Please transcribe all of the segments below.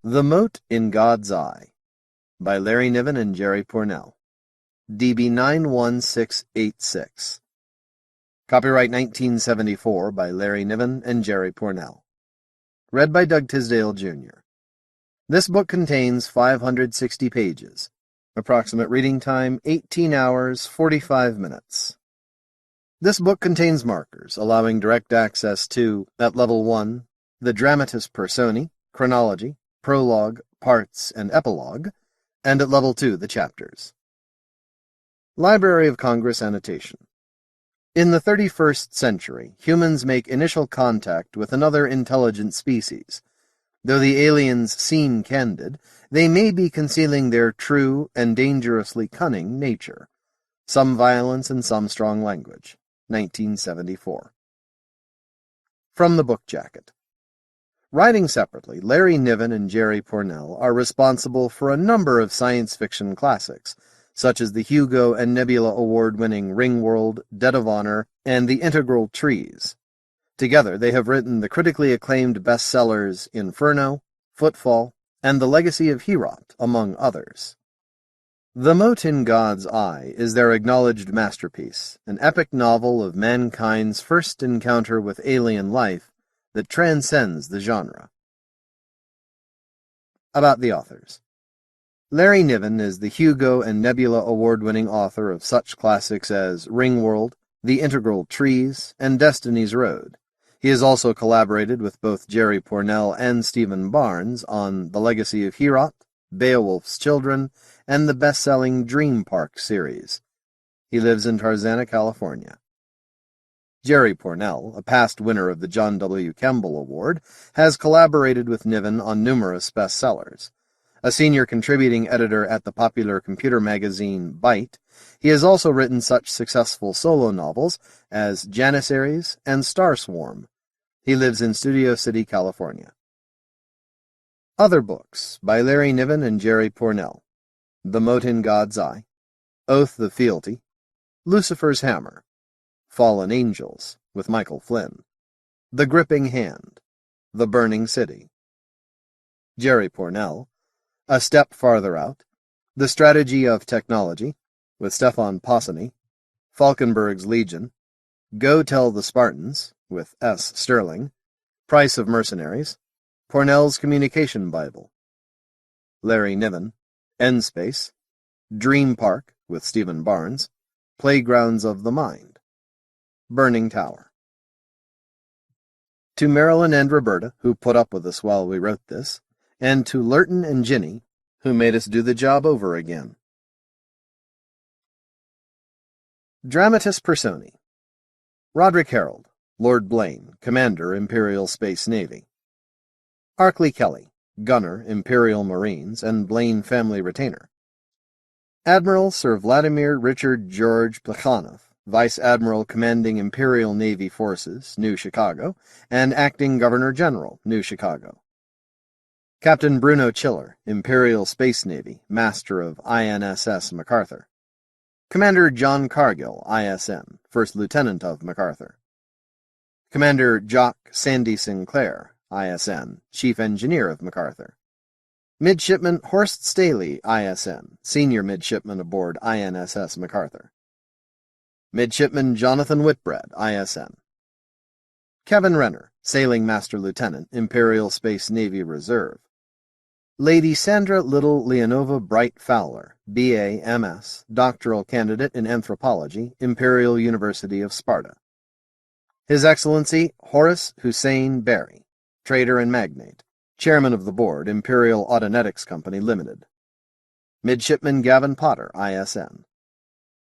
The Mote in God's Eye by Larry Niven and Jerry Pournelle. DB 91686. Copyright 1974 by Larry Niven and Jerry Pournelle. Read by Doug Tisdale, Jr. This book contains 560 pages. Approximate reading time 18 hours, 45 minutes. This book contains markers allowing direct access to, at Level 1, the Dramatis Personae, Chronology, Prologue, Parts, and Epilogue, and at Level 2, the chapters. Library of Congress Annotation. In the 31st century, humans make initial contact with another intelligent species. Though the aliens seem candid, they may be concealing their true and dangerously cunning nature. Some violence and some strong language. 1974. From the book jacket. Writing separately, Larry Niven and Jerry Pournelle are responsible for a number of science fiction classics, such as the Hugo and Nebula Award-winning Ringworld, Dead of Honor, and The Integral Trees. Together, they have written the critically acclaimed bestsellers Inferno, Footfall, and The Legacy of Herot, among others. The Mote in God's Eye is their acknowledged masterpiece, an epic novel of mankind's first encounter with alien life that transcends the genre. About the authors. Larry Niven is the Hugo and Nebula Award-winning author of such classics as Ringworld, The Integral Trees, and Destiny's Road. He has also collaborated with both Jerry Pournelle and Stephen Barnes on The Legacy of Herot, Beowulf's Children, and the best-selling Dream Park series. He lives in Tarzana, California. Jerry Pournelle, a past winner of the John W. Campbell Award, has collaborated with Niven on numerous bestsellers. A senior contributing editor at the popular computer magazine Byte, he has also written such successful solo novels as Janissaries and Star Swarm. He lives in Studio City, California. Other books by Larry Niven and Jerry Pournelle. The Mote in God's Eye, Oath of Fealty, Lucifer's Hammer, Fallen Angels, with Michael Flynn, The Gripping Hand, The Burning City. Jerry Pournelle, A Step Farther Out, The Strategy of Technology, with Stefan Possany, Falkenberg's Legion, Go Tell the Spartans, with S. Sterling, Price of Mercenaries, Pournelle's Communication Bible. Larry Niven, Endspace, Dream Park, with Stephen Barnes, Playgrounds of the Mind. Burning Tower. To Marilyn and Roberta, who put up with us while we wrote this, and to Lurton and Ginny, who made us do the job over again. Dramatis Personae. Roderick Harold, Lord Blaine, Commander, Imperial Space Navy. Arkley Kelly, Gunner, Imperial Marines, and Blaine Family Retainer. Admiral Sir Vladimir Richard George Plekhanov, Vice Admiral commanding Imperial Navy Forces, New Chicago, and Acting Governor-General, New Chicago. Captain Bruno Chiller, Imperial Space Navy, Master of INSS MacArthur. Commander John Cargill, ISN, First Lieutenant of MacArthur. Commander Jock Sandy Sinclair, ISN, Chief Engineer of MacArthur. Midshipman Horst Staley, ISN, Senior Midshipman aboard INSS MacArthur. Midshipman Jonathan Whitbread, ISN. Kevin Renner, Sailing Master Lieutenant, Imperial Space Navy Reserve. Lady Sandra Little Leonova Bright Fowler, B.A., M.S., Doctoral Candidate in Anthropology, Imperial University of Sparta. His Excellency Horace Hussein Berry, Trader and Magnate, Chairman of the Board, Imperial Autonetics Company, Limited. Midshipman Gavin Potter, ISN.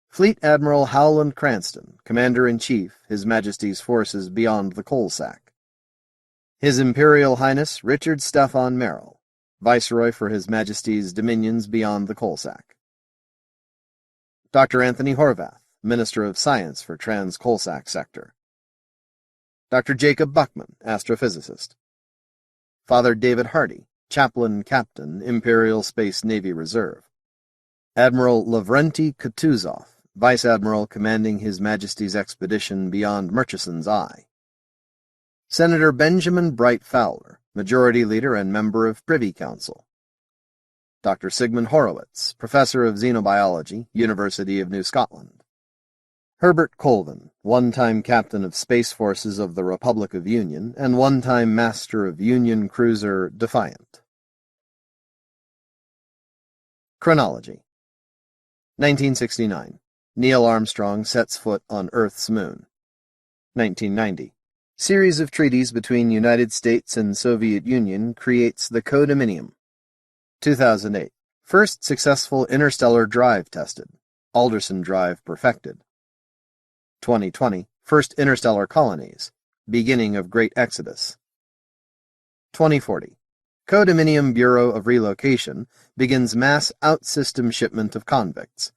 Fleet Admiral Howland Cranston, Commander-in-Chief, His Majesty's Forces Beyond the Coal Sack. His Imperial Highness Richard Stefan Merrill, Viceroy for His Majesty's Dominions Beyond the Coal Sack. Dr. Anthony Horvath, Minister of Science for Trans-Coalsack Sector. Dr. Jacob Buckman, Astrophysicist. Father David Hardy, Chaplain Captain, Imperial Space Navy Reserve. Admiral Lavrenti Kutuzov, Vice Admiral commanding His Majesty's expedition beyond Murchison's Eye. Senator Benjamin Bright Fowler, Majority Leader and member of Privy Council. Dr. Sigmund Horowitz, Professor of Xenobiology, University of New Scotland. Herbert Colvin, one-time Captain of Space Forces of the Republic of Union and one-time Master of Union Cruiser Defiant. Chronology. 1969. Neil Armstrong sets foot on Earth's moon. 1990. Series of treaties between United States and Soviet Union creates the Codominium. 2008. First successful interstellar drive tested. Alderson Drive perfected. 2020. First interstellar colonies. Beginning of Great Exodus. 2040. Codominium Bureau of Relocation begins mass out-system shipment of convicts.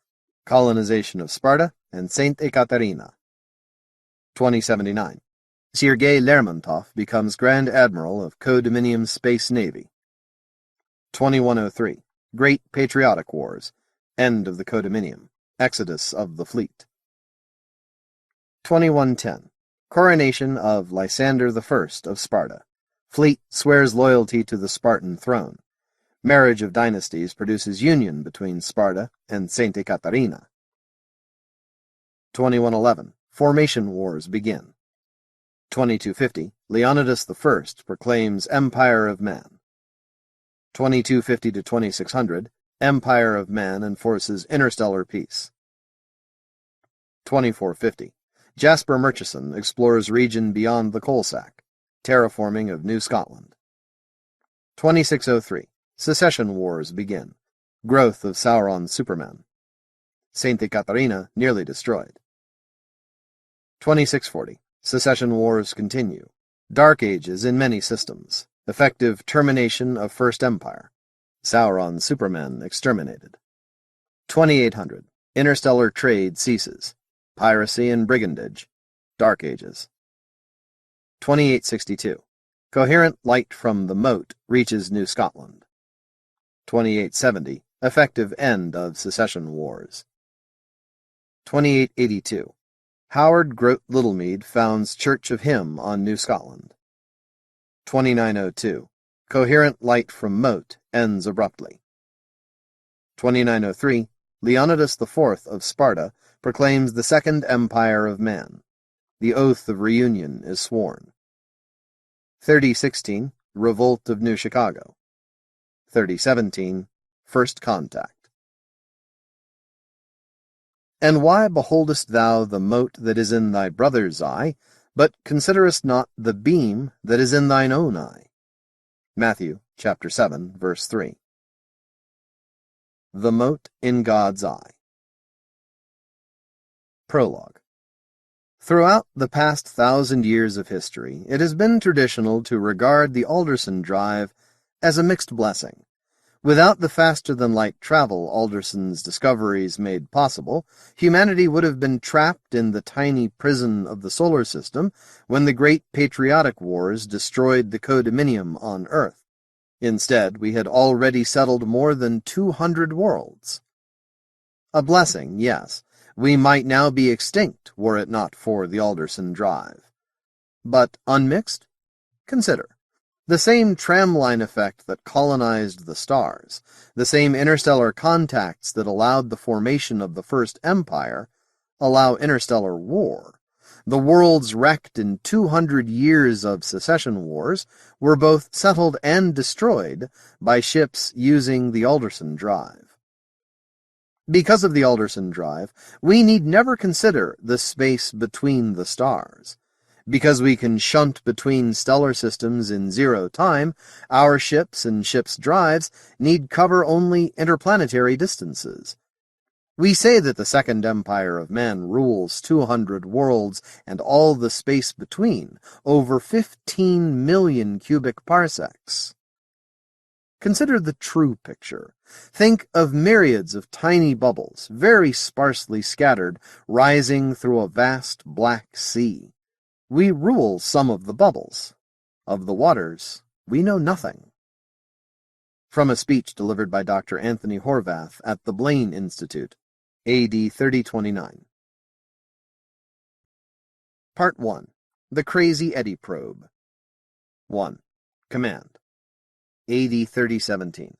Colonization of Sparta and St. Ekaterina. 2079. Sergei Lermontov becomes Grand Admiral of Codominium Space Navy. 2103. Great Patriotic Wars. End of the Codominium. Exodus of the fleet. 2110. Coronation of Lysander I of Sparta. Fleet swears loyalty to the Spartan throne. Marriage of dynasties produces union between Sparta and St. Ekaterina. 2111. Formation wars begin. 2250. Leonidas I proclaims Empire of Man. 2250 to 2600. Empire of Man enforces interstellar peace. 2450. Jasper Murchison explores region beyond the coal sack. Terraforming of New Scotland. 2603. Secession wars begin. Growth of Sauron's Supermen. St. Ekaterina nearly destroyed. 2640. Secession wars continue. Dark Ages in many systems. Effective termination of First Empire. Sauron's Supermen exterminated. 2800. Interstellar trade ceases. Piracy and brigandage. Dark Ages. 2862. Coherent light from the Mote reaches New Scotland. 2870. Effective end of Secession Wars. 2882. Howard Grote Littlemead founds Church of Him on New Scotland. 2902. Coherent light from Mote ends abruptly. 2903. Leonidas IV of Sparta proclaims the Second Empire of Man. The oath of reunion is sworn. 3016. Revolt of New Chicago. 3017. First Contact. And why beholdest thou the mote that is in thy brother's eye, but considerest not the beam that is in thine own eye? Matthew chapter 7, verse 3. The mote in God's eye. Prologue. Throughout the past 1,000 years of history, it has been traditional to regard the Alderson Drive as a mixed blessing. Without the faster-than-light travel Alderson's discoveries made possible, humanity would have been trapped in the tiny prison of the solar system when the great patriotic wars destroyed the Codominium on Earth. Instead, we had already settled more than 200 worlds. A blessing, yes. We might now be extinct were it not for the Alderson Drive. But unmixed? Consider. The same tramline effect that colonized the stars, the same interstellar contacts that allowed the formation of the First Empire, allow interstellar war. The worlds wrecked in 200 years of secession wars were both settled and destroyed by ships using the Alderson Drive. Because of the Alderson Drive, we need never consider the space between the stars. Because we can shunt between stellar systems in zero time, our ships and ships' drives need cover only interplanetary distances. We say that the Second Empire of Man rules 200 worlds and all the space between, over 15 million cubic parsecs. Consider the true picture. Think of myriads of tiny bubbles, very sparsely scattered, rising through a vast black sea. We rule some of the bubbles. Of the waters, we know nothing. From a speech delivered by Dr. Anthony Horvath at the Blaine Institute, A.D. 3029. Part 1. The Crazy Eddy Probe. 1. Command. AD 3017.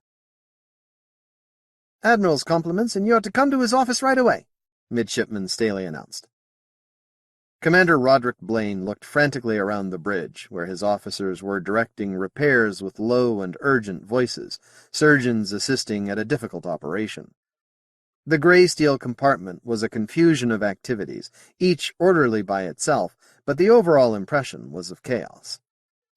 "Admiral's compliments, and you're to come to his office right away," Midshipman Staley announced. Commander Roderick Blaine looked frantically around the bridge, where his officers were directing repairs with low and urgent voices, surgeons assisting at a difficult operation. The gray steel compartment was a confusion of activities, each orderly by itself, but the overall impression was of chaos.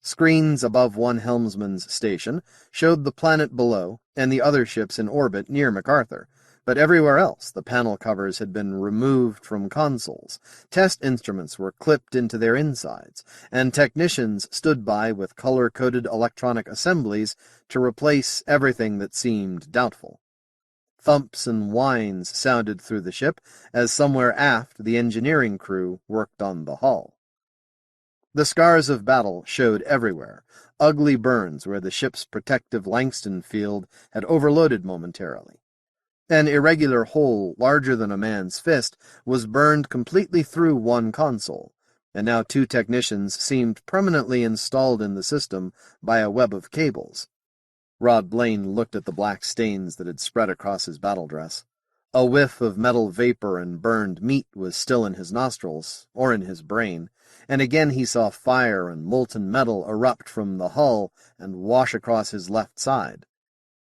Screens above one helmsman's station showed the planet below and the other ships in orbit near MacArthur, but everywhere else the panel covers had been removed from consoles, test instruments were clipped into their insides, and technicians stood by with color-coded electronic assemblies to replace everything that seemed doubtful. Thumps and whines sounded through the ship as somewhere aft the engineering crew worked on the hull. The scars of battle showed everywhere, ugly burns where the ship's protective Langston field had overloaded momentarily. An irregular hole larger than a man's fist was burned completely through one console, and now two technicians seemed permanently installed in the system by a web of cables. Rod Blaine looked at the black stains that had spread across his battle dress. A whiff of metal vapor and burned meat was still in his nostrils, or in his brain, and again he saw fire and molten metal erupt from the hull and wash across his left side.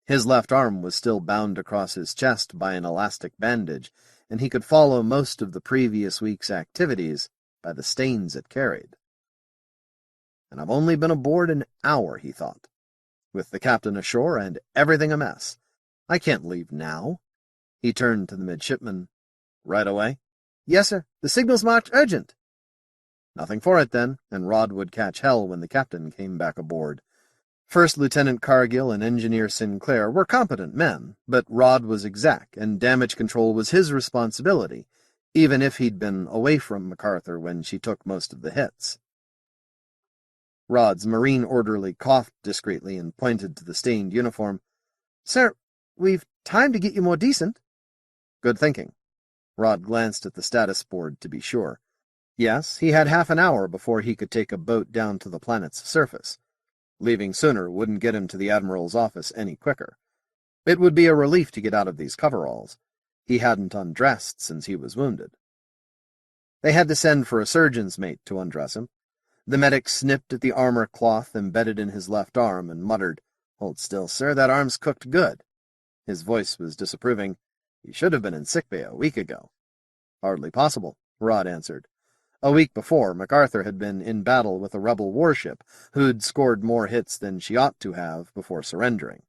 His left arm was still bound across his chest by an elastic bandage, and he could follow most of the previous week's activities by the stains it carried. "And I've only been aboard an hour," he thought, "with the captain ashore and everything a mess. I can't leave now." He turned to the midshipman. "Right away?" "Yes, sir. The signal's marked urgent." Nothing for it, then, and Rod would catch hell when the captain came back aboard. First Lieutenant Cargill and Engineer Sinclair were competent men, but Rod was exec, and damage control was his responsibility, even if he'd been away from MacArthur when she took most of the hits. Rod's Marine orderly coughed discreetly and pointed to the stained uniform. "Sir, we've time to get you more decent." "Good thinking." Rod glanced at the status board to be sure. Yes, he had half an hour before he could take a boat down to the planet's surface. Leaving sooner wouldn't get him to the Admiral's office any quicker. It would be a relief to get out of these coveralls. He hadn't undressed since he was wounded. They had to send for a surgeon's mate to undress him. The medic snipped at the armor cloth embedded in his left arm and muttered, "Hold still, sir, that arm's cooked good." His voice was disapproving. "You should have been in sickbay a week ago." "Hardly possible," Rod answered. A week before, MacArthur had been in battle with a rebel warship who'd scored more hits than she ought to have before surrendering.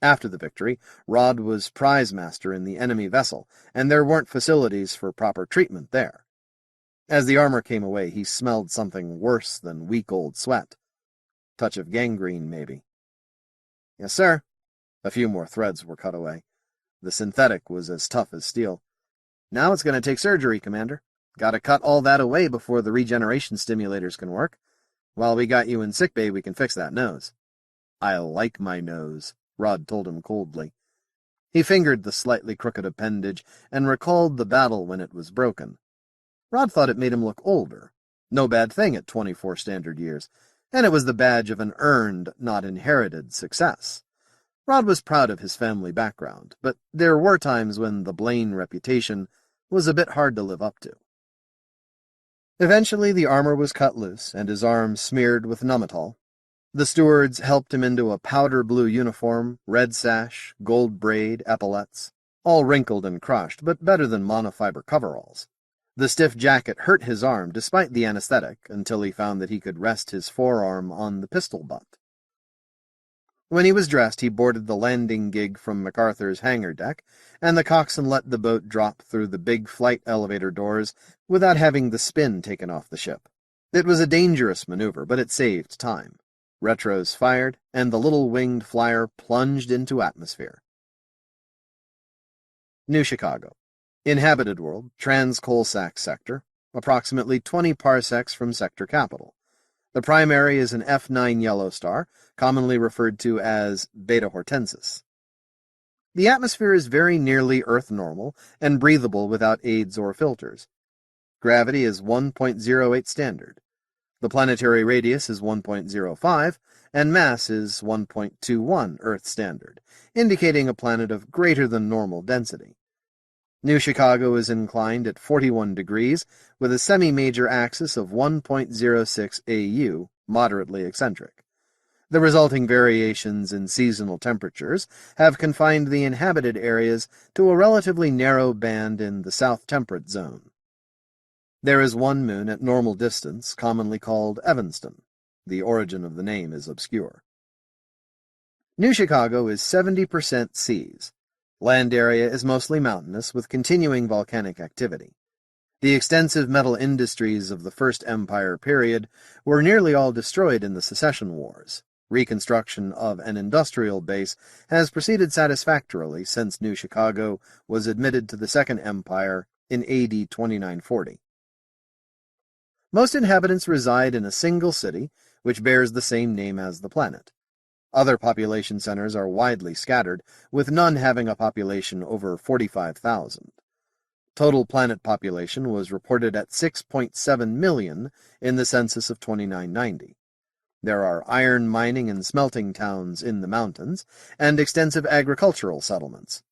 After the victory, Rod was prize master in the enemy vessel, and there weren't facilities for proper treatment there. As the armor came away, he smelled something worse than week-old sweat. Touch of gangrene, maybe. "Yes, sir." A few more threads were cut away. The synthetic was as tough as steel. "Now it's going to take surgery, Commander. Got to cut all that away before the regeneration stimulators can work. While we got you in sickbay, we can fix that nose." "I like my nose," Rod told him coldly. He fingered the slightly crooked appendage and recalled the battle when it was broken. Rod thought it made him look older. No bad thing at 24 standard years, and it was the badge of an earned, not inherited, success. Rod was proud of his family background, but there were times when the Blaine reputation was a bit hard to live up to. Eventually the armor was cut loose, and his arm smeared with numitol. The stewards helped him into a powder-blue uniform, red sash, gold braid, epaulets, all wrinkled and crushed, but better than monofiber coveralls. The stiff jacket hurt his arm despite the anesthetic until he found that he could rest his forearm on the pistol butt. When he was dressed, he boarded the landing gig from MacArthur's hangar deck, and the coxswain let the boat drop through the big flight elevator doors without having the spin taken off the ship. It was a dangerous maneuver, but it saved time. Retros fired, and the little winged flyer plunged into atmosphere. New Chicago. Inhabited world, Trans-Coalsack sector, approximately 20 parsecs from sector capital. The primary is an F9 yellow star, commonly referred to as Beta Hortensis. The atmosphere is very nearly Earth normal and breathable without aids or filters. Gravity is 1.08 standard. The planetary radius is 1.05, and mass is 1.21 Earth standard, indicating a planet of greater than normal density. New Chicago is inclined at 41 degrees, with a semi-major axis of 1.06 AU, moderately eccentric. The resulting variations in seasonal temperatures have confined the inhabited areas to a relatively narrow band in the south temperate zone. There is one moon at normal distance, commonly called Evanston. The origin of the name is obscure. New Chicago is 70% seas. Land area is mostly mountainous, with continuing volcanic activity. The extensive metal industries of the First Empire period were nearly all destroyed in the Secession Wars. Reconstruction of an industrial base has proceeded satisfactorily since New Chicago was admitted to the Second Empire in AD 2940. Most inhabitants reside in a single city, which bears the same name as the planet. Other population centers are widely scattered, with none having a population over 45,000. Total planet population was reported at 6.7 million in the census of 2990. There are iron mining and smelting towns in the mountains, and extensive agricultural settlements.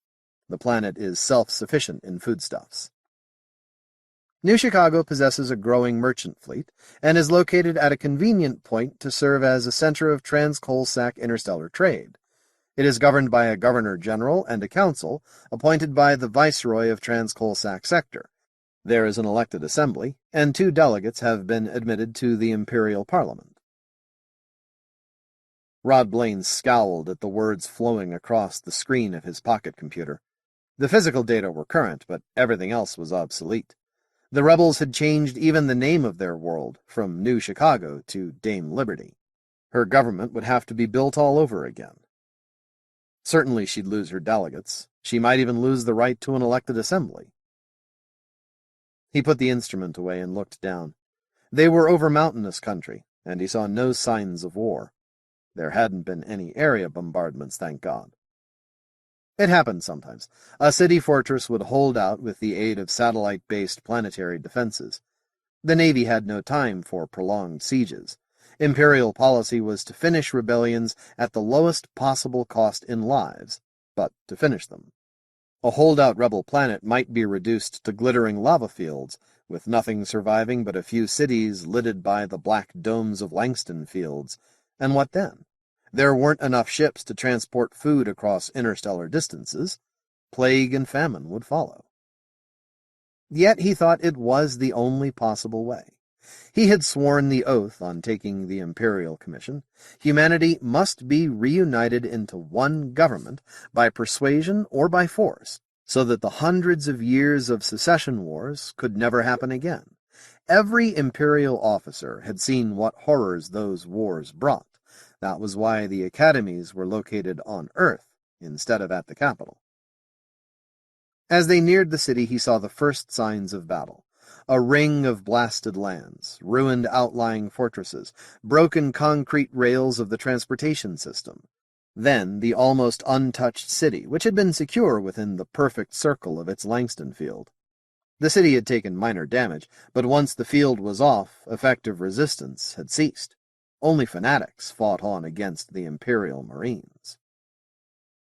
The planet is self-sufficient in foodstuffs. New Chicago possesses a growing merchant fleet and is located at a convenient point to serve as a center of trans-Coalsack interstellar trade. It is governed by a governor-general and a council appointed by the viceroy of trans-Coalsack sector. There is an elected assembly, and 2 delegates have been admitted to the imperial parliament. Rod Blaine scowled at the words flowing across the screen of his pocket computer. The physical data were current, but everything else was obsolete. The rebels had changed even the name of their world, from New Chicago to Dame Liberty. Her government would have to be built all over again. Certainly she'd lose her delegates. She might even lose the right to an elected assembly. He put the instrument away and looked down. They were over mountainous country, and he saw no signs of war. There hadn't been any area bombardments, thank God. It happened sometimes. A city fortress would hold out with the aid of satellite-based planetary defenses. The Navy had no time for prolonged sieges. Imperial policy was to finish rebellions at the lowest possible cost in lives, but to finish them. A holdout rebel planet might be reduced to glittering lava fields, with nothing surviving but a few cities lidded by the black domes of Langston Fields. And what then? There weren't enough ships to transport food across interstellar distances. Plague and famine would follow. Yet he thought it was the only possible way. He had sworn the oath on taking the Imperial Commission. Humanity must be reunited into one government by persuasion or by force, so that the hundreds of years of secession wars could never happen again. Every Imperial officer had seen what horrors those wars brought. That was why the academies were located on Earth instead of at the capital. As they neared the city, he saw the first signs of battle. A ring of blasted lands, ruined outlying fortresses, broken concrete rails of the transportation system. Then the almost untouched city, which had been secure within the perfect circle of its Langston field. The city had taken minor damage, but once the field was off, effective resistance had ceased. Only fanatics fought on against the Imperial Marines.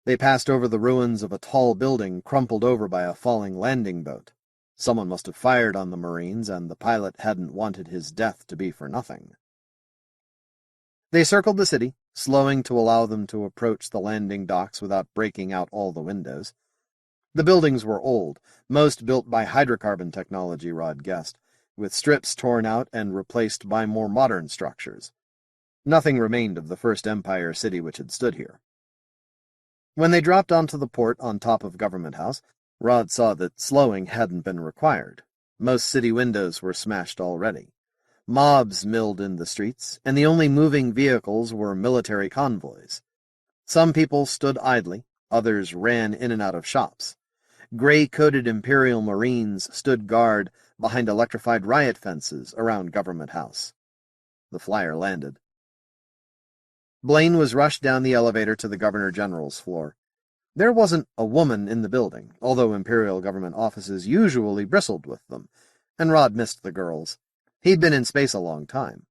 They passed over the ruins of a tall building crumpled over by a falling landing boat. Someone must have fired on the Marines, and the pilot hadn't wanted his death to be for nothing. They circled the city, slowing to allow them to approach the landing docks without breaking out all the windows. The buildings were old, most built by hydrocarbon technology, Rod guessed, with strips torn out and replaced by more modern structures. Nothing remained of the First Empire city which had stood here. When they dropped onto the port on top of Government House, Rod saw that slowing hadn't been required. Most city windows were smashed already. Mobs milled in the streets, and the only moving vehicles were military convoys. Some people stood idly, others ran in and out of shops. Gray-coated Imperial Marines stood guard behind electrified riot fences around Government House. The flyer landed. Blaine was rushed down the elevator to the Governor-General's floor. There wasn't a woman in the building, although Imperial government offices usually bristled with them, and Rod missed the girls. He'd been in space a long time.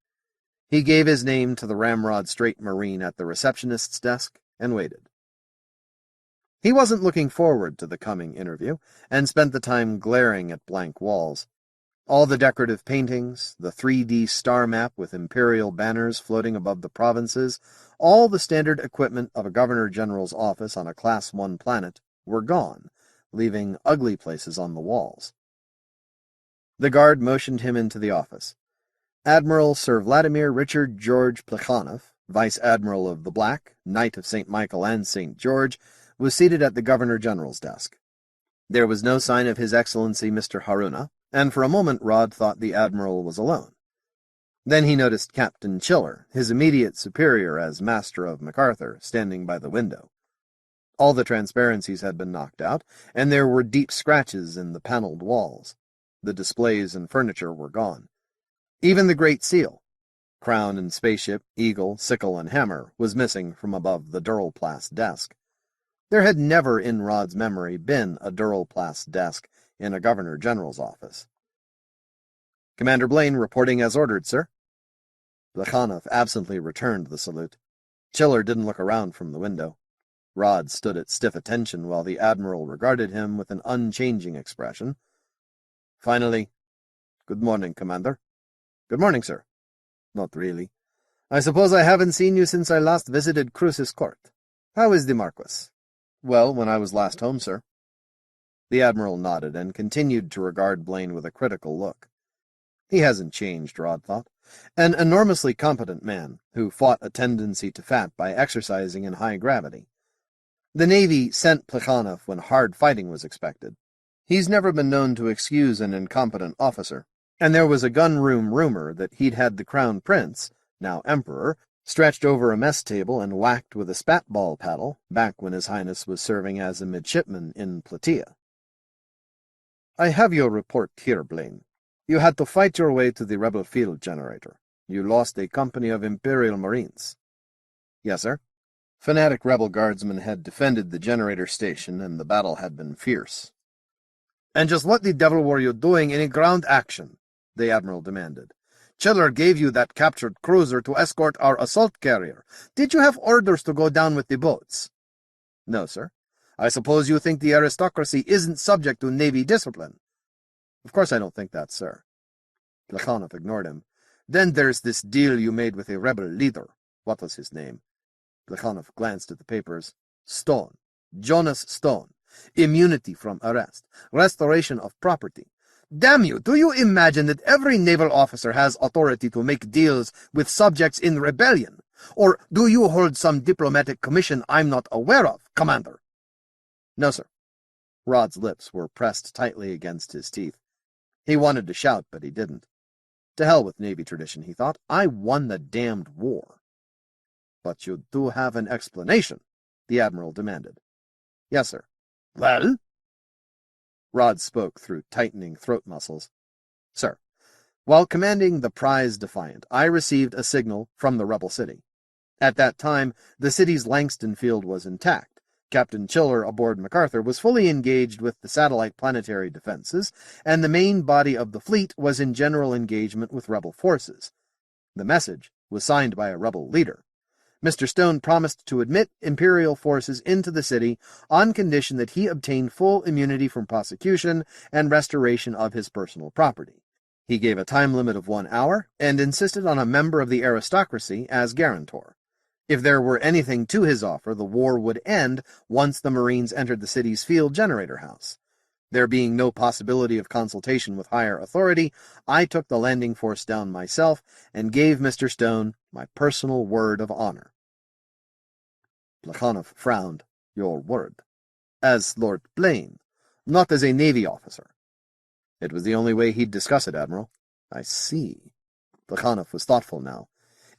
He gave his name to the ramrod-straight Marine at the receptionist's desk and waited. He wasn't looking forward to the coming interview, and spent the time glaring at blank walls. All the decorative paintings, the 3D star map with imperial banners floating above the provinces, all the standard equipment of a governor-general's office on a Class 1 planet were gone, leaving ugly places on the walls. The guard motioned him into the office. Admiral Sir Vladimir Richard George Plekhanov, Vice Admiral of the Black, Knight of St. Michael and St. George, was seated at the Governor-General's desk. There was no sign of His Excellency Mr. Haruna, and for a moment Rod thought the Admiral was alone. Then he noticed Captain Chiller, his immediate superior as Master of MacArthur, standing by the window. All the transparencies had been knocked out, and there were deep scratches in the paneled walls. The displays and furniture were gone. Even the Great Seal, crown and spaceship, eagle, sickle, and hammer, was missing from above the Duralplast desk. There had never in Rod's memory been a Duralplast desk in a Governor-General's office. "Commander Blaine reporting as ordered, sir." Plekhanov absently returned the salute. Chiller didn't look around from the window. Rod stood at stiff attention while the Admiral regarded him with an unchanging expression. Finally, "Good morning, Commander." "Good morning, sir." "Not really. I suppose I haven't seen you since I last visited Cruce's court. How is the Marquis?" "Well, when I was last home, sir." The Admiral nodded and continued to regard Blaine with a critical look. He hasn't changed, Rod thought. An enormously competent man who fought a tendency to fat by exercising in high gravity. The Navy sent Plekhanov when hard fighting was expected. He's never been known to excuse an incompetent officer, and there was a gunroom rumor that he'd had the Crown Prince, now Emperor, stretched over a mess table and whacked with a spatball paddle back when His Highness was serving as a midshipman in Plataea. "I have your report here, Blaine. You had to fight your way to the rebel field generator. You lost a company of Imperial Marines." "Yes, sir." Fanatic rebel guardsmen had defended the generator station, and the battle had been fierce. "And just what the devil were you doing in a ground action?" the Admiral demanded. "Chiller gave you that captured cruiser to escort our assault carrier. Did you have orders to go down with the boats?" "No, sir." "I suppose you think the aristocracy isn't subject to Navy discipline?" "Of course I don't think that, sir." Plekhanov ignored him. "Then there's this deal you made with a rebel leader. What was his name?" Plekhanov glanced at the papers. "Stone. Jonas Stone. Immunity from arrest. Restoration of property. Damn you, do you imagine that every naval officer has authority to make deals with subjects in rebellion? Or do you hold some diplomatic commission I'm not aware of, Commander?" "No, sir." Rod's lips were pressed tightly against his teeth. He wanted to shout, but he didn't. To hell with Navy tradition, he thought. I won the damned war. "But you do have an explanation," the Admiral demanded. "Yes, sir." "Well?" Rod spoke through tightening throat muscles. "Sir, while commanding the prize Defiant, I received a signal from the rebel city. At that time, the city's Langston field was intact. Captain Chiller aboard MacArthur was fully engaged with the satellite planetary defenses, and the main body of the fleet was in general engagement with rebel forces. The message was signed by a rebel leader. Mr. Stone promised to admit Imperial forces into the city on condition that he obtain full immunity from prosecution and restoration of his personal property. He gave a time limit of 1 hour and insisted on a member of the aristocracy as guarantor. If there were anything to his offer, the war would end once the Marines entered the city's field generator house. There being no possibility of consultation with higher authority, I took the landing force down myself and gave Mr. Stone my personal word of honor." Plekhanov frowned. "Your word? As Lord Blaine, not as a Navy officer." "It was the only way he'd discuss it, Admiral." "I see." Plekhanov was thoughtful now.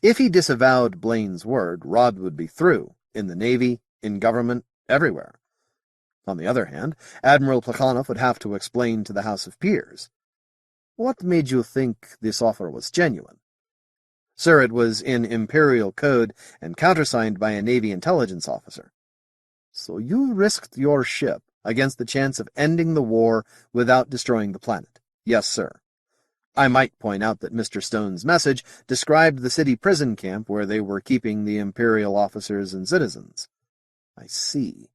If he disavowed Blaine's word, Rod would be through, in the Navy, in government, everywhere. On the other hand, Admiral Plekhanov would have to explain to the House of Peers. "What made you think this offer was genuine?" "Sir, it was in Imperial code and countersigned by a Navy intelligence officer." "So you risked your ship against the chance of ending the war without destroying the planet?" "Yes, sir." I might point out that Mr. Stone's message described the city prison camp where they were keeping the Imperial officers and citizens. I see.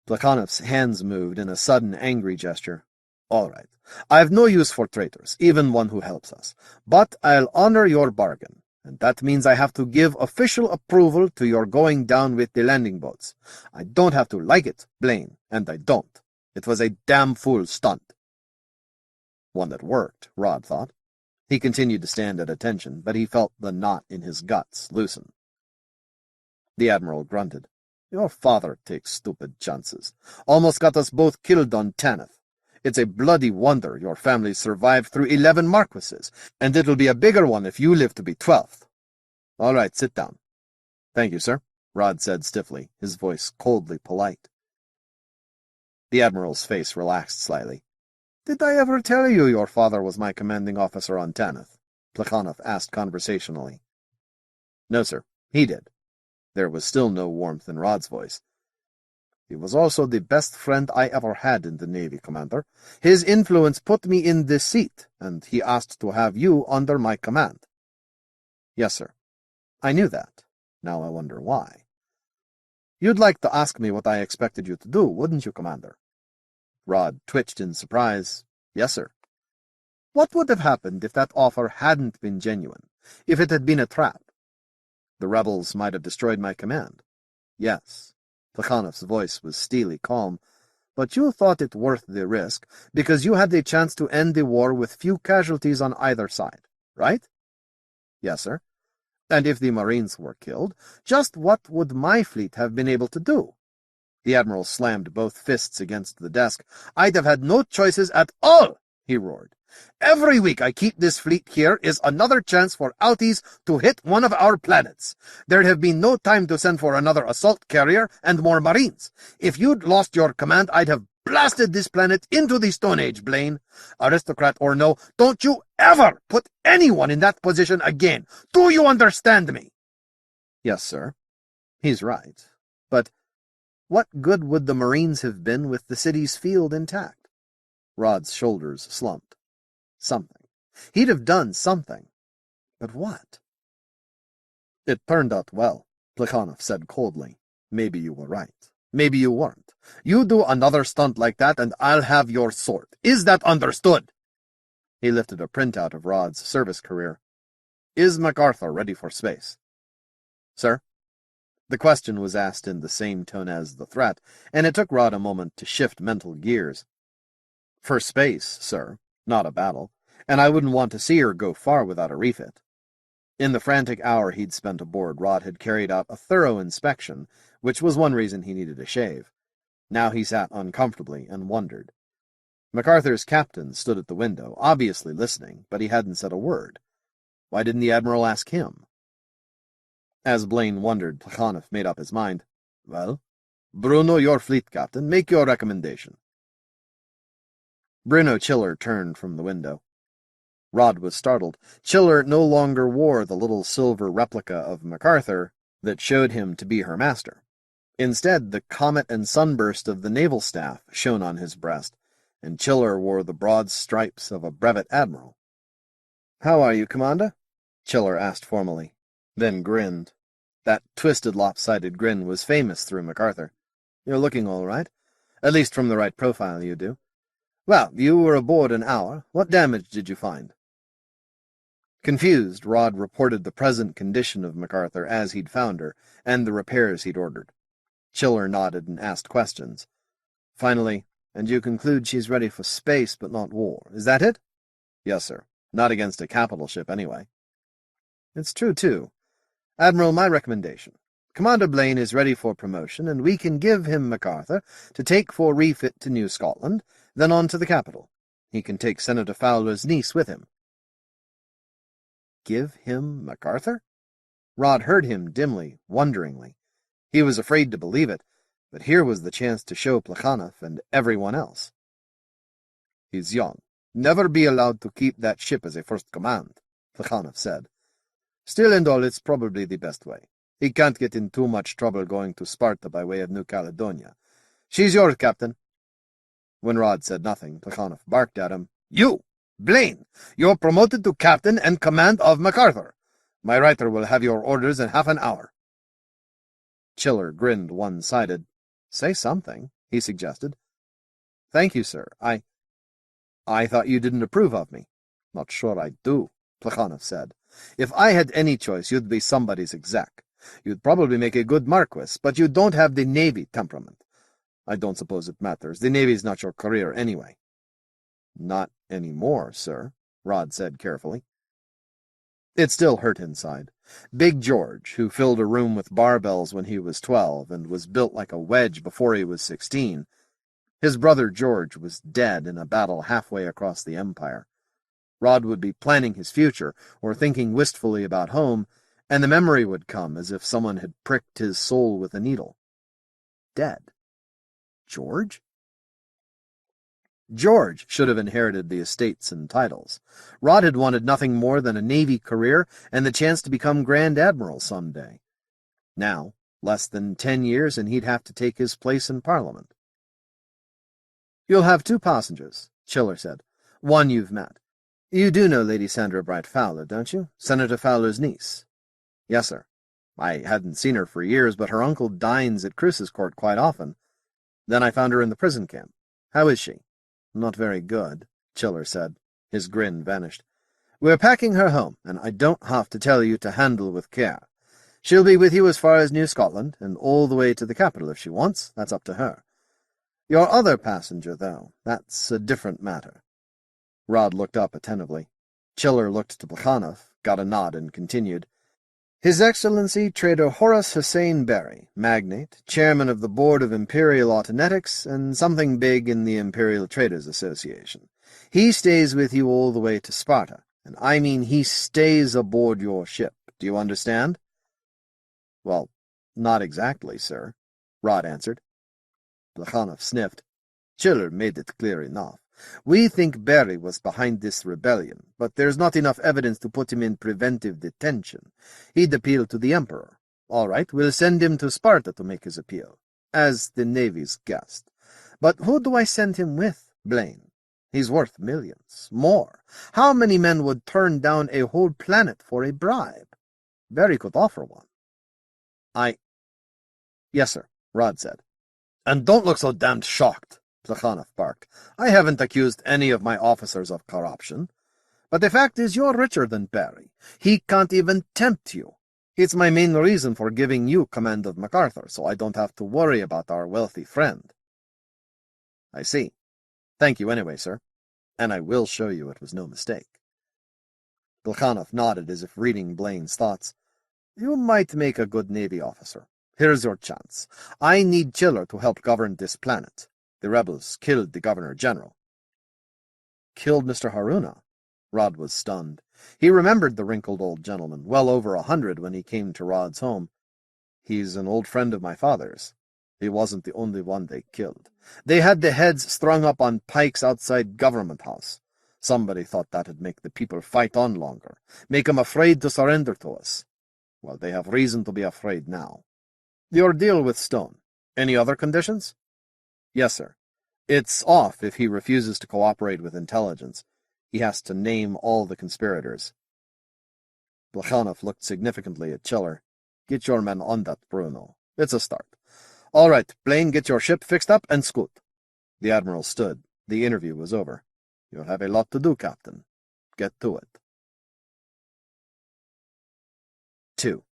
Plekhanov's hands moved in a sudden angry gesture. All right. I've no use for traitors, even one who helps us. But I'll honor your bargain, and that means I have to give official approval to your going down with the landing boats. I don't have to like it, Blaine, and I don't. It was a damn fool stunt. One that worked, Rod thought. He continued to stand at attention, but he felt the knot in his guts loosen. The Admiral grunted. Your father takes stupid chances. Almost got us both killed on Tanith. It's a bloody wonder your family survived through 11 marquises, and it'll be a bigger one if you live to be 12th. All right, sit down. Thank you, sir, Rod said stiffly, his voice coldly polite. The Admiral's face relaxed slightly. Did I ever tell you your father was my commanding officer on Tanith? Plekhanov asked conversationally. No, sir, he did. There was still no warmth in Rod's voice. He was also the best friend I ever had in the Navy, Commander. His influence put me in this seat, and he asked to have you under my command. Yes, sir. I knew that. Now I wonder why. You'd like to ask me what I expected you to do, wouldn't you, Commander? Rod twitched in surprise. Yes, sir. What would have happened if that offer hadn't been genuine, if it had been a trap? The rebels might have destroyed my command. Yes. Plekhanov's voice was steely calm, but you thought it worth the risk because you had the chance to end the war with few casualties on either side, right? Yes, sir. And if the Marines were killed, just what would my fleet have been able to do? The Admiral slammed both fists against the desk. I'd have had no choices at all, he roared. Every week I keep this fleet here is another chance for outies to hit one of our planets. There'd have been no time to send for another assault carrier and more Marines. If you'd lost your command, I'd have blasted this planet into the Stone Age, Blaine. Aristocrat or no, don't you ever put anyone in that position again. Do you understand me? Yes, sir. He's right. But what good would the Marines have been with the city's field intact? Rod's shoulders slumped. Something. He'd have done something. But what? It turned out well, Plekhanov said coldly. Maybe you were right. Maybe you weren't. You do another stunt like that and I'll have your sword. Is that understood? He lifted a printout of Rod's service career. Is MacArthur ready for space? Sir? The question was asked in the same tone as the threat, and it took Rod a moment to shift mental gears. For space, sir. Not a battle, and I wouldn't want to see her go far without a refit. In the frantic hour he'd spent aboard, Rod had carried out a thorough inspection, which was one reason he needed a shave. Now he sat uncomfortably and wondered. MacArthur's captain stood at the window, obviously listening, but he hadn't said a word. Why didn't the Admiral ask him? As Blaine wondered, Plekhanov made up his mind. Well, Bruno, your fleet captain, make your recommendation. Bruno Chiller turned from the window. Rod was startled. Chiller no longer wore the little silver replica of MacArthur that showed him to be her master. Instead, the comet and sunburst of the naval staff shone on his breast, and Chiller wore the broad stripes of a brevet admiral. "How are you, Commander?" Chiller asked formally, then grinned. That twisted, lopsided grin was famous through MacArthur. "You're looking all right. At least from the right profile, you do. Well, you were aboard an hour. What damage did you find?" Confused, Rod reported the present condition of MacArthur as he'd found her, and the repairs he'd ordered. Chiller nodded and asked questions. Finally, "And you conclude she's ready for space but not war, is that it?" "Yes, sir. Not against a capital ship, anyway." "It's true, too. Admiral, my recommendation. Commander Blaine is ready for promotion, and we can give him MacArthur to take for refit to New Scotland, then on to the capital. He can take Senator Fowler's niece with him." Give him MacArthur? Rod heard him dimly, wonderingly. He was afraid to believe it, but here was the chance to show Plekhanov and everyone else. "He's young. Never be allowed to keep that ship as a first command," Plekhanov said. "Still and all, it's probably the best way. He can't get in too much trouble going to Sparta by way of New Caledonia. She's yours, Captain." When Rod said nothing, Plekhanov barked at him. "You! Blaine, you're promoted to captain and command of MacArthur. My writer will have your orders in half an hour. Chiller grinned one-sided. Say something, he suggested. Thank you, sir. I thought you didn't approve of me. Not sure I do, Plekhanov said. If I had any choice, you'd be somebody's exec. You'd probably make a good marquis, but you don't have the Navy temperament. I don't suppose it matters. The Navy's not your career anyway. Not anymore, sir, Rod said carefully. It still hurt inside. Big George, who filled a room with barbells when he was 12 and was built like a wedge before he was 16, his brother George was dead in a battle halfway across the Empire. Rod would be planning his future, or thinking wistfully about home, and the memory would come as if someone had pricked his soul with a needle. Dead. George? George should have inherited the estates and titles. Rod had wanted nothing more than a Navy career and the chance to become Grand Admiral someday. Now, less than 10 years, and he'd have to take his place in Parliament. You'll have 2 passengers, Chiller said. One you've met. You do know Lady Sandra Bright Fowler, don't you? Senator Fowler's niece. Yes, sir. I hadn't seen her for years, but her uncle dines at Cruce's Court quite often. Then I found her in the prison camp. How is she? Not very good, Chiller said. His grin vanished. We're packing her home, and I don't have to tell you to handle with care. She'll be with you as far as New Scotland, and all the way to the capital if she wants. That's up to her. Your other passenger, though, that's a different matter. Rod looked up attentively. Chiller looked to Plekhanov, got a nod, and continued. His Excellency Trader Horace Hussein Berry, magnate, chairman of the Board of Imperial Autonetics, and something big in the Imperial Traders Association. He stays with you all the way to Sparta, and I mean he stays aboard your ship. Do you understand? Well, not exactly, sir, Rod answered. Plekhanov sniffed. Chiller made it clear enough. We think Berry was behind this rebellion, but there's not enough evidence to put him in preventive detention. He'd appeal to the Emperor. All right, we'll send him to Sparta to make his appeal, as the Navy's guest. But who do I send him with, Blaine? He's worth millions. More. How many men would turn down a whole planet for a bribe? Berry could offer one. Yes, sir, Rod said. And don't look so damned shocked, Plekhanov barked. I haven't accused any of my officers of corruption. But the fact is you're richer than Berry. He can't even tempt you. It's my main reason for giving you command of MacArthur, so I don't have to worry about our wealthy friend. I see. Thank you anyway, sir. And I will show you it was no mistake. Plekhanov nodded as if reading Blaine's thoughts. You might make a good Navy officer. Here's your chance. I need Chiller to help govern this planet. The rebels killed the Governor-General. Killed Mr. Haruna? Rod was stunned. He remembered the wrinkled old gentleman, well over 100 when he came to Rod's home. He's an old friend of my father's. He wasn't the only one they killed. They had the heads strung up on pikes outside Government House. Somebody thought that'd make the people fight on longer, make 'em afraid to surrender to us. Well, they have reason to be afraid now. Your deal with Stone. Any other conditions? Yes, sir. It's off if he refuses to cooperate with intelligence. He has to name all the conspirators. Plekhanov looked significantly at Chiller. Get your men on that, Bruno. It's a start. All right, Blaine, get your ship fixed up and scoot. The Admiral stood. The interview was over. You'll have a lot to do, Captain. Get to it. 2.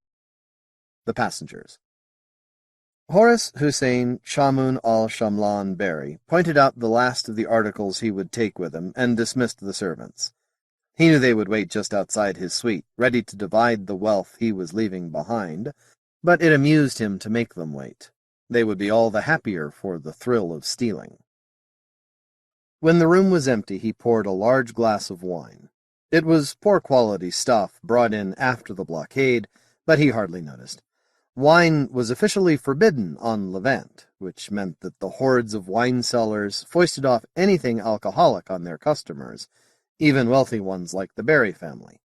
The Passengers. Horace Hussein Shamun al-Shamlan Berry pointed out the last of the articles he would take with him and dismissed the servants. He knew they would wait just outside his suite, ready to divide the wealth he was leaving behind, but it amused him to make them wait. They would be all the happier for the thrill of stealing. When the room was empty, he poured a large glass of wine. It was poor-quality stuff brought in after the blockade, but he hardly noticed. Wine was officially forbidden on Levant, which meant that the hordes of wine sellers foisted off anything alcoholic on their customers, even wealthy ones like the Berry family.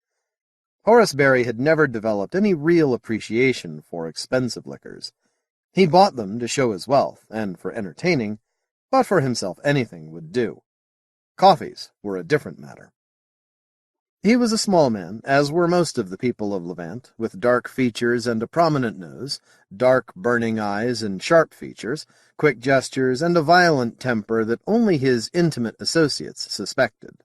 Horace Berry had never developed any real appreciation for expensive liquors. He bought them to show his wealth and for entertaining, but for himself anything would do. Coffees were a different matter. He was a small man, as were most of the people of Levant, with dark features and a prominent nose, dark burning eyes and sharp features, quick gestures, and a violent temper that only his intimate associates suspected.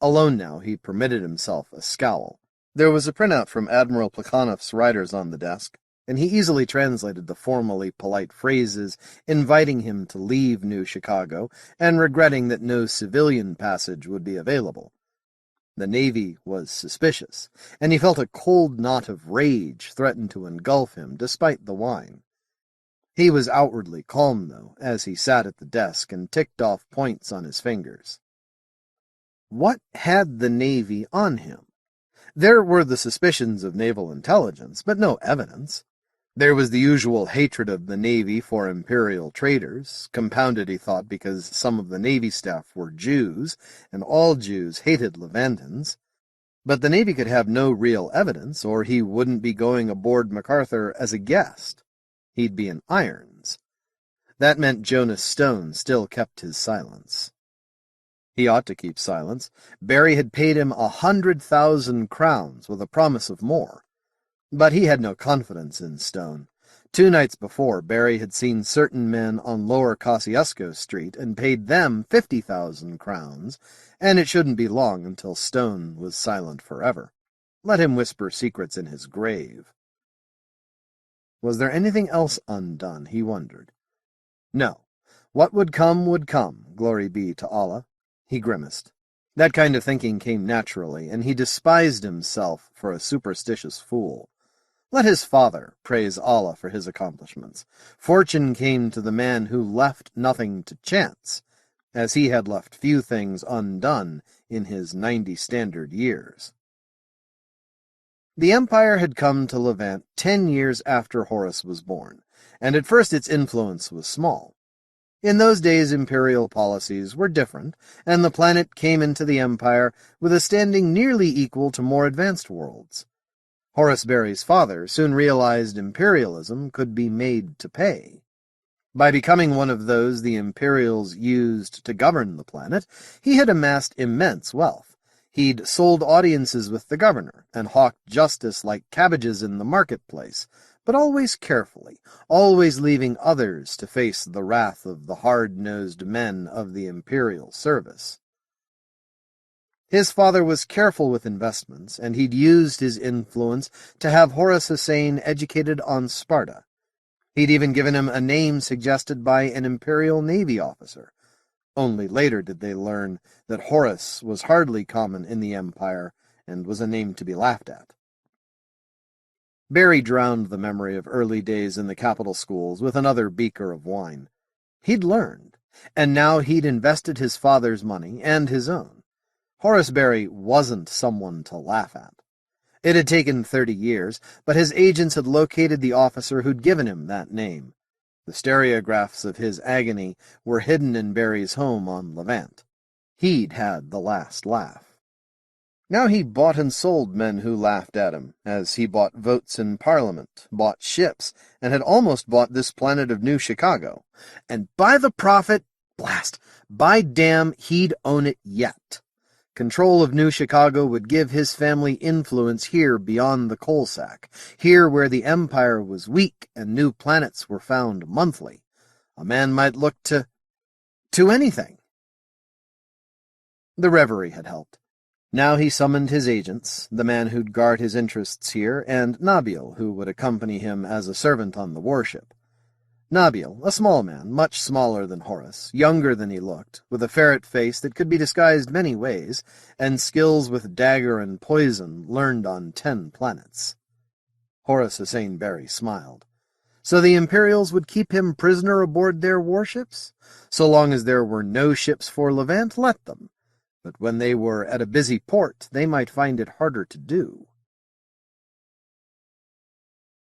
Alone now, he permitted himself a scowl. There was a printout from Admiral Plekhanov's writers on the desk, and he easily translated the formally polite phrases inviting him to leave New Chicago and regretting that no civilian passage would be available. The Navy was suspicious, and he felt a cold knot of rage threaten to engulf him despite the wine. He was outwardly calm, though, as he sat at the desk and ticked off points on his fingers. What had the Navy on him? There were the suspicions of naval intelligence, but no evidence. There was the usual hatred of the Navy for imperial traitors, compounded, he thought, because some of the Navy staff were Jews, and all Jews hated Levantins. But the Navy could have no real evidence, or he wouldn't be going aboard MacArthur as a guest. He'd be in irons. That meant Jonas Stone still kept his silence. He ought to keep silence. Barry had paid him 100,000 crowns with a promise of more. But he had no confidence in Stone. 2 nights before, Barry had seen certain men on Lower Kosciuszko Street and paid them 50,000 crowns, and it shouldn't be long until Stone was silent forever. Let him whisper secrets in his grave. Was there anything else undone, he wondered. No. What would come, glory be to Allah. He grimaced. That kind of thinking came naturally, and he despised himself for a superstitious fool. Let his father praise Allah for his accomplishments. Fortune came to the man who left nothing to chance, as he had left few things undone in his 90 standard years. The Empire had come to Levant 10 years after Horus was born, and at first its influence was small. In those days, imperial policies were different, and the planet came into the Empire with a standing nearly equal to more advanced worlds. Horace Barry's father soon realized imperialism could be made to pay. By becoming one of those the Imperials used to govern the planet, he had amassed immense wealth. He'd sold audiences with the governor, and hawked justice like cabbages in the marketplace, but always carefully, always leaving others to face the wrath of the hard-nosed men of the imperial service. His father was careful with investments, and he'd used his influence to have Horace Hussein educated on Sparta. He'd even given him a name suggested by an Imperial Navy officer. Only later did they learn that Horace was hardly common in the Empire, and was a name to be laughed at. Barry drowned the memory of early days in the capital schools with another beaker of wine. He'd learned, and now he'd invested his father's money and his own. Horace Barry wasn't someone to laugh at. It had taken 30 years, but his agents had located the officer who'd given him that name. The stereographs of his agony were hidden in Barry's home on Levant. He'd had the last laugh. Now he bought and sold men who laughed at him, as he bought votes in Parliament, bought ships, and had almost bought this planet of New Chicago. And by the prophet, blast, by damn, he'd own it yet. Control of New Chicago would give his family influence here beyond the coal sack, here where the Empire was weak and new planets were found monthly. A man might look to anything. The reverie had helped. Now he summoned his agents, the man who'd guard his interests here, and Nabil, who would accompany him as a servant on the warship. Nabil, a small man, much smaller than Horace, younger than he looked, with a ferret face that could be disguised many ways, and skills with dagger and poison learned on 10 planets. Horace Hussein Barry smiled. So the Imperials would keep him prisoner aboard their warships? So long as there were no ships for Levant, let them. But when they were at a busy port, they might find it harder to do.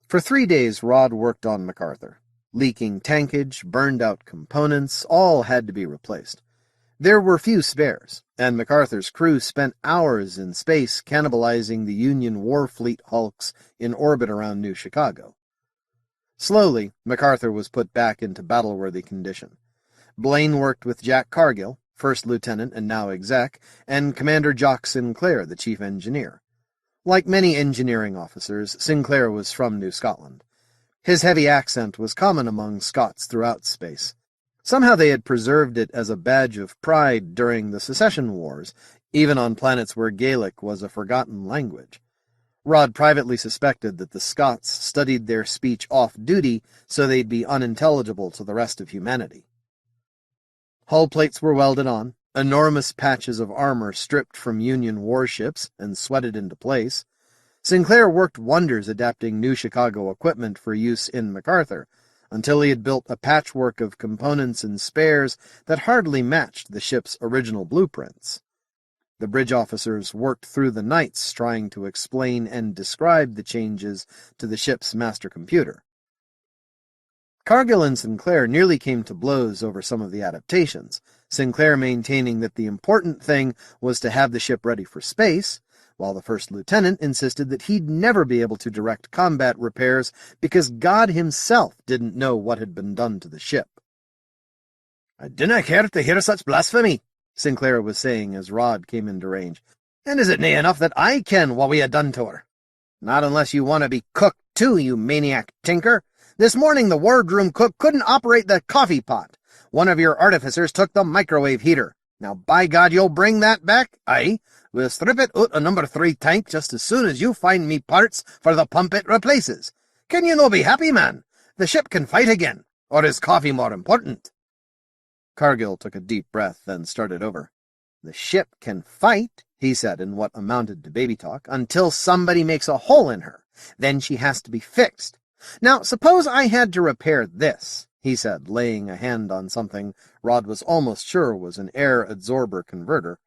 For 3 days Rod worked on MacArthur. Leaking tankage, burned-out components, all had to be replaced. There were few spares, and MacArthur's crew spent hours in space cannibalizing the Union war fleet hulks in orbit around New Chicago. Slowly, MacArthur was put back into battle-worthy condition. Blaine worked with Jack Cargill, first lieutenant and now exec, and Commander Jock Sinclair, the chief engineer. Like many engineering officers, Sinclair was from New Scotland. His heavy accent was common among Scots throughout space. Somehow they had preserved it as a badge of pride during the Secession Wars, even on planets where Gaelic was a forgotten language. Rod privately suspected that the Scots studied their speech off-duty so they'd be unintelligible to the rest of humanity. Hull plates were welded on, enormous patches of armor stripped from Union warships and sweated into place. Sinclair worked wonders adapting New Chicago equipment for use in MacArthur, until he had built a patchwork of components and spares that hardly matched the ship's original blueprints. The bridge officers worked through the nights trying to explain and describe the changes to the ship's master computer. Cargill and Sinclair nearly came to blows over some of the adaptations, Sinclair maintaining that the important thing was to have the ship ready for space, while the first lieutenant insisted that he'd never be able to direct combat repairs because God himself didn't know what had been done to the ship. "I dinna care to hear such blasphemy," Sinclair was saying as Rod came into range. "And is it nae enough that I ken what we ha' done to her? Not unless you want to be cooked too, you maniac tinker. This morning the wardroom cook couldn't operate the coffee pot. One of your artificers took the microwave heater. Now, by God, you'll bring that back? Aye. We'll strip it out of number 3 tank just as soon as you find me parts for the pump it replaces. Can you no be happy, man? The ship can fight again. Or is coffee more important?" Cargill took a deep breath, then started over. "The ship can fight," he said in what amounted to baby talk, "until somebody makes a hole in her. Then she has to be fixed. Now, suppose I had to repair this," he said, laying a hand on something Rod was almost sure was an air adsorber converter.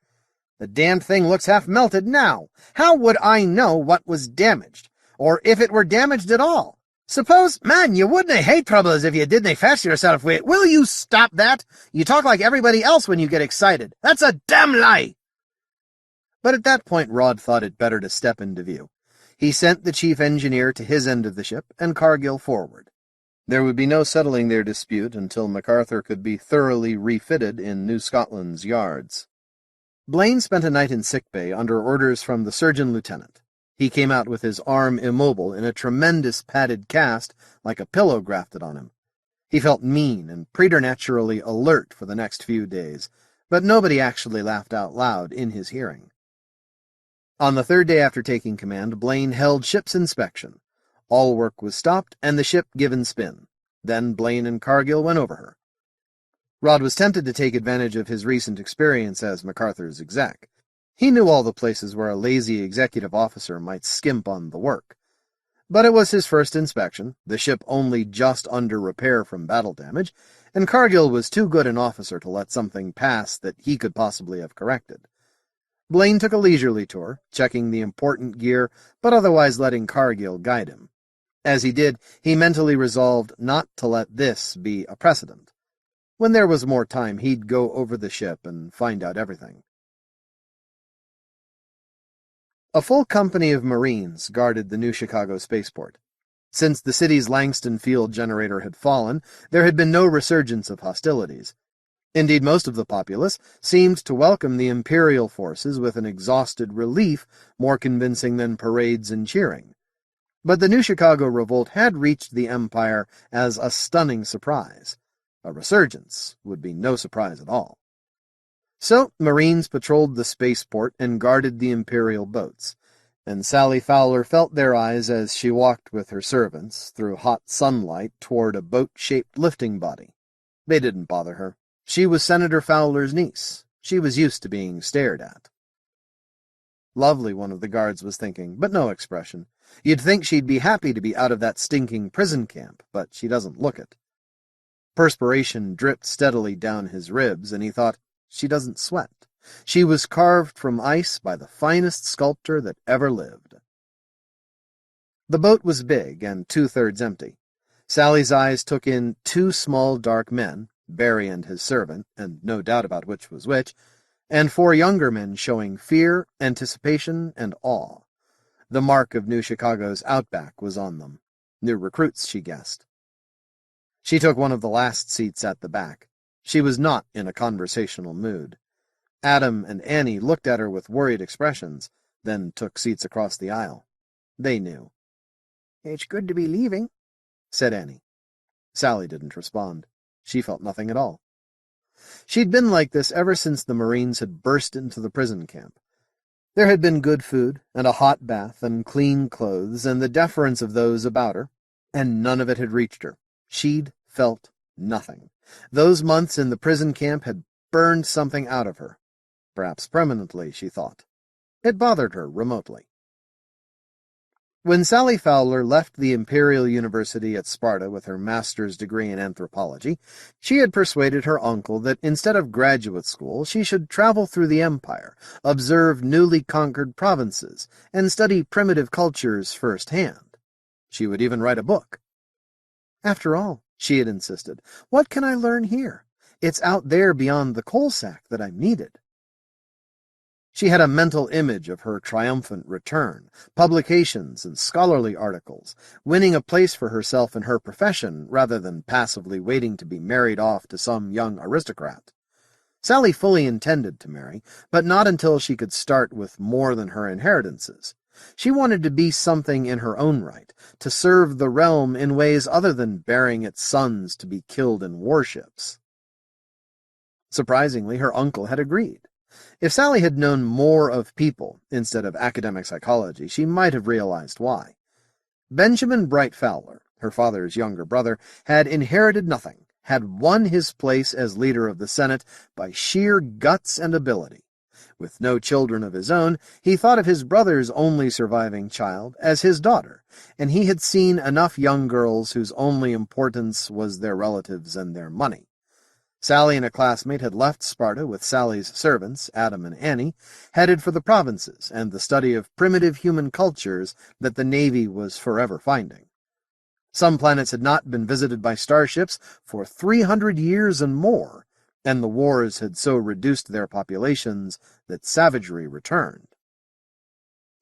"The damned thing looks half melted now. How would I know what was damaged? Or if it were damaged at all? Suppose, man, you wouldn't hate trouble as if you didn't fetch yourself with it. Will you stop that? You talk like everybody else when you get excited. That's a damn lie!" But at that point Rod thought it better to step into view. He sent the chief engineer to his end of the ship and Cargill forward. There would be no settling their dispute until MacArthur could be thoroughly refitted in New Scotland's yards. Blaine spent a night in sickbay under orders from the surgeon lieutenant. He came out with his arm immobile in a tremendous padded cast like a pillow grafted on him. He felt mean and preternaturally alert for the next few days, but nobody actually laughed out loud in his hearing. On the 3rd day after taking command, Blaine held ship's inspection. All work was stopped and the ship given spin. Then Blaine and Cargill went over her. Rod was tempted to take advantage of his recent experience as MacArthur's exec. He knew all the places where a lazy executive officer might skimp on the work. But it was his first inspection, the ship only just under repair from battle damage, and Cargill was too good an officer to let something pass that he could possibly have corrected. Blaine took a leisurely tour, checking the important gear, but otherwise letting Cargill guide him. As he did, he mentally resolved not to let this be a precedent. When there was more time, he'd go over the ship and find out everything. A full company of Marines guarded the New Chicago spaceport. Since the city's Langston Field generator had fallen, there had been no resurgence of hostilities. Indeed, most of the populace seemed to welcome the Imperial forces with an exhausted relief more convincing than parades and cheering. But the New Chicago revolt had reached the Empire as a stunning surprise. A resurgence would be no surprise at all. So, Marines patrolled the spaceport and guarded the Imperial boats, and Sally Fowler felt their eyes as she walked with her servants through hot sunlight toward a boat-shaped lifting body. They didn't bother her. She was Senator Fowler's niece. She was used to being stared at. Lovely, one of the guards was thinking, but no expression. You'd think she'd be happy to be out of that stinking prison camp, but she doesn't look it. Perspiration dripped steadily down his ribs, and he thought, she doesn't sweat. She was carved from ice by the finest sculptor that ever lived. The boat was big and 2/3 empty. Sally's eyes took in 2 small dark men, Barry and his servant, and no doubt about which was which, and 4 younger men showing fear, anticipation, and awe. The mark of New Chicago's outback was on them. New recruits, she guessed. She took one of the last seats at the back. She was not in a conversational mood. Adam and Annie looked at her with worried expressions, then took seats across the aisle. They knew. "It's good to be leaving," said Annie. Sally didn't respond. She felt nothing at all. She'd been like this ever since the Marines had burst into the prison camp. There had been good food, and a hot bath, and clean clothes, and the deference of those about her, and none of it had reached her. She'd felt nothing. Those months in the prison camp had burned something out of her. Perhaps permanently, she thought. It bothered her remotely. When Sally Fowler left the Imperial University at Sparta with her master's degree in anthropology, she had persuaded her uncle that instead of graduate school she should travel through the empire, observe newly conquered provinces, and study primitive cultures firsthand. She would even write a book. "After all," she had insisted, "what can I learn here? It's out there beyond the coal sack that I'm needed." She had a mental image of her triumphant return, publications and scholarly articles, winning a place for herself in her profession rather than passively waiting to be married off to some young aristocrat. Sally fully intended to marry, but not until she could start with more than her inheritances. She wanted to be something in her own right, to serve the realm in ways other than bearing its sons to be killed in warships. Surprisingly, her uncle had agreed. If Sally had known more of people instead of academic psychology, she might have realized why. Benjamin Bright Fowler, her father's younger brother, had inherited nothing, had won his place as leader of the Senate by sheer guts and ability. With no children of his own, he thought of his brother's only surviving child as his daughter, and he had seen enough young girls whose only importance was their relatives and their money. Sally and a classmate had left Sparta with Sally's servants, Adam and Annie, headed for the provinces and the study of primitive human cultures that the Navy was forever finding. Some planets had not been visited by starships for 300 years and more, and the wars had so reduced their populations that savagery returned.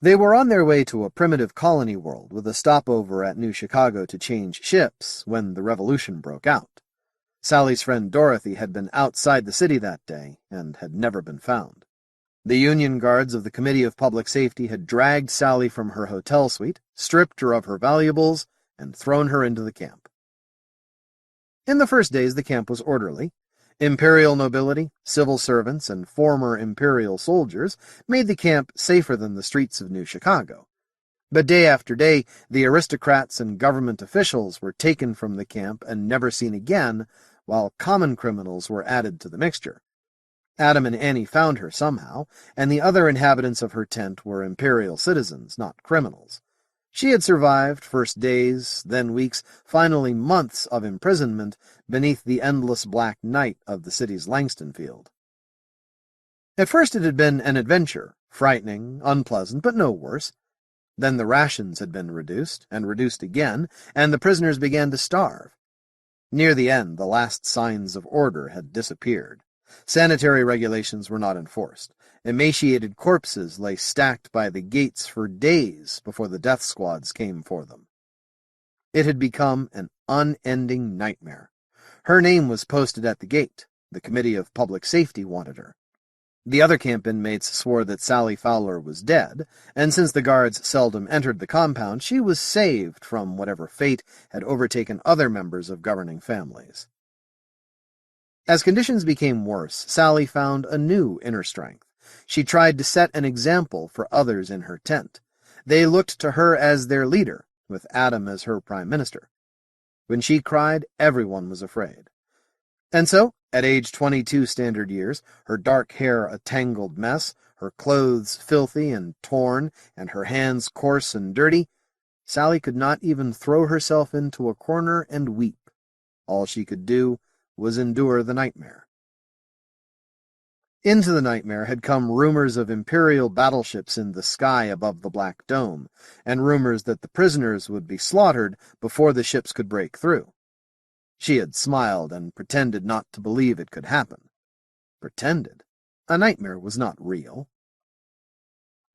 They were on their way to a primitive colony world with a stopover at New Chicago to change ships when the revolution broke out. Sally's friend Dorothy had been outside the city that day and had never been found. The Union guards of the Committee of Public Safety had dragged Sally from her hotel suite, stripped her of her valuables, and thrown her into the camp. In the first days, the camp was orderly. Imperial nobility, civil servants, and former Imperial soldiers made the camp safer than the streets of New Chicago. But day after day, the aristocrats and government officials were taken from the camp and never seen again, while common criminals were added to the mixture. Adam and Annie found her somehow, and the other inhabitants of her tent were Imperial citizens, not criminals. She had survived first days, then weeks, finally months of imprisonment beneath the endless black night of the city's Langston Field. At first it had been an adventure, frightening, unpleasant, but no worse. Then the rations had been reduced, and reduced again, and the prisoners began to starve. Near the end, the last signs of order had disappeared. Sanitary regulations were not enforced. Emaciated corpses lay stacked by the gates for days before the death squads came for them. It had become an unending nightmare. Her name was posted at the gate. The Committee of Public Safety wanted her. The other camp inmates swore that Sally Fowler was dead, and since the guards seldom entered the compound, she was saved from whatever fate had overtaken other members of governing families. As conditions became worse, Sally found a new inner strength. She tried to set an example for others in her tent. They looked to her as their leader, with Adam as her prime minister. When she cried, everyone was afraid. And so, at age 22 standard years, her dark hair a tangled mess, her clothes filthy and torn, and her hands coarse and dirty, Sally could not even throw herself into a corner and weep. All she could do was endure the nightmare. Into the nightmare had come rumors of Imperial battleships in the sky above the Black Dome, and rumors that the prisoners would be slaughtered before the ships could break through. She had smiled and pretended not to believe it could happen. Pretended. A nightmare was not real.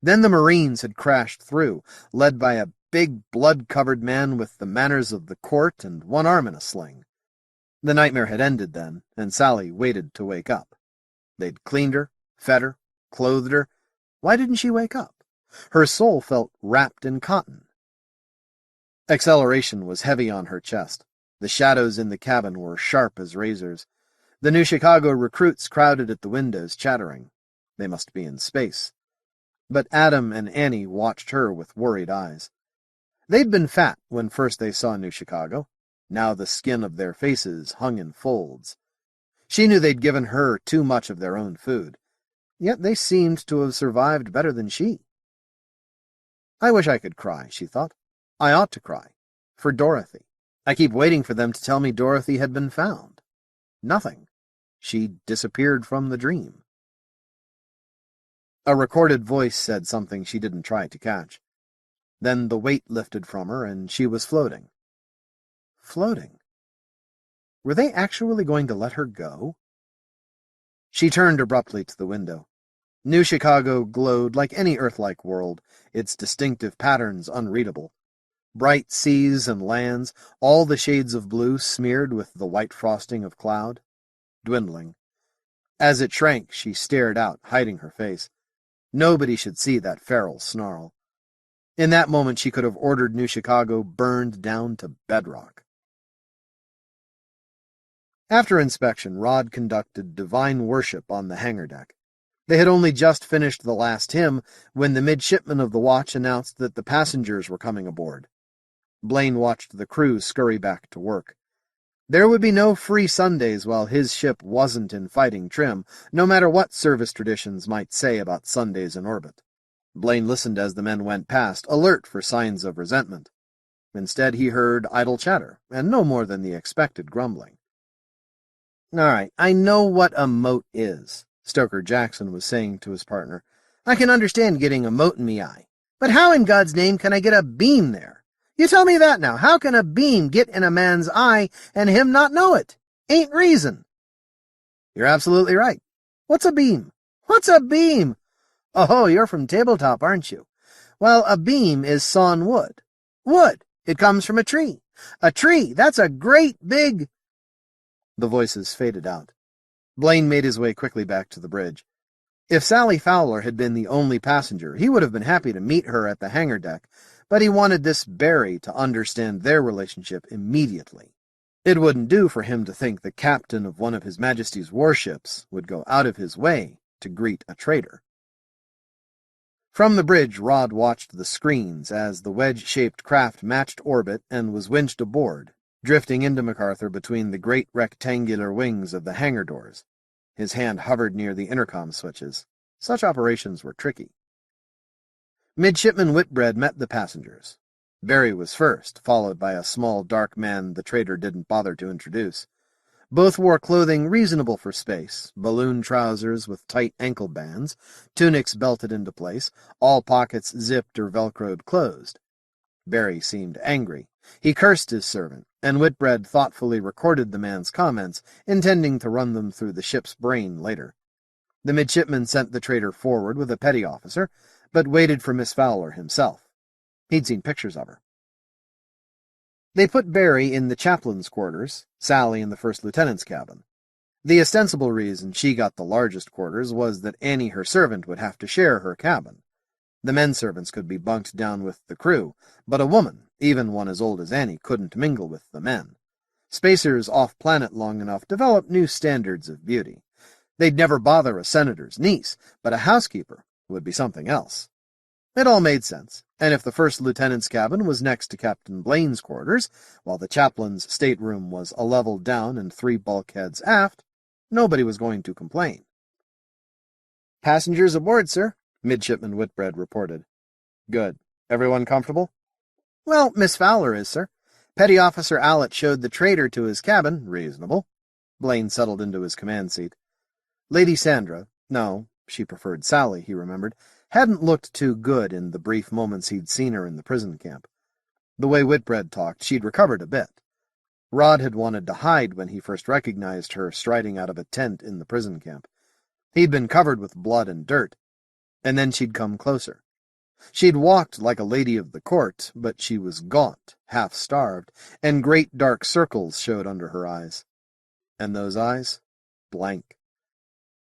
Then the Marines had crashed through, led by a big, blood-covered man with the manners of the court and one arm in a sling. The nightmare had ended then, and Sally waited to wake up. They'd cleaned her, fed her, clothed her. Why didn't she wake up? Her soul felt wrapped in cotton. Acceleration was heavy on her chest. The shadows in the cabin were sharp as razors. The New Chicago recruits crowded at the windows, chattering. They must be in space. But Adam and Annie watched her with worried eyes. They'd been fat when first they saw New Chicago. Now the skin of their faces hung in folds. She knew they'd given her too much of their own food. Yet they seemed to have survived better than she. I wish I could cry, she thought. I ought to cry. For Dorothy. I keep waiting for them to tell me Dorothy had been found. Nothing. She disappeared from the dream. A recorded voice said something she didn't try to catch. Then the weight lifted from her, and she was floating. Floating? Were they actually going to let her go? She turned abruptly to the window. New Chicago glowed like any Earth-like world, its distinctive patterns unreadable. Bright seas and lands, all the shades of blue smeared with the white frosting of cloud. Dwindling. As it shrank, she stared out, hiding her face. Nobody should see that feral snarl. In that moment, she could have ordered New Chicago burned down to bedrock. After inspection, Rod conducted divine worship on the hangar deck. They had only just finished the last hymn when the midshipman of the watch announced that the passengers were coming aboard. Blaine watched the crew scurry back to work. There would be no free Sundays while his ship wasn't in fighting trim, no matter what service traditions might say about Sundays in orbit. Blaine listened as the men went past, alert for signs of resentment. Instead, he heard idle chatter, and no more than the expected grumbling. "All right, I know what a mote is," Stoker Jackson was saying to his partner. "I can understand getting a mote in me eye. But how in God's name can I get a beam there? You tell me that now. How can a beam get in a man's eye and him not know it? Ain't reason." "You're absolutely right. What's a beam?" "What's a beam? Oh, you're from tabletop, aren't you? Well, a beam is sawn wood. Wood. It comes from a tree. A tree. That's a great big—" The voices faded out. Blaine made his way quickly back to the bridge. If Sally Fowler had been the only passenger, he would have been happy to meet her at the hangar deck, but he wanted this Barry to understand their relationship immediately. It wouldn't do for him to think the captain of one of His Majesty's warships would go out of his way to greet a traitor. From the bridge, Rod watched the screens as the wedge-shaped craft matched orbit and was winched aboard, drifting into MacArthur between the great rectangular wings of the hangar doors. His hand hovered near the intercom switches. Such operations were tricky. Midshipman Whitbread met the passengers. Barry was first, followed by a small, dark man the trader didn't bother to introduce. Both wore clothing reasonable for space, balloon trousers with tight ankle bands, tunics belted into place, all pockets zipped or velcroed closed. Barry seemed angry. He cursed his servant, and Whitbread thoughtfully recorded the man's comments, intending to run them through the ship's brain later. The midshipman sent the trader forward with a petty officer, but waited for Miss Fowler himself. He'd seen pictures of her. They put Barry in the chaplain's quarters, Sally in the first lieutenant's cabin. The ostensible reason she got the largest quarters was that Annie, her servant, would have to share her cabin. The men servants could be bunked down with the crew, but a woman, even one as old as Annie, couldn't mingle with the men. Spacers off-planet long enough developed new standards of beauty. They'd never bother a senator's niece, but a housekeeper would be something else. It all made sense, and if the first lieutenant's cabin was next to Captain Blaine's quarters, while the chaplain's stateroom was a level down and 3 bulkheads aft, nobody was going to complain. "Passengers aboard, sir," Midshipman Whitbread reported. "Good. Everyone comfortable?" "Well, Miss Fowler is, sir. Petty Officer Allett showed the trader to his cabin. Reasonable." Blaine settled into his command seat. Lady Sandra, no, she preferred Sally, he remembered, hadn't looked too good in the brief moments he'd seen her in the prison camp. The way Whitbread talked, she'd recovered a bit. Rod had wanted to hide when he first recognized her striding out of a tent in the prison camp. He'd been covered with blood and dirt, and then she'd come closer. She'd walked like a lady of the court, but she was gaunt, half-starved, and great dark circles showed under her eyes. And those eyes? Blank.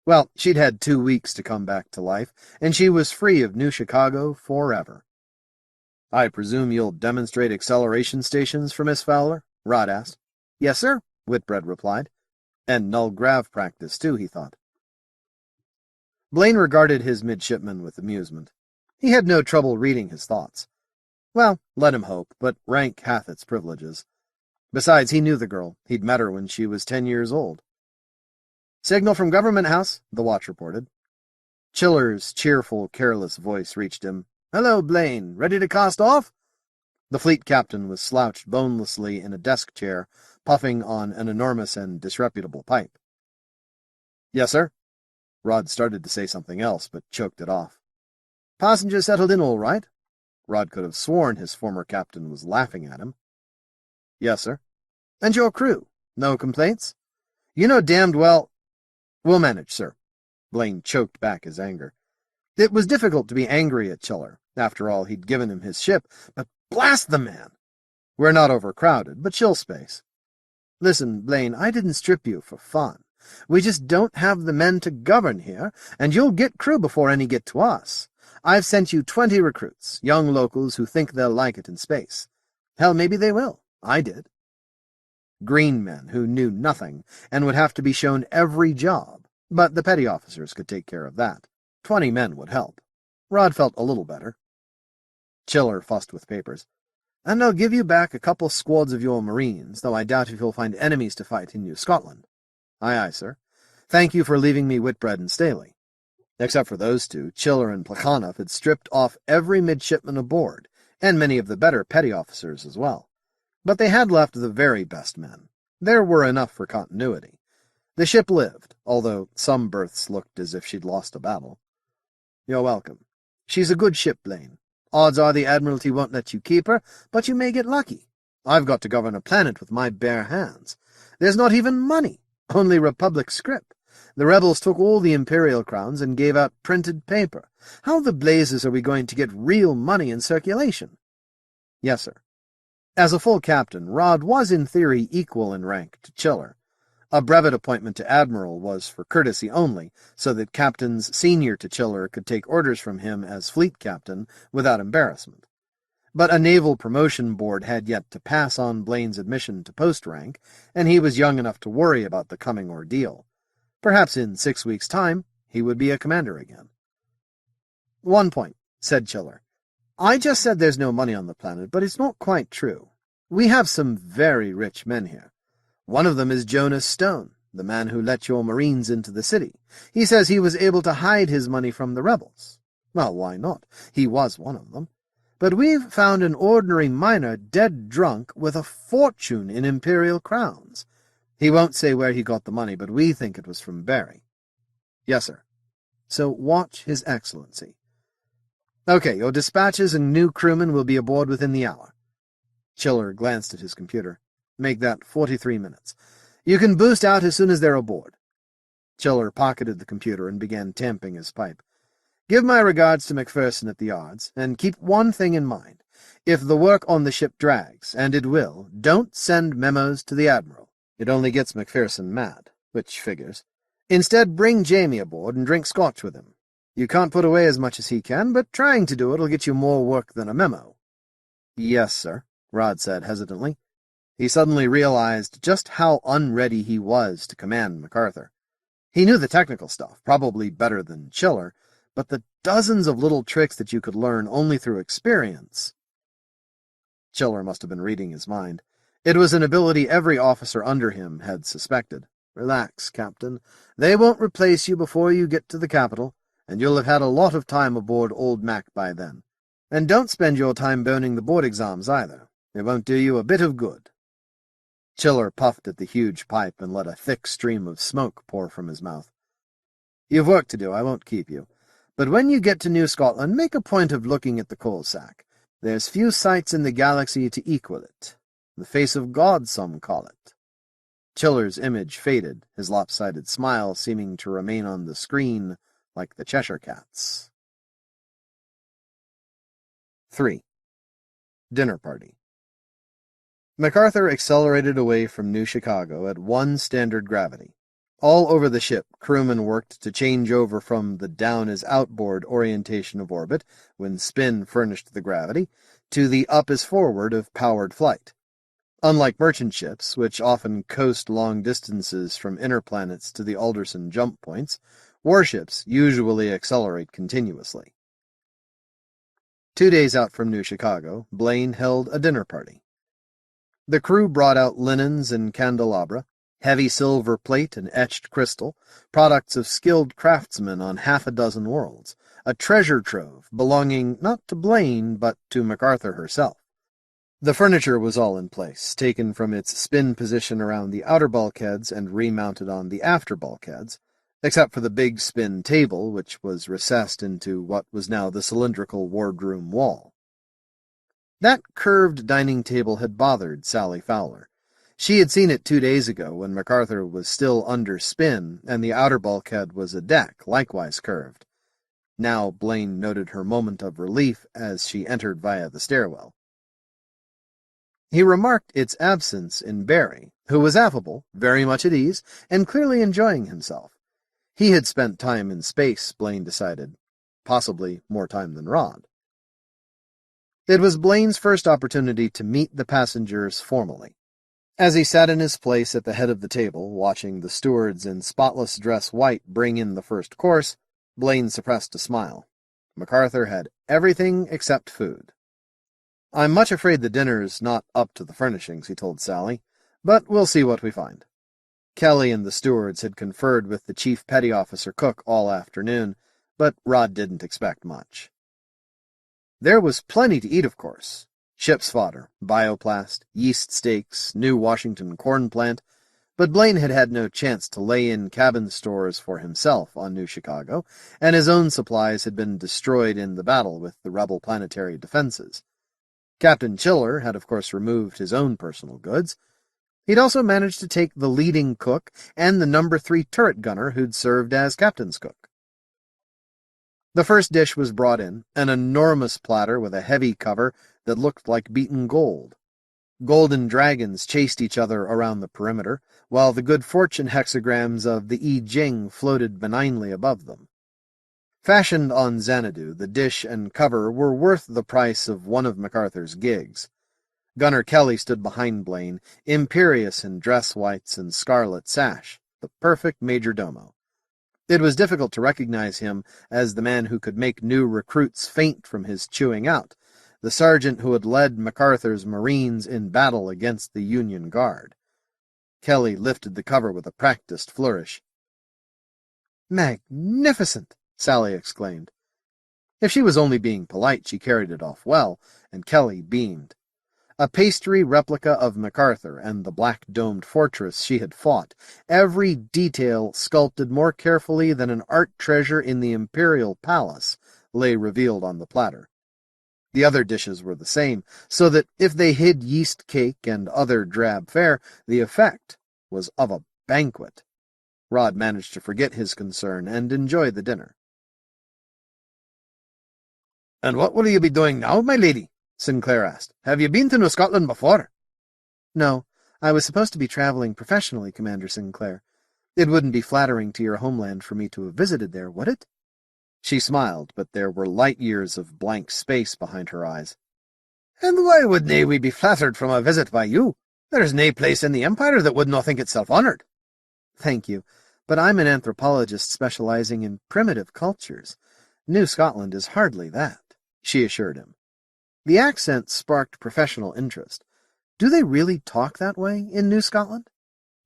Well, she'd had 2 weeks to come back to life, and she was free of New Chicago forever. "I presume you'll demonstrate acceleration stations for Miss Fowler?" Rod asked. "Yes, sir," Whitbread replied. And null-grav practice, too, he thought. Blaine regarded his midshipman with amusement. He had no trouble reading his thoughts. Well, let him hope, but rank hath its privileges. Besides, he knew the girl. He'd met her when she was 10 years old. "Signal from Government House," the watch reported. Chiller's cheerful, careless voice reached him. "Hello, Blaine. Ready to cast off?" The fleet captain was slouched bonelessly in a desk chair, puffing on an enormous and disreputable pipe. "Yes, sir." Rod started to say something else, but choked it off. "Passengers settled in all right?" Rod could have sworn his former captain was laughing at him. "Yes, sir." "And your crew? No complaints?" "You know damned well—" "We'll manage, sir." Blaine choked back his anger. It was difficult to be angry at Chiller. After all, he'd given him his ship, but blast the man! "We're not overcrowded, but chill space." "Listen, Blaine, I didn't strip you for fun. We just don't have the men to govern here, and you'll get crew before any get to us. I've sent you 20 recruits, young locals who think they'll like it in space. Hell, maybe they will. I did. Green men who knew nothing and would have to be shown every job, but the petty officers could take care of that. 20 men would help. Rod felt a little better. Chiller fussed with papers. "And I'll give you back a couple squads of your Marines, though I doubt if you'll find enemies to fight in New Scotland." "Aye, aye, sir. Thank you for leaving me Whitbread and Staley." Except for those two, Chiller and Plekhanov had stripped off every midshipman aboard, and many of the better petty officers as well. But they had left the very best men. There were enough for continuity. The ship lived, although some berths looked as if she'd lost a battle. "You're welcome. She's a good ship, Blaine. Odds are the Admiralty won't let you keep her, but you may get lucky. I've got to govern a planet with my bare hands. There's not even money, only Republic scrip. The rebels took all the Imperial crowns and gave out printed paper. How the blazes are we going to get real money in circulation?" "Yes, sir." As a full captain, Rod was in theory equal in rank to Chiller. A brevet appointment to admiral was for courtesy only, so that captains senior to Chiller could take orders from him as fleet captain without embarrassment. But a naval promotion board had yet to pass on Blaine's admission to post rank, and he was young enough to worry about the coming ordeal. Perhaps in 6 weeks' time he would be a commander again. "One point," said Chiller. "I just said there's no money on the planet, but it's not quite true. We have some very rich men here. One of them is Jonas Stone, the man who let your Marines into the city. He says he was able to hide his money from the rebels. Well, why not? He was one of them. But we've found an ordinary miner dead drunk with a fortune in Imperial crowns. He won't say where he got the money, but we think it was from Barry." "Yes, sir." "So watch His Excellency." "Okay, your dispatches and new crewmen will be aboard within the hour." Chiller glanced at his computer. "Make that 43 minutes. You can boost out as soon as they're aboard." Chiller pocketed the computer and began tamping his pipe. "Give my regards to McPherson at the yards, and keep one thing in mind. If the work on the ship drags, and it will, don't send memos to the Admiral. It only gets McPherson mad, which figures. Instead, bring Jamie aboard and drink scotch with him. You can't put away as much as he can, but trying to do it'll get you more work than a memo." "Yes, sir," Rod said hesitantly. He suddenly realized just how unready he was to command MacArthur. He knew the technical stuff, probably better than Chiller, but the dozens of little tricks that you could learn only through experience. Chiller must have been reading his mind. It was an ability every officer under him had suspected. "Relax, Captain. They won't replace you before you get to the capital, and you'll have had a lot of time aboard Old Mac by then. And don't spend your time burning the board exams either. It won't do you a bit of good." Chiller puffed at the huge pipe and let a thick stream of smoke pour from his mouth. "You've work to do, I won't keep you. But when you get to New Scotland, make a point of looking at the coal sack. There's few sights in the galaxy to equal it. The face of God, some call it." Chiller's image faded, his lopsided smile seeming to remain on the screen like the Cheshire Cat's. 3. Dinner Party. MacArthur accelerated away from New Chicago at 1 standard gravity. All over the ship, crewmen worked to change over from the down is outboard orientation of orbit, when spin furnished the gravity, to the up is forward of powered flight. Unlike merchant ships, which often coast long distances from inner planets to the Alderson jump points, warships usually accelerate continuously. 2 days out from New Chicago, Blaine held a dinner party. The crew brought out linens and candelabra, heavy silver plate and etched crystal, products of skilled craftsmen on half a dozen worlds, a treasure trove belonging not to Blaine but to MacArthur herself. The furniture was all in place, taken from its spin position around the outer bulkheads and remounted on the after bulkheads, except for the big spin table, which was recessed into what was now the cylindrical wardroom wall. That curved dining table had bothered Sally Fowler. She had seen it 2 days ago when MacArthur was still under spin and the outer bulkhead was a deck, likewise curved. Now Blaine noted her moment of relief as she entered via the stairwell. He remarked its absence in Barry, who was affable, very much at ease, and clearly enjoying himself. He had spent time in space, Blaine decided. Possibly more time than Rod. It was Blaine's first opportunity to meet the passengers formally. As he sat in his place at the head of the table, watching the stewards in spotless dress white bring in the first course, Blaine suppressed a smile. MacArthur had everything except food. "I'm much afraid the dinner's not up to the furnishings," he told Sally, "but we'll see what we find." Kelly and the stewards had conferred with the chief petty officer cook all afternoon, but Rod didn't expect much. There was plenty to eat, of course. Ship's fodder, bioplast, yeast steaks, new Washington corn plant, but Blaine had had no chance to lay in cabin stores for himself on New Chicago, and his own supplies had been destroyed in the battle with the rebel planetary defenses. Captain Chiller had, of course, removed his own personal goods. He'd also managed to take the leading cook and the No. 3 turret gunner who'd served as captain's cook. The first dish was brought in, an enormous platter with a heavy cover that looked like beaten gold. Golden dragons chased each other around the perimeter, while the good fortune hexagrams of the I Ching floated benignly above them. Fashioned on Xanadu, the dish and cover were worth the price of one of MacArthur's gigs. Gunner Kelly stood behind Blaine, imperious in dress whites and scarlet sash, the perfect major domo. It was difficult to recognize him as the man who could make new recruits faint from his chewing out, the sergeant who had led MacArthur's Marines in battle against the Union Guard. Kelly lifted the cover with a practiced flourish. "Magnificent!" Sally exclaimed. If she was only being polite, she carried it off well, and Kelly beamed. A pastry replica of MacArthur and the black-domed fortress she had fought, every detail sculpted more carefully than an art treasure in the imperial palace, lay revealed on the platter. The other dishes were the same, so that if they hid yeast cake and other drab fare, the effect was of a banquet. Rod managed to forget his concern and enjoy the dinner. "And what will you be doing now, my lady?" Sinclair asked. "Have you been to New Scotland before?" "No, I was supposed to be traveling professionally, Commander Sinclair. It wouldn't be flattering to your homeland for me to have visited there, would it?" She smiled, but there were light years of blank space behind her eyes. "And why would nae we be flattered from a visit by you? There's nae place in the Empire that would not think itself honoured." "Thank you, but I'm an anthropologist specializing in primitive cultures. New Scotland is hardly that," she assured him. The accent sparked professional interest. "Do they really talk that way in New Scotland?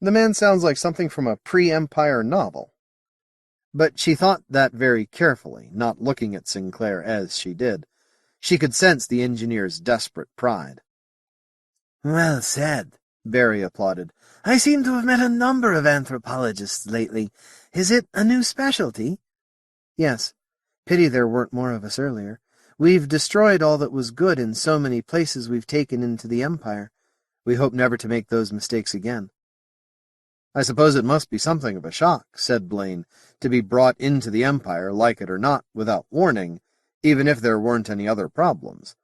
The man sounds like something from a pre-Empire novel." But she thought that very carefully, not looking at Sinclair as she did. She could sense the engineer's desperate pride. "Well said," Barry applauded. "I seem to have met a number of anthropologists lately. Is it a new specialty?" "Yes. Pity there weren't more of us earlier. We've destroyed all that was good in so many places we've taken into the Empire. We hope never to make those mistakes again." "I suppose it must be something of a shock," said Blaine, "to be brought into the Empire, like it or not, without warning, even if there weren't any other problems.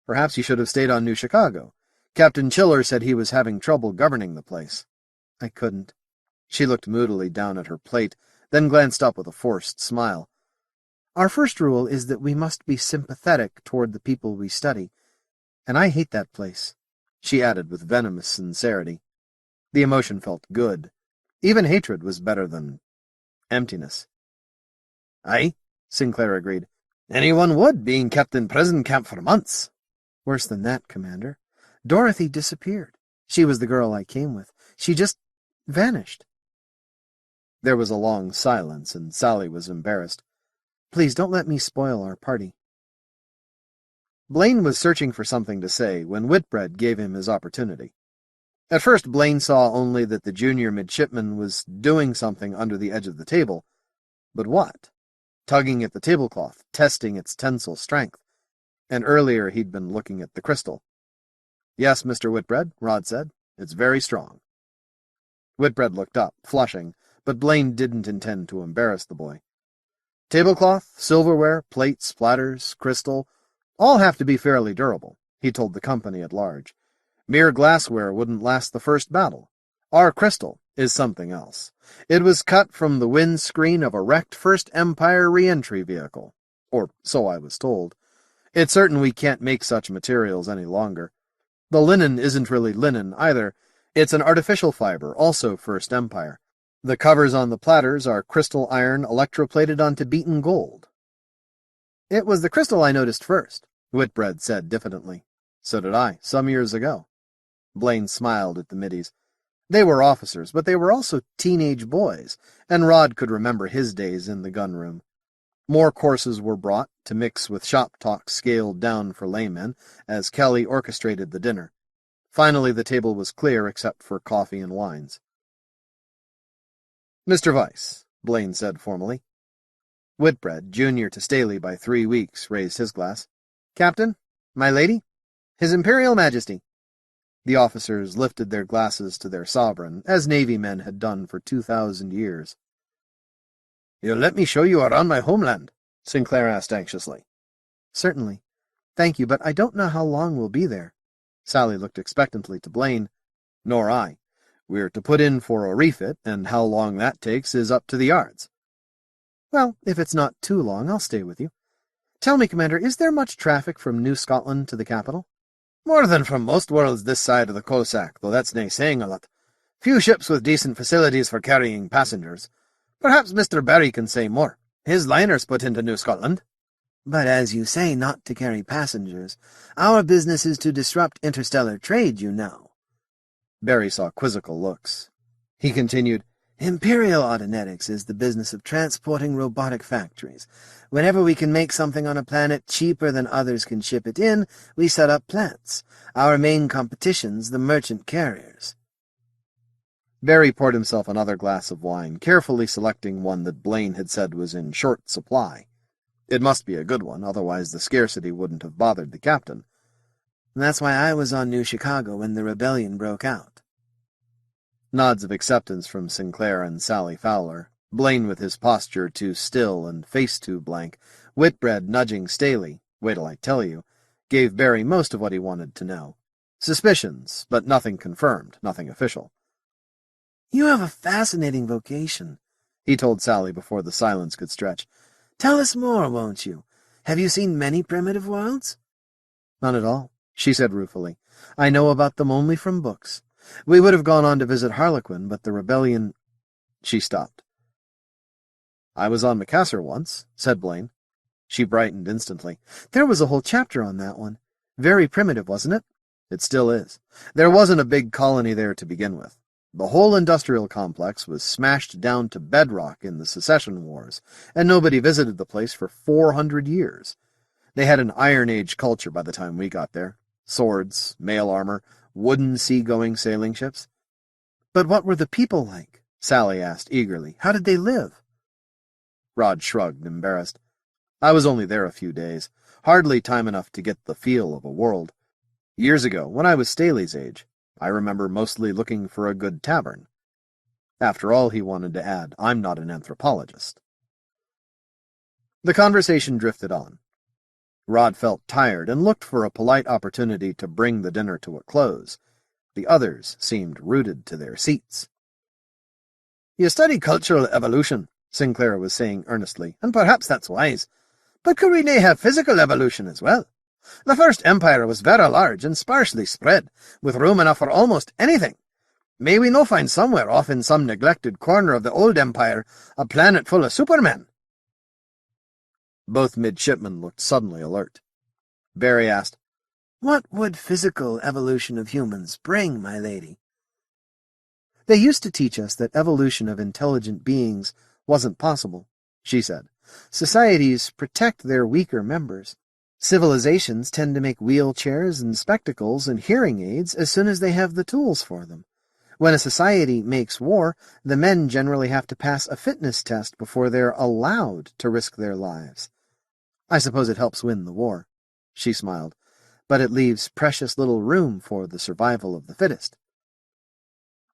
Perhaps you should have stayed on New Chicago. Captain Chiller said he was having trouble governing the place." "I couldn't. She looked moodily down at her plate, then glanced up with a forced smile. "Our first rule is that we must be sympathetic toward the people we study, and I hate that place," she added with venomous sincerity. The emotion felt good. Even hatred was better than emptiness. "Aye," Sinclair agreed. "Anyone would, being kept in prison camp for months." "Worse than that, Commander. Dorothy disappeared. She was the girl I came with. She just vanished." There was a long silence, and Sally was embarrassed. "Please don't let me spoil our party." Blaine was searching for something to say when Whitbread gave him his opportunity. At first, Blaine saw only that the junior midshipman was doing something under the edge of the table. But what? Tugging at the tablecloth, testing its tensile strength. And earlier he'd been looking at the crystal. "Yes, Mr. Whitbread," Rod said. "It's very strong." Whitbread looked up, flushing, but Blaine didn't intend to embarrass the boy. "Tablecloth, silverware, plates, platters, crystal, all have to be fairly durable," he told the company at large. "Mere glassware wouldn't last the first battle. Our crystal is something else. It was cut from the windscreen of a wrecked First Empire re-entry vehicle. Or so I was told. It's certain we can't make such materials any longer. The linen isn't really linen either. It's an artificial fiber, also First Empire. The covers on the platters are crystal iron electroplated onto beaten gold." "It was the crystal I noticed first," Whitbread said diffidently. "So did I, some years ago." Blaine smiled at the middies. They were officers, but they were also teenage boys, and Rod could remember his days in the gunroom. More courses were brought, to mix with shop talk scaled down for laymen, as Kelly orchestrated the dinner. Finally, the table was clear except for coffee and wines. "Mr. Vyse," Blaine said formally. Whitbread, junior to Staley by 3 weeks, raised his glass. "Captain, my lady, His Imperial Majesty." The officers lifted their glasses to their sovereign, as Navy men had done for 2,000 years. "You'll let me show you around my homeland?" Sinclair asked anxiously. "Certainly. Thank you, but I don't know how long we'll be there." Sally looked expectantly to Blaine. "Nor I. We're to put in for a refit, and how long that takes is up to the yards." "Well, if it's not too long, I'll stay with you. Tell me, Commander, is there much traffic from New Scotland to the capital?" "More than from most worlds this side of the Cossack, though that's nae saying a lot. Few ships with decent facilities for carrying passengers. Perhaps Mr. Barry can say more. His liners put into New Scotland." "But as you say, not to carry passengers. Our business is to disrupt interstellar trade, you know." Barry saw quizzical looks. He continued, "Imperial Autonetics is the business of transporting robotic factories. Whenever we can make something on a planet cheaper than others can ship it in, we set up plants. Our main competition's the merchant carriers." Barry poured himself another glass of wine, carefully selecting one that Blaine had said was in short supply. It must be a good one, otherwise the scarcity wouldn't have bothered the captain. "That's why I was on New Chicago when the rebellion broke out." Nods of acceptance from Sinclair and Sally Fowler, Blaine with his posture too still and face too blank, Whitbread nudging Staley, "Wait till I tell you," gave Barry most of what he wanted to know. Suspicions, but nothing confirmed, nothing official. "You have a fascinating vocation," he told Sally before the silence could stretch. "Tell us more, won't you? Have you seen many primitive worlds?" "None at all," she said ruefully. "I know about them only from books. We would have gone on to visit Harlequin, but the rebellion—" She stopped. "I was on Macassar once," said Blaine. She brightened instantly. "There was a whole chapter on that one. Very primitive, wasn't it?" "It still is. There wasn't a big colony there to begin with. The whole industrial complex was smashed down to bedrock in the Secession Wars, and nobody visited the place for 400 years. They had an Iron Age culture by the time we got there. Swords, mail armor, wooden seagoing sailing ships." "But what were the people like?" Sally asked eagerly. "How did they live?" Rod shrugged, embarrassed. "I was only there a few days. Hardly time enough to get the feel of a world. Years ago, when I was Staley's age, I remember mostly looking for a good tavern." After all, he wanted to add, "I'm not an anthropologist." The conversation drifted on. Rod felt tired and looked for a polite opportunity to bring the dinner to a close. The others seemed rooted to their seats. You study cultural evolution, Sinclair was saying earnestly, and perhaps that's wise. But could we nae have physical evolution as well? The first empire was very large and sparsely spread, with room enough for almost anything. May we no find somewhere off in some neglected corner of the old empire a planet full of supermen? Both midshipmen looked suddenly alert. Barry asked, "What would physical evolution of humans bring, my lady?" "They used to teach us that evolution of intelligent beings wasn't possible," she said. "Societies protect their weaker members. Civilizations tend to make wheelchairs and spectacles and hearing aids as soon as they have the tools for them. When a society makes war, the men generally have to pass a fitness test before they're allowed to risk their lives. I suppose it helps win the war," she smiled, "but it leaves precious little room for the survival of the fittest."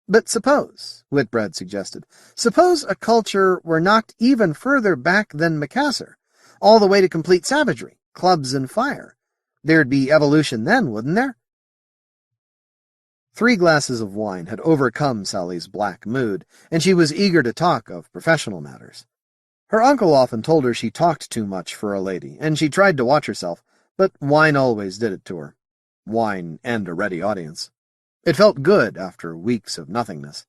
"But suppose," Whitbread suggested, "suppose a culture were knocked even further back than Macassar, all the way to complete savagery, clubs and fire. There'd be evolution then, wouldn't there?" 3 glasses of wine had overcome Sally's black mood, and she was eager to talk of professional matters. Her uncle often told her she talked too much for a lady, and she tried to watch herself, but wine always did it to her. Wine and a ready audience. It felt good after weeks of nothingness.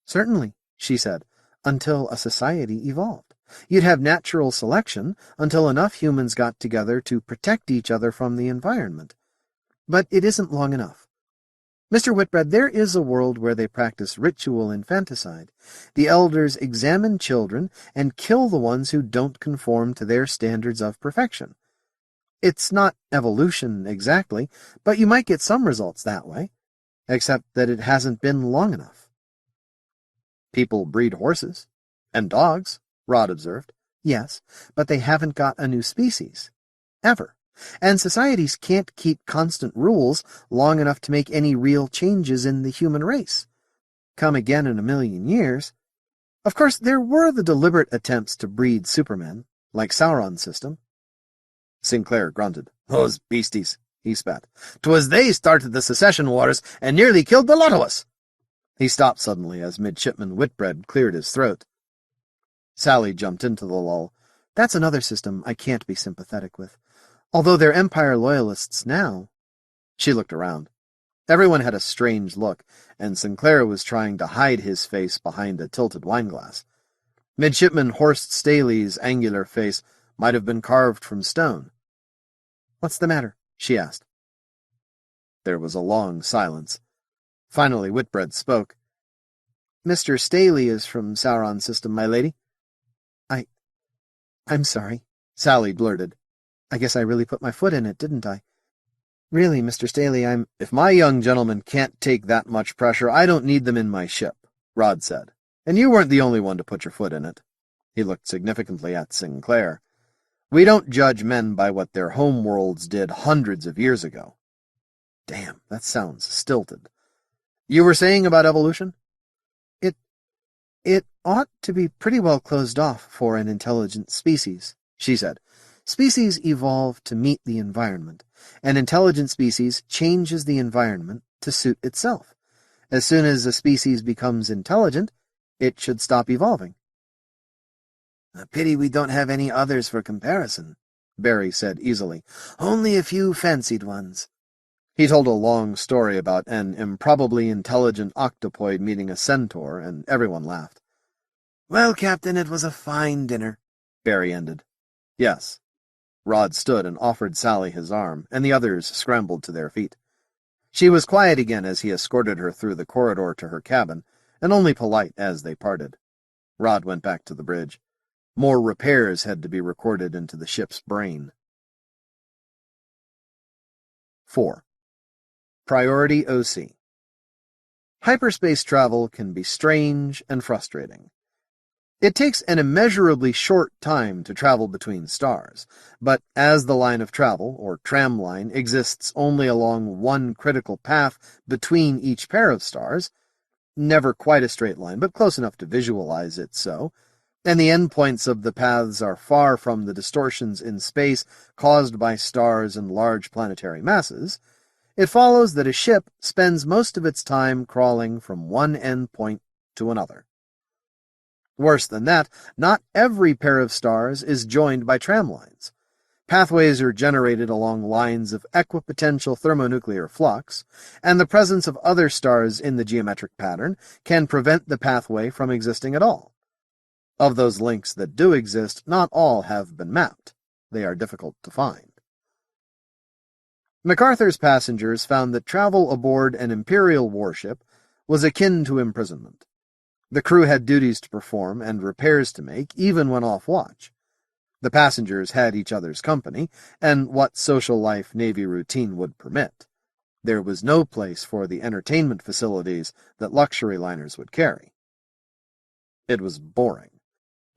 "Certainly," she said, "until a society evolved. You'd have natural selection until enough humans got together to protect each other from the environment. But it isn't long enough. Mr. Whitbread, there is a world where they practice ritual infanticide. The elders examine children and kill the ones who don't conform to their standards of perfection. It's not evolution exactly, but you might get some results that way, except that it hasn't been long enough." "People breed horses. And dogs," Rod observed. "Yes, but they haven't got a new species. Ever. And societies can't keep constant rules long enough to make any real changes in the human race. Come again in a million years. Of course, there were the deliberate attempts to breed supermen, like Sauron's system." Sinclair grunted. "Those beasties," he spat. "'Twas they started the secession wars and nearly killed the lot of us." He stopped suddenly as Midshipman Whitbread cleared his throat. Sally jumped into the lull. "That's another system I can't be sympathetic with. Although they're Empire loyalists now." She looked around. Everyone had a strange look, and Sinclair was trying to hide his face behind a tilted wineglass. Midshipman Horst Staley's angular face might have been carved from stone. "What's the matter?" she asked. There was a long silence. Finally Whitbread spoke. "Mr. Staley is from Sauron's system, my lady." I'm sorry," Sally blurted. "I guess I really put my foot in it, didn't I? Really, Mr. Staley, "If my young gentlemen can't take that much pressure, I don't need them in my ship," Rod said. "And you weren't the only one to put your foot in it." He looked significantly at Sinclair. "We don't judge men by what their home worlds did hundreds of years ago." Damn, that sounds stilted. "You were saying about evolution?" It ought to be pretty well closed off for an intelligent species," she said. "Species evolve to meet the environment. An intelligent species changes the environment to suit itself. As soon as a species becomes intelligent, it should stop evolving." "A pity we don't have any others for comparison," Barry said easily. "Only a few fancied ones." He told a long story about an improbably intelligent octopoid meeting a centaur, and everyone laughed. "Well, Captain, it was a fine dinner," Barry ended. "Yes." Rod stood and offered Sally his arm, and the others scrambled to their feet. She was quiet again as he escorted her through the corridor to her cabin, and only polite as they parted. Rod went back to the bridge. More repairs had to be recorded into the ship's brain. 4. Priority OC. Hyperspace travel can be strange and frustrating. It takes an immeasurably short time to travel between stars, but as the line of travel, or tram line, exists only along one critical path between each pair of stars, never quite a straight line, but close enough to visualize it so, and the endpoints of the paths are far from the distortions in space caused by stars and large planetary masses, it follows that a ship spends most of its time crawling from one endpoint to another. Worse than that, not every pair of stars is joined by tramlines. Pathways are generated along lines of equipotential thermonuclear flux, and the presence of other stars in the geometric pattern can prevent the pathway from existing at all. Of those links that do exist, not all have been mapped. They are difficult to find. MacArthur's passengers found that travel aboard an Imperial warship was akin to imprisonment. The crew had duties to perform and repairs to make, even when off watch. The passengers had each other's company, and what social life Navy routine would permit. There was no place for the entertainment facilities that luxury liners would carry. It was boring.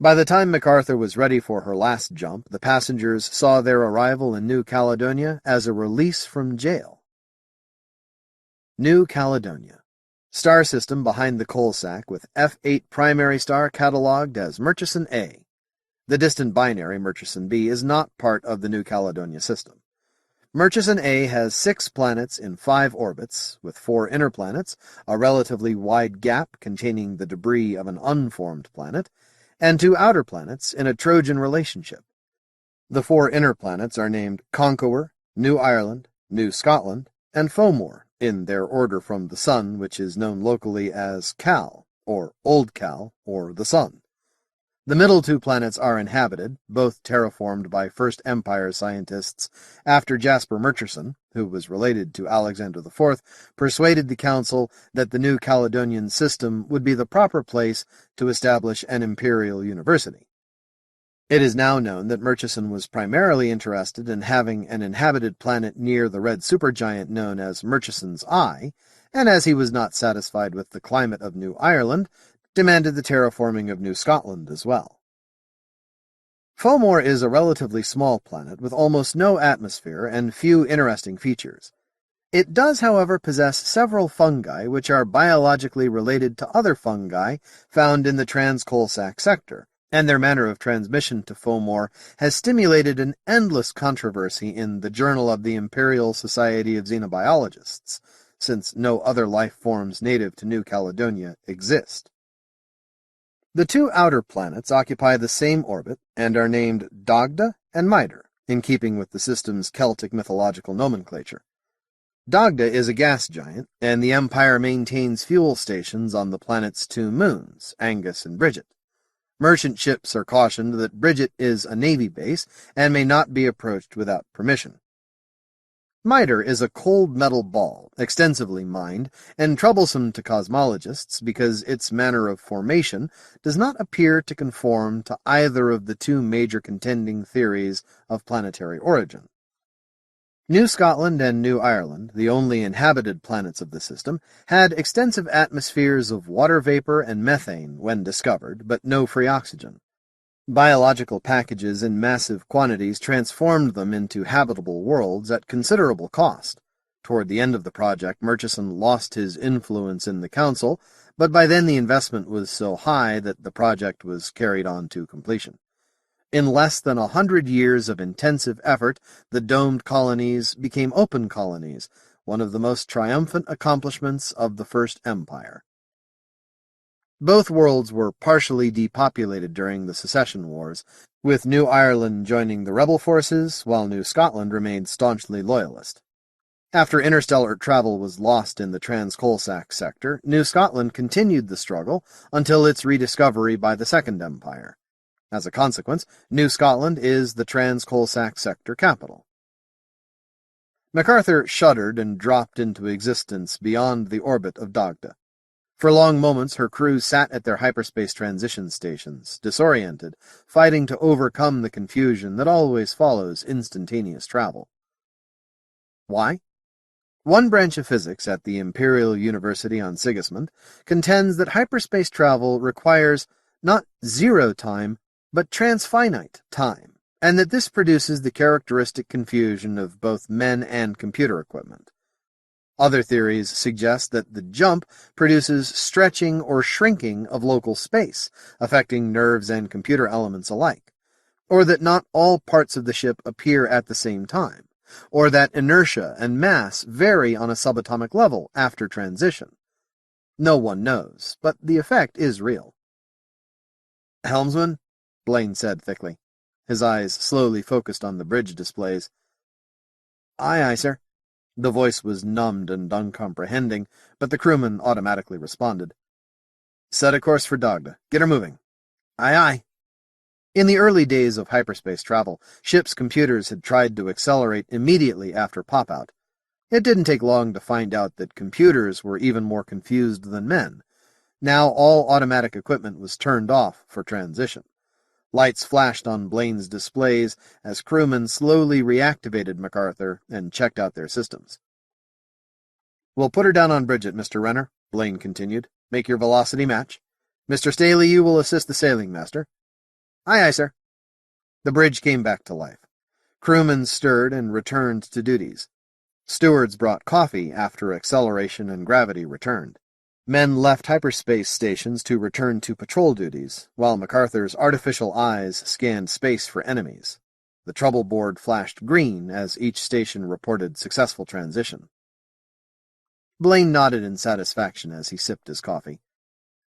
By the time MacArthur was ready for her last jump, the passengers saw their arrival in New Caledonia as a release from jail. New Caledonia. Star system behind the coal sack, with F8 primary star catalogued as Murchison A. The distant binary Murchison B is not part of the New Caledonia system. Murchison A has 6 planets in 5 orbits, with 4 inner planets, a relatively wide gap containing the debris of an unformed planet, and 2 outer planets in a Trojan relationship. The 4 inner planets are named Conqueror, New Ireland, New Scotland, and Fomor, in their order from the Sun, which is known locally as Cal, or Old Cal, or the Sun. The middle 2 planets are inhabited, both terraformed by First Empire scientists after Jasper Murchison, who was related to Alexander IV, persuaded the Council that the New Caledonian system would be the proper place to establish an imperial university. It is now known that Murchison was primarily interested in having an inhabited planet near the red supergiant known as Murchison's Eye, and as he was not satisfied with the climate of New Ireland, demanded the terraforming of New Scotland as well. Fomor is a relatively small planet with almost no atmosphere and few interesting features. It does, however, possess several fungi which are biologically related to other fungi found in the Trans-Coalsack sector, and their manner of transmission to Fomor has stimulated an endless controversy in the Journal of the Imperial Society of Xenobiologists, since no other life forms native to New Caledonia exist. The 2 outer planets occupy the same orbit and are named Dagda and Mitre, in keeping with the system's Celtic mythological nomenclature. Dagda is a gas giant, and the Empire maintains fuel stations on the planet's 2 moons, Angus and Bridget. Merchant ships are cautioned that Bridget is a Navy base and may not be approached without permission. Mitre is a cold metal ball, extensively mined, and troublesome to cosmologists because its manner of formation does not appear to conform to either of the 2 major contending theories of planetary origin. New Scotland and New Ireland, the only inhabited planets of the system, had extensive atmospheres of water vapor and methane when discovered, but no free oxygen. Biological packages in massive quantities transformed them into habitable worlds at considerable cost. Toward the end of the project, Murchison lost his influence in the Council, but by then the investment was so high that the project was carried on to completion. In less than 100 years of intensive effort, the domed colonies became open colonies, one of the most triumphant accomplishments of the First Empire. Both worlds were partially depopulated during the Secession Wars, with New Ireland joining the rebel forces, while New Scotland remained staunchly loyalist. After interstellar travel was lost in the Trans-Coalsack sector, New Scotland continued the struggle until its rediscovery by the Second Empire. As a consequence, New Scotland is the Trans-Coalsack sector capital. MacArthur shuddered and dropped into existence beyond the orbit of Dagda. For long moments her crew sat at their hyperspace transition stations, disoriented, fighting to overcome the confusion that always follows instantaneous travel. Why? One branch of physics at the Imperial University on Sigismund contends that hyperspace travel requires not zero time, but transfinite time, and that this produces the characteristic confusion of both men and computer equipment. Other theories suggest that the jump produces stretching or shrinking of local space, affecting nerves and computer elements alike, or that not all parts of the ship appear at the same time, or that inertia and mass vary on a subatomic level after transition. No one knows, but the effect is real. Helmsman? Blaine said thickly. His eyes slowly focused on the bridge displays. Aye, aye, sir. The voice was numbed and uncomprehending, but the crewman automatically responded. Set a course for Dagda. Get her moving. Aye, aye. In the early days of hyperspace travel, ships' computers had tried to accelerate immediately after pop-out. It didn't take long to find out that computers were even more confused than men. Now all automatic equipment was turned off for transition. Lights flashed on Blaine's displays as crewmen slowly reactivated MacArthur and checked out their systems. We'll put her down on Bridget, Mr. Renner, Blaine continued. Make your velocity match. Mr. Staley, you will assist the sailing master. Aye, aye, sir. The bridge came back to life. Crewmen stirred and returned to duties. Stewards brought coffee after acceleration and gravity returned. Men left hyperspace stations to return to patrol duties, while MacArthur's artificial eyes scanned space for enemies. The trouble board flashed green as each station reported successful transition. Blaine nodded in satisfaction as he sipped his coffee.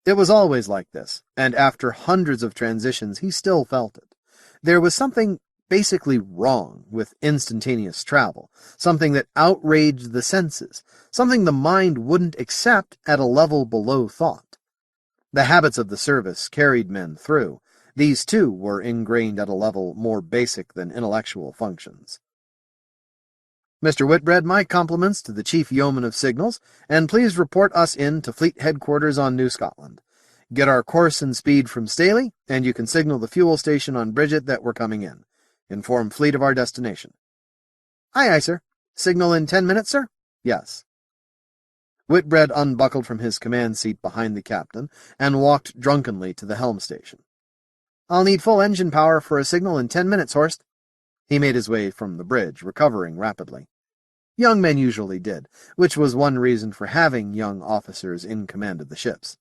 It was always like this, and after hundreds of transitions he still felt it. There was something basically wrong with instantaneous travel, something that outraged the senses, something the mind wouldn't accept at a level below thought. The habits of the service carried men through. These, too, were ingrained at a level more basic than intellectual functions. Mr. Whitbread, my compliments to the Chief Yeoman of Signals, and please report us in to Fleet Headquarters on New Scotland. Get our course and speed from Staley, and you can signal the fuel station on Bridget that we're coming in. Inform Fleet of our destination. Aye, aye, sir. Signal in 10 minutes, sir? Yes. Whitbread unbuckled from his command seat behind the captain and walked drunkenly to the helm station. I'll need full engine power for a signal in 10 minutes, Horst. He made his way from the bridge, recovering rapidly. Young men usually did, which was one reason for having young officers in command of the ships.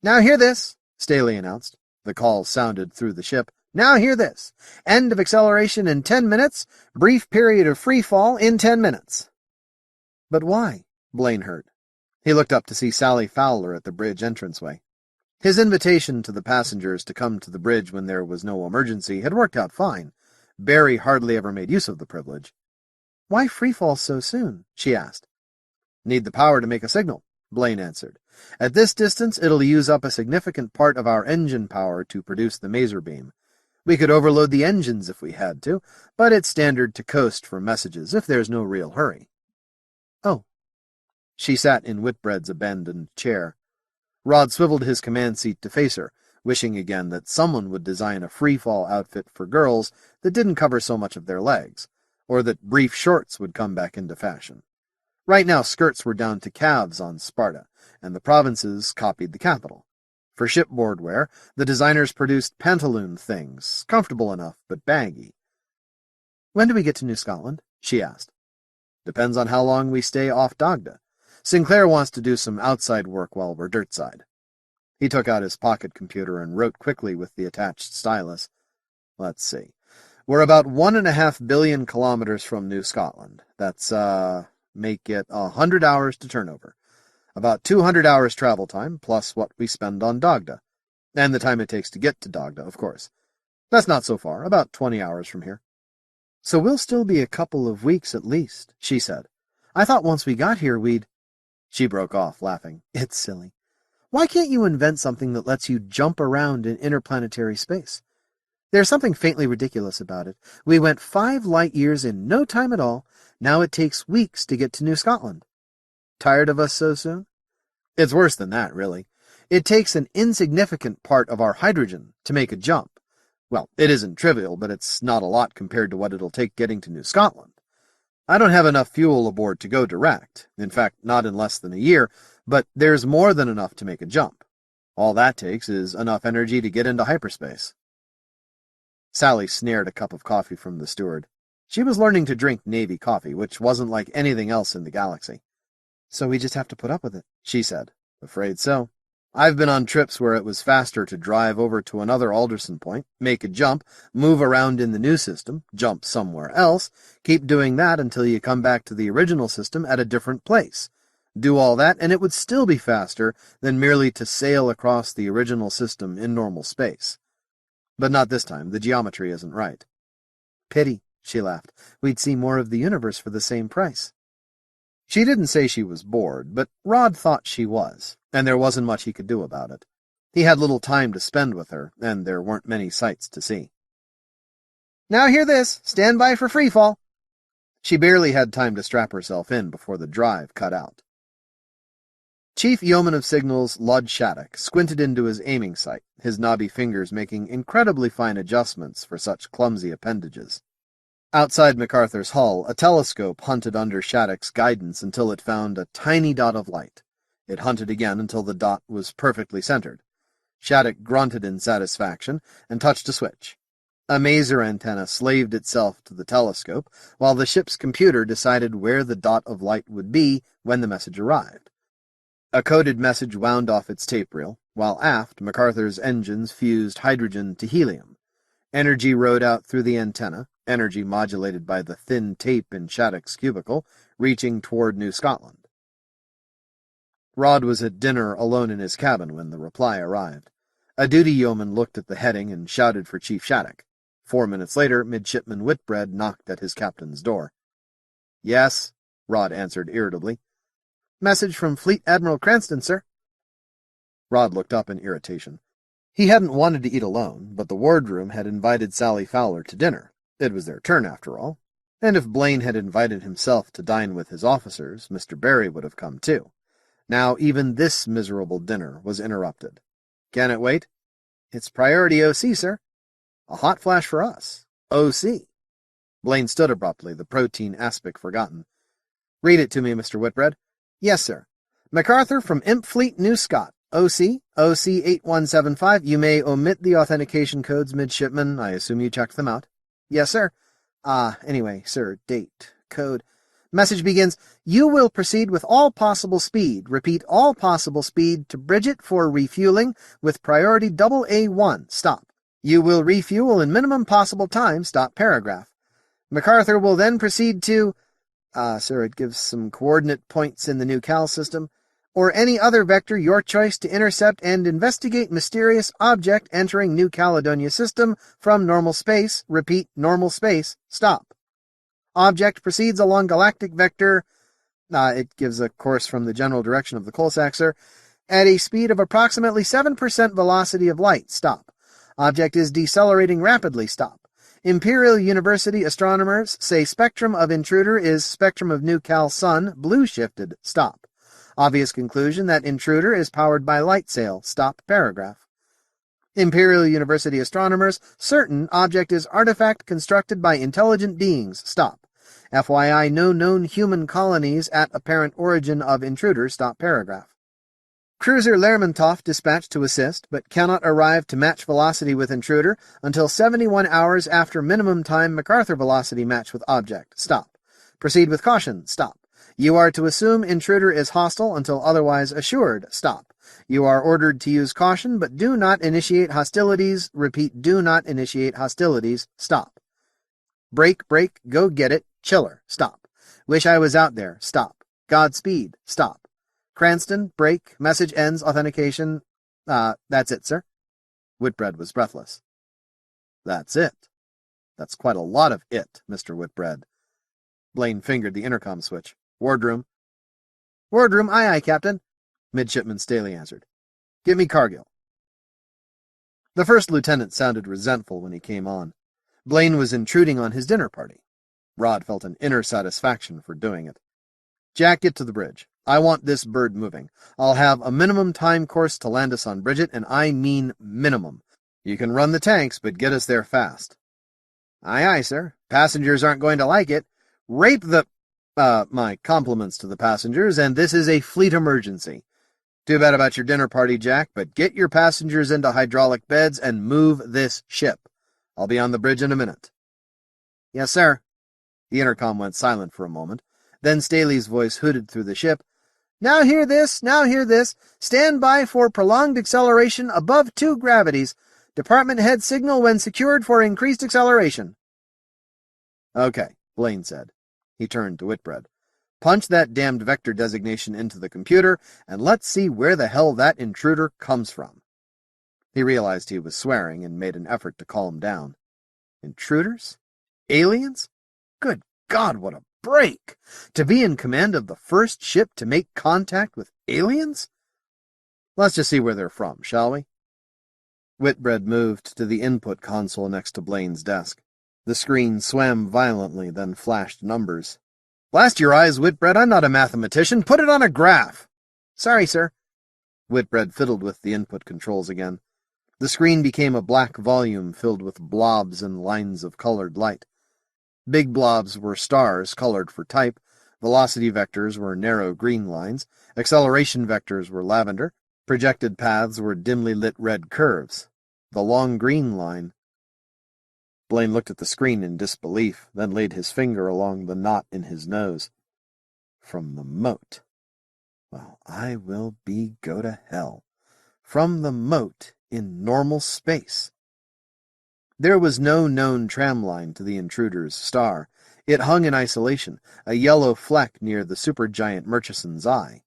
Now hear this, Staley announced. The call sounded through the ship. Now hear this. End of acceleration in 10 minutes. Brief period of free fall in 10 minutes. But why? Blaine heard. He looked up to see Sally Fowler at the bridge entranceway. His invitation to the passengers to come to the bridge when there was no emergency had worked out fine. Barry hardly ever made use of the privilege. Why free fall so soon? She asked. Need the power to make a signal, Blaine answered. At this distance, it'll use up a significant part of our engine power to produce the maser beam. We could overload the engines if we had to, but it's standard to coast for messages if there's no real hurry. Oh. She sat in Whitbread's abandoned chair. Rod swiveled his command seat to face her, wishing again that someone would design a free-fall outfit for girls that didn't cover so much of their legs, or that brief shorts would come back into fashion. Right now skirts were down to calves on Sparta, and the provinces copied the capital. For shipboard wear, the designers produced pantaloon things, comfortable enough but baggy. When do we get to New Scotland? She asked. Depends on how long we stay off Dagda. Sinclair wants to do some outside work while we're dirtside. He took out his pocket computer and wrote quickly with the attached stylus. Let's see. We're about 1.5 billion kilometers from New Scotland. That's, make it 100 hours to turnover. About 200 hours travel time, plus what we spend on Dagda. And the time it takes to get to Dagda, of course. That's not so far, about 20 hours from here. So we'll still be a couple of weeks at least, she said. I thought once we got here we'd... She broke off, laughing. It's silly. Why can't you invent something that lets you jump around in interplanetary space? There's something faintly ridiculous about it. We went 5 light years in no time at all. Now it takes weeks to get to New Scotland. Tired of us so soon? It's worse than that, really. It takes an insignificant part of our hydrogen to make a jump. Well, it isn't trivial, but it's not a lot compared to what it'll take getting to New Scotland. I don't have enough fuel aboard to go direct. In fact, not in less than a year, but there's more than enough to make a jump. All that takes is enough energy to get into hyperspace. Sally snared a cup of coffee from the steward. She was learning to drink Navy coffee, which wasn't like anything else in the galaxy. So we just have to put up with it, she said. Afraid so. I've been on trips where it was faster to drive over to another Alderson point, make a jump, move around in the new system, jump somewhere else, keep doing that until you come back to the original system at a different place. Do all that, and it would still be faster than merely to sail across the original system in normal space. But not this time. The geometry isn't right. Pity, she laughed. We'd see more of the universe for the same price. She didn't say she was bored, but Rod thought she was, and there wasn't much he could do about it. He had little time to spend with her, and there weren't many sights to see. Now hear this. Stand by for freefall. She barely had time to strap herself in before the drive cut out. Chief Yeoman of Signals Lud Shattuck squinted into his aiming sight, his knobby fingers making incredibly fine adjustments for such clumsy appendages. Outside MacArthur's hull, a telescope hunted under Shattuck's guidance until it found a tiny dot of light. It hunted again until the dot was perfectly centered. Shattuck grunted in satisfaction and touched a switch. A maser antenna slaved itself to the telescope, while the ship's computer decided where the dot of light would be when the message arrived. A coded message wound off its tape reel, while aft MacArthur's engines fused hydrogen to helium. Energy rode out through the antenna, energy modulated by the thin tape in Shattuck's cubicle, reaching toward New Scotland. Rod was at dinner alone in his cabin when the reply arrived. A duty yeoman looked at the heading and shouted for Chief Shattuck. 4 minutes later, Midshipman Whitbread knocked at his captain's door. "Yes," Rod answered irritably. "Message from Fleet Admiral Cranston, sir." Rod looked up in irritation. He hadn't wanted to eat alone, but the wardroom had invited Sally Fowler to dinner. It was their turn, after all. And if Blaine had invited himself to dine with his officers, Mr. Barry would have come too. Now even this miserable dinner was interrupted. "Can it wait?" "It's priority OC, sir." "A hot flash for us. OC." Blaine stood abruptly, the protein aspic forgotten. "Read it to me, Mr. Whitbread." "Yes, sir. MacArthur from Imp Fleet, New Scot. OC 8175. You may omit the authentication codes, midshipman. I assume you checked them out." "Yes, sir." Anyway, sir, date, code. Message begins, "You will proceed with all possible speed. Repeat, all possible speed to Bridget for refueling with priority AA1. Stop. You will refuel in minimum possible time. Stop paragraph. MacArthur will then proceed to, sir, it gives some coordinate points in the new Cal system, or any other vector your choice to intercept and investigate mysterious object entering New Caledonia system from normal space. Repeat, normal space. Stop. Object proceeds along galactic vector, it gives a course from the general direction of the Coalsack, sir, at a speed of approximately 7% velocity of light. Stop. Object is decelerating rapidly. Stop. Imperial University astronomers say spectrum of intruder is spectrum of New Cal sun, blue shifted. Stop. Obvious conclusion that intruder is powered by light sail. Stop paragraph. Imperial University astronomers certain object is artifact constructed by intelligent beings. Stop. FYI, no known human colonies at apparent origin of intruder. Stop paragraph. Cruiser Lermontov dispatched to assist, but cannot arrive to match velocity with intruder until 71 hours after minimum time MacArthur velocity match with object. Stop. Proceed with caution. Stop. You are to assume intruder is hostile until otherwise assured. Stop. You are ordered to use caution, but do not initiate hostilities. Repeat, do not initiate hostilities. Stop. Break, go get it. Chiller. Stop. Wish I was out there. Stop. Godspeed. Stop. Cranston, break. Message ends. Authentication. That's it, sir." Whitbread was breathless. "That's it. That's quite a lot of it, Mr. Whitbread." Blaine fingered the intercom switch. "Wardroom." "Wardroom, aye, Captain," Midshipman Staley answered. "Give me Cargill." The first lieutenant sounded resentful when he came on. Blaine was intruding on his dinner party. Rod felt an inner satisfaction for doing it. "Jack, get to the bridge. I want this bird moving. I'll have a minimum time course to land us on Bridget, and I mean minimum. You can run the tanks, but get us there fast." Aye, sir. Passengers aren't going to like it. Rape the... my compliments to the passengers, and this is a fleet emergency. Too bad about your dinner party, Jack, but get your passengers into hydraulic beds and move this ship. I'll be on the bridge in a minute." "Yes, sir." The intercom went silent for a moment. Then Staley's voice hooted through the ship. Now hear this. Stand by for prolonged acceleration above 2 gravities. Department head signal when secured for increased acceleration." "Okay," Blaine said. He turned to Whitbread. Punch that damned vector designation into the computer, and let's see where the hell that intruder comes from. He realized he was swearing and made an effort to calm down. Intruders? Aliens? Good God, what a break! To be in command of the first ship to make contact with aliens? Let's just see where they're from, shall we? Whitbread moved to the input console next to Blaine's desk. The screen swam violently, then flashed numbers. Blast your eyes, Whitbread, I'm not a mathematician. Put it on a graph. Sorry, sir. Whitbread fiddled with the input controls again. The screen became a black volume filled with blobs and lines of colored light. Big blobs were stars colored for type, velocity vectors were narrow green lines, acceleration vectors were lavender, projected paths were dimly lit red curves. The long green line. Blaine looked at the screen in disbelief, then laid his finger along the knot in his nose. From the moat. Well, I will go to hell. From the moat in normal space. There was no known tramline to the intruder's star. It hung in isolation, a yellow fleck near the supergiant Murchison's eye.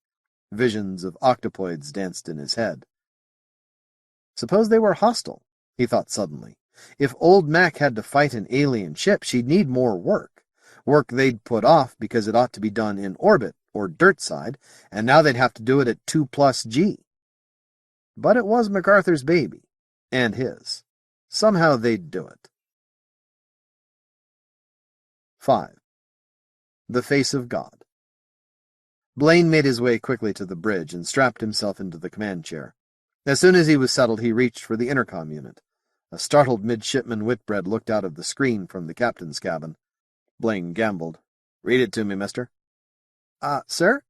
Visions of octopoids danced in his head. Suppose they were hostile, he thought suddenly. If Old Mac had to fight an alien ship, she'd need more work. Work they'd put off because it ought to be done in orbit, or dirt side, and now they'd have to do it at 2+G. But it was MacArthur's baby, and his. Somehow they'd do it. 5. The Face of God. Blaine made his way quickly to the bridge and strapped himself into the command chair. As soon as he was settled, he reached for the intercom unit. A startled midshipman Whitbread looked out of the screen from the captain's cabin. Blaine gambled. "Read it to me, mister." Sir?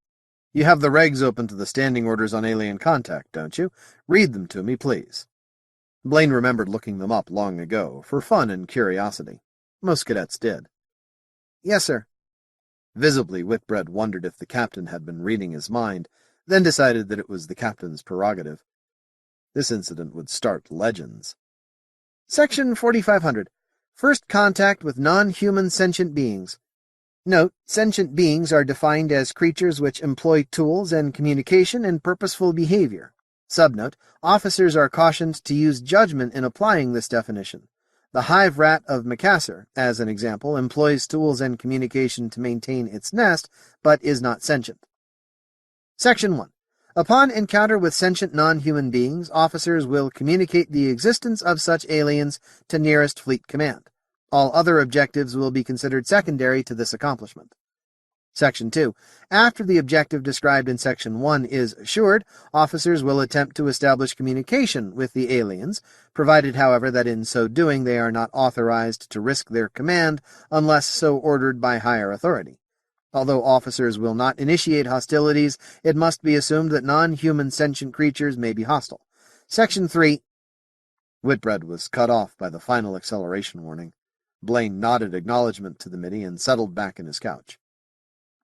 You have the regs open to the standing orders on alien contact, don't you? Read them to me, please. Blaine remembered looking them up long ago, for fun and curiosity. Most cadets did. Yes, sir. Visibly, Whitbread wondered if the captain had been reading his mind, then decided that it was the captain's prerogative. This incident would start legends. Section 4500. First contact with non-human sentient beings. Note, sentient beings are defined as creatures which employ tools and communication and purposeful behavior. Subnote, officers are cautioned to use judgment in applying this definition. The hive rat of Macassar, as an example, employs tools and communication to maintain its nest, but is not sentient. Section 1. Upon encounter with sentient non-human beings, officers will communicate the existence of such aliens to nearest fleet command. All other objectives will be considered secondary to this accomplishment. Section 2. After the objective described in Section 1 is assured, officers will attempt to establish communication with the aliens, provided, however, that in so doing they are not authorized to risk their command unless so ordered by higher authority. Although officers will not initiate hostilities, it must be assumed that non-human sentient creatures may be hostile. Section 3. Whitbread was cut off by the final acceleration warning. Blaine nodded acknowledgement to the middy and settled back in his couch.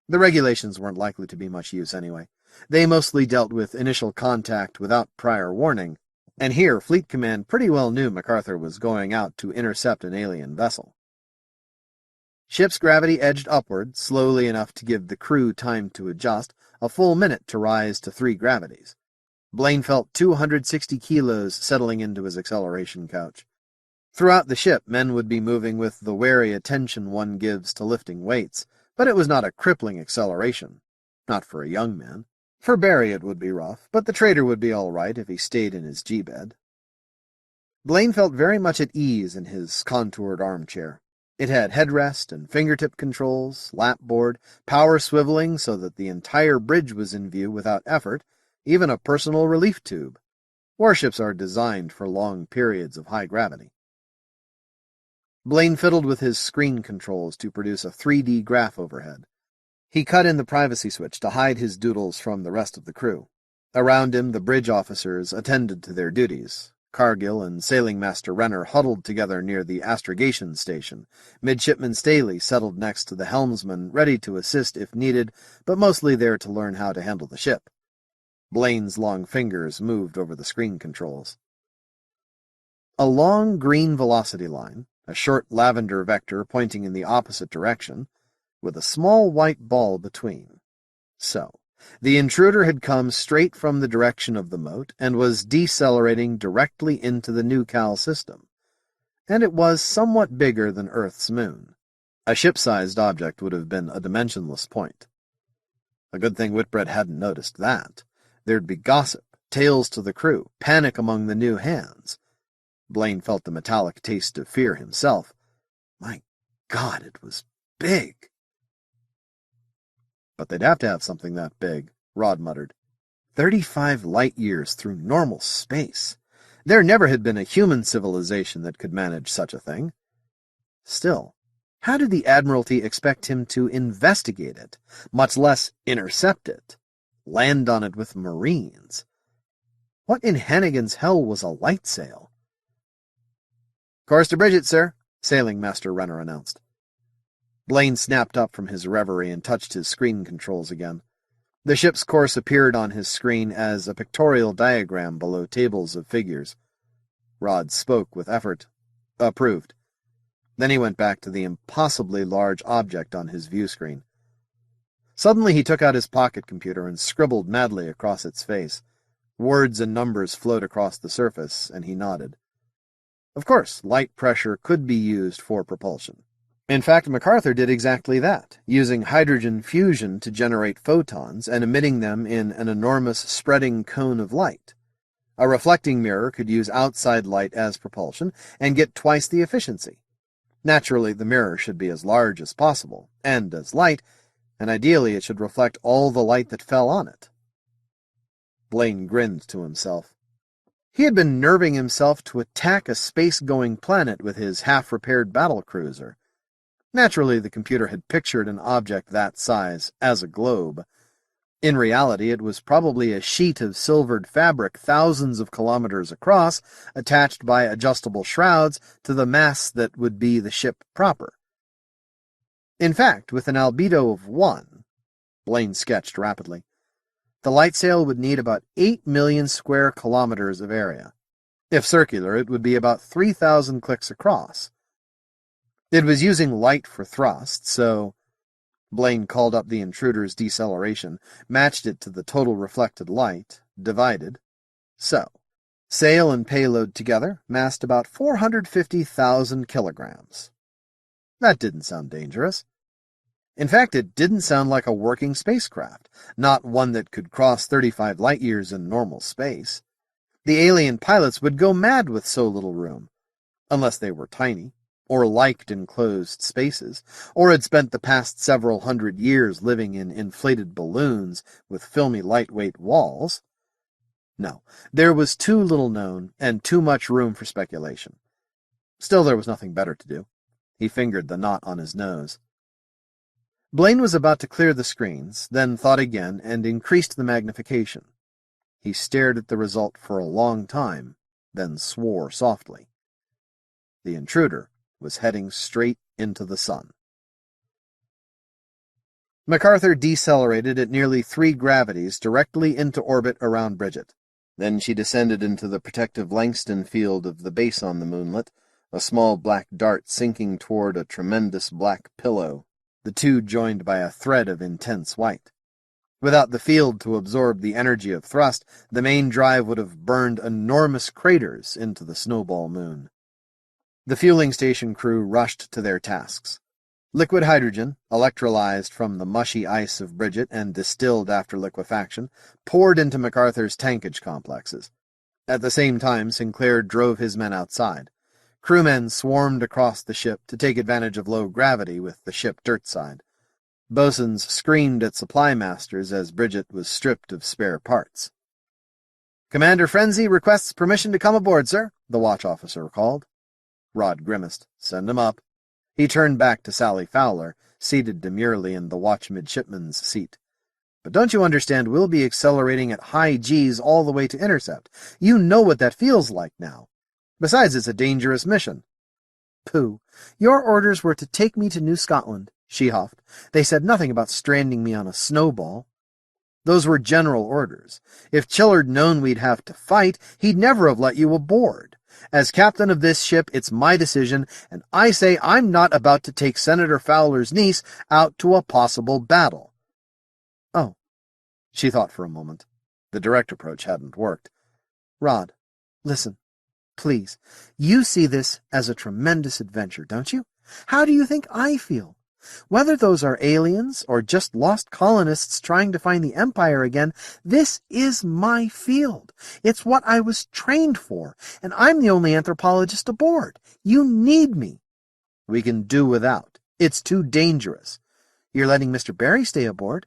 The regulations weren't likely to be much use anyway. They mostly dealt with initial contact without prior warning, and here Fleet Command pretty well knew MacArthur was going out to intercept an alien vessel. Ship's gravity edged upward, slowly enough to give the crew time to adjust, a full minute to rise to 3 gravities. Blaine felt 260 kilos settling into his acceleration couch. Throughout the ship, men would be moving with the wary attention one gives to lifting weights, but it was not a crippling acceleration. Not for a young man. For Barry it would be rough, but the trader would be all right if he stayed in his G-bed. Blaine felt very much at ease in his contoured armchair. It had headrest and fingertip controls, lapboard, power swiveling so that the entire bridge was in view without effort, even a personal relief tube. Warships are designed for long periods of high gravity. Blaine fiddled with his screen controls to produce a 3D graph overhead. He cut in the privacy switch to hide his doodles from the rest of the crew. Around him, the bridge officers attended to their duties. Cargill and Sailing Master Renner huddled together near the astrogation station. Midshipman Staley settled next to the helmsman, ready to assist if needed, but mostly there to learn how to handle the ship. Blaine's long fingers moved over the screen controls. A long green velocity line, a short lavender vector pointing in the opposite direction, with a small white ball between. So, the intruder had come straight from the direction of the moat and was decelerating directly into the new Cal system. And it was somewhat bigger than Earth's moon. A ship-sized object would have been a dimensionless point. A good thing Whitbread hadn't noticed that. There'd be gossip, tales to the crew, panic among the new hands. Blaine felt the metallic taste of fear himself. My God, it was big. But they'd have to have something that big, Rod muttered. 35 light-years through normal space. There never had been a human civilization that could manage such a thing. Still, how did the Admiralty expect him to investigate it, much less intercept it, land on it with Marines? What in Hannigan's hell was a light sail? "Course to Bridget, sir," Sailing Master Renner announced. Blaine snapped up from his reverie and touched his screen controls again. The ship's course appeared on his screen as a pictorial diagram below tables of figures. Rod spoke with effort. Approved. Then he went back to the impossibly large object on his view screen. Suddenly he took out his pocket computer and scribbled madly across its face. Words and numbers flowed across the surface, and he nodded. Of course, light pressure could be used for propulsion. In fact, MacArthur did exactly that, using hydrogen fusion to generate photons and emitting them in an enormous spreading cone of light. A reflecting mirror could use outside light as propulsion and get twice the efficiency. Naturally, the mirror should be as large as possible, and as light, and ideally it should reflect all the light that fell on it. Blaine grinned to himself. He had been nerving himself to attack a space-going planet with his half-repaired battlecruiser. Naturally, the computer had pictured an object that size as a globe. In reality, it was probably a sheet of silvered fabric thousands of kilometers across, attached by adjustable shrouds to the mass that would be the ship proper. In fact, with an albedo of 1, Blaine sketched rapidly, the light sail would need about 8 million square kilometers of area. If circular, it would be about 3,000 clicks across. It was using light for thrust, so Blaine called up the intruder's deceleration, matched it to the total reflected light, divided. So, sail and payload together massed about 450,000 kilograms. That didn't sound dangerous. In fact, it didn't sound like a working spacecraft, not one that could cross 35 light-years in normal space. The alien pilots would go mad with so little room, unless they were tiny, or liked enclosed spaces, or had spent the past several hundred years living in inflated balloons with filmy lightweight walls. No, there was too little known and too much room for speculation. Still, there was nothing better to do. He fingered the knot on his nose. Blaine was about to clear the screens, then thought again and increased the magnification. He stared at the result for a long time, then swore softly. The intruder was heading straight into the sun. MacArthur decelerated at nearly 3 gravities directly into orbit around Bridget. Then she descended into the protective Langston field of the base on the moonlet, a small black dart sinking toward a tremendous black pillow, the two joined by a thread of intense white. Without the field to absorb the energy of thrust, the main drive would have burned enormous craters into the snowball moon. The fueling station crew rushed to their tasks. Liquid hydrogen, electrolyzed from the mushy ice of Bridget and distilled after liquefaction, poured into MacArthur's tankage complexes. At the same time, Sinclair drove his men outside. Crewmen swarmed across the ship to take advantage of low gravity with the ship dirtside. Bosuns screamed at supply masters as Bridget was stripped of spare parts. "Commander Frenzy requests permission to come aboard, sir," the watch officer called. Rod grimaced. "Send him up." He turned back to Sally Fowler, seated demurely in the watch midshipman's seat. "But don't you understand, we'll be accelerating at high Gs all the way to intercept. You know what that feels like now. Besides, it's a dangerous mission." "Pooh. Your orders were to take me to New Scotland," she huffed. "They said nothing about stranding me on a snowball." "Those were general orders. If Chillard'd known we'd have to fight, he'd never have let you aboard. As captain of this ship, it's my decision, and I say I'm not about to take Senator Fowler's niece out to a possible battle." "Oh." She thought for a moment. The direct approach hadn't worked. "Rod, listen, please. You see this as a tremendous adventure, don't you? How do you think I feel? Whether those are aliens or just lost colonists trying to find the Empire again, this is my field. It's what I was trained for, and I'm the only anthropologist aboard. You need me." "We can do without. It's too dangerous." "You're letting Mr. Barry stay aboard?"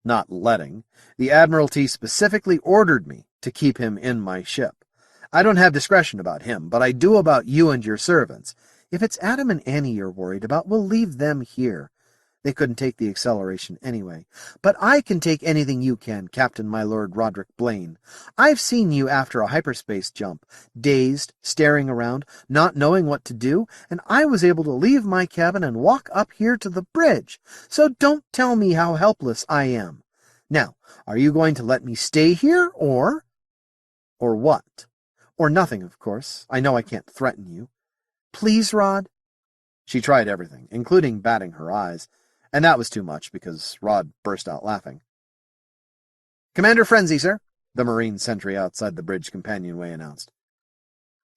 "Not letting. The Admiralty specifically ordered me to keep him in my ship. I don't have discretion about him, but I do about you and your servants. If it's Adam and Annie you're worried about, we'll leave them here. They couldn't take the acceleration anyway. But I can take anything you can, Captain my Lord Roderick Blaine. I've seen you after a hyperspace jump, dazed, staring around, not knowing what to do, and I was able to leave my cabin and walk up here to the bridge. So don't tell me how helpless I am. Now, are you going to let me stay here, or what? Or nothing, of course. I know I can't threaten you. Please, Rod?" She tried everything, including batting her eyes, and that was too much because Rod burst out laughing. "Commander Frenzy, sir," the Marine sentry outside the bridge companionway announced.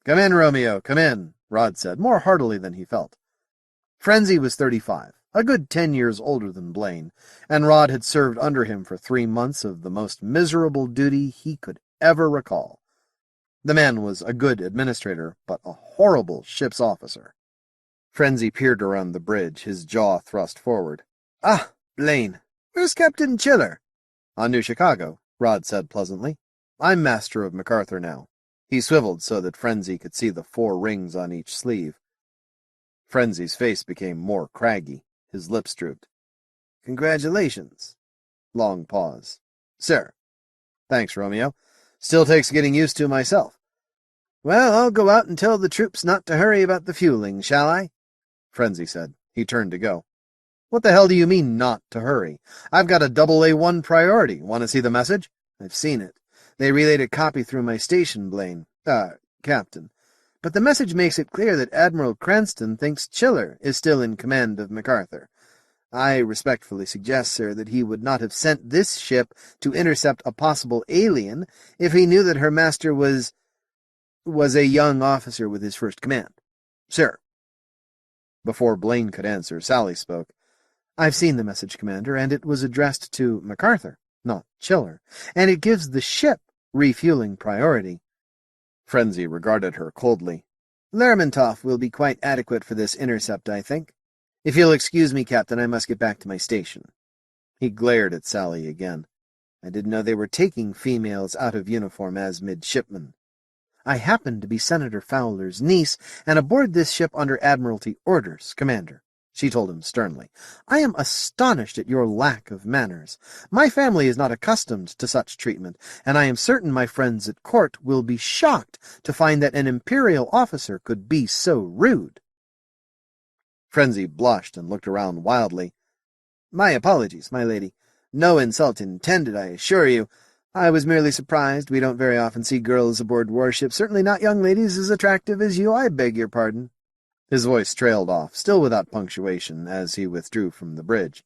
"Come in, Romeo, come in," Rod said, more heartily than he felt. Frenzy was 35, a good 10 years older than Blaine, and Rod had served under him for 3 months of the most miserable duty he could ever recall. The man was a good administrator, but a horrible ship's officer. Frenzy peered around the bridge, his jaw thrust forward. "Ah, Blaine, where's Captain Chiller?" "On New Chicago," Rod said pleasantly. "I'm master of MacArthur now." He swiveled so that Frenzy could see the 4 rings on each sleeve. Frenzy's face became more craggy. His lips drooped. "Congratulations." Long pause. "Sir." "Thanks, Romeo. Still takes getting used to myself." "Well, I'll go out and tell the troops not to hurry about the fueling, shall I?" Frenzy said. He turned to go. "What the hell do you mean, not to hurry? I've got a AA1 priority. Want to see the message?" "I've seen it. They relayed a copy through my station, Blaine. Captain. But the message makes it clear that Admiral Cranston thinks Chiller is still in command of MacArthur. I respectfully suggest, sir, that he would not have sent this ship to intercept a possible alien if he knew that her master was a young officer with his first command. Sir." Before Blaine could answer, Sally spoke. "I've seen the message, Commander, and it was addressed to MacArthur, not Chiller, and it gives the ship refueling priority." Frenzy regarded her coldly. "Lermontov will be quite adequate for this intercept, I think. If you'll excuse me, Captain, I must get back to my station." He glared at Sally again. "I didn't know they were taking females out of uniform as midshipmen." "I happen to be Senator Fowler's niece, and aboard this ship under Admiralty orders, Commander," she told him sternly. "I am astonished at your lack of manners. My family is not accustomed to such treatment, and I am certain my friends at court will be shocked to find that an Imperial officer could be so rude." Frenzy blushed and looked around wildly. "My apologies, my lady. No insult intended, I assure you. I was merely surprised. We don't very often see girls aboard warships, certainly not young ladies as attractive as you. I beg your pardon." His voice trailed off, still without punctuation, as he withdrew from the bridge.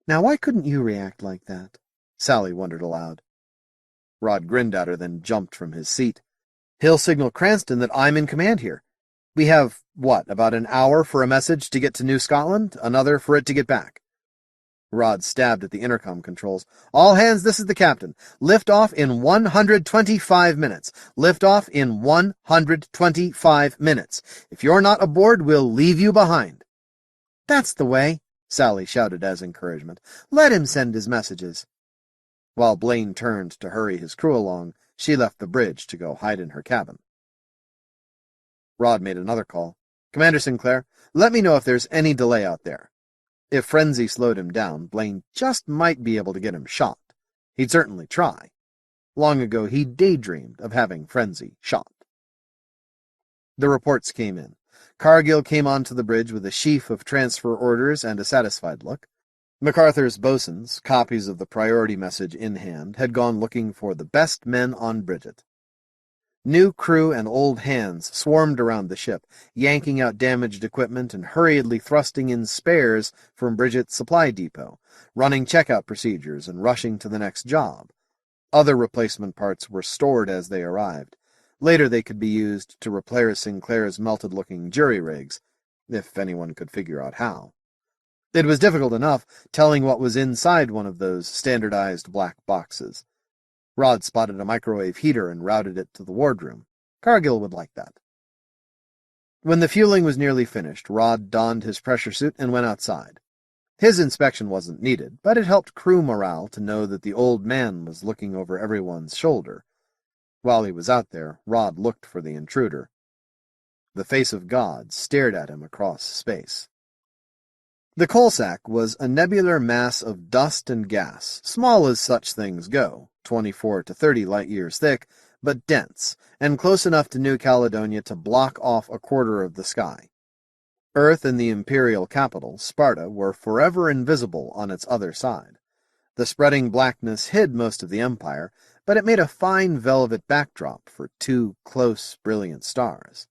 "Now why couldn't you react like that?" Sally wondered aloud. Rod grinned at her, then jumped from his seat. "He'll signal Cranston that I'm in command here. We have, about an hour for a message to get to New Scotland, another for it to get back." Rod stabbed at the intercom controls. "All hands, this is the captain. Lift off in 125 minutes. Lift off in 125 minutes. If you're not aboard, we'll leave you behind." "That's the way," Sally shouted as encouragement. "Let him send his messages." While Blaine turned to hurry his crew along, she left the bridge to go hide in her cabin. Rod made another call. "Commander Sinclair, let me know if there's any delay out there." If Frenzy slowed him down, Blaine just might be able to get him shot. He'd certainly try. Long ago, he daydreamed of having Frenzy shot. The reports came in. Cargill came onto the bridge with a sheaf of transfer orders and a satisfied look. MacArthur's bosuns, copies of the priority message in hand, had gone looking for the best men on Bridget. New crew and old hands swarmed around the ship, yanking out damaged equipment and hurriedly thrusting in spares from Bridget's supply depot, running checkout procedures and rushing to the next job. Other replacement parts were stored as they arrived. Later they could be used to repair Sinclair's melted-looking jury rigs, if anyone could figure out how. It was difficult enough telling what was inside one of those standardized black boxes. Rod spotted a microwave heater and routed it to the wardroom. Cargill would like that. When the fueling was nearly finished, Rod donned his pressure suit and went outside. His inspection wasn't needed, but it helped crew morale to know that the old man was looking over everyone's shoulder. While he was out there, Rod looked for the intruder. The face of God stared at him across space. The coal sack was a nebular mass of dust and gas, small as such things go, 24 to 30 light-years thick, but dense, and close enough to New Caledonia to block off a quarter of the sky. Earth and the imperial capital, Sparta, were forever invisible on its other side. The spreading blackness hid most of the empire, but it made a fine velvet backdrop for two close, brilliant stars.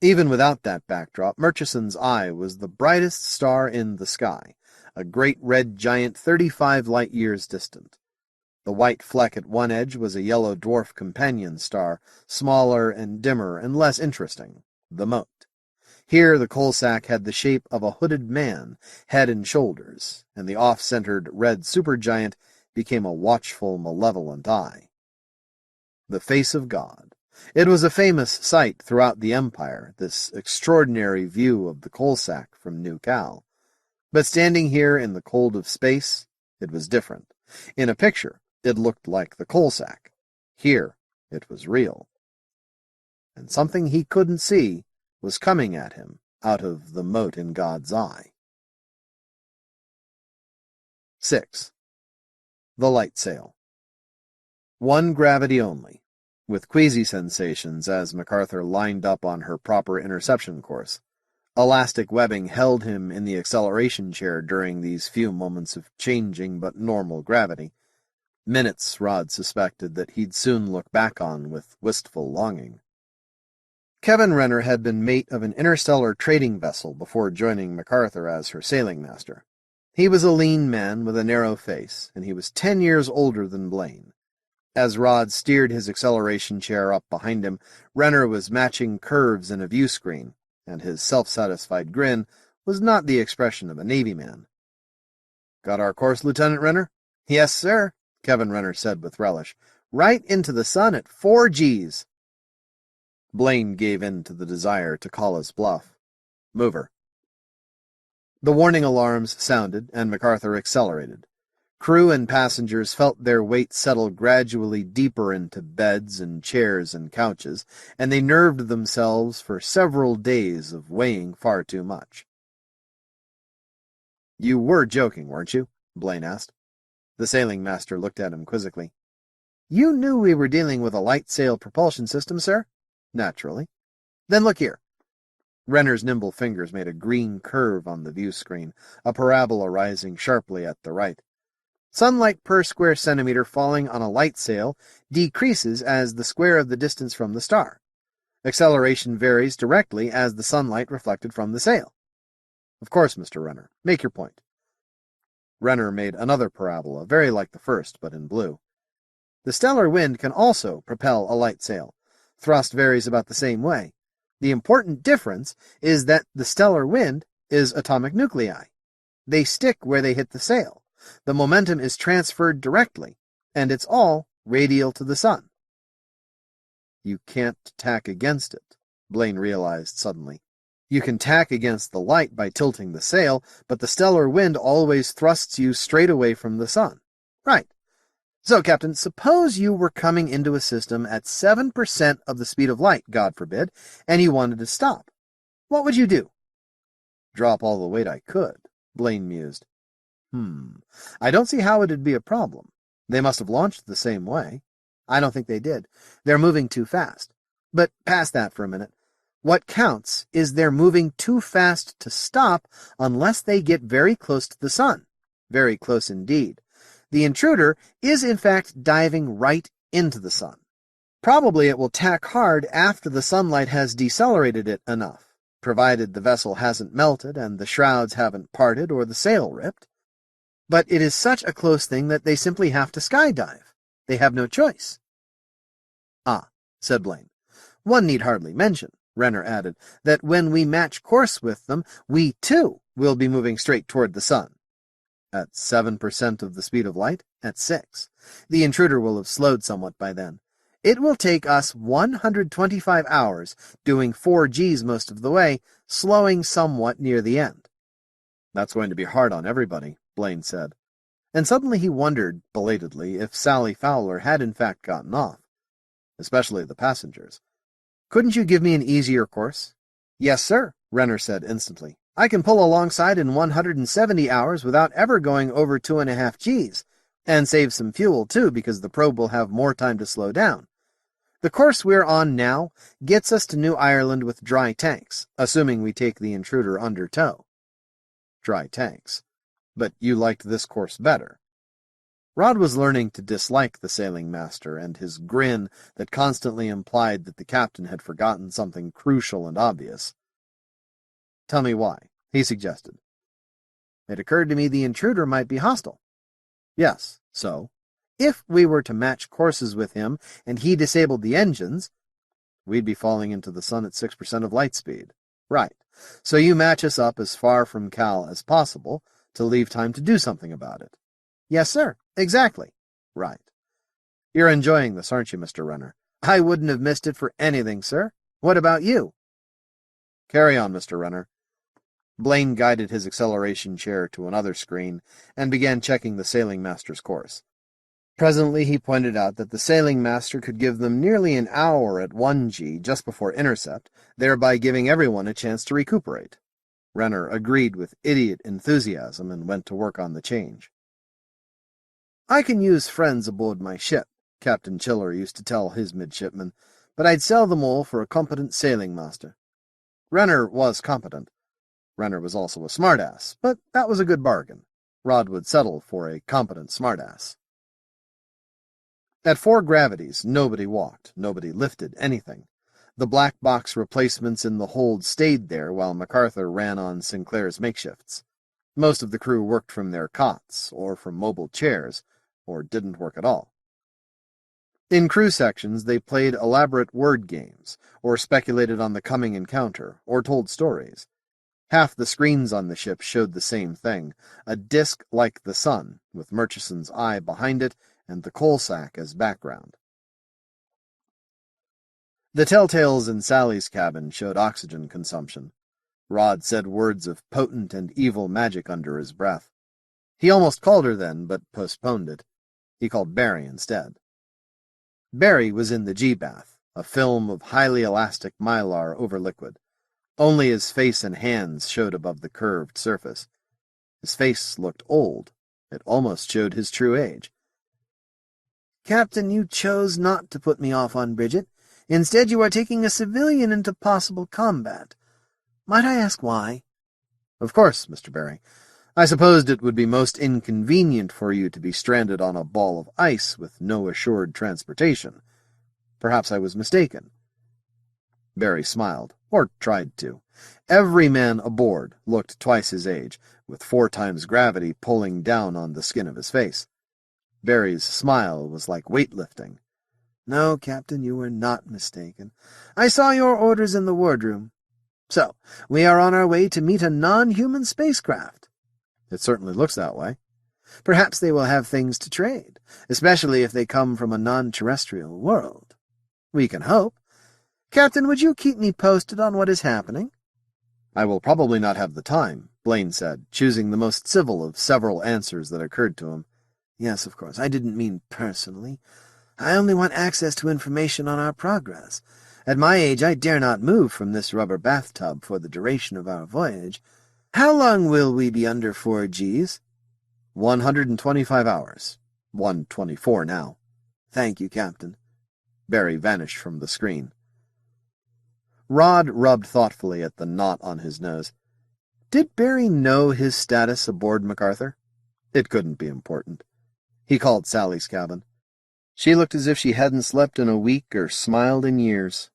Even without that backdrop, Murchison's eye was the brightest star in the sky, a great red giant 35 light-years distant. The white fleck at one edge was a yellow dwarf companion star, smaller and dimmer and less interesting, the Mote. Here the coal sack had the shape of a hooded man, head and shoulders, and the off-centered red supergiant became a watchful, malevolent eye. The face of God. It was a famous sight throughout the Empire, this extraordinary view of the coal sack from New Cal. But standing here in the cold of space, it was different. In a picture, it looked like the coal sack. Here, it was real. And something he couldn't see was coming at him out of the mote in God's eye. 6. The light sail. One gravity only, with queasy sensations as MacArthur lined up on her proper interception course. Elastic webbing held him in the acceleration chair during these few moments of changing but normal gravity. Minutes, Rod suspected, that he'd soon look back on with wistful longing. Kevin Renner had been mate of an interstellar trading vessel before joining MacArthur as her sailing master. He was a lean man with a narrow face, and he was 10 years older than Blaine. As Rod steered his acceleration chair up behind him, Renner was matching curves in a view screen, and his self-satisfied grin was not the expression of a Navy man. "Got our course, Lieutenant Renner?" "Yes, sir," Kevin Renner said with relish. "Right into the sun at 4 Gs." Blaine gave in to the desire to call his bluff. "Move her." The warning alarms sounded, and MacArthur accelerated. Crew and passengers felt their weight settle gradually deeper into beds and chairs and couches, and they nerved themselves for several days of weighing far too much. "You were joking, weren't you?" Blaine asked. The sailing master looked at him quizzically. "You knew we were dealing with a light sail propulsion system, sir?" "Naturally." "Then look here." Renner's nimble fingers made a green curve on the view screen, a parabola rising sharply at the right. "Sunlight per square centimeter falling on a light sail decreases as the square of the distance from the star. Acceleration varies directly as the sunlight reflected from the sail." "Of course, Mr. Renner. Make your point." Renner made another parabola, very like the first, but in blue. "The stellar wind can also propel a light sail. Thrust varies about the same way. The important difference is that the stellar wind is atomic nuclei. They stick where they hit the sail. The momentum is transferred directly, and it's all radial to the sun." "You can't tack against it," Blaine realized suddenly. "You can tack against the light by tilting the sail, but the stellar wind always thrusts you straight away from the sun." "Right. So, Captain, suppose you were coming into a system at 7% of the speed of light, God forbid, and you wanted to stop. What would you do?" "Drop all the weight I could," Blaine mused. I don't see how it'd be a problem. They must have launched the same way." "I don't think they did. They're moving too fast. But past that for a minute. What counts is they're moving too fast to stop unless they get very close to the sun. Very close indeed. The intruder is in fact diving right into the sun. Probably it will tack hard after the sunlight has decelerated it enough, provided the vessel hasn't melted and the shrouds haven't parted or the sail ripped. But it is such a close thing that they simply have to skydive. They have no choice. Ah, said Blaine. One need hardly mention, Renner added, that when we match course with them, we, too, will be moving straight toward the sun. At 7% of the speed of light? At 6. The intruder will have slowed somewhat by then. It will take us 125 hours, doing 4 Gs most of the way, slowing somewhat near the end. That's going to be hard on everybody, Blaine said. And suddenly he wondered, belatedly, if Sally Fowler had in fact gotten off. Especially the passengers. Couldn't you give me an easier course? Yes, sir, Renner said instantly. I can pull alongside in 170 hours without ever going over 2.5 Gs, and save some fuel, too, because the probe will have more time to slow down. The course we're on now gets us to New Ireland with dry tanks, assuming we take the intruder under tow. Dry tanks. But you liked this course better. Rod was learning to dislike the sailing master and his grin that constantly implied that the captain had forgotten something crucial and obvious. Tell me why, he suggested. It occurred to me the intruder might be hostile. Yes, so? If we were to match courses with him and he disabled the engines, we'd be falling into the sun at 6% of light speed. Right. So you match us up as far from Cal as possible to leave time to do something about it. Yes, sir. Exactly. Right. You're enjoying this, aren't you, Mr. Renner? I wouldn't have missed it for anything, sir. What about you? Carry on, Mr. Renner. Blaine guided his acceleration chair to another screen and began checking the sailing master's course. Presently he pointed out that the sailing master could give them nearly an hour at 1 G just before intercept, thereby giving everyone a chance to recuperate. Renner agreed with idiot enthusiasm and went to work on the change. I can use friends aboard my ship, Captain Chiller used to tell his midshipmen, but I'd sell them all for a competent sailing master. Renner was competent. Renner was also a smartass, but that was a good bargain. Rod would settle for a competent smartass. At 4 gravities, nobody walked, nobody lifted anything. The black box replacements in the hold stayed there while MacArthur ran on Sinclair's makeshifts. Most of the crew worked from their cots, or from mobile chairs, or didn't work at all. In crew sections, they played elaborate word games, or speculated on the coming encounter, or told stories. Half the screens on the ship showed the same thing, a disk like the sun, with Murchison's eye behind it and the coal sack as background. The telltales in Sally's cabin showed oxygen consumption. Rod said words of potent and evil magic under his breath. He almost called her then, but postponed it. He called Barry instead. Barry was in the G-bath, a film of highly elastic mylar over liquid. Only his face and hands showed above the curved surface. His face looked old. It almost showed his true age. Captain, you chose not to put me off on Bridget. Instead, you are taking a civilian into possible combat. Might I ask why? Of course, Mr. Barry. I supposed it would be most inconvenient for you to be stranded on a ball of ice with no assured transportation. Perhaps I was mistaken. Barry smiled, or tried to. Every man aboard looked twice his age, with 4 times gravity pulling down on the skin of his face. Barry's smile was like weightlifting. No, Captain, you were not mistaken. I saw your orders in the wardroom. So, we are on our way to meet a non-human spacecraft. It certainly looks that way. Perhaps they will have things to trade, especially if they come from a non-terrestrial world. We can hope. Captain, would you keep me posted on what is happening? I will probably not have the time, Blaine said, choosing the most civil of several answers that occurred to him. Yes, of course, I didn't mean personally. I only want access to information on our progress. At my age, I dare not move from this rubber bathtub for the duration of our voyage. How long will we be under 4 Gs? 125 hours. 124 now. Thank you, Captain. Barry vanished from the screen. Rod rubbed thoughtfully at the knot on his nose. Did Barry know his status aboard MacArthur? It couldn't be important. He called Sally's cabin. She looked as if she hadn't slept in a week or smiled in years.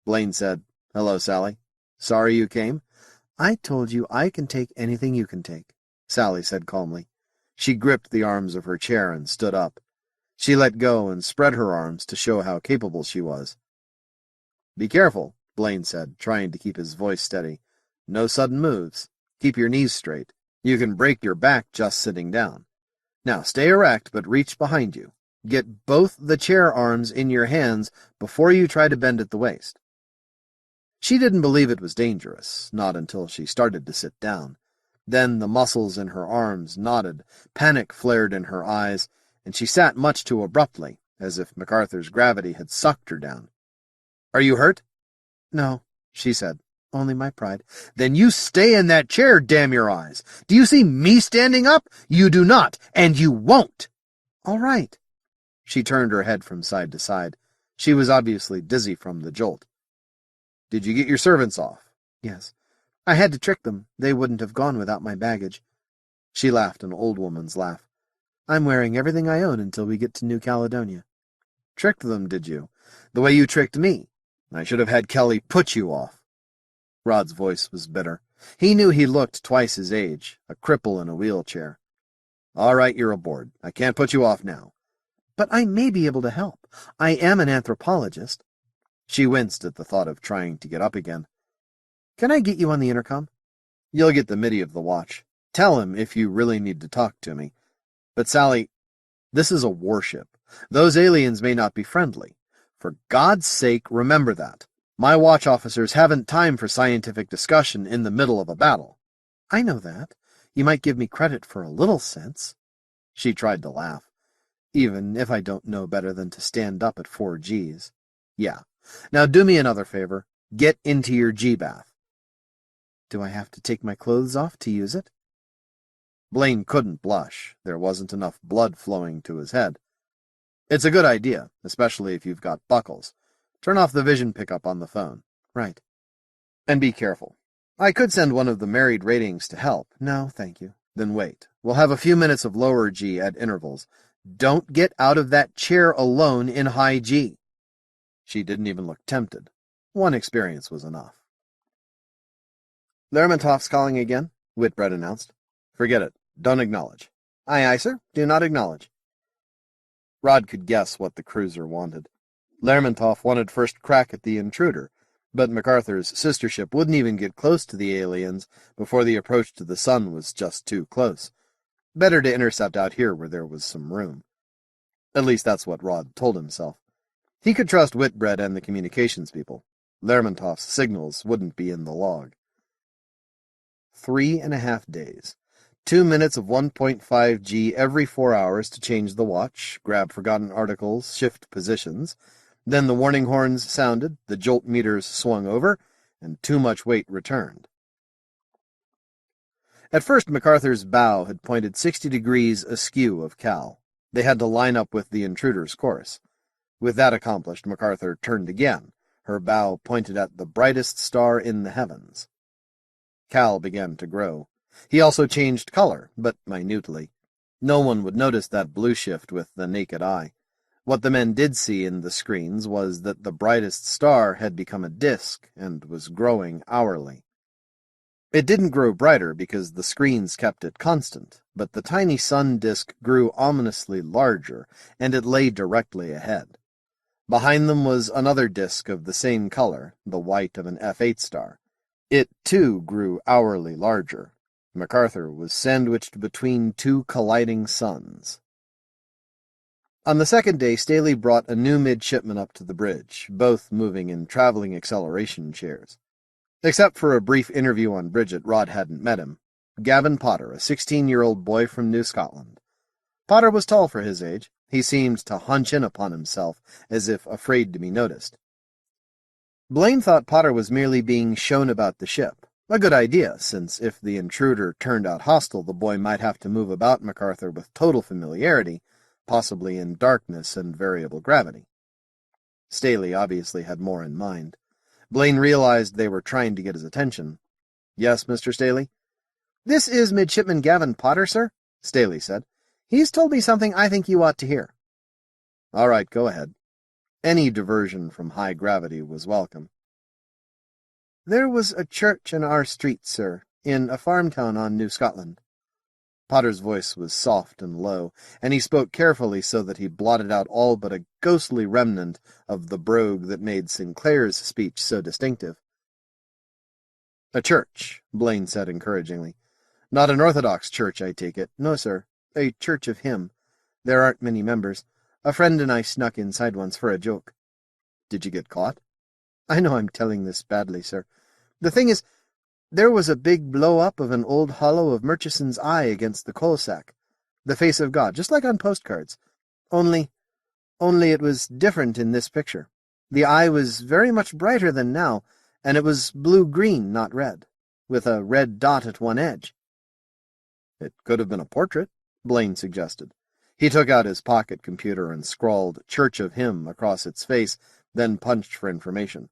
Blaine said, "Hello, Sally. Sorry you came?" "I told you I can take anything you can take," Sally said calmly. She gripped the arms of her chair and stood up. She let go and spread her arms to show how capable she was. "Be careful," Blaine said, trying to keep his voice steady. "No sudden moves. Keep your knees straight. You can break your back just sitting down. Now stay erect, but reach behind you. Get both the chair arms in your hands before you try to bend at the waist." She didn't believe it was dangerous, not until she started to sit down. Then the muscles in her arms knotted, panic flared in her eyes, and she sat much too abruptly, as if MacArthur's gravity had sucked her down. "Are you hurt?" "No," she said. "Only my pride." "Then you stay in that chair, damn your eyes! Do you see me standing up? You do not, and you won't!" "All right." She turned her head from side to side. She was obviously dizzy from the jolt. "Did you get your servants off?" "Yes. I had to trick them. They wouldn't have gone without my baggage." She laughed an old woman's laugh. "I'm wearing everything I own until we get to New Caledonia." "Tricked them, did you? The way you tricked me? I should have had Kelly put you off." Rod's voice was bitter. He knew he looked twice his age, a cripple in a wheelchair. "All right, you're aboard. I can't put you off now." "But I may be able to help. I am an anthropologist." She winced at the thought of trying to get up again. "Can I get you on the intercom?" "You'll get the MIDI of the watch. Tell him if you really need to talk to me. But Sally, this is a warship. Those aliens may not be friendly. For God's sake, remember that. My watch officers haven't time for scientific discussion in the middle of a battle." "I know that. You might give me credit for a little sense." She tried to laugh. "Even if I don't know better than to stand up at 4 Gs. Yeah. Now do me another favor. Get into your G-bath." "Do I have to take my clothes off to use it?" Blaine couldn't blush. There wasn't enough blood flowing to his head. "It's a good idea, especially if you've got buckles. Turn off the vision pickup on the phone." "Right." "And be careful. I could send one of the married ratings to help." "No, thank you." "Then wait. We'll have a few minutes of lower G at intervals. Don't get out of that chair alone in high G." She didn't even look tempted. One experience was enough. "Lermontov's calling again," Whitbread announced. "Forget it. Don't acknowledge." "Aye, aye, sir. Do not acknowledge." Rod could guess what the cruiser wanted. Lermontov wanted first crack at the intruder, but MacArthur's sister ship wouldn't even get close to the aliens before the approach to the sun was just too close. Better to intercept out here where there was some room. At least that's what Rod told himself. He could trust Whitbread and the communications people. Lermontov's signals wouldn't be in the log. 3.5 days. 2 minutes of 1.5 G every 4 hours to change the watch, grab forgotten articles, shift positions. Then the warning horns sounded, the jolt meters swung over, and too much weight returned. At first, MacArthur's bow had pointed 60 degrees askew of Cal. They had to line up with the intruder's course. With that accomplished, MacArthur turned again, her bow pointed at the brightest star in the heavens. Cal began to grow. He also changed color, but minutely. No one would notice that blue shift with the naked eye. What the men did see in the screens was that the brightest star had become a disk and was growing hourly. It didn't grow brighter because the screens kept it constant, but the tiny sun disk grew ominously larger, and it lay directly ahead. Behind them was another disk of the same color, the white of an F8 star. It, too, grew hourly larger. MacArthur was sandwiched between two colliding suns. On the second day, Staley brought a new midshipman up to the bridge, both moving in traveling acceleration chairs. Except for a brief interview on Bridget, Rod hadn't met him. Gavin Potter, a 16-year-old boy from New Scotland. Potter was tall for his age. He seemed to hunch in upon himself, as if afraid to be noticed. Blaine thought Potter was merely being shown about the ship. A good idea, since if the intruder turned out hostile, the boy might have to move about MacArthur with total familiarity, possibly in darkness and variable gravity. Staley obviously had more in mind. Blaine realized they were trying to get his attention. "Yes, Mr. Staley?" "This is Midshipman Gavin Potter, sir," Staley said. "He's told me something I think you ought to hear." All right, go ahead. Any diversion from high gravity was welcome. There was a church in our street, sir, in a farm town on New Scotland. Potter's voice was soft and low, and he spoke carefully so that he blotted out all but a ghostly remnant of the brogue that made Sinclair's speech so distinctive. A church, Blaine said encouragingly. Not an Orthodox church, I take it. No, sir. A church of him. There aren't many members. A friend and I snuck inside once for a joke. Did you get caught? I know I'm telling this badly, sir. The thing is, there was a big blow-up of an old hollow of Murchison's eye against the coal sack. The face of God, just like on postcards. Only it was different in this picture. The eye was very much brighter than now, and it was blue-green, not red, with a red dot at one edge. It could have been a portrait, Blaine suggested. He took out his pocket computer and scrawled Church of Him across its face, then punched for information.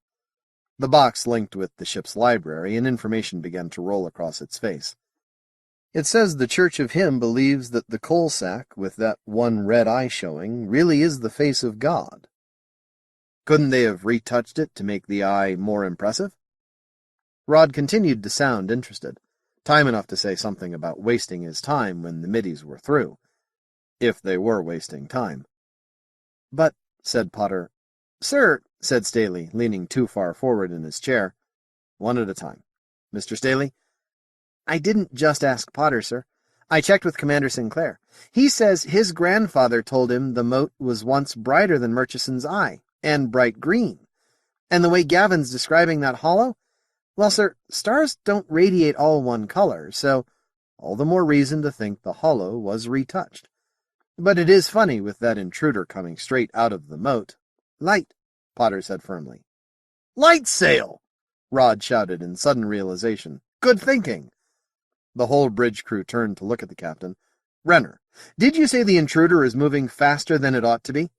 The box linked with the ship's library, and information began to roll across its face. It says the Church of Him believes that the coal sack, with that one red eye showing, really is the face of God. Couldn't they have retouched it to make the eye more impressive? Rod continued to sound interested, time enough to say something about wasting his time when the middies were through. If they were wasting time. But, said Potter. Sir, said Staley, leaning too far forward in his chair. One at a time. Mr. Staley? I didn't just ask Potter, sir. I checked with Commander Sinclair. He says his grandfather told him the mote was once brighter than Murchison's eye, and bright green. And the way Gavin's describing that hollow, well, sir, stars don't radiate all one color, so all the more reason to think the hollow was retouched. But it is funny with that intruder coming straight out of the moat. Light, Potter said firmly. Light sail! Rod shouted in sudden realization. Good thinking! The whole bridge crew turned to look at the captain. Renner, did you say the intruder is moving faster than it ought to be?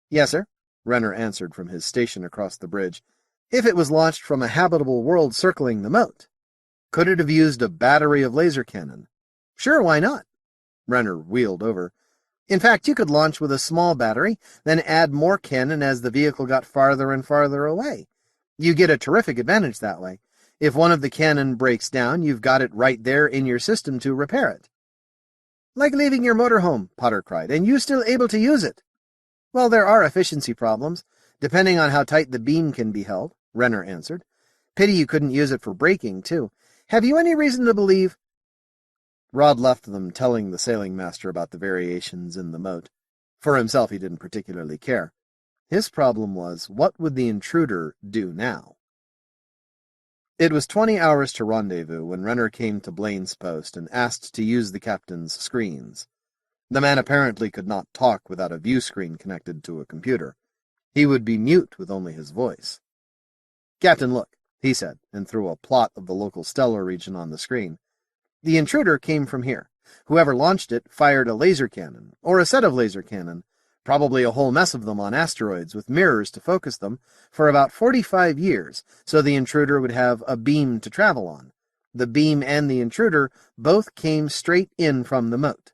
Yes, sir, Renner answered from his station across the bridge. If it was launched from a habitable world circling the moat, could it have used a battery of laser cannon? Sure, why not? Renner wheeled over. In fact, you could launch with a small battery, then add more cannon as the vehicle got farther and farther away. You get a terrific advantage that way. If one of the cannon breaks down, you've got it right there in your system to repair it. Like leaving your motorhome, Potter cried, and you still able to use it. Well, there are efficiency problems, depending on how tight the beam can be held, Renner answered. Pity you couldn't use it for braking, too. Have you any reason to believe... Rod left them telling the sailing master about the variations in the moat. For himself, he didn't particularly care. His problem was, what would the intruder do now? It was 20 hours to rendezvous when Renner came to Blaine's post and asked to use the captain's screens. The man apparently could not talk without a view screen connected to a computer. He would be mute with only his voice. Captain, look, he said, and threw a plot of the local stellar region on the screen. The intruder came from here. Whoever launched it fired a laser cannon, or a set of laser cannon, probably a whole mess of them on asteroids with mirrors to focus them, for about 45 years, so the intruder would have a beam to travel on. The beam and the intruder both came straight in from the moat.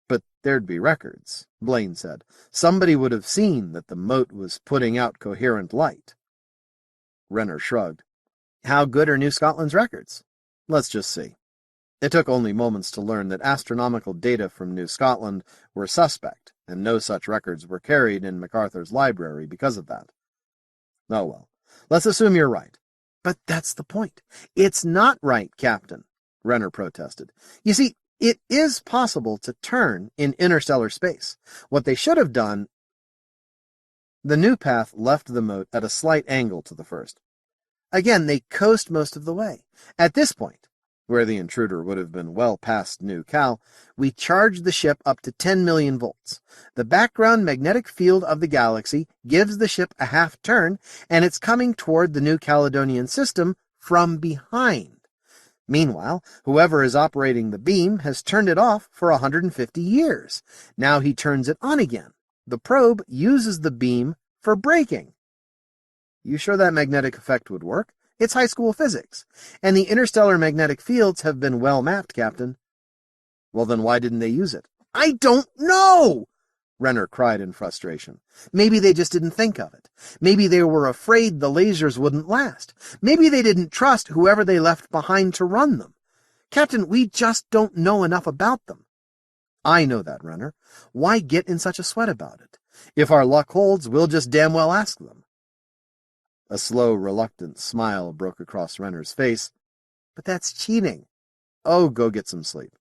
But there'd be records, Blaine said. Somebody would have seen that the moat was putting out coherent light. Renner shrugged. How good are New Scotland's records? Let's just see. It took only moments to learn that astronomical data from New Scotland were suspect, and no such records were carried in MacArthur's library because of that. Oh well, let's assume you're right. But that's the point. It's not right, Captain, Renner protested. You see, it is possible to turn in interstellar space. What they should have done... The new path left the moat at a slight angle to the first. Again, they coast most of the way. At this point, where the intruder would have been well past New Cal, we charged the ship up to 10 million volts. The background magnetic field of the galaxy gives the ship a half turn, and it's coming toward the New Caledonian system from behind. Meanwhile, whoever is operating the beam has turned it off for 150 years. Now he turns it on again. The probe uses the beam for braking. You sure that magnetic effect would work? It's high school physics. And the interstellar magnetic fields have been well mapped, Captain. Well, then why didn't they use it? I don't know! Renner cried in frustration. "Maybe they just didn't think of it. Maybe they were afraid the lasers wouldn't last. Maybe they didn't trust whoever they left behind to run them. Captain, we just don't know enough about them." "I know that, Renner. Why get in such a sweat about it? If our luck holds, we'll just damn well ask them." A slow, reluctant smile broke across Renner's face. "But that's cheating." "Oh, go get some sleep."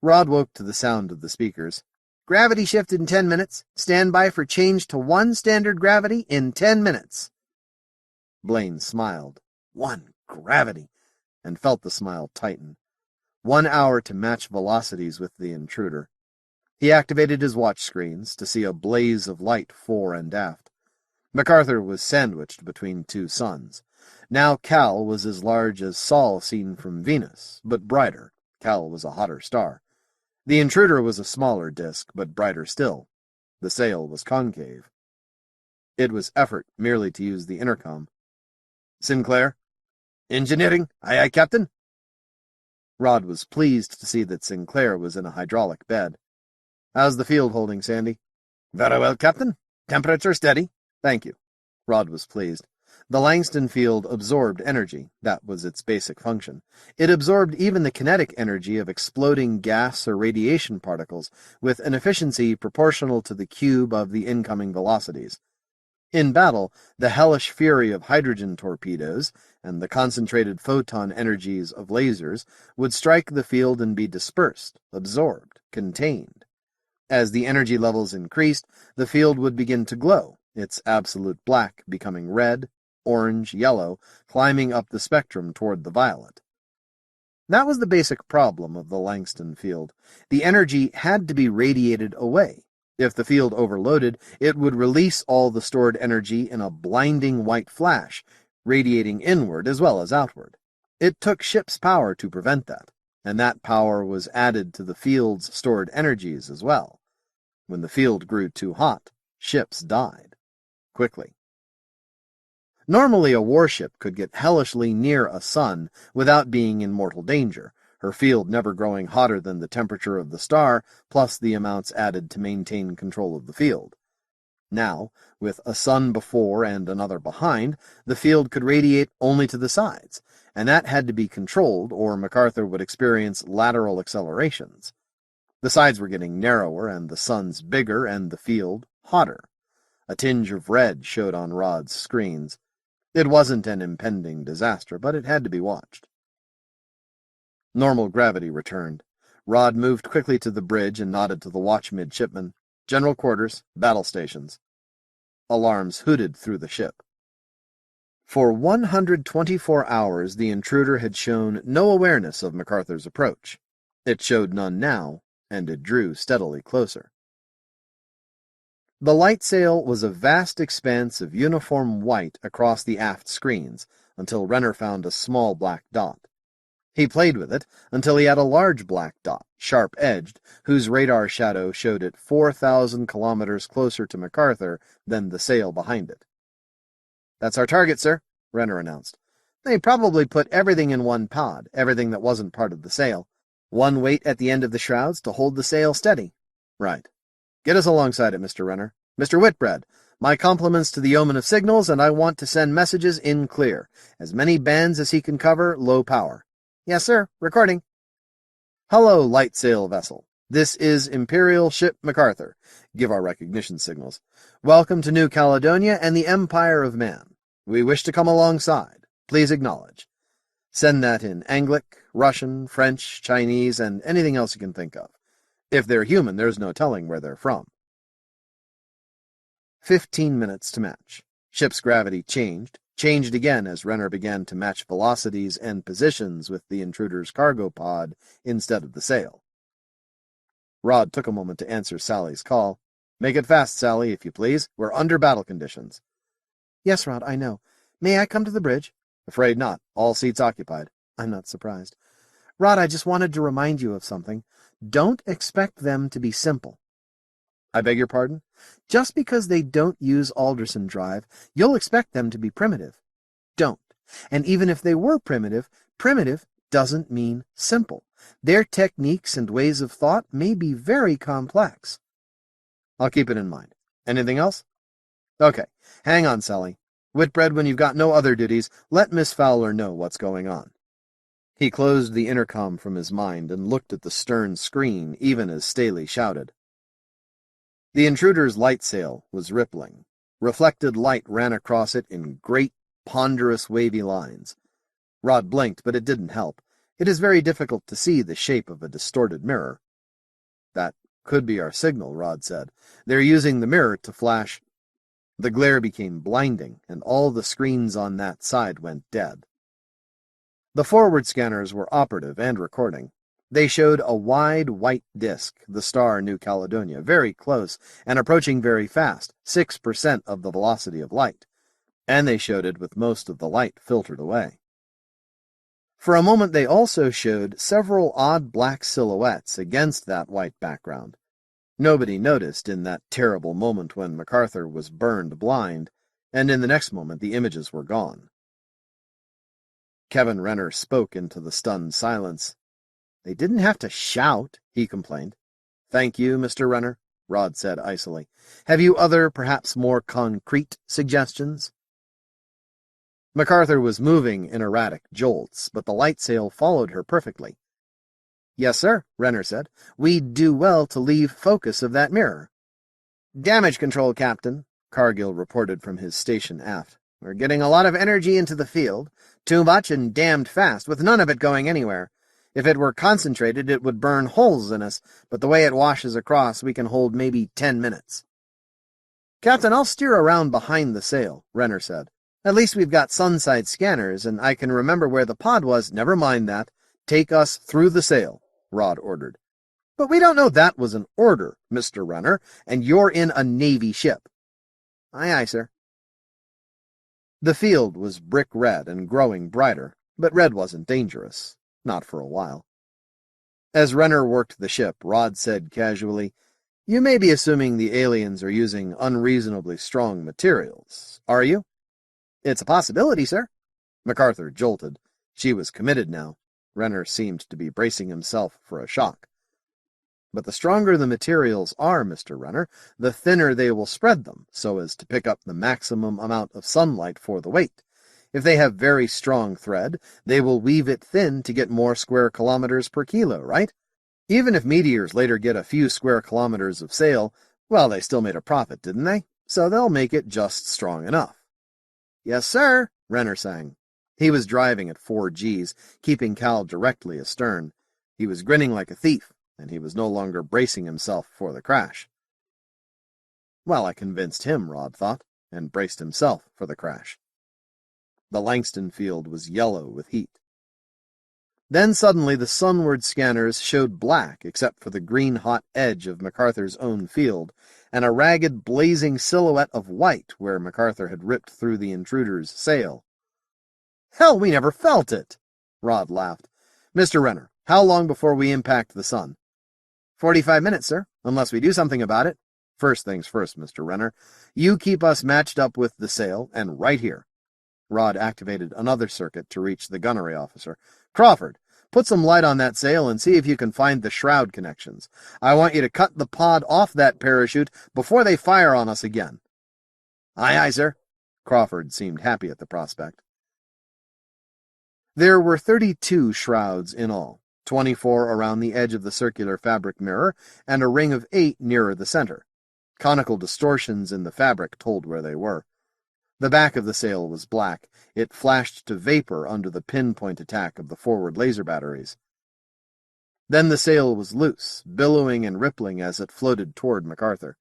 Rod woke to the sound of the speakers. "Gravity shift in 10 minutes. Stand by for change to 1 standard gravity in 10 minutes. Blaine smiled. 1 gravity, and felt the smile tighten. 1 hour to match velocities with the intruder. He activated his watch screens to see a blaze of light fore and aft. MacArthur was sandwiched between 2 suns. Now Cal was as large as Sol seen from Venus, but brighter. Cal was a hotter star. The intruder was a smaller disk, but brighter still. The sail was concave. It was effort merely to use the intercom. "Sinclair?" "Engineering. Aye, aye, Captain." Rod was pleased to see that Sinclair was in a hydraulic bed. "How's the field holding, Sandy?" "Very well, Captain. Temperature steady." "Thank you." Rod was pleased. The Langston field absorbed energy. That was its basic function. It absorbed even the kinetic energy of exploding gas or radiation particles, with an efficiency proportional to the cube of the incoming velocities. In battle, the hellish fury of hydrogen torpedoes and the concentrated photon energies of lasers would strike the field and be dispersed, absorbed, contained. As the energy levels increased, the field would begin to glow, its absolute black becoming red, orange, yellow, climbing up the spectrum toward the violet. That was the basic problem of the Langston field. The energy had to be radiated away. If the field overloaded, it would release all the stored energy in a blinding white flash, radiating inward as well as outward. It took ship's power to prevent that, and that power was added to the field's stored energies as well. When the field grew too hot, ships died. Quickly. Normally a warship could get hellishly near a sun without being in mortal danger, her field never growing hotter than the temperature of the star, plus the amounts added to maintain control of the field. Now, with a sun before and another behind, the field could radiate only to the sides, and that had to be controlled, or MacArthur would experience lateral accelerations. The sides were getting narrower, and the suns bigger, and the field hotter. A tinge of red showed on Rod's screens. It wasn't an impending disaster, but it had to be watched. Normal gravity returned. Rod moved quickly to the bridge and nodded to the watch midshipman. "General quarters, battle stations." Alarms hooted through the ship. For 124 hours the intruder had shown no awareness of MacArthur's approach. It showed none now, and it drew steadily closer. The light sail was a vast expanse of uniform white across the aft screens, until Renner found a small black dot. He played with it until he had a large black dot, sharp-edged, whose radar shadow showed it 4,000 kilometers closer to MacArthur than the sail behind it. "That's our target, sir," Renner announced. "They probably put everything in one pod, everything that wasn't part of the sail. One weight at the end of the shrouds to hold the sail steady." "Right. Get us alongside it, Mr. Renner. Mr. Whitbread, my compliments to the Yeoman of Signals, and I want to send messages in clear. As many bands as he can cover, low power." "Yes, sir. Recording." "Hello, light sail vessel. This is Imperial Ship MacArthur. Give our recognition signals. Welcome to New Caledonia and the Empire of Man. We wish to come alongside. Please acknowledge." Send that in Anglic, Russian, French, Chinese, and anything else you can think of. If they're human, there's no telling where they're from. 15 minutes to match. Ship's gravity changed again as Renner began to match velocities and positions with the intruder's cargo pod instead of the sail. Rod took a moment to answer Sally's call. "Make it fast, Sally, if you please. We're under battle conditions." "Yes, Rod, I know. May I come to the bridge?" "Afraid not. All seats occupied." "I'm not surprised. Rod, I just wanted to remind you of something. Don't expect them to be simple." "I beg your pardon?" "Just because they don't use Alderson Drive, you'll expect them to be primitive. Don't. And even if they were primitive doesn't mean simple. Their techniques and ways of thought may be very complex. I'll keep it in mind. Anything else? Okay, hang on, Sally. Whitbread, when you've got no other duties, let Miss Fowler know what's going on. He closed the intercom from his mind and looked at the stern screen even as Staley shouted. The intruder's light sail was rippling. Reflected light ran across it in great, ponderous, wavy lines. Rod blinked, but it didn't help. It is very difficult to see the shape of a distorted mirror. That could be our signal, Rod said. They're using the mirror to flash. The glare became blinding, and all the screens on that side went dead. The forward scanners were operative and recording. They showed a wide white disk, the star New Caledonia, very close and approaching very fast, 6% of the velocity of light, and they showed it with most of the light filtered away. For a moment they also showed several odd black silhouettes against that white background. Nobody noticed in that terrible moment when MacArthur was burned blind, and in the next moment the images were gone. Kevin Renner spoke into the stunned silence. They didn't have to shout, he complained. Thank you, Mr. Renner, Rod said icily. Have you other, perhaps more concrete suggestions? MacArthur was moving in erratic jolts, but the light sail followed her perfectly. Yes, sir, Renner said. We'd do well to leave focus of that mirror. Damage control, Captain, Cargill reported from his station aft. We're getting a lot of energy into the field. Too much and damned fast, with none of it going anywhere. If it were concentrated, it would burn holes in us, but the way it washes across, we can hold maybe 10 minutes. Captain, I'll steer around behind the sail, Renner said. At least we've got sunside scanners, and I can remember where the pod was. Never mind that. Take us through the sail, Rod ordered. But we don't know that was an order, Mr. Renner, and you're in a Navy ship. Aye, aye, sir. The field was brick red and growing brighter, but red wasn't dangerous. Not for a while. As Renner worked the ship, Rod said casually, You may be assuming the aliens are using unreasonably strong materials, are you? It's a possibility, sir. MacArthur jolted. She was committed now. Renner seemed to be bracing himself for a shock. But the stronger the materials are, Mr. Renner, the thinner they will spread them, so as to pick up the maximum amount of sunlight for the weight. If they have very strong thread, they will weave it thin to get more square kilometers per kilo, right? Even if meteors later get a few square kilometers of sail, well, they still made a profit, didn't they? So they'll make it just strong enough. Yes, sir, Renner sang. He was driving at 4 Gs, keeping Cal directly astern. He was grinning like a thief, and he was no longer bracing himself for the crash. Well, I convinced him, Rod thought, and braced himself for the crash. The Langston field was yellow with heat. Then suddenly the sunward scanners showed black except for the green-hot edge of MacArthur's own field, and a ragged, blazing silhouette of white where MacArthur had ripped through the intruder's sail. Hell, we never felt it! Rod laughed. Mr. Renner, how long before we impact the sun? 45 minutes, sir, unless we do something about it. First things first, Mr. Renner. You keep us matched up with the sail, and right here. Rod activated another circuit to reach the gunnery officer. Crawford, put some light on that sail and see if you can find the shroud connections. I want you to cut the pod off that parachute before they fire on us again. Aye, aye, sir. Crawford seemed happy at the prospect. There were 32 shrouds in all, 24 around the edge of the circular fabric mirror, and a ring of 8 nearer the center. Conical distortions in the fabric told where they were. The back of the sail was black. It flashed to vapor under the pinpoint attack of the forward laser batteries. Then the sail was loose, billowing and rippling as it floated toward MacArthur.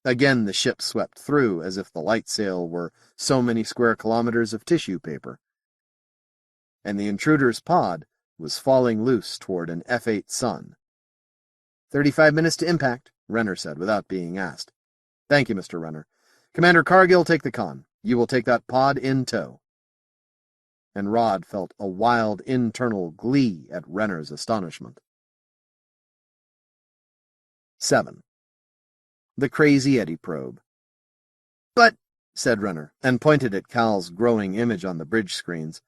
Again the ship swept through as if the light sail were so many square kilometers of tissue paper. And the intruder's pod was falling loose toward an F-8 sun. 35 minutes to impact, Renner said without being asked. Thank you, Mr. Renner. Commander Cargill, take the con. You will take that pod in tow. And Rod felt a wild internal glee at Renner's astonishment. 7. The Crazy Eddie Probe. But, said Renner, and pointed at Cal's growing image on the bridge screens,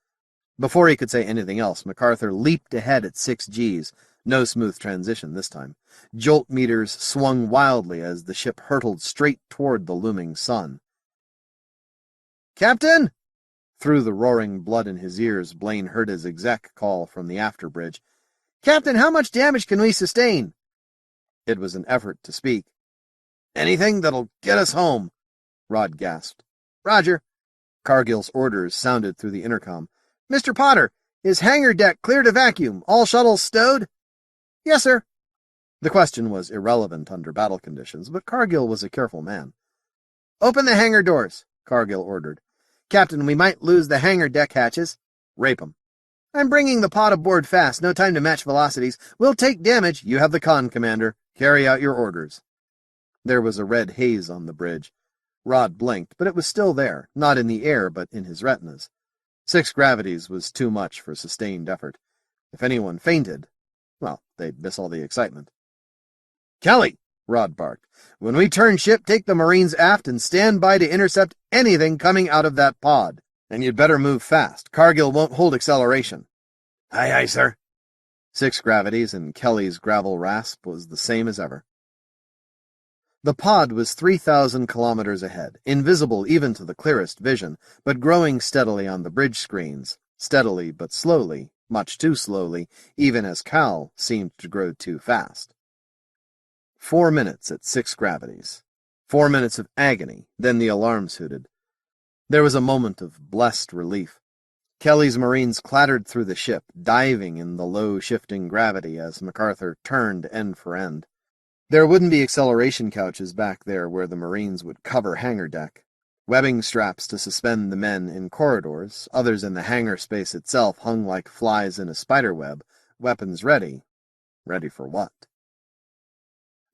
Before he could say anything else, MacArthur leaped ahead at 6 Gs. No smooth transition this time. Jolt meters swung wildly as the ship hurtled straight toward the looming sun. "Captain!" Through the roaring blood in his ears, Blaine heard his exec call from the afterbridge. "Captain, how much damage can we sustain?" It was an effort to speak. "Anything that'll get us home," Rod gasped. "Roger." Cargill's orders sounded through the intercom. "Mr. Potter, is hangar deck clear to vacuum? All shuttles stowed?" "Yes, sir." The question was irrelevant under battle conditions, but Cargill was a careful man. "Open the hangar doors," Cargill ordered. "Captain, we might lose the hangar deck hatches." "Rape 'em." "I'm bringing the pod aboard fast. No time to match velocities. We'll take damage." "You have the con, Commander. Carry out your orders." There was a red haze on the bridge. Rod blinked, but it was still there, not in the air, but in his retinas. 6 gravities was too much for sustained effort. If anyone fainted, well, they'd miss all the excitement. "Kelly," Rod barked, "when we turn ship, take the Marines aft and stand by to intercept anything coming out of that pod. And you'd better move fast. Cargill won't hold acceleration." "Aye, aye, sir." 6 gravities, and Kelly's gravel rasp was the same as ever. The pod was 3,000 kilometers ahead, invisible even to the clearest vision, but growing steadily on the bridge screens, steadily but slowly, much too slowly, even as Cal seemed to grow too fast. 4 minutes at 6 gravities. 4 minutes of agony, then the alarms hooted. There was a moment of blessed relief. Kelly's Marines clattered through the ship, diving in the low shifting gravity as MacArthur turned end for end. There wouldn't be acceleration couches back there where the Marines would cover hangar deck. Webbing straps to suspend the men in corridors, others in the hangar space itself hung like flies in a spider web, weapons ready. Ready for what?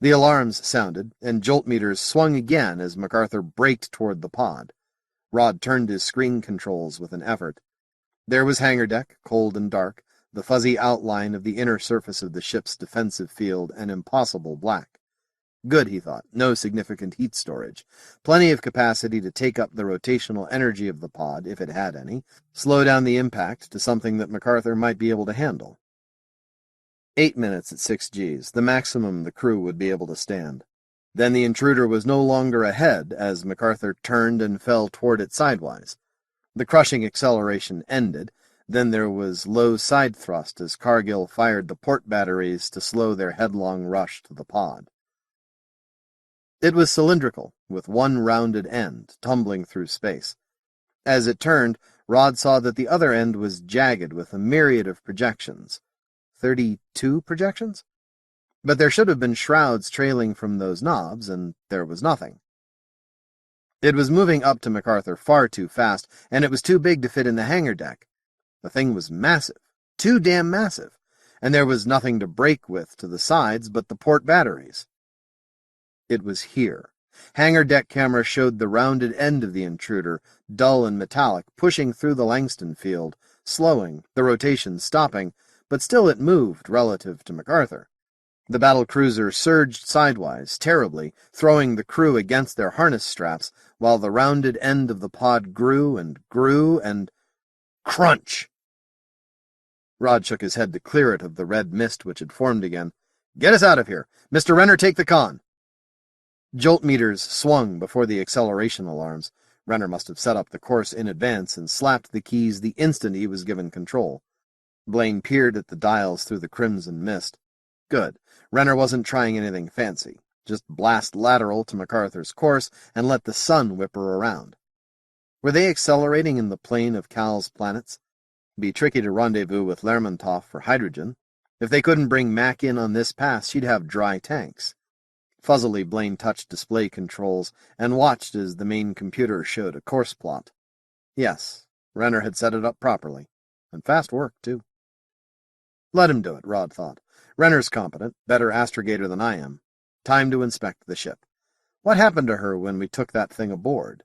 The alarms sounded, and jolt meters swung again as MacArthur braked toward the pod. Rod turned his screen controls with an effort. There was hangar deck, cold and dark, the fuzzy outline of the inner surface of the ship's defensive field an impossible black. Good, he thought, no significant heat storage. Plenty of capacity to take up the rotational energy of the pod, if it had any, slow down the impact to something that MacArthur might be able to handle. 8 minutes at 6 Gs, the maximum the crew would be able to stand. Then the intruder was no longer ahead as MacArthur turned and fell toward it sidewise. The crushing acceleration ended. Then there was low side thrust as Cargill fired the port batteries to slow their headlong rush to the pod. It was cylindrical, with one rounded end, tumbling through space. As it turned, Rod saw that the other end was jagged with a myriad of projections. 32 projections? But there should have been shrouds trailing from those knobs, and there was nothing. It was moving up to MacArthur far too fast, and it was too big to fit in the hangar deck. The thing was massive, too damn massive, and there was nothing to brake with to the sides but the port batteries. It was here. Hangar deck camera showed the rounded end of the intruder, dull and metallic, pushing through the Langston field, slowing, the rotation stopping, but still it moved relative to MacArthur. The battlecruiser surged sidewise, terribly, throwing the crew against their harness straps, while the rounded end of the pod grew and grew and... Crunch! Rod shook his head to clear it of the red mist which had formed again. "Get us out of here! Mr. Renner, take the con!" Jolt meters swung before the acceleration alarms. Renner must have set up the course in advance and slapped the keys the instant he was given control. Blaine peered at the dials through the crimson mist. Good. Renner wasn't trying anything fancy. Just blast lateral to MacArthur's course and let the sun whip her around. Were they accelerating in the plane of Cal's planets? Be tricky to rendezvous with Lermontov for hydrogen. If they couldn't bring Mac in on this pass, she'd have dry tanks. Fuzzily, Blaine touched display controls and watched as the main computer showed a course plot. Yes, Renner had set it up properly. And fast work, too. Let him do it, Rod thought. Renner's competent, better astrogator than I am. Time to inspect the ship. What happened to her when we took that thing aboard?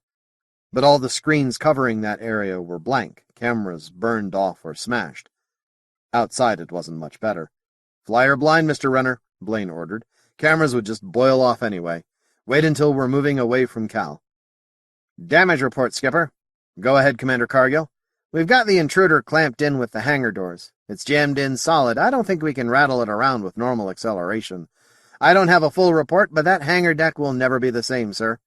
But all the screens covering that area were blank, cameras burned off or smashed. Outside it wasn't much better. "Fly her blind, Mr. Renner," Blaine ordered. "Cameras would just boil off anyway. Wait until we're moving away from Cal." "Damage report, Skipper." "Go ahead, Commander Cargill." We've got the intruder clamped in with the hangar doors. It's jammed in solid. I don't think we can rattle it around with normal acceleration. I don't have a full report, but that hangar deck will never be the same, sir.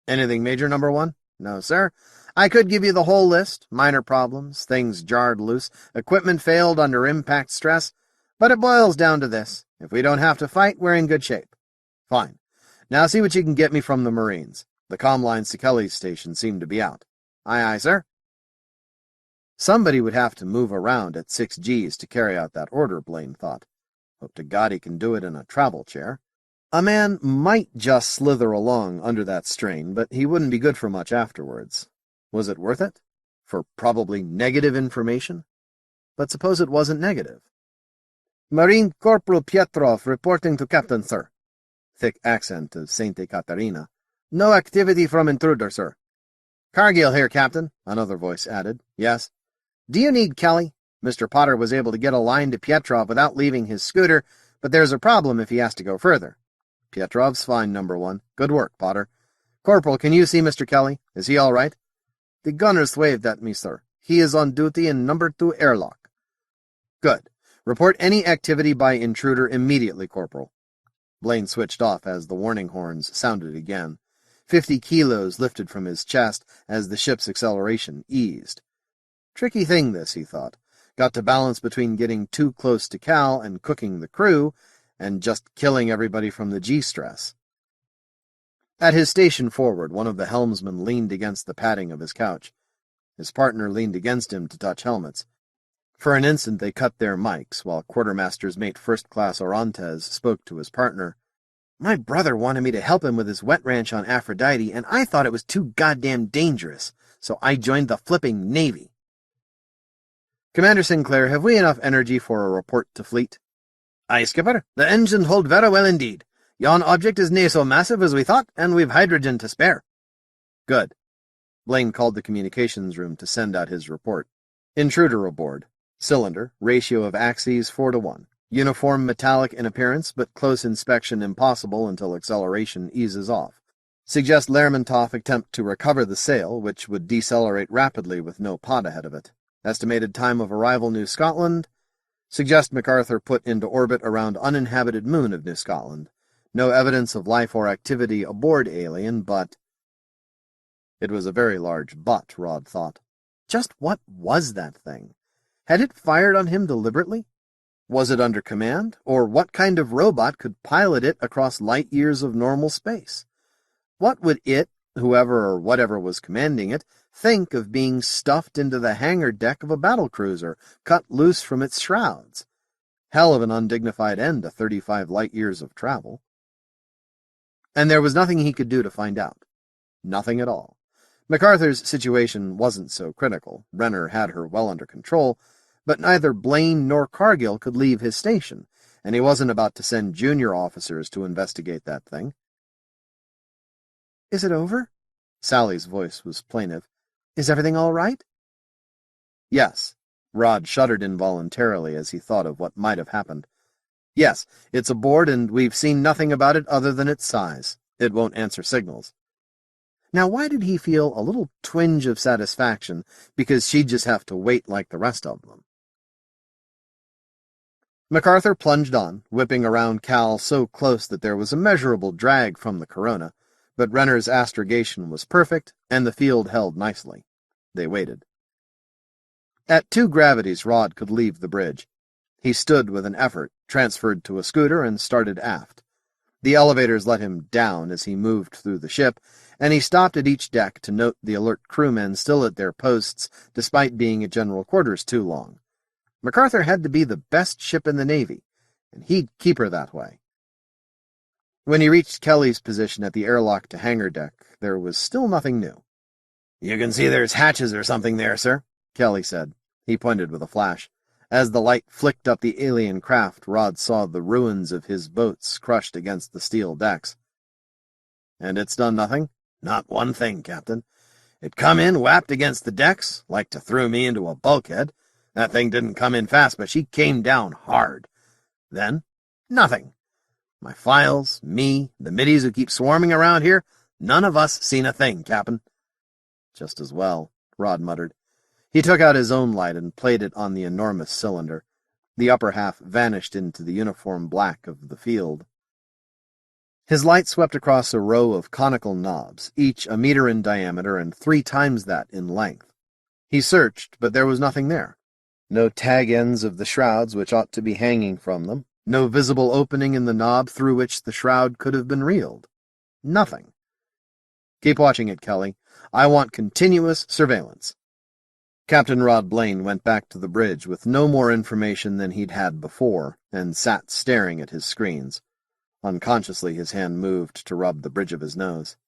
Anything major, number one? No, sir. I could give you the whole list. Minor problems, things jarred loose, equipment failed under impact stress, but it boils down to this. If we don't have to fight, we're in good shape. Fine. Now see what you can get me from the Marines. The comm lines to Kelly's station seem to be out. Aye, aye, sir. Somebody would have to move around at 6 Gs to carry out that order, Blaine thought. Hope to God he can do it in a travel chair. A man might just slither along under that strain, but he wouldn't be good for much afterwards. Was it worth it? For probably negative information? But suppose it wasn't negative. Marine Corporal Pietrov reporting to Captain, sir. Thick accent of Saint Ekaterina. No activity from intruder, sir. Cargill here, Captain, another voice added. Yes. Do you need Kelly? Mr. Potter was able to get a line to Pietrov without leaving his scooter, but there's a problem if he has to go further. Pietrov's fine, number one. Good work, Potter. Corporal, can you see Mr. Kelly? Is he all right? The gunners waved at me, sir. He is on duty in number 2 airlock. Good. Report any activity by intruder immediately, Corporal. Blaine switched off as the warning horns sounded again. 50 kilos lifted from his chest as the ship's acceleration eased. Tricky thing, this, he thought. Got to balance between getting too close to Cal and cooking the crew, and just killing everybody from the G-stress. At his station forward, one of the helmsmen leaned against the padding of his couch. His partner leaned against him to touch helmets. For an instant they cut their mics, while Quartermaster's mate First Class Orantes spoke to his partner. My brother wanted me to help him with his wet ranch on Aphrodite, and I thought it was too goddamn dangerous, so I joined the flipping Navy. Commander Sinclair, have we enough energy for a report to fleet? Aye, Skipper. The engines hold very well indeed. Yon object is nae so massive as we thought, and we've hydrogen to spare. Good. Blaine called the communications room to send out his report. Intruder aboard. Cylinder, ratio of axes 4-to-1. Uniform metallic in appearance, but close inspection impossible until acceleration eases off. Suggest Lermontov attempt to recover the sail, which would decelerate rapidly with no pod ahead of it. Estimated time of arrival New Scotland. Suggest MacArthur put into orbit around uninhabited moon of New Scotland. No evidence of life or activity aboard alien, but... It was a very large but, Rod thought. Just what was that thing? Had it fired on him deliberately? Was it under command, or what kind of robot could pilot it across light years of normal space? What would it, whoever or whatever was commanding it, think of being stuffed into the hangar deck of a battlecruiser, cut loose from its shrouds? Hell of an undignified end to 35 light-years of travel. And there was nothing he could do to find out. Nothing at all. MacArthur's situation wasn't so critical. Renner had her well under control, but neither Blaine nor Cargill could leave his station, and he wasn't about to send junior officers to investigate that thing. Is it over? Sally's voice was plaintive. Is everything all right? Yes. Rod shuddered involuntarily as he thought of what might have happened. Yes, it's aboard, and we've seen nothing about it other than its size. It won't answer signals. Now, why did he feel a little twinge of satisfaction because she'd just have to wait like the rest of them? MacArthur plunged on, whipping around Cal so close that there was a measurable drag from the corona, but Renner's astrogation was perfect, and the field held nicely. They waited. At 2 gravities, Rod could leave the bridge. He stood with an effort, transferred to a scooter, and started aft. The elevators let him down as he moved through the ship, and he stopped at each deck to note the alert crewmen still at their posts, despite being at general quarters too long. MacArthur had to be the best ship in the Navy, and he'd keep her that way. When he reached Kelly's position at the airlock to hangar deck, there was still nothing new. "You can see there's hatches or something there, sir," Kelly said. He pointed with a flash. As the light flicked up the alien craft, Rod saw the ruins of his boats crushed against the steel decks. "And it's done nothing?" "Not one thing, Captain. It come in, whapped against the decks, like to throw me into a bulkhead. That thing didn't come in fast, but she came down hard. Then, nothing. My files, me, the middies who keep swarming around here, none of us seen a thing, Cap'n." "Just as well," Rod muttered. He took out his own light and played it on the enormous cylinder. The upper half vanished into the uniform black of the field. His light swept across a row of conical knobs, each a meter in diameter and 3 times that in length. He searched, but there was nothing there. No tag ends of the shrouds which ought to be hanging from them, no visible opening in the knob through which the shroud could have been reeled. Nothing. Keep watching it, Kelly. I want continuous surveillance. Captain Rod Blaine went back to the bridge with no more information than he'd had before, and sat staring at his screens. Unconsciously, his hand moved to rub the bridge of his nose.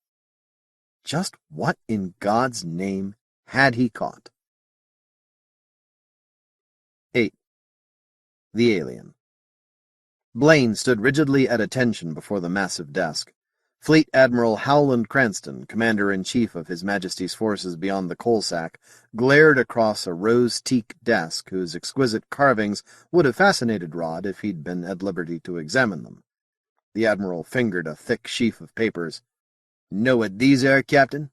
Just what in God's name had he caught? 8. The Alien. Blaine stood rigidly at attention before the massive desk. Fleet Admiral Howland Cranston, Commander-in-Chief of His Majesty's forces beyond the coal sack, glared across a rose-teak desk whose exquisite carvings would have fascinated Rod if he'd been at liberty to examine them. The Admiral fingered a thick sheaf of papers. "Know what these are, Captain?"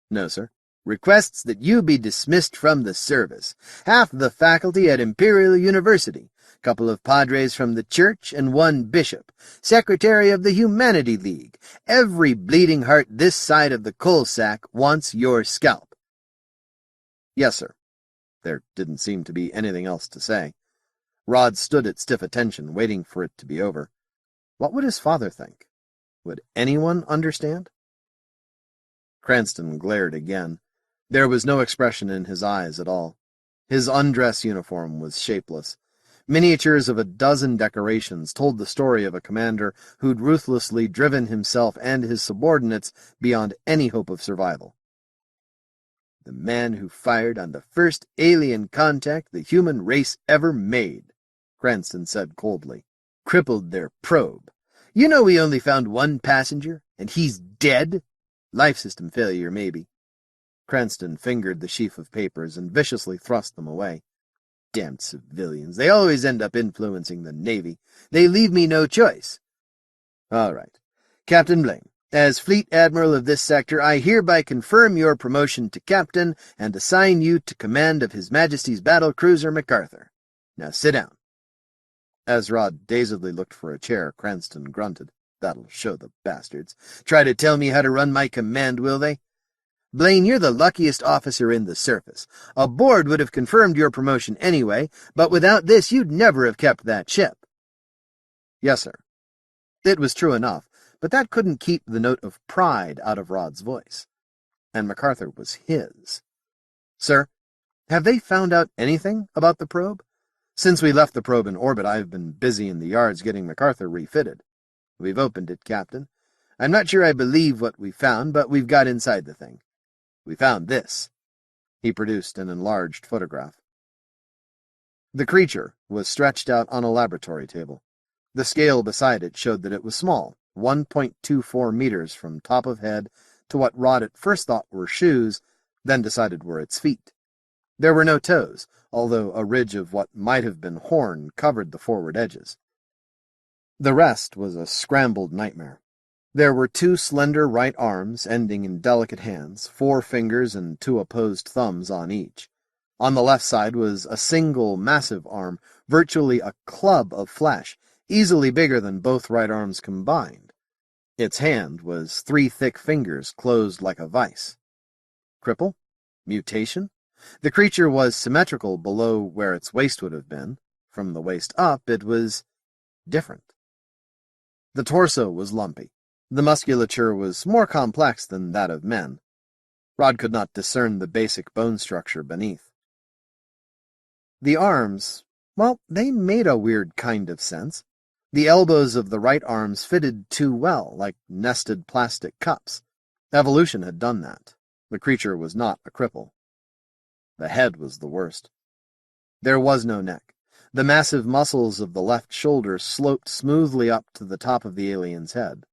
"No, sir." "Requests that you be dismissed from the service. Half the faculty at Imperial University. Couple of padres from the church and 1 bishop. Secretary of the Humanity League. Every bleeding heart this side of the coal sack wants your scalp." "Yes, sir." There didn't seem to be anything else to say. Rod stood at stiff attention, waiting for it to be over. What would his father think? Would anyone understand? Cranston glared again. There was no expression in his eyes at all. His undress uniform was shapeless. Miniatures of a dozen decorations told the story of a commander who'd ruthlessly driven himself and his subordinates beyond any hope of survival. "The man who fired on the first alien contact the human race ever made," Cranston said coldly. "Crippled their probe. You know we only found 1 passenger, and he's dead? Life system failure, maybe." Cranston fingered the sheaf of papers and viciously thrust them away. "Damned civilians. They always end up influencing the Navy. They leave me no choice." "All right. Captain Blaine, as Fleet Admiral of this sector, I hereby confirm your promotion to captain and assign you to command of His Majesty's battle cruiser MacArthur. Now sit down." As Rod dazedly looked for a chair, Cranston grunted. "That'll show the bastards. Try to tell me how to run my command, will they? Blaine, you're the luckiest officer in the service. A board would have confirmed your promotion anyway, but without this you'd never have kept that ship." "Yes, sir." It was true enough, but that couldn't keep the note of pride out of Rod's voice. And MacArthur was his. "Sir, have they found out anything about the probe? Since we left the probe in orbit, I've been busy in the yards getting MacArthur refitted." "We've opened it, Captain. I'm not sure I believe what we found, but we've got inside the thing. We found this." He produced an enlarged photograph. The creature was stretched out on a laboratory table. The scale beside it showed that it was small, 1.24 meters from top of head to what Rod at first thought were shoes, then decided were its feet. There were no toes, although a ridge of what might have been horn covered the forward edges. The rest was a scrambled nightmare. There were 2 slender right arms ending in delicate hands, 4 fingers and 2 opposed thumbs on each. On the left side was a single massive arm, virtually a club of flesh, easily bigger than both right arms combined. Its hand was 3 thick fingers closed like a vice. Cripple? Mutation? The creature was symmetrical below where its waist would have been. From the waist up, it was different. The torso was lumpy. The musculature was more complex than that of men. Rod could not discern the basic bone structure beneath. The arms, well, they made a weird kind of sense. The elbows of the right arms fitted too well, like nested plastic cups. Evolution had done that. The creature was not a cripple. The head was the worst. There was no neck. The massive muscles of the left shoulder sloped smoothly up to the top of the alien's head.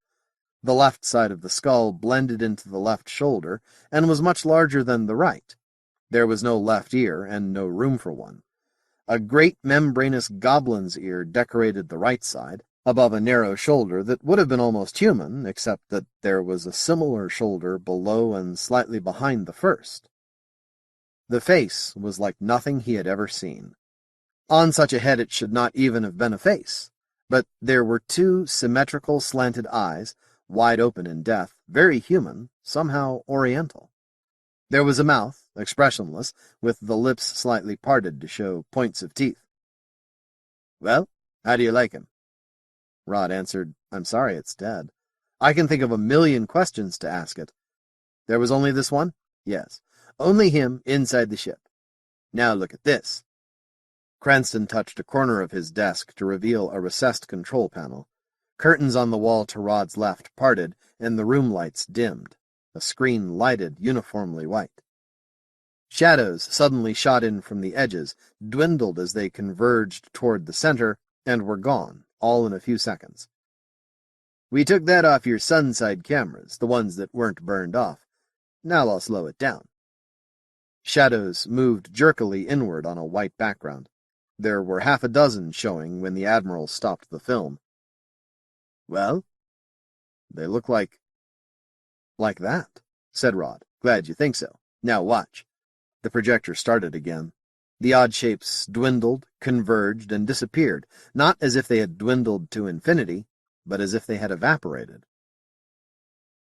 The left side of the skull blended into the left shoulder and was much larger than the right. There was no left ear and no room for one. A great membranous goblin's ear decorated the right side, above a narrow shoulder that would have been almost human, except that there was a similar shoulder below and slightly behind the first. The face was like nothing he had ever seen. On such a head it should not even have been a face, but there were two symmetrical slanted eyes, wide open in death, very human, somehow oriental. There was a mouth, expressionless, with the lips slightly parted to show points of teeth. "Well, how do you like him?" Rod answered, "I'm sorry it's dead. I can think of 1,000,000 questions to ask it. There was only this one? Yes. Only him inside the ship. Now look at this." Cranston touched a corner of his desk to reveal a recessed control panel. Curtains on the wall to Rod's left parted, and the room lights dimmed. A screen lighted uniformly white. Shadows suddenly shot in from the edges, dwindled as they converged toward the center, and were gone, all in a few seconds. "We took that off your sunside cameras, the ones that weren't burned off. Now I'll slow it down." Shadows moved jerkily inward on a white background. There were 6 showing when the Admiral stopped the film. "Well?" "They look like that," said Rod. "Glad you think so. Now watch." The projector started again. The odd shapes dwindled, converged, and disappeared, not as if they had dwindled to infinity, but as if they had evaporated.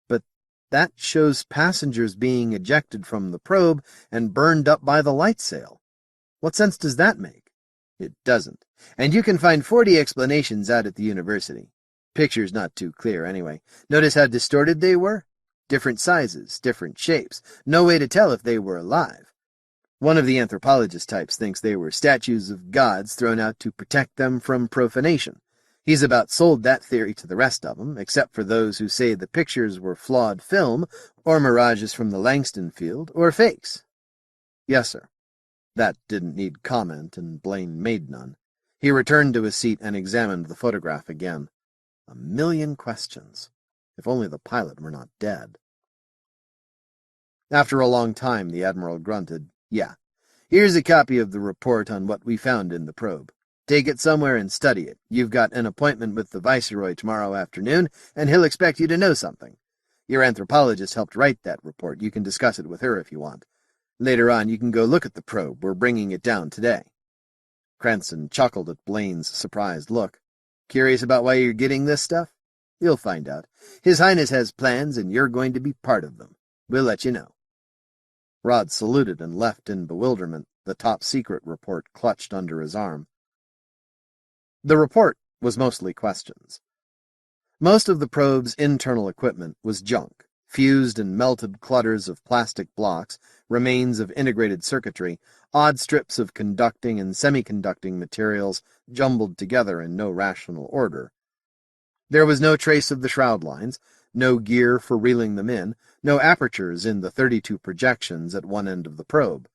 "But that shows passengers being ejected from the probe and burned up by the light sail. What sense does that make?" "It doesn't. And you can find 40 explanations out at the university. Picture's not too clear, anyway. Notice how distorted they were? Different sizes, different shapes. No way to tell if they were alive. One of the anthropologist types thinks they were statues of gods thrown out to protect them from profanation. He's about sold that theory to the rest of them, except for those who say the pictures were flawed film, or mirages from the Langston field, or fakes." "Yes, sir." That didn't need comment, and Blaine made none. He returned to his seat and examined the photograph again. 1,000,000 questions. If only the pilot were not dead. After a long time, the Admiral grunted. "Yeah. Here's a copy of the report on what we found in the probe. Take it somewhere and study it. You've got an appointment with the Viceroy tomorrow afternoon, and he'll expect you to know something. Your anthropologist helped write that report. You can discuss it with her if you want. Later on, you can go look at the probe. We're bringing it down today." Cranston chuckled at Blaine's surprised look. "Curious about why you're getting this stuff? You'll find out. His Highness has plans, and you're going to be part of them. We'll let you know." Rod saluted and left in bewilderment, the top-secret report clutched under his arm. The report was mostly questions. Most of the probe's internal equipment was junk, fused and melted clutters of plastic blocks, remains of integrated circuitry, odd strips of conducting and semiconducting materials jumbled together in no rational order. There was no trace of the shroud lines, no gear for reeling them in, no apertures in the 32 projections at one end of the probe.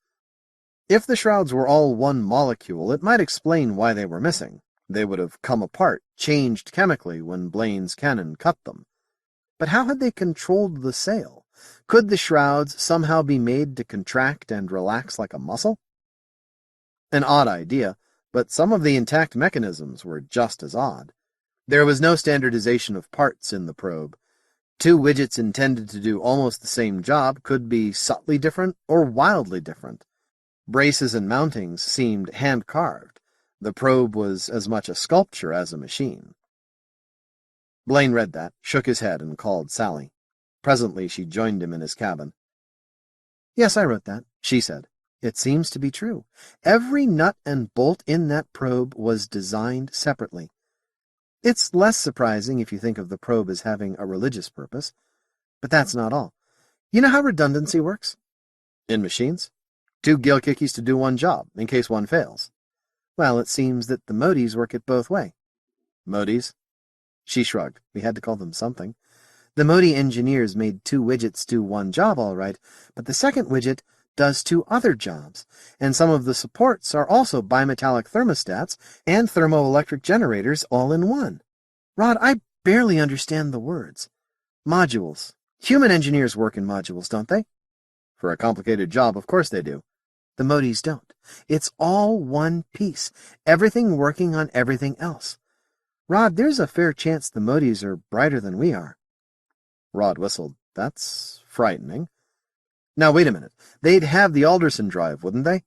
If the shrouds were all one molecule, it might explain why they were missing. They would have come apart, changed chemically when Blaine's cannon cut them. But how had they controlled the sail? Could the shrouds somehow be made to contract and relax like a muscle? An odd idea, but some of the intact mechanisms were just as odd. There was no standardization of parts in the probe. 2 widgets intended to do almost the same job could be subtly different or wildly different. Braces and mountings seemed hand-carved. The probe was as much a sculpture as a machine. Blaine read that, shook his head, and called Sally. Presently she joined him in his cabin. "Yes, I wrote that," she said. "It seems to be true. Every nut and bolt in that probe was designed separately. It's less surprising if you think of the probe as having a religious purpose. But that's not all. You know how redundancy works? In machines? 2 gilkickies to do one job, in case one fails. Well, it seems that the Moties work it both ways." "Moties?" She shrugged. We had to call them something. "The Motie engineers made 2 widgets do one job, all right, but the second widget does 2 other jobs, and some of the supports are also bimetallic thermostats and thermoelectric generators all in one. Rod, I barely understand the words. Modules. Human engineers work in modules, don't they?" "For a complicated job, of course they do." "The Moties don't. It's all one piece, everything working on everything else. Rod, there's a fair chance the Moties are brighter than we are." Rod whistled. "That's frightening." Now, wait a minute. They'd have the Alderson Drive, wouldn't they?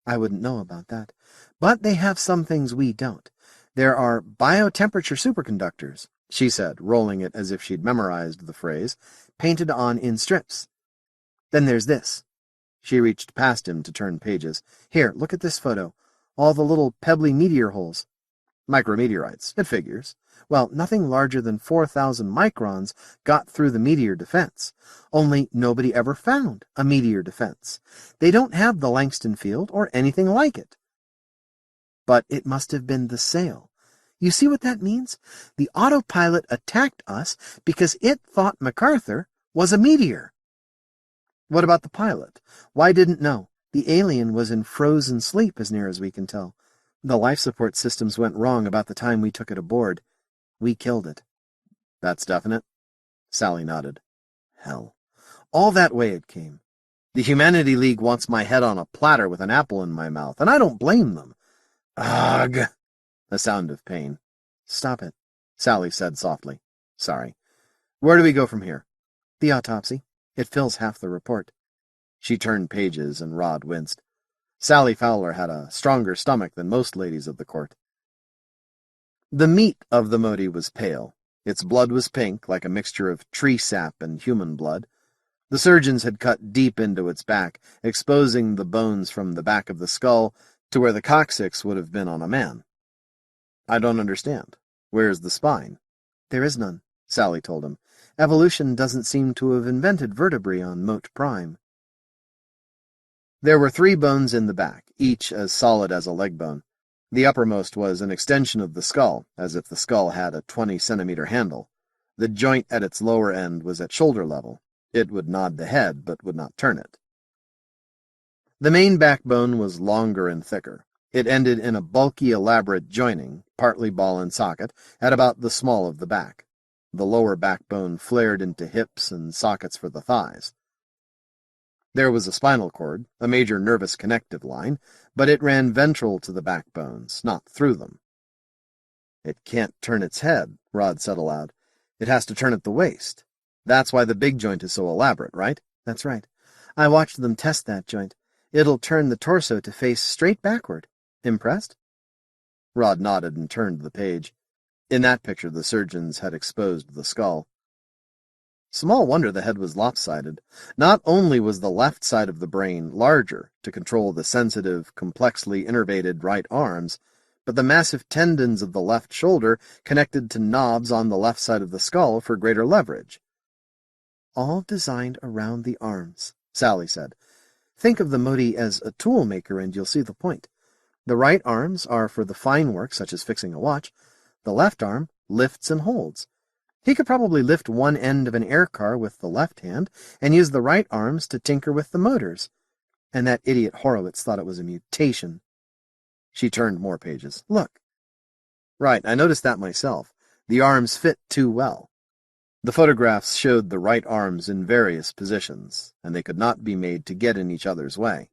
I wouldn't know about that. But they have some things we don't. There are biotemperature superconductors, she said, rolling it as if she'd memorized the phrase, painted on in strips. Then there's this. She reached past him to turn pages. Here, look at this photo. All the little pebbly meteor holes. Micrometeorites, it figures. Well, nothing larger than 4,000 microns got through the meteor defense. Only nobody ever found a meteor defense. They don't have the Langston field or anything like it. But it must have been the sail. You see what that means? The autopilot attacked us because it thought MacArthur was a meteor. What about the pilot? Why didn't know? The alien was in frozen sleep, as near as we can tell. The life support systems went wrong about the time we took it aboard. We killed it. That's definite? Sally nodded. Hell. All that way it came. The Humanity League wants my head on a platter with an apple in my mouth, and I don't blame them. Ugh! A sound of pain. Stop it, Sally said softly. Sorry. Where do we go from here? The autopsy. It fills half the report. She turned pages, and Rod winced. Sally Fowler had a stronger stomach than most ladies of the court. The meat of the Motie was pale. Its blood was pink, like a mixture of tree sap and human blood. The surgeons had cut deep into its back, exposing the bones from the back of the skull to where the coccyx would have been on a man. I don't understand. Where's the spine? There is none, Sally told him. Evolution doesn't seem to have invented vertebrae on Mote Prime. There were 3 bones in the back, each as solid as a leg bone. The uppermost was an extension of the skull, as if the skull had a 20-centimeter handle. The joint at its lower end was at shoulder level. It would nod the head, but would not turn it. The main backbone was longer and thicker. It ended in a bulky, elaborate joining, partly ball and socket, at about the small of the back. The lower backbone flared into hips and sockets for the thighs. There was a spinal cord, a major nervous connective line, but it ran ventral to the backbones, not through them. It can't turn its head, Rod said aloud. It has to turn at the waist. That's why the big joint is so elaborate, right? That's right. I watched them test that joint. It'll turn the torso to face straight backward. Impressed? Rod nodded and turned the page. In that picture, the surgeons had exposed the skull. Small wonder the head was lopsided. Not only was the left side of the brain larger to control the sensitive, complexly innervated right arms, but the massive tendons of the left shoulder connected to knobs on the left side of the skull for greater leverage. All designed around the arms, Sally said. Think of the Motie as a tool maker and you'll see the point. The right arms are for the fine work, such as fixing a watch. The left arm lifts and holds. He could probably lift one end of an air car with the left hand and use the right arms to tinker with the motors. And that idiot Horowitz thought it was a mutation. She turned more pages. Look. Right, I noticed that myself. The arms fit too well. The photographs showed the right arms in various positions, and they could not be made to get in each other's way.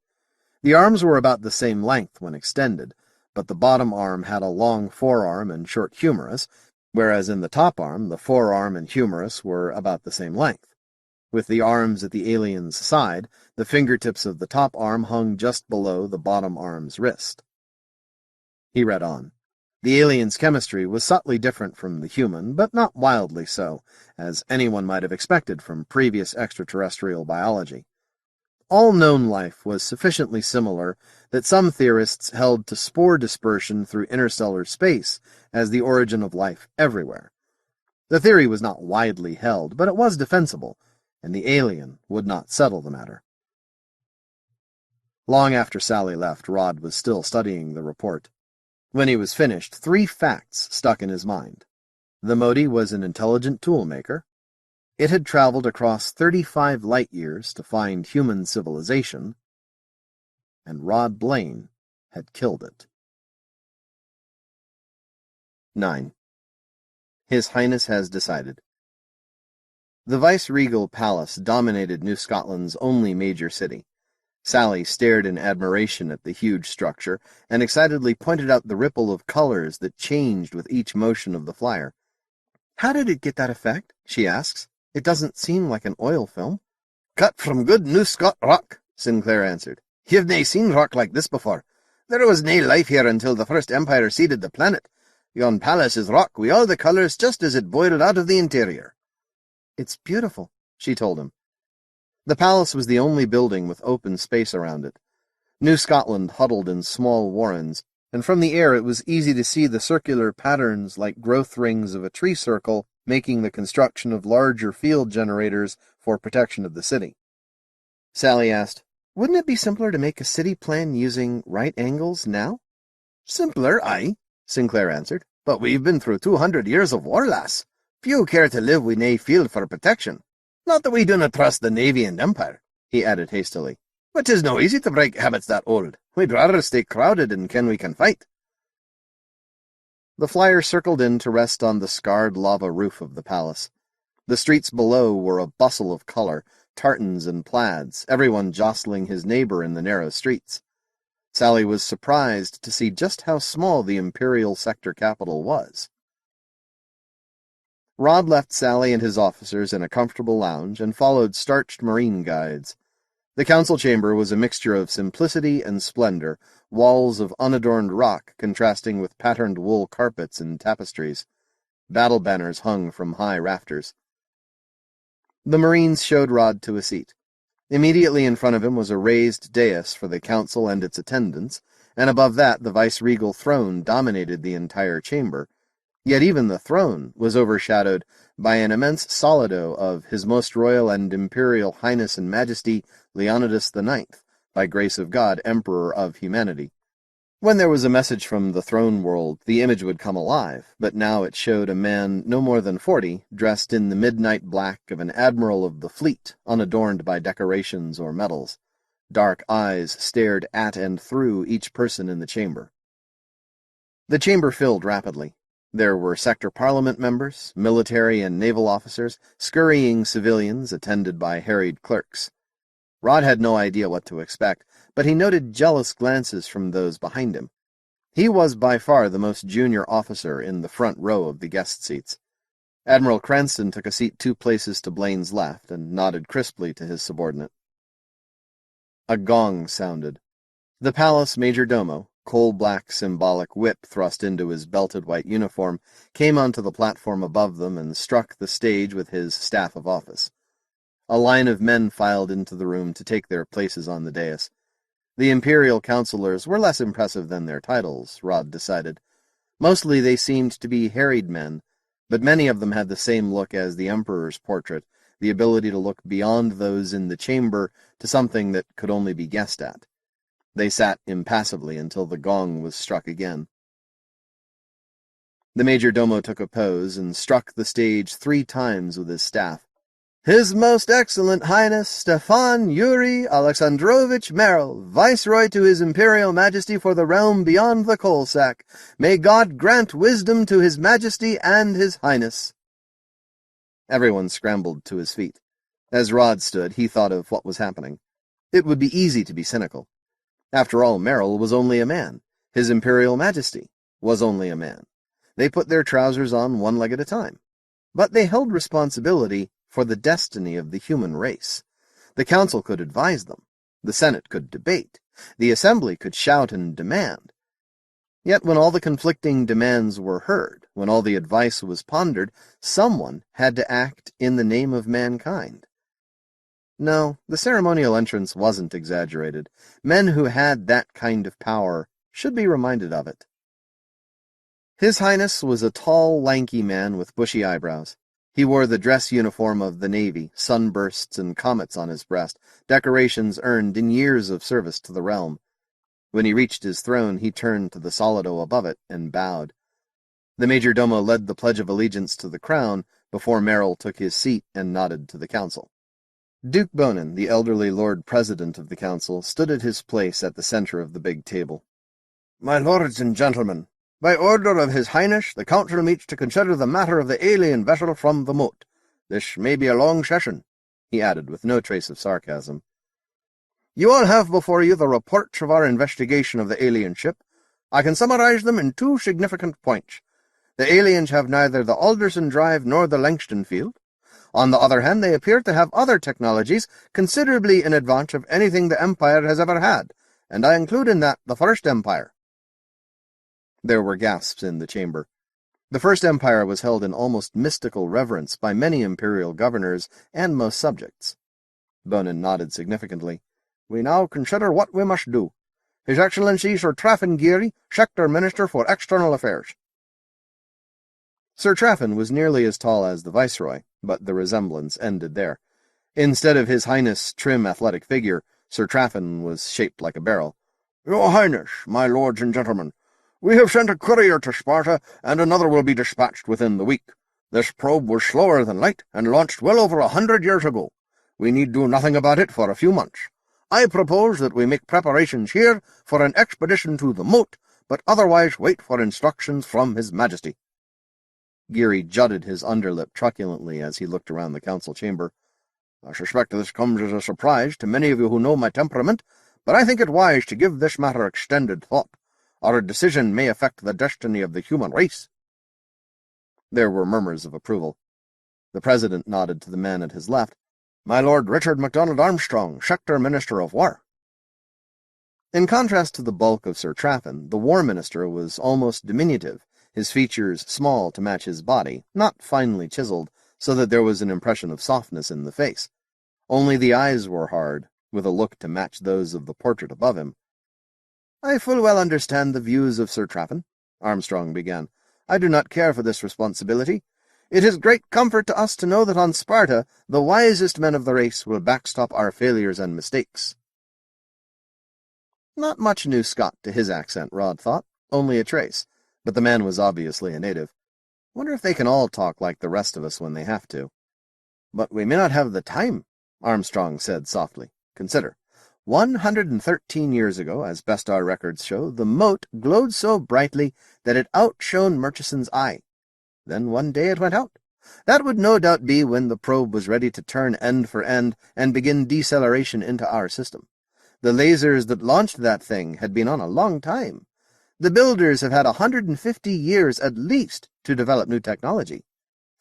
The arms were about the same length when extended, but the bottom arm had a long forearm and short humerus, whereas in the top arm, the forearm and humerus were about the same length. With the arms at the alien's side, the fingertips of the top arm hung just below the bottom arm's wrist. He read on. The alien's chemistry was subtly different from the human, but not wildly so, as anyone might have expected from previous extraterrestrial biology. All known life was sufficiently similar that some theorists held to spore dispersion through interstellar space as the origin of life everywhere. The theory was not widely held, but it was defensible, and the alien would not settle the matter. Long after Sally left, Rod was still studying the report. When he was finished, 3 facts stuck in his mind. The Motie was an intelligent toolmaker. It had traveled across 35 light-years to find human civilization, and Rod Blaine had killed it. 9. His Highness Has Decided. The vice-regal palace dominated New Scotland's only major city. Sally stared in admiration at the huge structure and excitedly pointed out the ripple of colors that changed with each motion of the flyer. "How did it get that effect?" she asks. "It doesn't seem like an oil film." "Cut from good New Scot rock," Sinclair answered. "You've nae seen rock like this before. There was nae life here until the first Empire seeded the planet. Yon palace is rock wi' all the colours just as it boiled out of the interior." "It's beautiful," she told him. The palace was the only building with open space around it. New Scotland huddled in small warrens, and from the air it was easy to see the circular patterns like growth rings of a tree circle making the construction of larger field generators for protection of the city. Sally asked, "Wouldn't it be simpler to make a city plan using right angles now?" "Simpler, aye," Sinclair answered. "But we've been through 200 years of war, lass. Few care to live wi' nae field for protection. Not that we dinna trust the Navy and Empire," he added hastily. "But 'tis no easy to break habits that old. We'd rather stay crowded and ken we can fight." The flyer circled in to rest on the scarred lava roof of the palace. The streets below were a bustle of color, tartans and plaids, everyone jostling his neighbor in the narrow streets. Sally was surprised to see just how small the Imperial sector capital was. Rod left Sally and his officers in a comfortable lounge and followed starched marine guides. The council chamber was a mixture of simplicity and splendor, walls of unadorned rock contrasting with patterned wool carpets and tapestries. Battle banners hung from high rafters. The Marines showed Rod to a seat. Immediately in front of him was a raised dais for the council and its attendants, and above that the viceregal throne dominated the entire chamber. Yet even the throne was overshadowed by an immense solido of His Most Royal and Imperial Highness and Majesty Leonidas IX, by grace of God, Emperor of Humanity. When there was a message from the throne world, the image would come alive, but now it showed a man no more than 40, dressed in the midnight black of an admiral of the fleet, unadorned by decorations or medals. Dark eyes stared at and through each person in the chamber. The chamber filled rapidly. There were sector parliament members, military and naval officers, scurrying civilians attended by harried clerks. Rod had no idea what to expect, but he noted jealous glances from those behind him. He was by far the most junior officer in the front row of the guest seats. Admiral Cranston took a seat 2 places to Blaine's left and nodded crisply to his subordinate. A gong sounded. The palace major domo, coal-black symbolic whip thrust into his belted white uniform, came onto the platform above them and struck the stage with his staff of office. A line of men filed into the room to take their places on the dais. The Imperial councillors were less impressive than their titles, Rod decided. Mostly they seemed to be harried men, but many of them had the same look as the Emperor's portrait, the ability to look beyond those in the chamber to something that could only be guessed at. They sat impassively until the gong was struck again. The major domo took a pose and struck the stage 3 times with his staff. "His Most Excellent Highness Stefan Yuri Alexandrovich Merrill, Viceroy to His Imperial Majesty for the realm beyond the coal sack. May God grant wisdom to His Majesty and His Highness." Everyone scrambled to his feet. As Rod stood, he thought of what was happening. It would be easy to be cynical. After all, Merrill was only a man. His Imperial Majesty was only a man. They put their trousers on 1 leg at a time. But they held responsibility for the destiny of the human race. The council could advise them. The Senate could debate. The Assembly could shout and demand. Yet when all the conflicting demands were heard, when all the advice was pondered, someone had to act in the name of mankind. No, the ceremonial entrance wasn't exaggerated. Men who had that kind of power should be reminded of it. His Highness was a tall, lanky man with bushy eyebrows. He wore the dress uniform of the Navy, sunbursts and comets on his breast, decorations earned in years of service to the realm. When he reached his throne, he turned to the solido above it and bowed. The major domo led the Pledge of Allegiance to the crown before Merrill took his seat and nodded to the council. Duke Bonin, the elderly Lord President of the Council, stood at his place at the center of the big table. "My lords and gentlemen, by order of His Highness, the Council meets to consider the matter of the alien vessel from the Mote. This may be a long session," he added with no trace of sarcasm. "You all have before you the reports of our investigation of the alien ship. I can summarize them in 2 significant points. The aliens have neither the Alderson Drive nor the Langston field. On the other hand, they appear to have other technologies considerably in advance of anything the Empire has ever had, and I include in that the First Empire." There were gasps in the chamber. The First Empire was held in almost mystical reverence by many imperial governors and most subjects. Bonin nodded significantly. "We now consider what we must do. His Excellency Sir Traffin Geary, Sector Minister for External Affairs." Sir Traffin was nearly as tall as the Viceroy, but the resemblance ended there. Instead of His Highness' trim athletic figure, Sir Traffin was shaped like a barrel. "Your Highness, my lords and gentlemen, we have sent a courier to Sparta, and another will be dispatched within the week. This probe was slower than light, and launched well over 100 years ago. We need do nothing about it for a few months. I propose that we make preparations here for an expedition to the Mote, but otherwise wait for instructions from His Majesty." Geary jutted his underlip truculently as he looked around the council chamber. "I suspect this comes as a surprise to many of you who know my temperament, but I think it wise to give this matter extended thought. Our decision may affect the destiny of the human race." There were murmurs of approval. The President nodded to the man at his left. "My Lord Richard MacDonald Armstrong, Sector Minister of War." In contrast to the bulk of Sir Traffin, the War Minister was almost diminutive, his features small to match his body, not finely chiseled, so that there was an impression of softness in the face. Only the eyes were hard, with a look to match those of the portrait above him. "I full well understand the views of Sir Traffin," Armstrong began. "I do not care for this responsibility. It is great comfort to us to know that on Sparta the wisest men of the race will backstop our failures and mistakes." Not much New Scot to his accent, Rod thought, only a trace, but the man was obviously a native. Wonder if they can all talk like the rest of us when they have to. "But we may not have the time," Armstrong said softly. "Consider. 113 years ago, as best our records show, the mote glowed so brightly that it outshone Murchison's eye. Then one day it went out. That would no doubt be when the probe was ready to turn end for end and begin deceleration into our system. The lasers that launched that thing had been on a long time. The builders have had 150 years at least to develop new technology.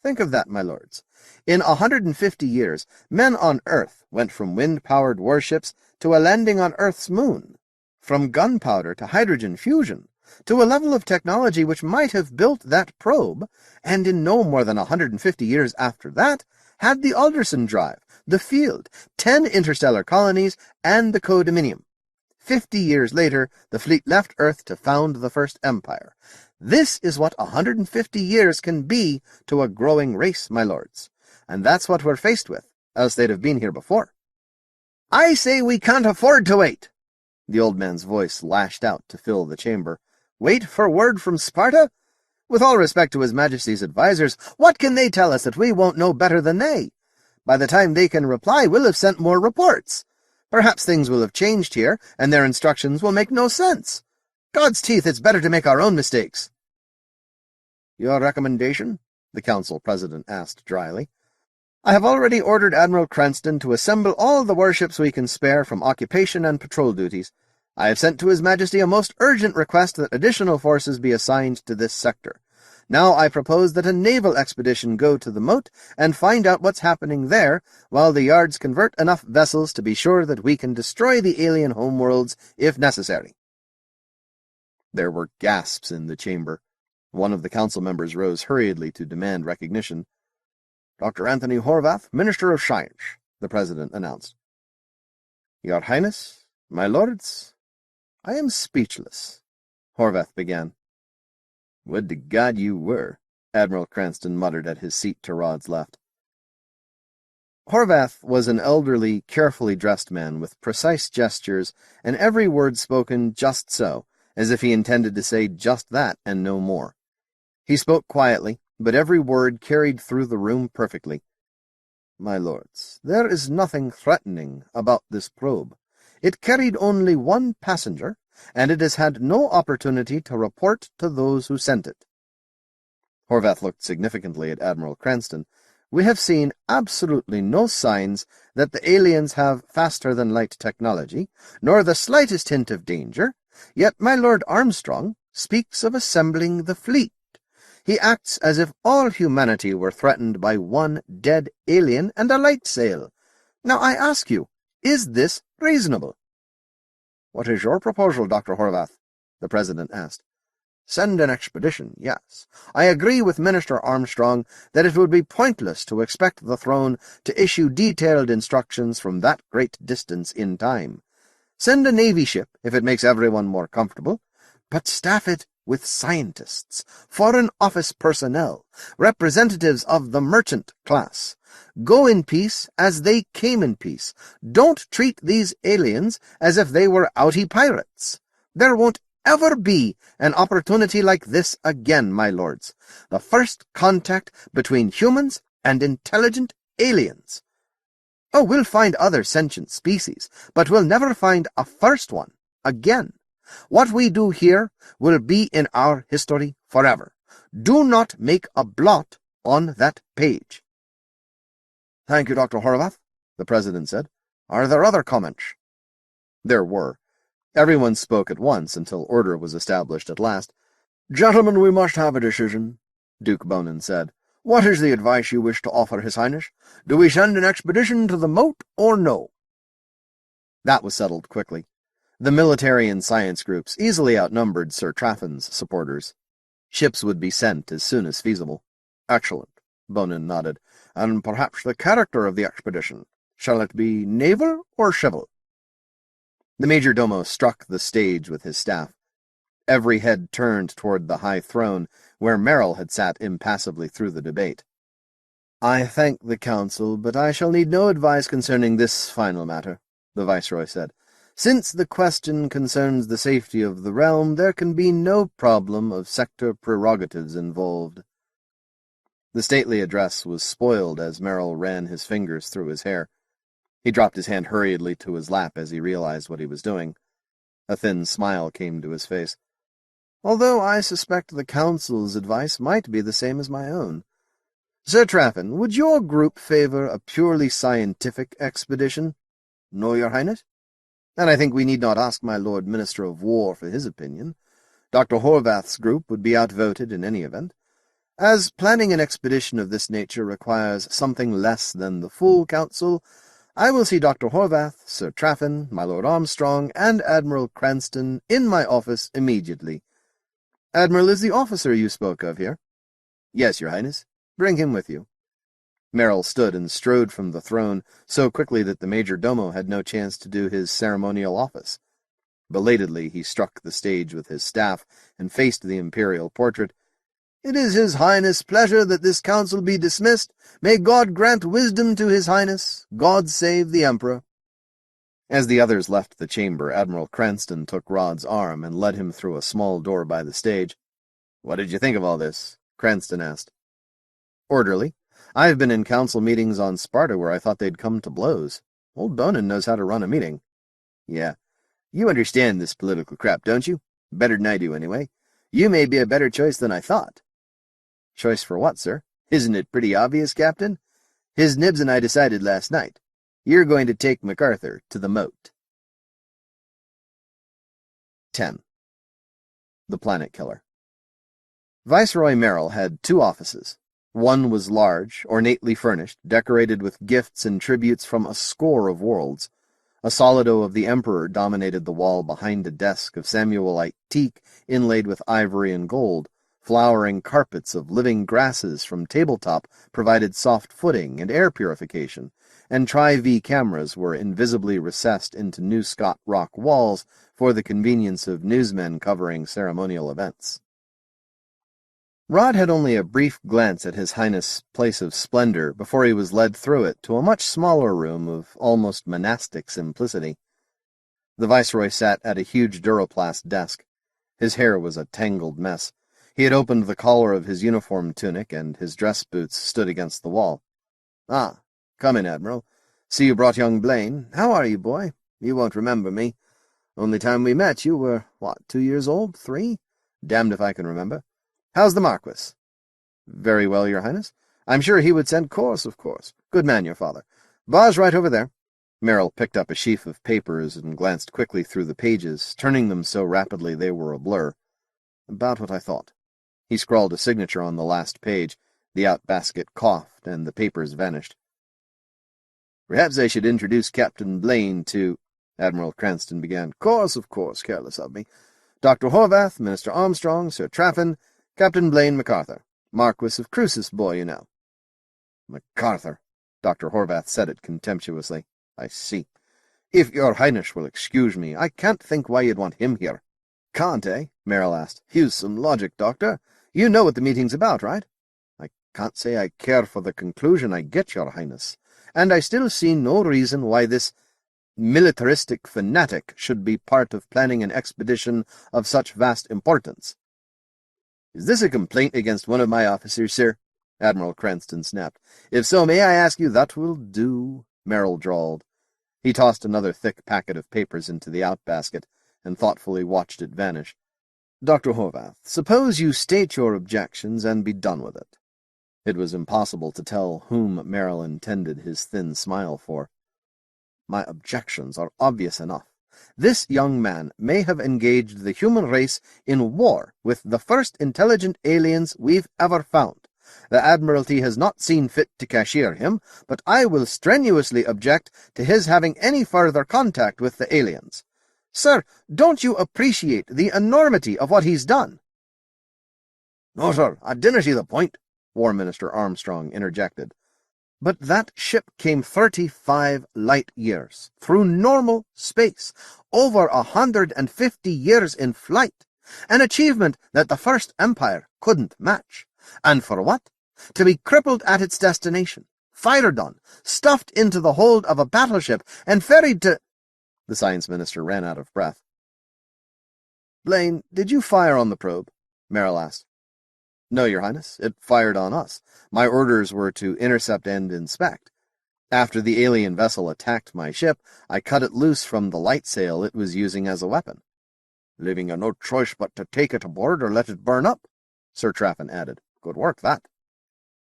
Think of that, my lords. In 150 years, men on Earth went from wind-powered warships to a landing on Earth's moon, from gunpowder to hydrogen fusion, to a level of technology which might have built that probe, and in no more than 150 years after that, had the Alderson Drive, the field, 10 interstellar colonies, and the co-dominium. 50 years later, the fleet left Earth to found the First Empire. This is what 150 years can be to a growing race, my lords, and that's what we're faced with, else they'd have been here before." "I say we can't afford to wait!" The old man's voice lashed out to fill the chamber. "Wait for word from Sparta? With all respect to His Majesty's advisers, what can they tell us that we won't know better than they? By the time they can reply, we'll have sent more reports. Perhaps things will have changed here, and their instructions will make no sense. God's teeth, it's better to make our own mistakes." "Your recommendation?" the council president asked dryly. "I have already ordered Admiral Cranston to assemble all the warships we can spare from occupation and patrol duties. I have sent to His Majesty a most urgent request that additional forces be assigned to this sector. Now I propose that a naval expedition go to the Mote and find out what's happening there, while the yards convert enough vessels to be sure that we can destroy the alien homeworlds if necessary." There were gasps in the chamber. One of the council members rose hurriedly to demand recognition. "Dr. Anthony Horvath, Minister of Science," the President announced. "Your Highness, my lords, I am speechless," Horvath began. "Would to God you were," Admiral Cranston muttered at his seat to Rod's left. Horvath was an elderly, carefully dressed man with precise gestures and every word spoken just so, as if he intended to say just that and no more. He spoke quietly, but every word carried through the room perfectly. "My lords, there is nothing threatening about this probe. It carried only one passenger, and it has had no opportunity to report to those who sent it." Horvath looked significantly at Admiral Cranston. "We have seen absolutely no signs that the aliens have faster-than-light technology, nor the slightest hint of danger, yet my Lord Armstrong speaks of assembling the fleet. He acts as if all humanity were threatened by one dead alien and a light sail. Now I ask you, is this reasonable?" "What is your proposal, Dr. Horvath?" the President asked. "Send an expedition, yes. I agree with Minister Armstrong that it would be pointless to expect the throne to issue detailed instructions from that great distance in time. Send a Navy ship if it makes everyone more comfortable, but staff it with scientists, Foreign Office personnel, representatives of the merchant class. Go in peace as they came in peace. Don't treat these aliens as if they were outie pirates. There won't ever be an opportunity like this again, my lords. The first contact between humans and intelligent aliens. Oh, we'll find other sentient species, but we'll never find a first one again. What we do here will be in our history forever. Do not make a blot on that page." "Thank you, Dr. Horvath," the President said. "Are there other comments?" There were. Everyone spoke at once until order was established at last. "Gentlemen, we must have a decision," Duke Bonin said. "What is the advice you wish to offer His Highness? Do we send an expedition to the Mote or no?" That was settled quickly. The military and science groups easily outnumbered Sir Traffin's supporters. Ships would be sent as soon as feasible. "Excellent," Bonin nodded. "And perhaps the character of the expedition. Shall it be naval or civil?" The major domo struck the stage with his staff. Every head turned toward the high throne, where Merrill had sat impassively through the debate. "I thank the Council, but I shall need no advice concerning this final matter," the Viceroy said. "Since the question concerns the safety of the realm, there can be no problem of sector prerogatives involved." The stately address was spoiled as Merrill ran his fingers through his hair. He dropped his hand hurriedly to his lap as he realized what he was doing. A thin smile came to his face. "Although I suspect the Council's advice might be the same as my own. Sir Traffin, would your group favor a purely scientific expedition?" "No, Your Highness." "And I think we need not ask my Lord Minister of War for his opinion. Dr. Horvath's group would be outvoted in any event. As planning an expedition of this nature requires something less than the full Council, I will see Dr. Horvath, Sir Traffin, my Lord Armstrong, and Admiral Cranston in my office immediately. Admiral is the officer you spoke of here?" "Yes, Your Highness. Bring him with you." Merrill stood and strode from the throne so quickly that the major domo had no chance to do his ceremonial office. Belatedly, he struck the stage with his staff and faced the imperial portrait. "It is His Highness' pleasure that this council be dismissed. May God grant wisdom to His Highness. God save the Emperor." As the others left the chamber, Admiral Cranston took Rod's arm and led him through a small door by the stage. "What did you think of all this?" Cranston asked. "Orderly. I've been in council meetings on Sparta where I thought they'd come to blows. Old Bonin knows how to run a meeting." "Yeah. You understand this political crap, don't you? Better than I do, anyway. You may be a better choice than I thought." "Choice for what, sir?" "Isn't it pretty obvious, Captain? His Nibs and I decided last night. You're going to take MacArthur to the Mote." 10. The Planet Killer. Viceroy Merrill had 2 offices. One was large, ornately furnished, decorated with gifts and tributes from a score of worlds. A solido of the Emperor dominated the wall behind a desk of Samuelite teak inlaid with ivory and gold. Flowering carpets of living grasses from tabletop provided soft footing and air purification, and Tri-V cameras were invisibly recessed into New Scott rock walls for the convenience of newsmen covering ceremonial events. Rod had only a brief glance at His Highness' place of splendor before he was led through it to a much smaller room of almost monastic simplicity. The Viceroy sat at a huge duroplast desk. His hair was a tangled mess. He had opened the collar of his uniform tunic, and his dress boots stood against the wall. "Ah, come in, Admiral. See you brought young Blaine. How are you, boy? You won't remember me. Only time we met you were, 2 years old? 3? Damned if I can remember. How's the Marquis?" "Very well, Your Highness. I'm sure he would send course, of course. Good man, your father. Bar's right over there." Merrill picked up a sheaf of papers and glanced quickly through the pages, turning them so rapidly they were a blur. "About what I thought. He scrawled a signature on the last page. The outbasket coughed, and the papers vanished. "Perhaps I should introduce Captain Blaine to—" Admiral Cranston began. Of course, careless of me. Dr. Horvath, Minister Armstrong, Sir Traffin, Captain Blaine MacArthur. Marquis of Cruces boy, you know." "MacArthur," Dr. Horvath said it contemptuously. "I see. If your Highness will excuse me, I can't think why you'd want him here." "Can't, eh?" Merrill asked. "Use some logic, Doctor. You know what the meeting's about, right?" "I can't say I care for the conclusion I get, Your Highness, and I still see no reason why this militaristic fanatic should be part of planning an expedition of such vast importance." "Is this a complaint against one of my officers, sir?" Admiral Cranston snapped. "If so, may I ask you—" "That will do," Merrill drawled. He tossed another thick packet of papers into the outbasket and thoughtfully watched it vanish. "Dr. Horvath, suppose you state your objections and be done with it." It was impossible to tell whom Merrill intended his thin smile for. "My objections are obvious enough. This young man may have engaged the human race in war with the first intelligent aliens we've ever found. The Admiralty has not seen fit to cashier him, but I will strenuously object to his having any further contact with the aliens. Sir, don't you appreciate the enormity of what he's done?" "No, sir, I dinna see the point," War Minister Armstrong interjected. "But that ship came 35 light years through normal space, over 150 years in flight, an achievement that the First Empire couldn't match. And for what? To be crippled at its destination, fired on, stuffed into the hold of a battleship, and ferried to—" The Science Minister ran out of breath. "Blaine, did you fire on the probe?" Merrill asked. "No, Your Highness. It fired on us. My orders were to intercept and inspect. After the alien vessel attacked my ship, I cut it loose from the light sail it was using as a weapon." "Leaving you no choice but to take it aboard or let it burn up," Sir Traffin added. "Good work, that."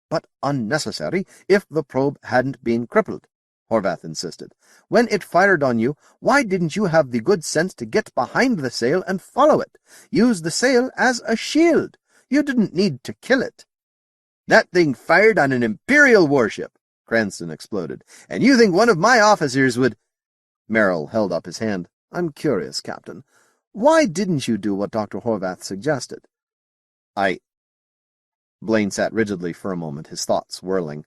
"But unnecessary if the probe hadn't been crippled," Horvath insisted. "When it fired on you, why didn't you have the good sense to get behind the sail and follow it? Use the sail as a shield. You didn't need to kill it." "That thing fired on an Imperial warship," Cranston exploded. "And you think one of my officers would—" Merrill held up his hand. "I'm curious, Captain. Why didn't you do what Dr. Horvath suggested?" Blaine sat rigidly for a moment, his thoughts whirling.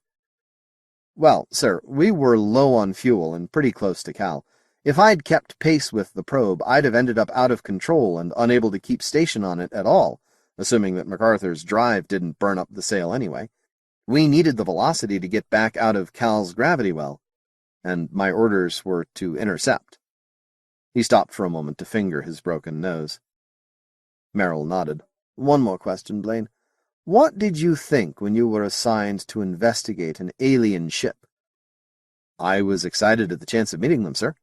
"Well, sir, we were low on fuel and pretty close to Cal. If I'd kept pace with the probe, I'd have ended up out of control and unable to keep station on it at all, assuming that MacArthur's drive didn't burn up the sail anyway. We needed the velocity to get back out of Cal's gravity well, and my orders were to intercept." He stopped for a moment to finger his broken nose. Merrill nodded. "One more question, Blaine. What did you think when you were assigned to investigate an alien ship?" "I was excited at the chance of meeting them, sir."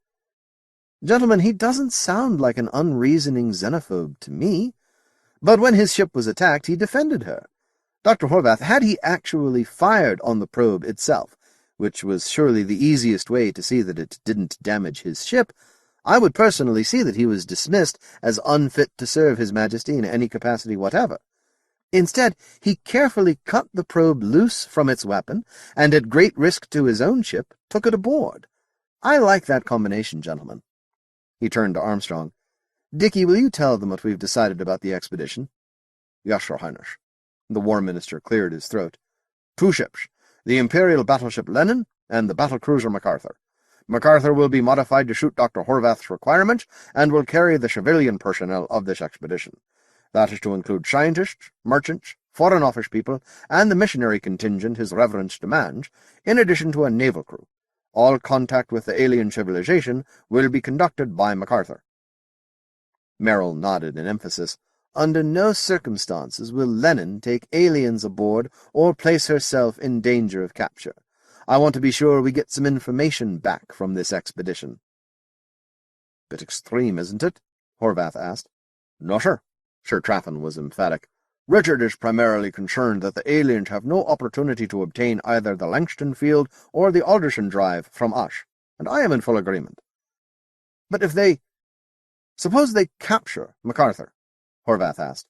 "Gentlemen, he doesn't sound like an unreasoning xenophobe to me. But when his ship was attacked, he defended her. Dr. Horvath, had he actually fired on the probe itself, which was surely the easiest way to see that it didn't damage his ship, I would personally see that he was dismissed as unfit to serve His Majesty in any capacity whatever. Instead, he carefully cut the probe loose from its weapon, and at great risk to his own ship, took it aboard. I like that combination, gentlemen." He turned to Armstrong. "Dickie, will you tell them what we've decided about the expedition?" "Yes, Your Highness." The War Minister cleared his throat. 2 ships, the Imperial battleship Lenin and the battlecruiser MacArthur. MacArthur will be modified to suit Dr. Horvath's requirements and will carry the civilian personnel of this expedition. That is to include scientists, merchants, foreign office people, and the missionary contingent His Reverence demands, in addition to a naval crew. All contact with the alien civilization will be conducted by MacArthur." Merrill nodded in emphasis. "Under no circumstances will Lenin take aliens aboard or place herself in danger of capture. I want to be sure we get some information back from this expedition." "Bit extreme, isn't it?" Horvath asked. "No, sir." Sir Traffin was emphatic. "Richard is primarily concerned that the aliens have no opportunity to obtain either the Langston Field or the Alderson Drive from us, and I am in full agreement." "But if they— suppose they capture MacArthur?" Horvath asked.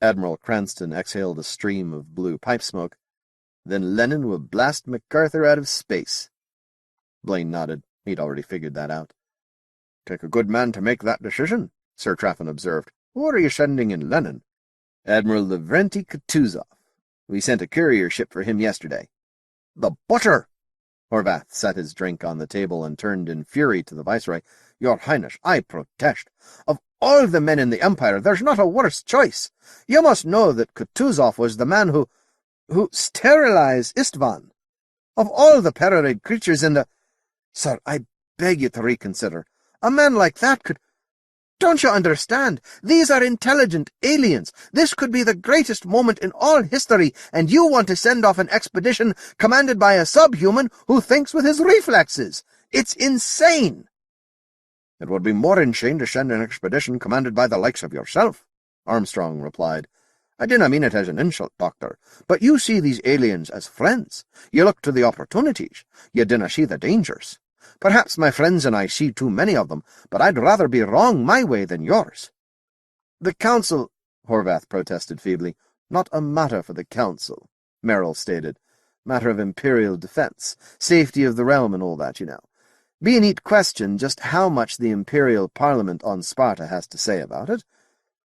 Admiral Cranston exhaled a stream of blue pipe smoke. "Then Lennon will blast MacArthur out of space." Blaine nodded. He'd already figured that out. "Take a good man to make that decision," Sir Traffin observed. "Who are you sending in Lennon?" "Admiral Lavrenti Kutuzov. We sent a courier ship for him yesterday." "The butcher!" Horvath set his drink on the table and turned in fury to the Viceroy. "Your Highness, I protest. Of all the men in the Empire, there's not a worse choice. You must know that Kutuzov was the man who sterilized Istvan. Of all the paranoid creatures in the... Sir, I beg you to reconsider. A man like that could... Don't you understand? These are intelligent aliens. This could be the greatest moment in all history, and you want to send off an expedition commanded by a subhuman who thinks with his reflexes. It's insane." "It would be more insane to send an expedition commanded by the likes of yourself," Armstrong replied. "I dinna mean it as an insult, Doctor, but you see these aliens as friends. You look to the opportunities. You dinna see the dangers. Perhaps my friends and I see too many of them, but I'd rather be wrong my way than yours." "The Council," Horvath protested feebly. "Not a matter for the Council," Merrill stated. "Matter of imperial defense, safety of the realm and all that, you know. Be a neat question just how much the Imperial Parliament on Sparta has to say about it.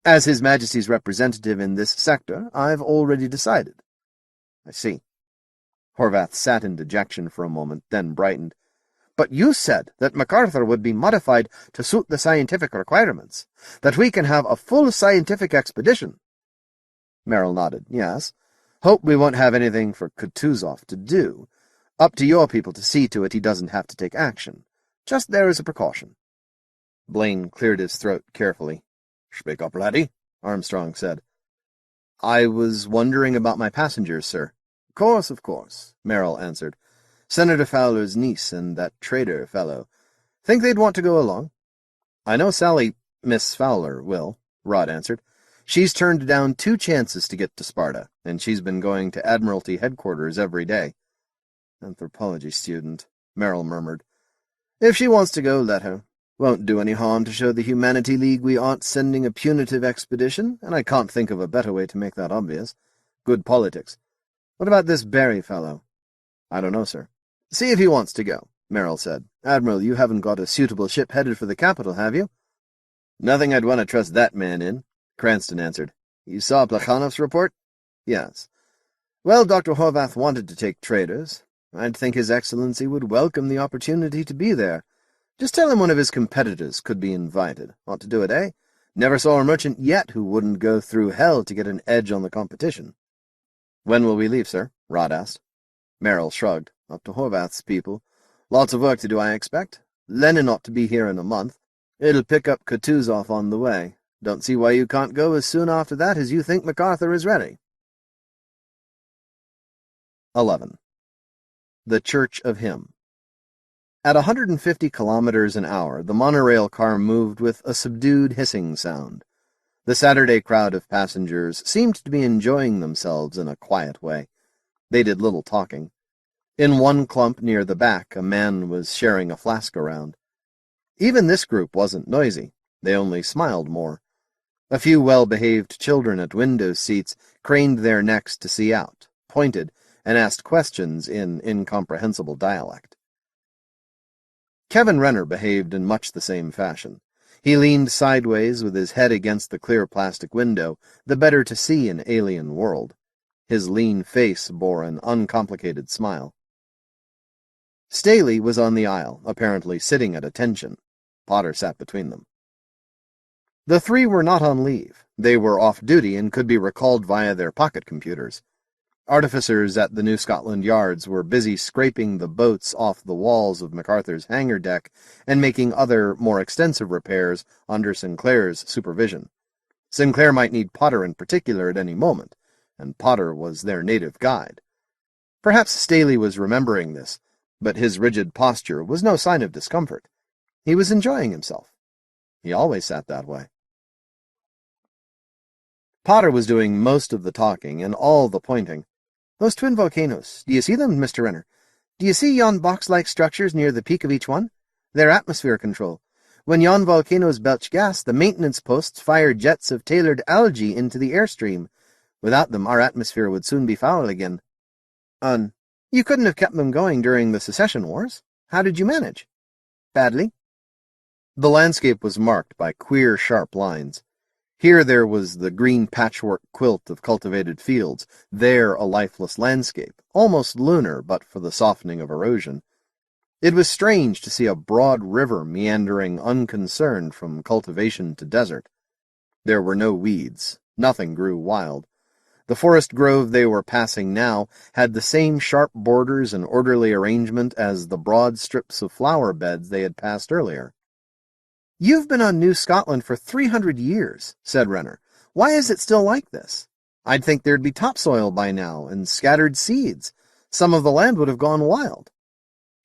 As His Majesty's representative in this sector, I've already decided." "I see." Horvath sat in dejection for a moment, then brightened. "But you said that MacArthur would be modified to suit the scientific requirements, that we can have a full scientific expedition." Merrill nodded. "Yes. Hope we won't have anything for Kutuzov to do. Up to your people to see to it he doesn't have to take action. Just there as a precaution." Blaine cleared his throat carefully. "Speak up, laddie," Armstrong said. "I was wondering about my passengers, sir." Of course," Merrill answered. "Senator Fowler's niece and that trader fellow. Think they'd want to go along?" "I know Sally, Miss Fowler, will," Rod answered. "She's turned down 2 chances to get to Sparta, and she's been going to Admiralty headquarters every day." "Anthropology student," Merrill murmured. "If she wants to go, let her. Won't do any harm to show the Humanity League we aren't sending a punitive expedition, and I can't think of a better way to make that obvious. Good politics. What about this Barry fellow?" "I don't know, sir." "See if he wants to go," Merrill said. "Admiral, you haven't got a suitable ship headed for the capital, have you?" "Nothing I'd want to trust that man in," Cranston answered. "You saw Plekhanov's report?" "Yes." "Well, Dr. Horvath wanted to take traders. I'd think His Excellency would welcome the opportunity to be there. Just tell him one of his competitors could be invited. Ought to do it, eh? Never saw a merchant yet who wouldn't go through hell to get an edge on the competition." "When will we leave, sir?" Rod asked. Merrill shrugged. "Up to Horvath's people. Lots of work to do, I expect. Lennon ought to be here in a month. It'll pick up Kutuzov on the way. Don't see why you can't go as soon after that as you think MacArthur is ready." 11. The Church of Him. At 150 kilometers an hour, the monorail car moved with a subdued hissing sound. The Saturday crowd of passengers seemed to be enjoying themselves in a quiet way. They did little talking. In one clump near the back, a man was sharing a flask around. Even this group wasn't noisy. They only smiled more. A few well-behaved children at window seats craned their necks to see out, pointed, and asked questions in incomprehensible dialect. Kevin Renner behaved in much the same fashion. He leaned sideways with his head against the clear plastic window, the better to see an alien world. His lean face bore an uncomplicated smile. Staley was on the aisle, apparently sitting at attention. Potter sat between them. The 3 were not on leave. They were off duty and could be recalled via their pocket computers. Artificers at the New Scotland Yards were busy scraping the boats off the walls of MacArthur's hangar deck and making other, more extensive repairs under Sinclair's supervision. Sinclair might need Potter in particular at any moment, and Potter was their native guide. Perhaps Staley was remembering this, but his rigid posture was no sign of discomfort. He was enjoying himself. He always sat that way. Potter was doing most of the talking and all the pointing. "Those twin volcanoes, do you see them, Mr. Renner? Do you see yon box-like structures near the peak of each one? They're atmosphere control. When yon volcanoes belch gas, the maintenance posts fire jets of tailored algae into the airstream. Without them, our atmosphere would soon be foul again. You couldn't have kept them going during the secession wars. How did you manage? Badly. The landscape was marked by queer, sharp lines. Here there was the green patchwork quilt of cultivated fields, there a lifeless landscape, almost lunar but for the softening of erosion. It was strange to see a broad river meandering unconcerned from cultivation to desert. There were no weeds. Nothing grew wild. The forest grove they were passing now had the same sharp borders and orderly arrangement as the broad strips of flower beds they had passed earlier. "You've been on New Scotland for 300 years, said Renner. "Why is it still like this? I'd think there'd be topsoil by now, and scattered seeds. Some of the land would have gone wild.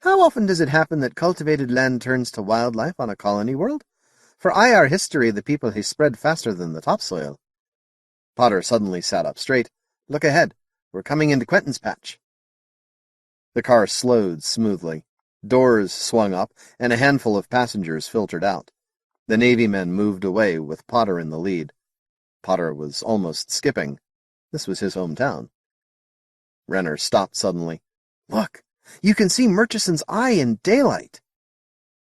How often does it happen that cultivated land turns to wildlife on a colony world? For our history, the people has spread faster than the topsoil." Potter suddenly sat up straight. "Look ahead. We're coming into Quentin's patch." The car slowed smoothly. Doors swung up, and a handful of passengers filtered out. The Navy men moved away, with Potter in the lead. Potter was almost skipping. This was his hometown. Renner stopped suddenly. "Look! You can see Murchison's eye in daylight."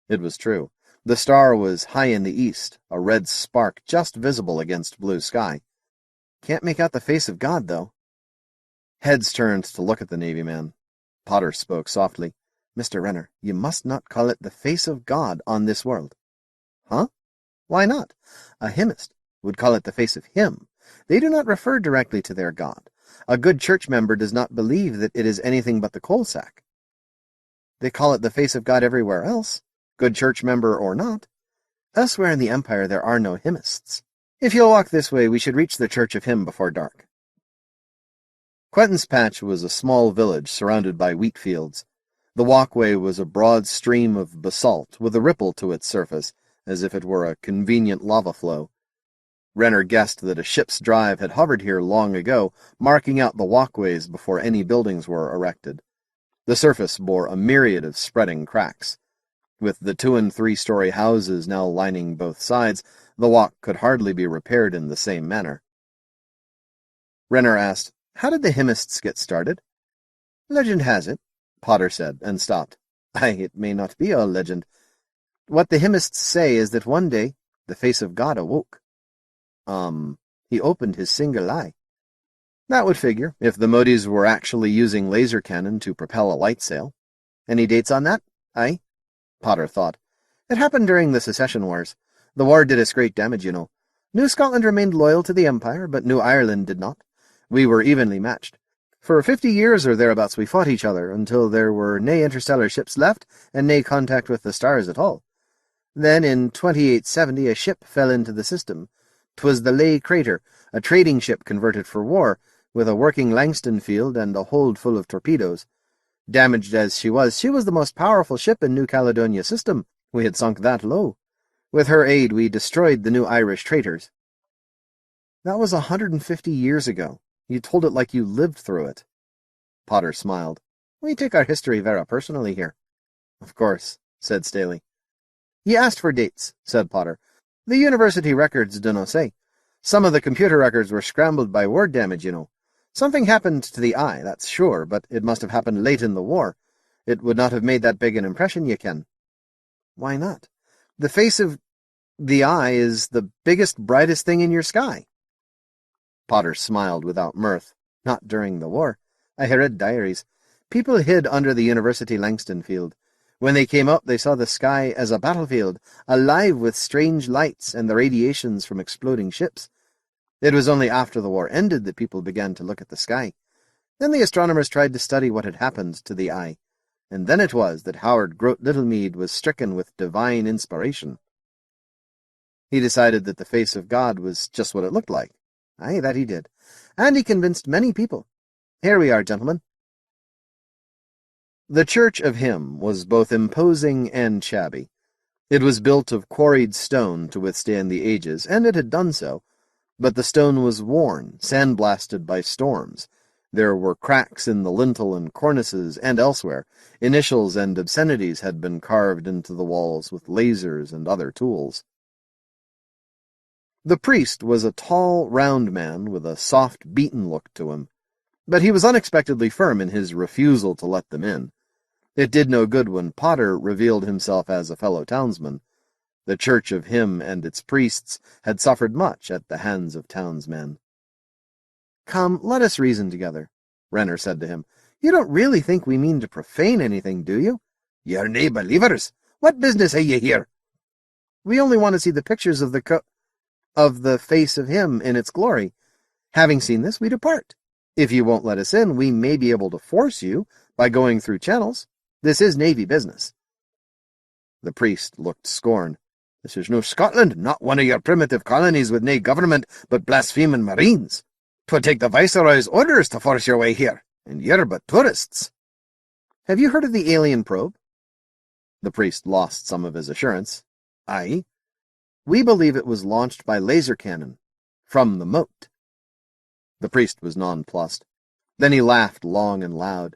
It was true. The star was high in the east, a red spark just visible against blue sky. "Can't make out the face of God, though." Heads turned to look at the Navy man. Potter spoke softly. "Mr. Renner, you must not call it the face of God on this world." "Huh? Why not? A hymnist would call it the face of Him. They do not refer directly to their God. A good church member does not believe that it is anything but the coal sack." "They call it the face of God everywhere else, good church member or not. Elsewhere in the Empire there are no hymnists. If you'll walk this way, we should reach the Church of Him before dark." Quentin's Patch was a small village surrounded by wheat fields. The walkway was a broad stream of basalt with a ripple to its surface, as if it were a convenient lava flow. Renner guessed that a ship's drive had hovered here long ago, marking out the walkways before any buildings were erected. The surface bore a myriad of spreading cracks. With the 2- and 3-story houses now lining both sides, the walk could hardly be repaired in the same manner. Renner asked, "How did the hymnists get started?" "Legend has it," Potter said, and stopped. "It may not be all legend. What the hymnists say is that one day the face of God awoke. He opened his single eye." "That would figure, if the Moties were actually using laser cannon to propel a light sail. Any dates on that?" "Aye," Potter thought. "It happened during the secession wars. The war did us great damage, you know. New Scotland remained loyal to the Empire, but New Ireland did not. We were evenly matched. For 50 years or thereabouts we fought each other, until there were nae interstellar ships left, and nae contact with the stars at all. Then, in 2870, a ship fell into the system. 'Twas the Lay Crater, a trading ship converted for war, with a working Langston field and a hold full of torpedoes. Damaged as she was the most powerful ship in New Caledonia's system. We had sunk that low. With her aid, we destroyed the new Irish traitors." "That was 150 years ago. You told it like you lived through it." Potter smiled. "We take our history very personally here." "Of course," said Staley. "You asked for dates," said Potter. "The university records dunno say. Some of the computer records were scrambled by word damage, you know. Something happened to the eye, that's sure, but it must have happened late in the war. It would not have made that big an impression, ye ken." "Why not? The face of the eye is the biggest, brightest thing in your sky." Potter smiled without mirth. "Not during the war. I read diaries. People hid under the University Langston field. When they came up, they saw the sky as a battlefield, alive with strange lights and the radiations from exploding ships. It was only after the war ended that people began to look at the sky. Then the astronomers tried to study what had happened to the eye, and then it was that Howard Grote Littlemead was stricken with divine inspiration. He decided that the face of God was just what it looked like. Aye, that he did. And he convinced many people. Here we are, gentlemen." The Church of Him was both imposing and shabby. It was built of quarried stone to withstand the ages, and it had done so, but the stone was worn, sandblasted by storms. There were cracks in the lintel and cornices, and elsewhere. Initials and obscenities had been carved into the walls with lasers and other tools. The priest was a tall, round man with a soft, beaten look to him, but he was unexpectedly firm in his refusal to let them in. It did no good when Potter revealed himself as a fellow townsman. The church of him and its priests had suffered much at the hands of townsmen. "Come, let us reason together," Renner said to him. "You don't really think we mean to profane anything, do you?" "You're nae believers. What business hae ye here?" "We only want to see the pictures of the face of him in its glory. Having seen this, we depart. If you won't let us in, we may be able to force you by going through channels. This is Navy business." The priest looked scorn. "This is no Scotland, not one of your primitive colonies with nae government but blaspheming marines. 'Twould take the Viceroy's orders to force your way here, and you're but tourists." "Have you heard of the alien probe?" The priest lost some of his assurance. "Aye. We believe it was launched by laser cannon from the Mote." The priest was nonplussed. Then he laughed long and loud.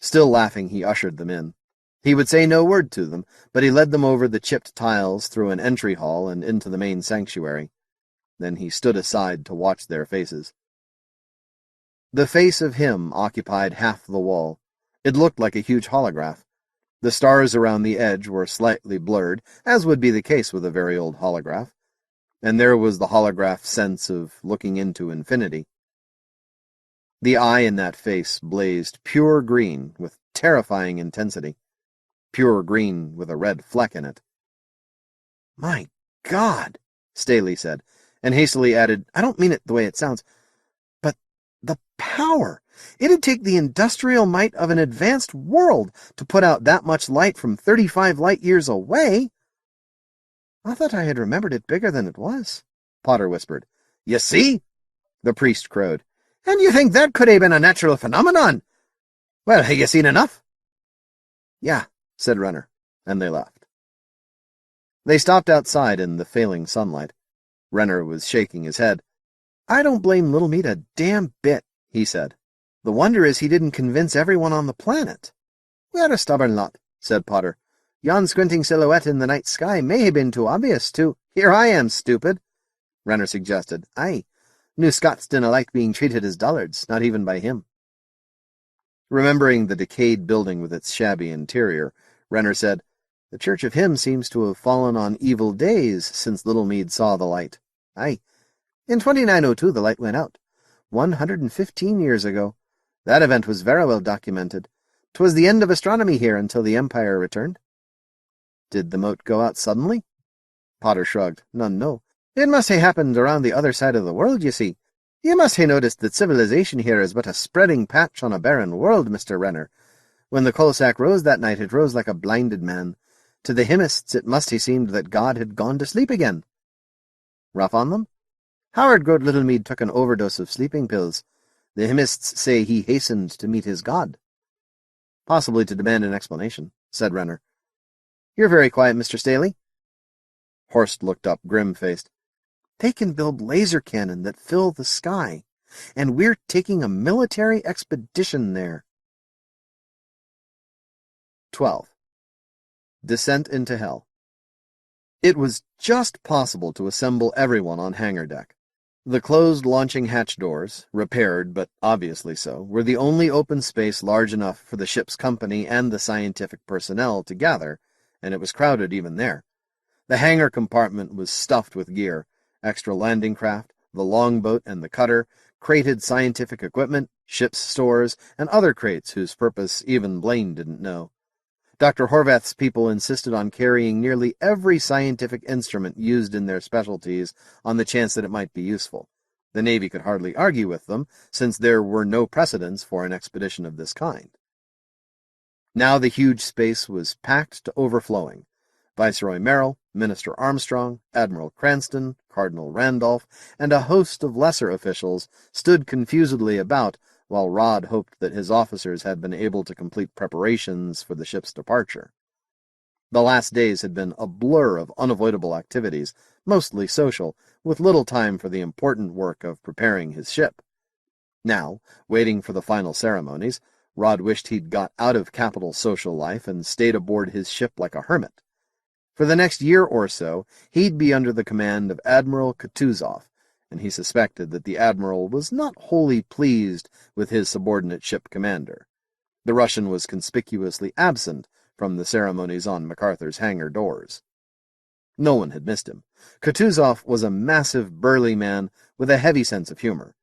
Still laughing, he ushered them in. He would say no word to them, but he led them over the chipped tiles through an entry hall and into the main sanctuary. Then he stood aside to watch their faces. The face of him occupied half the wall. It looked like a huge holograph. The stars around the edge were slightly blurred, as would be the case with a very old holograph, and there was the holograph sense of looking into infinity. The eye in that face blazed pure green with terrifying intensity. Pure green with a red fleck in it. "My God," Staley said, and hastily added, "I don't mean it the way it sounds, but the power! It'd take the industrial might of an advanced world to put out that much light from 35 light-years away." "I thought I had remembered it bigger than it was," Potter whispered. "You see?" the priest crowed. "And you think that could have been a natural phenomenon? Well, have you seen enough?" "Yeah," said Renner, and they left. They stopped outside in the failing sunlight. Renner was shaking his head. "I don't blame Little Meat a damn bit," he said. "The wonder is he didn't convince everyone on the planet." "We're a stubborn lot," said Potter. "Yon squinting silhouette in the night sky may have been too obvious to—" "Here I am, stupid," Renner suggested. "Aye. New Scots didn't like being treated as dullards, not even by him." Remembering the decayed building with its shabby interior, Renner said, "The Church of Him seems to have fallen on evil days since Little Mead saw the light." "Aye. In 2902 the light went out. 115 years ago. That event was very well documented. 'Twas the end of astronomy here until the Empire returned." "Did the mote go out suddenly?" Potter shrugged. "None know. It must ha' happened around the other side of the world, you see. You must ha' noticed that civilization here is but a spreading patch on a barren world, Mr. Renner. When the coal-sack rose that night, it rose like a blinded man. To the Hymnists it must ha' seemed that God had gone to sleep again." "Rough on them?" "Howard Groat Littlemead took an overdose of sleeping pills. The Hymnists say he hastened to meet his God." "Possibly to demand an explanation," said Renner. "You're very quiet, Mr. Staley." Horst looked up, grim-faced. "They can build laser cannon that fill the sky, and we're taking a military expedition there." 12. Descent into Hell. It was just possible to assemble everyone on hangar deck. The closed launching hatch doors, repaired but obviously so, were the only open space large enough for the ship's company and the scientific personnel to gather, and it was crowded even there. The hangar compartment was stuffed with gear, extra landing craft, the longboat and the cutter, crated scientific equipment, ship's stores, and other crates whose purpose even Blaine didn't know. Dr. Horvath's people insisted on carrying nearly every scientific instrument used in their specialties on the chance that it might be useful. The Navy could hardly argue with them, since there were no precedents for an expedition of this kind. Now the huge space was packed to overflowing. Viceroy Merrill, Minister Armstrong, Admiral Cranston, Cardinal Randolph, and a host of lesser officials stood confusedly about, while Rod hoped that his officers had been able to complete preparations for the ship's departure. The last days had been a blur of unavoidable activities, mostly social, with little time for the important work of preparing his ship. Now, waiting for the final ceremonies, Rod wished he'd got out of capital social life and stayed aboard his ship like a hermit. For the next year or so, he'd be under the command of Admiral Kutuzov, and he suspected that the admiral was not wholly pleased with his subordinate ship commander. The Russian was conspicuously absent from the ceremonies on MacArthur's hangar doors. No one had missed him. Kutuzov was a massive, burly man with a heavy sense of humor.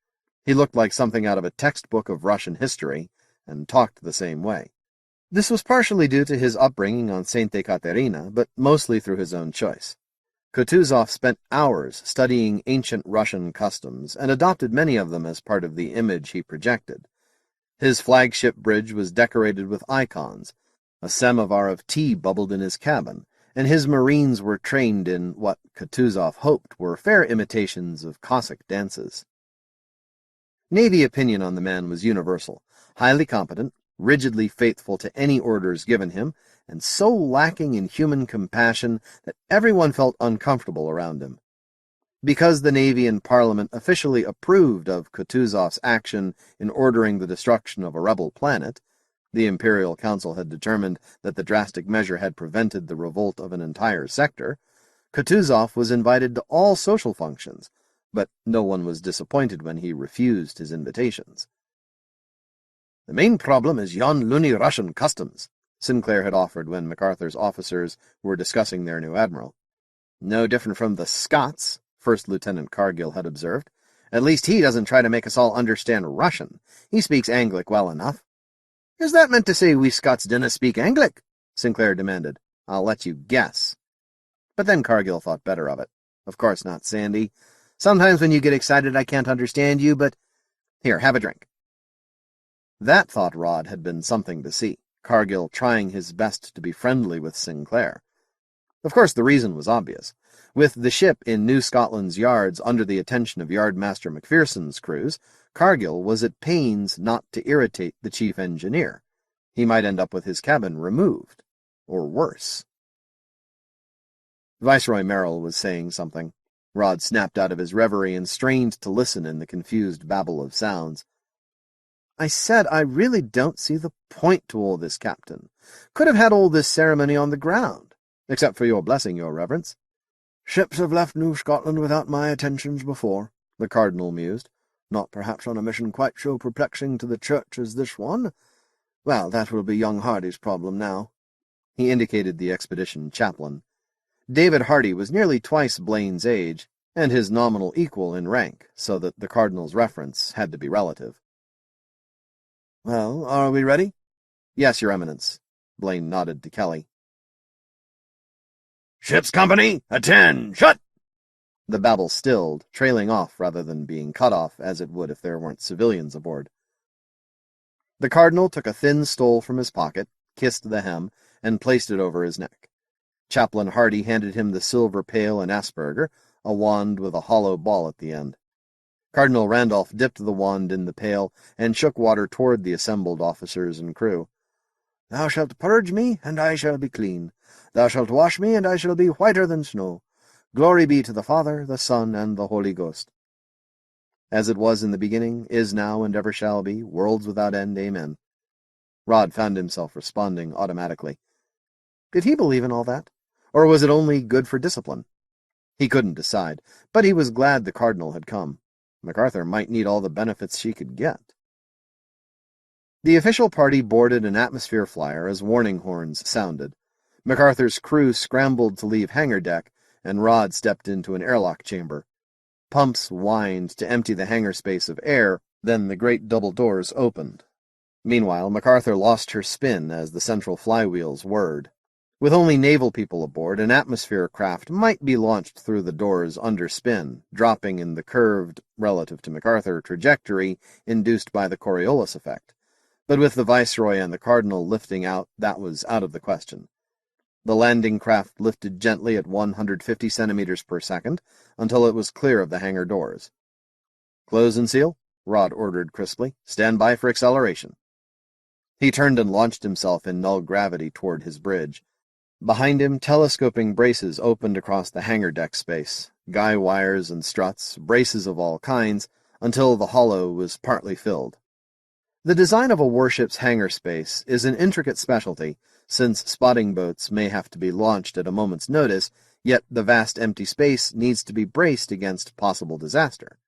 He looked like something out of a textbook of Russian history, and talked the same way. This was partially due to his upbringing on St. Ekaterina, but mostly through his own choice. Kutuzov spent hours studying ancient Russian customs, and adopted many of them as part of the image he projected. His flagship bridge was decorated with icons. A samovar of tea bubbled in his cabin, and his Marines were trained in what Kutuzov hoped were fair imitations of Cossack dances. Navy opinion on the man was universal: highly competent, rigidly faithful to any orders given him, and so lacking in human compassion that everyone felt uncomfortable around him. Because the Navy and Parliament officially approved of Kutuzov's action in ordering the destruction of a rebel planet, the Imperial Council had determined that the drastic measure had prevented the revolt of an entire sector, Kutuzov was invited to all social functions, but no one was disappointed when he refused his invitations. "The main problem is yon loony Russian customs," Sinclair had offered when MacArthur's officers were discussing their new admiral. "No different from the Scots," First Lieutenant Cargill had observed. "At least he doesn't try to make us all understand Russian. He speaks Anglic well enough." "Is that meant to say we Scots dinna speak Anglic?" Sinclair demanded. "I'll let you guess." But then Cargill thought better of it. "Of course not, Sandy. Sometimes when you get excited I can't understand you, but here, have a drink." That, thought Rod, had been something to see, Cargill trying his best to be friendly with Sinclair. Of course, the reason was obvious. With the ship in New Scotland's yards under the attention of Yardmaster Macpherson's crews, Cargill was at pains not to irritate the chief engineer. He might end up with his cabin removed, or worse. Viceroy Merrill was saying something. Rod snapped out of his reverie and strained to listen in the confused babble of sounds. "I said I really don't see the point to all this, Captain. Could have had all this ceremony on the ground, except for your blessing, your reverence." "Ships have left New Scotland without my attentions before," the Cardinal mused. "Not perhaps on a mission quite so perplexing to the Church as this one. Well, that will be young Hardy's problem now." He indicated the expedition chaplain. David Hardy was nearly twice Blaine's age, and his nominal equal in rank, so that the Cardinal's reference had to be relative. "Well, are we ready?" "Yes, Your Eminence." Blaine nodded to Kelly. "Ship's company, attend! Shut!" The babble stilled, trailing off rather than being cut off, as it would if there weren't civilians aboard. The Cardinal took a thin stole from his pocket, kissed the hem, and placed it over his neck. Chaplain Hardy handed him the silver pail and Asperger, a wand with a hollow ball at the end. Cardinal Randolph dipped the wand in the pail and shook water toward the assembled officers and crew. "Thou shalt purge me, and I shall be clean. Thou shalt wash me, and I shall be whiter than snow. Glory be to the Father, the Son, and the Holy Ghost. As it was in the beginning, is now, and ever shall be, worlds without end. Amen." Rod found himself responding automatically. Did he believe in all that? Or was it only good for discipline? He couldn't decide, but he was glad the Cardinal had come. MacArthur might need all the benefits she could get. The official party boarded an atmosphere flyer as warning horns sounded. MacArthur's crew scrambled to leave hangar deck, and Rod stepped into an airlock chamber. Pumps whined to empty the hangar space of air, then the great double doors opened. Meanwhile, MacArthur lost her spin as the central flywheels whirred. With only naval people aboard, an atmosphere craft might be launched through the doors under spin, dropping in the curved, relative to MacArthur, trajectory induced by the Coriolis effect. But with the Viceroy and the Cardinal lifting out, that was out of the question. The landing craft lifted gently at 150 centimeters per second until it was clear of the hangar doors. "Close and seal," Rod ordered crisply. "Stand by for acceleration." He turned and launched himself in null gravity toward his bridge. Behind him, telescoping braces opened across the hangar deck space, guy wires and struts, braces of all kinds, until the hollow was partly filled. The design of a warship's hangar space is an intricate specialty, since spotting boats may have to be launched at a moment's notice, yet the vast empty space needs to be braced against possible disaster.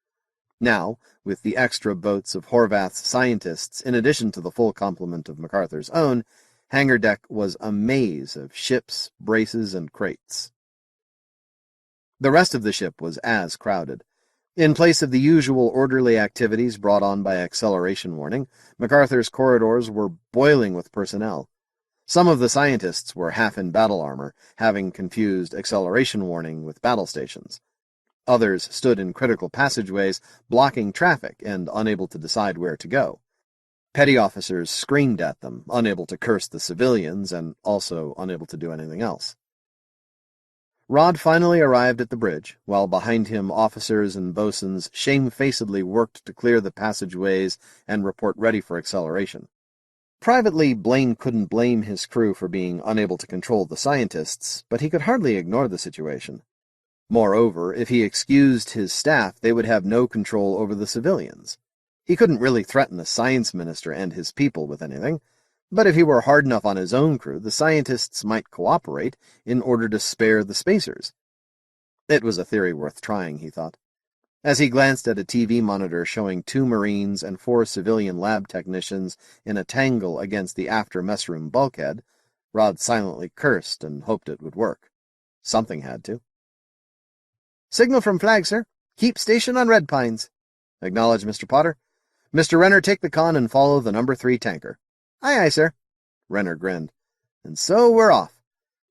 Now, with the extra boats of Horvath's scientists in addition to the full complement of MacArthur's own, hangar deck was a maze of ships, braces, and crates. The rest of the ship was as crowded. In place of the usual orderly activities brought on by acceleration warning, MacArthur's corridors were boiling with personnel. Some of the scientists were half in battle armor, having confused acceleration warning with battle stations. Others stood in critical passageways, blocking traffic and unable to decide where to go. Petty officers screamed at them, unable to curse the civilians and also unable to do anything else. Rod finally arrived at the bridge, while behind him officers and bosuns shamefacedly worked to clear the passageways and report ready for acceleration. Privately, Blaine couldn't blame his crew for being unable to control the scientists, but he could hardly ignore the situation. Moreover, if he excused his staff, they would have no control over the civilians. He couldn't really threaten the science minister and his people with anything, but if he were hard enough on his own crew, the scientists might cooperate in order to spare the spacers. It was a theory worth trying, he thought. As he glanced at a TV monitor showing 2 Marines and 4 civilian lab technicians in a tangle against the after messroom bulkhead, Rod silently cursed and hoped it would work. Something had to. "Signal from flag, sir. Keep station on Red Pines." "Acknowledge, Mr. Potter. Mr. Renner, take the con and follow the number 3 tanker." "Aye, aye, sir." Renner grinned. "And so we're off.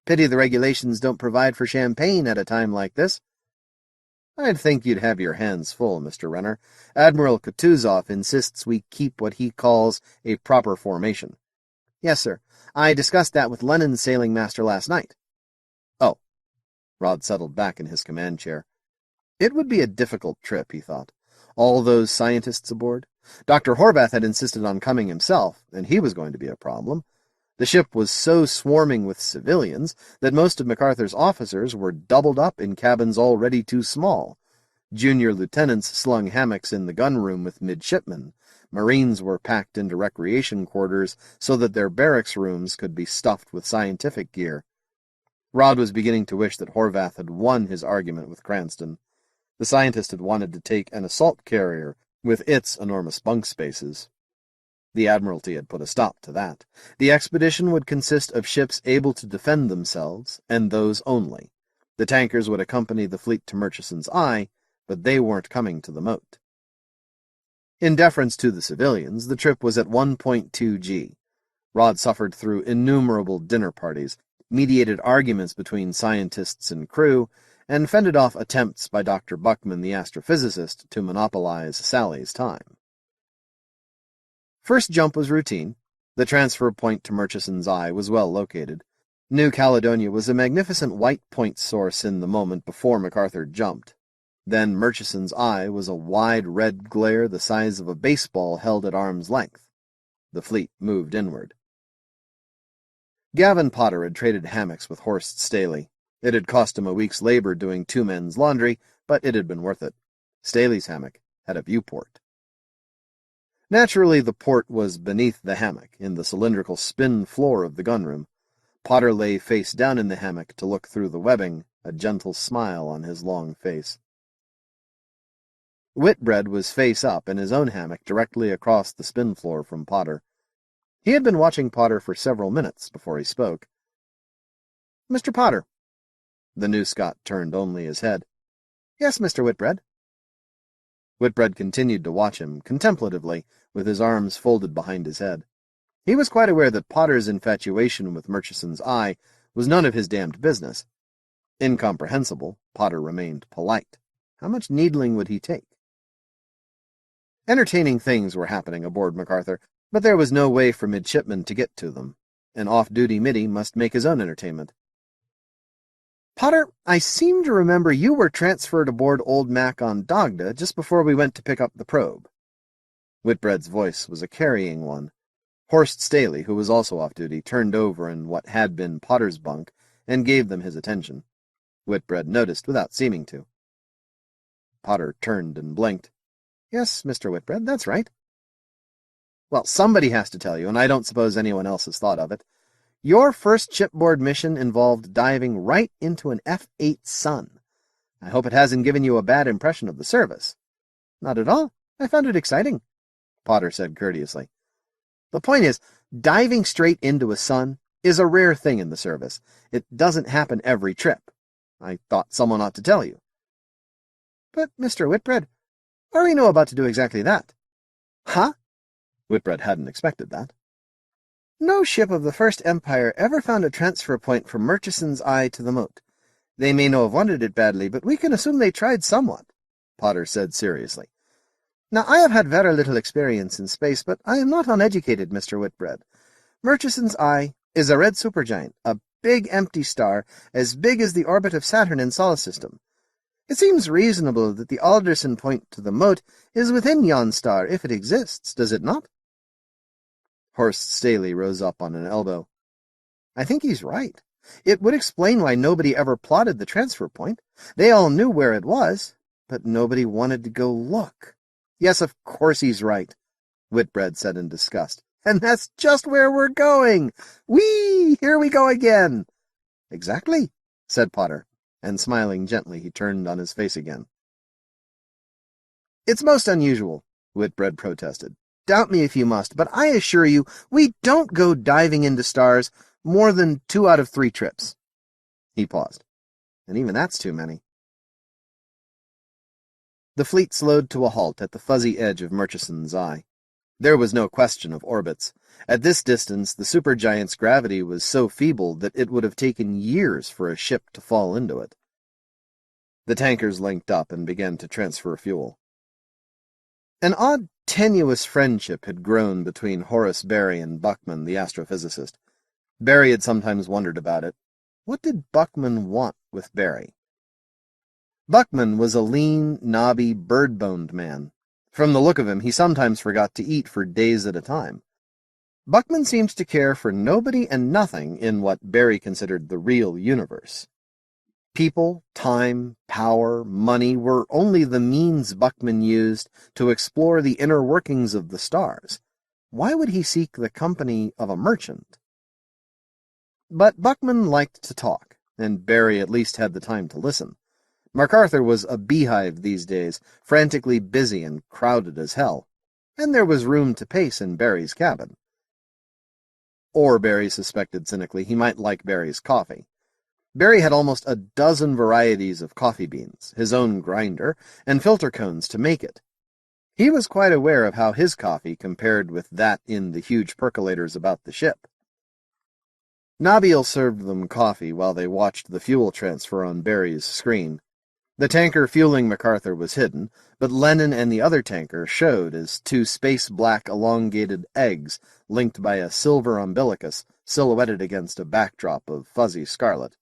Pity the regulations don't provide for champagne at a time like this." "I'd think you'd have your hands full, Mr. Renner. Admiral Kutuzov insists we keep what he calls a proper formation." "Yes, sir. I discussed that with Lennon's sailing master last night." "Oh." Rod settled back in his command chair. It would be a difficult trip, he thought. All those scientists aboard. Dr. Horvath had insisted on coming himself, and he was going to be a problem. The ship was so swarming with civilians that most of MacArthur's officers were doubled up in cabins already too small. Junior lieutenants slung hammocks in the gunroom with midshipmen. Marines were packed into recreation quarters so that their barracks rooms could be stuffed with scientific gear. Rod was beginning to wish that Horvath had won his argument with Cranston. The scientist had wanted to take an assault carrier with its enormous bunk spaces. The Admiralty had put a stop to that. The expedition would consist of ships able to defend themselves, and those only. The tankers would accompany the fleet to Murchison's Eye, but they weren't coming to the Mote. In deference to the civilians, the trip was at 1.2 G. Rod suffered through innumerable dinner parties, mediated arguments between scientists and crew, and fended off attempts by Dr. Buckman, the astrophysicist, to monopolize Sally's time. First jump was routine. The transfer point to Murchison's Eye was well located. New Caledonia was a magnificent white point source in the moment before MacArthur jumped. Then Murchison's Eye was a wide red glare the size of a baseball held at arm's length. The fleet moved inward. Gavin Potter had traded hammocks with Horst Staley. It had cost him a week's labor doing 2 men's laundry, but it had been worth it. Staley's hammock had a viewport. Naturally, the port was beneath the hammock, in the cylindrical spin floor of the gunroom. Potter lay face down in the hammock to look through the webbing, a gentle smile on his long face. Whitbread was face up in his own hammock directly across the spin floor from Potter. He had been watching Potter for several minutes before he spoke. "Mr. Potter." The new Scot turned only his head. "Yes, Mr. Whitbread." Whitbread continued to watch him, contemplatively, with his arms folded behind his head. He was quite aware that Potter's infatuation with Murchison's Eye was none of his damned business. Incomprehensible, Potter remained polite. How much needling would he take? Entertaining things were happening aboard MacArthur, but there was no way for midshipmen to get to them. An off-duty middy must make his own entertainment. "Potter, I seem to remember you were transferred aboard Old Mac on Dagda just before we went to pick up the probe." Whitbread's voice was a carrying one. Horst Staley, who was also off-duty, turned over in what had been Potter's bunk and gave them his attention. Whitbread noticed without seeming to. Potter turned and blinked. Yes, Mr. Whitbread, that's right. Well, somebody has to tell you, and I don't suppose anyone else has thought of it. Your first shipboard mission involved diving right into an F8 sun. I hope it hasn't given you a bad impression of the service. Not at all. I found it exciting, Potter said courteously. The point is, diving straight into a sun is a rare thing in the service. It doesn't happen every trip. I thought someone ought to tell you. But, Mr. Whitbread, are we no about to do exactly that? Huh? Whitbread hadn't expected that. No ship of the First Empire ever found a transfer point from Murchison's Eye to the Mote. They may not have wanted it badly, but we can assume they tried somewhat, Potter said seriously. Now, I have had very little experience in space, but I am not uneducated, Mr. Whitbread. Murchison's Eye is a red supergiant, a big empty star, as big as the orbit of Saturn in Solar System. It seems reasonable that the Alderson point to the Mote is within yon star, if it exists, does it not? Horst Staley rose up on an elbow. I think he's right. It would explain why nobody ever plotted the transfer point. They all knew where it was, but nobody wanted to go look. Yes, of course he's right, Whitbread said in disgust. And that's just where we're going. Whee! Here we go again. Exactly, said Potter, and smiling gently he turned on his face again. It's most unusual, Whitbread protested. Doubt me if you must, but I assure you we don't go diving into stars more than 2 out of 3 trips. He paused. And even that's too many. The fleet slowed to a halt at the fuzzy edge of Murchison's Eye. There was no question of orbits. At this distance, the supergiant's gravity was so feeble that it would have taken years for a ship to fall into it. The tankers linked up and began to transfer fuel. An odd, tenuous friendship had grown between Horace Barry and Buckman, the astrophysicist. Barry had sometimes wondered about it. What did Buckman want with Barry? Buckman was a lean, knobby, bird-boned man. From the look of him, he sometimes forgot to eat for days at a time. Buckman seemed to care for nobody and nothing in what Barry considered the real universe. People, time, power, money were only the means Buckman used to explore the inner workings of the stars. Why would he seek the company of a merchant? But Buckman liked to talk, and Barry at least had the time to listen. MacArthur was a beehive these days, frantically busy and crowded as hell, and there was room to pace in Barry's cabin. Or, Barry suspected cynically, he might like Barry's coffee. Barry had almost a dozen varieties of coffee beans, his own grinder, and filter cones to make it. He was quite aware of how his coffee compared with that in the huge percolators about the ship. Nobile served them coffee while they watched the fuel transfer on Barry's screen. The tanker fueling MacArthur was hidden, but Lennon and the other tanker showed as 2 space-black elongated eggs linked by a silver umbilicus silhouetted against a backdrop of fuzzy scarlet.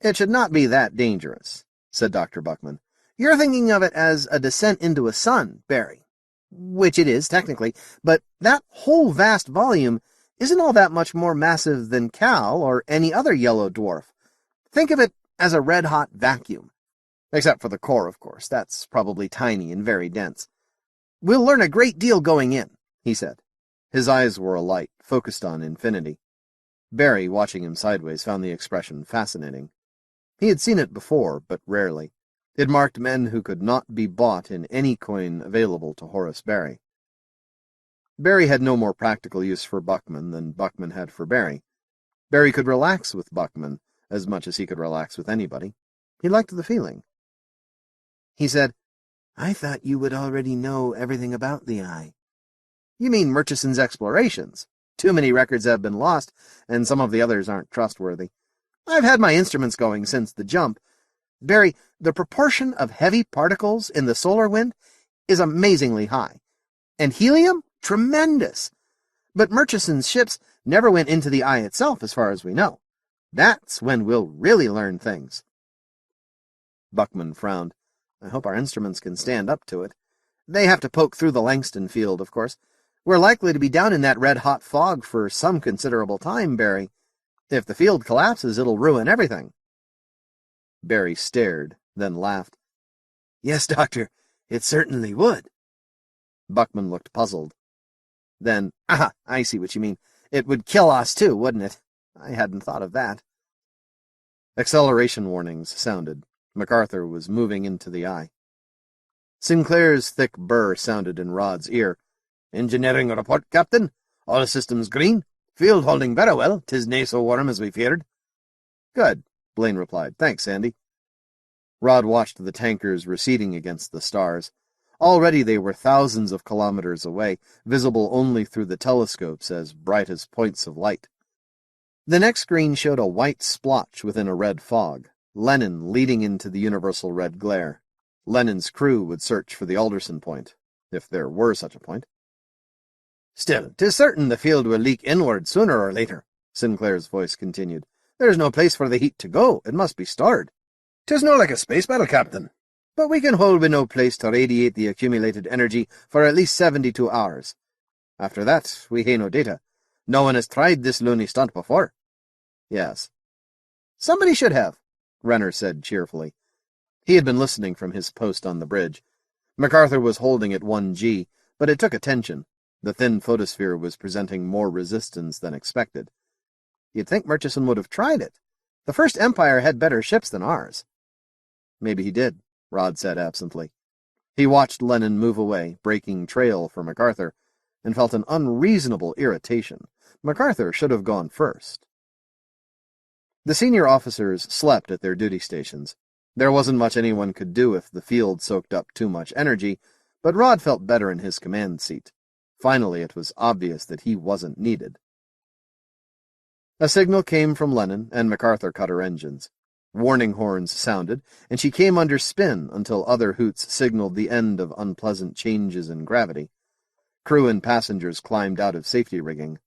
It should not be that dangerous, said Dr. Buckman. You're thinking of it as a descent into a sun, Barry. Which it is, technically, but that whole vast volume isn't all that much more massive than Cal or any other yellow dwarf. Think of it as a red-hot vacuum. Except for the core, of course. That's probably tiny and very dense. We'll learn a great deal going in, he said. His eyes were alight, focused on infinity. Barry, watching him sideways, found the expression fascinating. He had seen it before, but rarely. It marked men who could not be bought in any coin available to Horace Barry. Barry had no more practical use for Buckman than Buckman had for Barry. Barry could relax with Buckman as much as he could relax with anybody. He liked the feeling. He said, I thought you would already know everything about the Eye. You mean Murchison's explorations. Too many records have been lost, and some of the others aren't trustworthy. I've had my instruments going since the jump. Barry, the proportion of heavy particles in the solar wind is amazingly high. And helium? Tremendous. But Murchison's ships never went into the Eye itself, as far as we know. That's when we'll really learn things. Buckman frowned. I hope our instruments can stand up to it. They have to poke through the Langston field, of course. We're likely to be down in that red-hot fog for some considerable time, Barry. If the field collapses, it'll ruin everything. Barry stared, then laughed. Yes, Doctor, it certainly would. Buckman looked puzzled. Then, I see what you mean. It would kill us too, wouldn't it? I hadn't thought of that. Acceleration warnings sounded. MacArthur was moving into the eye. Sinclair's thick burr sounded in Rod's ear. "Engineering report, Captain. All systems green. Field holding very well. 'Tis nae so warm as we feared." "Good," Blaine replied. "Thanks, Sandy." Rod watched the tankers receding against the stars. Already they were thousands of kilometers away, visible only through the telescopes as bright as points of light. The next screen showed a white splotch within a red fog, Lennon leading into the universal red glare. Lennon's crew would search for the Alderson point, if there were such a point. "Still, 'tis certain the field will leak inward sooner or later," Sinclair's voice continued. "There's no place for the heat to go. It must be stored." "'Tis no like a space battle, Captain. But we can hold with no place to radiate the accumulated energy for at least 72 hours. After that, we hae no data. No one has tried this loony stunt before." "Yes." "Somebody should have," Renner said cheerfully. He had been listening from his post on the bridge. MacArthur was holding at 1G, but it took attention. The thin photosphere was presenting more resistance than expected. You'd think Murchison would have tried it. The First Empire had better ships than ours. "Maybe he did," Rod said absently. He watched Lennon move away, breaking trail for MacArthur, and felt an unreasonable irritation. MacArthur should have gone first. The senior officers slept at their duty stations. There wasn't much anyone could do if the field soaked up too much energy, but Rod felt better in his command seat. Finally, it was obvious that he wasn't needed. A signal came from Lennon, and MacArthur cut her engines. Warning horns sounded, and she came under spin until other hoots signaled the end of unpleasant changes in gravity. Crew and passengers climbed out of safety rigging.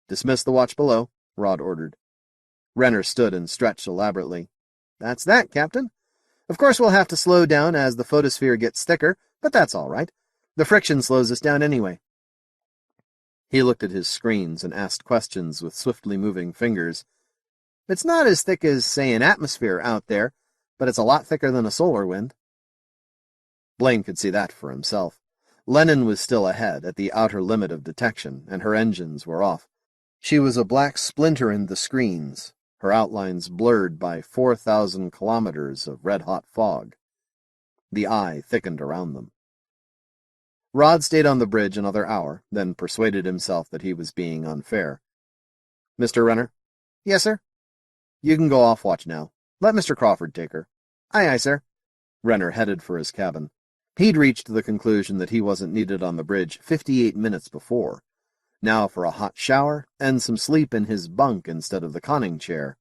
"Dismiss the watch below," Rod ordered. Renner stood and stretched elaborately. "That's that, Captain. Of course we'll have to slow down as the photosphere gets thicker, but that's all right. The friction slows us down anyway." He looked at his screens and asked questions with swiftly moving fingers. "It's not as thick as, say, an atmosphere out there, but it's a lot thicker than a solar wind." Blaine could see that for himself. Lennon was still ahead, at the outer limit of detection, and her engines were off. She was a black splinter in the screens, her outlines blurred by 4,000 kilometers of red-hot fog. The eye thickened around them. Rod stayed on the bridge another hour, then persuaded himself that he was being unfair. "Mr. Renner?" "Yes, sir?" "You can go off watch now. Let Mr. Crawford take her." "Aye, aye, sir." Renner headed for his cabin. He'd reached the conclusion that he wasn't needed on the bridge 58 minutes before. Now for a hot shower and some sleep in his bunk instead of the conning chair.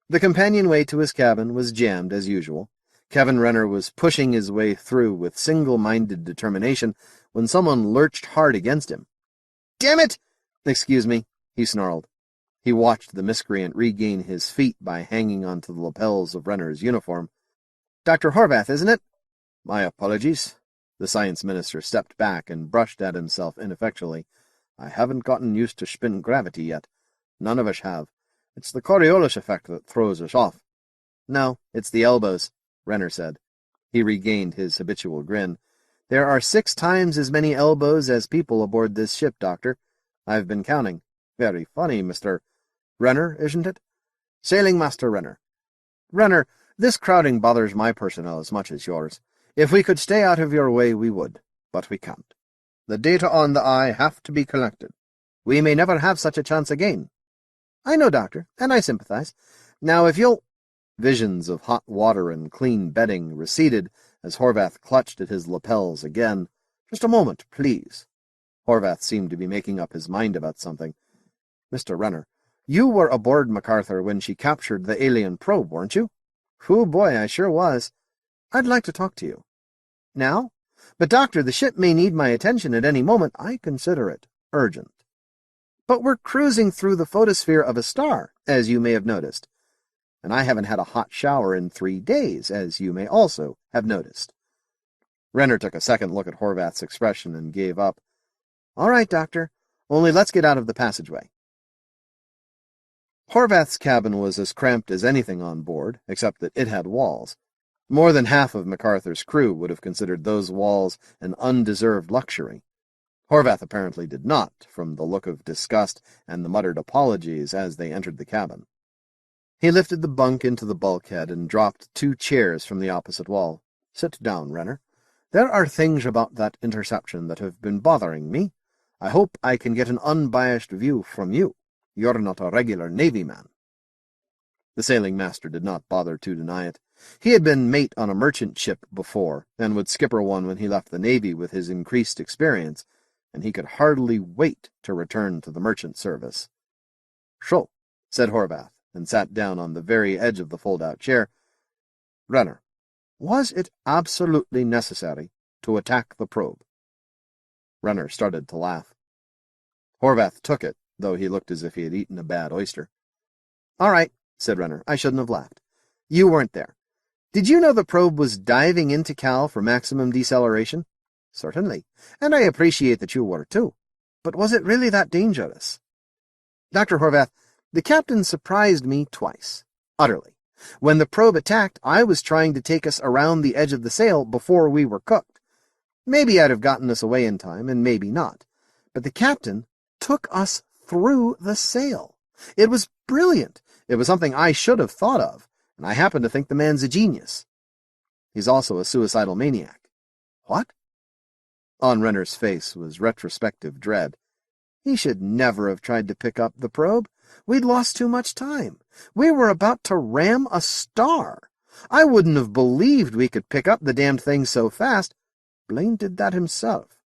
The companionway to his cabin was jammed as usual. Kevin Renner was pushing his way through with single-minded determination when someone lurched hard against him. "Damn it!" "Excuse me," he snarled. He watched the miscreant regain his feet by hanging onto the lapels of Renner's uniform. "Dr. Horvath, isn't it?" "My apologies." The science minister stepped back and brushed at himself ineffectually. "I haven't gotten used to spin gravity yet. None of us have. It's the Coriolis effect that throws us off." "No, it's the elbows," Renner said. He regained his habitual grin. "There are 6 times as many elbows as people aboard this ship, Doctor. I've been counting." "Very funny, Mr. Renner, isn't it?" "Sailing Master Renner." "Renner, this crowding bothers my personnel as much as yours. If we could stay out of your way, we would, but we can't. The data on the eye have to be collected. We may never have such a chance again." "I know, Doctor, and I sympathize. Now, if you'll—" Visions of hot water and clean bedding receded as Horvath clutched at his lapels again. "Just a moment, please." Horvath seemed to be making up his mind about something. "Mr. Renner, you were aboard MacArthur when she captured the alien probe, weren't you?" "Oh, boy, I sure was." "I'd like to talk to you." "Now? But, Doctor, the ship may need my attention at any moment. I consider it urgent." "But we're cruising through the photosphere of a star, as you may have noticed. And I haven't had a hot shower in 3 days, as you may also have noticed." Renner took a second look at Horvath's expression and gave up. "All right, Doctor. Only let's get out of the passageway." Horvath's cabin was as cramped as anything on board, except that it had walls. More than half of MacArthur's crew would have considered those walls an undeserved luxury. Horvath apparently did not, from the look of disgust and the muttered apologies as they entered the cabin. He lifted the bunk into the bulkhead and dropped 2 chairs from the opposite wall. "Sit down, Renner. There are things about that interception that have been bothering me. I hope I can get an unbiased view from you. You're not a regular Navy man." The sailing master did not bother to deny it. He had been mate on a merchant ship before, and would skipper one when he left the Navy with his increased experience, and he could hardly wait to return to the merchant service. "So," said Horvath, and sat down on the very edge of the fold-out chair. "Renner, was it absolutely necessary to attack the probe?" Renner started to laugh. Horvath took it, though he looked as if he had eaten a bad oyster. "All right," said Renner, "I shouldn't have laughed. You weren't there. Did you know the probe was diving into Cal for maximum deceleration?" "Certainly, and I appreciate that you were too. But was it really that dangerous?" "Dr. Horvath, the captain surprised me twice. Utterly. When the probe attacked, I was trying to take us around the edge of the sail before we were cooked. Maybe I'd have gotten us away in time, and maybe not. But the captain took us through the sail. It was brilliant. It was something I should have thought of, and I happen to think the man's a genius. He's also a suicidal maniac." "What?" On Renner's face was retrospective dread. He should never have tried to pick up the probe. We'd lost too much time. We were about to ram a star. I wouldn't have believed we could pick up the damned thing so fast. Blaine did that himself.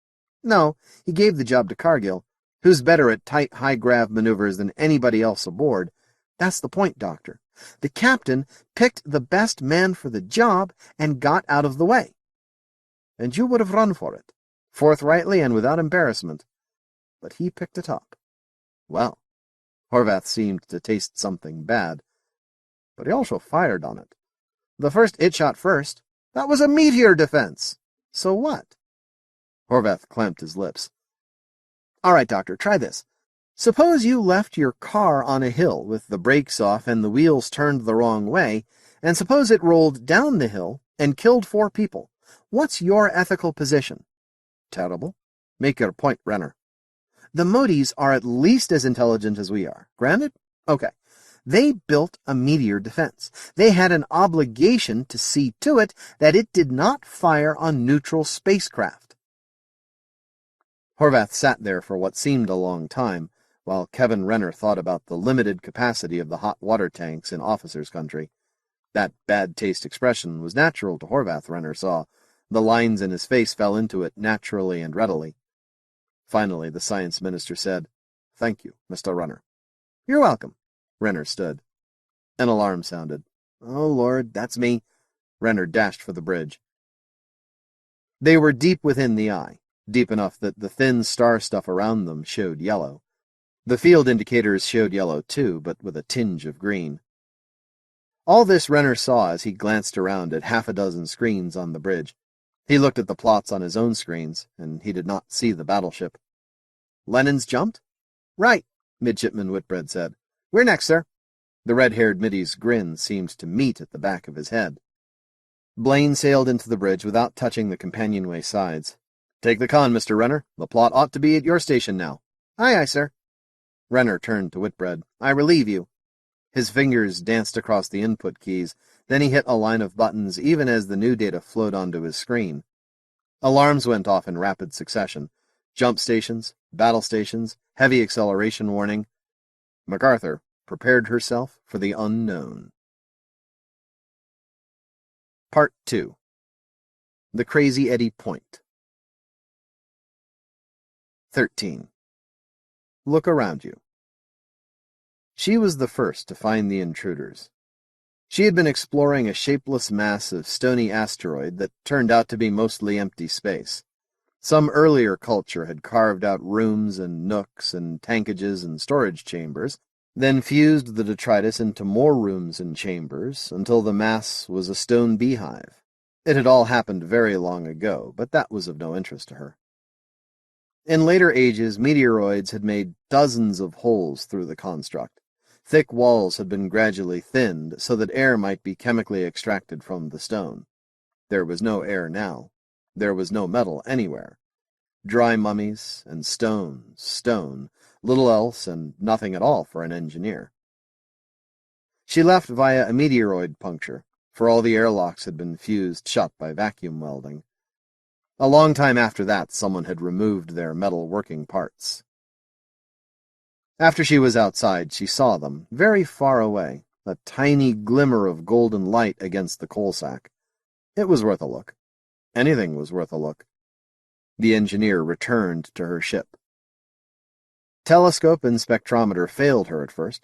No, he gave the job to Cargill, who's better at tight high-grav maneuvers than anybody else aboard. That's the point, Doctor. The captain picked the best man for the job and got out of the way. And you would have run for it, forthrightly and without embarrassment. But he picked it up. Well, Horvath seemed to taste something bad, but he also fired on it. The first it shot first. That was a meteor defense. So what? Horvath clamped his lips. All right, Doctor, try this. Suppose you left your car on a hill with the brakes off and the wheels turned the wrong way, and suppose it rolled down the hill and killed 4 people. What's your ethical position? Terrible. Make your point, Renner. The Moties are at least as intelligent as we are. Granted? Okay. They built a meteor defense. They had an obligation to see to it that it did not fire on neutral spacecraft. Horvath sat there for what seemed a long time, while Kevin Renner thought about the limited capacity of the hot water tanks in officers' country. That bad taste expression was natural to Horvath, Renner saw. The lines in his face fell into it naturally and readily. Finally, the science minister said, "Thank you, Mr. Renner." "You're welcome." Renner stood. An alarm sounded. "Oh, Lord, that's me." Renner dashed for the bridge. They were deep within the eye, deep enough that the thin star stuff around them showed yellow. The field indicators showed yellow too, but with a tinge of green. All this Renner saw as he glanced around at 6 screens on the bridge. He looked at the plots on his own screens, and he did not see the battleship. "Lennon's jumped?" "Right," Midshipman Whitbread said. "We're next, sir." The red-haired middy's grin seemed to meet at the back of his head. Blaine sailed into the bridge without touching the companionway sides. "Take the con, Mr. Renner. The plot ought to be at your station now." "Aye, aye, sir." Renner turned to Whitbread. "I relieve you." His fingers danced across the input keys. Then he hit a line of buttons even as the new data flowed onto his screen. Alarms went off in rapid succession. Jump stations, battle stations, heavy acceleration warning. MacArthur prepared herself for the unknown. Part 2. The Crazy Eddie Point. 13. Look around you. She was the first to find the intruders. She had been exploring a shapeless mass of stony asteroid that turned out to be mostly empty space. Some earlier culture had carved out rooms and nooks and tankages and storage chambers, then fused the detritus into more rooms and chambers until the mass was a stone beehive. It had all happened very long ago, but that was of no interest to her. In later ages, meteoroids had made dozens of holes through the construct. Thick walls had been gradually thinned so that air might be chemically extracted from the stone. There was no air now. There was no metal anywhere. Dry mummies and stone, little else and nothing at all for an engineer. She left via a meteoroid puncture, for all the airlocks had been fused shut by vacuum welding. A long time after that, someone had removed their metal working parts. After she was outside, she saw them, very far away, a tiny glimmer of golden light against the coal sack. It was worth a look. Anything was worth a look. The engineer returned to her ship. Telescope and spectrometer failed her at first.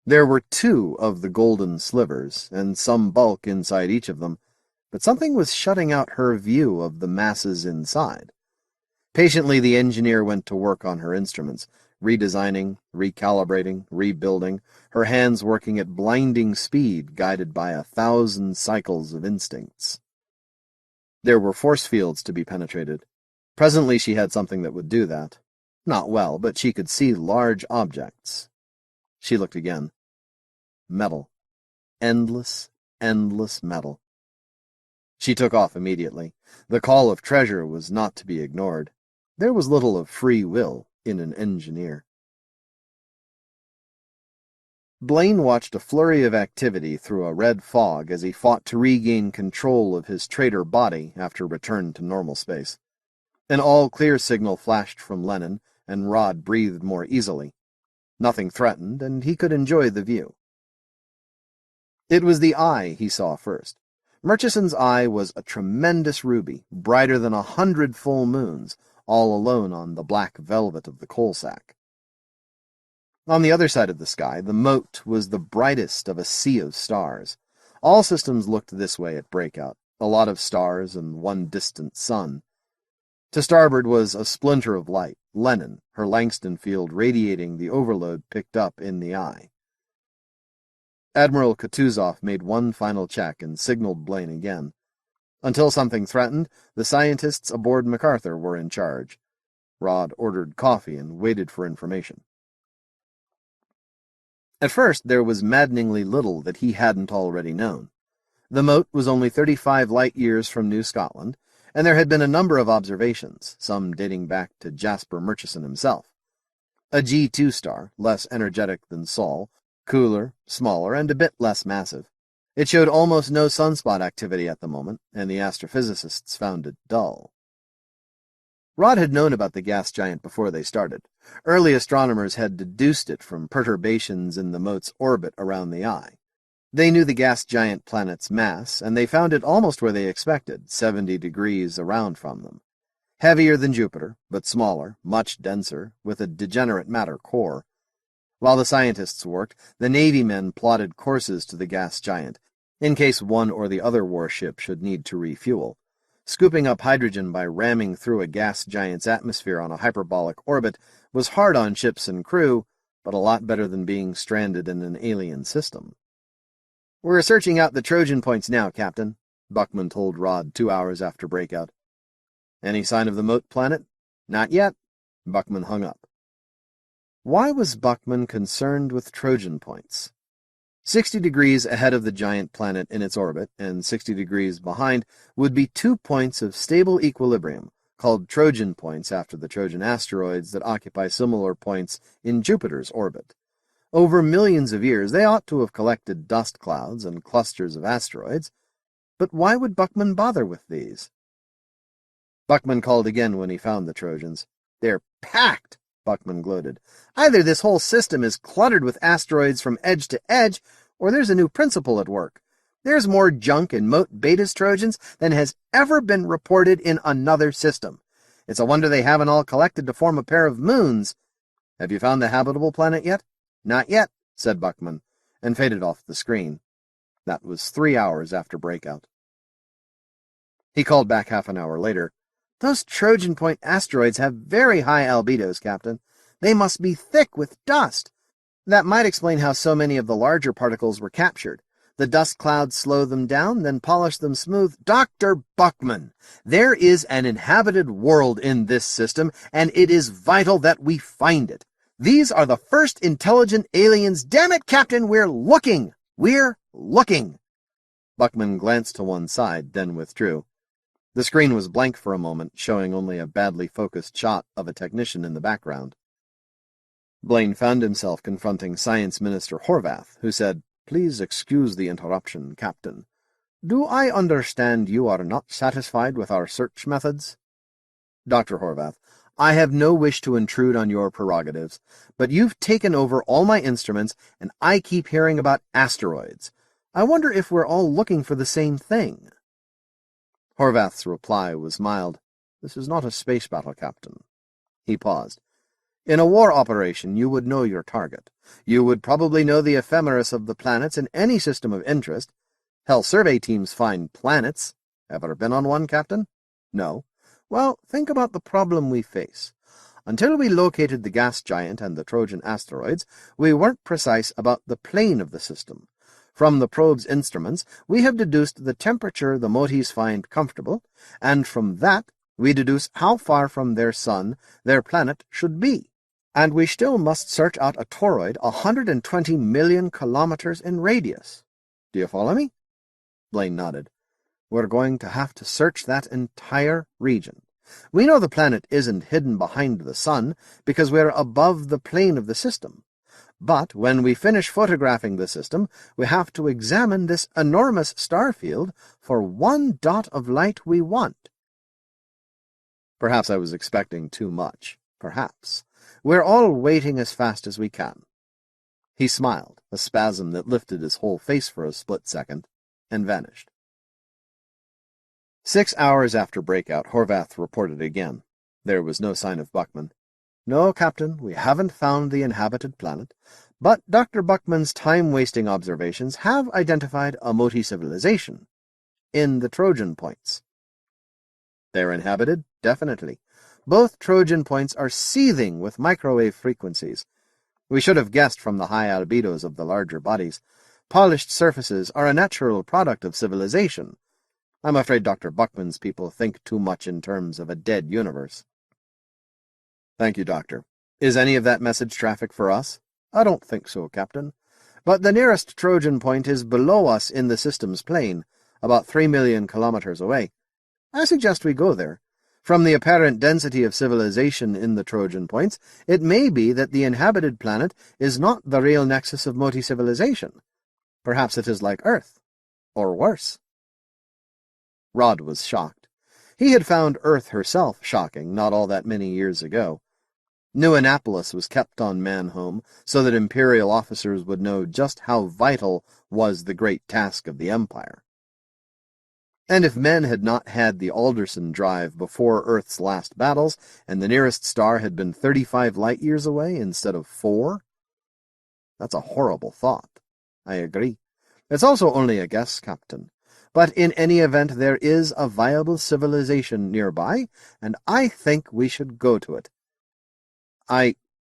There were 2 of the golden slivers, and some bulk inside each of them, but something was shutting out her view of the masses inside. Patiently, the engineer went to work on her instruments, redesigning, recalibrating, rebuilding, her hands working at blinding speed, guided by 1,000 cycles of instincts. There were force fields to be penetrated. Presently she had something that would do that. Not well, but she could see large objects. She looked again. Metal. Endless, endless metal. She took off immediately. The call of treasure was not to be ignored. There was little of free will in an engineer. Blaine watched a flurry of activity through a red fog as he fought to regain control of his traitor body after return to normal space. An all-clear signal flashed from Lennon, and Rod breathed more easily. Nothing threatened, and he could enjoy the view. It was the eye he saw first. Murchison's eye was a tremendous ruby, brighter than 100 full moons, all alone on the black velvet of the coal sack. On the other side of the sky, the mote was the brightest of a sea of stars. All systems looked this way at breakout, a lot of stars and one distant sun. To starboard was a splinter of light, Lennon, her Langston field radiating the overload picked up in the eye. Admiral Kutuzov made one final check and signaled Blaine again. Until something threatened, the scientists aboard MacArthur were in charge. Rod ordered coffee and waited for information. At first, there was maddeningly little that he hadn't already known. The mote was only 35 light-years from New Scotland, and there had been a number of observations, some dating back to Jasper Murchison himself. A G2 star, less energetic than Sol, cooler, smaller, and a bit less massive. It showed almost no sunspot activity at the moment, and the astrophysicists found it dull. Rod had known about the gas giant before they started. Early astronomers had deduced it from perturbations in the mote's orbit around the eye. They knew the gas giant planet's mass, and they found it almost where they expected, 70 degrees around from them. Heavier than Jupiter, but smaller, much denser, with a degenerate matter core. While the scientists worked, the Navy men plotted courses to the gas giant, in case one or the other warship should need to refuel. Scooping up hydrogen by ramming through a gas giant's atmosphere on a hyperbolic orbit was hard on ships and crew, but a lot better than being stranded in an alien system. "We're searching out the Trojan points now, Captain," Buckman told Rod 2 hours after breakout. "Any sign of the mote planet?" "Not yet." Buckman hung up. Why was Buckman concerned with Trojan points? 60 degrees ahead of the giant planet in its orbit, and 60 degrees behind, would be 2 points of stable equilibrium, called Trojan points after the Trojan asteroids that occupy similar points in Jupiter's orbit. Over millions of years, they ought to have collected dust clouds and clusters of asteroids. But why would Buckman bother with these? Buckman called again when he found the Trojans. "They're packed," Buckman gloated. "Either this whole system is cluttered with asteroids from edge to edge, or there's a new principle at work. There's more junk in Mote Beta's Trojans than has ever been reported in another system. It's a wonder they haven't all collected to form a pair of moons. Have you found the habitable planet yet?" "Not yet," said Buckman, and faded off the screen. That was 3 hours after breakout. He called back half an hour later. "Those Trojan Point asteroids have very high albedos, Captain. They must be thick with dust. That might explain how so many of the larger particles were captured. The dust clouds slow them down, then polish them smooth." "Dr. Buckman, there is an inhabited world in this system, and it is vital that we find it. These are the first intelligent aliens. Damn it, Captain, we're looking! We're looking!" Buckman glanced to one side, then withdrew. The screen was blank for a moment, showing only a badly focused shot of a technician in the background. Blaine found himself confronting Science Minister Horvath, who said, "Please excuse the interruption, Captain. Do I understand you are not satisfied with our search methods?" "Dr. Horvath, I have no wish to intrude on your prerogatives, but you've taken over all my instruments, and I keep hearing about asteroids. I wonder if we're all looking for the same thing." Horvath's reply was mild. "This is not a space battle, Captain." He paused. "In a war operation, you would know your target. You would probably know the ephemeris of the planets in any system of interest. Hell, survey teams find planets. Ever been on one, Captain? No. Well, think about the problem we face. Until we located the gas giant and the Trojan asteroids, we weren't precise about the plane of the system. From the probe's instruments, we have deduced the temperature the Moties find comfortable, and from that we deduce how far from their sun their planet should be. And we still must search out a toroid 120 million kilometers in radius. Do you follow me?" Blaine nodded. "We're going to have to search that entire region. We know the planet isn't hidden behind the sun because we're above the plane of the system. But when we finish photographing the system, we have to examine this enormous star field for one dot of light we want." Perhaps I was expecting too much. Perhaps. We're all waiting as fast as we can. He smiled, a spasm that lifted his whole face for a split second, and vanished. 6 hours after breakout, Horvath reported again. There was no sign of Buckman. "No, Captain, we haven't found the inhabited planet, but Dr. Buckman's time-wasting observations have identified a Motie civilization in the Trojan points." "They're inhabited, definitely. Both Trojan points are seething with microwave frequencies. We should have guessed from the high albedos of the larger bodies. Polished surfaces are a natural product of civilization. I'm afraid Dr. Buckman's people think too much in terms of a dead universe." "Thank you, Doctor. Is any of that message traffic for us?" "I don't think so, Captain. But the nearest Trojan point is below us in the system's plane, about 3 million kilometers away. I suggest we go there. From the apparent density of civilization in the Trojan points, it may be that the inhabited planet is not the real nexus of Motie civilization. Perhaps it is like Earth, or worse." Rod was shocked. He had found Earth herself shocking not all that many years ago. New Annapolis was kept on Man-Home so that Imperial officers would know just how vital was the great task of the Empire. And if men had not had the Alderson Drive before Earth's last battles, and the nearest star had been 35 light-years away instead of 4? That's a horrible thought. I agree. It's also only a guess, Captain. But in any event, there is a viable civilization nearby, and I think we should go to it.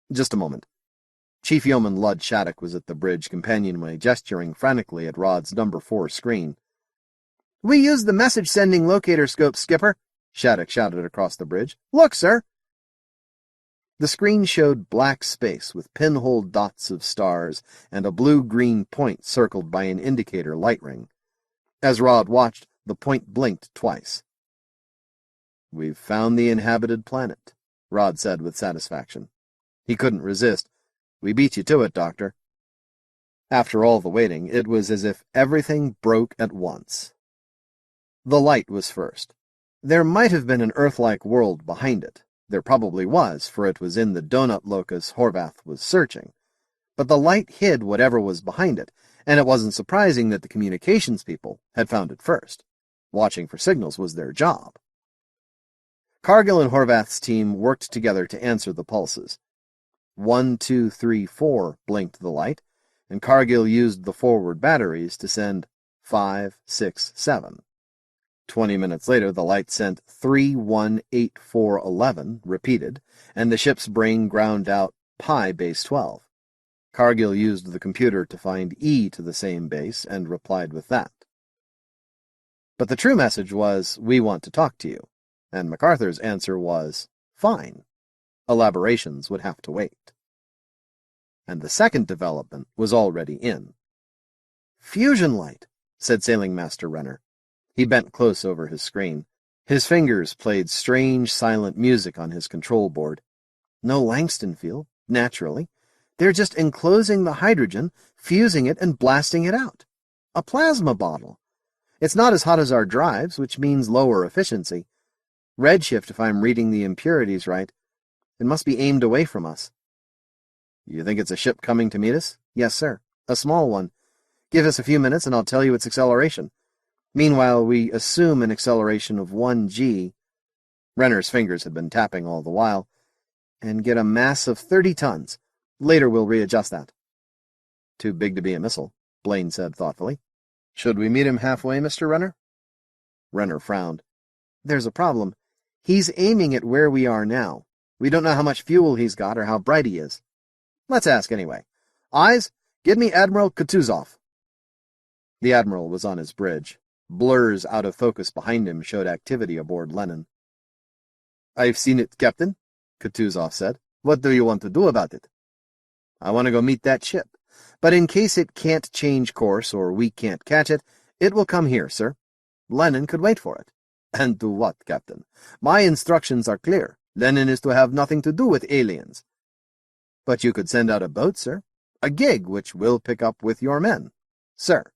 Just a moment. Chief Yeoman Lud Shattuck was at the bridge companionway, gesturing frantically at Rod's number 4 screen. "We used the message-sending locator scope, Skipper," Shattuck shouted across the bridge. "Look, sir!" The screen showed black space with pinhole dots of stars and a blue-green point circled by an indicator light ring. As Rod watched, the point blinked twice. "We've found the inhabited planet," Rod said with satisfaction. He couldn't resist. "We beat you to it, Doctor." After all the waiting, it was as if everything broke at once. The light was first. There might have been an Earth-like world behind it. There probably was, for it was in the donut locus Horvath was searching. But the light hid whatever was behind it, and it wasn't surprising that the communications people had found it first. Watching for signals was their job. Cargill and Horvath's team worked together to answer the pulses. 1, 2, 3, 4 blinked the light, and Cargill used the forward batteries to send 5, 6, 7. 20 minutes later, the light sent 3, 1, 8, 4, 11, repeated, and the ship's brain ground out pi base 12. Cargill used the computer to find E to the same base and replied with that. But the true message was, "We want to talk to you," and MacArthur's answer was, "Fine." Elaborations would have to wait. And the second development was already in. "Fusion light," said Sailing Master Renner. He bent close over his screen. His fingers played strange, silent music on his control board. No Langston field, naturally. They're just enclosing the hydrogen, fusing it, and blasting it out. A plasma bottle. It's not as hot as our drives, which means lower efficiency. Redshift, if I'm reading the impurities right. It must be aimed away from us. You think it's a ship coming to meet us? Yes, sir. A small one. Give us a few minutes and I'll tell you its acceleration. Meanwhile, we assume an acceleration of 1g. Renner's fingers had been tapping all the while. And get a mass of 30 tons. Later we'll readjust that. Too big to be a missile, Blaine said thoughtfully. Should we meet him halfway, Mr. Renner? Renner frowned. There's a problem. He's aiming at where we are now. We don't know how much fuel he's got or how bright he is. Let's ask anyway. Eyes, give me Admiral Kutuzov. The Admiral was on his bridge. Blurs out of focus behind him showed activity aboard Lenin. I've seen it, Captain, Kutuzov said. What do you want to do about it? I want to go meet that ship. But in case it can't change course or we can't catch it, it will come here, sir. Lenin could wait for it. And do what, Captain? My instructions are clear. Lenin is to have nothing to do with aliens. But you could send out a boat, sir. A gig, which will pick up with your men. Sir,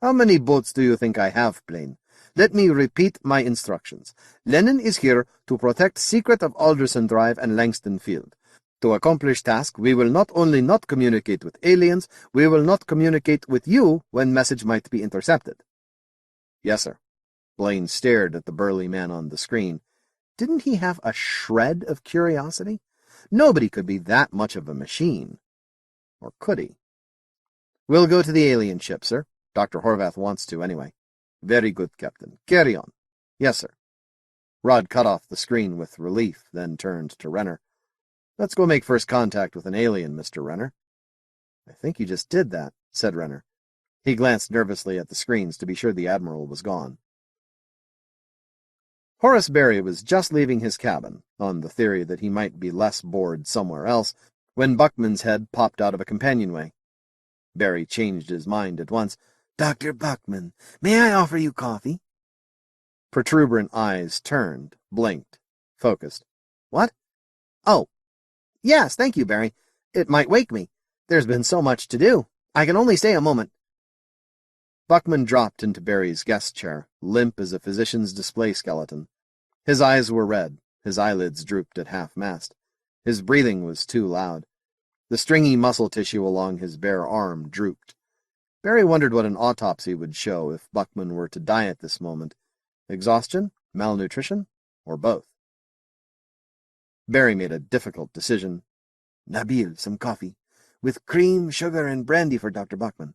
how many boats do you think I have, Blaine? Let me repeat my instructions. Lenin is here to protect secret of Alderson Drive and Langston Field. To accomplish task, we will not only not communicate with aliens, we will not communicate with you when message might be intercepted. Yes, sir. Blaine stared at the burly man on the screen. Didn't he have a shred of curiosity? Nobody could be that much of a machine. Or could he? We'll go to the alien ship, sir. Dr. Horvath wants to, anyway. Very good, Captain. Carry on. Yes, sir. Rod cut off the screen with relief, then turned to Renner. Let's go make first contact with an alien, Mr. Renner. I think you just did that, said Renner. He glanced nervously at the screens to be sure the Admiral was gone. Horace Barry was just leaving his cabin, on the theory that he might be less bored somewhere else, when Buckman's head popped out of a companionway. Barry changed his mind at once. Dr. Buckman, may I offer you coffee? Protuberant eyes turned, blinked, focused. What? Oh. Yes, thank you, Barry. It might wake me. There's been so much to do. I can only stay a moment. Buckman dropped into Barry's guest chair, limp as a physician's display skeleton. His eyes were red, his eyelids drooped at half-mast. His breathing was too loud. The stringy muscle tissue along his bare arm drooped. Barry wondered what an autopsy would show if Buckman were to die at this moment. Exhaustion, malnutrition, or both? Barry made a difficult decision. Nabil, some coffee. With cream, sugar, and brandy for Dr. Buckman.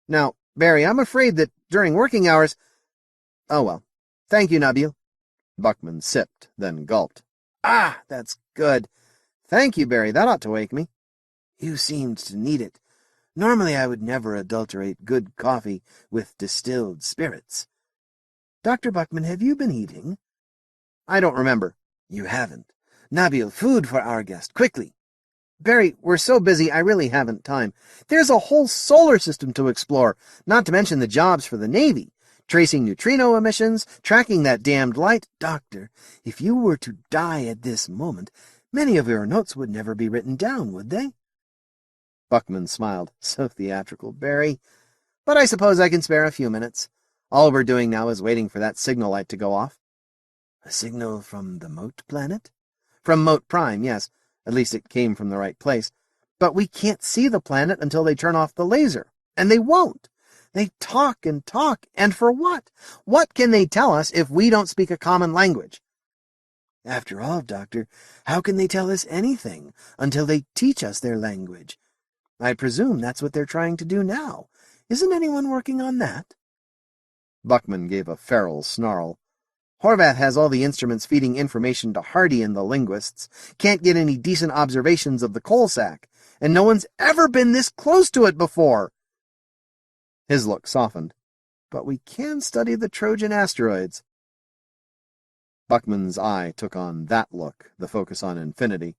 Now, Barry, I'm afraid that during working hours... Oh, well. Thank you, Nabil. Buckman sipped, then gulped. Ah, that's good. Thank you, Barry. That ought to wake me. You seemed to need it. Normally I would never adulterate good coffee with distilled spirits. Dr. Buckman, have you been eating? I don't remember. You haven't. Nabil, food for our guest, quickly. Barry, we're so busy I really haven't time. There's a whole solar system to explore, not to mention the jobs for the Navy. Tracing neutrino emissions, tracking that damned light. Doctor, if you were to die at this moment, many of your notes would never be written down, would they? Buckman smiled. So theatrical, Barry. But I suppose I can spare a few minutes. All we're doing now is waiting for that signal light to go off. A signal from the Mote planet? From Mote Prime, yes. At least it came from the right place. But we can't see the planet until they turn off the laser. And they won't. They talk, and for what? What can they tell us if we don't speak a common language? After all, Doctor, how can they tell us anything until they teach us their language? I presume that's what they're trying to do now. Isn't anyone working on that? Buckman gave a feral snarl. Horvath has all the instruments feeding information to Hardy and the linguists, can't get any decent observations of the coal sack, and no one's ever been this close to it before. His look softened. But we can study the Trojan asteroids. Buckman's eye took on that look, the focus on infinity.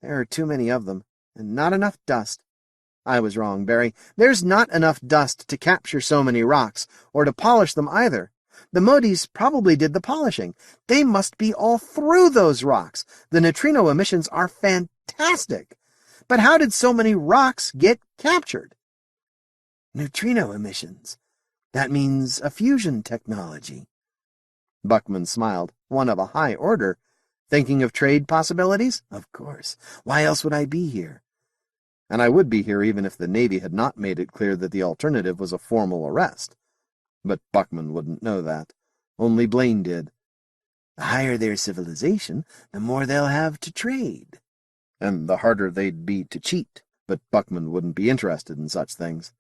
There are too many of them, and not enough dust. I was wrong, Barry. There's not enough dust to capture so many rocks, or to polish them either. The Moties probably did the polishing. They must be all through those rocks. The neutrino emissions are fantastic. But how did so many rocks get captured? Neutrino emissions. That means a fusion technology. Buckman smiled, one of a high order. Thinking of trade possibilities? Of course. Why else would I be here? And I would be here even if the Navy had not made it clear that the alternative was a formal arrest. But Buckman wouldn't know that. Only Blaine did. The higher their civilization, the more they'll have to trade. And the harder they'd be to cheat, but Buckman wouldn't be interested in such things.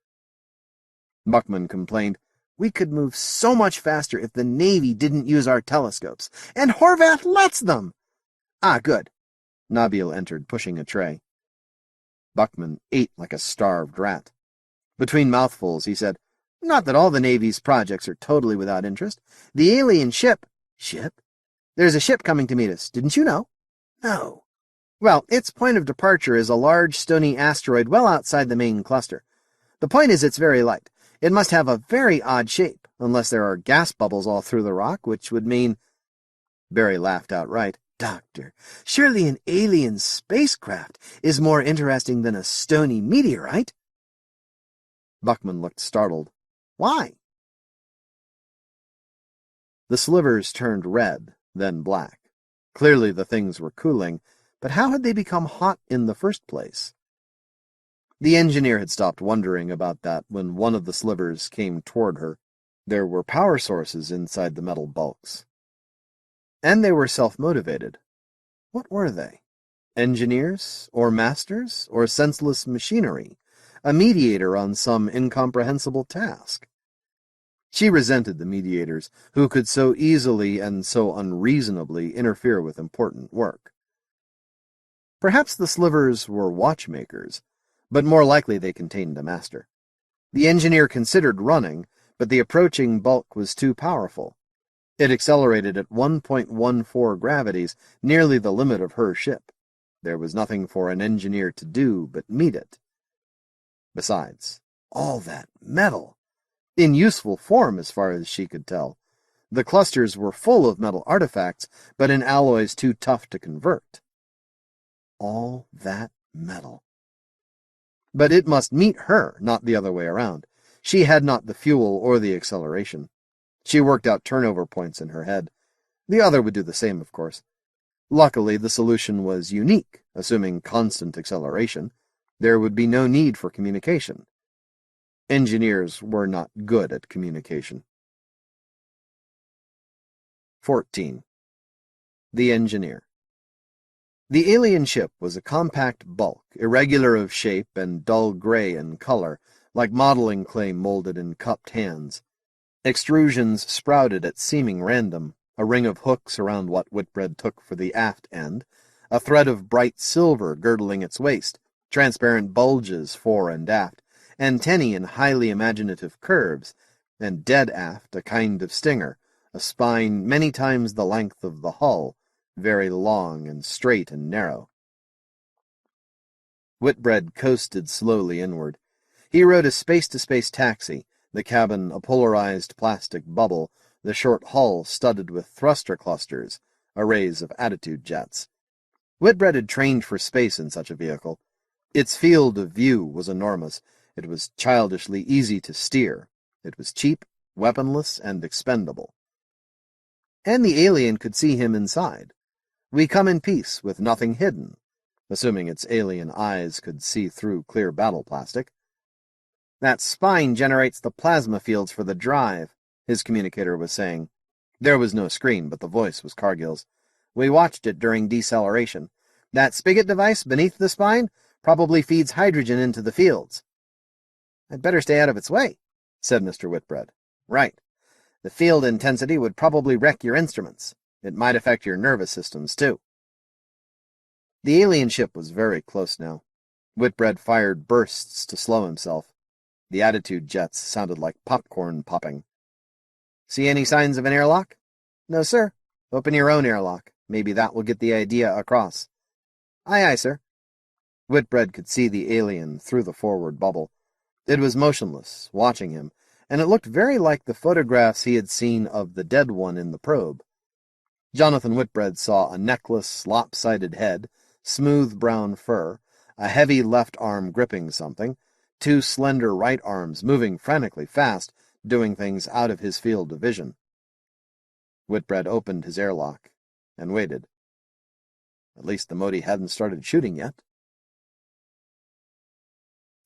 Buckman complained, "We could move so much faster if the Navy didn't use our telescopes, and Horvath lets them!" "Ah, good." Nabil entered, pushing a tray. Buckman ate like a starved rat. Between mouthfuls, he said, "Not that all the Navy's projects are totally without interest. The alien ship—" "Ship? There's a ship coming to meet us. Didn't you know?" "No." "Well, its point of departure is a large stony asteroid well outside the main cluster. The point is it's very light. It must have a very odd shape, unless there are gas bubbles all through the rock, which would mean—" Barry laughed outright. "Doctor, surely an alien spacecraft is more interesting than a stony meteorite?" Buckman looked startled. "Why?" The slivers turned red, then black. Clearly the things were cooling, but how had they become hot in the first place? The engineer had stopped wondering about that when one of the slivers came toward her. There were power sources inside the metal bulks. And they were self-motivated. What were they? Engineers? Or masters? Or senseless machinery? A mediator on some incomprehensible task? She resented the mediators, who could so easily and so unreasonably interfere with important work. Perhaps the slivers were watchmakers, but more likely they contained a master. The engineer considered running, but the approaching bulk was too powerful. It accelerated at 1.14 gravities, nearly the limit of her ship. There was nothing for an engineer to do but meet it. Besides, all that metal! In useful form, as far as she could tell. The clusters were full of metal artifacts, but in alloys too tough to convert. All that metal. But it must meet her, not the other way around. She had not the fuel or the acceleration. She worked out turnover points in her head. The other would do the same, of course. Luckily, the solution was unique, assuming constant acceleration. There would be no need for communication. Engineers were not good at communication. 14. The Engineer. The alien ship was a compact bulk, irregular of shape and dull gray in color, like modeling clay molded in cupped hands. Extrusions sprouted at seeming random, a ring of hooks around what Whitbread took for the aft end, a thread of bright silver girdling its waist, transparent bulges fore and aft, antennae in highly imaginative curves, and dead aft a kind of stinger, a spine many times the length of the hull, very long and straight and narrow. Whitbread coasted slowly inward. He rode a space-to-space taxi, the cabin a polarized plastic bubble, the short hull studded with thruster clusters, arrays of attitude jets. Whitbread had trained for space in such a vehicle. Its field of view was enormous. It was childishly easy to steer. It was cheap, weaponless, and expendable. And the alien could see him inside. We come in peace, with nothing hidden, assuming its alien eyes could see through clear battle plastic. That spine generates the plasma fields for the drive, his communicator was saying. There was no screen, but the voice was Cargill's. We watched it during deceleration. That spigot device beneath the spine probably feeds hydrogen into the fields. I'd better stay out of its way, said Mr. Whitbread. Right. The field intensity would probably wreck your instruments. It might affect your nervous systems, too. The alien ship was very close now. Whitbread fired bursts to slow himself. The attitude jets sounded like popcorn popping. See any signs of an airlock? No, sir. Open your own airlock. Maybe that will get the idea across. Aye, aye, sir. Whitbread could see the alien through the forward bubble. It was motionless, watching him, and it looked very like the photographs he had seen of the dead one in the probe. Jonathan Whitbread saw a necklace, lopsided head, smooth brown fur, a heavy left arm gripping something, two slender right arms moving frantically fast, doing things out of his field of vision. Whitbread opened his airlock and waited. At least the Motie hadn't started shooting yet.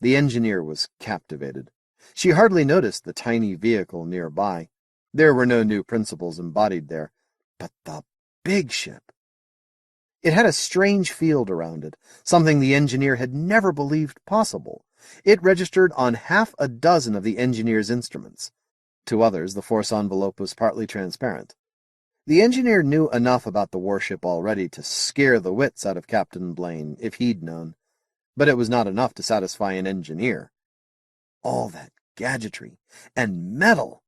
The engineer was captivated. She hardly noticed the tiny vehicle nearby. There were no new principles embodied there. But the big ship! It had a strange field around it, something the engineer had never believed possible. It registered on half a dozen of the engineer's instruments. To others, the force envelope was partly transparent. The engineer knew enough about the warship already to scare the wits out of Captain Blaine, if he'd known. But it was not enough to satisfy an engineer. All that gadgetry and metal!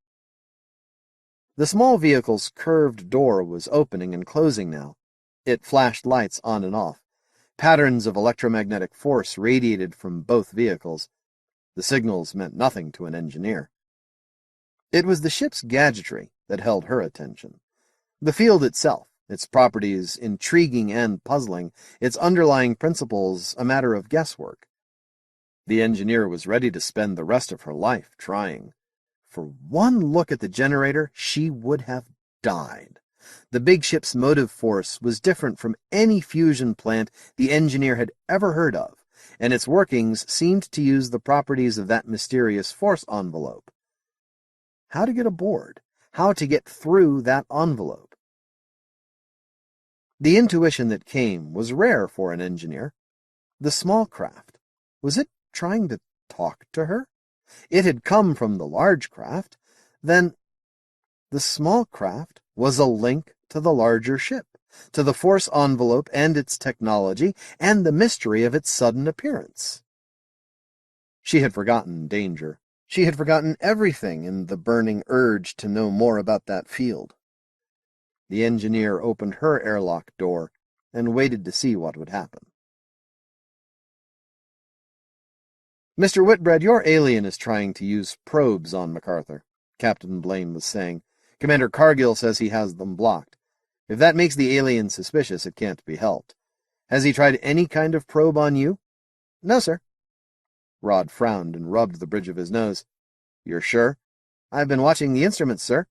The small vehicle's curved door was opening and closing now. It flashed lights on and off. Patterns of electromagnetic force radiated from both vehicles. The signals meant nothing to an engineer. It was the ship's gadgetry that held her attention. The field itself, its properties intriguing and puzzling, its underlying principles a matter of guesswork. The engineer was ready to spend the rest of her life trying. For one look at the generator, she would have died. The big ship's motive force was different from any fusion plant the engineer had ever heard of, and its workings seemed to use the properties of that mysterious force envelope. How to get aboard? How to get through that envelope? The intuition that came was rare for an engineer. The small craft, was it trying to talk to her? It had come from the large craft. Then the small craft was a link to the larger ship, to the force envelope and its technology, and the mystery of its sudden appearance. She had forgotten danger. She had forgotten everything in the burning urge to know more about that field. The engineer opened her airlock door and waited to see what would happen. "Mr. Whitbread, your alien is trying to use probes on MacArthur," Captain Blaine was saying. "Commander Cargill says he has them blocked. If that makes the alien suspicious, it can't be helped. Has he tried any kind of probe on you?" "No, sir." Rod frowned and rubbed the bridge of his nose. "You're sure?" "I've been watching the instruments, sir."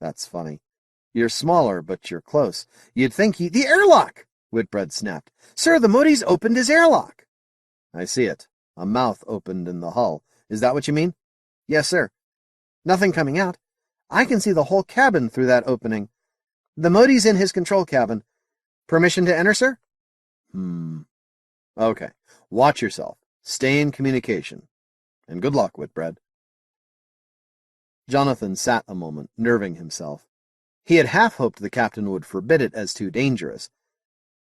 "That's funny. You're smaller, but you're close. You'd think he—" "The airlock!" Whitbread snapped. "Sir, the Moties opened his airlock." "I see it. A mouth opened in the hull. Is that what you mean?" "Yes, sir. Nothing coming out. I can see the whole cabin through that opening. The Motie's in his control cabin. Permission to enter, sir?" Okay. Watch yourself. Stay in communication. And good luck, Whitbread." Jonathan sat a moment, nerving himself. He had half hoped the captain would forbid it as too dangerous.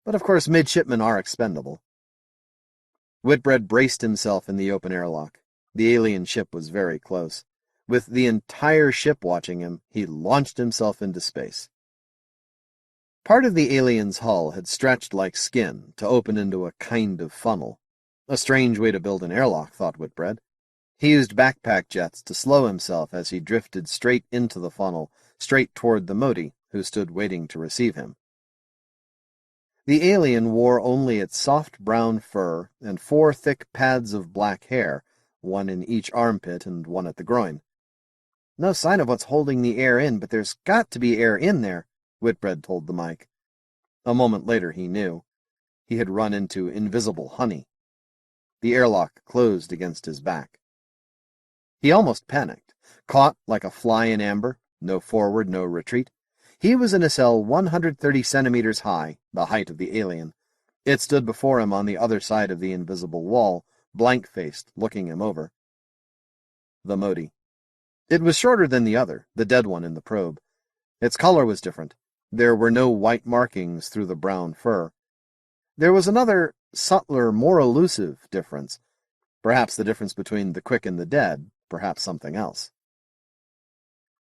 But of course midshipmen are expendable. Whitbread braced himself in the open airlock. The alien ship was very close. With the entire ship watching him, he launched himself into space. Part of the alien's hull had stretched like skin to open into a kind of funnel. A strange way to build an airlock, thought Whitbread. He used backpack jets to slow himself as he drifted straight into the funnel, straight toward the Motie, who stood waiting to receive him. The alien wore only its soft brown fur and 4 thick pads of black hair, one in each armpit and one at the groin. "No sign of what's holding the air in, but there's got to be air in there," Whitbread told the mic. A moment later he knew. He had run into invisible honey. The airlock closed against his back. He almost panicked, caught like a fly in amber, no forward, no retreat. He was in a cell 130 centimeters high, the height of the alien. It stood before him on the other side of the invisible wall, blank-faced, looking him over. The Motie. It was shorter than the other, the dead one in the probe. Its color was different. There were no white markings through the brown fur. There was another, subtler, more elusive difference. Perhaps the difference between the quick and the dead, perhaps something else.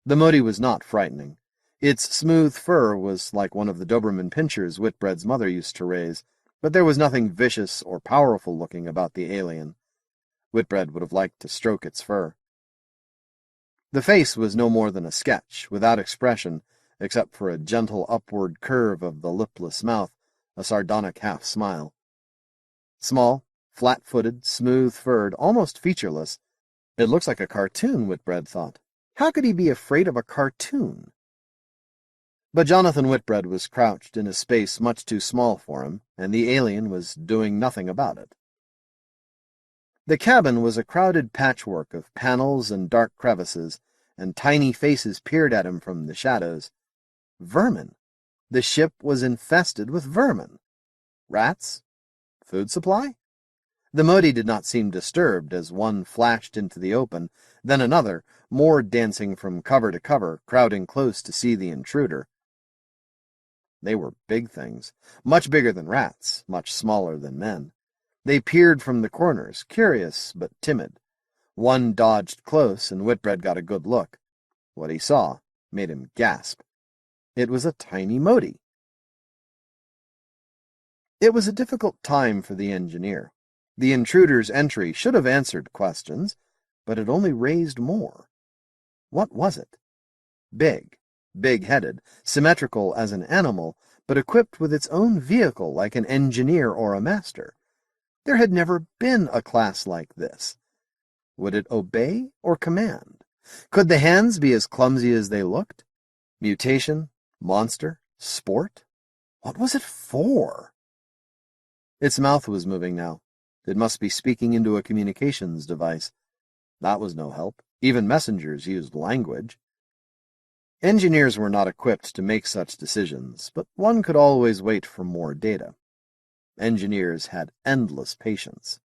The Motie was not frightening. Its smooth fur was like one of the Doberman pinschers Whitbread's mother used to raise, but there was nothing vicious or powerful-looking about the alien. Whitbread would have liked to stroke its fur. The face was no more than a sketch, without expression, except for a gentle upward curve of the lipless mouth, a sardonic half-smile. Small, flat-footed, smooth-furred, almost featureless. It looks like a cartoon, Whitbread thought. How could he be afraid of a cartoon? But Jonathan Whitbread was crouched in a space much too small for him, and the alien was doing nothing about it. The cabin was a crowded patchwork of panels and dark crevices, and tiny faces peered at him from the shadows. Vermin. The ship was infested with vermin. Rats? Food supply? The Motie did not seem disturbed as one flashed into the open, then another, more dancing from cover to cover, crowding close to see the intruder. They were big things, much bigger than rats, much smaller than men. They peered from the corners, curious but timid. One dodged close, and Whitbread got a good look. What he saw made him gasp. It was a tiny Motie. It was a difficult time for the engineer. The intruder's entry should have answered questions, but it only raised more. What was it? Big, big-headed, symmetrical as an animal, but equipped with its own vehicle like an engineer or a master. There had never been a class like this. Would it obey or command? Could the hands be as clumsy as they looked? Mutation? Monster? Sport? What was it for? Its mouth was moving now. It must be speaking into a communications device. That was no help. Even messengers used language. Engineers were not equipped to make such decisions, but one could always wait for more data. Engineers had endless patience.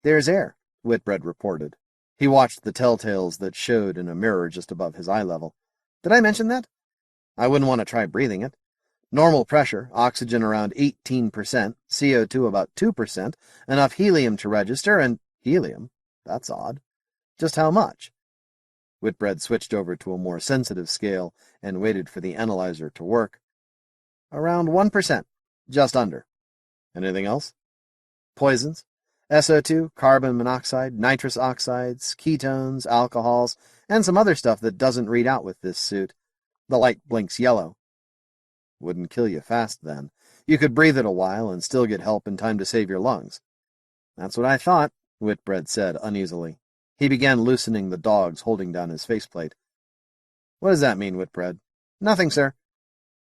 "There's air," Whitbread reported. He watched the telltales that showed in a mirror just above his eye level. "Did I mention that? I wouldn't want to try breathing it. Normal pressure, oxygen around 18%, CO2 about 2%, enough helium to register, and helium? That's odd. Just how much?" Whitbread switched over to a more sensitive scale and waited for the analyzer to work. "Around 1%, just under." "Anything else?" "Poisons. SO2, carbon monoxide, nitrous oxides, ketones, alcohols, and some other stuff that doesn't read out with this suit. The light blinks yellow." "Wouldn't kill you fast, then. You could breathe it a while and still get help in time to save your lungs." "That's what I thought," Whitbread said uneasily. He began loosening the dogs holding down his faceplate. "What does that mean, Whitbread?" "Nothing, sir."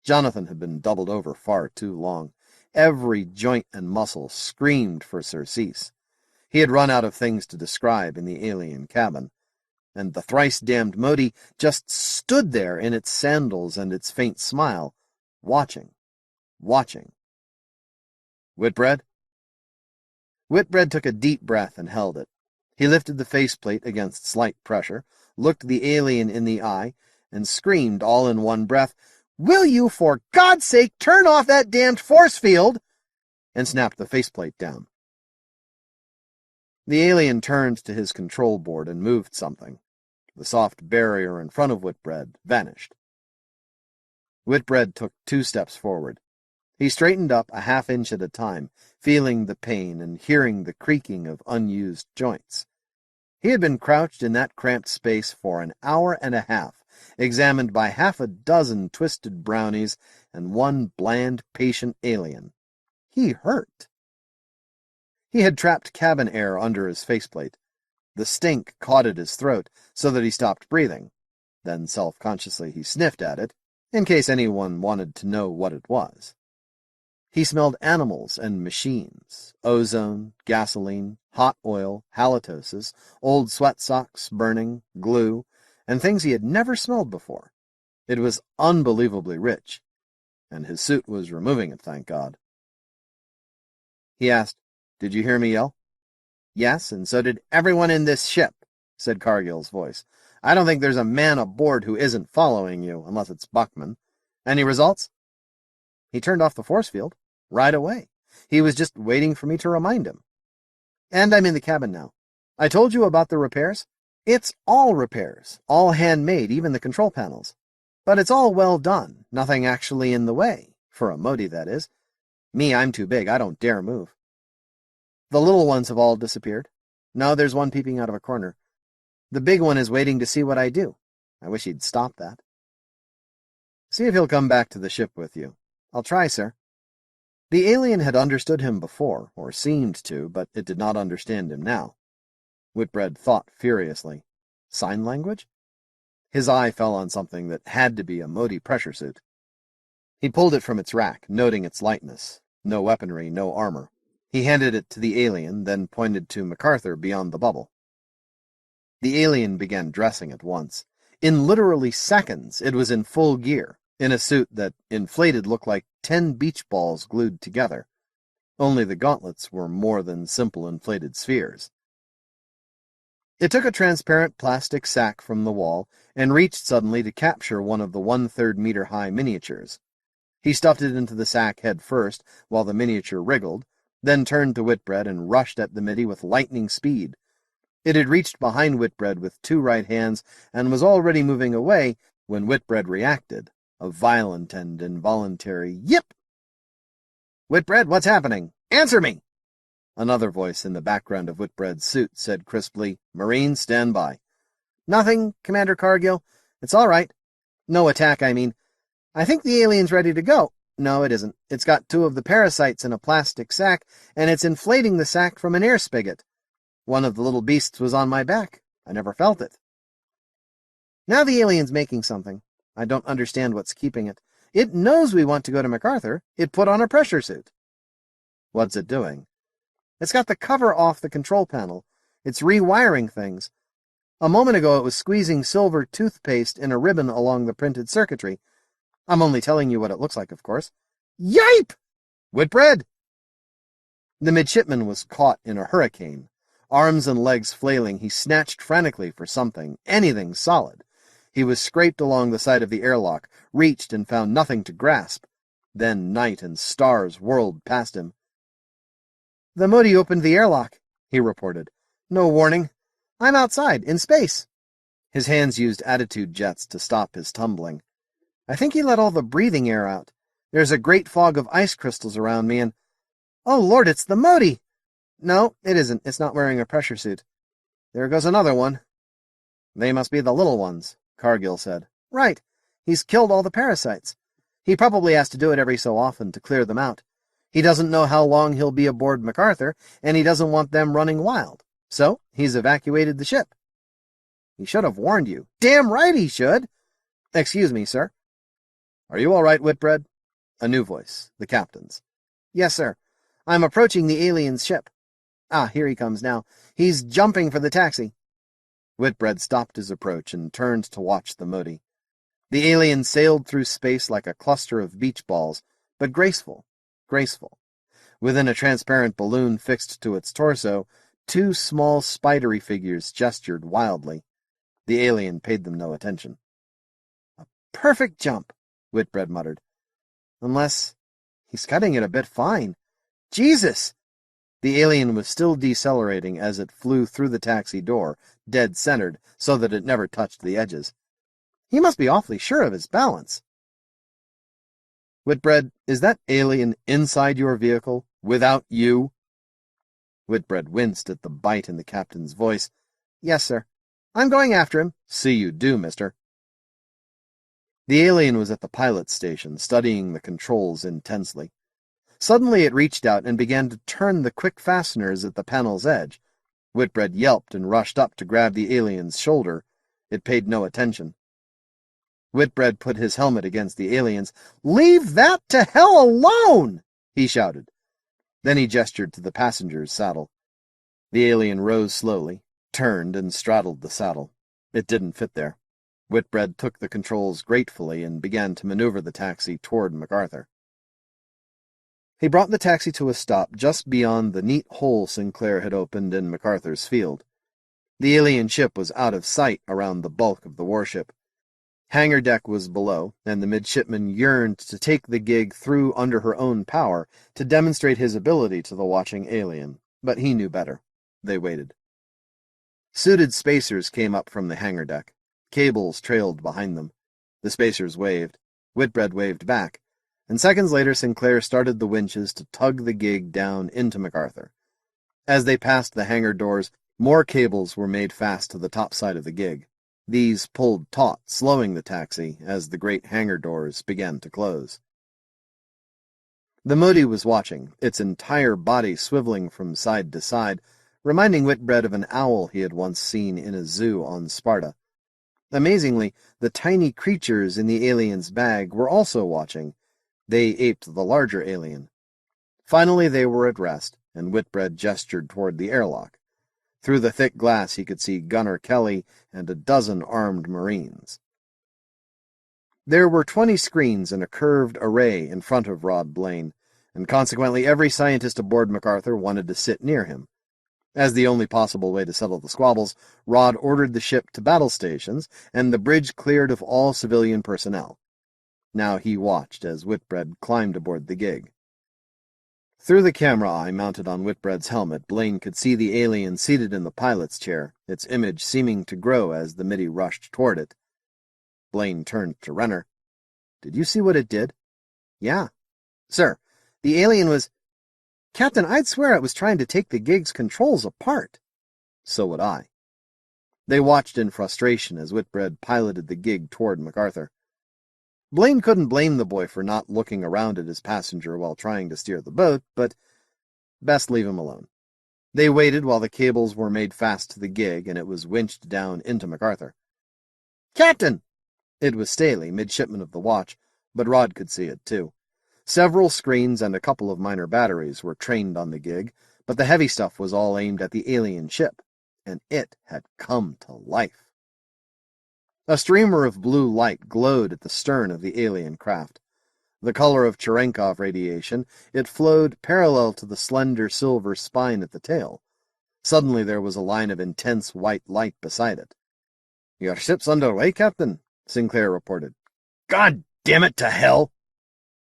Jonathan had been doubled over far too long. Every joint and muscle screamed for surcease. He had run out of things to describe in the alien cabin, and the thrice-damned Motie just stood there in its sandals and its faint smile, watching. "Whitbread?" Whitbread took a deep breath and held it. He lifted the faceplate against slight pressure, looked the alien in the eye, and screamed all in one breath, "Will you, for God's sake, turn off that damned force field?" and snapped the faceplate down. The alien turned to his control board and moved something. The soft barrier in front of Whitbread vanished. Whitbread took 2 steps forward. He straightened up a half-inch at a time, feeling the pain and hearing the creaking of unused joints. He had been crouched in that cramped space for an hour and a half, examined by half a dozen twisted brownies and one bland, patient alien. He hurt. He had trapped cabin air under his faceplate. The stink caught at his throat so that he stopped breathing. Then self-consciously he sniffed at it, in case anyone wanted to know what it was. He smelled animals and machines, ozone, gasoline, hot oil, halitosis, old sweat socks burning, glue, and things he had never smelled before. It was unbelievably rich, and his suit was removing it, thank God. He asked, "Did you hear me yell?" "Yes, and so did everyone in this ship," said Cargill's voice. "I don't think there's a man aboard who isn't following you, unless it's Buckman. Any results?" "He turned off the force field. Right away. He was just waiting for me to remind him. And I'm in the cabin now. I told you about the repairs? It's all repairs, all handmade, even the control panels. But it's all well done, nothing actually in the way, for a Motie, that is. Me, I'm too big, I don't dare move." "The little ones have all disappeared?" "No, there's one peeping out of a corner. The big one is waiting to see what I do. I wish he'd stop that. See if he'll come back to the ship with you. I'll try, sir. The alien had understood him before, or seemed to, but it did not understand him now. Whitbread thought furiously. Sign language? His eye fell on something that had to be a Motie pressure suit. He pulled it from its rack, noting its lightness. No weaponry, no armor. He handed it to the alien, then pointed to MacArthur beyond the bubble. The alien began dressing at once. In literally seconds, it was in full gear, in a suit that, inflated, looked like 10 beach balls glued together. Only the gauntlets were more than simple inflated spheres. It took a transparent plastic sack from the wall and reached suddenly to capture one of the 1/3 meter high miniatures. He stuffed it into the sack head first, while the miniature wriggled, then turned to Whitbread and rushed at the middy with lightning speed. It had reached behind Whitbread with 2 right hands and was already moving away when Whitbread reacted, a violent and involuntary yip. "Whitbread, what's happening? Answer me!" Another voice in the background of Whitbread's suit said crisply, "Marines, stand by." "Nothing, Commander Cargill. It's all right. No attack, I mean. I think the alien's ready to go. No, it isn't. It's got 2 of the parasites in a plastic sack, and it's inflating the sack from an air spigot. One of the little beasts was on my back. I never felt it. Now the alien's making something. I don't understand what's keeping it. It knows we want to go to MacArthur. It put on a pressure suit." "What's it doing?" "It's got the cover off the control panel. It's rewiring things. A moment ago it was squeezing silver toothpaste in a ribbon along the printed circuitry. I'm only telling you what it looks like, of course." "Yipe! Whitbread!" The midshipman was caught in a hurricane. Arms and legs flailing, he snatched frantically for something, anything solid. He was scraped along the side of the airlock, reached and found nothing to grasp. Then night and stars whirled past him. "The Motie opened the airlock," he reported. "No warning. I'm outside, in space." His hands used attitude jets to stop his tumbling. "I think he let all the breathing air out. There's a great fog of ice crystals around me, and... Oh, Lord, it's the Motie! No, it isn't. It's not wearing a pressure suit. There goes another one." "They must be the little ones," Cargill said. "Right. He's killed all the parasites. He probably has to do it every so often to clear them out. He doesn't know how long he'll be aboard MacArthur, and he doesn't want them running wild. So he's evacuated the ship." "He should have warned you." "Damn right he should." "Excuse me, sir." "Are you all right, Whitbread?" A new voice, the captain's. "Yes, sir. I'm approaching the alien's ship. Ah, here he comes now. He's jumping for the taxi." Whitbread stopped his approach and turned to watch the Motie. The alien sailed through space like a cluster of beach balls, but graceful. Within a transparent balloon fixed to its torso, 2 small spidery figures gestured wildly. The alien paid them no attention. "A perfect jump," Whitbread muttered. "Unless he's cutting it a bit fine. Jesus!" The alien was still decelerating as it flew through the taxi door, dead-centered, so that it never touched the edges. "He must be awfully sure of his balance." "Whitbread, is that alien inside your vehicle, without you?" Whitbread winced at the bite in the captain's voice. "Yes, sir. I'm going after him." "See you do, mister." The alien was at the pilot's station, studying the controls intensely. Suddenly it reached out and began to turn the quick fasteners at the panel's edge. Whitbread yelped and rushed up to grab the alien's shoulder. It paid no attention. Whitbread put his helmet against the alien's. "Leave that to hell alone!" he shouted. Then he gestured to the passenger's saddle. The alien rose slowly, turned, and straddled the saddle. It didn't fit there. Whitbread took the controls gratefully and began to maneuver the taxi toward MacArthur. He brought the taxi to a stop just beyond the neat hole Sinclair had opened in MacArthur's field. The alien ship was out of sight around the bulk of the warship. Hangar deck was below, and the midshipman yearned to take the gig through under her own power to demonstrate his ability to the watching alien, but he knew better. They waited. Suited spacers came up from the hangar deck. Cables trailed behind them. The spacers waved. Whitbread waved back, and seconds later Sinclair started the winches to tug the gig down into MacArthur. As they passed the hangar doors, More cables were made fast to the top side of the gig. These pulled taut, slowing the taxi as the great hangar doors began to close. The Motie was watching, its entire body swiveling from side to side, reminding Whitbread of an owl he had once seen in a zoo on Sparta. Amazingly, the tiny creatures in the alien's bag were also watching. They aped the larger alien. Finally they were at rest, and Whitbread gestured toward the airlock. Through the thick glass he could see Gunner Kelly and a dozen armed Marines. There were 20 screens in a curved array in front of Rod Blaine, and consequently every scientist aboard MacArthur wanted to sit near him. As the only possible way to settle the squabbles, Rod ordered the ship to battle stations, and the bridge cleared of all civilian personnel. Now he watched as Whitbread climbed aboard the gig. Through the camera eye mounted on Whitbread's helmet, Blaine could see the alien seated in the pilot's chair, its image seeming to grow as the MIDI rushed toward it. Blaine turned to Renner. "Did you see what it did?" "Yeah. Sir, the alien was... Captain, I'd swear it was trying to take the gig's controls apart." "So would I." They watched in frustration as Whitbread piloted the gig toward MacArthur. Blaine couldn't blame the boy for not looking around at his passenger while trying to steer the boat, but best leave him alone. They waited while the cables were made fast to the gig and it was winched down into MacArthur. "Captain!" It was Staley, midshipman of the watch, but Rod could see it too. Several screens and a couple of minor batteries were trained on the gig, but the heavy stuff was all aimed at the alien ship, and it had come to life. A streamer of blue light glowed at the stern of the alien craft. The color of Cherenkov radiation, it flowed parallel to the slender silver spine at the tail. Suddenly there was a line of intense white light beside it. "Your ship's under way, Captain," Sinclair reported. "God damn it to hell!"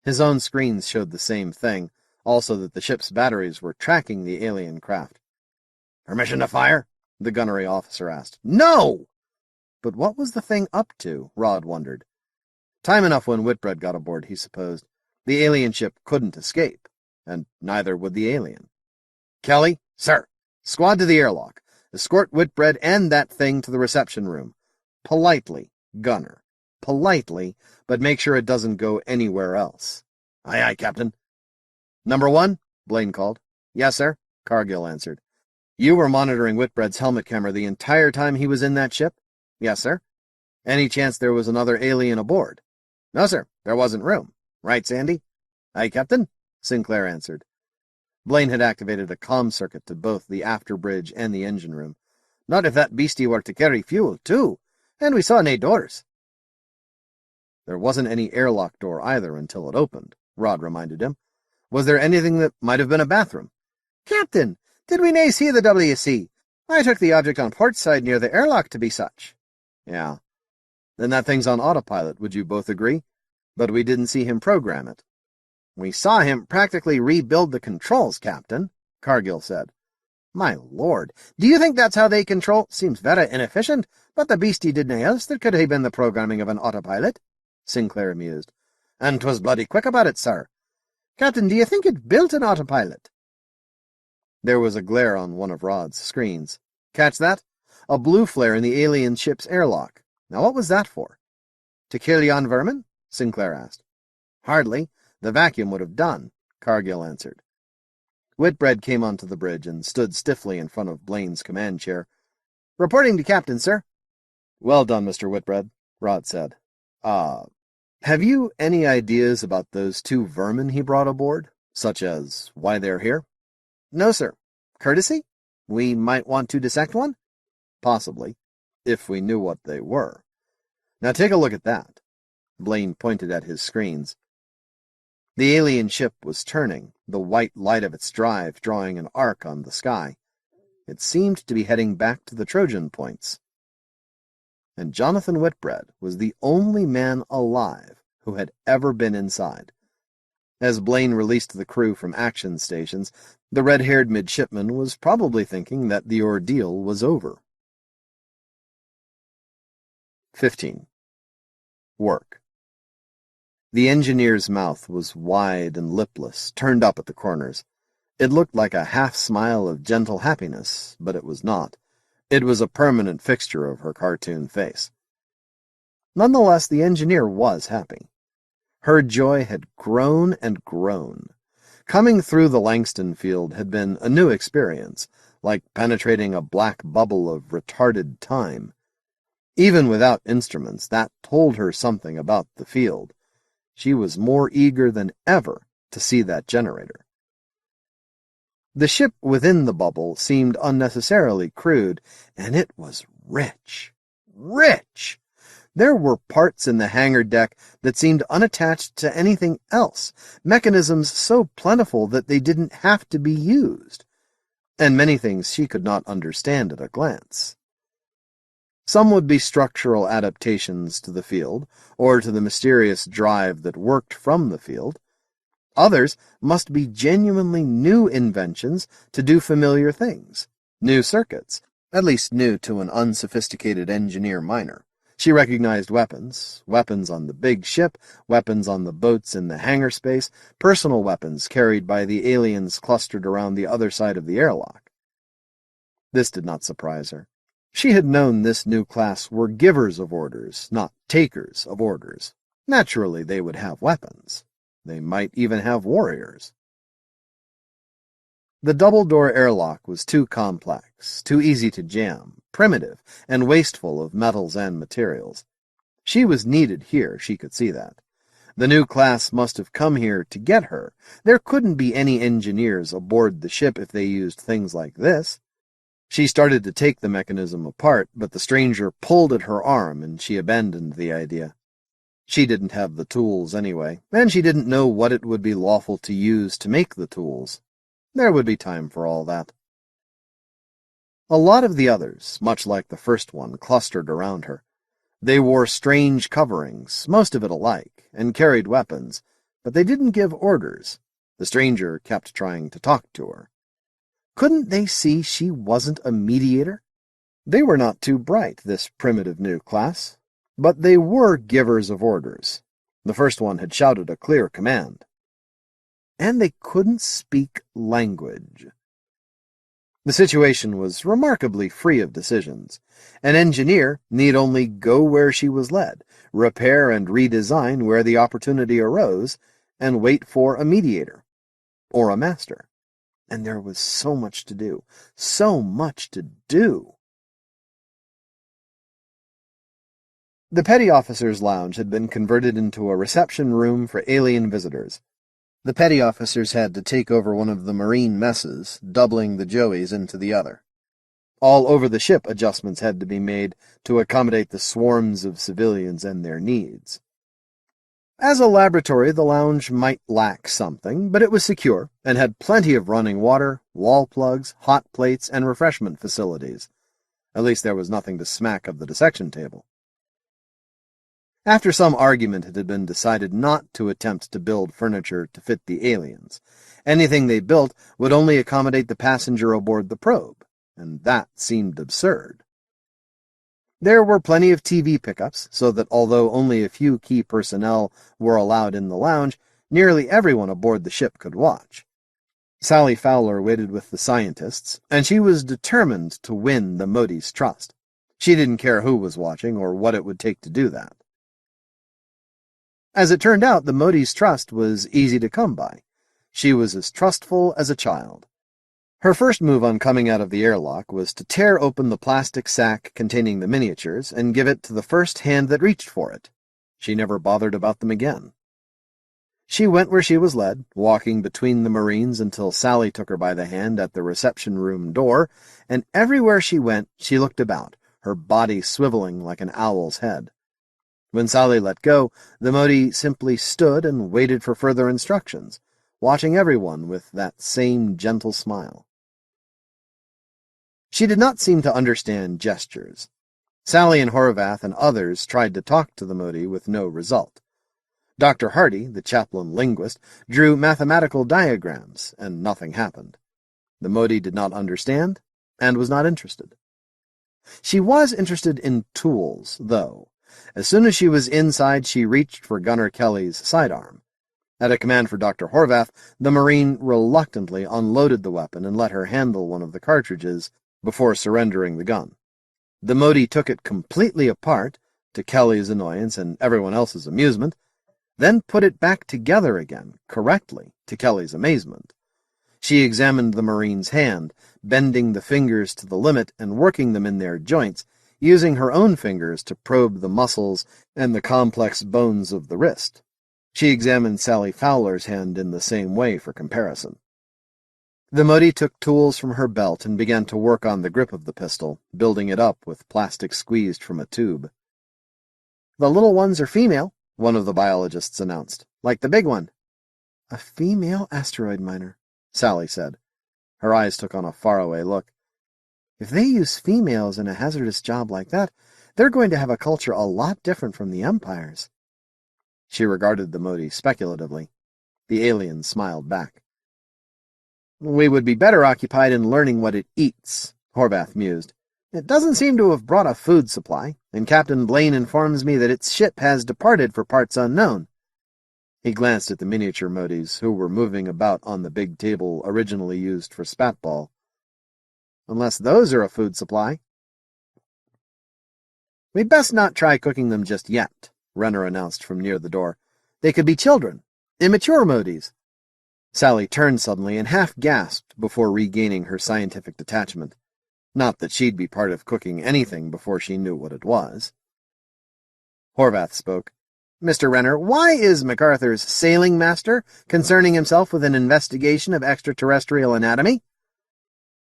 His own screens showed the same thing, also that the ship's batteries were tracking the alien craft. "Permission to fire?" the gunnery officer asked. "No!" But what was the thing up to, Rod wondered. Time enough when Whitbread got aboard, he supposed. The alien ship couldn't escape, and neither would the alien. "Kelly, sir, squad to the airlock. Escort Whitbread and that thing to the reception room. Politely, Gunner. Politely, but make sure it doesn't go anywhere else." "Aye, aye, Captain." "Number 1, Blaine called. "Yes, sir," Cargill answered. "You were monitoring Whitbread's helmet camera the entire time he was in that ship?" "Yes, sir." "Any chance there was another alien aboard?" "No, sir. There wasn't room. Right, Sandy?" "Aye, Captain," Sinclair answered. Blaine had activated a comm circuit to both the after bridge and the engine room. "Not if that beastie were to carry fuel, too. And we saw nae doors." "There wasn't any airlock door either until it opened," Rod reminded him. "Was there anything that might have been a bathroom?" "Captain, did we nae see the WC? I took the object on port side near the airlock to be such." "Yeah. Then that thing's on autopilot, would you both agree? But we didn't see him program it." "We saw him practically rebuild the controls, Captain," Cargill said. "My lord, do you think that's how they control? Seems vera inefficient, but the beastie did nae else that could hae been the programming of an autopilot," Sinclair mused. "And 'twas bloody quick about it, sir. Captain, do you think it built an autopilot?" There was a glare on one of Rod's screens. "Catch that? A blue flare in the alien ship's airlock. Now what was that for?" "To kill yon vermin?" Sinclair asked. "Hardly. The vacuum would have done," Cargill answered. Whitbread came onto the bridge and stood stiffly in front of Blaine's command chair. "Reporting to Captain, sir." "Well done, Mr. Whitbread," Rod said. Have you any ideas about those 2 vermin he brought aboard, such as why they're here?" "No, sir. Courtesy? We might want to dissect one?" "Possibly, if we knew what they were. Now take a look at that." Blaine pointed at his screens. The alien ship was turning, the white light of its drive drawing an arc on the sky. It seemed to be heading back to the Trojan points. And Jonathan Whitbread was the only man alive who had ever been inside. As Blaine released the crew from action stations, the red-haired midshipman was probably thinking that the ordeal was over. 15. Work. The engineer's mouth was wide and lipless, turned up at the corners. It looked like a half-smile of gentle happiness, but it was not. It was a permanent fixture of her cartoon face. Nonetheless, the engineer was happy. Her joy had grown and grown. Coming through the Langston field had been a new experience, like penetrating a black bubble of retarded time. Even without instruments, that told her something about the field. She was more eager than ever to see that generator. The ship within the bubble seemed unnecessarily crude, and it was rich. Rich! There were parts in the hangar deck that seemed unattached to anything else, mechanisms so plentiful that they didn't have to be used, and many things she could not understand at a glance. Some would be structural adaptations to the field, or to the mysterious drive that worked from the field. Others must be genuinely new inventions to do familiar things, new circuits, at least new to an unsophisticated engineer-miner. She recognized weapons on the big ship, weapons on the boats in the hangar space, personal weapons carried by the aliens clustered around the other side of the airlock. This did not surprise her. She had known this new class were givers of orders, not takers of orders. Naturally, they would have weapons. They might even have warriors. The double-door airlock was too complex, too easy to jam, primitive, and wasteful of metals and materials. She was needed here, she could see that. The new class must have come here to get her. There couldn't be any engineers aboard the ship if they used things like this. She started to take the mechanism apart, but the stranger pulled at her arm, and she abandoned the idea. She didn't have the tools anyway, and she didn't know what it would be lawful to use to make the tools. There would be time for all that. A lot of the others, much like the first one, clustered around her. They wore strange coverings, most of it alike, and carried weapons, but they didn't give orders. The stranger kept trying to talk to her. Couldn't they see she wasn't a mediator? They were not too bright, this primitive new class, but they were givers of orders. The first one had shouted a clear command. And they couldn't speak language. The situation was remarkably free of decisions. An engineer need only go where she was led, repair and redesign where the opportunity arose, and wait for a mediator, or a master. And there was so much to do, so much to do. The petty officer's lounge had been converted into a reception room for alien visitors. The petty officers had to take over one of the marine messes, doubling the joeys into the other. All over the ship adjustments had to be made to accommodate the swarms of civilians and their needs. As a laboratory, the lounge might lack something, but it was secure and had plenty of running water, wall plugs, hot plates, and refreshment facilities. At least there was nothing to smack of the dissection table. After some argument, it had been decided not to attempt to build furniture to fit the aliens. Anything they built would only accommodate the passenger aboard the probe, and that seemed absurd. There were plenty of TV pickups, so that although only a few key personnel were allowed in the lounge, nearly everyone aboard the ship could watch. Sally Fowler waited with the scientists, and she was determined to win the Moties' trust. She didn't care who was watching or what it would take to do that. As it turned out, the Moties' trust was easy to come by. She was as trustful as a child. Her first move on coming out of the airlock was to tear open the plastic sack containing the miniatures and give it to the first hand that reached for it. She never bothered about them again. She went where she was led, walking between the Marines until Sally took her by the hand at the reception room door, and everywhere she went, she looked about, her body swiveling like an owl's head. When Sally let go, the Motie simply stood and waited for further instructions, watching everyone with that same gentle smile. She did not seem to understand gestures. Sally and Horvath and others tried to talk to the Motie with no result. Dr. Hardy, the chaplain linguist, drew mathematical diagrams, and nothing happened. The Motie did not understand, and was not interested. She was interested in tools, though. As soon as she was inside, she reached for Gunner Kelly's sidearm. At a command for Dr. Horvath, the Marine reluctantly unloaded the weapon and let her handle one of the cartridges before surrendering the gun. The Motie took it completely apart, to Kelly's annoyance and everyone else's amusement, then put it back together again, correctly, to Kelly's amazement. She examined the Marine's hand, bending the fingers to the limit and working them in their joints, using her own fingers to probe the muscles and the complex bones of the wrist. She examined Sally Fowler's hand in the same way for comparison. The Motie took tools from her belt and began to work on the grip of the pistol, building it up with plastic squeezed from a tube. "The little ones are female," one of the biologists announced, "like the big one." "A female asteroid miner," Sally said. Her eyes took on a faraway look. "If they use females in a hazardous job like that, they're going to have a culture a lot different from the Empire's." She regarded the Motie speculatively. The alien smiled back. "We would be better occupied in learning what it eats," Horvath mused. "It doesn't seem to have brought a food supply, and Captain Blaine informs me that its ship has departed for parts unknown." He glanced at the miniature Moties, who were moving about on the big table originally used for spatball. "Unless those are a food supply." "We'd best not try cooking them just yet," Renner announced from near the door. "They could be children, immature Moties." Sally turned suddenly and half gasped before regaining her scientific detachment. Not that she'd be part of cooking anything before she knew what it was. Horvath spoke. "Mr. Renner, why is MacArthur's sailing master concerning himself with an investigation of extraterrestrial anatomy?"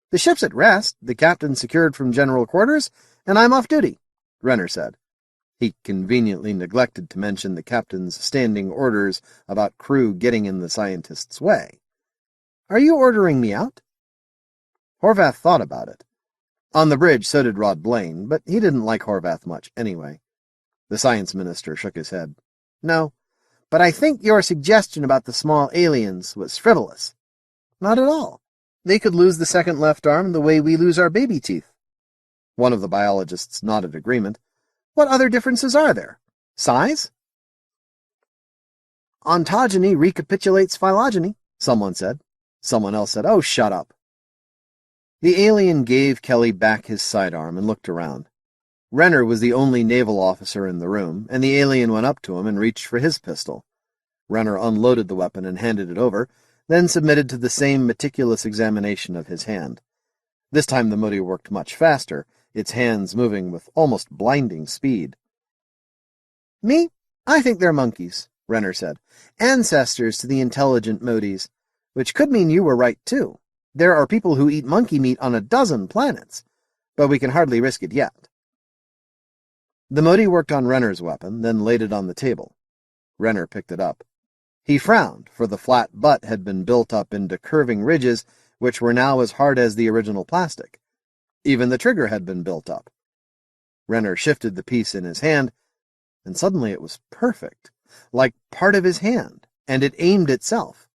"The ship's at rest, the captain secured from general quarters, and I'm off duty," Renner said. He conveniently neglected to mention the captain's standing orders about crew getting in the scientist's way. "Are you ordering me out?" Horvath thought about it. On the bridge, so did Rod Blaine, but he didn't like Horvath much anyway. The science minister shook his head. "No, but I think your suggestion about the small aliens was frivolous." "Not at all. They could lose the second left arm the way we lose our baby teeth." One of the biologists nodded agreement. "What other differences are there? Size?" "Ontogeny recapitulates phylogeny," someone said. Someone else said, "Oh, shut up." The alien gave Kelly back his sidearm and looked around. Renner was the only naval officer in the room, and the alien went up to him and reached for his pistol. Renner unloaded the weapon and handed it over, then submitted to the same meticulous examination of his hand. This time the Motie worked much faster, its hands moving with almost blinding speed. "Me? I think they're monkeys," Renner said. "Ancestors to the intelligent Moties, which could mean you were right, too. There are people who eat monkey meat on a dozen planets, but we can hardly risk it yet." The Motie worked on Renner's weapon, then laid it on the table. Renner picked it up. He frowned, for the flat butt had been built up into curving ridges, which were now as hard as the original plastic. Even the trigger had been built up. Renner shifted the piece in his hand, and suddenly it was perfect, like part of his hand, and it aimed itself.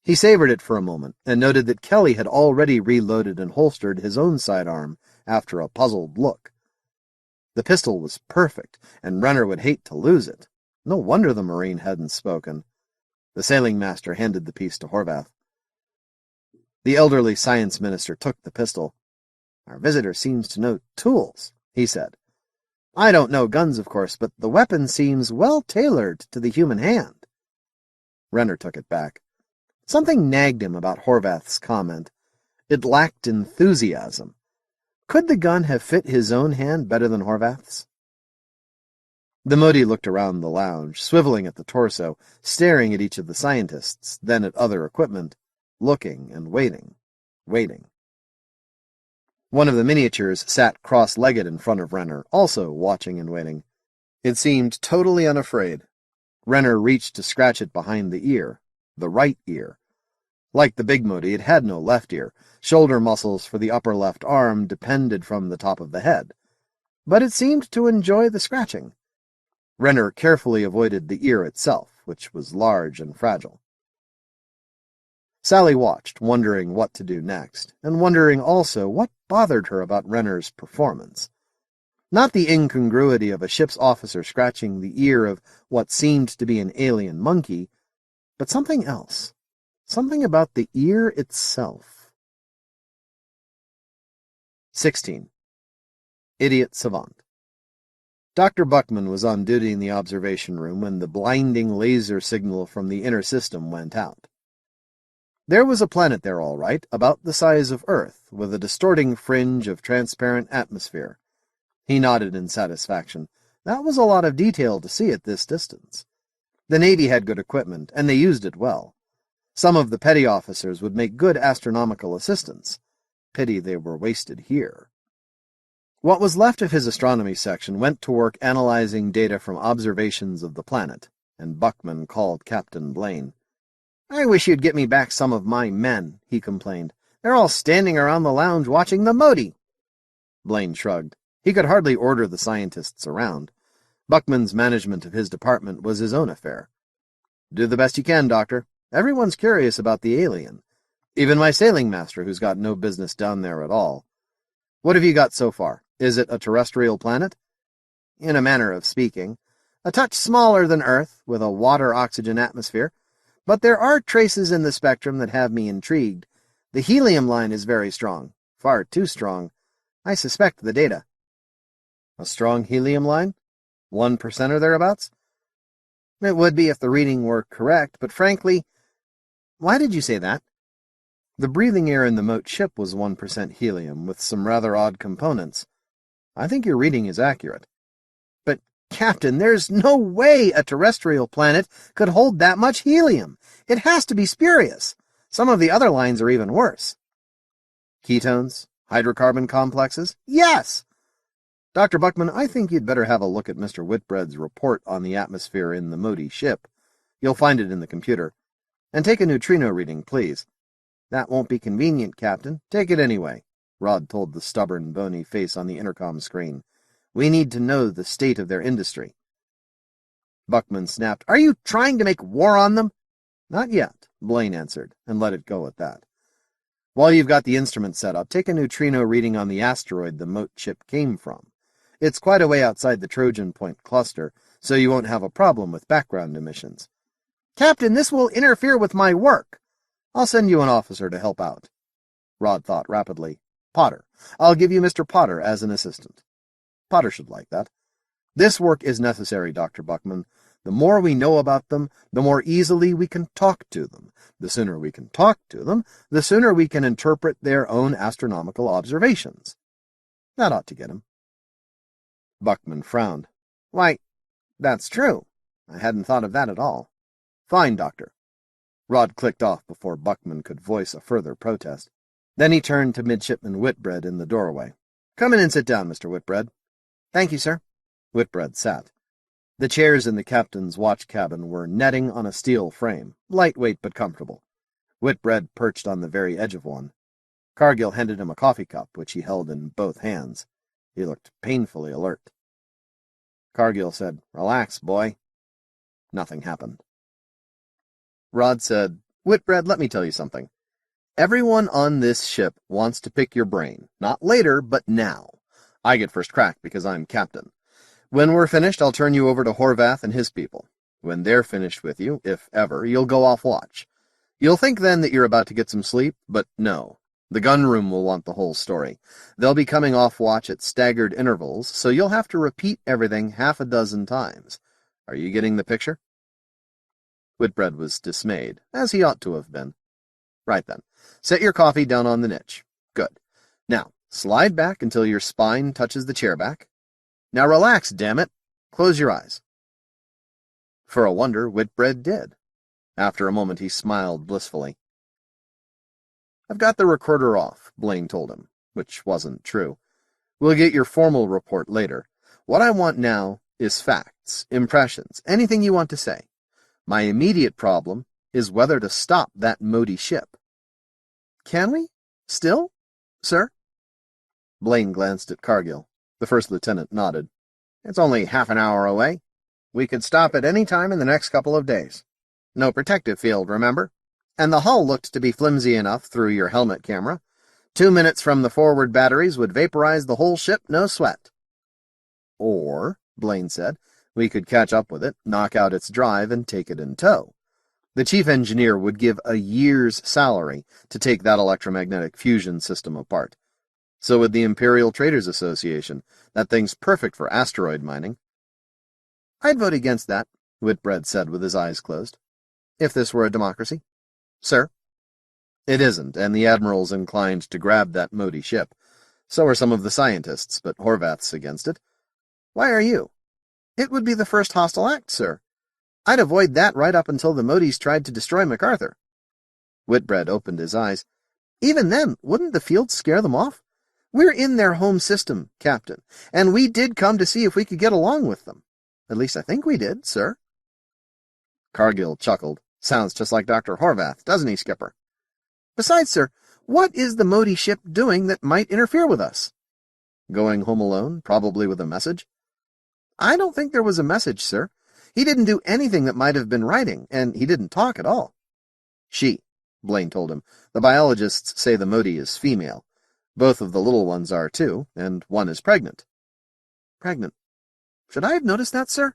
He savored it for a moment, and noted that Kelly had already reloaded and holstered his own sidearm after a puzzled look. The pistol was perfect, and Renner would hate to lose it. No wonder the Marine hadn't spoken. The sailing master handed the piece to Horvath. The elderly science minister took the pistol. "Our visitor seems to know tools," he said. "I don't know guns, of course, but the weapon seems well tailored to the human hand." Renner took it back. Something nagged him about Horvath's comment. It lacked enthusiasm. Could the gun have fit his own hand better than Horvath's? The Motie looked around the lounge, swiveling at the torso, staring at each of the scientists, then at other equipment, looking and waiting. One of the miniatures sat cross-legged in front of Renner, also watching and waiting. It seemed totally unafraid. Renner reached to scratch it behind the ear, the right ear. Like the big Motie, it had no left ear. Shoulder muscles for the upper left arm depended from the top of the head. But it seemed to enjoy the scratching. Renner carefully avoided the ear itself, which was large and fragile. Sally watched, wondering what to do next, and wondering also what bothered her about Renner's performance. Not the incongruity of a ship's officer scratching the ear of what seemed to be an alien monkey, but something else. Something about the ear itself. 16. Idiot Savant. Dr. Buckman was on duty in the observation room when the blinding laser signal from the inner system went out. There was a planet there, all right, about the size of Earth, with a distorting fringe of transparent atmosphere. He nodded in satisfaction. That was a lot of detail to see at this distance. The Navy had good equipment, and they used it well. Some of the petty officers would make good astronomical assistants. Pity they were wasted here. What was left of his astronomy section went to work analyzing data from observations of the planet, and Buckman called Captain Blaine. "I wish you'd get me back some of my men," he complained. "They're all standing around the lounge watching the Motie." Blaine shrugged. He could hardly order the scientists around. Buckman's management of his department was his own affair. "Do the best you can, Doctor. Everyone's curious about the alien. Even my sailing master, who's got no business down there at all. What have you got so far? Is it a terrestrial planet?" "In a manner of speaking. A touch smaller than Earth, with a water-oxygen atmosphere. But there are traces in the spectrum that have me intrigued. The helium line is very strong. Far too strong. I suspect the data." "A strong helium line? 1% or thereabouts?" "It would be if the reading were correct, but frankly—" "Why did you say that?" "The breathing air in the Mote ship was 1% helium, with some rather odd components. I think your reading is accurate." "But, Captain, there's no way a terrestrial planet could hold that much helium. It has to be spurious. Some of the other lines are even worse." "Ketones? Hydrocarbon complexes?" "Yes!" "Dr. Buckman, I think you'd better have a look at Mr. Whitbread's report on the atmosphere in the Motie ship. You'll find it in the computer. And take a neutrino reading, please." "That won't be convenient, Captain." "Take it anyway," Rod told the stubborn, bony face on the intercom screen. "We need to know the state of their industry." Buckman snapped. "Are you trying to make war on them?" "Not yet," Blaine answered, and let it go at that. "While you've got the instrument set up, take a neutrino reading on the asteroid the Mote ship came from. It's quite a way outside the Trojan Point cluster, so you won't have a problem with background emissions." "Captain, this will interfere with my work." "I'll send you an officer to help out." Rod thought rapidly. "Potter. I'll give you Mr. Potter as an assistant." Potter should like that. "This work is necessary, Dr. Buckman. The more we know about them, the more easily we can talk to them. The sooner we can talk to them, the sooner we can interpret their own astronomical observations." That ought to get him. Buckman frowned. "Why, that's true. I hadn't thought of that at all." "Fine, Doctor." Rod clicked off before Buckman could voice a further protest. Then he turned to Midshipman Whitbread in the doorway. "Come in and sit down, Mr. Whitbread." "Thank you, sir." Whitbread sat. The chairs in the captain's watch cabin were netting on a steel frame, lightweight but comfortable. Whitbread perched on the very edge of one. Cargill handed him a coffee cup, which he held in both hands. He looked painfully alert. Cargill said, "Relax, boy." Nothing happened. Rod said, "Whitbread, let me tell you something. Everyone on this ship wants to pick your brain. Not later, but now. I get first crack because I'm captain. When we're finished, I'll turn you over to Horvath and his people. When they're finished with you, if ever, you'll go off watch. You'll think then that you're about to get some sleep, but no. The gunroom will want the whole story. They'll be coming off watch at staggered intervals, so you'll have to repeat everything half a dozen times. Are you getting the picture?" Whitbread was dismayed, as he ought to have been. "Right then. Set your coffee down on the niche. Good. Now, slide back until your spine touches the chair back. Now relax, damn it. Close your eyes." For a wonder, Whitbread did. After a moment, he smiled blissfully. "I've got the recorder off," Blaine told him, which wasn't true. "We'll get your formal report later. What I want now is facts, impressions, anything you want to say. My immediate problem is whether to stop that Motie ship." "Can we? Still, sir?" Blaine glanced at Cargill. The first lieutenant nodded. "It's only half an hour away. We could stop at any time in the next couple of days. No protective field, remember? And the hull looked to be flimsy enough through your helmet camera. 2 minutes from the forward batteries would vaporize the whole ship, no sweat." "Or," Blaine said, "we could catch up with it, knock out its drive, and take it in tow. The chief engineer would give a year's salary to take that electromagnetic fusion system apart. So would the Imperial Traders Association. That thing's perfect for asteroid mining. I'd vote against that, Whitbread said with his eyes closed. If this were a democracy. Sir? It isn't, and the Admiral's inclined to grab that Motie ship. So are some of the scientists, but Horvath's against it. Why are you? It would be the first hostile act, sir. I'd avoid that right up until the Moties tried to destroy MacArthur. Whitbread opened his eyes. Even then, wouldn't the field scare them off? We're in their home system, Captain, and we did come to see if we could get along with them. At least I think we did, sir. Cargill chuckled. Sounds just like Dr. Horvath, doesn't he, Skipper? Besides, sir, what is the Motie ship doing that might interfere with us? Going home alone, probably with a message? I don't think there was a message, sir. He didn't do anything that might have been writing, and he didn't talk at all. She, Blaine told him. The biologists say the Motie is female. Both of the little ones are, too, and one is pregnant. Pregnant. Should I have noticed that, sir?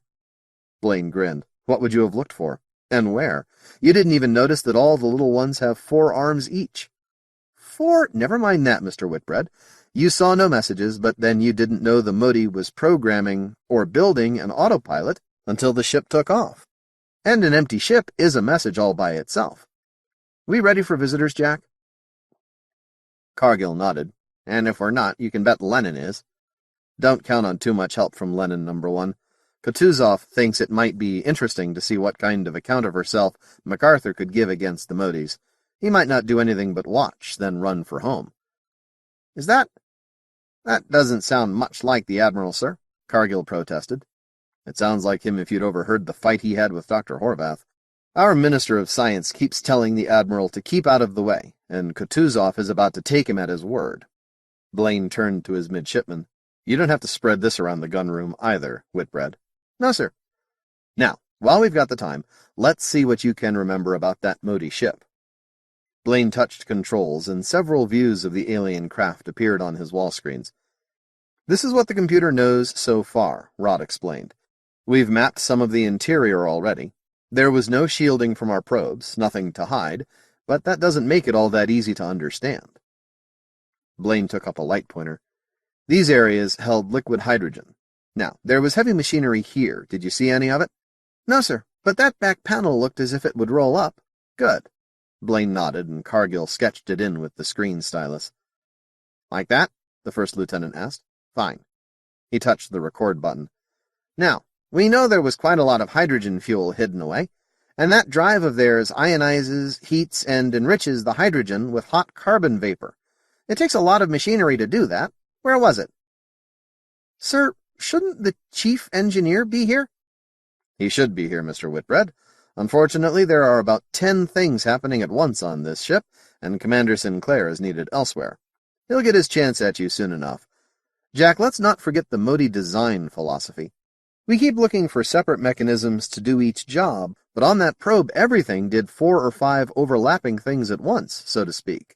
Blaine grinned. What would you have looked for? And where? You didn't even notice that all the little ones have 4 arms each. 4? Never mind that, Mr. Whitbread. You saw no messages, but then you didn't know the Motie was programming or building an autopilot until the ship took off. And an empty ship is a message all by itself. We ready for visitors, Jack? Cargill nodded. And if we're not, you can bet Lennon is. Don't count on too much help from Lennon, number 1. Kutuzov thinks it might be interesting to see what kind of account of herself MacArthur could give against the Moties. He might not do anything but watch, then run for home. That doesn't sound much like the Admiral, sir, Cargill protested. It sounds like him if you'd overheard the fight he had with Dr. Horvath. Our Minister of Science keeps telling the Admiral to keep out of the way, and Kutuzov is about to take him at his word. Blaine turned to his midshipman. You don't have to spread this around the gunroom either, Whitbread. No, sir. Now, while we've got the time, let's see what you can remember about that Motie ship. Blaine touched controls, and several views of the alien craft appeared on his wall screens. This is what the computer knows so far, Rod explained. We've mapped some of the interior already. There was no shielding from our probes, nothing to hide, but that doesn't make it all that easy to understand. Blaine took up a light pointer. These areas held liquid hydrogen. Now, there was heavy machinery here. Did you see any of it? No, sir, but that back panel looked as if it would roll up. Good. Blaine nodded, and Cargill sketched it in with the screen stylus. Like that? The first lieutenant asked. Fine. He touched the record button. Now, we know there was quite a lot of hydrogen fuel hidden away, and that drive of theirs ionizes, heats, and enriches the hydrogen with hot carbon vapor. It takes a lot of machinery to do that. Where was it? Sir, shouldn't the chief engineer be here? He should be here, Mr. Whitbread. Unfortunately, there are about 10 things happening at once on this ship, and Commander Sinclair is needed elsewhere. He'll get his chance at you soon enough. Jack, let's not forget the Motie design philosophy. We keep looking for separate mechanisms to do each job, but on that probe everything did 4 or 5 overlapping things at once, so to speak.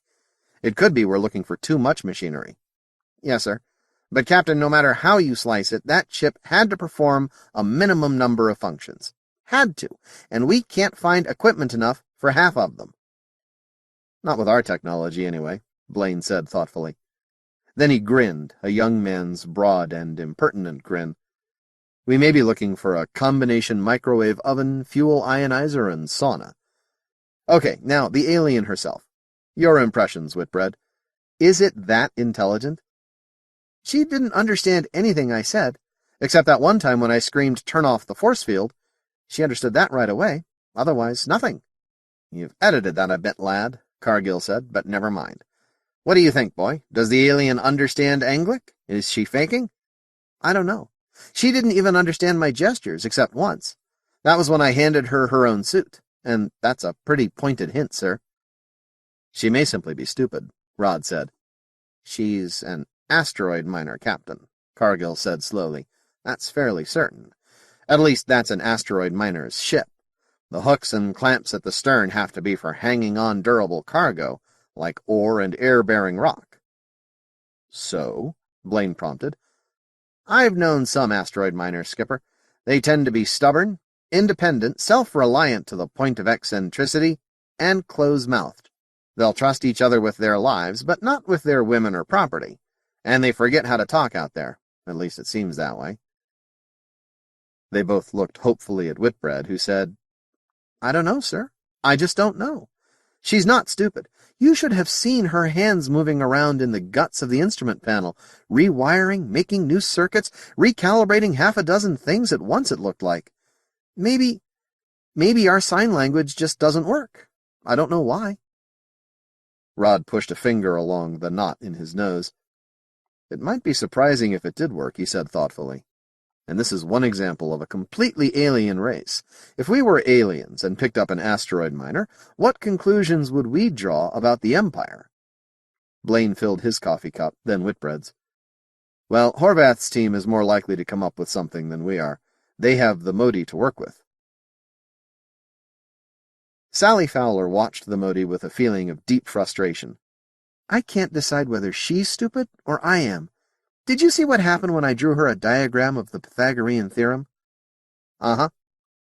It could be we're looking for too much machinery. Yes, sir. But, Captain, no matter how you slice it, that ship had to perform a minimum number of functions. Had to. And we can't find equipment enough for half of them. Not with our technology, anyway, Blaine said thoughtfully. Then he grinned, a young man's broad and impertinent grin. We may be looking for a combination microwave oven, fuel ionizer, and sauna. Okay, now, the alien herself. Your impressions, Whitbread. Is it that intelligent? She didn't understand anything I said, except that one time when I screamed, "Turn off the force field." She understood that right away. Otherwise, nothing. You've edited that a bit, lad, Cargill said, but never mind. What do you think, boy? Does the alien understand Anglic? Is she faking? I don't know. She didn't even understand my gestures, except once. That was when I handed her her own suit, and that's a pretty pointed hint, sir. She may simply be stupid, Rod said. She's an asteroid miner, Captain, Cargill said slowly. That's fairly certain. At least that's an asteroid miner's ship. The hooks and clamps at the stern have to be for hanging on durable cargo, like ore and air-bearing rock. So? Blaine prompted. I've known some asteroid miners, Skipper. They tend to be stubborn, independent, self-reliant to the point of eccentricity, and close-mouthed. They'll trust each other with their lives, but not with their women or property. And they forget how to talk out there. At least it seems that way. They both looked hopefully at Whitbread, who said, I don't know, sir. I just don't know. She's not stupid. You should have seen her hands moving around in the guts of the instrument panel, rewiring, making new circuits, recalibrating half a dozen things at once, it looked like. Maybe our sign language just doesn't work. I don't know why. Rod pushed a finger along the knot in his nose. It might be surprising if it did work, he said thoughtfully. And this is one example of a completely alien race. If we were aliens and picked up an asteroid miner, what conclusions would we draw about the Empire? Blaine filled his coffee cup, then Whitbread's. Well, Horvath's team is more likely to come up with something than we are. They have the Motie to work with. Sally Fowler watched the Motie with a feeling of deep frustration. I can't decide whether she's stupid or I am. Did you see what happened when I drew her a diagram of the Pythagorean theorem? Uh-huh.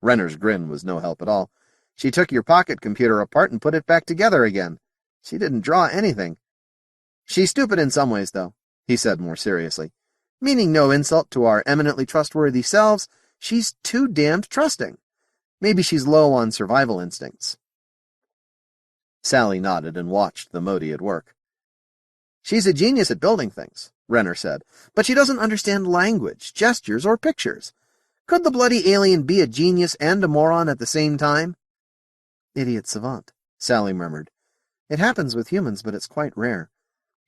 Renner's grin was no help at all. She took your pocket computer apart and put it back together again. She didn't draw anything. She's stupid in some ways, though, he said more seriously. Meaning no insult to our eminently trustworthy selves, she's too damned trusting. Maybe she's low on survival instincts. Sally nodded and watched the Motie at work. She's a genius at building things, Renner said, but she doesn't understand language, gestures, or pictures. Could the bloody alien be a genius and a moron at the same time? Idiot savant, Sally murmured. It happens with humans, but it's quite rare.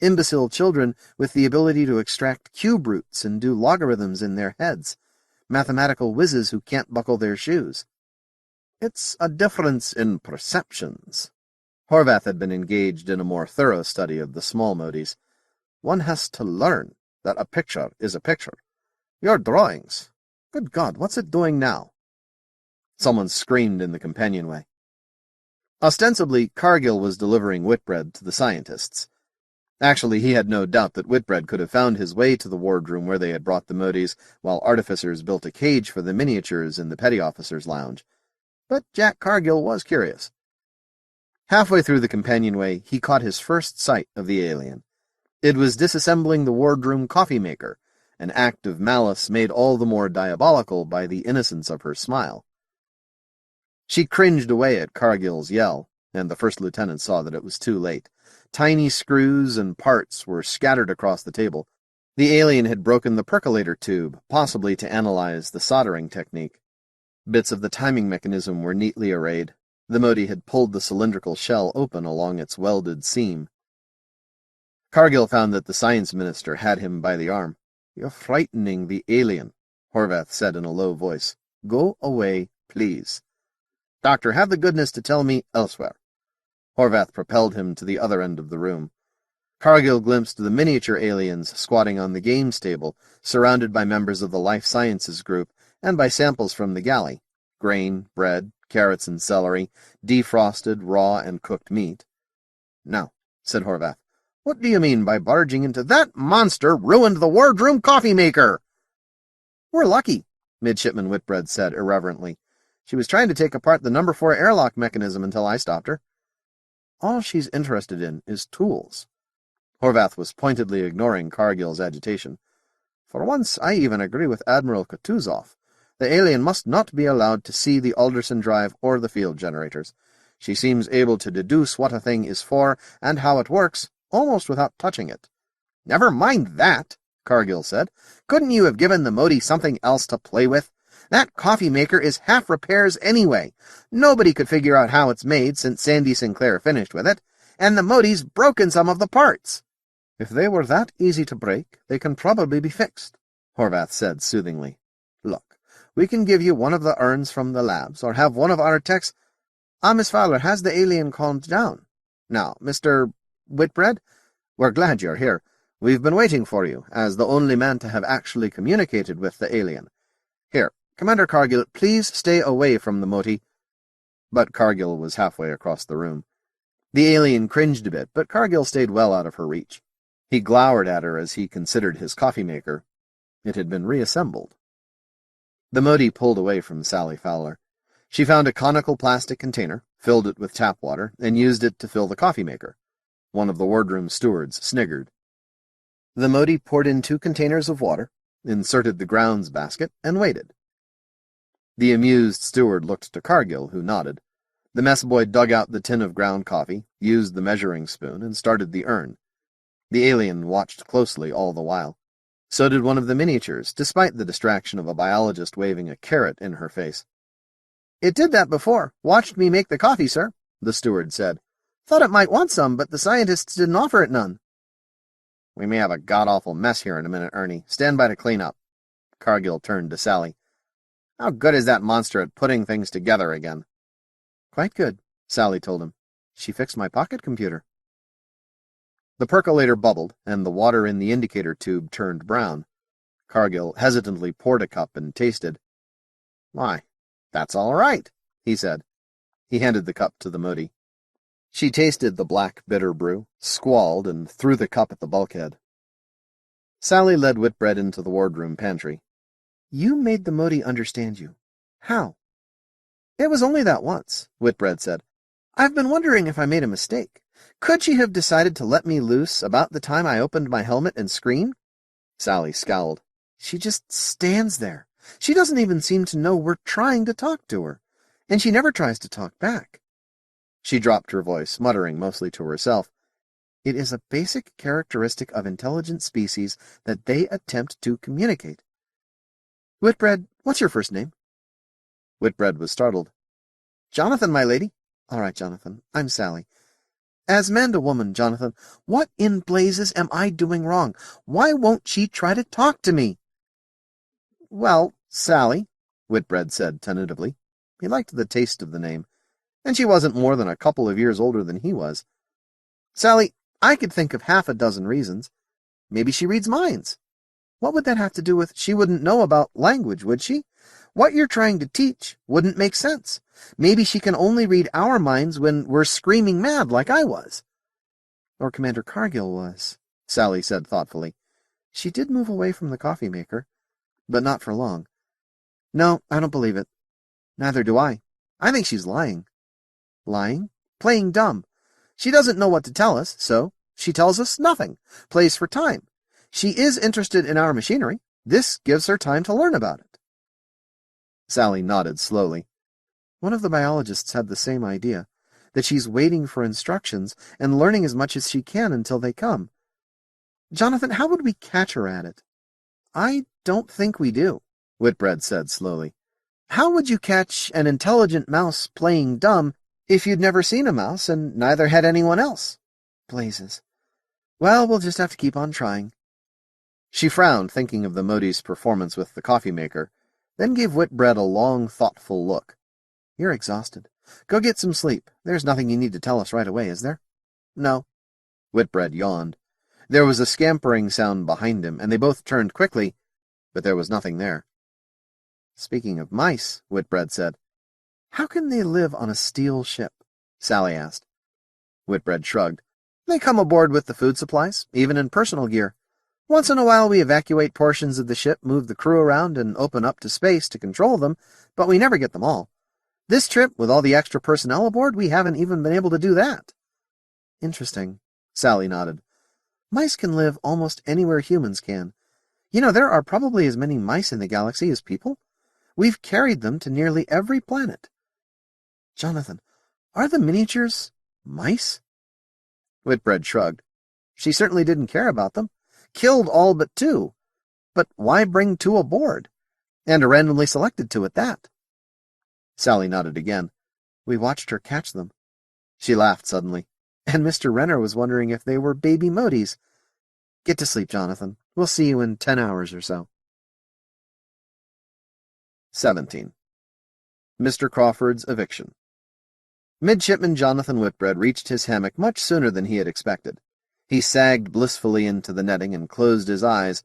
Imbecile children with the ability to extract cube roots and do logarithms in their heads. Mathematical whizzes who can't buckle their shoes. It's a difference in perceptions. Horvath had been engaged in a more thorough study of the small Moties. One has to learn that a picture is a picture. Your drawings. Good God, what's it doing now? Someone screamed in the companionway. Ostensibly, Cargill was delivering Whitbread to the scientists. Actually, he had no doubt that Whitbread could have found his way to the wardroom where they had brought the Moties, while artificers built a cage for the miniatures in the petty officers' lounge. But Jack Cargill was curious. Halfway through the companionway, he caught his first sight of the alien. It was disassembling the wardroom coffee maker, an act of malice made all the more diabolical by the innocence of her smile. She cringed away at Cargill's yell, and the first lieutenant saw that it was too late. Tiny screws and parts were scattered across the table. The alien had broken the percolator tube, possibly to analyze the soldering technique. Bits of the timing mechanism were neatly arrayed. The Motie had pulled the cylindrical shell open along its welded seam. Cargill found that the science minister had him by the arm. You're frightening the alien, Horvath said in a low voice. Go away, please. Doctor, have the goodness to tell me elsewhere. Horvath propelled him to the other end of the room. Cargill glimpsed the miniature aliens squatting on the games table, surrounded by members of the life sciences group and by samples from the galley. Grain, bread, carrots and celery, defrosted, raw, and cooked meat. Now, said Horvath, what do you mean by barging into that monster ruined the wardroom coffee maker? We're lucky, Midshipman Whitbread said irreverently. She was trying to take apart the No. 4 airlock mechanism until I stopped her. All she's interested in is tools. Horvath was pointedly ignoring Cargill's agitation. For once, I even agree with Admiral Kutuzov. The alien must not be allowed to see the Alderson Drive or the field generators. She seems able to deduce what a thing is for and how it works, almost without touching it. Never mind that, Cargill said. Couldn't you have given the Motie something else to play with? That coffee maker is half repairs anyway. Nobody could figure out how it's made since Sandy Sinclair finished with it, and the Motie's broken some of the parts. If they were that easy to break, they can probably be fixed, Horvath said soothingly. Look. We can give you one of the urns from the labs, or have one of our techs— Miss Fowler, has the alien calmed down? Now, Mr. Whitbread, we're glad you're here. We've been waiting for you, as the only man to have actually communicated with the alien. Here, Commander Cargill, please stay away from the Motie. But Cargill was halfway across the room. The alien cringed a bit, but Cargill stayed well out of her reach. He glowered at her as he considered his coffee maker. It had been reassembled. The Motie pulled away from Sally Fowler. She found a conical plastic container, filled it with tap water, and used it to fill the coffee maker. One of the wardroom stewards sniggered. The Motie poured in 2 containers of water, inserted the grounds basket, and waited. The amused steward looked to Cargill, who nodded. The mess boy dug out the tin of ground coffee, used the measuring spoon, and started the urn. The alien watched closely all the while. So did one of the miniatures, despite the distraction of a biologist waving a carrot in her face. "It did that before. Watched me make the coffee, sir," the steward said. "Thought it might want some, but the scientists didn't offer it none." "We may have a god-awful mess here in a minute, Ernie. Stand by to clean up." Cargill turned to Sally. "How good is that monster at putting things together again?" "Quite good," Sally told him. "She fixed my pocket computer." The percolator bubbled, and the water in the indicator tube turned brown. Cargill hesitantly poured a cup and tasted. "Why, that's all right," he said. He handed the cup to the Motie. She tasted the black, bitter brew, squalled, and threw the cup at the bulkhead. Sally led Whitbread into the wardroom pantry. "You made the Motie understand you. How?" "It was only that once," Whitbread said. "I've been wondering if I made a mistake. Could she have decided to let me loose about the time I opened my helmet and screamed?" Sally scowled. "She just stands there. She doesn't even seem to know we're trying to talk to her, and she never tries to talk back." She dropped her voice, muttering mostly to herself. "It is a basic characteristic of intelligent species that they attempt to communicate. Whitbread, what's your first name?" Whitbread was startled. "Jonathan, my lady." "All right, Jonathan. I'm Sally. As man to woman, Jonathan, what in blazes am I doing wrong? Why won't she try to talk to me?" "Well, Sally," Whitbread said tentatively. He liked the taste of the name, and she wasn't more than a couple of years older than he was. "Sally, I could think of 6 reasons. Maybe she reads minds. What would that have to do with she wouldn't know about language, would she? What you're trying to teach wouldn't make sense. Maybe she can only read our minds when we're screaming mad like I was." "Or Commander Cargill was," Sally said thoughtfully. "She did move away from the coffee maker, but not for long. No, I don't believe it." "Neither do I. I think she's lying." "Lying? Playing dumb. She doesn't know what to tell us, so she tells us nothing. Plays for time. She is interested in our machinery. This gives her time to learn about it." Sally nodded slowly. "One of the biologists had the same idea, that she's waiting for instructions and learning as much as she can until they come. Jonathan, how would we catch her at it?" "I don't think we do," Whitbread said slowly. "How would you catch an intelligent mouse playing dumb if you'd never seen a mouse and neither had anyone else? Blazes. Well, we'll just have to keep on trying." She frowned, thinking of the Motie's performance with the coffee maker, then gave Whitbread a long, thoughtful look. "You're exhausted. Go get some sleep. There's nothing you need to tell us right away, is there?" "No." Whitbread yawned. There was a scampering sound behind him, and they both turned quickly, but there was nothing there. "Speaking of mice," Whitbread said, "how can they live on a steel ship?" Sally asked. Whitbread shrugged. "They come aboard with the food supplies, even in personal gear. Once in a while we evacuate portions of the ship, move the crew around, and open up to space to control them, but we never get them all. This trip, with all the extra personnel aboard, we haven't even been able to do that." "Interesting," Sally nodded. "Mice can live almost anywhere humans can. You know, there are probably as many mice in the galaxy as people. We've carried them to nearly every planet. Jonathan, are the miniatures mice?" Whitbread shrugged. "She certainly didn't care about them. Killed all but 2. But why bring 2 aboard? And a randomly selected 2 at that." Sally nodded again. "We watched her catch them." She laughed suddenly. "And Mr. Renner was wondering if they were baby Moties. Get to sleep, Jonathan. We'll see you in 10 hours or so." 17. Mr. Crawford's Eviction. Midshipman Jonathan Whitbread reached his hammock much sooner than he had expected. He sagged blissfully into the netting and closed his eyes,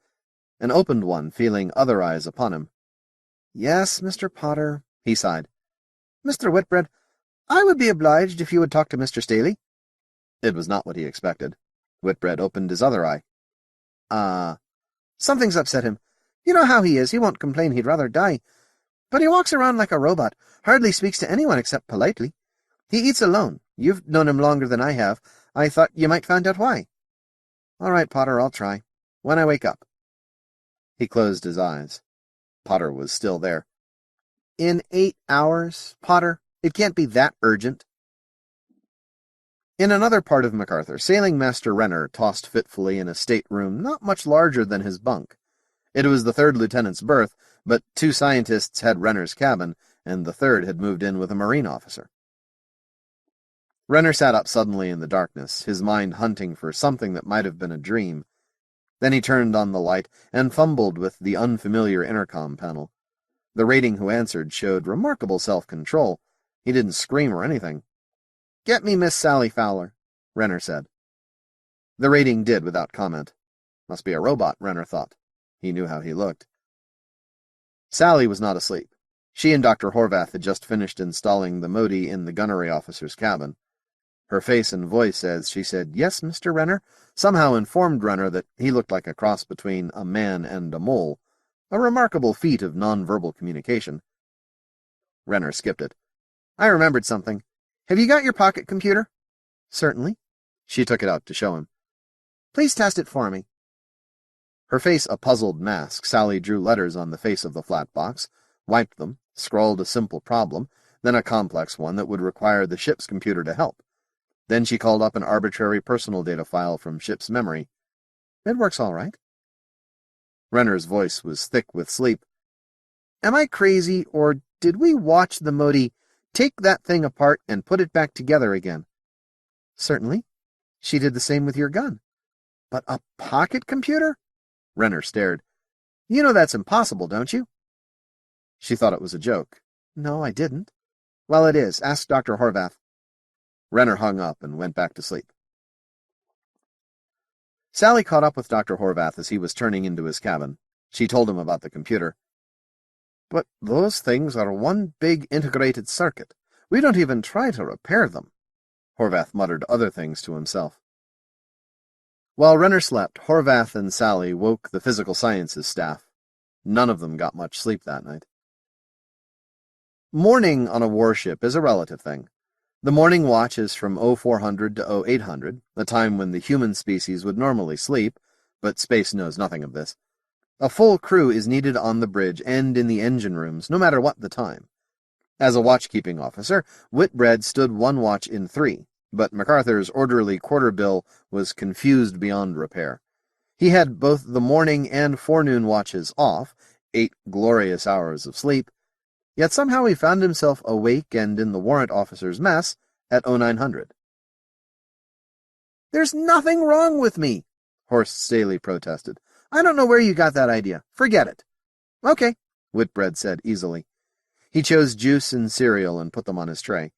and opened one, feeling other eyes upon him. "Yes, Mr. Potter," he sighed. "Mr. Whitbread, I would be obliged if you would talk to Mr. Staley." It was not what he expected. Whitbread opened his other eye. Something's upset him. You know how he is. He won't complain. He'd rather die. But he walks around like a robot, hardly speaks to anyone except politely. He eats alone. You've known him longer than I have. I thought you might find out why." "All right, Potter, I'll try." When I wake up." He closed his eyes. Potter was still there. "In 8 hours, Potter? It can't be that urgent." In another part of MacArthur, Sailing Master Renner tossed fitfully in a stateroom not much larger than his bunk. It was the third lieutenant's berth, but 2 scientists had Renner's cabin, and the third had moved in with a Marine officer. Renner sat up suddenly in the darkness, his mind hunting for something that might have been a dream. Then he turned on the light and fumbled with the unfamiliar intercom panel. The rating who answered showed remarkable self-control. He didn't scream or anything. "Get me Miss Sally Fowler," Renner said. The rating did without comment. Must be a robot, Renner thought. He knew how he looked. Sally was not asleep. She and Dr. Horvath had just finished installing the Motie in the gunnery officer's cabin. Her face and voice as she said, "Yes, Mr. Renner," somehow informed Renner that he looked like a cross between a man and a mole, a remarkable feat of nonverbal communication. Renner skipped it. "I remembered something. Have you got your pocket computer?" "Certainly." She took it out to show him. "Please test it for me." Her face a puzzled mask, Sally drew letters on the face of the flat box, wiped them, scrawled a simple problem, then a complex one that would require the ship's computer to help. Then she called up an arbitrary personal data file from ship's memory. "It works all right." Renner's voice was thick with sleep. "Am I crazy, or did we watch the Motie take that thing apart and put it back together again?" "Certainly. She did the same with your gun." "But a pocket computer?" Renner stared. "You know that's impossible, don't you?" She thought it was a joke. "No, I didn't." "Well, it is. Ask Dr. Horvath." Renner hung up and went back to sleep. Sally caught up with Dr. Horvath as he was turning into his cabin. She told him about the computer. "But those things are one big integrated circuit. We don't even try to repair them." Horvath muttered other things to himself. While Renner slept, Horvath and Sally woke the physical sciences staff. None of them got much sleep that night. Morning on a warship is a relative thing. The morning watch is from 0400 to 0800, a time when the human species would normally sleep, but space knows nothing of this. A full crew is needed on the bridge and in the engine rooms, no matter what the time. As a watchkeeping officer, Whitbread stood one watch in 3, but MacArthur's orderly quarter bill was confused beyond repair. He had both the morning and forenoon watches off, 8 glorious hours of sleep, yet somehow he found himself awake and in the warrant officer's mess at 0900. "There's nothing wrong with me," Horst Staley protested. "I don't know where you got that idea. Forget it." "Okay," Whitbread said easily. He chose juice and cereal and put them on his tray.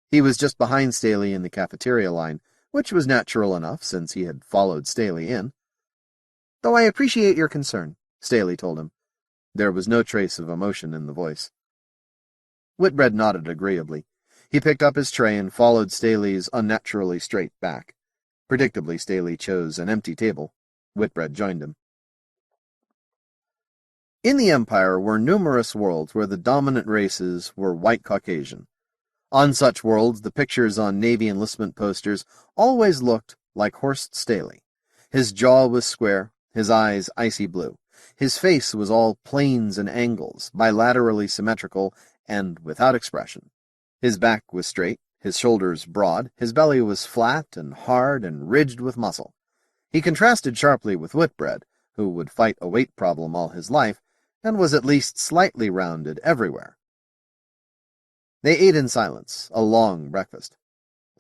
He was just behind Staley in the cafeteria line, which was natural enough since he had followed Staley in. "Though I appreciate your concern," Staley told him. There was no trace of emotion in the voice. Whitbread nodded agreeably. He picked up his tray and followed Staley's unnaturally straight back. Predictably, Staley chose an empty table. Whitbread joined him. In the Empire were numerous worlds where the dominant races were white Caucasian. On such worlds, the pictures on Navy enlistment posters always looked like Horst Staley. His jaw was square, his eyes icy blue. His face was all planes and angles, bilaterally symmetrical and without expression. His back was straight, his shoulders broad, his belly was flat and hard and ridged with muscle. He contrasted sharply with Whitbread, who would fight a weight problem all his life, and was at least slightly rounded everywhere. They ate in silence, a long breakfast.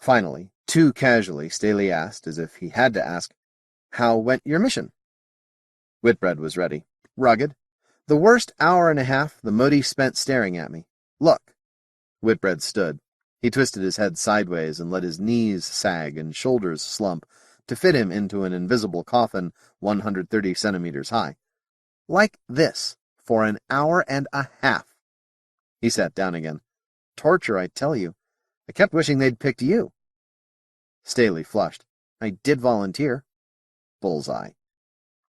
Finally, too casually, Staley asked, as if he had to ask, "How went your mission?" Whitbread was ready. "Rugged. The worst hour and a half the Motie spent staring at me. Look." Whitbread stood. He twisted his head sideways and let his knees sag and shoulders slump to fit him into an invisible coffin 130 centimeters high. "Like this, for an hour and a half." He sat down again. "Torture, I tell you. I kept wishing they'd picked you." Staley flushed. "I did volunteer." Bullseye.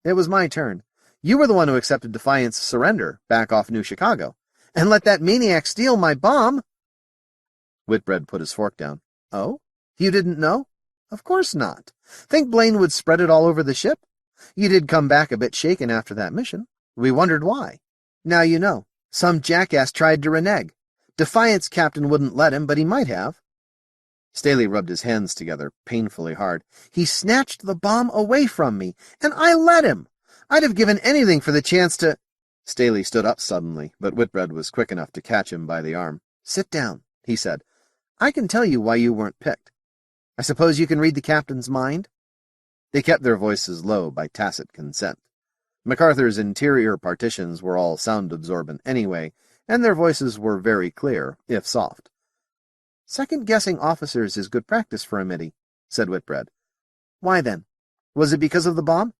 "It was my turn. You were the one who accepted Defiant's surrender back off New Chicago, and let that maniac steal my bomb." Whitbread put his fork down. "Oh? You didn't know? Of course not. Think Blaine would spread it all over the ship? You did come back a bit shaken after that mission. We wondered why. Now you know. Some jackass tried to renege. Defiance captain wouldn't let him, but he might have." Staley rubbed his hands together painfully hard. "He snatched the bomb away from me, and I let him. I'd have given anything for the chance to—" Staley stood up suddenly, but Whitbread was quick enough to catch him by the arm. "Sit down," he said. "I can tell you why you weren't picked. I suppose you can read the captain's mind?" They kept their voices low by tacit consent. MacArthur's interior partitions were all sound-absorbent anyway, and their voices were very clear, if soft. "Second-guessing officers is good practice for a middy," said Whitbread. "Why then? Was it because of the bomb?"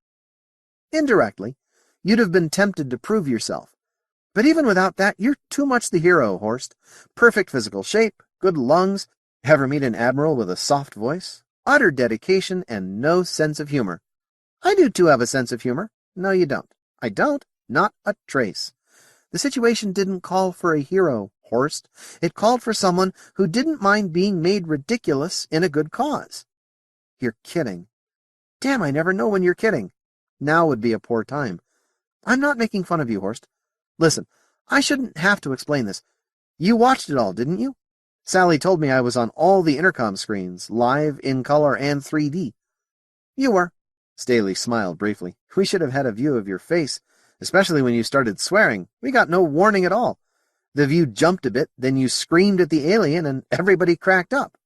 "Indirectly. You'd have been tempted to prove yourself. But even without that, you're too much the hero, Horst. Perfect physical shape, good lungs. Ever meet an admiral with a soft voice? Utter dedication and no sense of humor." "I do too have a sense of humor." "No, you don't." "I don't. Not a trace. The situation didn't call for a hero, Horst. It called for someone who didn't mind being made ridiculous in a good cause." "You're kidding." "Damn, I never know when you're kidding. Now would be a poor time. I'm not making fun of you, Horst. Listen, I shouldn't have to explain this. You watched it all, didn't you? Sally told me I was on all the intercom screens, live, in color, and 3D. "You were." Staley smiled briefly. "We should have had a view of your face, especially when you started swearing. We got no warning at all. The view jumped a bit, then you screamed at the alien, and everybody cracked up."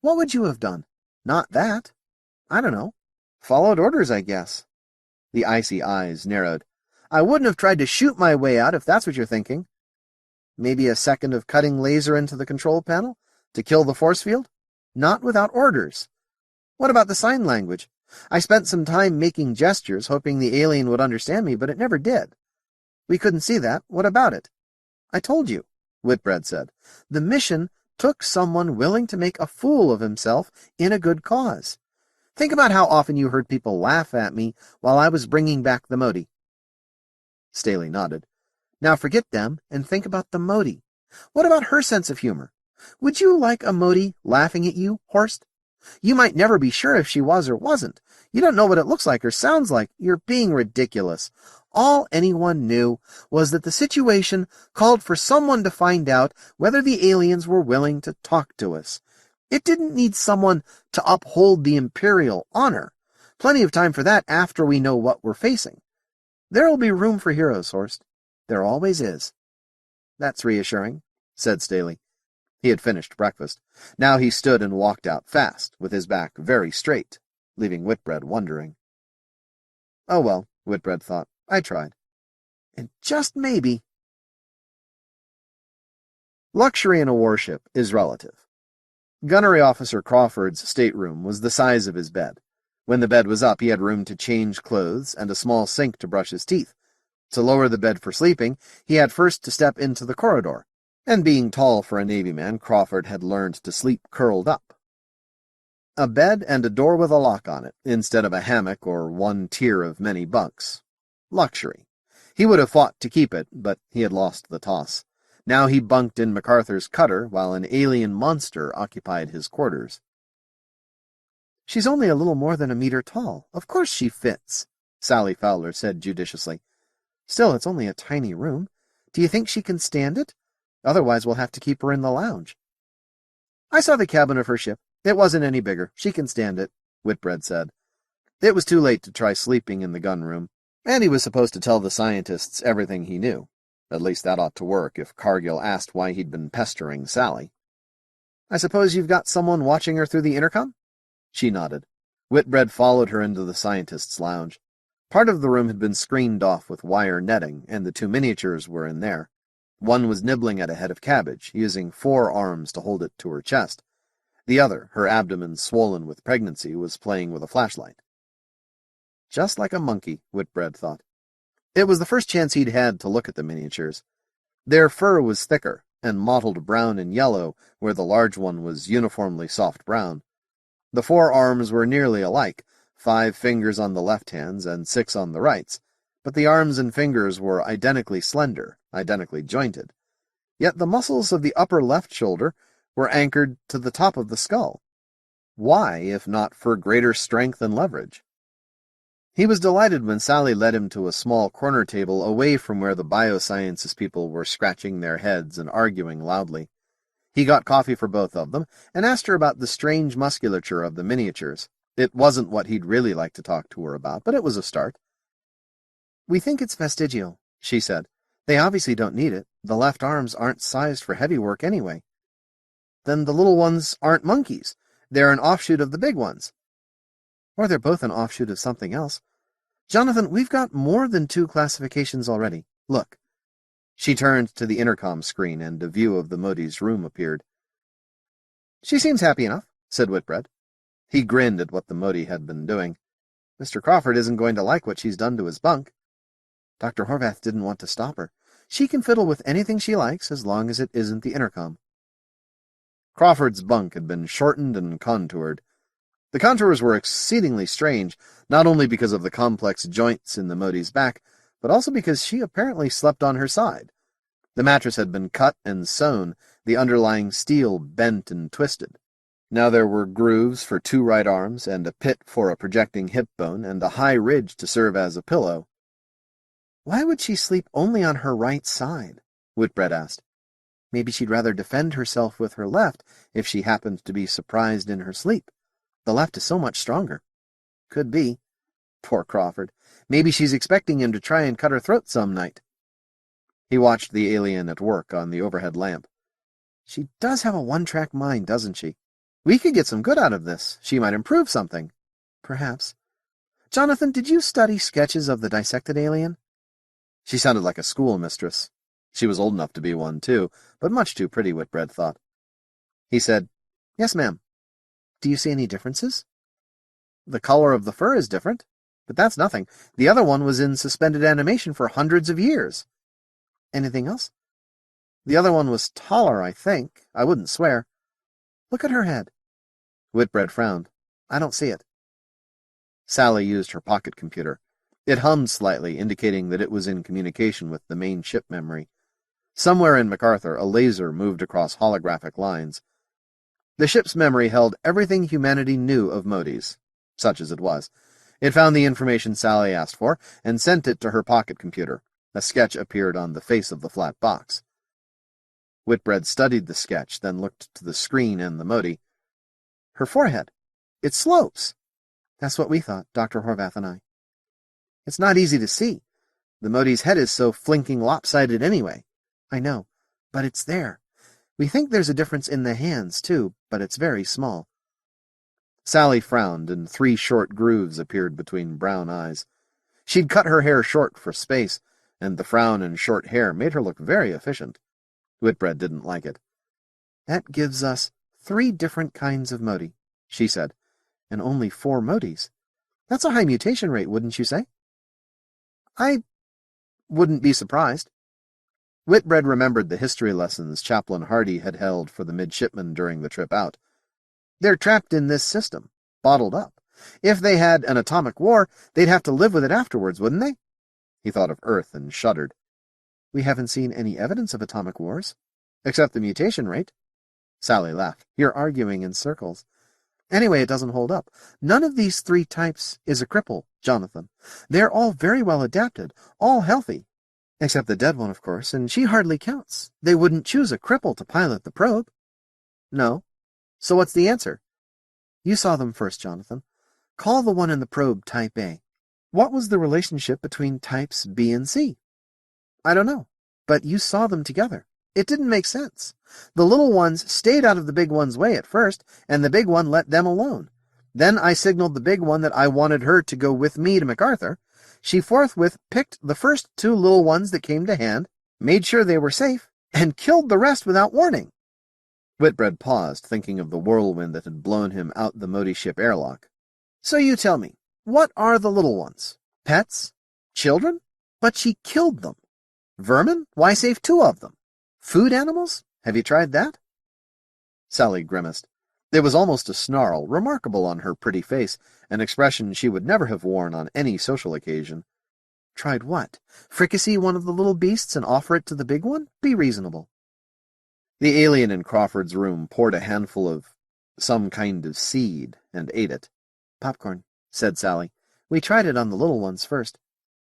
"What would you have done?" "Not that. I don't know. Followed orders, I guess." The icy eyes narrowed. "I wouldn't have tried to shoot my way out if that's what you're thinking." "Maybe a second of cutting laser into the control panel to kill the force field?" "Not without orders." "What about the sign language? I spent some time making gestures, hoping the alien would understand me, but it never did." "We couldn't see that. What about it?" "I told you," Whitbread said. "The mission took someone willing to make a fool of himself in a good cause. Think about how often you heard people laugh at me while I was bringing back the Motie." Staley nodded. "Now forget them and think about the Motie. What about her sense of humor? Would you like a Motie laughing at you, Horst? You might never be sure if she was or wasn't. You don't know what it looks like or sounds like. You're being ridiculous. All anyone knew was that the situation called for someone to find out whether the aliens were willing to talk to us. It didn't need someone to uphold the Imperial honor. Plenty of time for that after we know what we're facing. There'll be room for heroes, Horst. There always is." "That's reassuring," said Staley. He had finished breakfast. Now he stood and walked out fast, with his back very straight, leaving Whitbread wondering. "Oh well," Whitbread thought. "I tried. And just maybe—" Luxury in a warship is relative. Gunnery Officer Crawford's stateroom was the size of his bed. When the bed was up, he had room to change clothes and a small sink to brush his teeth. To lower the bed for sleeping, he had first to step into the corridor, and being tall for a Navy man, Crawford had learned to sleep curled up. A bed and a door with a lock on it, instead of a hammock or one tier of many bunks. Luxury. He would have fought to keep it, but he had lost the toss. Now he bunked in MacArthur's cutter while an alien monster occupied his quarters. "She's only a little more than a meter tall. Of course she fits," Sally Fowler said judiciously. "Still, it's only a tiny room. Do you think she can stand it? Otherwise, we'll have to keep her in the lounge." "I saw the cabin of her ship. It wasn't any bigger. She can stand it," Whitbread said. It was too late to try sleeping in the gun room, and he was supposed to tell the scientists everything he knew. At least that ought to work if Cargill asked why he'd been pestering Sally. "I suppose you've got someone watching her through the intercom?" She nodded. Whitbread followed her into the scientists' lounge. Part of the room had been screened off with wire netting, and the two miniatures were in there. One was nibbling at a head of cabbage, using 4 arms to hold it to her chest. The other, her abdomen swollen with pregnancy, was playing with a flashlight. Just like a monkey, Whitbread thought. It was the first chance he'd had to look at the miniatures. Their fur was thicker, and mottled brown and yellow, where the large one was uniformly soft brown. The 4 arms were nearly alike, 5 fingers on the left hands and 6 on the rights, but the arms and fingers were identically slender, identically jointed. Yet the muscles of the upper left shoulder were anchored to the top of the skull. Why, if not for greater strength and leverage? He was delighted when Sally led him to a small corner table away from where the biosciences people were scratching their heads and arguing loudly. He got coffee for both of them and asked her about the strange musculature of the miniatures. It wasn't what he'd really like to talk to her about, but it was a start. "We think it's vestigial," she said. "They obviously don't need it. The left arms aren't sized for heavy work anyway." "Then the little ones aren't monkeys. They're an offshoot of the big ones." "Or they're both an offshoot of something else. Jonathan, we've got more than 2 classifications already. Look." She turned to the intercom screen, and a view of the Moties' room appeared. "She seems happy enough," said Whitbread. He grinned at what the Motie had been doing. "Mr. Crawford isn't going to like what she's done to his bunk." Dr. Horvath didn't want to stop her. She can fiddle with anything she likes as long as it isn't the intercom. Crawford's bunk had been shortened and contoured. The contours were exceedingly strange, not only because of the complex joints in the Motie's back, but also because she apparently slept on her side. The mattress had been cut and sewn, the underlying steel bent and twisted. Now there were grooves for 2 right arms, and a pit for a projecting hip bone, and a high ridge to serve as a pillow. "Why would she sleep only on her right side?" Whitbread asked. "Maybe she'd rather defend herself with her left if she happened to be surprised in her sleep. The left is so much stronger." "Could be. Poor Crawford. Maybe she's expecting him to try and cut her throat some night." He watched the alien at work on the overhead lamp. "She does have a one-track mind, doesn't she? We could get some good out of this. She might improve something." "Perhaps. Jonathan, did you study sketches of the dissected alien?" She sounded like a schoolmistress. She was old enough to be one, too, but much too pretty, Whitbread thought. He said, "Yes, ma'am." "Do you see any differences?" "The color of the fur is different, but that's nothing. The other one was in suspended animation for hundreds of years." "Anything else?" "The other one was taller, I think. I wouldn't swear." "Look at her head." Whitbread frowned. "I don't see it." Sally used her pocket computer. It hummed slightly, indicating that it was in communication with the main ship memory. Somewhere in MacArthur, a laser moved across holographic lines. The ship's memory held everything humanity knew of Moties, such as it was. It found the information Sally asked for, and sent it to her pocket computer. A sketch appeared on the face of the flat box. Whitbread studied the sketch, then looked to the screen and the Motie. "Her forehead. It slopes." "That's what we thought, Dr. Horvath and I." "It's not easy to see. The Motie's head is so flinking lopsided anyway." "I know, but it's there. We think there's a difference in the hands, too, but it's very small." Sally frowned, and 3 short grooves appeared between brown eyes. She'd cut her hair short for space, and the frown and short hair made her look very efficient. Whitbread didn't like it. "That gives us 3 different kinds of Motie," she said, "and only 4 Moties. That's a high mutation rate, wouldn't you say?" "I wouldn't be surprised." Whitbread remembered the history lessons Chaplain Hardy had held for the midshipmen during the trip out. They're trapped in this system, bottled up. If they had an atomic war, they'd have to live with it afterwards, wouldn't they? He thought of Earth and shuddered. "We haven't seen any evidence of atomic wars, except the mutation rate." Sally laughed. "You're arguing in circles. Anyway, it doesn't hold up. None of these 3 types is a cripple, Jonathan. They're all very well adapted, all healthy. Except the dead one, of course, and she hardly counts. They wouldn't choose a cripple to pilot the probe." "No. So what's the answer?" "You saw them first, Jonathan. Call the one in the probe Type A. What was the relationship between types B and C?" "I don't know. But you saw them together. It didn't make sense. The little ones stayed out of the big one's way at first, and the big one let them alone. Then I signaled the big one that I wanted her to go with me to MacArthur. She forthwith picked the first 2 little ones that came to hand, made sure they were safe, and killed the rest without warning." Whitbread paused, thinking of the whirlwind that had blown him out the Motie ship airlock. "So you tell me, what are the little ones? Pets? Children? But she killed them. Vermin? Why save 2 of them? Food animals? Have you tried that?" Sally grimaced. It was almost a snarl, remarkable on her pretty face, an expression she would never have worn on any social occasion. "Tried what? Fricassee one of the little beasts and offer it to the big one? Be reasonable." The alien in Crawford's room poured a handful of some kind of seed and ate it. "Popcorn," said Sally. We tried it on the little ones first.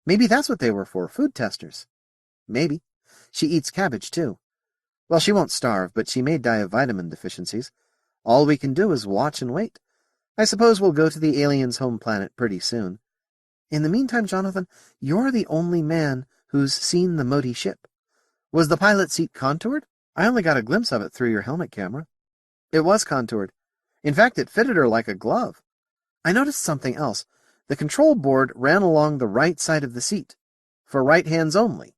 Maybe that's what they were for, food testers. Maybe. She eats cabbage, too. Well, she won't starve, but she may die of vitamin deficiencies. All we can do is watch and wait. I suppose we'll go to the aliens' home planet pretty soon. In the meantime, Jonathan, you're the only man who's seen the Motie ship. Was the pilot seat contoured? I only got a glimpse of it through your helmet camera. It was contoured. In fact, it fitted her like a glove. I noticed something else. The control board ran along the right side of the seat, for right hands only.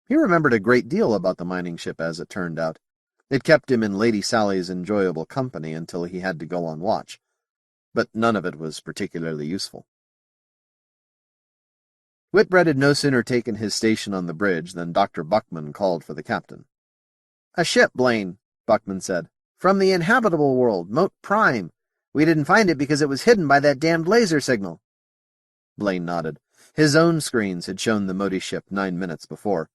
He remembered a great deal about the mining ship, as it turned out. It kept him in Lady Sally's enjoyable company until he had to go on watch, but none of it was particularly useful. Whitbread had no sooner taken his station on the bridge than Dr. Buckman called for the captain. "A ship, Blaine," Buckman said. "From the inhabitable world, Mote Prime. We didn't find it because it was hidden by that damned laser signal." Blaine nodded. His own screens had shown the Motie ship 9 minutes before.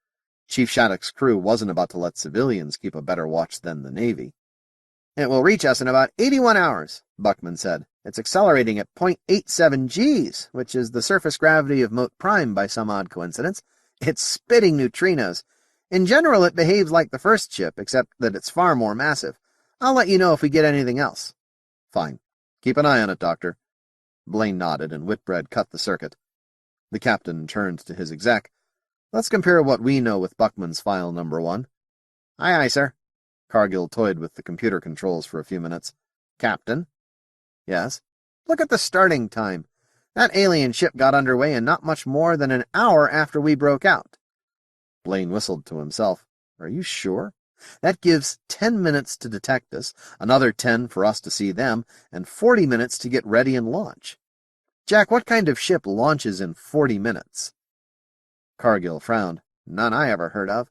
Chief Shattuck's crew wasn't about to let civilians keep a better watch than the Navy. "It will reach us in about 81 hours, Buckman said. "It's accelerating at 0.87 Gs, which is the surface gravity of Mote Prime by some odd coincidence. It's spitting neutrinos. In general, it behaves like the first ship, except that it's far more massive. I'll let you know if we get anything else." "Fine. Keep an eye on it, Doctor." Blaine nodded, and Whitbread cut the circuit. The captain turned to his exec. "Let's compare what we know with Buckman's file number 1. "Aye, aye, sir." Cargill toyed with the computer controls for a few minutes. "Captain?" "Yes?" "Look at the starting time. That alien ship got underway in not much more than an hour after we broke out." Blaine whistled to himself. "Are you sure? That gives 10 minutes to detect us, another 10 for us to see them, and 40 minutes to get ready and launch. Jack, what kind of ship launches in 40 minutes? Cargill frowned. "None I ever heard of.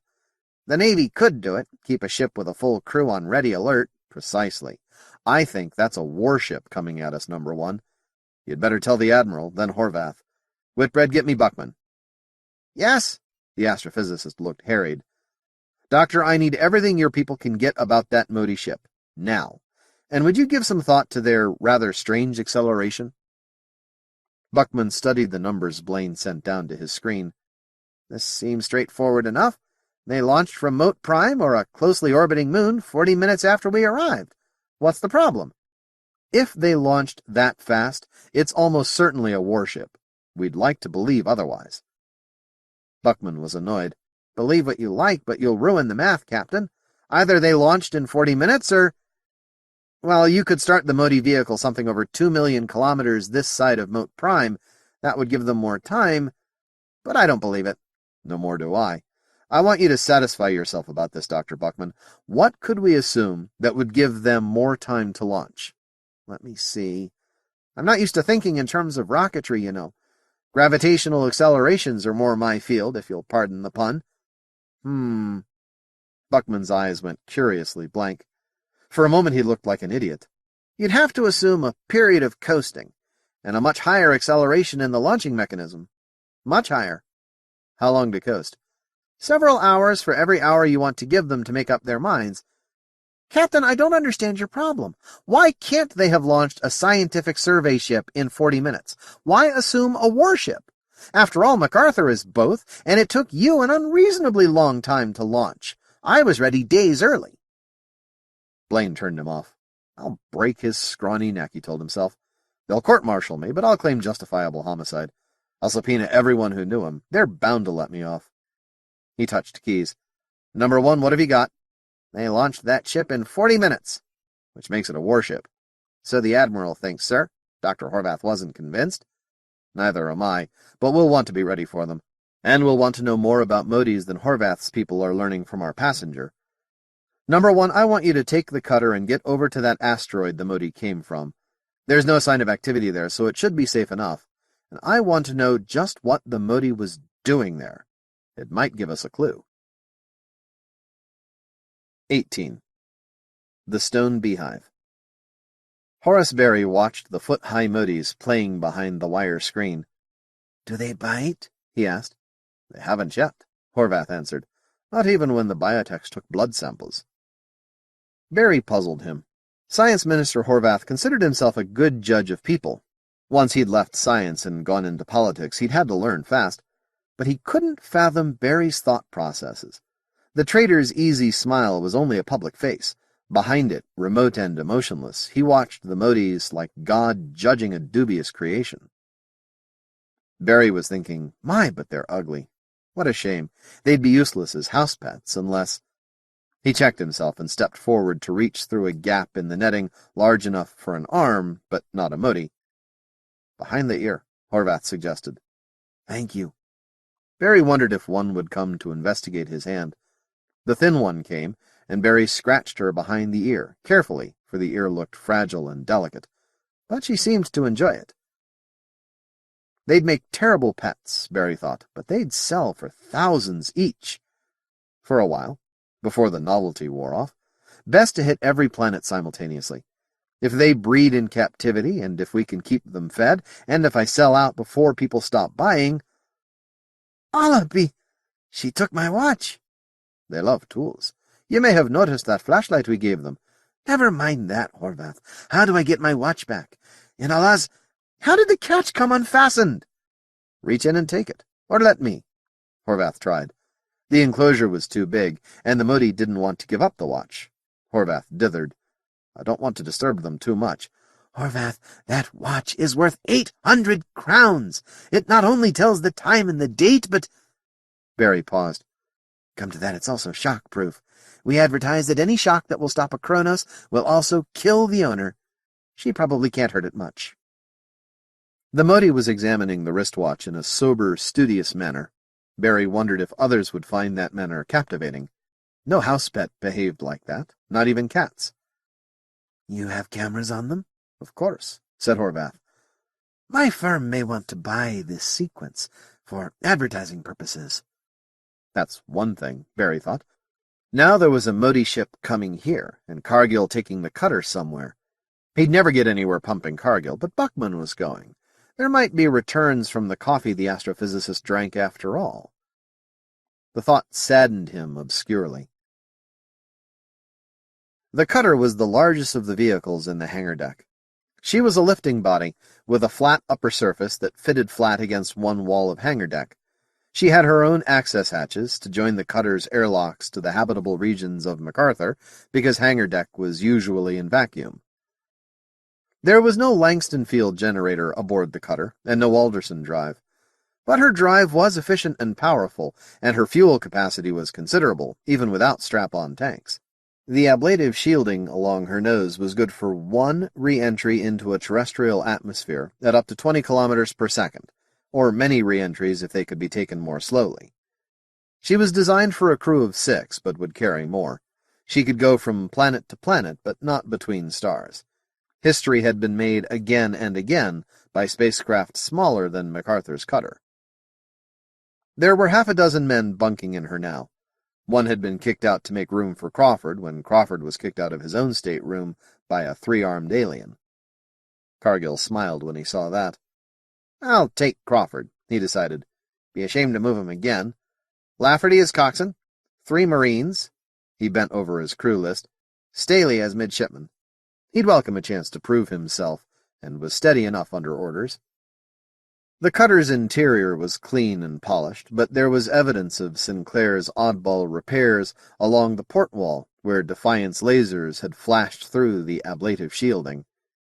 The Navy could do it, keep a ship with a full crew on ready alert." "Precisely. I think that's a warship coming at us, number 1. You'd better tell the Admiral, then Horvath. Whitbread, get me Buckman." "Yes?" The astrophysicist looked harried. "Doctor, I need everything your people can get about that Motie ship. Now. And would you give some thought to their rather strange acceleration?" Buckman studied the numbers Blaine sent down to his screen. "This seems straightforward enough. They launched from Mote Prime, or a closely orbiting moon, 40 minutes after we arrived. What's the problem?" "If they launched that fast, it's almost certainly a warship. We'd like to believe otherwise." Buckman was annoyed. "Believe what you like, but you'll ruin the math, Captain. Either they launched in 40 minutes, or... Well, you could start the Motie vehicle something over 2 million kilometers this side of Mote Prime. That would give them more time, but I don't believe it." "No more do I. I want you to satisfy yourself about this, Dr. Buckman. What could we assume that would give them more time to launch?" "Let me see. I'm not used to thinking in terms of rocketry, you know. Gravitational accelerations are more my field, if you'll pardon the pun." Buckman's eyes went curiously blank. For a moment he looked like an idiot. "You'd have to assume a period of coasting, and a much higher acceleration in the launching mechanism. Much higher." "How long to coast?" "Several hours for every hour you want to give them to make up their minds." "Captain, I don't understand your problem. Why can't they have launched a scientific survey ship in 40 minutes? Why assume a warship? After all, MacArthur is both, and it took you an unreasonably long time to launch. I was ready days early." Blaine turned him off. "I'll break his scrawny neck," he told himself. "They'll court-martial me, but I'll claim justifiable homicide. I'll subpoena everyone who knew him. They're bound to let me off." He touched keys. "Number 1, what have you got?" "They launched that ship in 40 minutes. "Which makes it a warship." "So the Admiral thinks, sir." Dr. Horvath wasn't convinced. "Neither am I, but we'll want to be ready for them. And we'll want to know more about Moties than Horvath's people are learning from our passenger. Number 1, I want you to take the cutter and get over to that asteroid the Motie came from. There's no sign of activity there, so it should be safe enough. And I want to know just what the Motie was doing there. It might give us a clue." 18. The Stone Beehive. Horace Barry watched the foot-high Moties playing behind the wire screen. "Do they bite?" he asked. "They haven't yet," Horvath answered. "Not even when the biotechs took blood samples." Barry puzzled him. Science Minister Horvath considered himself a good judge of people. Once he'd left science and gone into politics, he'd had to learn fast, but he couldn't fathom Barry's thought processes. The trader's easy smile was only a public face. Behind it, remote and emotionless, he watched the Moties like God judging a dubious creation. Barry was thinking, my, but they're ugly. What a shame. They'd be useless as house pets unless... He checked himself and stepped forward to reach through a gap in the netting large enough for an arm, but not a Motie. Behind the ear, Horvath suggested. Thank you. Barry wondered if one would come to investigate his hand. The thin one came, and Barry scratched her behind the ear, carefully, for the ear looked fragile and delicate. But she seemed to enjoy it. They'd make terrible pets, Barry thought, but they'd sell for thousands each. For a while, before the novelty wore off, best to hit every planet simultaneously. If they breed in captivity, and if we can keep them fed, and if I sell out before people stop buying... Allaby! She took my watch. They love tools. You may have noticed that flashlight we gave them. Never mind that, Horvath. How do I get my watch back? In Allah's... How did the catch come unfastened? Reach in and take it. Or let me. Horvath tried. The enclosure was too big, and the Motie didn't want to give up the watch. Horvath dithered. I don't want to disturb them too much. Horvath, that watch is worth 800 crowns. It not only tells the time and the date, but... Barry paused. Come to that, it's also shock-proof. We advertise that any shock that will stop a Kronos will also kill the owner. She probably can't hurt it much. The Motie was examining the wristwatch in a sober, studious manner. Barry wondered if others would find that manner captivating. No house pet behaved like that, not even cats. You have cameras on them? Of course, said Horvath. My firm may want to buy this sequence for advertising purposes. That's one thing, Barry thought. Now there was a Motie ship coming here, and Cargill taking the cutter somewhere. He'd never get anywhere pumping Cargill, but Buckman was going. There might be returns from the coffee the astrophysicist drank after all. The thought saddened him obscurely. The cutter was the largest of the vehicles in the hangar deck. She was a lifting body, with a flat upper surface that fitted flat against one wall of hangar deck. She had her own access hatches to join the cutter's airlocks to the habitable regions of MacArthur, because hangar deck was usually in vacuum. There was no Langston Field generator aboard the cutter, and no Alderson Drive. But her drive was efficient and powerful, and her fuel capacity was considerable, even without strap-on tanks. The ablative shielding along her nose was good for one re-entry into a terrestrial atmosphere at up to 20 kilometers per second, or many re-entries if they could be taken more slowly. She was designed for a crew of 6, but would carry more. She could go from planet to planet, but not between stars. History had been made again and again by spacecraft smaller than MacArthur's cutter. There were half a dozen men bunking in her now. One had been kicked out to make room for Crawford when Crawford was kicked out of his own stateroom by a 3-armed alien. Cargill smiled when he saw that. I'll take Crawford, he decided. Be ashamed to move him again. Lafferty as coxswain, 3 Marines. He bent over his crew list. Staley as midshipman. He'd welcome a chance to prove himself, and was steady enough under orders. The cutter's interior was clean and polished, but there was evidence of Sinclair's oddball repairs along the port wall, where Defiance lasers had flashed through the ablative shielding.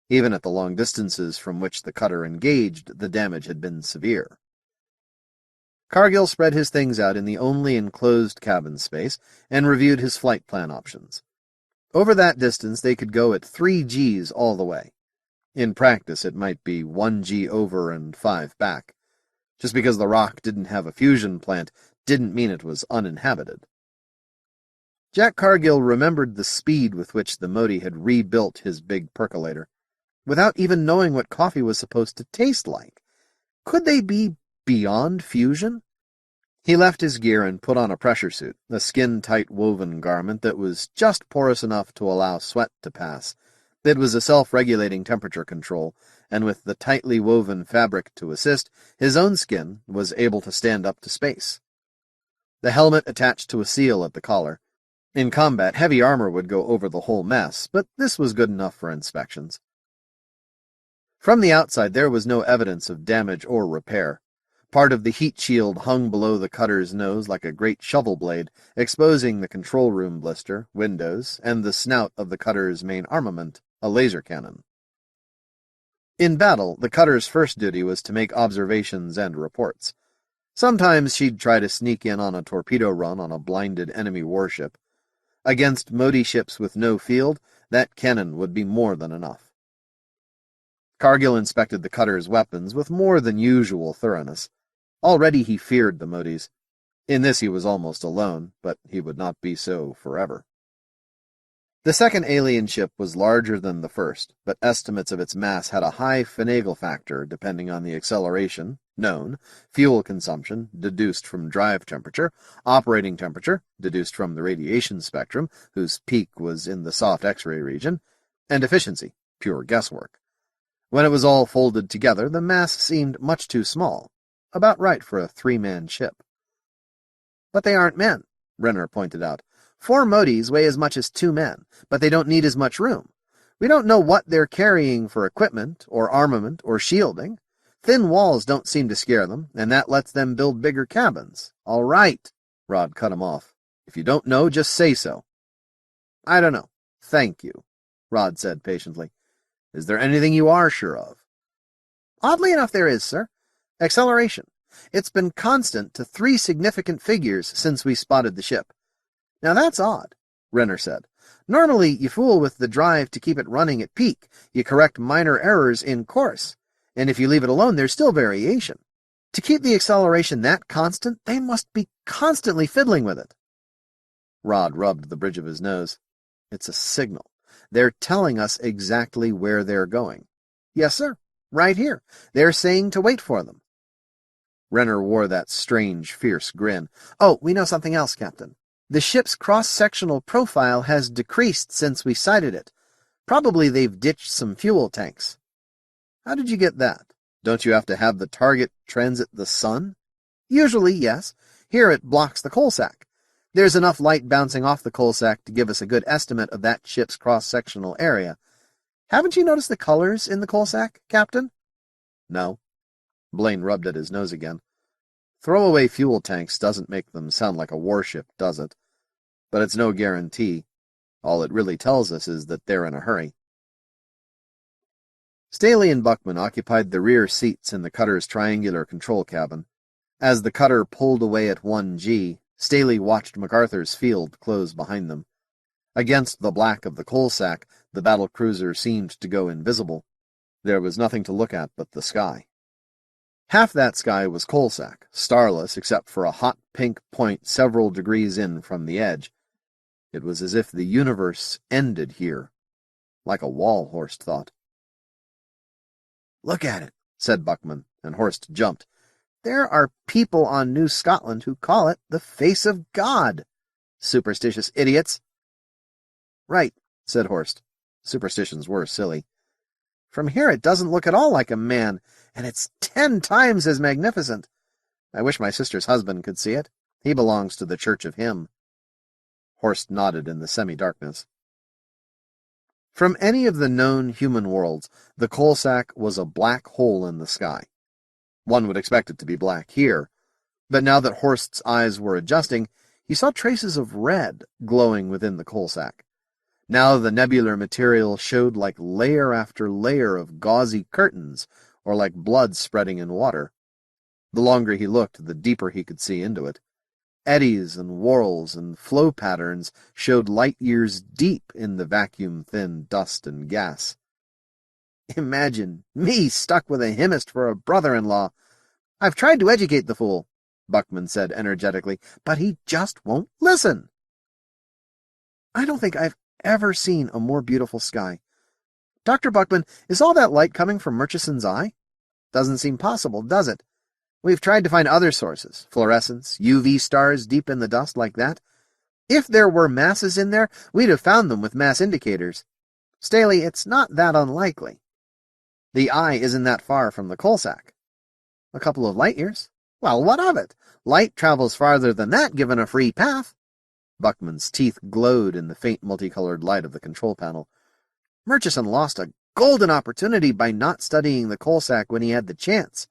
Even at the long distances from which the cutter engaged, the damage had been severe. Cargill spread his things out in the only enclosed cabin space and reviewed his flight plan options. Over that distance they could go at 3 Gs all the way. In practice it might be 1 G over and 5 back. Just because the rock didn't have a fusion plant didn't mean it was uninhabited. Jack Cargill remembered the speed with which the Motie had rebuilt his big percolator, without even knowing what coffee was supposed to taste like. Could they be beyond fusion? He left his gear and put on a pressure suit, a skin-tight woven garment that was just porous enough to allow sweat to pass. It was a self-regulating temperature control, and with the tightly woven fabric to assist, his own skin was able to stand up to space. The helmet attached to a seal at the collar. In combat, heavy armor would go over the whole mess, but this was good enough for inspections. From the outside, there was no evidence of damage or repair. Part of the heat shield hung below the cutter's nose like a great shovel blade, exposing the control room blister, windows, and the snout of the cutter's main armament, a laser cannon. In battle, the cutter's first duty was to make observations and reports. Sometimes she'd try to sneak in on a torpedo run on a blinded enemy warship. Against Motie ships with no field, that cannon would be more than enough. Cargill inspected the cutter's weapons with more than usual thoroughness. Already he feared the Moties. In this he was almost alone, but he would not be so forever. The second alien ship was larger than the first, but estimates of its mass had a high finagle factor depending on the acceleration, known, fuel consumption, deduced from drive temperature, operating temperature, deduced from the radiation spectrum, whose peak was in the soft X-ray region, and efficiency, pure guesswork. When it was all folded together, the mass seemed much too small, about right for a 3-man ship. But they aren't men, Renner pointed out. 4 Moties weigh as much as 2 men, but they don't need as much room. We don't know what they're carrying for equipment, or armament, or shielding. Thin walls don't seem to scare them, and that lets them build bigger cabins. All right, Rod cut him off. If you don't know, just say so. I don't know. Thank you, Rod said patiently. Is there anything you are sure of? Oddly enough, there is, sir. Acceleration. It's been constant to 3 significant figures since we spotted the ship. Now that's odd, Renner said. Normally, you fool with the drive to keep it running at peak. You correct minor errors in course. And if you leave it alone, there's still variation. To keep the acceleration that constant, they must be constantly fiddling with it. Rod rubbed the bridge of his nose. It's a signal. They're telling us exactly where they're going. Yes, sir. Right here. They're saying to wait for them. Renner wore that strange, fierce grin. Oh, we know something else, Captain. The ship's cross-sectional profile has decreased since we sighted it. Probably they've ditched some fuel tanks. How did you get that? Don't you have to have the target transit the sun? Usually, yes. Here it blocks the coal sack. There's enough light bouncing off the coal sack to give us a good estimate of that ship's cross-sectional area. Haven't you noticed the colors in the coal sack, Captain? No. Blaine rubbed at his nose again. Throwaway fuel tanks doesn't make them sound like a warship, does it? But it's no guarantee. All it really tells us is that they're in a hurry. Staley and Buckman occupied the rear seats in the cutter's triangular control cabin. As the cutter pulled away at 1G, Staley watched MacArthur's field close behind them. Against the black of the coal sack, the battlecruiser seemed to go invisible. There was nothing to look at but the sky. Half that sky was coal sack, starless except for a hot pink point several degrees in from the edge. It was as if the universe ended here, like a wall, Horst thought. Look at it, said Buckman, and Horst jumped. There are people on New Scotland who call it the face of God. Superstitious idiots. Right, said Horst. Superstitions were silly. From here it doesn't look at all like a man, and it's 10 times as magnificent. I wish my sister's husband could see it. He belongs to the Church of Him. Horst nodded in the semi-darkness. From any of the known human worlds, the coal sack was a black hole in the sky. One would expect it to be black here, but now that Horst's eyes were adjusting, he saw traces of red glowing within the coal sack. Now the nebular material showed like layer after layer of gauzy curtains, or like blood spreading in water. The longer he looked, the deeper he could see into it. Eddies and whorls and flow patterns showed light years deep in the vacuum-thin dust and gas. Imagine me stuck with a hymnist for a brother-in-law. I've tried to educate the fool, Buckman said energetically, but he just won't listen. I don't think I've ever seen a more beautiful sky. Dr. Buckman, is all that light coming from Murchison's eye? Doesn't seem possible, does it? We've tried to find other sources, fluorescence, UV stars deep in the dust like that. If there were masses in there, we'd have found them with mass indicators. Staley, it's not that unlikely. The eye isn't that far from the coal sack. A couple of light years? Well, what of it? Light travels farther than that given a free path. Buckman's teeth glowed in the faint multicolored light of the control panel. Murchison lost a golden opportunity by not studying the coal sack when he had the chance.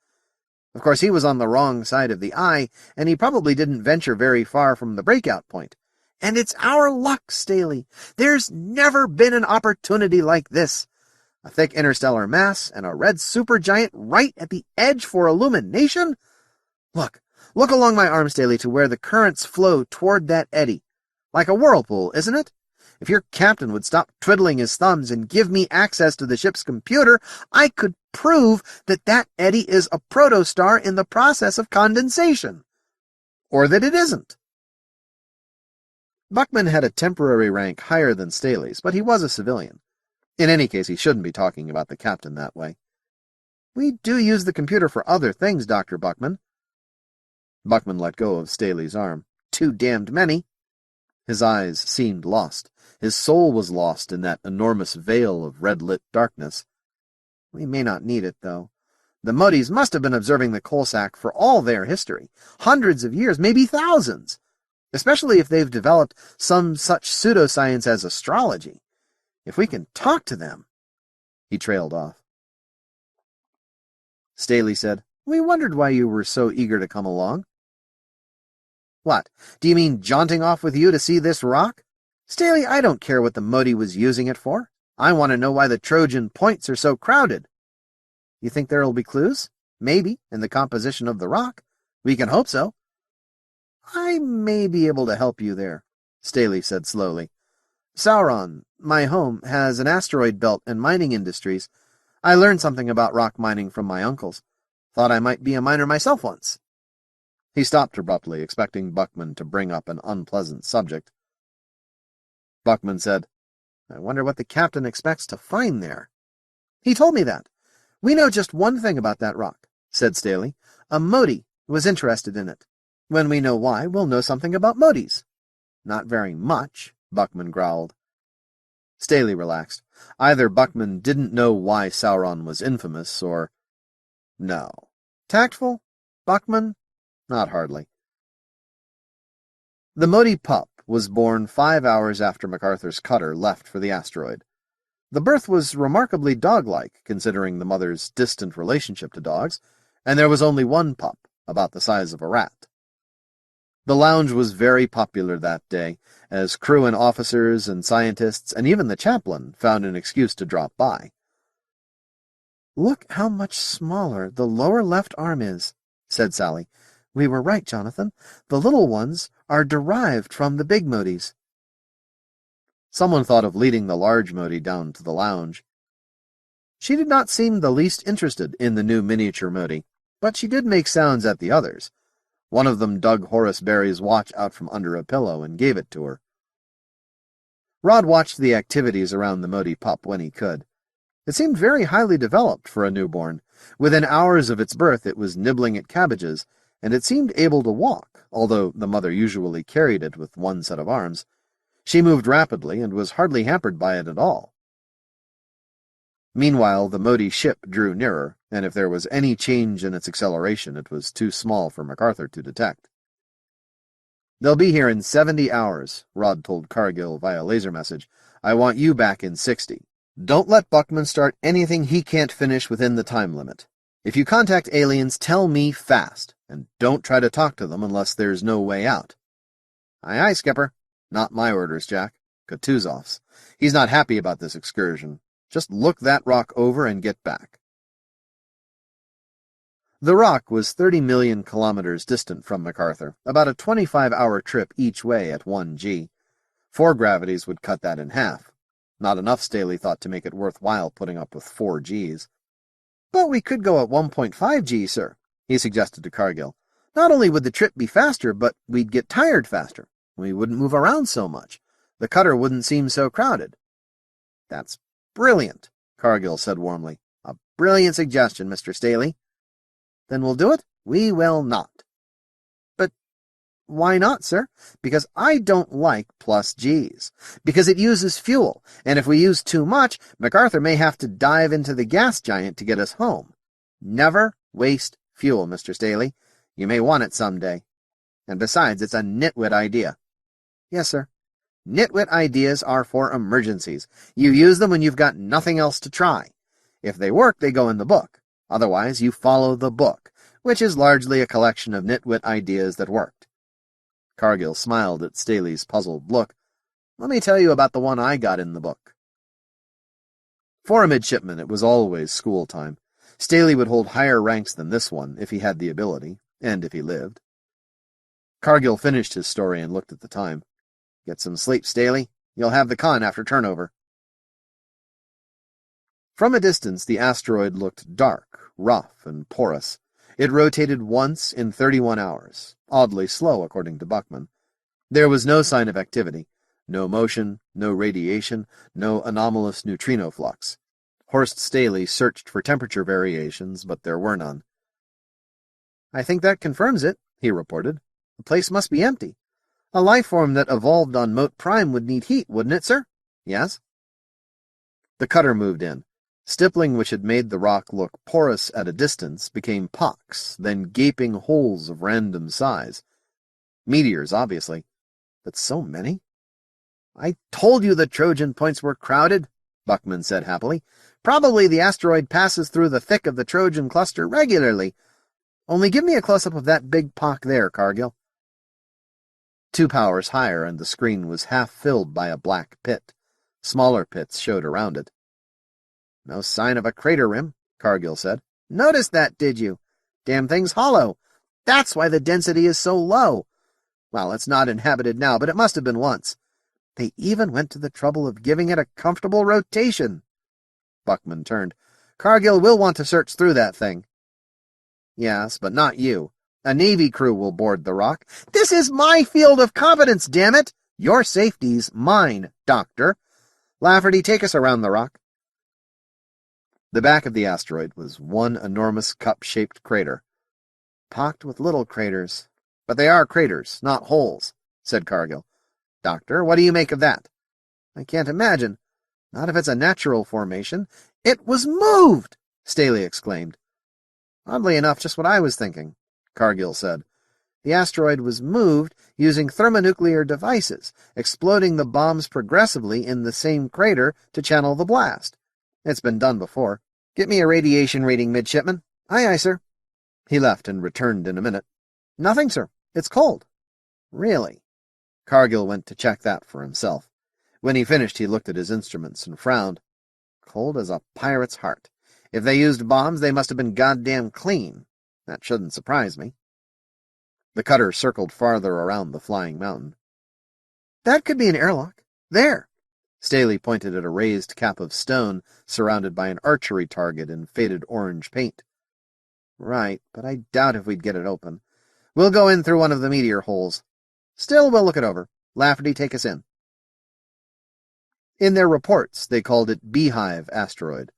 Of course, he was on the wrong side of the eye, and he probably didn't venture very far from the breakout point. And it's our luck, Staley. There's never been an opportunity like this. A thick interstellar mass and a red supergiant right at the edge for illumination? Look along my arm, Staley, to where the currents flow toward that eddy. Like a whirlpool, isn't it? If your captain would stop twiddling his thumbs and give me access to the ship's computer, I could prove that that eddy is a protostar in the process of condensation. Or that it isn't. Buckman had a temporary rank higher than Staley's, but he was a civilian. In any case, he shouldn't be talking about the captain that way. We do use the computer for other things, Dr. Buckman. Buckman let go of Staley's arm. Too damned many. His eyes seemed lost. His soul was lost in that enormous veil of red-lit darkness. We may not need it, though. The Moties must have been observing the coal sack for all their history. Hundreds of years, maybe thousands. Especially if they've developed some such pseudoscience as astrology. If we can talk to them... He trailed off. Staley said, "We wondered why you were so eager to come along." "What, do you mean jaunting off with you to see this rock? Staley, I don't care what the Motie was using it for. I want to know why the Trojan points are so crowded." "You think there'll be clues? Maybe, in the composition of the rock. We can hope so." "I may be able to help you there," Staley said slowly. "Sauron, my home, has an asteroid belt and mining industries. I learned something about rock mining from my uncles. Thought I might be a miner myself once." He stopped abruptly, expecting Buckman to bring up an unpleasant subject. Buckman said, "I wonder what the captain expects to find there." "He told me that. We know just one thing about that rock," said Staley. "A Motie was interested in it. When we know why, we'll know something about Moties." "Not very much," Buckman growled. Staley relaxed. Either Buckman didn't know why Sauron was infamous, or... No. Tactful? Buckman? Not hardly. The Motie pup was born 5 hours after MacArthur's cutter left for the asteroid. The birth was remarkably dog-like, considering the mother's distant relationship to dogs, and there was only one pup, about the size of a rat. The lounge was very popular that day, as crew and officers and scientists and even the chaplain found an excuse to drop by. "Look how much smaller the lower left arm is," said Sally. "We were right, Jonathan. The little ones are derived from the big Moties." Someone thought of leading the large Motie down to the lounge. She did not seem the least interested in the new miniature Motie, but she did make sounds at the others. One of them dug Horace Barry's watch out from under a pillow and gave it to her. Rod watched the activities around the Motie pup when he could. It seemed very highly developed for a newborn. Within hours of its birth it was nibbling at cabbages, and it seemed able to walk, although the mother usually carried it with one set of arms. She moved rapidly and was hardly hampered by it at all. Meanwhile, the Motie ship drew nearer, and if there was any change in its acceleration, it was too small for MacArthur to detect. "They'll be here in 70 hours, Rod told Cargill via laser message. "I want you back in 60. Don't let Buckman start anything he can't finish within the time limit. If you contact aliens, tell me fast, and don't try to talk to them unless there's no way out." "Aye, aye, Skipper." "Not my orders, Jack. Kutuzov's. He's not happy about this excursion. Just look that rock over and get back." The rock was 30 million kilometers distant from MacArthur, about a 25-hour trip each way at 1G. 4 gravities would cut that in half. Not enough, Staley thought, to make it worthwhile putting up with 4 Gs. "But we could go at 1.5 G, sir," he suggested to Cargill. "Not only would the trip be faster, but we'd get tired faster. We wouldn't move around so much. The cutter wouldn't seem so crowded." "That's brilliant," Cargill said warmly. "A brilliant suggestion, Mr. Staley." "Then we'll do it?" "We will not." "But why not, sir?" "Because I don't like plus Gs. Because it uses fuel, and if we use too much, MacArthur may have to dive into the gas giant to get us home. Never waste fuel, Mr. Staley. You may want it someday. And besides, it's a nitwit idea." "Yes, sir." "Nitwit ideas are for emergencies. You use them when you've got nothing else to try. If they work, they go in the book. Otherwise, you follow the book, which is largely a collection of nitwit ideas that worked. Cargill smiled at Staley's puzzled look. Let me tell you about the one I got in the book. For a midshipman, it was always school time. Staley would hold higher ranks than this one, if he had the ability, and if he lived. Cargill finished his story and looked at the time. Get some sleep, Staley. You'll have the con after turnover. From a distance, the asteroid looked dark, rough, and porous. It rotated once in 31 hours, oddly slow, according to Buckman. There was no sign of activity, no motion, no radiation, no anomalous neutrino flux. Horst Staley searched for temperature variations, but there were none. I think that confirms it, he reported. The place must be empty. A life form that evolved on Mote Prime would need heat, wouldn't it, sir? Yes? The cutter moved in. Stippling which had made the rock look porous at a distance became pocks, then gaping holes of random size. Meteors, obviously. But so many? I told you the Trojan points were crowded, Buckman said happily. Probably the asteroid passes through the thick of the Trojan cluster regularly. Only give me a close-up of that big pock there, Cargill. 2 powers higher, and the screen was half filled by a black pit. Smaller pits showed around it. No sign of a crater rim, Cargill said. Noticed that, did you? Damn thing's hollow. That's why the density is so low. Well, it's not inhabited now, but it must have been once. They even went to the trouble of giving it a comfortable rotation. Buckman turned. Cargill will want to search through that thing. Yes, but not you. A Navy crew will board the rock. This is my field of competence, damn it! Your safety's mine, Doctor. Lafferty, take us around the rock. The back of the asteroid was one enormous cup-shaped crater. Pocked with little craters. But they are craters, not holes, said Cargill. Doctor, what do you make of that? I can't imagine. Not if it's a natural formation. It was moved! Staley exclaimed. Oddly enough, just what I was thinking, Cargill said. The asteroid was moved using thermonuclear devices, exploding the bombs progressively in the same crater to channel the blast. It's been done before. Get me a radiation reading, midshipman. Aye, aye, sir. He left and returned in a minute. Nothing, sir. It's cold. Really? Cargill went to check that for himself. When he finished, he looked at his instruments and frowned. Cold as a pirate's heart. If they used bombs, they must have been goddamn clean. That shouldn't surprise me. The cutter circled farther around the flying mountain. That could be an airlock. There! Staley pointed at a raised cap of stone surrounded by an archery target in faded orange paint. Right, but I doubt if we'd get it open. We'll go in through one of the meteor holes. Still, we'll look it over. Lafferty, take us in. In their reports, they called it Beehive asteroid.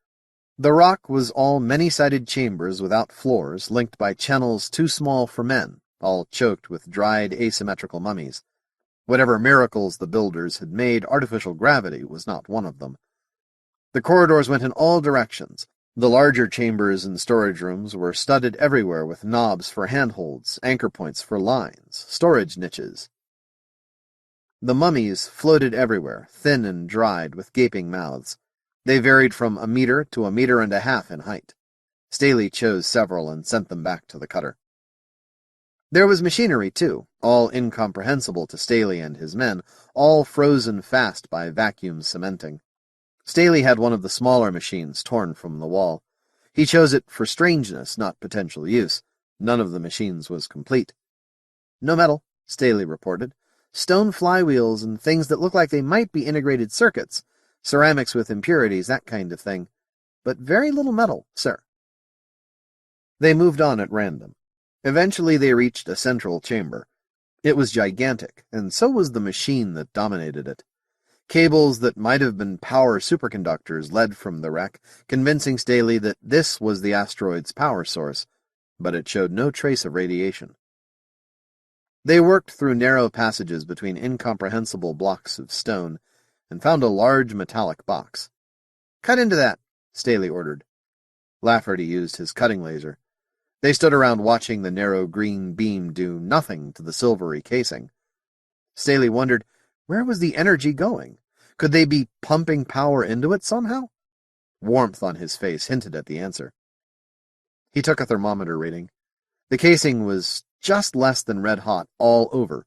The rock was all many-sided chambers without floors, linked by channels too small for men, all choked with dried asymmetrical mummies. Whatever miracles the builders had made, artificial gravity was not one of them. The corridors went in all directions. The larger chambers and storage rooms were studded everywhere with knobs for handholds, anchor points for lines, storage niches. The mummies floated everywhere, thin and dried, with gaping mouths. They varied from 1 meter to 1.5 meters in height. Staley chose several and sent them back to the cutter. There was machinery, too, all incomprehensible to Staley and his men, all frozen fast by vacuum cementing. Staley had one of the smaller machines torn from the wall. He chose it for strangeness, not potential use. None of the machines was complete. No metal, Staley reported. Stone flywheels and things that look like they might be integrated circuits. Ceramics with impurities, that kind of thing. But very little metal, sir. They moved on at random. Eventually they reached a central chamber. It was gigantic, and so was the machine that dominated it. Cables that might have been power superconductors led from the wreck, convincing Staley that this was the asteroid's power source, but it showed no trace of radiation. They worked through narrow passages between incomprehensible blocks of stone, and found a large metallic box. Cut into that, Staley ordered. Lafferty used his cutting laser. They stood around watching the narrow green beam do nothing to the silvery casing. Staley wondered, where was the energy going? Could they be pumping power into it somehow? Warmth on his face hinted at the answer. He took a thermometer reading. The casing was just less than red hot all over.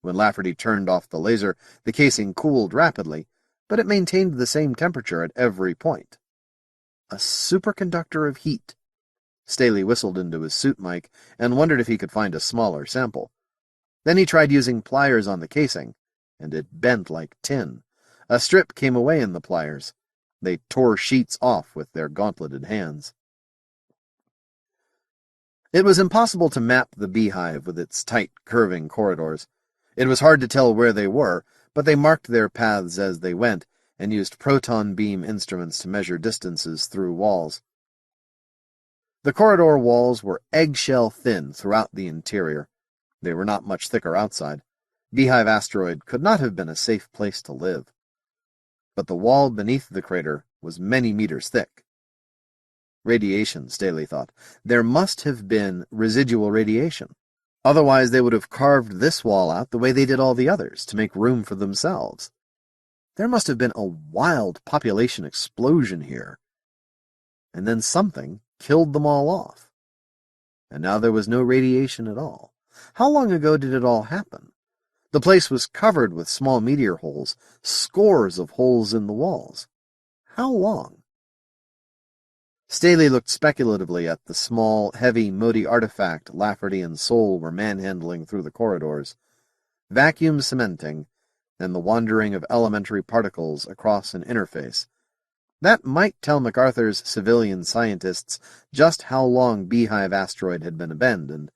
When Lafferty turned off the laser, the casing cooled rapidly, but it maintained the same temperature at every point. A superconductor of heat. Staley whistled into his suit mic and wondered if he could find a smaller sample. Then he tried using pliers on the casing, and it bent like tin. A strip came away in the pliers. They tore sheets off with their gauntleted hands. It was impossible to map the beehive with its tight, curving corridors. It was hard to tell where they were, but they marked their paths as they went and used proton beam instruments to measure distances through walls. The corridor walls were eggshell thin throughout the interior. They were not much thicker outside. Beehive Asteroid could not have been a safe place to live. But the wall beneath the crater was many meters thick. Radiation, Staley thought. There must have been residual radiation. Otherwise they would have carved this wall out the way they did all the others, to make room for themselves. There must have been a wild population explosion here. And then something killed them all off. And now there was no radiation at all. How long ago did it all happen? The place was covered with small meteor holes, scores of holes in the walls. How long? Staley looked speculatively at the small, heavy Motie artifact Lafferty and Soule were manhandling through the corridors. Vacuum cementing, and the wandering of elementary particles across an interface. That might tell MacArthur's civilian scientists just how long Beehive Asteroid had been abandoned,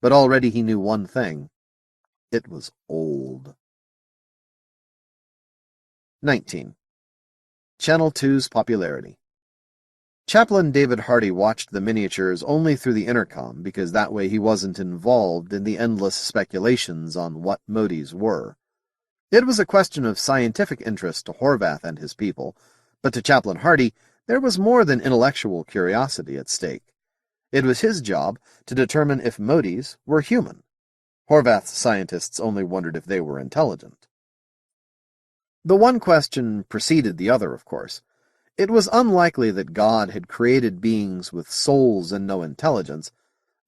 but already he knew one thing. It was old. 19. Channel 2's popularity. Chaplain David Hardy watched the miniatures only through the intercom because that way he wasn't involved in the endless speculations on what Moties were. It was a question of scientific interest to Horvath and his people, but to Chaplain Hardy there was more than intellectual curiosity at stake. It was his job to determine if Moties were human. Horvath's scientists only wondered if they were intelligent. The one question preceded the other, of course. It was unlikely that God had created beings with souls and no intelligence,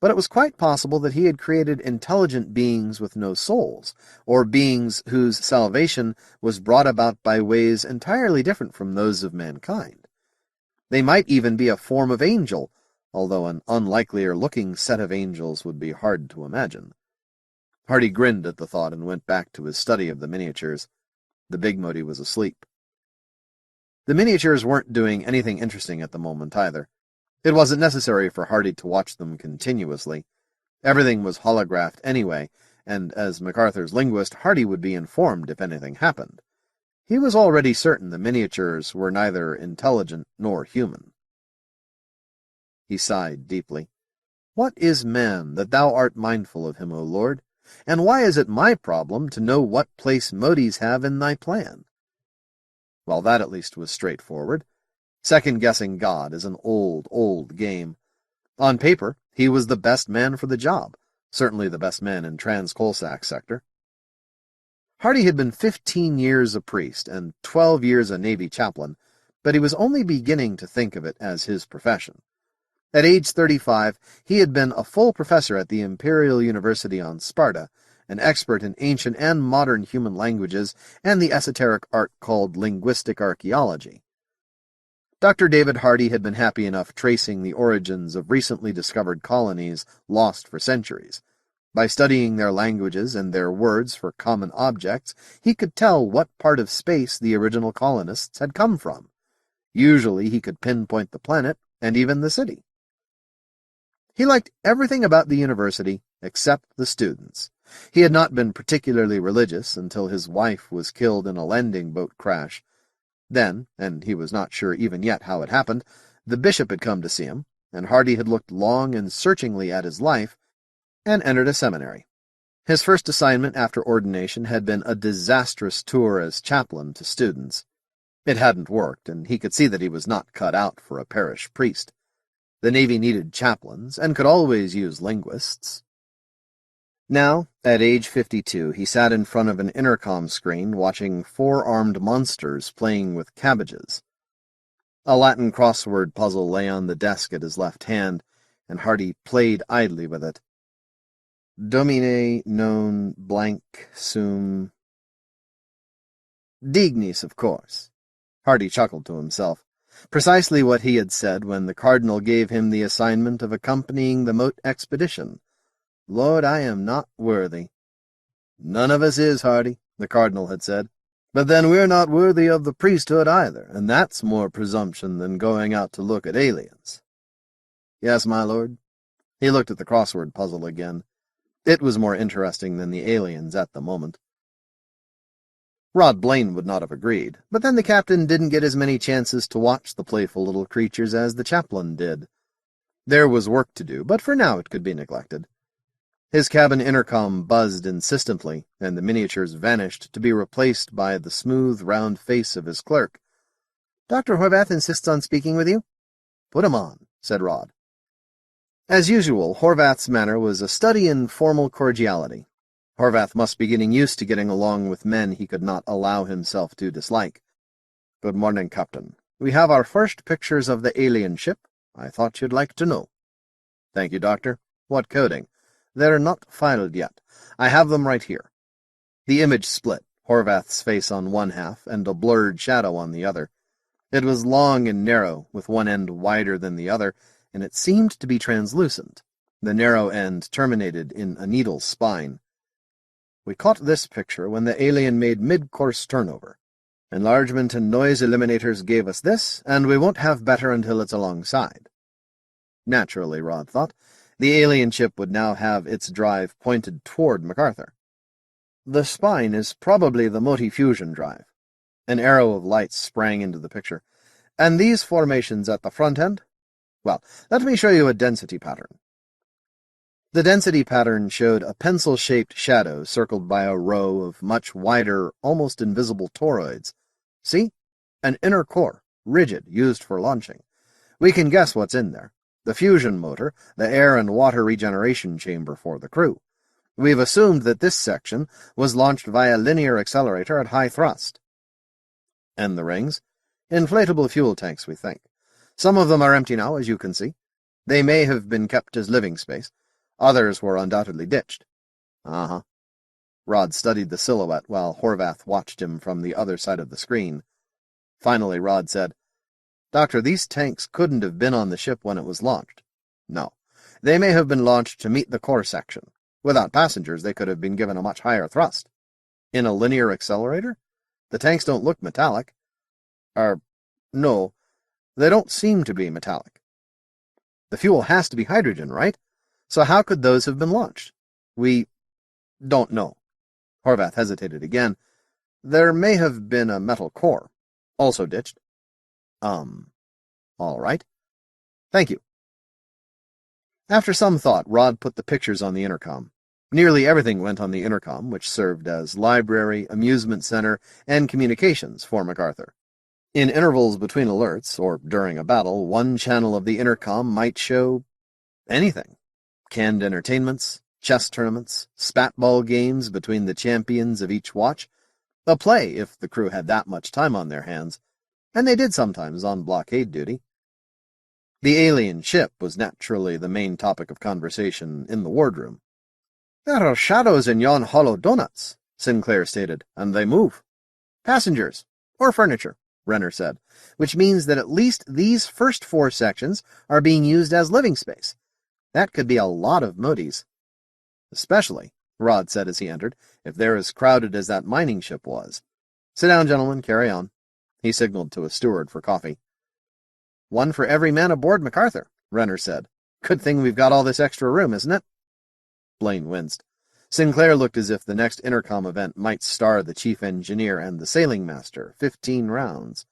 but it was quite possible that he had created intelligent beings with no souls, or beings whose salvation was brought about by ways entirely different from those of mankind. They might even be a form of angel, although an unlikelier-looking set of angels would be hard to imagine. Hardy grinned at the thought and went back to his study of the miniatures. The big Motie was asleep. The miniatures weren't doing anything interesting at the moment either. It wasn't necessary for Hardy to watch them continuously. Everything was holographed anyway, and as MacArthur's linguist, Hardy would be informed if anything happened. He was already certain the miniatures were neither intelligent nor human. He sighed deeply. What is man, that thou art mindful of him, O Lord? And why is it my problem to know what place Moties have in thy plan? Well, that at least was straightforward. Second-guessing God is an old, old game. On paper, he was the best man for the job, certainly the best man in Trans-Colsack sector. Hardy had been 15 years a priest and 12 years a Navy chaplain, but he was only beginning to think of it as his profession. At age 35, he had been a full professor at the Imperial University on Sparta, an expert in ancient and modern human languages and the esoteric art called linguistic archaeology. Dr. David Hardy had been happy enough tracing the origins of recently discovered colonies lost for centuries. By studying their languages and their words for common objects, he could tell what part of space the original colonists had come from. Usually he could pinpoint the planet and even the city. He liked everything about the university except the students. He had not been particularly religious until his wife was killed in a landing boat crash. Then, and he was not sure even yet how it happened, the bishop had come to see him, and Hardy had looked long and searchingly at his life, and entered a seminary. His first assignment after ordination had been a disastrous tour as chaplain to students. It hadn't worked, and he could see that he was not cut out for a parish priest. The Navy needed chaplains, and could always use linguists. Now, at age 52, he sat in front of an intercom screen watching four-armed monsters playing with cabbages. A Latin crossword puzzle lay on the desk at his left hand, and Hardy played idly with it. Domine non blank sum... Dignis, of course. Hardy chuckled to himself. Precisely what he had said when the Cardinal gave him the assignment of accompanying the Mote expedition. Lord, I am not worthy. None of us is, Hardy, the Cardinal had said. But then we're not worthy of the priesthood either, and that's more presumption than going out to look at aliens. Yes, my lord. He looked at the crossword puzzle again. It was more interesting than the aliens at the moment. Rod Blaine would not have agreed, but then the captain didn't get as many chances to watch the playful little creatures as the chaplain did. There was work to do, but for now it could be neglected. His cabin intercom buzzed insistently, and the miniatures vanished to be replaced by the smooth, round face of his clerk. "Dr. Horvath insists on speaking with you." "Put him on," said Rod. As usual, Horvath's manner was a study in formal cordiality. Horvath must be getting used to getting along with men he could not allow himself to dislike. "Good morning, Captain. We have our first pictures of the alien ship. I thought you'd like to know." "Thank you, Doctor. What coding?" "They're not filed yet. I have them right here." The image split, Horvath's face on one half and a blurred shadow on the other. It was long and narrow, with one end wider than the other, and it seemed to be translucent. The narrow end terminated in a needle's spine. "We caught this picture when the alien made mid-course turnover. Enlargement and noise eliminators gave us this, and we won't have better until it's alongside." Naturally, Rod thought, the alien ship would now have its drive pointed toward MacArthur. "The spine is probably the Motie fusion drive." An arrow of light sprang into the picture. "And these formations at the front end? Well, let me show you a density pattern." The density pattern showed a pencil-shaped shadow circled by a row of much wider, almost invisible toroids. See? An inner core, rigid, used for launching. We can guess what's in there. The fusion motor, the air and water regeneration chamber for the crew. We've assumed that this section was launched via linear accelerator at high thrust. And the rings? Inflatable fuel tanks, we think. Some of them are empty now, as you can see. They may have been kept as living space. Others were undoubtedly ditched. Uh-huh. Rod studied the silhouette while Horvath watched him from the other side of the screen. Finally, Rod said, "Doctor, these tanks couldn't have been on the ship when it was launched. No. They may have been launched to meet the core section. Without passengers, they could have been given a much higher thrust. In a linear accelerator? The tanks don't look metallic. No, they don't seem to be metallic. The fuel has to be hydrogen, right? So how could those have been launched? We don't know." Horvath hesitated again. "There may have been a metal core. Also ditched." All right. Thank you." After some thought, Rod put the pictures on the intercom. Nearly everything went on the intercom, which served as library, amusement center, and communications for MacArthur. In intervals between alerts, or during a battle, one channel of the intercom might show anything. Canned entertainments, chess tournaments, spatball games between the champions of each watch, a play if the crew had that much time on their hands, and they did sometimes on blockade duty. The alien ship was naturally the main topic of conversation in the wardroom. "There are shadows in yon hollow donuts," Sinclair stated, "and they move." "Passengers, or furniture," Renner said, "which means that at least these first 4 sections are being used as living space. That could be a lot of Moties." "Especially," Rod said as he entered, "if they're as crowded as that mining ship was. Sit down, gentlemen, carry on." He signaled to a steward for coffee. "One for every man aboard MacArthur," Renner said. "Good thing we've got all this extra room, isn't it?" Blaine winced. Sinclair looked as if the next intercom event might star the chief engineer and the sailing master, 15 rounds.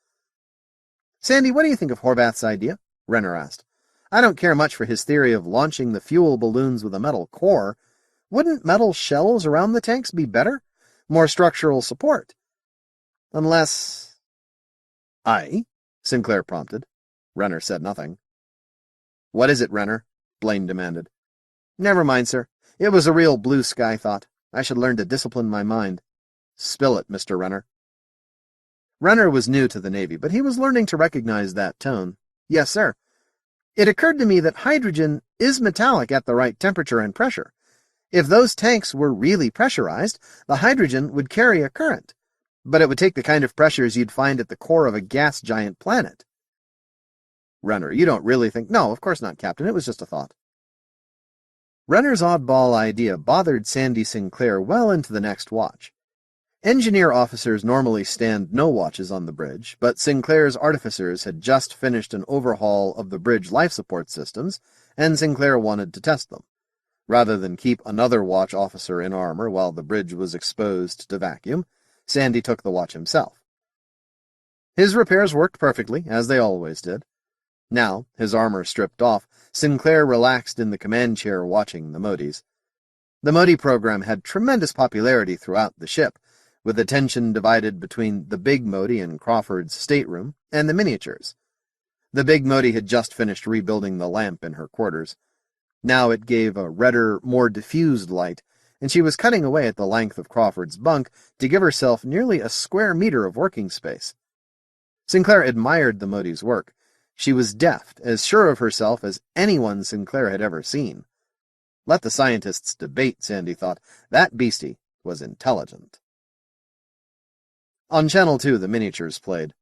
"Sandy, what do you think of Horvath's idea?" Renner asked. "I don't care much for his theory of launching the fuel balloons with a metal core. Wouldn't metal shells around the tanks be better? More structural support. Unless—" "Aye?" Sinclair prompted. Renner said nothing. "What is it, Renner?" Blaine demanded. "Never mind, sir. It was a real blue sky thought. I should learn to discipline my mind." "Spill it, Mr. Renner." Renner was new to the Navy, but he was learning to recognize that tone. "Yes, sir. It occurred to me that hydrogen is metallic at the right temperature and pressure. If those tanks were really pressurized, the hydrogen would carry a current, but it would take the kind of pressures you'd find at the core of a gas giant planet." "Renner, you don't really think—" "No, of course not, Captain. It was just a thought." Renner's oddball idea bothered Sandy Sinclair well into the next watch. Engineer officers normally stand no watches on the bridge, but Sinclair's artificers had just finished an overhaul of the bridge life support systems, and Sinclair wanted to test them. Rather than keep another watch officer in armor while the bridge was exposed to vacuum, Sandy took the watch himself. His repairs worked perfectly, as they always did. Now, his armor stripped off, Sinclair relaxed in the command chair watching the Moties. The Motie program had tremendous popularity throughout the ship, with attention divided between the big Motie in Crawford's stateroom and the miniatures. The big Motie had just finished rebuilding the lamp in her quarters. Now it gave a redder, more diffused light, and she was cutting away at the length of Crawford's bunk to give herself nearly a square meter of working space. Sinclair admired the Motie's work. She was deft, as sure of herself as anyone Sinclair had ever seen. Let the scientists debate, Sandy thought. That beastie was intelligent. On Channel 2, the miniatures played.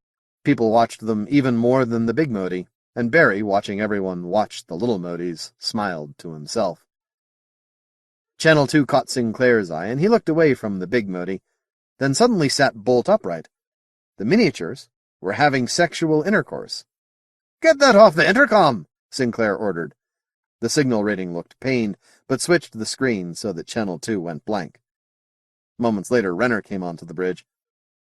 People watched them even more than the big Motie, and Barry, watching everyone watch the little Moties, smiled to himself. Channel 2 caught Sinclair's eye, and he looked away from the big Motie, then suddenly sat bolt upright. The miniatures were having sexual intercourse. "Get that off the intercom!" Sinclair ordered. The signal rating looked pained, but switched the screen so that Channel 2 went blank. Moments later, Renner came onto the bridge.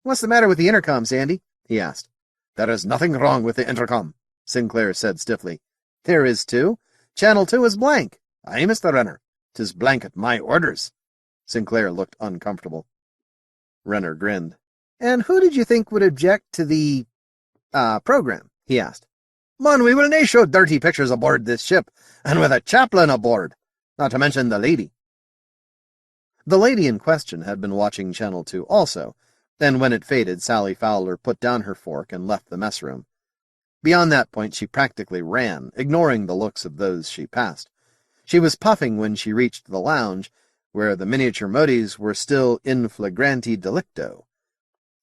"What's the matter with the intercom, Sandy?" he asked. "There is nothing wrong with the intercom," Sinclair said stiffly. "There is, too. Channel 2 is blank." "Aye, Mr. Renner. 'Tis blank at my orders." Sinclair looked uncomfortable. Renner grinned. "And who did you think would object to the, program?" he asked. "Man, we will nae show dirty pictures aboard this ship, and with a chaplain aboard, not to mention the lady." The lady in question had been watching Channel 2 also, and when it faded, Sally Fowler put down her fork and left the mess room. Beyond that point, she practically ran, ignoring the looks of those she passed. She was puffing when she reached the lounge, where the miniature Moties were still in flagranti delicto.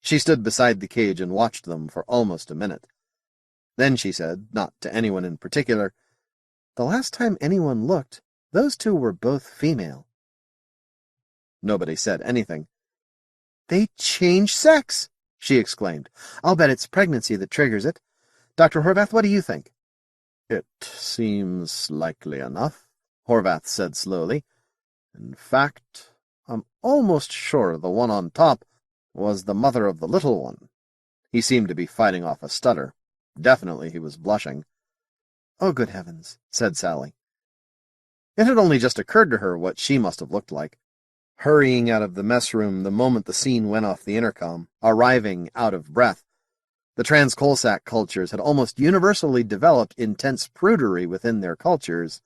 She stood beside the cage and watched them for almost a minute. Then she said, not to anyone in particular, "The last time anyone looked, those two were both female." Nobody said anything. "They change sex!" she exclaimed. "I'll bet it's pregnancy that triggers it. Dr. Horvath, what do you think?" "It seems likely enough," Horvath said slowly. "In fact, I'm almost sure the one on top was the mother of the little one." He seemed to be fighting off a stutter. Definitely he was blushing. "Oh, good heavens," said Sally. It had only just occurred to her what she must have looked like. Hurrying out of the mess room the moment the scene went off the intercom, arriving out of breath. The trans-Colsack cultures had almost universally developed intense prudery within their cultures,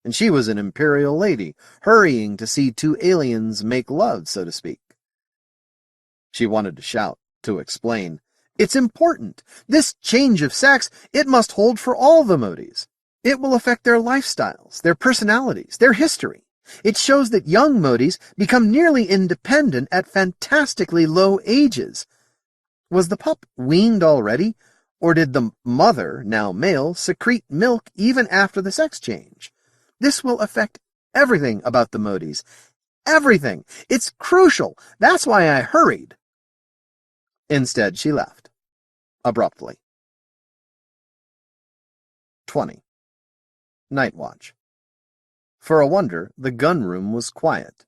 and she was an imperial lady, hurrying to see two aliens make love, so to speak. She wanted to shout, to explain. "It's important. This change of sex, it must hold for all the Moties. It will affect their lifestyles, their personalities, their history. It shows that young Moties become nearly independent at fantastically low ages. Was the pup weaned already, or did the mother, now male, secrete milk even after the sex change? This will affect everything about the Moties. Everything. It's crucial. That's why I hurried." Instead, she left. Abruptly. 20. Night Watch. For a wonder, the gunroom was quiet.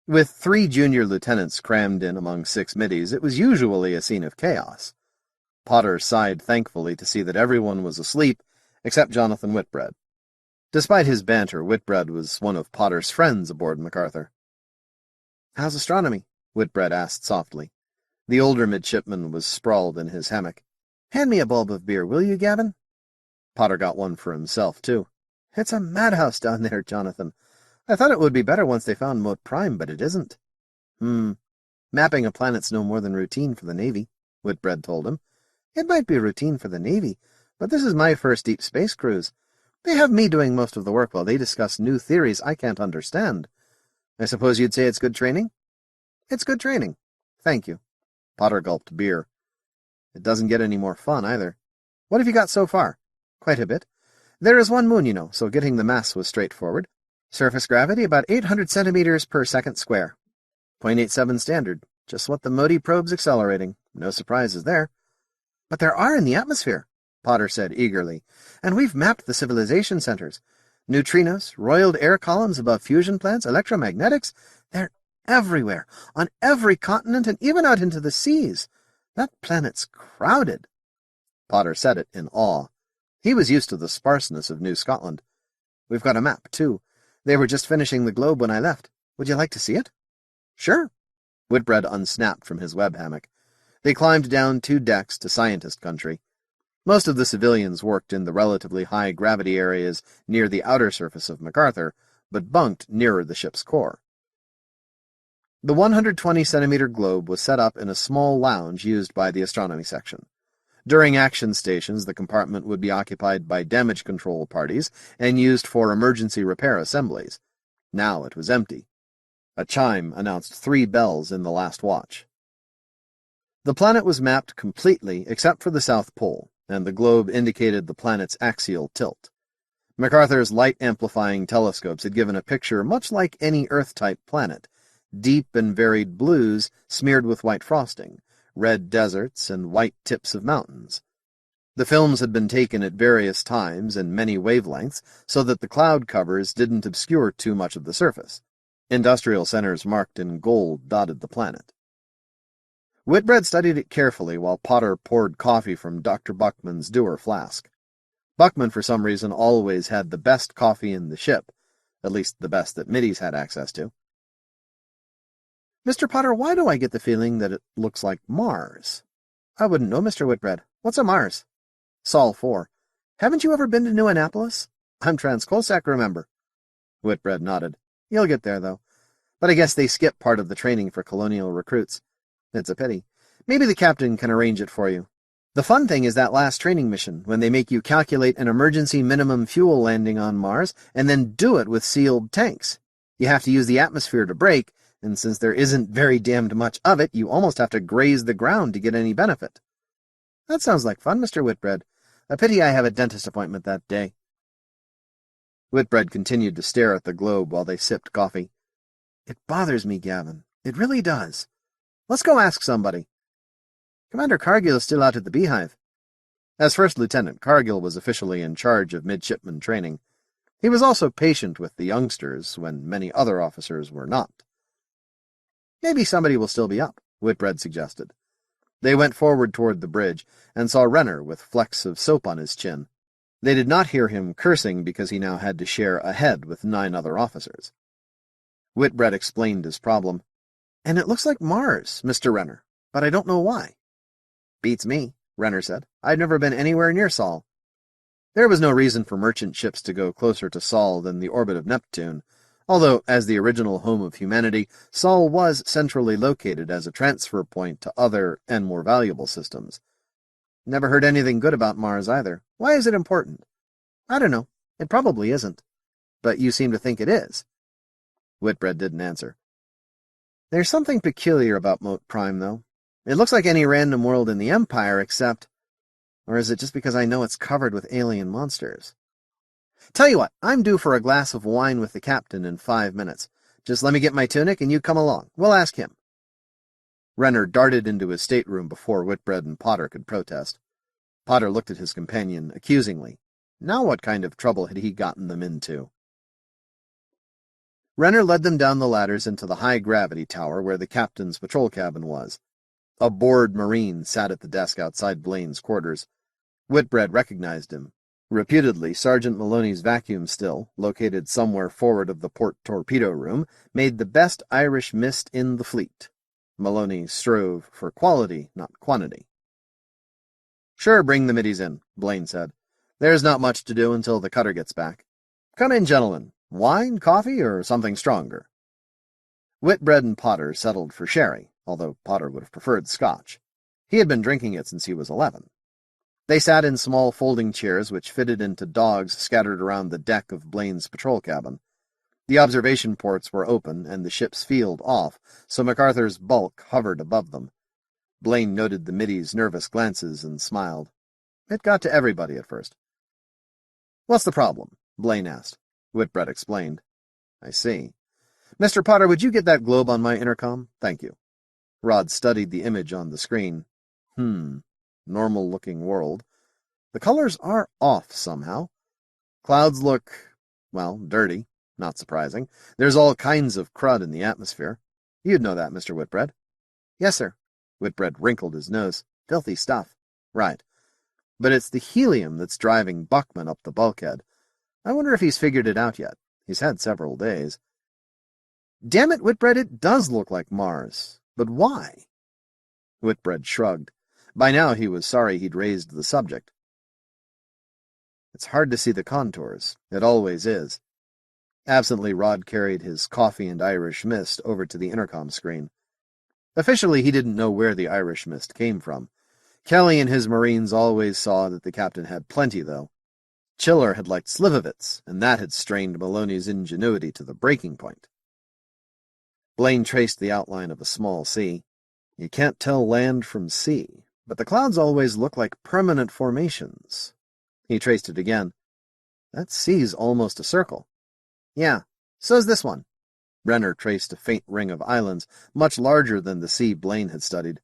With 3 junior lieutenants crammed in among 6 middies, it was usually a scene of chaos. Potter sighed thankfully to see that everyone was asleep, except Jonathan Whitbread. Despite his banter, Whitbread was one of Potter's friends aboard MacArthur. "How's astronomy?" Whitbread asked softly. The older midshipman was sprawled in his hammock. "Hand me a bulb of beer, will you, Gavin?" Potter got one for himself, too. "It's a madhouse down there, Jonathan. I thought it would be better once they found Mote Prime, but it isn't." Mapping a planet's no more than routine for the Navy," Whitbread told him. "It might be routine for the Navy, but this is my first deep space cruise. They have me doing most of the work while they discuss new theories I can't understand. I suppose you'd say it's good training?" "It's good training. Thank you." Potter gulped beer. "It doesn't get any more fun, either. What have you got so far?" "Quite a bit. There is one moon, so getting the mass was straightforward. Surface gravity about 800 centimeters per second square. 0.87 standard. Just what the Motie probe's accelerating. No surprises there." "But there are in the atmosphere," Potter said eagerly, "and we've mapped the civilization centers. Neutrinos, roiled air columns above fusion plants, electromagnetics. They're everywhere, on every continent, and even out into the seas. That planet's crowded." Potter said it in awe. He was used to the sparseness of New Scotland. "We've got a map, too. They were just finishing the globe when I left. Would you like to see it?" "Sure." Whitbread unsnapped from his web hammock. They climbed down 2 decks to scientist country. Most of the civilians worked in the relatively high gravity areas near the outer surface of MacArthur, but bunked nearer the ship's core. The 120-centimeter globe was set up in a small lounge used by the astronomy section. During action stations, the compartment would be occupied by damage control parties and used for emergency repair assemblies. Now it was empty. A chime announced 3 bells in the last watch. The planet was mapped completely except for the South Pole, and the globe indicated the planet's axial tilt. MacArthur's light-amplifying telescopes had given a picture much like any Earth-type planet, deep and varied blues smeared with white frosting, red deserts, and white tips of mountains. The films had been taken at various times and many wavelengths so that the cloud covers didn't obscure too much of the surface. Industrial centers marked in gold dotted the planet. Whitbread studied it carefully while Potter poured coffee from Dr. Buckman's Dewar flask. Buckman, for some reason, always had the best coffee in the ship, at least the best that Moties had access to. "Mr. Potter, why do I get the feeling that it looks like Mars?" "I wouldn't know, Mr. Whitbread. What's a Mars?" "Sol 4. Haven't you ever been to New Annapolis?" "I'm Transcolsac, remember." Whitbread nodded. "You'll get there, though. But I guess they skip part of the training for colonial recruits. It's a pity. Maybe the captain can arrange it for you. The fun thing is that last training mission, when they make you calculate an emergency minimum fuel landing on Mars, and then do it with sealed tanks. You have to use the atmosphere to brake, and since there isn't very damned much of it, you almost have to graze the ground to get any benefit." "That sounds like fun, Mr. Whitbread. A pity I have a dentist appointment that day." Whitbread continued to stare at the globe while they sipped coffee. "It bothers me, Gavin. It really does. Let's go ask somebody." "Commander Cargill is still out at the Beehive." As First Lieutenant, Cargill was officially in charge of midshipman training. He was also patient with the youngsters when many other officers were not. "Maybe somebody will still be up," Whitbread suggested. They went forward toward the bridge and saw Renner with flecks of soap on his chin. They did not hear him cursing because he now had to share a head with 9 other officers. Whitbread explained his problem. "And it looks like Mars, Mr. Renner, but I don't know why." "Beats me," Renner said. "I've never been anywhere near Sol." There was no reason for merchant ships to go closer to Sol than the orbit of Neptune, although, as the original home of humanity, Sol was centrally located as a transfer point to other and more valuable systems. "Never heard anything good about Mars, either. Why is it important?" "I don't know. It probably isn't. But you seem to think it is." Whitbread didn't answer. "There's something peculiar about Mote Prime, though. It looks like any random world in the Empire, except... Or is it just because I know it's covered with alien monsters? Tell you what, I'm due for a glass of wine with the captain in 5 minutes. Just let me get my tunic and you come along. We'll ask him." Renner darted into his stateroom before Whitbread and Potter could protest. Potter looked at his companion accusingly. Now what kind of trouble had he gotten them into? Renner led them down the ladders into the high-gravity tower where the captain's patrol cabin was. A bored Marine sat at the desk outside Blaine's quarters. Whitbread recognized him. Reputedly, Sergeant Maloney's vacuum still, located somewhere forward of the port torpedo room, made the best Irish mist in the fleet. Maloney strove for quality, not quantity. "Sure, bring the middies in," Blaine said. "There's not much to do until the cutter gets back. Come in, gentlemen. Wine, coffee, or something stronger?" Whitbread and Potter settled for sherry, although Potter would have preferred Scotch. He had been drinking it since he was 11. They sat in small folding chairs which fitted into dogs scattered around the deck of Blaine's patrol cabin. The observation ports were open and the ship's field off, so MacArthur's bulk hovered above them. Blaine noted the middies' nervous glances and smiled. It got to everybody at first. "What's the problem?" Blaine asked. Whitbread explained. "I see. Mr. Potter, would you get that globe on my intercom? Thank you." Rod studied the image on the screen. Normal-looking world. The colors are off somehow. Clouds look, well, dirty. Not surprising. There's all kinds of crud in the atmosphere. You'd know that, Mr. Whitbread. "Yes, sir." Whitbread wrinkled his nose. "Filthy stuff." "Right. But it's the helium that's driving Buckman up the bulkhead. I wonder if he's figured it out yet. He's had several days." "Damn it, Whitbread, it does look like Mars. But why?" Whitbread shrugged. By now he was sorry he'd raised the subject. "It's hard to see the contours. It always is." Absently, Rod carried his coffee and Irish mist over to the intercom screen. Officially, he didn't know where the Irish mist came from. Kelly and his Marines always saw that the captain had plenty, though. Chiller had liked Slivovitz, and that had strained Maloney's ingenuity to the breaking point. Blaine traced the outline of a small sea. You can't tell land from sea, but the clouds always look like permanent formations. He traced it again. That sea's almost a circle. "Yeah, so's this one." Renner traced a faint ring of islands, much larger than the sea Blaine had studied.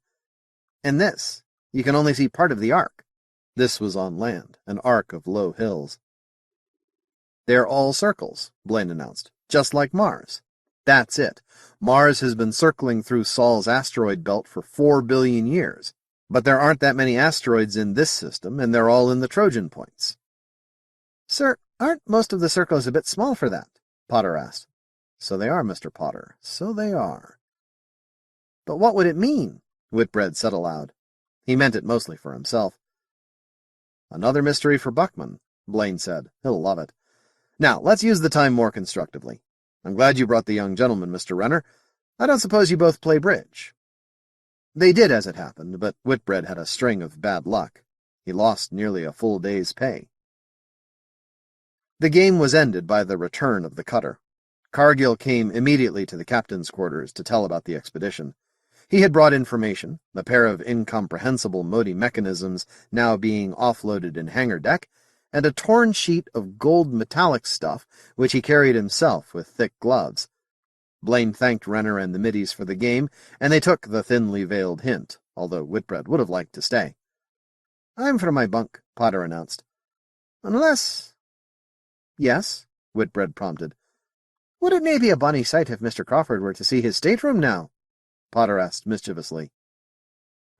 "And this, you can only see part of the arc." This was on land, an arc of low hills. "They're all circles," Blaine announced, "just like Mars." "That's it. Mars has been circling through Sol's asteroid belt for 4 billion years. But there aren't that many asteroids in this system, and they're all in the Trojan points." "Sir, aren't most of the circles a bit small for that?" Potter asked. "So they are, Mr. Potter, so they are." "But what would it mean?" Whitbread said aloud. He meant it mostly for himself. "Another mystery for Buckman," Blaine said. "He'll love it. Now, let's use the time more constructively. I'm glad you brought the young gentleman, Mr. Renner. I don't suppose you both play bridge." They did, as it happened, but Whitbread had a string of bad luck. He lost nearly a full day's pay. The game was ended by the return of the cutter. Cargill came immediately to the captain's quarters to tell about the expedition. He had brought information, a pair of incomprehensible Motie mechanisms now being offloaded in hangar deck, and a torn sheet of gold metallic stuff which he carried himself with thick gloves. Blaine thanked Renner and the middies for the game, and they took the thinly veiled hint, although Whitbread would have liked to stay. "I'm for my bunk," Potter announced. "Unless—" "Yes?" Whitbread prompted. "Would it may be a bonny sight if Mr. Crawford were to see his stateroom now?" Potter asked mischievously.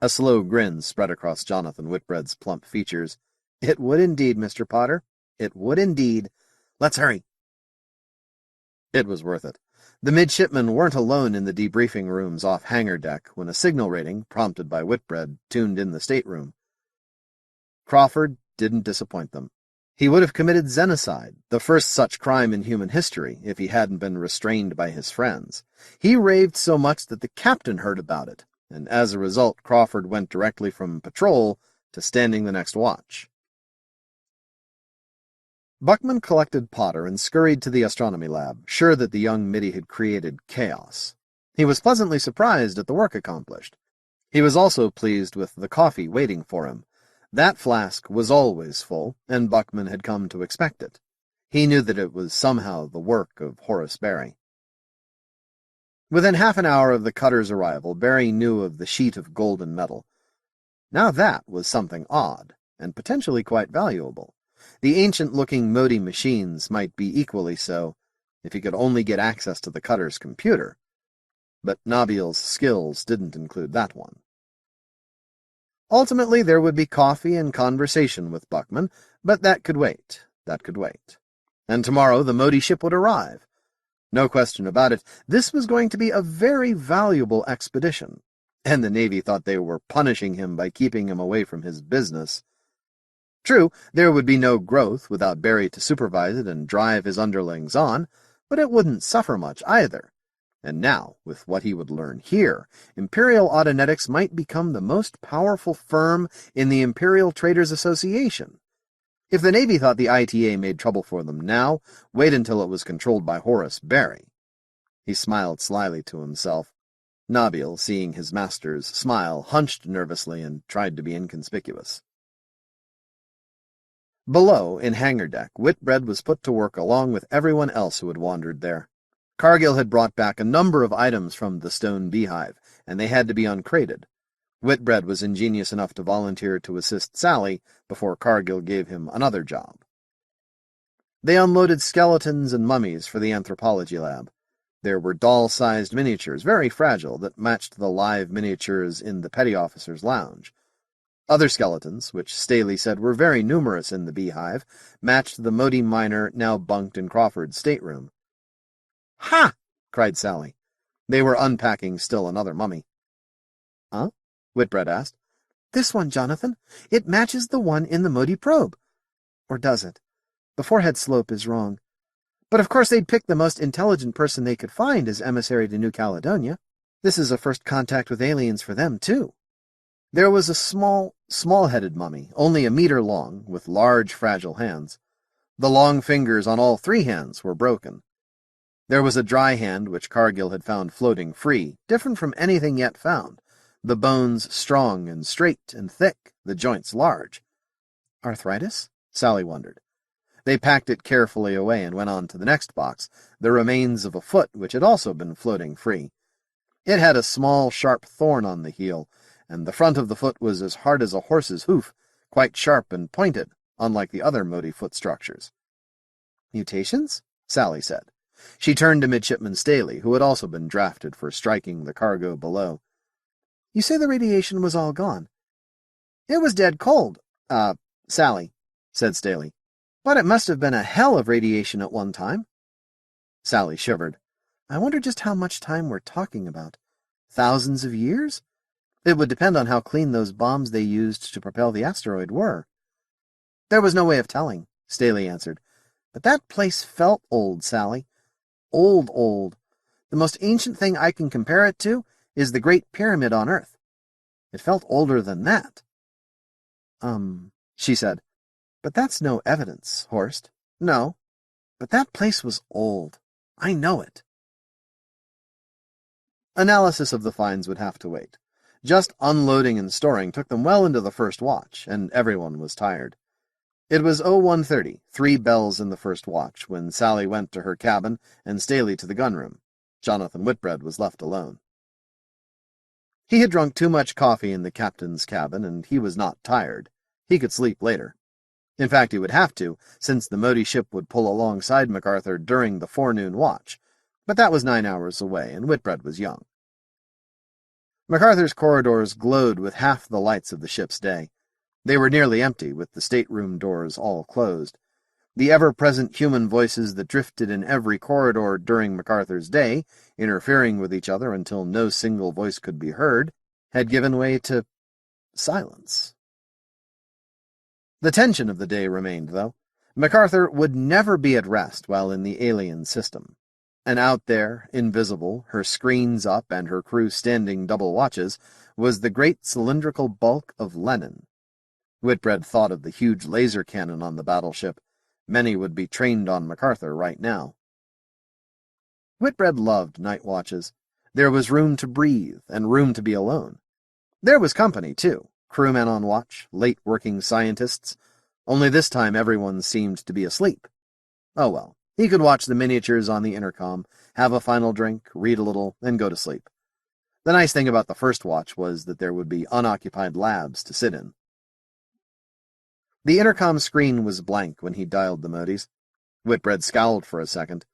A slow grin spread across Jonathan Whitbread's plump features. "It would indeed, Mr. Potter. It would indeed. Let's hurry." It was worth it. The midshipmen weren't alone in the debriefing rooms off hangar deck when a signal rating, prompted by Whitbread, tuned in the stateroom. Crawford didn't disappoint them. He would have committed xenocide, the first such crime in human history, if he hadn't been restrained by his friends. He raved so much that the captain heard about it, and as a result Crawford went directly from patrol to standing the next watch. Buckman collected Potter and scurried to the astronomy lab, sure that the young middy had created chaos. He was pleasantly surprised at the work accomplished. He was also pleased with the coffee waiting for him. That flask was always full, and Buckman had come to expect it. He knew that it was somehow the work of Horace Barry. Within half an hour of the cutter's arrival, Barry knew of the sheet of golden metal. Now that was something odd, and potentially quite valuable. The ancient-looking Motie machines might be equally so, if he could only get access to the cutter's computer. But Nabil's skills didn't include that one. Ultimately, there would be coffee and conversation with Buckman, but that could wait. And tomorrow the Motie ship would arrive. No question about it, this was going to be a very valuable expedition, and the Navy thought they were punishing him by keeping him away from his business. True, there would be no growth without Barry to supervise it and drive his underlings on, but it wouldn't suffer much either, And now, with what he would learn here, Imperial Autonetics might become the most powerful firm in the Imperial Traders Association. If the Navy thought the ITA made trouble for them now, wait until it was controlled by Horace Barry. He smiled slyly to himself. Nabil, seeing his master's smile, hunched nervously and tried to be inconspicuous. Below, in hangar deck, Whitbread was put to work along with everyone else who had wandered there. Cargill had brought back a number of items from the Stone Beehive, and they had to be uncrated. Whitbread was ingenious enough to volunteer to assist Sally before Cargill gave him another job. They unloaded skeletons and mummies for the anthropology lab. There were doll-sized miniatures, very fragile, that matched the live miniatures in the petty officer's lounge. Other skeletons, which Staley said were very numerous in the Beehive, matched the Motie miner now bunked in Crawford's stateroom. "Ha!" cried Sally. They were unpacking still another mummy. "Huh?" Whitbread asked. "This one, Jonathan. It matches the one in the Motie probe. Or does it? The forehead slope is wrong. But of course they'd pick the most intelligent person they could find as emissary to New Caledonia. This is a first contact with aliens for them, too." There was a small-headed mummy, only a meter long, with large, fragile hands. The long fingers on all three hands were broken. There was a dry hand which Cargill had found floating free, different from anything yet found, the bones strong and straight and thick, the joints large. Arthritis? Sally wondered. They packed it carefully away and went on to the next box, the remains of a foot which had also been floating free. It had a small, sharp thorn on the heel, and the front of the foot was as hard as a horse's hoof, quite sharp and pointed, unlike the other Motie foot structures. "Mutations?" Sally said. She turned to Midshipman Staley, who had also been drafted for striking the cargo below. "You say the radiation was all gone?" "It was dead cold, Sally," said Staley. "But it must have been a hell of radiation at one time." Sally shivered. "I wonder just how much time we're talking about. Thousands of years? It would depend on how clean those bombs they used to propel the asteroid were." "There was no way of telling," Staley answered. "But that place felt old, Sally. Old, old. The most ancient thing I can compare it to is the Great Pyramid on Earth. It felt older than that." She said. "But that's no evidence, Horst." "No. But that place was old. I know it." Analysis of the finds would have to wait. Just unloading and storing took them well into the first watch, and everyone was tired. It was 01:30, 3 bells in the first watch, when Sally went to her cabin and Staley to the gunroom. Jonathan Whitbread was left alone. He had drunk too much coffee in the captain's cabin, and he was not tired. He could sleep later. In fact, he would have to, since the Motie ship would pull alongside MacArthur during the forenoon watch, but that was 9 hours away, and Whitbread was young. MacArthur's corridors glowed with half the lights of the ship's day. They were nearly empty, with the stateroom doors all closed. The ever-present human voices that drifted in every corridor during MacArthur's day, interfering with each other until no single voice could be heard, had given way to silence. The tension of the day remained, though. MacArthur would never be at rest while in the alien system. And out there, invisible, her screens up and her crew standing double watches, was the great cylindrical bulk of Lenin. Whitbread thought of the huge laser cannon on the battleship. Many would be trained on MacArthur right now. Whitbread loved night watches. There was room to breathe and room to be alone. There was company, too. Crewmen on watch, late-working scientists. Only this time everyone seemed to be asleep. Oh well, he could watch the miniatures on the intercom, have a final drink, read a little, and go to sleep. The nice thing about the first watch was that there would be unoccupied labs to sit in. The intercom screen was blank when he dialed the Moties. Whitbread scowled for a second,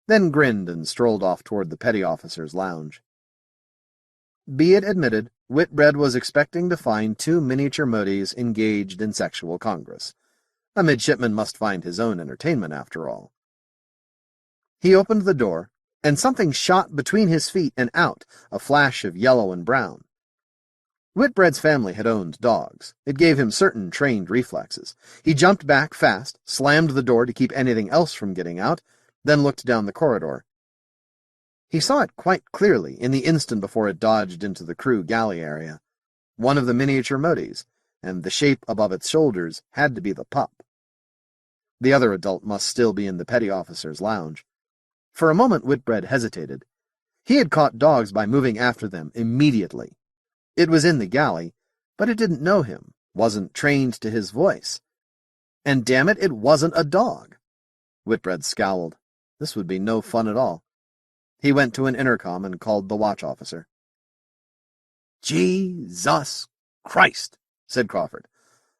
then grinned and strolled off toward the petty officer's lounge. Be it admitted, Whitbread was expecting to find 2 miniature Moties engaged in sexual congress. A midshipman must find his own entertainment, after all. He opened the door, and something shot between his feet and out, a flash of yellow and brown. Whitbread's family had owned dogs. It gave him certain trained reflexes. He jumped back fast, slammed the door to keep anything else from getting out, then looked down the corridor. He saw it quite clearly in the instant before it dodged into the crew galley area. One of the miniature Moties, and the shape above its shoulders had to be the pup. The other adult must still be in the petty officer's lounge. For a moment Whitbread hesitated. He had caught dogs by moving after them immediately. It was in the galley, but it didn't know him, wasn't trained to his voice. And damn it, it wasn't a dog. Whitbread scowled. This would be no fun at all. He went to an intercom and called the watch officer. "Jesus Christ," said Crawford.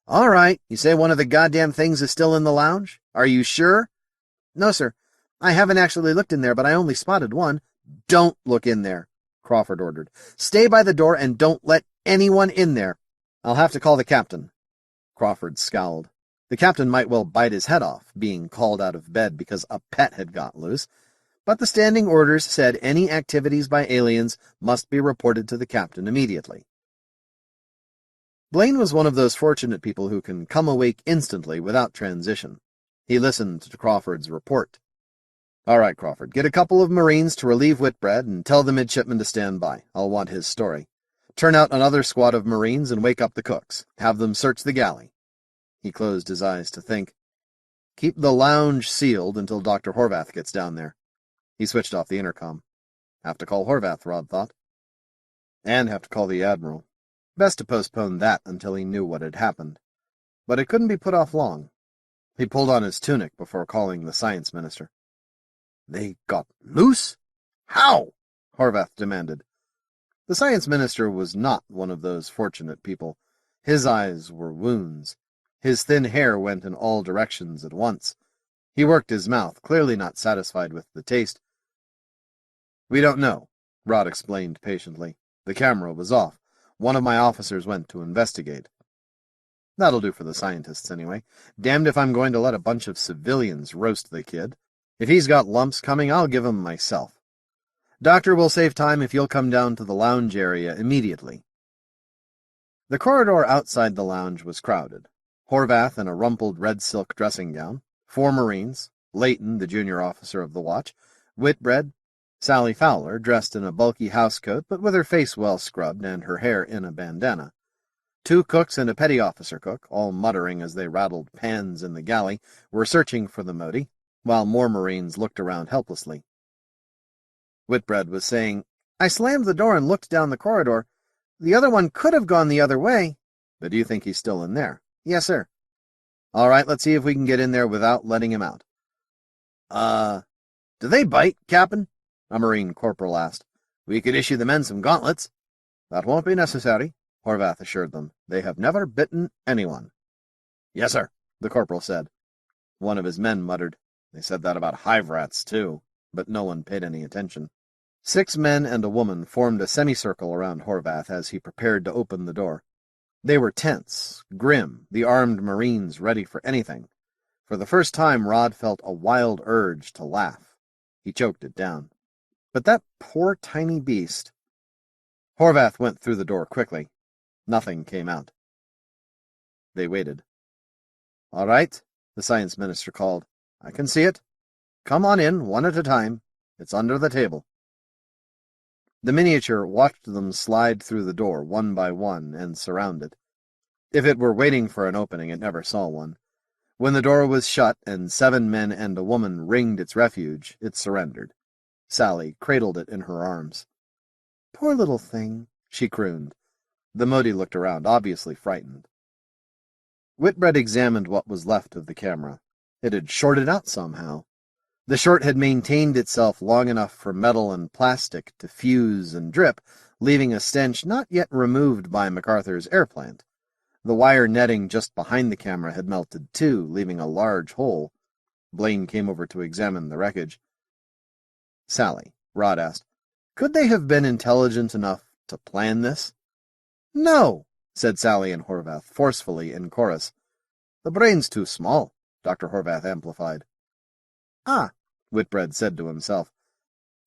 "All right, you say one of the goddamn things is still in the lounge? Are you sure?" "No, sir. I haven't actually looked in there, but I only spotted one." "Don't look in there," Crawford ordered. "Stay by the door and don't let anyone in there." "I'll have to call the captain." Crawford scowled. The captain might well bite his head off, being called out of bed because a pet had got loose, but the standing orders said any activities by aliens must be reported to the captain immediately. Blaine was one of those fortunate people who can come awake instantly without transition. He listened to Crawford's report. "All right, Crawford, get a couple of Marines to relieve Whitbread and tell the midshipman to stand by. I'll want his story. Turn out another squad of Marines and wake up the cooks. Have them search the galley." He closed his eyes to think. "Keep the lounge sealed until Dr. Horvath gets down there." He switched off the intercom. Have to call Horvath, Rod thought. And have to call the Admiral. Best to postpone that until he knew what had happened. But it couldn't be put off long. He pulled on his tunic before calling the science minister. "They got loose? How?" Horvath demanded. The science minister was not one of those fortunate people. His eyes were wounds. His thin hair went in all directions at once. He worked his mouth, clearly not satisfied with the taste. "We don't know," Rod explained patiently. "The camera was off. One of my officers went to investigate." "That'll do for the scientists, anyway. Damned if I'm going to let a bunch of civilians roast the kid. If he's got lumps coming, I'll give 'em myself. Doctor, we'll save time if you'll come down to the lounge area immediately." The corridor outside the lounge was crowded. Horvath in a rumpled red silk dressing gown, 4 Marines, Leighton, the junior officer of the watch, Whitbread, Sally Fowler, dressed in a bulky housecoat but with her face well scrubbed and her hair in a bandana, 2 cooks and a petty officer cook, all muttering as they rattled pans in the galley, were searching for the Motie, while more Marines looked around helplessly. Whitbread was saying, "I slammed the door and looked down the corridor. The other one could have gone the other way." "But do you think he's still in there?" "Yes, sir." "All right, let's see if we can get in there without letting him out." Do they bite, Captain?" a Marine corporal asked. "We could issue the men some gauntlets." "That won't be necessary," Horvath assured them. "They have never bitten anyone." "Yes, sir," the corporal said. One of his men muttered, "They said that about hive rats, too," but no one paid any attention. 6 men and a woman formed a semicircle around Horvath as he prepared to open the door. They were tense, grim, the armed Marines ready for anything. For the first time, Rod felt a wild urge to laugh. He choked it down. But that poor tiny beast. Horvath went through the door quickly. Nothing came out. They waited. "All right," the science minister called. "I can see it. Come on in, one at a time. It's under the table." The miniature watched them slide through the door one by one and surround it. If it were waiting for an opening, it never saw one. When the door was shut and 7 men and a woman ringed its refuge, it surrendered. Sally cradled it in her arms. "Poor little thing," she crooned. The Motie looked around, obviously frightened. Whitbread examined what was left of the camera. It had shorted out somehow. The short had maintained itself long enough for metal and plastic to fuse and drip, leaving a stench not yet removed by MacArthur's air plant. The wire netting just behind the camera had melted too, leaving a large hole. Blaine came over to examine the wreckage. "Sally," Rod asked, "could they have been intelligent enough to plan this?" "No," said Sally and Horvath forcefully in chorus. "The brain's too small," Dr. Horvath amplified. "Ah," Whitbread said to himself.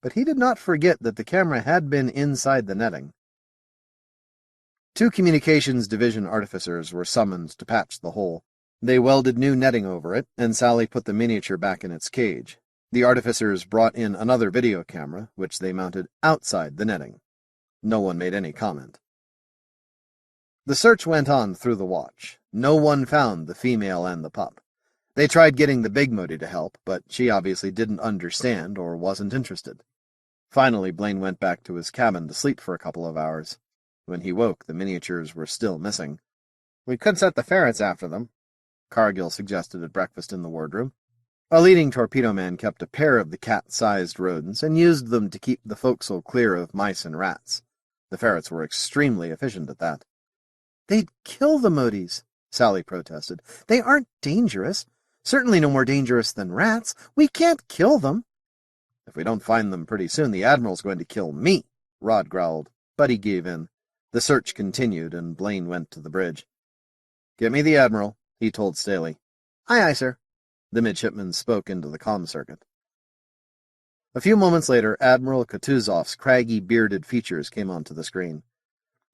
But he did not forget that the camera had been inside the netting. 2 communications division artificers were summoned to patch the hole. They welded new netting over it, and Sally put the miniature back in its cage. The artificers brought in another video camera, which they mounted outside the netting. No one made any comment. The search went on through the watch. No one found the female and the pup. They tried getting the big Motie to help, but she obviously didn't understand or wasn't interested. Finally, Blaine went back to his cabin to sleep for a couple of hours. When he woke, the miniatures were still missing. "We could set the ferrets after them," Cargill suggested at breakfast in the wardroom. A leading torpedo man kept a pair of the cat-sized rodents and used them to keep the forecastle clear of mice and rats. The ferrets were extremely efficient at that. "They'd kill the Moties," Sally protested. "They aren't dangerous. Certainly no more dangerous than rats. We can't kill them." "If we don't find them pretty soon, the Admiral's going to kill me," Rod growled, but he gave in. The search continued, and Blaine went to the bridge. "Get me the Admiral," he told Staley. "Aye, aye, sir." The midshipman spoke into the comm circuit. A few moments later, Admiral Kutuzov's craggy, bearded features came onto the screen.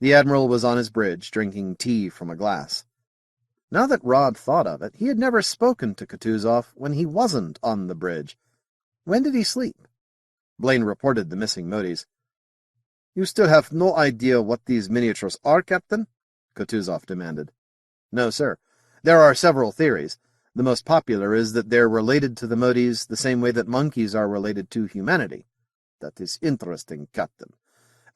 The Admiral was on his bridge, drinking tea from a glass. Now that Rod thought of it, he had never spoken to Kutuzov when he wasn't on the bridge. When did he sleep? Blaine reported the missing Moties. "You still have no idea what these miniatures are, Captain?" Kutuzov demanded. "No, sir. There are several theories. The most popular is that they're related to the Moties the same way that monkeys are related to humanity." "That is interesting, Captain.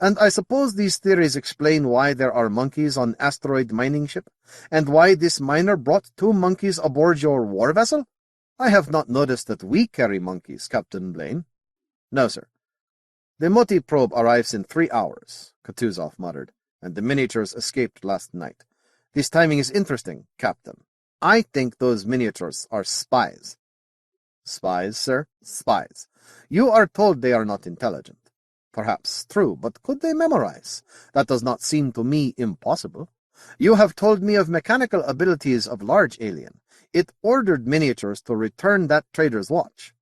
And I suppose these theories explain why there are monkeys on asteroid mining ship, and why this miner brought 2 monkeys aboard your war vessel? I have not noticed that we carry monkeys, Captain Blaine." "No, sir." "The Motie probe arrives in 3 hours," Kutuzov muttered, "and the miniatures escaped last night. This timing is interesting, Captain. I think those miniatures are spies." "Spies, sir?" "Spies. You are told they are not intelligent. Perhaps true, but could they memorize? That does not seem to me impossible. You have told me of mechanical abilities of large alien. It ordered miniatures to return that trader's watch.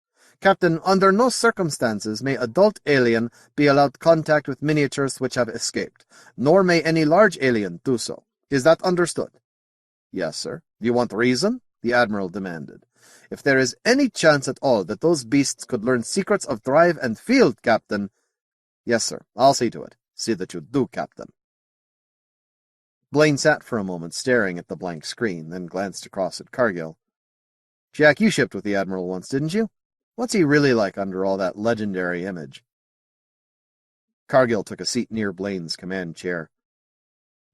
Captain, under no circumstances may adult alien be allowed contact with miniatures which have escaped, nor may any large alien do so. Is that understood?" "Yes, sir." "You want reason?" the Admiral demanded. "If there is any chance at all that those beasts could learn secrets of drive and field, Captain—" "Yes, sir. I'll see to it. See that you do, Captain." Blaine sat for a moment staring at the blank screen, then glanced across at Cargill. "Jack, you shipped with the Admiral once, didn't you? What's he really like under all that legendary image?" Cargill took a seat near Blaine's command chair.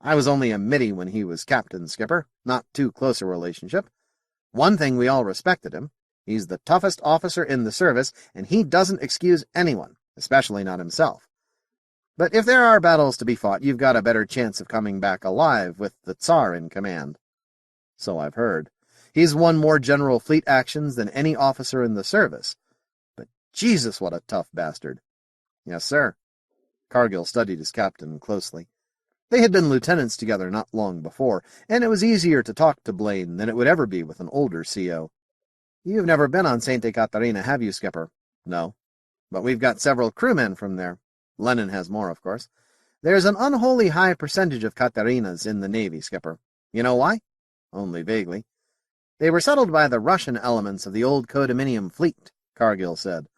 "I was only a middy when he was captain, Skipper. Not too close a relationship. One thing, we all respected him. He's the toughest officer in the service, and he doesn't excuse anyone, especially not himself. But if there are battles to be fought, you've got a better chance of coming back alive with the Tsar in command." "So I've heard. He's won more general fleet actions than any officer in the service. But Jesus, what a tough bastard." "Yes, sir." Cargill studied his captain closely. They had been lieutenants together not long before, and it was easier to talk to Blaine than it would ever be with an older CO. "You've never been on St. Ekaterina, have you, Skipper?" "No. But we've got several crewmen from there. Lenin has more, of course. There's an unholy high percentage of Katerinas in the Navy, Skipper. You know why?" "Only vaguely." "They were settled by the Russian elements of the old Codominium fleet," Cargill said.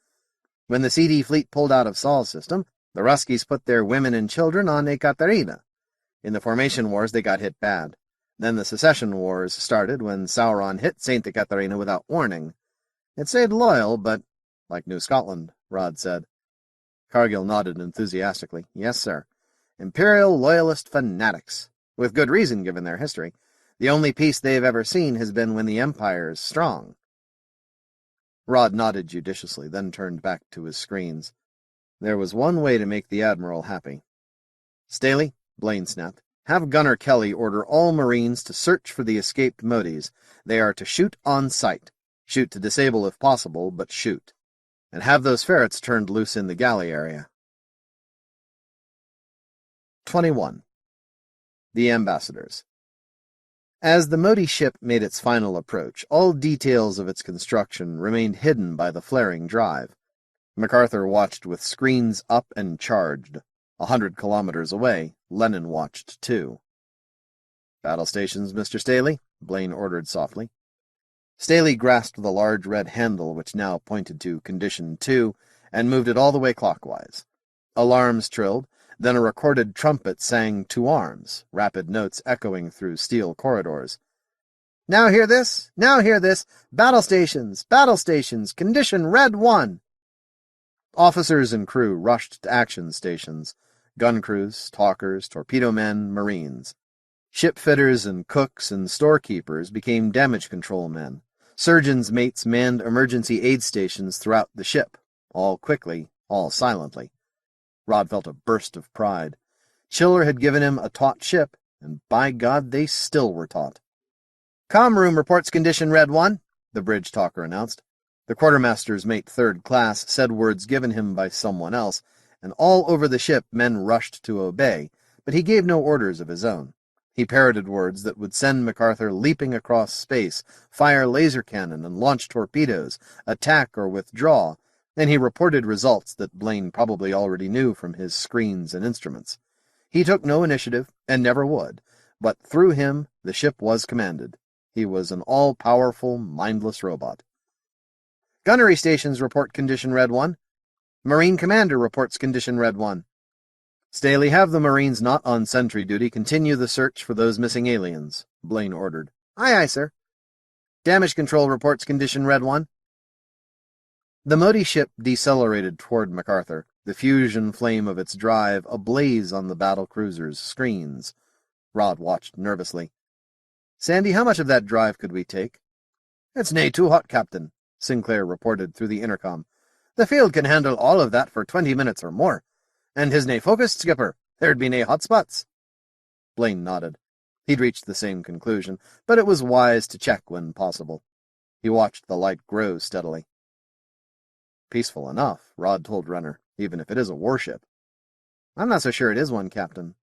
"When the CD fleet pulled out of Sol's system, the Ruskies put their women and children on Ekaterina. In the Formation Wars, they got hit bad. Then the Secession Wars started when Sauron hit St. Ekaterina without warning. It stayed loyal, but—" "Like New Scotland," Rod said. Cargill nodded enthusiastically. "Yes, sir. Imperial loyalist fanatics. With good reason, given their history. The only peace they've ever seen has been when the Empire's strong." Rod nodded judiciously, then turned back to his screens. There was one way to make the Admiral happy. "Staley," Blaine snapped, "have Gunner Kelly order all Marines to search for the escaped Moties. They are to shoot on sight. Shoot to disable if possible, but shoot. And have those ferrets turned loose in the galley area." 21. The Ambassadors. As the Motie ship made its final approach, all details of its construction remained hidden by the flaring drive. MacArthur watched with screens up and charged. 100 kilometers away, Lenin watched too. "Battle stations, Mr. Staley," Blaine ordered softly. Staley grasped the large red handle which now pointed to Condition 2 and moved it all the way clockwise. Alarms trilled, then a recorded trumpet sang to arms, rapid notes echoing through steel corridors. "Now hear this! Now hear this! Battle stations! Battle stations! Condition Red 1!" Officers and crew rushed to action stations. Gun crews, talkers, torpedo men, marines. Ship fitters and cooks and storekeepers became damage control men. Surgeons' mates manned emergency aid stations throughout the ship, all quickly, all silently. Rod felt a burst of pride. Chiller had given him a taut ship, and by God, they still were taut. "Com room reports Condition Red 1, the bridge talker announced. The quartermaster's mate 3rd class said words given him by someone else, and all over the ship men rushed to obey, but he gave no orders of his own. He parroted words that would send MacArthur leaping across space, fire laser cannon and launch torpedoes, attack or withdraw, and he reported results that Blaine probably already knew from his screens and instruments. He took no initiative, and never would, but through him the ship was commanded. He was an all-powerful, mindless robot. "Gunnery stations report Condition Red 1. Marine Commander reports Condition Red 1. Staley, have the Marines not on sentry duty continue the search for those missing aliens," Blaine ordered. "Aye, aye, sir." "Damage control reports Condition Red 1. The Motie ship decelerated toward MacArthur, the fusion flame of its drive ablaze on the battle cruiser's screens. Rod watched nervously. "Sandy, how much of that drive could we take?" "It's nae too hot, Captain," Sinclair reported through the intercom. "The field can handle all of that for 20 minutes or more. And his nae focused, skipper. There'd be nae hot spots." Blaine nodded. He'd reached the same conclusion, but it was wise to check when possible. He watched the light grow steadily. "Peaceful enough," Rod told Renner, "even if it is a warship." "I'm not so sure it is one, Captain."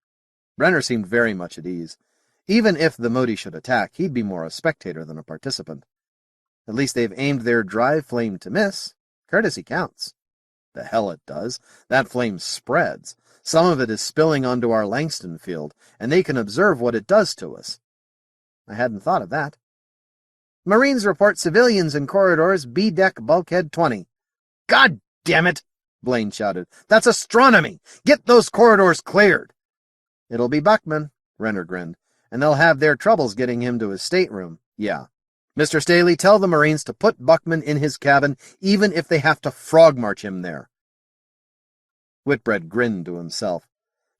Renner seemed very much at ease. Even if the Motie should attack, he'd be more a spectator than a participant. At least they've aimed their drive flame to miss. Courtesy counts. The hell it does. That flame spreads. Some of it is spilling onto our Langston field, and they can observe what it does to us. I hadn't thought of that. "Marines report civilians in corridors B-deck bulkhead 20. "God damn it!" Blaine shouted. "That's astronomy! Get those corridors cleared!" "It'll be Buckman," Renner grinned, "and they'll have their troubles getting him to his stateroom. Yeah. Mr. Staley, tell the Marines to put Buckman in his cabin, even if they have to frog-march him there." Whitbread grinned to himself.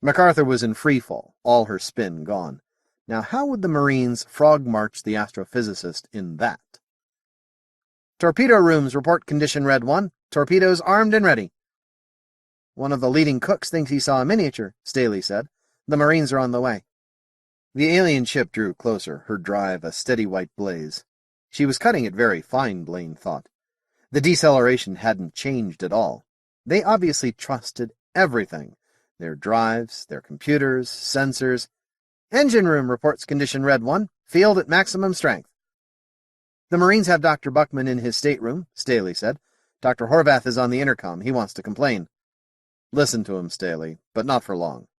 MacArthur was in freefall, all her spin gone. Now how would the Marines frog-march the astrophysicist in that? "Torpedo rooms report Condition Red 1. Torpedoes armed and ready." "One of the leading cooks thinks he saw a miniature," Staley said. "The Marines are on the way." The alien ship drew closer, her drive a steady white blaze. She was cutting it very fine, Blaine thought. The deceleration hadn't changed at all. They obviously trusted everything. Their drives, their computers, sensors. "Engine room reports Condition Red 1. Field at maximum strength." "The Marines have Dr. Buckman in his stateroom," Staley said. "Dr. Horvath is on the intercom. He wants to complain." "Listen to him, Staley, but not for long."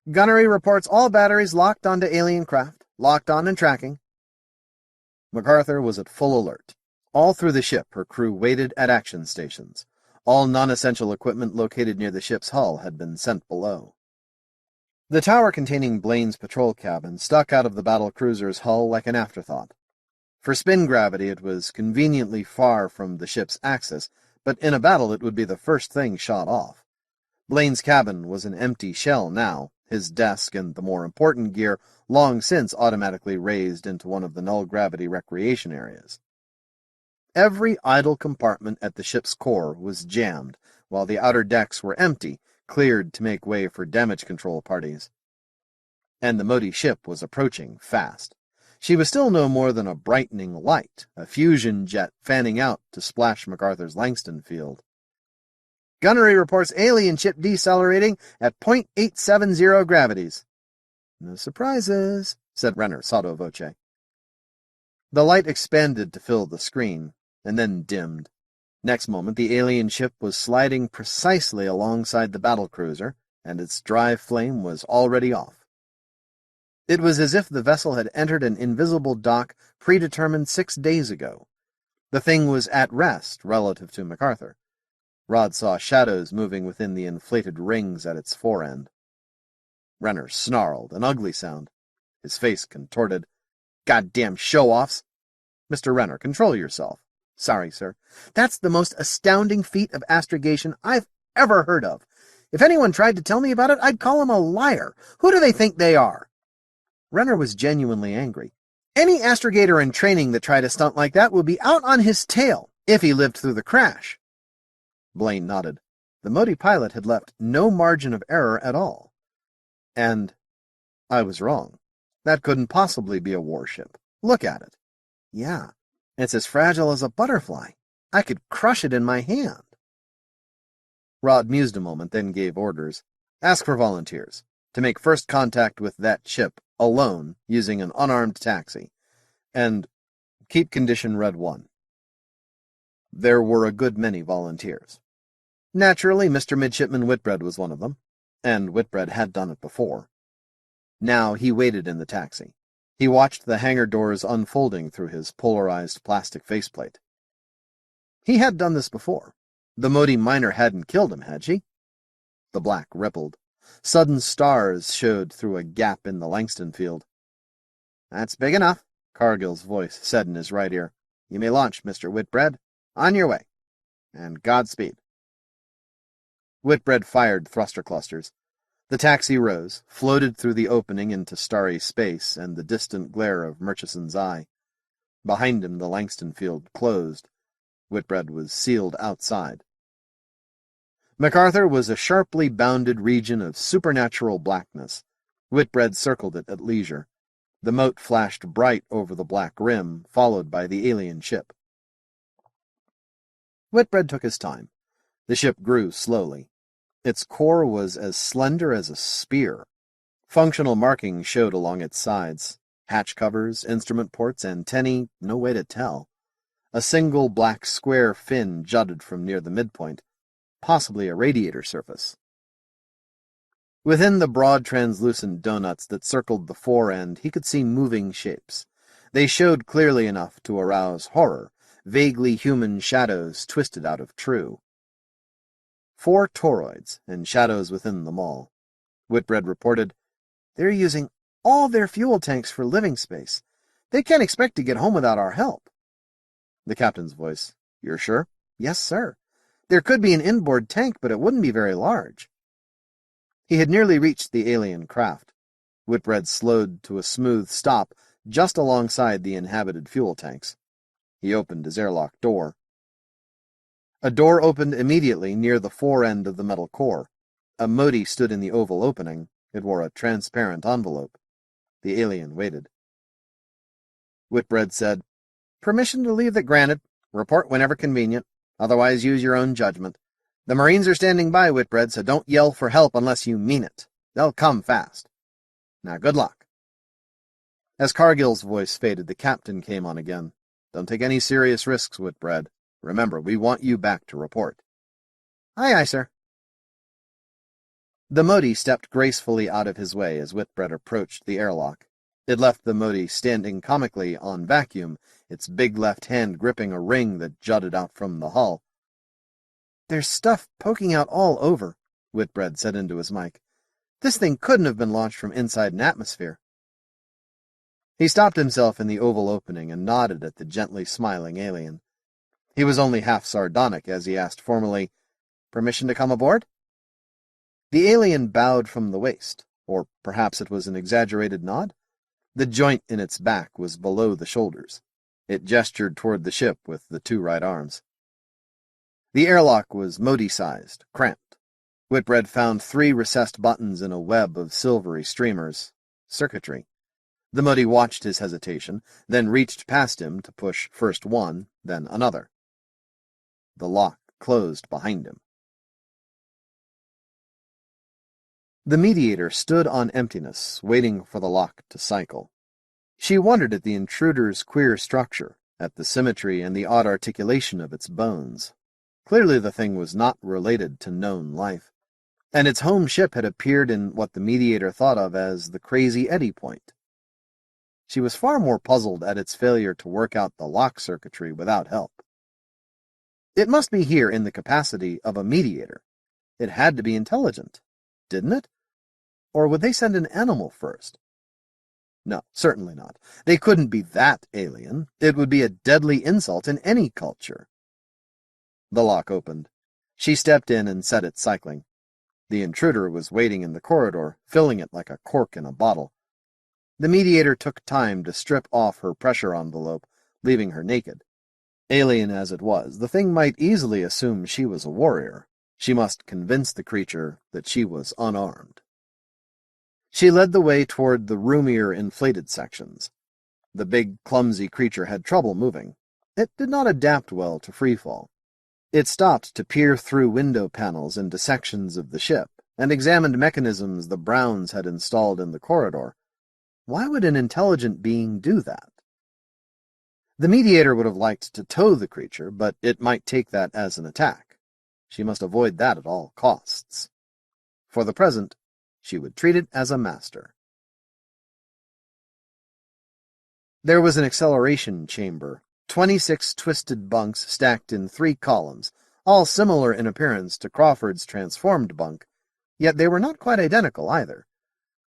"Gunnery reports all batteries locked onto alien craft. Locked on and tracking." MacArthur was at full alert. All through the ship, her crew waited at action stations. All non-essential equipment located near the ship's hull had been sent below. The tower containing Blaine's patrol cabin stuck out of the battle cruiser's hull like an afterthought. For spin gravity, it was conveniently far from the ship's axis, but in a battle it would be the first thing shot off. Blaine's cabin was an empty shell now, his desk and the more important gear long since automatically raised into one of the null-gravity recreation areas. Every idle compartment at the ship's core was jammed, while the outer decks were empty, cleared to make way for damage control parties. And the Motie ship was approaching fast. She was still no more than a brightening light, a fusion jet fanning out to splash MacArthur's Langston field. "Gunnery reports alien ship decelerating at .870 gravities." "No surprises," said Renner sotto voce. The light expanded to fill the screen, and then dimmed. Next moment, the alien ship was sliding precisely alongside the battlecruiser, and its drive flame was already off. It was as if the vessel had entered an invisible dock predetermined 6 days ago. The thing was at rest relative to MacArthur. Rod saw shadows moving within the inflated rings at its forend. Renner snarled, an ugly sound. His face contorted. "Goddamn show-offs!" "Mr. Renner, control yourself." "Sorry, sir. That's the most astounding feat of astrogation I've ever heard of. If anyone tried to tell me about it, I'd call him a liar. Who do they think they are?" Renner was genuinely angry. Any astrogator in training that tried a stunt like that would be out on his tail if he lived through the crash. Blaine nodded. The Motie pilot had left no margin of error at all. And I was wrong. That couldn't possibly be a warship. Look at it. Yeah, it's as fragile as a butterfly. I could crush it in my hand. Rod mused a moment, then gave orders. Ask for volunteers to make first contact with that ship alone using an unarmed taxi. And keep condition Red 1. There were a good many volunteers. Naturally, Mr. Midshipman Whitbread was one of them, and Whitbread had done it before. Now he waited in the taxi. He watched the hangar doors unfolding through his polarized plastic faceplate. He had done this before. The Motie miner hadn't killed him, had she? The black rippled. Sudden stars showed through a gap in the Langston field. "That's big enough," Cargill's voice said in his right ear. "You may launch, Mr. Whitbread. On your way. And Godspeed." Whitbread fired thruster clusters. The taxi rose, floated through the opening into starry space and the distant glare of Murchison's eye. Behind him the Langston field closed. Whitbread was sealed outside. MacArthur was a sharply bounded region of supernatural blackness. Whitbread circled it at leisure. The mote flashed bright over the black rim, followed by the alien ship. Whitbread took his time. The ship grew slowly. Its core was as slender as a spear. Functional markings showed along its sides. Hatch covers, instrument ports, antennae, no way to tell. A single black square fin jutted from near the midpoint, possibly a radiator surface. Within the broad translucent donuts that circled the forend, he could see moving shapes. They showed clearly enough to arouse horror, vaguely human shadows twisted out of true. 4 toroids, and shadows within them all. Whitbread reported, "They're using all their fuel tanks for living space. They can't expect to get home without our help." The captain's voice, "You're sure?" "Yes, sir. There could be an inboard tank, but it wouldn't be very large." He had nearly reached the alien craft. Whitbread slowed to a smooth stop just alongside the inhabited fuel tanks. He opened his airlock door. A door opened immediately near the forend of the metal core. A Motie stood in the oval opening. It wore a transparent envelope. The alien waited. Whitbread said, "Permission to leave that granted. Report whenever convenient. Otherwise use your own judgment. The Marines are standing by, Whitbread, so don't yell for help unless you mean it. They'll come fast. Now good luck." As Cargill's voice faded, the captain came on again. "Don't take any serious risks, Whitbread. Remember, we want you back to report." "Aye, aye, sir." The Motie stepped gracefully out of his way as Whitbread approached the airlock. It left the Motie standing comically on vacuum, its big left hand gripping a ring that jutted out from the hull. "There's stuff poking out all over," Whitbread said into his mic. "This thing couldn't have been launched from inside an atmosphere." He stopped himself in the oval opening and nodded at the gently smiling alien. He was only half sardonic as he asked formally, "Permission to come aboard?" The alien bowed from the waist, or perhaps it was an exaggerated nod. The joint in its back was below the shoulders. It gestured toward the ship with the 2 right arms. The airlock was Motie-sized, cramped. Whitbread found 3 recessed buttons in a web of silvery streamers. Circuitry. The Motie watched his hesitation, then reached past him to push first one, then another. The lock closed behind him. The mediator stood on emptiness, waiting for the lock to cycle. She wondered at the intruder's queer structure, at the symmetry and the odd articulation of its bones. Clearly the thing was not related to known life, and its home ship had appeared in what the mediator thought of as the Crazy Eddy Point. She was far more puzzled at its failure to work out the lock circuitry without help. It must be here in the capacity of a mediator. It had to be intelligent, didn't it? Or would they send an animal first? No, certainly not. They couldn't be that alien. It would be a deadly insult in any culture. The lock opened. She stepped in and set it cycling. The intruder was waiting in the corridor, filling it like a cork in a bottle. The mediator took time to strip off her pressure envelope, leaving her naked. Alien as it was, the thing might easily assume she was a warrior. She must convince the creature that she was unarmed. She led the way toward the roomier inflated sections. The big, clumsy creature had trouble moving. It did not adapt well to freefall. It stopped to peer through window panels into sections of the ship, and examined mechanisms the Browns had installed in the corridor. Why would an intelligent being do that? The mediator would have liked to tow the creature, but it might take that as an attack. She must avoid that at all costs. For the present, she would treat it as a master. There was an acceleration chamber, 26 twisted bunks stacked in 3 columns, all similar in appearance to Crawford's transformed bunk, yet they were not quite identical either.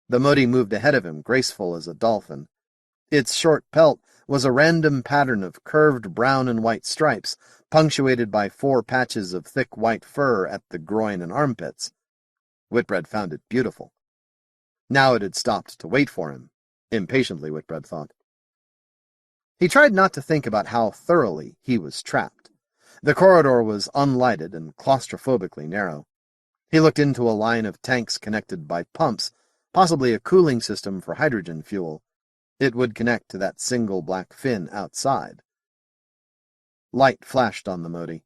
The Motie moved ahead of him, graceful as a dolphin. Its short pelt was a random pattern of curved brown and white stripes, punctuated by 4 patches of thick white fur at the groin and armpits. Whitbread found it beautiful. Now it had stopped to wait for him. Impatiently, Whitbread thought. He tried not to think about how thoroughly he was trapped. The corridor was unlighted and claustrophobically narrow. He looked into a line of tanks connected by pumps, possibly a cooling system for hydrogen fuel. It would connect to that single black fin outside. Light flashed on the Motie.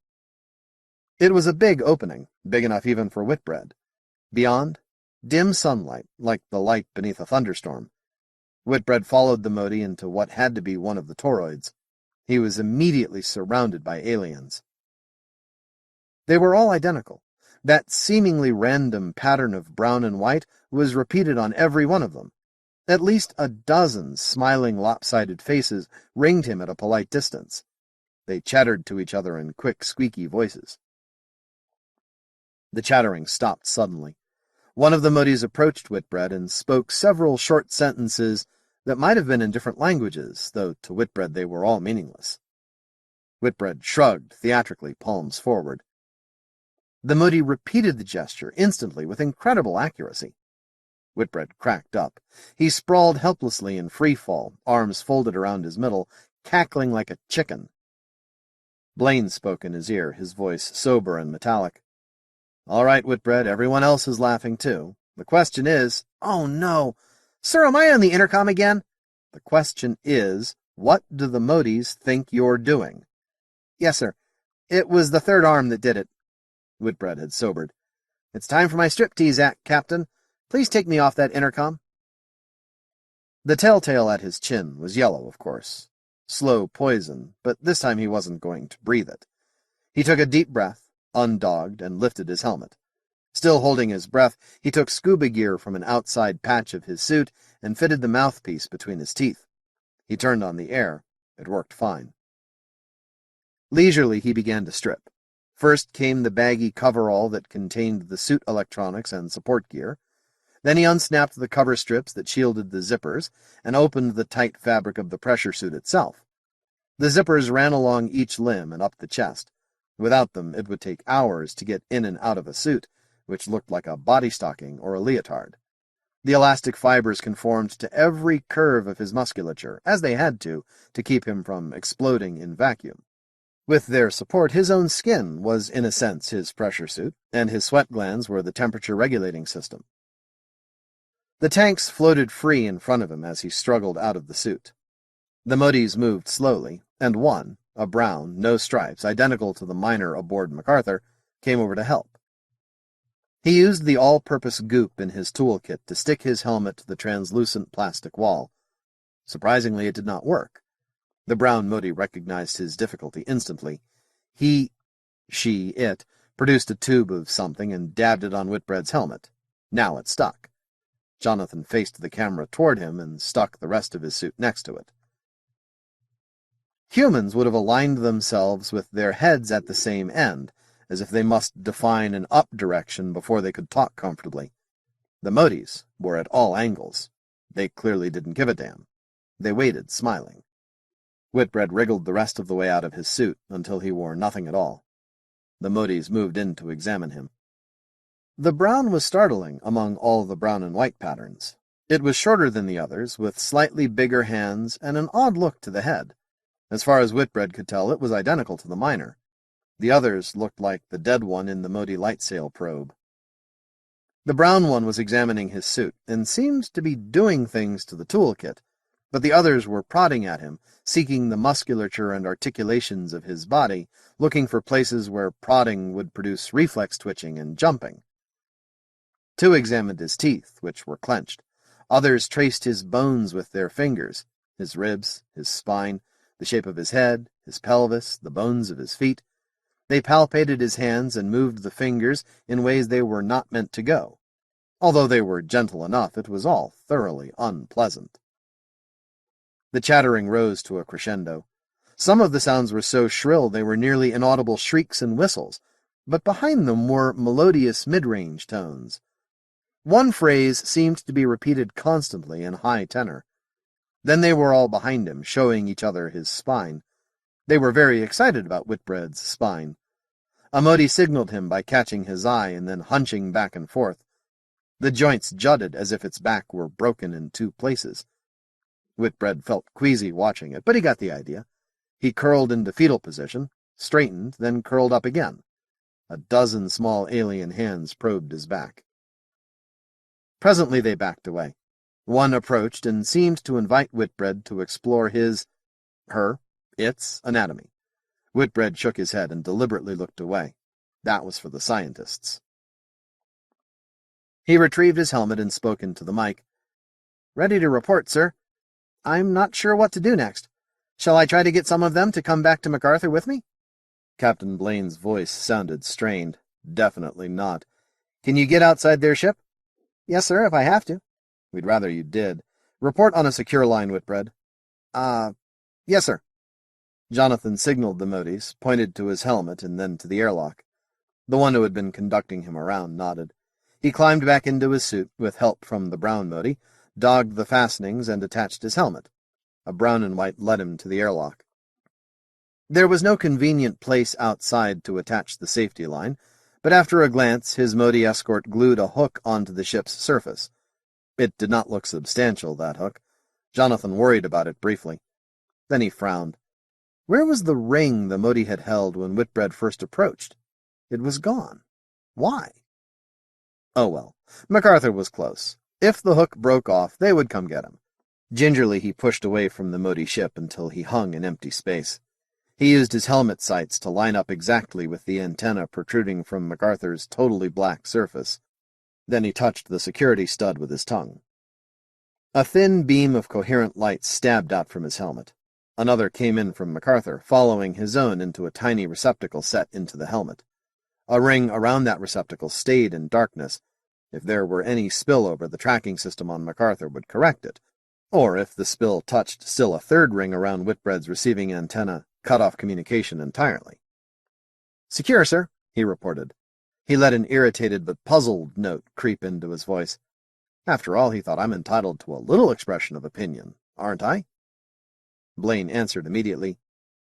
It was a big opening, big enough even for Whitbread. Beyond, dim sunlight, like the light beneath a thunderstorm. Whitbread followed the Motie into what had to be one of the toroids. He was immediately surrounded by aliens. They were all identical. That seemingly random pattern of brown and white was repeated on every one of them. At least a dozen smiling, lopsided faces ringed him at a polite distance. They chattered to each other in quick, squeaky voices. The chattering stopped suddenly. One of the Moties approached Whitbread and spoke several short sentences that might have been in different languages, though to Whitbread they were all meaningless. Whitbread shrugged theatrically, palms forward. The Motie repeated the gesture instantly with incredible accuracy. Whitbread cracked up. He sprawled helplessly in free fall, arms folded around his middle, cackling like a chicken. Blaine spoke in his ear, his voice sober and metallic. "All right, Whitbread, everyone else is laughing too. The question is—" "Oh, no! Sir, am I on the intercom again?" "The question is, what do the Moties think you're doing?" "Yes, sir. It was the third arm that did it." Whitbread had sobered. "It's time for my striptease act, Captain. Please take me off that intercom." The telltale at his chin was yellow, of course. Slow poison, but this time he wasn't going to breathe it. He took a deep breath, undogged, and lifted his helmet. Still holding his breath, he took scuba gear from an outside patch of his suit and fitted the mouthpiece between his teeth. He turned on the air. It worked fine. Leisurely, he began to strip. First came the baggy coverall that contained the suit electronics and support gear. Then he unsnapped the cover strips that shielded the zippers and opened the tight fabric of the pressure suit itself. The zippers ran along each limb and up the chest. Without them, it would take hours to get in and out of a suit, which looked like a body stocking or a leotard. The elastic fibers conformed to every curve of his musculature, as they had to keep him from exploding in vacuum. With their support, his own skin was, in a sense, his pressure suit, and his sweat glands were the temperature-regulating system. The tanks floated free in front of him as he struggled out of the suit. The Moties moved slowly, and one, a brown, no stripes, identical to the miner aboard MacArthur, came over to help. He used the all-purpose goop in his toolkit to stick his helmet to the translucent plastic wall. Surprisingly, it did not work. The brown Motie recognized his difficulty instantly. It produced a tube of something and dabbed it on Whitbread's helmet. Now it stuck. Jonathan faced the camera toward him and stuck the rest of his suit next to it. Humans would have aligned themselves with their heads at the same end, as if they must define an up direction before they could talk comfortably. The Moties were at all angles. They clearly didn't give a damn. They waited, smiling. Whitbread wriggled the rest of the way out of his suit until he wore nothing at all. The Moties moved in to examine him. The brown was startling among all the brown and white patterns. It was shorter than the others, with slightly bigger hands and an odd look to the head. As far as Whitbread could tell, it was identical to the miner. The others looked like the dead one in the Motie lightsail probe. The brown one was examining his suit, and seemed to be doing things to the toolkit, but the others were prodding at him, seeking the musculature and articulations of his body, looking for places where prodding would produce reflex twitching and jumping. Two examined his teeth, which were clenched. Others traced his bones with their fingers, his ribs, his spine, the shape of his head, his pelvis, the bones of his feet. They palpated his hands and moved the fingers in ways they were not meant to go. Although they were gentle enough, it was all thoroughly unpleasant. The chattering rose to a crescendo. Some of the sounds were so shrill they were nearly inaudible shrieks and whistles, but behind them were melodious mid-range tones. One phrase seemed to be repeated constantly in high tenor. Then they were all behind him, showing each other his spine. They were very excited about Whitbread's spine. A Motie signaled him by catching his eye and then hunching back and forth. The joints jutted as if its back were broken in two places. Whitbread felt queasy watching it, but he got the idea. He curled into fetal position, straightened, then curled up again. A dozen small alien hands probed his back. Presently they backed away. One approached and seemed to invite Whitbread to explore its anatomy. Whitbread shook his head and deliberately looked away. That was for the scientists. He retrieved his helmet and spoke into the mic. "Ready to report, sir. I'm not sure what to do next. Shall I try to get some of them to come back to MacArthur with me?" Captain Blaine's voice sounded strained. Definitely not. "Can you get outside their ship?" "Yes, sir, if I have to." "We'd rather you did. Report on a secure line, Whitbread." Yes, sir." Jonathan signaled the Moties, pointed to his helmet and then to the airlock. The one who had been conducting him around nodded. He climbed back into his suit, with help from the brown Motie, dogged the fastenings, and attached his helmet. A brown and white led him to the airlock. There was no convenient place outside to attach the safety line, but after a glance his Motie escort glued a hook onto the ship's surface. It did not look substantial, that hook. Jonathan worried about it briefly. Then he frowned. Where was the ring the Motie had held when Whitbread first approached? It was gone. Why? Oh well, MacArthur was close. If the hook broke off, they would come get him. Gingerly he pushed away from the Motie ship until he hung in empty space. He used his helmet sights to line up exactly with the antenna protruding from MacArthur's totally black surface. Then he touched the security stud with his tongue. A thin beam of coherent light stabbed out from his helmet. Another came in from MacArthur, following his own into a tiny receptacle set into the helmet. A ring around that receptacle stayed in darkness. If there were any spillover, the tracking system on MacArthur would correct it. Or if the spill touched still a third ring around Whitbread's receiving antenna, cut off communication entirely. "Secure, sir," he reported. He let an irritated but puzzled note creep into his voice. After all, he thought, I'm entitled to a little expression of opinion, aren't I? Blaine answered immediately,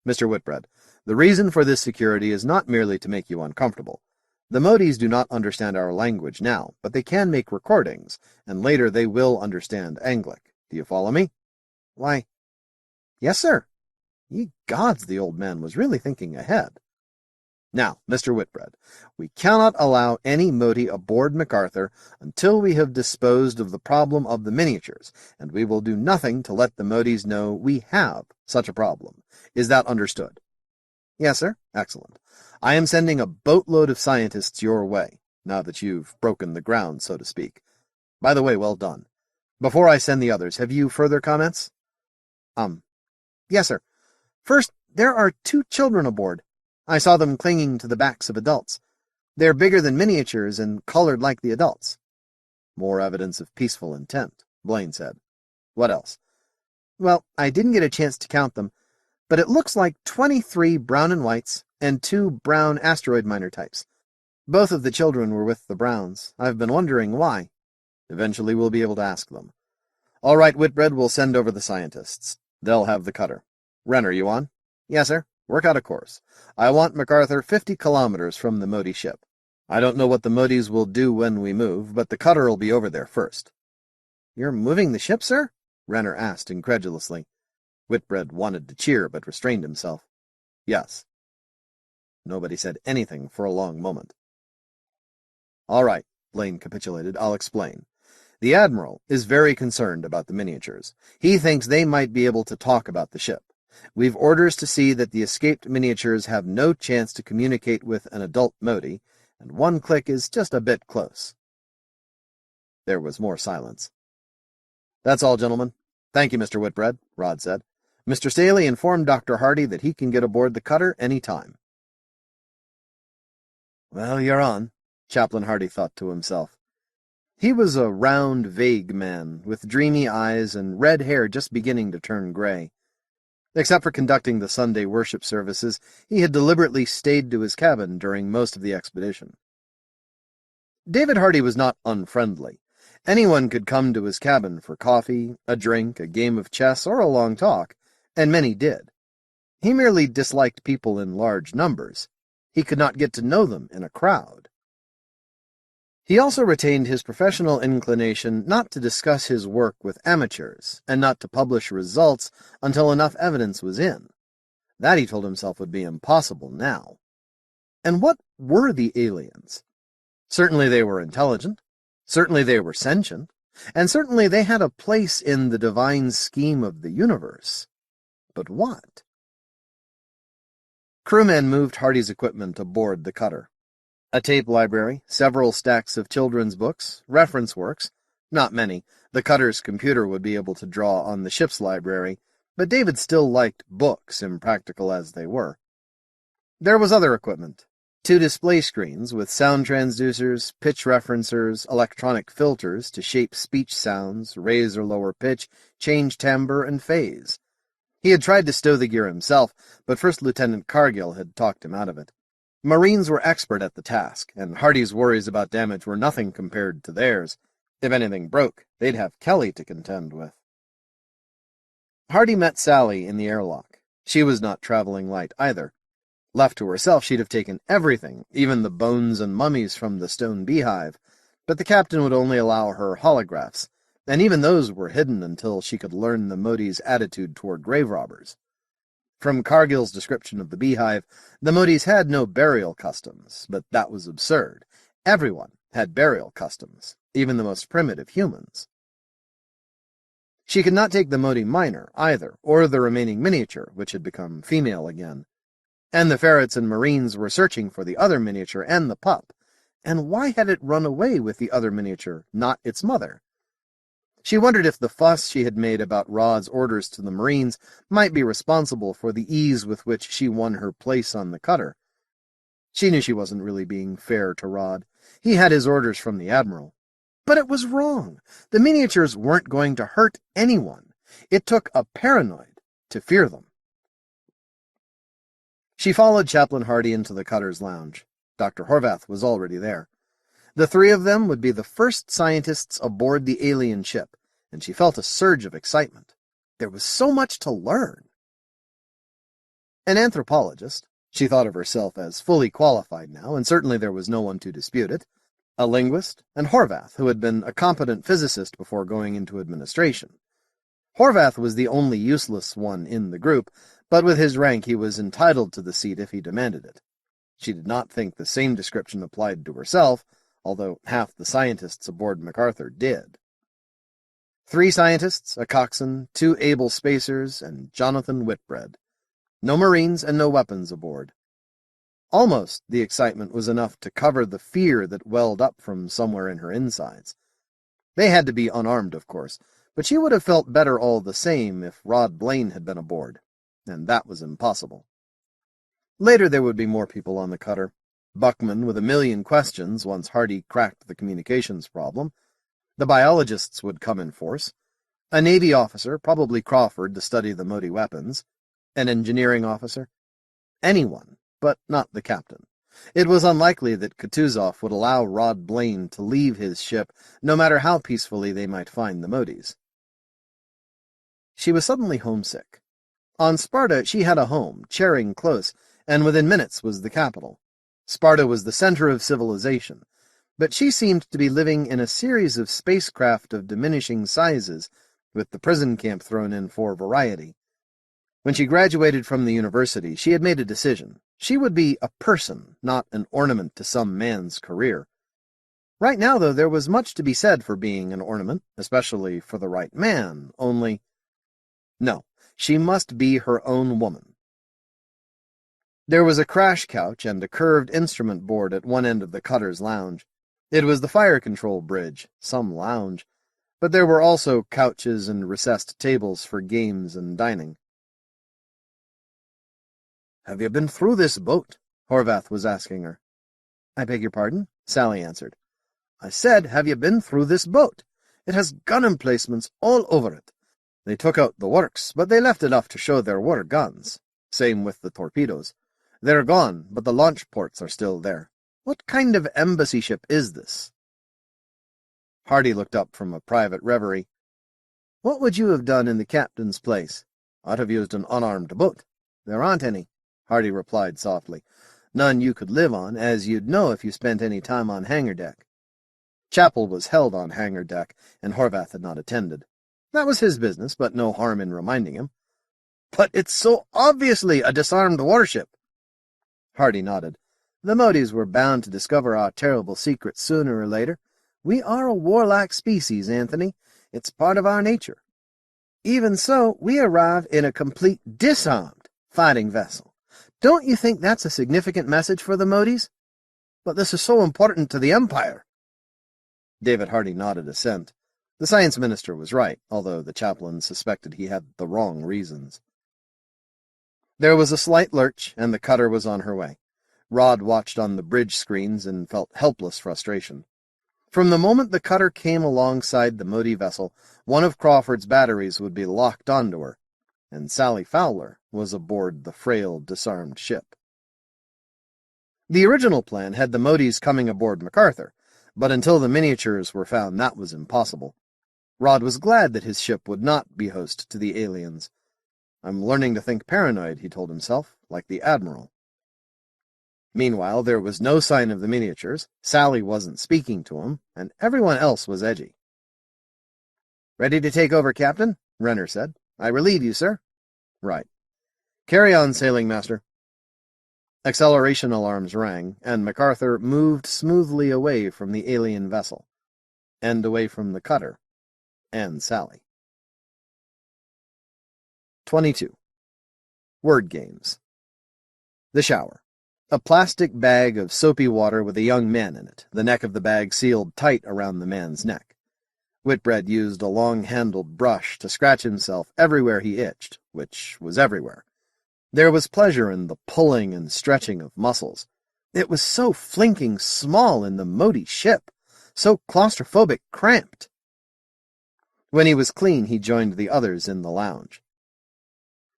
"Mr. Whitbread, the reason for this security is not merely to make you uncomfortable. The Moties do not understand our language now, but they can make recordings, and later they will understand Anglic. Do you follow me?" "Why, yes, sir." Ye gods, the old man was really thinking ahead. "Now, Mr. Whitbread, we cannot allow any Motie aboard MacArthur until we have disposed of the problem of the miniatures, and we will do nothing to let the Moties know we have such a problem. Is that understood?" "Yes, sir." "Excellent. I am sending a boatload of scientists your way, now that you've broken the ground, so to speak. By the way, well done. Before I send the others, have you further comments?" Yes, sir. First, there are 2 children aboard. I saw them clinging to the backs of adults. They're bigger than miniatures and colored like the adults." More evidence of peaceful intent, Blaine said. What else? Well, I didn't get a chance to count them, but it looks like 23 brown and whites and 2 brown asteroid miner types. Both of the children were with the Browns. I've been wondering why. Eventually we'll be able to ask them. All right, Whitbread, we'll send over the scientists. They'll have the cutter. Renner, you on? Yes, sir. Work out a course. I want MacArthur 50 kilometers from the Motie ship. I don't know what the Moties will do when we move, but the cutter will be over there first. You're moving the ship, sir? Renner asked incredulously. Whitbread wanted to cheer, but restrained himself. Yes. Nobody said anything for a long moment. All right, Blaine capitulated. I'll explain. The Admiral is very concerned about the miniatures. He thinks they might be able to talk about the ship. We've orders to see that the escaped miniatures have no chance to communicate with an adult Motie, and 1 click is just a bit close. There was more silence. That's all, gentlemen. Thank you, Mr. Whitbread, Rod said. Mr. Staley informed Dr. Hardy that he can get aboard the cutter any time. Well, you're on, Chaplain Hardy thought to himself. He was a round, vague man, with dreamy eyes and red hair just beginning to turn gray. Except for conducting the Sunday worship services, he had deliberately stayed to his cabin during most of the expedition. David Hardy was not unfriendly. Anyone could come to his cabin for coffee, a drink, a game of chess, or a long talk, and many did. He merely disliked people in large numbers. He could not get to know them in a crowd. He also retained his professional inclination not to discuss his work with amateurs, and not to publish results until enough evidence was in. That, he told himself, would be impossible now. And what were the aliens? Certainly they were intelligent. Certainly they were sentient. And certainly they had a place in the divine scheme of the universe. But what? Crewmen moved Hardy's equipment aboard the cutter. A tape library, several stacks of children's books, reference works, not many. The cutter's computer would be able to draw on the ship's library, but David still liked books, impractical as they were. There was other equipment. 2 display screens with sound transducers, pitch referencers, electronic filters to shape speech sounds, raise or lower pitch, change timbre and phase. He had tried to stow the gear himself, but First Lieutenant Cargill had talked him out of it. Marines were expert at the task, and Hardy's worries about damage were nothing compared to theirs. If anything broke, they'd have Kelly to contend with. Hardy met Sally in the airlock. She was not traveling light either. Left to herself, she'd have taken everything, even the bones and mummies from the Stone Beehive, but the captain would only allow her holographs, and even those were hidden until she could learn the Moties' attitude toward grave robbers. From Cargill's description of the Beehive, the Moties had no burial customs, but that was absurd. Everyone had burial customs, even the most primitive humans. She could not take the Motie minor, either, or the remaining miniature, which had become female again. And the ferrets and marines were searching for the other miniature and the pup. And why had it run away with the other miniature, not its mother? She wondered if the fuss she had made about Rod's orders to the Marines might be responsible for the ease with which she won her place on the cutter. She knew she wasn't really being fair to Rod. He had his orders from the Admiral. But it was wrong. The miniatures weren't going to hurt anyone. It took a paranoid to fear them. She followed Chaplain Hardy into the cutter's lounge. Dr. Horvath was already there. The 3 of them would be the first scientists aboard the alien ship, and she felt a surge of excitement. There was so much to learn. An anthropologist, she thought of herself as fully qualified now, and certainly there was no one to dispute it, a linguist, and Horvath, who had been a competent physicist before going into administration. Horvath was the only useless one in the group, but with his rank he was entitled to the seat if he demanded it. She did not think the same description applied to herself, although half the scientists aboard MacArthur did. 3 scientists, a coxswain, 2 able spacers, and Jonathan Whitbread. No Marines and no weapons aboard. Almost the excitement was enough to cover the fear that welled up from somewhere in her insides. They had to be unarmed, of course, but she would have felt better all the same if Rod Blaine had been aboard, and that was impossible. Later there would be more people on the cutter. Buckman with 1,000,000 questions once Hardy cracked the communications problem. The biologists would come in force. A Navy officer, probably Crawford, to study the Motie weapons. An engineering officer. Anyone, but not the captain. It was unlikely that Kutuzov would allow Rod Blaine to leave his ship, no matter how peacefully they might find the Moties. She was suddenly homesick. On Sparta she had a home, Charing Close, and within minutes was the capital. Sparta was the center of civilization, but she seemed to be living in a series of spacecraft of diminishing sizes, with the prison camp thrown in for variety. When she graduated from the university, she had made a decision. She would be a person, not an ornament to some man's career. Right now, though, there was much to be said for being an ornament, especially for the right man, only... No, she must be her own woman. There was a crash couch and a curved instrument board at one end of the cutter's lounge. It was the fire control bridge, some lounge, but there were also couches and recessed tables for games and dining. "Have you been through this boat?" Horvath was asking her. "I beg your pardon?" Sally answered. "I said, have you been through this boat? It has gun emplacements all over it. They took out the works, but they left enough to show there were guns. Same with the torpedoes. They're gone, but the launch ports are still there. What kind of embassy ship is this?" Hardy looked up from a private reverie. "What would you have done in the captain's place?" "I'd have used an unarmed boat." "There aren't any," Hardy replied softly. "None you could live on, as you'd know if you spent any time on hangar deck." Chapel was held on hangar deck, and Horvath had not attended. That was his business, but no harm in reminding him. "But it's so obviously a disarmed warship." Hardy nodded. "The Moties were bound to discover our terrible secret sooner or later. We are a warlike species, Anthony. It's part of our nature. Even so, we arrive in a complete disarmed fighting vessel. Don't you think that's a significant message for the Moties? But this is so important to the Empire." David Hardy nodded assent. The science minister was right, although the chaplain suspected he had the wrong reasons. There was a slight lurch, and the cutter was on her way. Rod watched on the bridge screens and felt helpless frustration. From the moment the cutter came alongside the Motie vessel, one of Crawford's batteries would be locked onto her, and Sally Fowler was aboard the frail, disarmed ship. The original plan had the Moties coming aboard MacArthur, but until the miniatures were found, that was impossible. Rod was glad that his ship would not be host to the aliens. "I'm learning to think paranoid," he told himself, like the Admiral. Meanwhile, there was no sign of the miniatures, Sally wasn't speaking to him, and everyone else was edgy. "Ready to take over, Captain?" Renner said. "I relieve you, sir." "Right. Carry on, sailing master." Acceleration alarms rang, and MacArthur moved smoothly away from the alien vessel, and away from the cutter, and Sally. 22. Word games. The shower. A plastic bag of soapy water with a young man in it, the neck of the bag sealed tight around the man's neck. Whitbread used a long-handled brush to scratch himself everywhere he itched, which was everywhere. There was pleasure in the pulling and stretching of muscles. It was so flinking small in the Motie ship, so claustrophobic cramped. When he was clean, he joined the others in the lounge.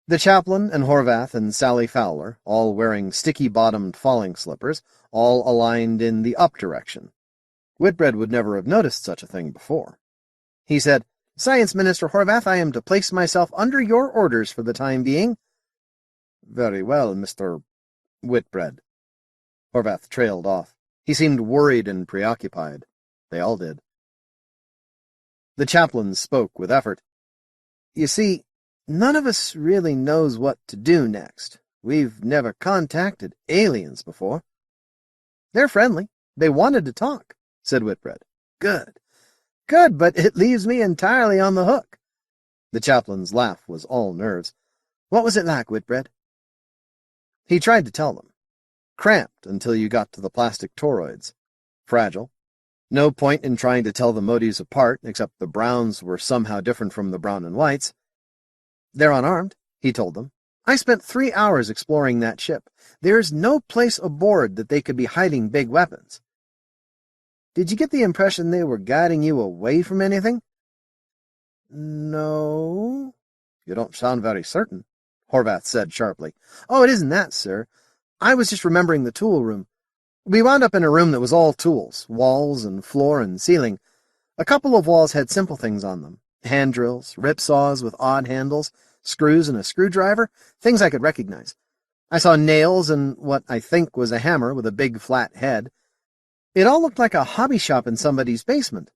The chaplain and Horvath and Sally Fowler, all wearing sticky-bottomed falling slippers, all aligned in the up direction. Whitbread would never have noticed such a thing before. He said, "Science Minister Horvath, I am to place myself under your orders for the time being." "Very well, Mr. Whitbread." Horvath trailed off. He seemed worried and preoccupied. They all did. The chaplain spoke with effort. "You see, none of us really knows what to do next. We've never contacted aliens before." "They're friendly. They wanted to talk," said Whitbread. "Good. Good, but it leaves me entirely on the hook." The chaplain's laugh was all nerves. "What was it like, Whitbread?" He tried to tell them. Cramped until you got to the plastic toroids. Fragile. No point in trying to tell the Moties apart, except the browns were somehow different from the brown and whites. "They're unarmed," he told them. "I spent 3 hours exploring that ship. There's no place aboard that they could be hiding big weapons." Did you get the impression they were guiding you away from anything?" "No." "You don't sound very certain," Horvath said sharply. "Oh, it isn't that, sir. I was just remembering the tool room. We wound up in a room that was all tools, walls and floor and ceiling. A couple of walls had simple things on them, hand drills, rip saws with odd handles, screws and a screwdriver, things I could recognize. I saw nails and what I think was a hammer with a big flat head. It all looked like a hobby shop in somebody's basement.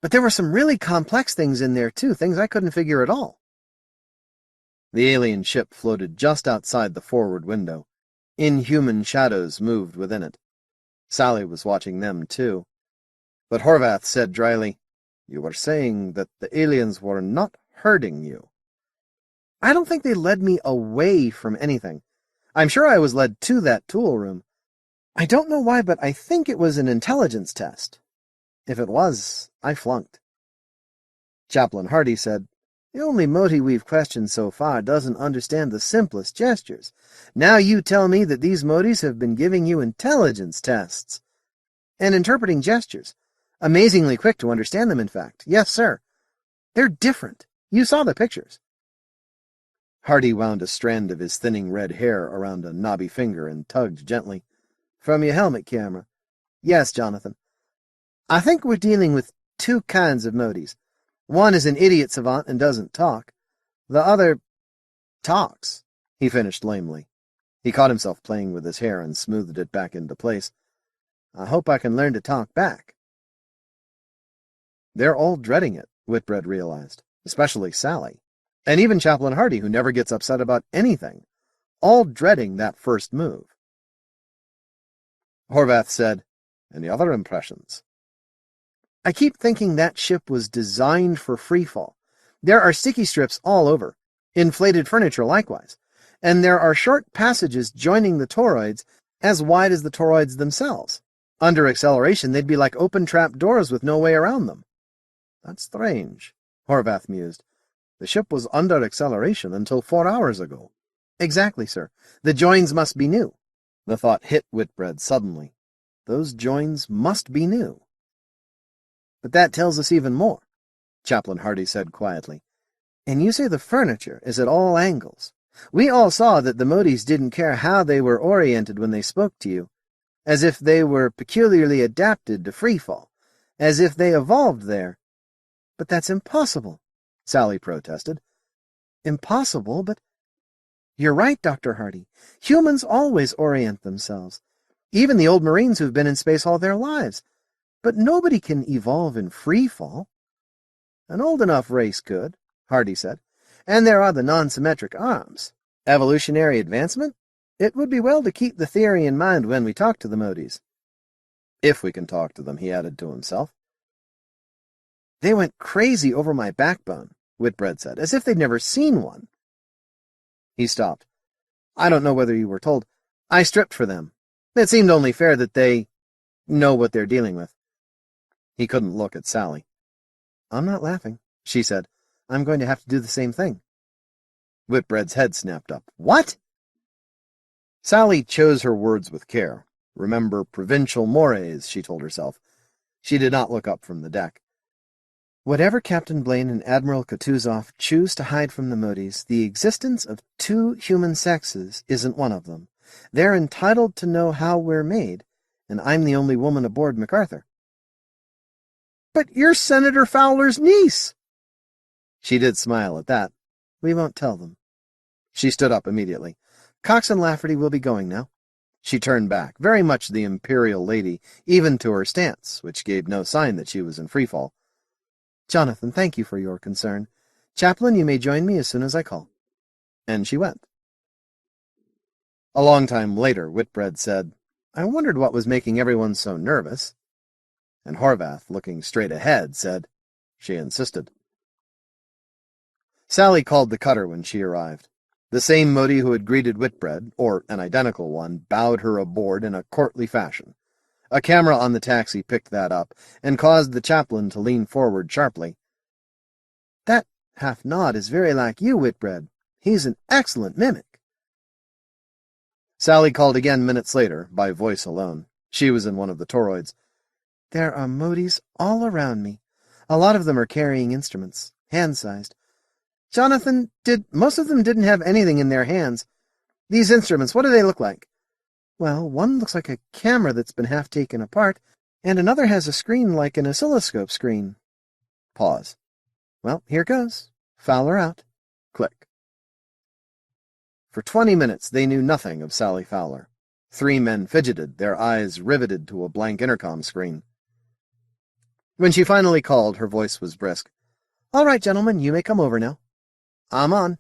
But there were some really complex things in there, too, things I couldn't figure at all." The alien ship floated just outside the forward window. Inhuman shadows moved within it. Sally was watching them, too. But Horvath said dryly, "You were saying that the aliens were not hurting you." "I don't think they led me away from anything. I'm sure I was led to that tool room. I don't know why, but I think it was an intelligence test. If it was, I flunked." Chaplain Hardy said, "The only Motie we've questioned so far doesn't understand the simplest gestures. Now you tell me that these Moties have been giving you intelligence tests and interpreting gestures. Amazingly quick to understand them, in fact. Yes, sir. They're different. You saw the pictures." Hardy wound a strand of his thinning red hair around a knobby finger and tugged gently. "From your helmet camera. Yes, Jonathan. I think we're dealing with two kinds of Moties. One is an idiot savant and doesn't talk. The other talks," he finished lamely. He caught himself playing with his hair and smoothed it back into place. "I hope I can learn to talk back." They're all dreading it, Whitbread realized, especially Sally, and even Chaplain Hardy, who never gets upset about anything, all dreading that first move. Horvath said, "Any other impressions?" "I keep thinking that ship was designed for freefall. There are sticky strips all over, inflated furniture likewise, and there are short passages joining the toroids as wide as the toroids themselves. Under acceleration, they'd be like open trap doors with no way around them." "That's strange," Horvath mused. "The ship was under acceleration until 4 hours ago." "Exactly, sir. The joins must be new." The thought hit Whitbread suddenly. Those joins must be new. "But that tells us even more," Chaplain Hardy said quietly. "And you say the furniture is at all angles. We all saw that the Moties didn't care how they were oriented when they spoke to you, as if they were peculiarly adapted to freefall, as if they evolved there." "But that's impossible," Sally protested. "Impossible, but—" "You're right, Dr. Hardy. Humans always orient themselves. Even the old Marines who've been in space all their lives. But nobody can evolve in free-fall." "An old enough race could," Hardy said. "And there are the non-symmetric arms. Evolutionary advancement? It would be well to keep the theory in mind when we talk to the Moties." "If we can talk to them," he added to himself. "They went crazy over my backbone," Whitbread said, "as if they'd never seen one." He stopped. "I don't know whether you were told. I stripped for them. It seemed only fair that they know what they're dealing with." He couldn't look at Sally. "I'm not laughing," she said. "I'm going to have to do the same thing." Whitbread's head snapped up. "What?" Sally chose her words with care. Remember provincial mores, she told herself. She did not look up from the deck. "Whatever Captain Blaine and Admiral Kutuzov choose to hide from the Moties, the existence of two human sexes isn't one of them. They're entitled to know how we're made, and I'm the only woman aboard MacArthur." "But you're Senator Fowler's niece!" She did smile at that. "We won't tell them." She stood up immediately. "Cox and Lafferty will be going now." She turned back, very much the imperial lady, even to her stance, which gave no sign that she was in freefall. "Jonathan, thank you for your concern. Chaplain, you may join me as soon as I call." And she went. A long time later, Whitbread said, "I wondered what was making everyone so nervous." And Horvath, looking straight ahead, said, "She insisted." Sally called the cutter when she arrived. The same Motie who had greeted Whitbread, or an identical one, bowed her aboard in a courtly fashion. A camera on the taxi picked that up, and caused the chaplain to lean forward sharply. "That half-nod is very like you, Whitbread. He's an excellent mimic." Sally called again minutes later, by voice alone. She was in one of the toroids. There are Moties all around me. A lot of them are carrying instruments, hand-sized. Jonathan, most of them didn't have anything in their hands. These instruments, what do they look like? Well, one looks like a camera that's been half taken apart, and another has a screen like an oscilloscope screen. Pause. Well, here goes. Fowler out. Click. For 20 minutes they knew nothing of Sally Fowler. 3 men fidgeted, their eyes riveted to a blank intercom screen. When she finally called, her voice was brisk. "All right, gentlemen, you may come over now." "I'm on."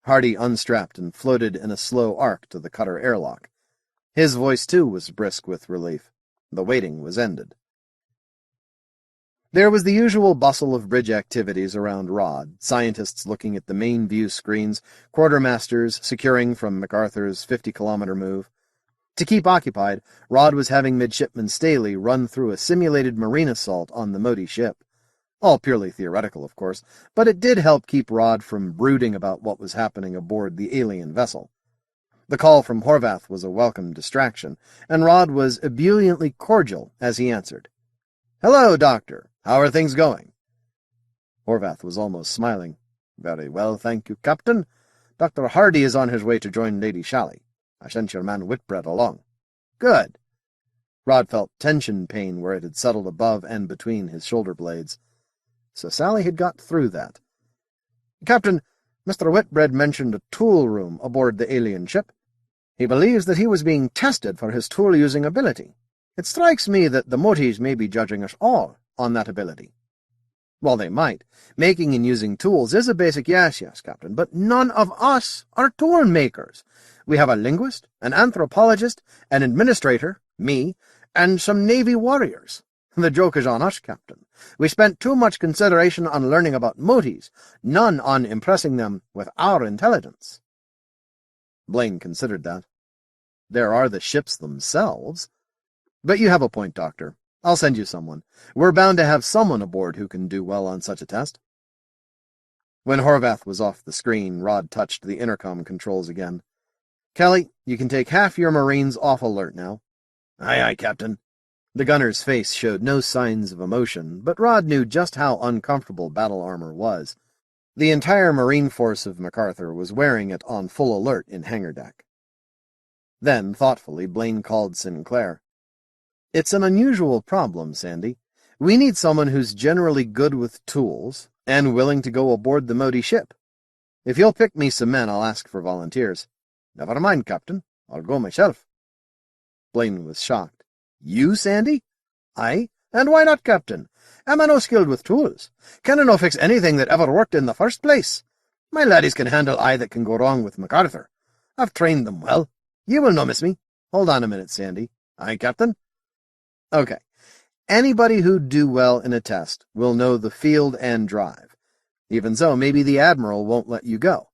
Hardy unstrapped and floated in a slow arc to the cutter airlock. His voice, too, was brisk with relief. The waiting was ended. There was the usual bustle of bridge activities around Rod, scientists looking at the main view screens, quartermasters securing from MacArthur's 50-kilometer move. To keep occupied, Rod was having Midshipman Staley run through a simulated marine assault on the Motie ship. All purely theoretical, of course, but it did help keep Rod from brooding about what was happening aboard the alien vessel. The call from Horvath was a welcome distraction, and Rod was ebulliently cordial as he answered. "Hello, Doctor. How are things going?" Horvath was almost smiling. "Very well, thank you, Captain. Dr. Hardy is on his way to join Lady Shalley. I sent your man Whitbread along." "Good." Rod felt tension pain where it had settled above and between his shoulder blades. So Sally had got through that. "Captain, Mr. Whitbread mentioned a tool room aboard the alien ship. He believes that he was being tested for his tool-using ability. It strikes me that the Moties may be judging us all on that ability." "Well, they might. Making and using tools is a basic yes, Captain, but none of us are tool makers. We have a linguist, an anthropologist, an administrator, me, and some Navy warriors. The joke is on us, Captain. We spent too much consideration on learning about Moties, none on impressing them with our intelligence." Blaine considered that. There are the ships themselves. But you have a point, Doctor. I'll send you someone. We're bound to have someone aboard who can do well on such a test. When Horvath was off the screen, Rod touched the intercom controls again. "Kelly, you can take half your Marines off alert now." "Aye, aye, Captain." The gunner's face showed no signs of emotion, but Rod knew just how uncomfortable battle armor was. The entire Marine force of MacArthur was wearing it on full alert in hangar deck. Then, thoughtfully, Blaine called Sinclair. "It's an unusual problem, Sandy. We need someone who's generally good with tools and willing to go aboard the Motie ship. If you'll pick me some men, I'll ask for volunteers." "Never mind, Captain. I'll go myself." Blaine was shocked. "You, Sandy?" "Aye, and why not, Captain? Am I no skilled with tools? Can I no fix anything that ever worked in the first place? My laddies can handle aye that can go wrong with MacArthur. I've trained them well. You will no miss me." "Hold on a minute, Sandy." "Aye, Captain." "Okay. Anybody who'd do well in a test will know the field and drive. Even so, maybe the Admiral won't let you go."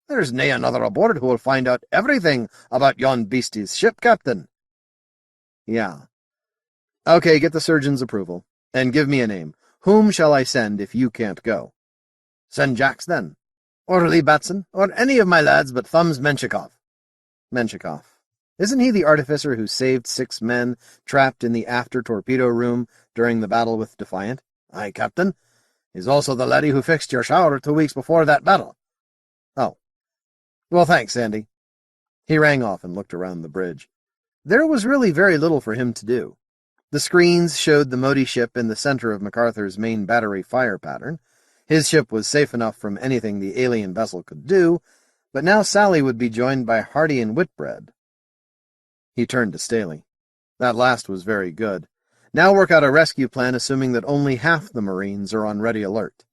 "There's nae another aboard who will find out everything about yon beastie's ship, Captain." "Yeah. Okay, get the surgeon's approval. And give me a name. Whom shall I send if you can't go?" "Send Jax, then. Or Lee Batson, or any of my lads but Thumbs Menshikov." "Menshikov. Isn't he the artificer who saved 6 men trapped in the after-torpedo room during the battle with Defiant?" "Aye, Captain. He's also the laddie who fixed your shower 2 weeks before that battle." "Oh. Well, thanks, Sandy." He rang off and looked around the bridge. There was really very little for him to do. The screens showed the Motie ship in the center of MacArthur's main battery fire pattern. His ship was safe enough from anything the alien vessel could do, but now Sally would be joined by Hardy and Whitbread. He turned to Staley. "That last was very good. Now work out a rescue plan assuming that only half the Marines are on ready alert."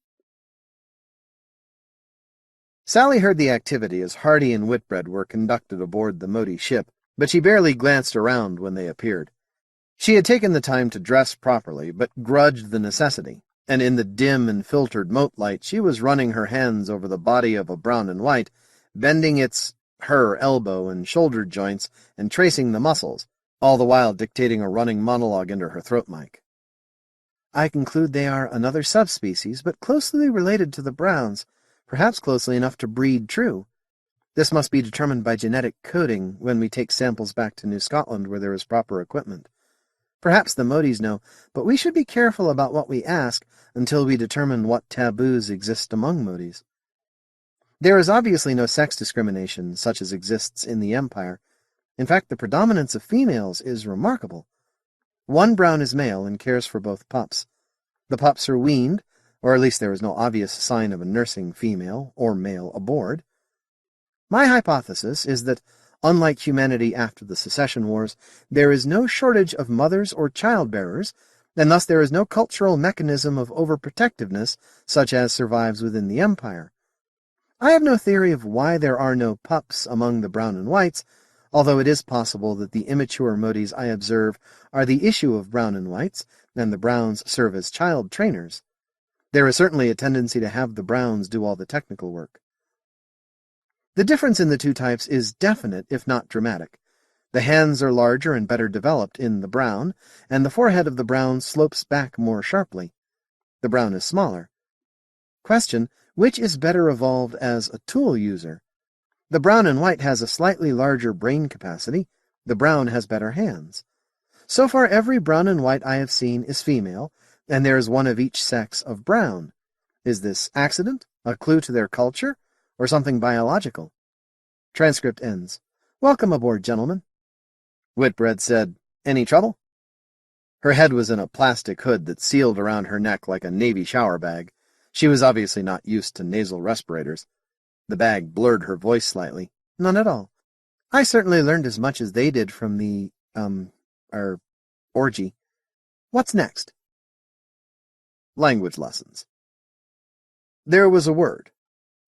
Sally heard the activity as Hardy and Whitbread were conducted aboard the Motie ship, but she barely glanced around when they appeared. She had taken the time to dress properly, but grudged the necessity, and in the dim and filtered mote light she was running her hands over the body of a brown and white, bending her elbow and shoulder joints and tracing the muscles, all the while dictating a running monologue into her throat mic. "I conclude they are another subspecies, but closely related to the browns, perhaps closely enough to breed true. This must be determined by genetic coding when we take samples back to New Scotland where there is proper equipment. Perhaps the Moties know, but we should be careful about what we ask until we determine what taboos exist among Moties. There is obviously no sex discrimination such as exists in the Empire. In fact, the predominance of females is remarkable. One brown is male and cares for both pups. The pups are weaned, or at least there is no obvious sign of a nursing female or male aboard. My hypothesis is that, unlike humanity after the Secession Wars, there is no shortage of mothers or childbearers, and thus there is no cultural mechanism of overprotectiveness such as survives within the Empire. I have no theory of why there are no pups among the brown and whites, although it is possible that the immature Moties I observe are the issue of brown and whites, and the browns serve as child trainers. There is certainly a tendency to have the browns do all the technical work. The difference in the two types is definite, if not dramatic. The hands are larger and better developed in the brown, and the forehead of the brown slopes back more sharply. The brown is smaller. Question: which is better evolved as a tool user? The brown and white has a slightly larger brain capacity. The brown has better hands. So far, every brown and white I have seen is female, and there is one of each sex of brown. Is this accident, a clue to their culture, or something biological? Transcript ends. Welcome aboard, gentlemen. Whitbread said, Any trouble? Her head was in a plastic hood that sealed around her neck like a Navy shower bag. She was obviously not used to nasal respirators. The bag blurred her voice slightly. None at all. I certainly learned as much as they did from the, orgy. What's next? Language lessons. There was a word.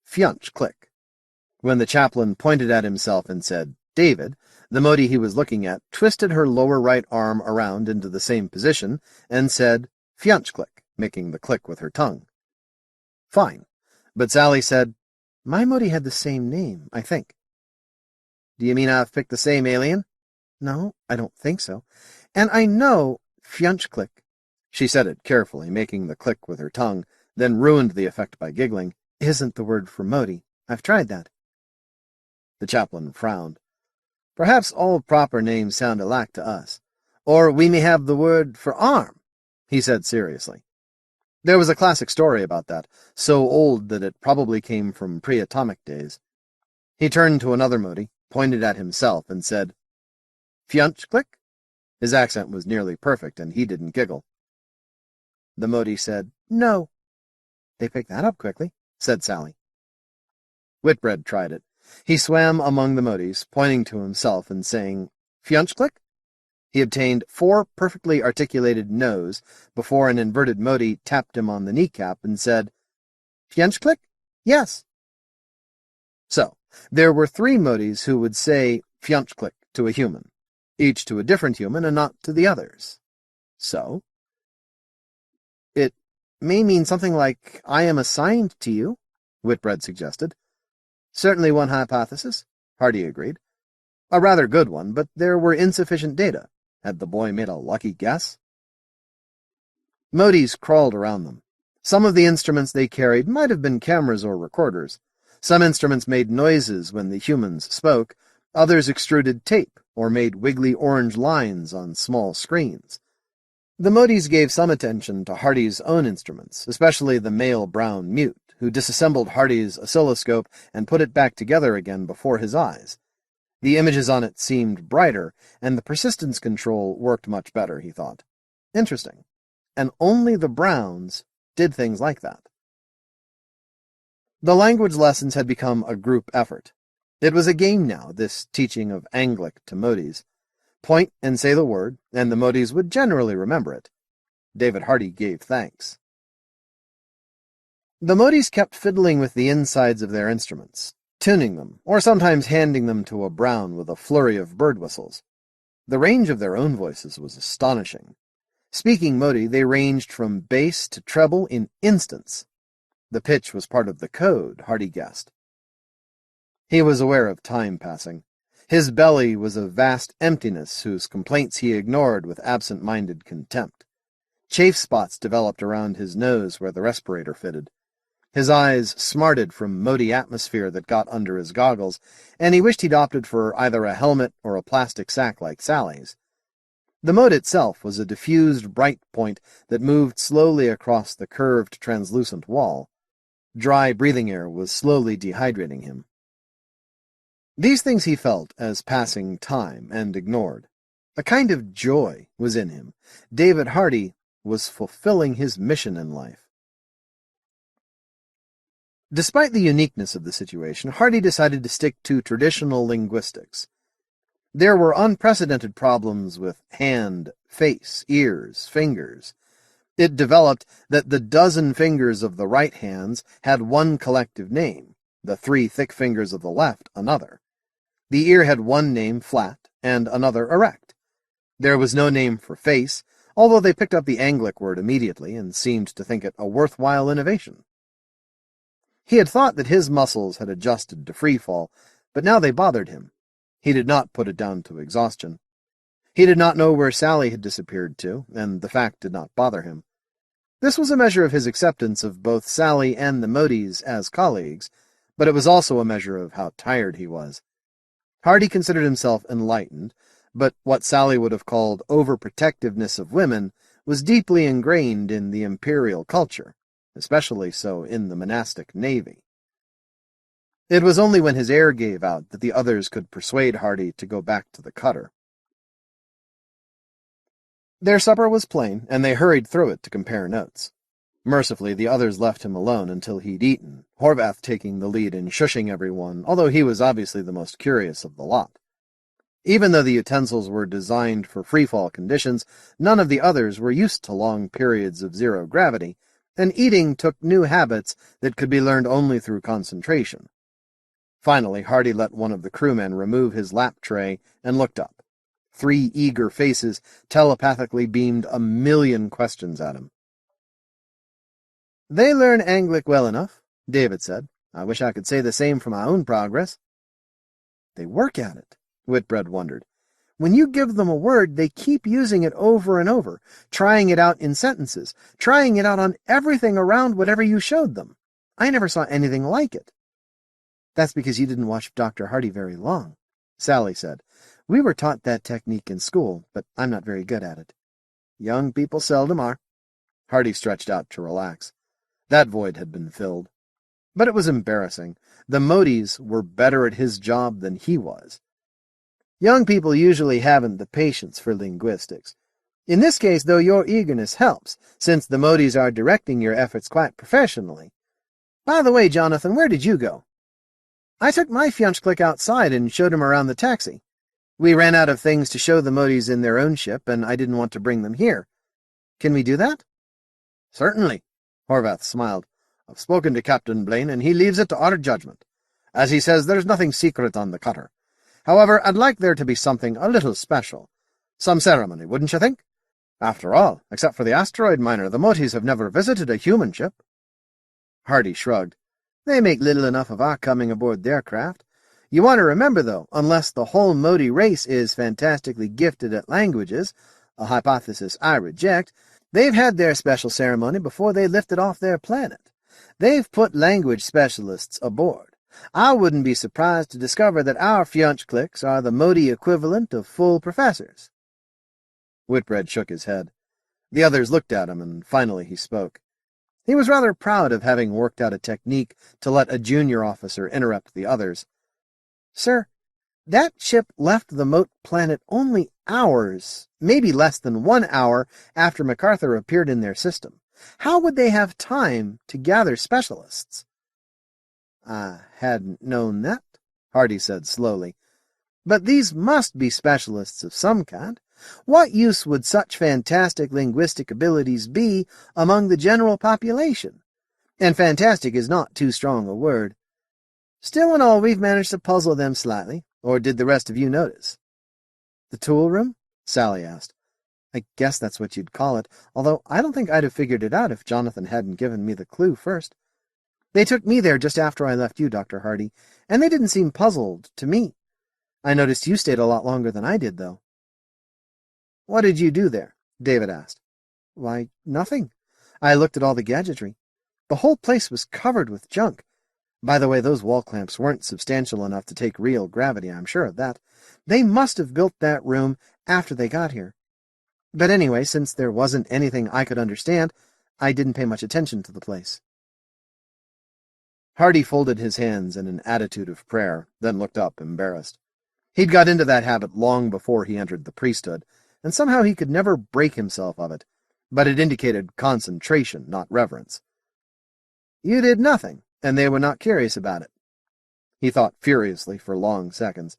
Fionch click. When the chaplain pointed at himself and said, David, the Motie he was looking at twisted her lower right arm around into the same position and said, Fionch click, making the click with her tongue. Fine. But Sally said, My Motie had the same name, I think. Do you mean I've picked the same alien? No, I don't think so. And I know Fionch click. She said it carefully, making the click with her tongue, then ruined the effect by giggling. Isn't the word for Motie. I've tried that. The chaplain frowned. Perhaps all proper names sound alike to us. Or we may have the word for arm, he said seriously. There was a classic story about that, so old that it probably came from pre-atomic days. He turned to another Motie, pointed at himself, and said, Fionch click? His accent was nearly perfect, and he didn't giggle. The Motie said, No. They picked that up quickly, said Sally. Whitbread tried it. He swam among the Moties, pointing to himself and saying, Fionch click? He obtained 4 perfectly articulated no's before an inverted Motie tapped him on the kneecap and said, Fionch click? Yes. So, there were 3 Moties who would say Fionch click to a human, each to a different human and not to the others. So? It may mean something like, I am assigned to you, Whitbread suggested. Certainly one hypothesis, Hardy agreed. A rather good one, but there were insufficient data. Had the boy made a lucky guess? Moties crawled around them. Some of the instruments they carried might have been cameras or recorders. Some instruments made noises when the humans spoke. Others extruded tape or made wiggly orange lines on small screens. The Moties gave some attention to Hardy's own instruments, especially the male brown mute, who disassembled Hardy's oscilloscope and put it back together again before his eyes. The images on it seemed brighter, and the persistence control worked much better, he thought. Interesting. And only the Browns did things like that. The language lessons had become a group effort. It was a game now, this teaching of Anglic to Moties. Point and say the word, and the Moties would generally remember it. David Hardy gave thanks. The Moties kept fiddling with the insides of their instruments, tuning them, or sometimes handing them to a brown with a flurry of bird whistles. The range of their own voices was astonishing. Speaking Motie, they ranged from bass to treble in instants. The pitch was part of the code, Hardy guessed. He was aware of time passing. His belly was a vast emptiness whose complaints he ignored with absent-minded contempt. Chafe spots developed around his nose where the respirator fitted. His eyes smarted from Motie atmosphere that got under his goggles, and he wished he'd opted for either a helmet or a plastic sack like Sally's. The mote itself was a diffused bright point that moved slowly across the curved, translucent wall. Dry breathing air was slowly dehydrating him. These things he felt as passing time and ignored. A kind of joy was in him. David Hardy was fulfilling his mission in life. Despite the uniqueness of the situation, Hardy decided to stick to traditional linguistics. There were unprecedented problems with hand, face, ears, fingers. It developed that the dozen fingers of the right hands had one collective name, the 3 thick fingers of the left another. The ear had one name, flat, and another, erect. There was no name for face, although they picked up the Anglic word immediately and seemed to think it a worthwhile innovation. He had thought that his muscles had adjusted to free fall, but now they bothered him. He did not put it down to exhaustion. He did not know where Sally had disappeared to, and the fact did not bother him. This was a measure of his acceptance of both Sally and the Moties as colleagues, but it was also a measure of how tired he was. Hardy considered himself enlightened, but what Sally would have called overprotectiveness of women was deeply ingrained in the imperial culture, especially so in the monastic navy. It was only when his air gave out that the others could persuade Hardy to go back to the cutter. Their supper was plain, and they hurried through it to compare notes. Mercifully, the others left him alone until he'd eaten, Horvath taking the lead in shushing everyone, although he was obviously the most curious of the lot. Even though the utensils were designed for freefall conditions, none of the others were used to long periods of zero gravity, and eating took new habits that could be learned only through concentration. Finally, Hardy let one of the crewmen remove his lap tray and looked up. 3 eager faces telepathically beamed 1,000,000 questions at him. "They learn Anglic well enough," David said. "I wish I could say the same for my own progress." "They work at it," Whitbread wondered. "When you give them a word, they keep using it over and over, trying it out in sentences, trying it out on everything around whatever you showed them. I never saw anything like it." "That's because you didn't watch Dr. Hardy very long," Sally said. "We were taught that technique in school, but I'm not very good at it." "Young people seldom are." Hardy stretched out to relax. That void had been filled. But it was embarrassing. The Moties were better at his job than he was. Young people usually haven't the patience for linguistics. In this case, though, your eagerness helps, since the Moties are directing your efforts quite professionally. By the way, Jonathan, where did you go? I took my fiancé outside and showed him around the taxi. We ran out of things to show the Moties in their own ship, and I didn't want to bring them here. Can we do that? Certainly, Horvath smiled. I've spoken to Captain Blaine, and he leaves it to our judgment. As he says, there's nothing secret on the cutter. However, I'd like there to be something a little special. Some ceremony, wouldn't you think? After all, except for the asteroid miner, the Moties have never visited a human ship. Hardy shrugged. They make little enough of our coming aboard their craft. You want to remember, though, unless the whole Motie race is fantastically gifted at languages, a hypothesis I reject, they've had their special ceremony before they lifted off their planet. They've put language specialists aboard. I wouldn't be surprised to discover that our fiancés are the Motie equivalent of full professors. Whitbread shook his head. The others looked at him, and finally he spoke. He was rather proud of having worked out a technique to let a junior officer interrupt the others. Sir, that ship left the Mote planet only hours, maybe less than 1 hour, after MacArthur appeared in their system. How would they have time to gather specialists? I hadn't known that, Hardy said slowly. But these must be specialists of some kind. What use would such fantastic linguistic abilities be among the general population? And fantastic is not too strong a word. Still and all, we've managed to puzzle them slightly, or did the rest of you notice? The tool room? Sally asked. I guess that's what you'd call it, although I don't think I'd have figured it out if Jonathan hadn't given me the clue first. They took me there just after I left you, Dr. Hardy, and they didn't seem puzzled to me. I noticed you stayed a lot longer than I did, though. What did you do there? David asked. Why, nothing. I looked at all the gadgetry. The whole place was covered with junk. By the way, those wall clamps weren't substantial enough to take real gravity, I'm sure of that. They must have built that room after they got here. But anyway, since there wasn't anything I could understand, I didn't pay much attention to the place." Hardy folded his hands in an attitude of prayer, then looked up, embarrassed. He'd got into that habit long before he entered the priesthood, and somehow he could never break himself of it, but it indicated concentration, not reverence. "You did nothing, and they were not curious about it." He thought furiously for long seconds.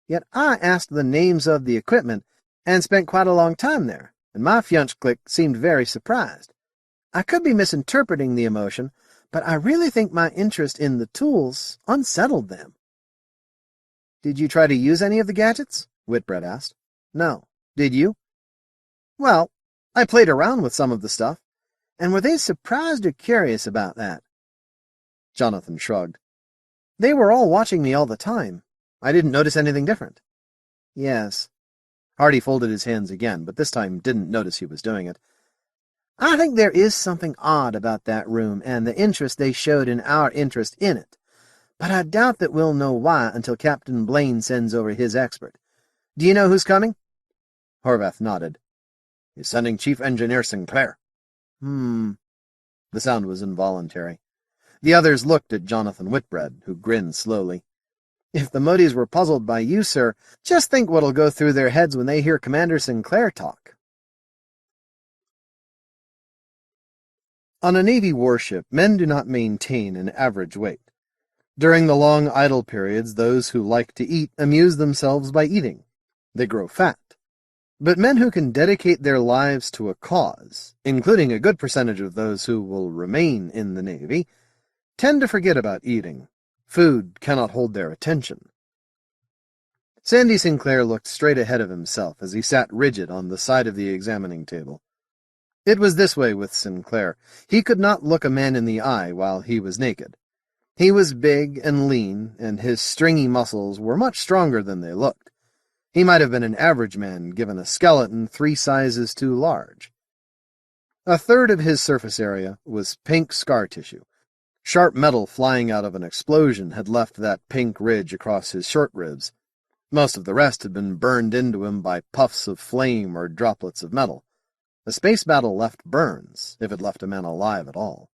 "Yet I asked the names of the equipment, and spent quite a long time there, and my fiancé clique seemed very surprised. I could be misinterpreting the emotion, but I really think my interest in the tools unsettled them." "Did you try to use any of the gadgets?" Whitbread asked. "No. Did you?" "Well, I played around with some of the stuff. And were they surprised or curious about that?" Jonathan shrugged. "They were all watching me all the time. I didn't notice anything different." "Yes." Hardy folded his hands again, but this time didn't notice he was doing it. "I think there is something odd about that room and the interest they showed in our interest in it. But I doubt that we'll know why until Captain Blaine sends over his expert. Do you know who's coming?" Horvath nodded. "He's sending Chief Engineer Sinclair." The sound was involuntary. The others looked at Jonathan Whitbread, who grinned slowly. "If the Moties were puzzled by you, sir, just think what'll go through their heads when they hear Commander Sinclair talk." On a Navy warship, men do not maintain an average weight. During the long idle periods, those who like to eat amuse themselves by eating. They grow fat. But men who can dedicate their lives to a cause, including a good percentage of those who will remain in the Navy, tend to forget about eating. Food cannot hold their attention. Sandy Sinclair looked straight ahead of himself as he sat rigid on the side of the examining table. It was this way with Sinclair. He could not look a man in the eye while he was naked. He was big and lean, and his stringy muscles were much stronger than they looked. He might have been an average man given a skeleton 3 sizes too large. A third of his surface area was pink scar tissue. Sharp metal flying out of an explosion had left that pink ridge across his short ribs. Most of the rest had been burned into him by puffs of flame or droplets of metal. A space battle left burns, if it left a man alive at all.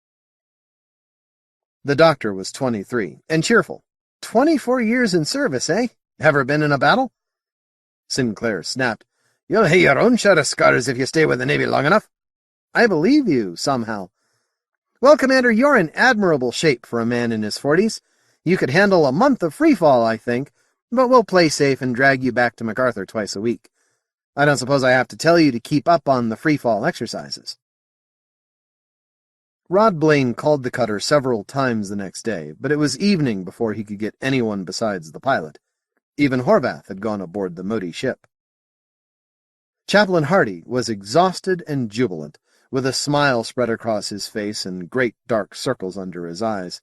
The doctor was 23, and cheerful. 24 years in service, eh? Ever been in a battle? Sinclair snapped. "You'll have your own share of scars if you stay with the Navy long enough." "I believe you, somehow." "Well, Commander, you're in admirable shape for a man in his 40s. You could handle a month of freefall, I think, but we'll play safe and drag you back to MacArthur twice a week. I don't suppose I have to tell you to keep up on the freefall exercises." Rod Blaine called the cutter several times the next day, but it was evening before he could get anyone besides the pilot. Even Horvath had gone aboard the Motie ship. Chaplain Hardy was exhausted and jubilant, with a smile spread across his face and great dark circles under his eyes.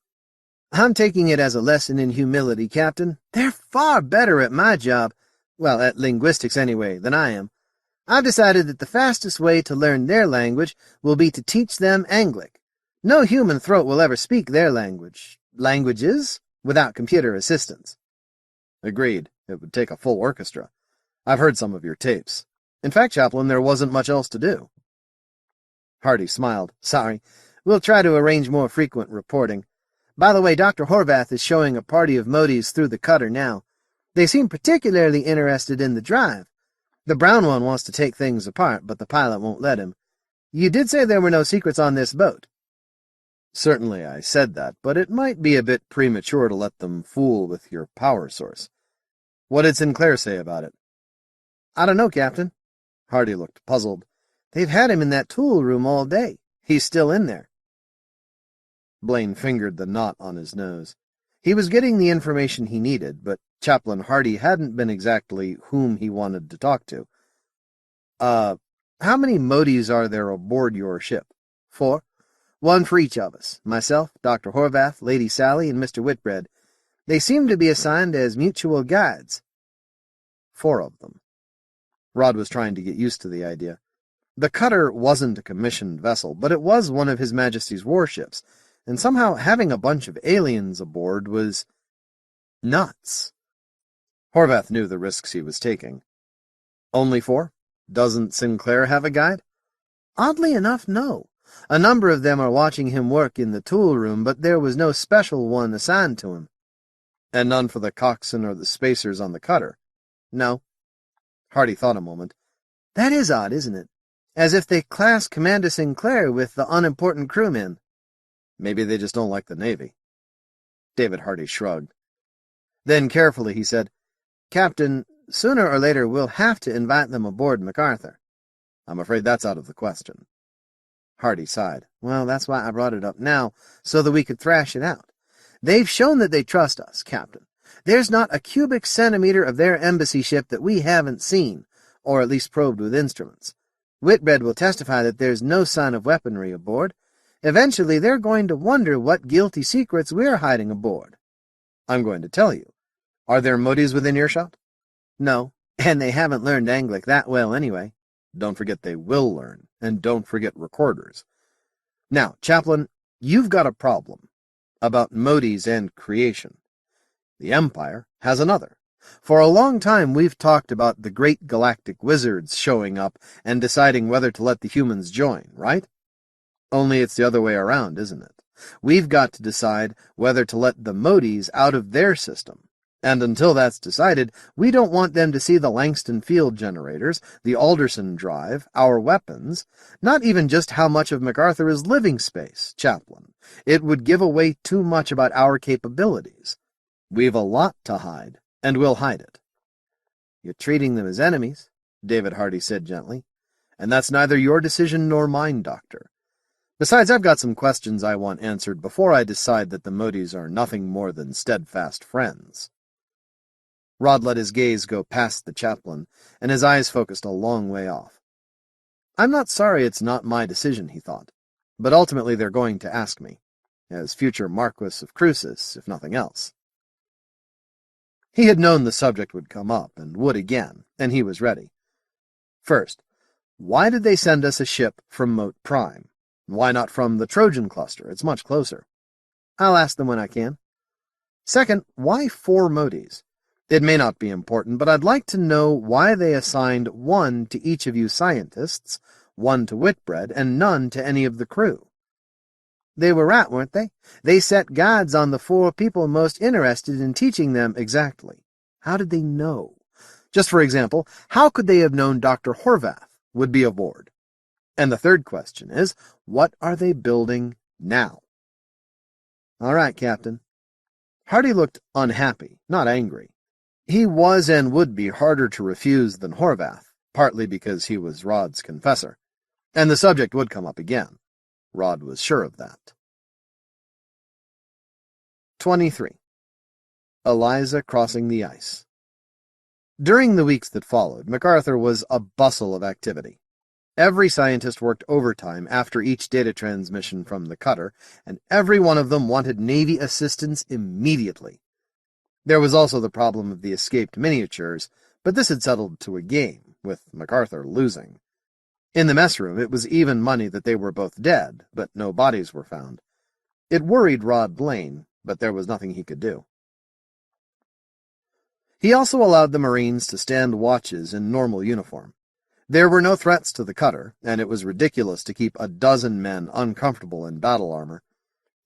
"I'm taking it as a lesson in humility, Captain. They're far better at my job, well, at linguistics anyway, than I am. I've decided that the fastest way to learn their language will be to teach them Anglic. No human throat will ever speak their languages without computer assistance." "Agreed. It would take a full orchestra. I've heard some of your tapes. In fact, Chaplain, there wasn't much else to do." Hardy smiled. "Sorry. We'll try to arrange more frequent reporting. By the way, Dr. Horvath is showing a party of Moties through the cutter now. They seem particularly interested in the drive. The brown one wants to take things apart, but the pilot won't let him. You did say there were no secrets on this boat." "Certainly I said that, but it might be a bit premature to let them fool with your power source. What did Sinclair say about it?" "I don't know, Captain." Hardy looked puzzled. "They've had him in that tool room all day. He's still in there." Blaine fingered the knot on his nose. He was getting the information he needed, but Chaplain Hardy hadn't been exactly whom he wanted to talk to. How many Moties are there aboard your ship?" "4. 1 for each of us. Myself, Dr. Horvath, Lady Sally, and Mr. Whitbread. They seem to be assigned as mutual guides." 4 of them. Rod was trying to get used to the idea. The cutter wasn't a commissioned vessel, but it was one of His Majesty's warships, and somehow having a bunch of aliens aboard was nuts. Horvath knew the risks he was taking. "Only 4? Doesn't Sinclair have a guide? Oddly enough, no. A number of them are watching him work in the tool room, but there was no special one assigned to him. And none for the coxswain or the spacers on the cutter? No. Hardy thought a moment. That is odd, isn't it? As if they class Commander Sinclair with the unimportant crewmen. Maybe they just don't like the Navy. David Hardy shrugged. Then carefully he said, Captain, sooner or later we'll have to invite them aboard MacArthur. I'm afraid that's out of the question. Hardy sighed. Well, that's why I brought it up now, so that we could thrash it out. They've shown that they trust us, Captain. There's not a cubic centimeter of their embassy ship that we haven't seen, or at least probed with instruments. Whitbread will testify that there's no sign of weaponry aboard. Eventually, they're going to wonder what guilty secrets we're hiding aboard. I'm going to tell you. Are there Moties within earshot? No, and they haven't learned Anglic that well anyway. Don't forget they will learn, and don't forget recorders. Now, Chaplain, you've got a problem about Moties and creation. The Empire has another. For a long time we've talked about the great galactic wizards showing up and deciding whether to let the humans join, right? Only it's the other way around, isn't it? We've got to decide whether to let the Moties out of their system. And until that's decided, we don't want them to see the Langston Field generators, the Alderson Drive, our weapons, not even just how much of MacArthur is living space, Chaplain. It would give away too much about our capabilities. We've a lot to hide, and we'll hide it. You're treating them as enemies, David Hardy said gently. And that's neither your decision nor mine, Doctor. Besides, I've got some questions I want answered before I decide that the Moties are nothing more than steadfast friends. Rod let his gaze go past the chaplain, and his eyes focused a long way off. I'm not sorry it's not my decision, he thought, but ultimately they're going to ask me, as future Marquis of Crucis, if nothing else. He had known the subject would come up, and would again, and he was ready. First, why did they send us a ship from Mote Prime? Why not from the Trojan cluster? It's much closer. I'll ask them when I can. Second, why 4 Moties? It may not be important, but I'd like to know why they assigned 1 to each of you scientists, 1 to Whitbread, and none to any of the crew. They were right, weren't they? They set guides on the 4 people most interested in teaching them exactly. How did they know? Just for example, how could they have known Dr. Horvath would be aboard? And the third question is, what are they building now? All right, Captain. Hardy looked unhappy, not angry. He was and would be harder to refuse than Horvath, partly because he was Rod's confessor. And the subject would come up again. Rod was sure of that. 23. Eliza Crossing the Ice. During the weeks that followed, MacArthur was a bustle of activity. Every scientist worked overtime after each data transmission from the cutter, and every one of them wanted Navy assistance immediately. There was also the problem of the escaped miniatures, but this had settled to a game, with MacArthur losing. In the mess room, it was even money that they were both dead, but no bodies were found. It worried Rod Blaine, but there was nothing he could do. He also allowed the Marines to stand watches in normal uniform. There were no threats to the cutter, and it was ridiculous to keep a dozen men uncomfortable in battle armor.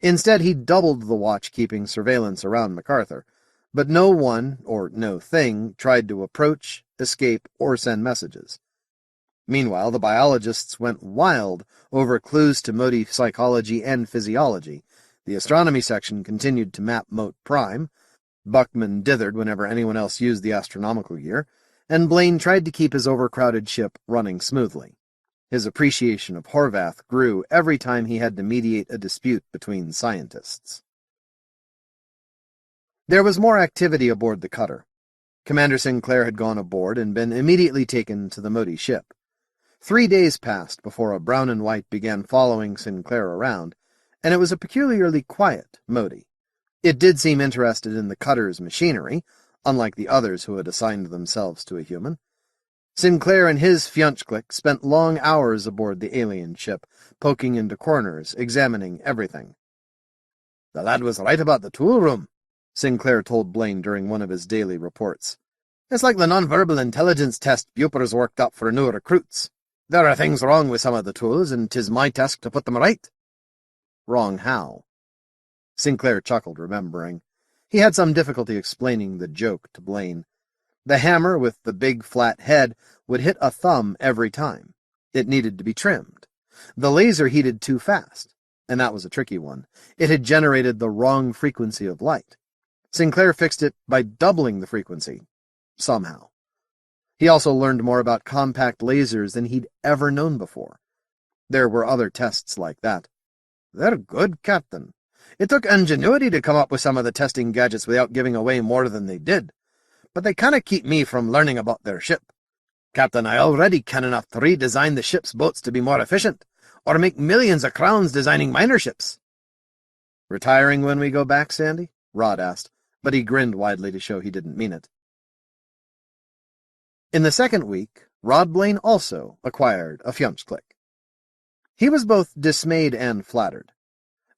Instead, he doubled the watch-keeping surveillance around MacArthur, but no one, or no thing, tried to approach, escape, or send messages. Meanwhile, the biologists went wild over clues to Motie psychology and physiology. The astronomy section continued to map Mote Prime. Buckman dithered whenever anyone else used the astronomical gear, and Blaine tried to keep his overcrowded ship running smoothly. His appreciation of Horvath grew every time he had to mediate a dispute between scientists. There was more activity aboard the cutter. Commander Sinclair had gone aboard and been immediately taken to the Motie ship. 3 days passed before a brown and white began following Sinclair around, and it was a peculiarly quiet Motie. It did seem interested in the cutter's machinery, unlike the others who had assigned themselves to a human. Sinclair and his Fionchclick spent long hours aboard the alien ship, poking into corners, examining everything. "The lad was right about the tool room," Sinclair told Blaine during one of his daily reports. It's like the nonverbal intelligence test Bupers worked up for new recruits. There are things wrong with some of the tools, and 'tis my task to put them right. Wrong how? Sinclair chuckled, remembering. He had some difficulty explaining the joke to Blaine. The hammer with the big flat head would hit a thumb every time. It needed to be trimmed. The laser heated too fast, and that was a tricky one. It had generated the wrong frequency of light. Sinclair fixed it by doubling the frequency. Somehow. He also learned more about compact lasers than he'd ever known before. There were other tests like that. They're good, Captain. It took ingenuity to come up with some of the testing gadgets without giving away more than they did. But they kinda keep me from learning about their ship. Captain, I already can enough to redesign the ship's boats to be more efficient, or make millions of crowns designing miner ships. Retiring when we go back, Sandy? Rod asked, but he grinned widely to show he didn't mean it. In the second week, Rod Blaine also acquired a Fjumsklick. He was both dismayed and flattered.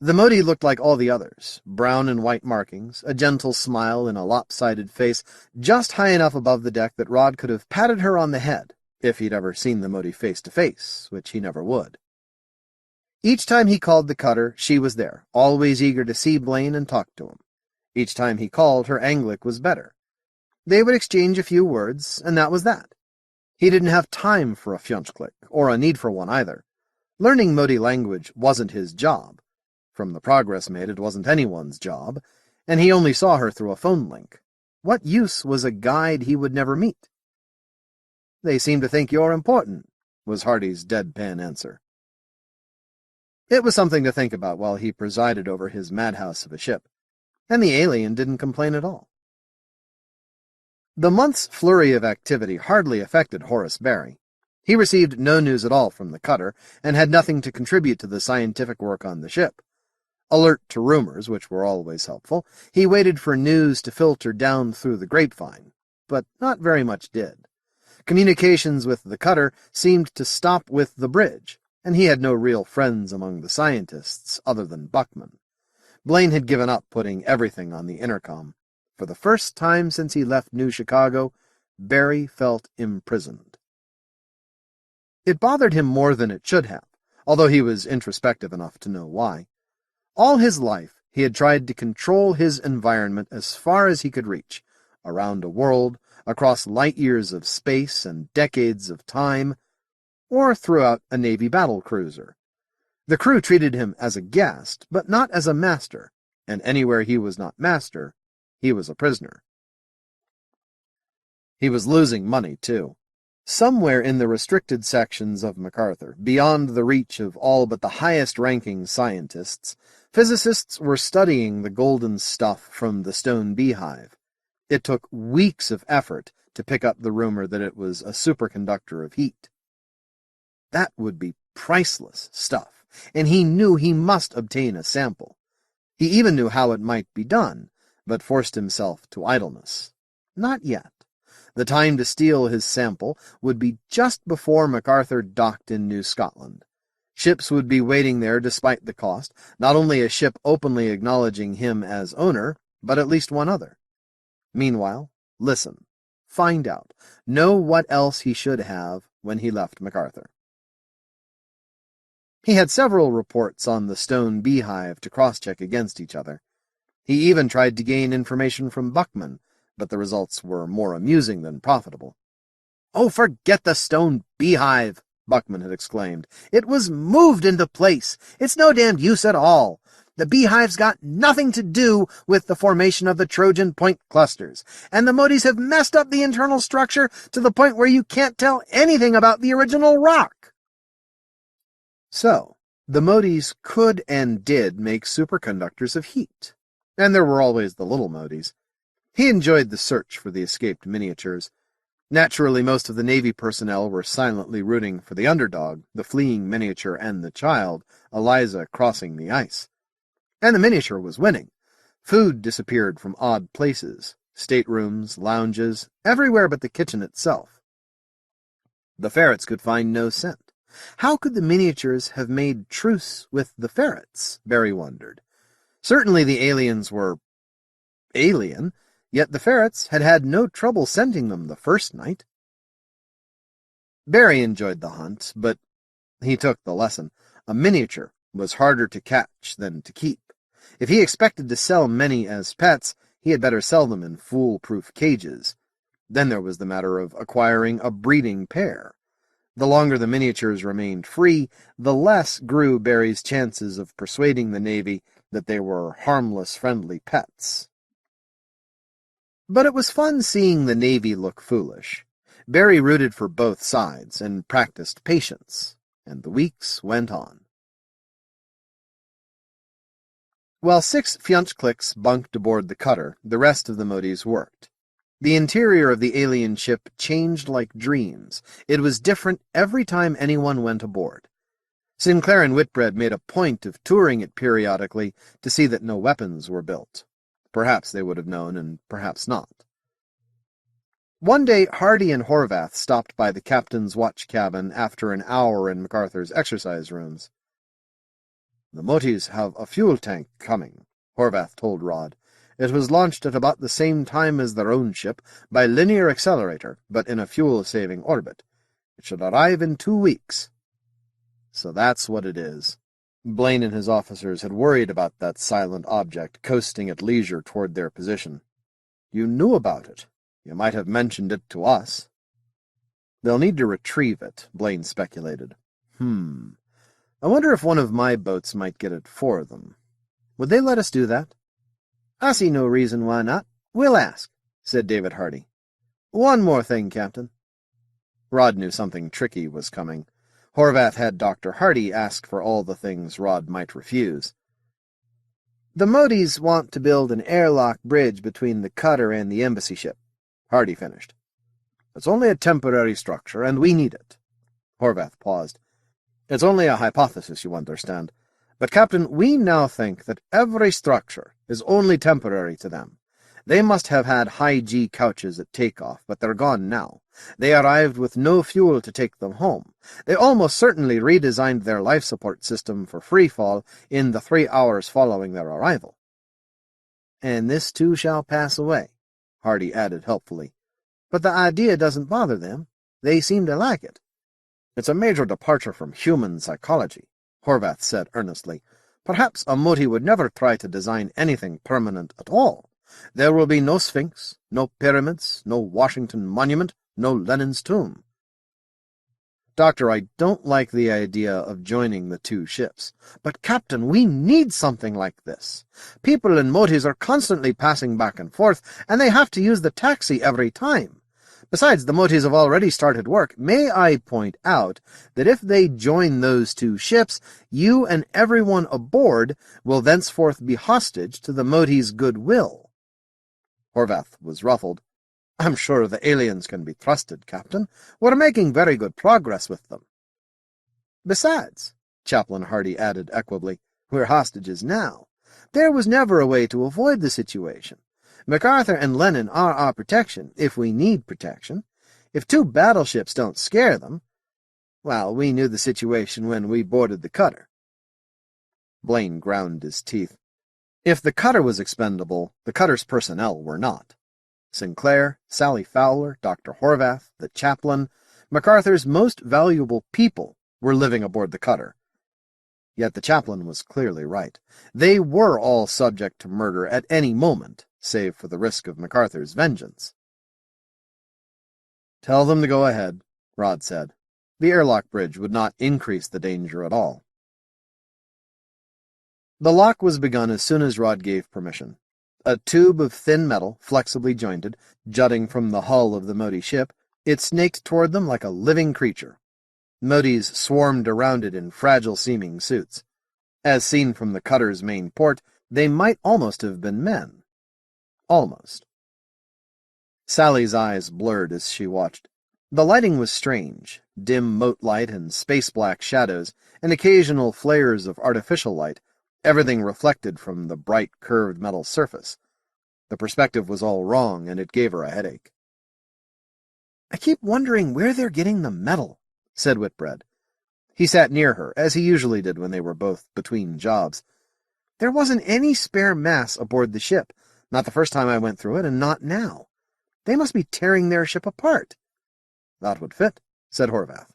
The Motie looked like all the others, brown and white markings, a gentle smile in a lopsided face, just high enough above the deck that Rod could have patted her on the head, if he'd ever seen the Motie face to face, which he never would. Each time he called the cutter, she was there, always eager to see Blaine and talk to him. Each time he called, her Anglic was better. They would exchange a few words, and that was that. He didn't have time for a Fjumsklick, or a need for one either. Learning Motie language wasn't his job. From the progress made, it wasn't anyone's job, and he only saw her through a phone link. What use was a guide he would never meet? They seem to think you're important, was Hardy's deadpan answer. It was something to think about while he presided over his madhouse of a ship, and the alien didn't complain at all. The month's flurry of activity hardly affected Horace Barry. He received no news at all from the cutter, and had nothing to contribute to the scientific work on the ship. Alert to rumors, which were always helpful, he waited for news to filter down through the grapevine, but not very much did. Communications with the cutter seemed to stop with the bridge, and he had no real friends among the scientists other than Buckman. Blaine had given up putting everything on the intercom. For the first time since he left New Chicago, Barry felt imprisoned. It bothered him more than it should have, although he was introspective enough to know why. All his life, he had tried to control his environment as far as he could reach, around a world, across light years of space and decades of time, or throughout a Navy battle cruiser. The crew treated him as a guest, but not as a master, and anywhere he was not master, he was a prisoner. He was losing money, too. Somewhere in the restricted sections of MacArthur, beyond the reach of all but the highest-ranking scientists, physicists were studying the golden stuff from the Stone Beehive. It took weeks of effort to pick up the rumor that it was a superconductor of heat. That would be priceless stuff, and he knew he must obtain a sample. He even knew how it might be done, but forced himself to idleness. Not yet. The time to steal his sample would be just before MacArthur docked in New Scotland. Ships would be waiting there despite the cost, not only a ship openly acknowledging him as owner, but at least one other. Meanwhile, listen, find out, know what else he should have when he left MacArthur. He had several reports on the Stone Beehive to cross-check against each other. He even tried to gain information from Buckman, but the results were more amusing than profitable. "Oh, forget the Stone Beehive," Buckman had exclaimed. "It was moved into place. It's no damned use at all. The Beehive's got nothing to do with the formation of the Trojan point clusters, and the Moties have messed up the internal structure to the point where you can't tell anything about the original rock." So, the Moties could and did make superconductors of heat, and there were always the little Moties. He enjoyed the search for the escaped miniatures. Naturally, most of the Navy personnel were silently rooting for the underdog, the fleeing miniature and the child, Eliza Crossing the Ice. And the miniature was winning. Food disappeared from odd places, staterooms, lounges, everywhere but the kitchen itself. The ferrets could find no scent. How could the miniatures have made truce with the ferrets, Barry wondered. Certainly the aliens were alien. Yet the ferrets had had no trouble scenting them the first night. Barry enjoyed the hunt, but he took the lesson. A miniature was harder to catch than to keep. If he expected to sell many as pets, he had better sell them in foolproof cages. Then there was the matter of acquiring a breeding pair. The longer the miniatures remained free, the less grew Barry's chances of persuading the Navy that they were harmless, friendly pets. But it was fun seeing the Navy look foolish. Barry rooted for both sides and practiced patience, and the weeks went on. While 6 Fjontkliks bunked aboard the cutter, the rest of the Moties worked. The interior of the alien ship changed like dreams. It was different every time anyone went aboard. Sinclair and Whitbread made a point of touring it periodically to see that no weapons were built. Perhaps they would have known, and perhaps not. One day, Hardy and Horvath stopped by the captain's watch cabin after an hour in MacArthur's exercise rooms. "The Moties have a fuel tank coming," Horvath told Rod. "It was launched at about the same time as their own ship, by linear accelerator, but in a fuel-saving orbit. It should arrive in 2 weeks. So that's what it is. Blaine and his officers had worried about that silent object coasting at leisure toward their position. "You knew about it. You might have mentioned it to us." "They'll need to retrieve it," Blaine speculated. I wonder if one of my boats might get it for them. Would they let us do that?" "I see no reason why not. We'll ask," said David Hardy. "One more thing, Captain." Rod knew something tricky was coming. Horvath had Dr. Hardy ask for all the things Rod might refuse. "The Moties want to build an airlock bridge between the cutter and the embassy ship," Hardy finished. "It's only a temporary structure, and we need it." Horvath paused. "It's only a hypothesis, you understand. But, Captain, we now think that every structure is only temporary to them. They must have had high-G couches at takeoff, but they're gone now. They arrived with no fuel to take them home. They almost certainly redesigned their life support system for freefall in the 3 hours following their arrival." "And this too shall pass away," Hardy added helpfully. "But the idea doesn't bother them. They seem to like it." "It's a major departure from human psychology," Horvath said earnestly. "Perhaps a Motie would never try to design anything permanent at all. There will be no Sphinx, no pyramids, no Washington Monument, no Lenin's tomb." "Doctor, I don't like the idea of joining the 2 ships. But, Captain, we need something like this. People in Moties are constantly passing back and forth, and they have to use the taxi every time. Besides, the Moties have already started work. May I point out that if they join those 2 ships, you and everyone aboard will thenceforth be hostage to the Moties' goodwill." Horvath was ruffled. "I'm sure the aliens can be trusted, Captain. We're making very good progress with them." "Besides," Chaplain Hardy added equably, "we're hostages now. There was never a way to avoid the situation. MacArthur and Lennon are our protection, if we need protection. If 2 battleships don't scare them, well, we knew the situation when we boarded the cutter." Blaine ground his teeth. If the cutter was expendable, the cutter's personnel were not. Sinclair, Sally Fowler, Dr. Horvath, the chaplain, MacArthur's most valuable people were living aboard the cutter. Yet the chaplain was clearly right. They were all subject to murder at any moment, save for the risk of MacArthur's vengeance. "Tell them to go ahead," Rod said. The airlock bridge would not increase the danger at all. The lock was begun as soon as Rod gave permission. A tube of thin metal, flexibly jointed, jutting from the hull of the Motie ship, it snaked toward them like a living creature. Moties swarmed around it in fragile-seeming suits. As seen from the cutter's main port, they might almost have been men. Almost. Sally's eyes blurred as she watched. The lighting was strange, dim mote light and space-black shadows, and occasional flares of artificial light, everything reflected from the bright, curved metal surface. The perspective was all wrong, and it gave her a headache. "I keep wondering where they're getting the metal," said Whitbread. He sat near her, as he usually did when they were both between jobs. "There wasn't any spare mass aboard the ship. Not the first time I went through it, and not now. They must be tearing their ship apart. That would fit, said Horvath.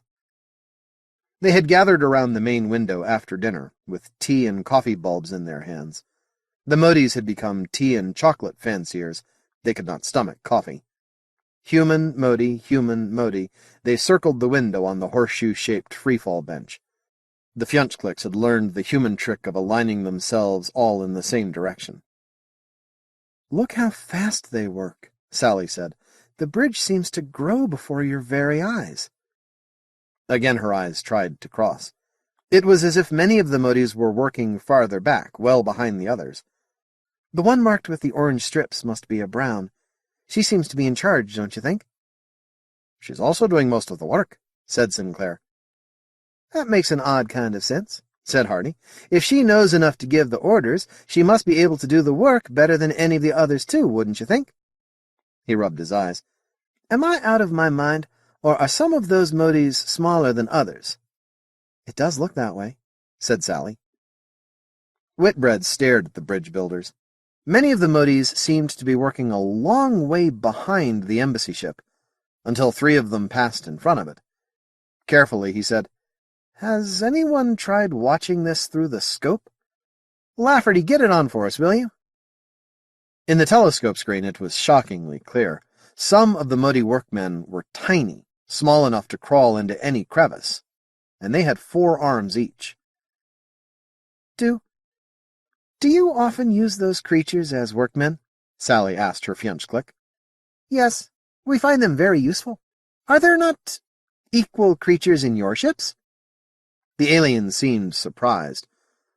They had gathered around the main window after dinner, with tea and coffee bulbs in their hands. The Moties had become tea and chocolate fanciers. They could not stomach coffee. Human Motie, they circled the window on the horseshoe-shaped freefall bench. The Fjonchkliks had learned the human trick of aligning themselves all in the same direction. "Look how fast they work," Sally said. "The bridge seems to grow before your very eyes." Again her eyes tried to cross. It was as if many of the Moties were working farther back, well behind the others. "The one marked with the orange strips must be a Brown. She seems to be in charge, don't you think?" "She's also doing most of the work," said Sinclair. "That makes an odd kind of sense," said Hardy. "If she knows enough to give the orders, she must be able to do the work better than any of the others too, wouldn't you think?" He rubbed his eyes. "Am I out of my mind, or are some of those Moties smaller than others?" "It does look that way," said Sally. Whitbread stared at the bridge builders. Many of the Moties seemed to be working a long way behind the embassy ship, until 3 of them passed in front of it. Carefully, he said, "Has anyone tried watching this through the scope? Lafferty, get it on for us, will you?" In the telescope screen it was shockingly clear. Some of the Motie workmen were tiny, small enough to crawl into any crevice, and they had 4 arms each. Do you often use those creatures as workmen?" Sally asked her Fjonchklik. "Yes, we find them very useful. Are there not equal creatures in your ships?" The alien seemed surprised.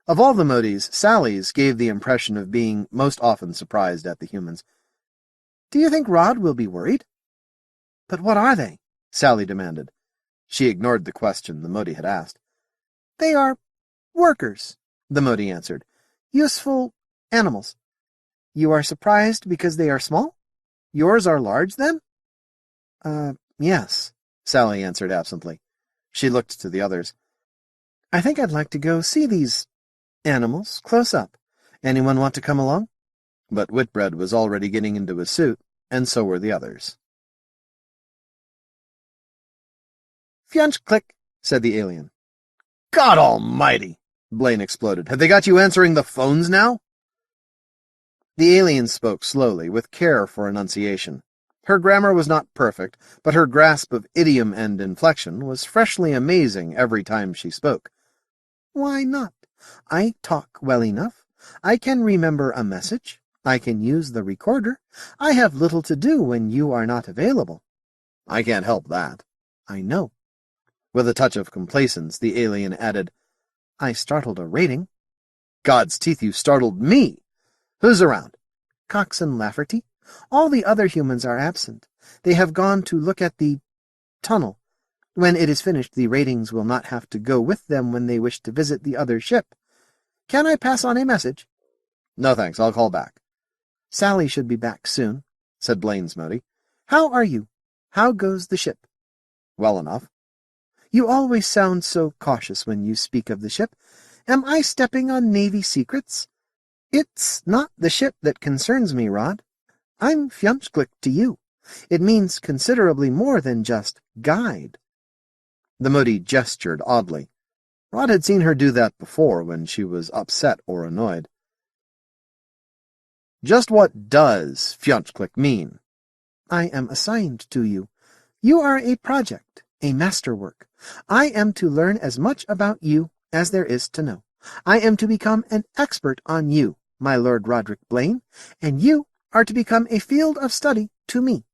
Of all the Moties, Sally's gave the impression of being most often surprised at the humans. "Do you think Rod will be worried?" "But what are they?" Sally demanded. She ignored the question the Motie had asked. "They are workers," the Motie answered. "Useful animals. You are surprised because they are small? Yours are large, then?" Yes," Sally answered absently. She looked to the others. "I think I'd like to go see these animals close up. Anyone want to come along?" But Whitbread was already getting into his suit, and so were the others. "Fjonchklik," said the alien. "God almighty!" Blaine exploded. "Have they got you answering the phones now?" The alien spoke slowly, with care for enunciation. Her grammar was not perfect, but her grasp of idiom and inflection was freshly amazing every time she spoke. "Why not? I talk well enough. I can remember a message. I can use the recorder. I have little to do when you are not available." "I can't help that." "I know." With a touch of complacence, the alien added, "I startled a rating." "God's teeth, you startled me! Who's around?" "Cox and Lafferty. All the other humans are absent. They have gone to look at the tunnel. When it is finished, the ratings will not have to go with them when they wish to visit the other ship. Can I pass on a message?" "No, thanks. I'll call back." "Sally should be back soon," said Blaine's Motie. "How are you? How goes the ship?" "Well enough." "You always sound so cautious when you speak of the ship. Am I stepping on Navy secrets? It's not the ship that concerns me, Rod. I'm Fjonchklik to you. It means considerably more than just guide." The Motie gestured oddly. Rod had seen her do that before when she was upset or annoyed. "Just what does Fjonchklik mean?" "I am assigned to you. You are a project, a masterwork. I am to learn as much about you as there is to know. I am to become an expert on you, my Lord Roderick Blaine, and you are to become a field of study to me.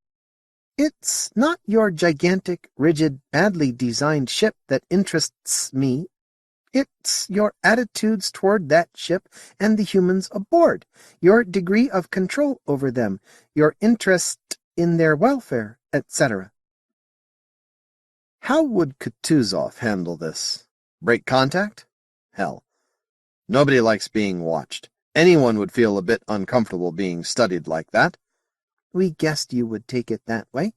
It's not your gigantic, rigid, badly designed ship that interests me. It's your attitudes toward that ship and the humans aboard, your degree of control over them, your interest in their welfare, etc." How would Kutuzov handle this? Break contact? Hell. Nobody likes being watched. Anyone would feel a bit uncomfortable being studied like that. "We guessed you would take it that way.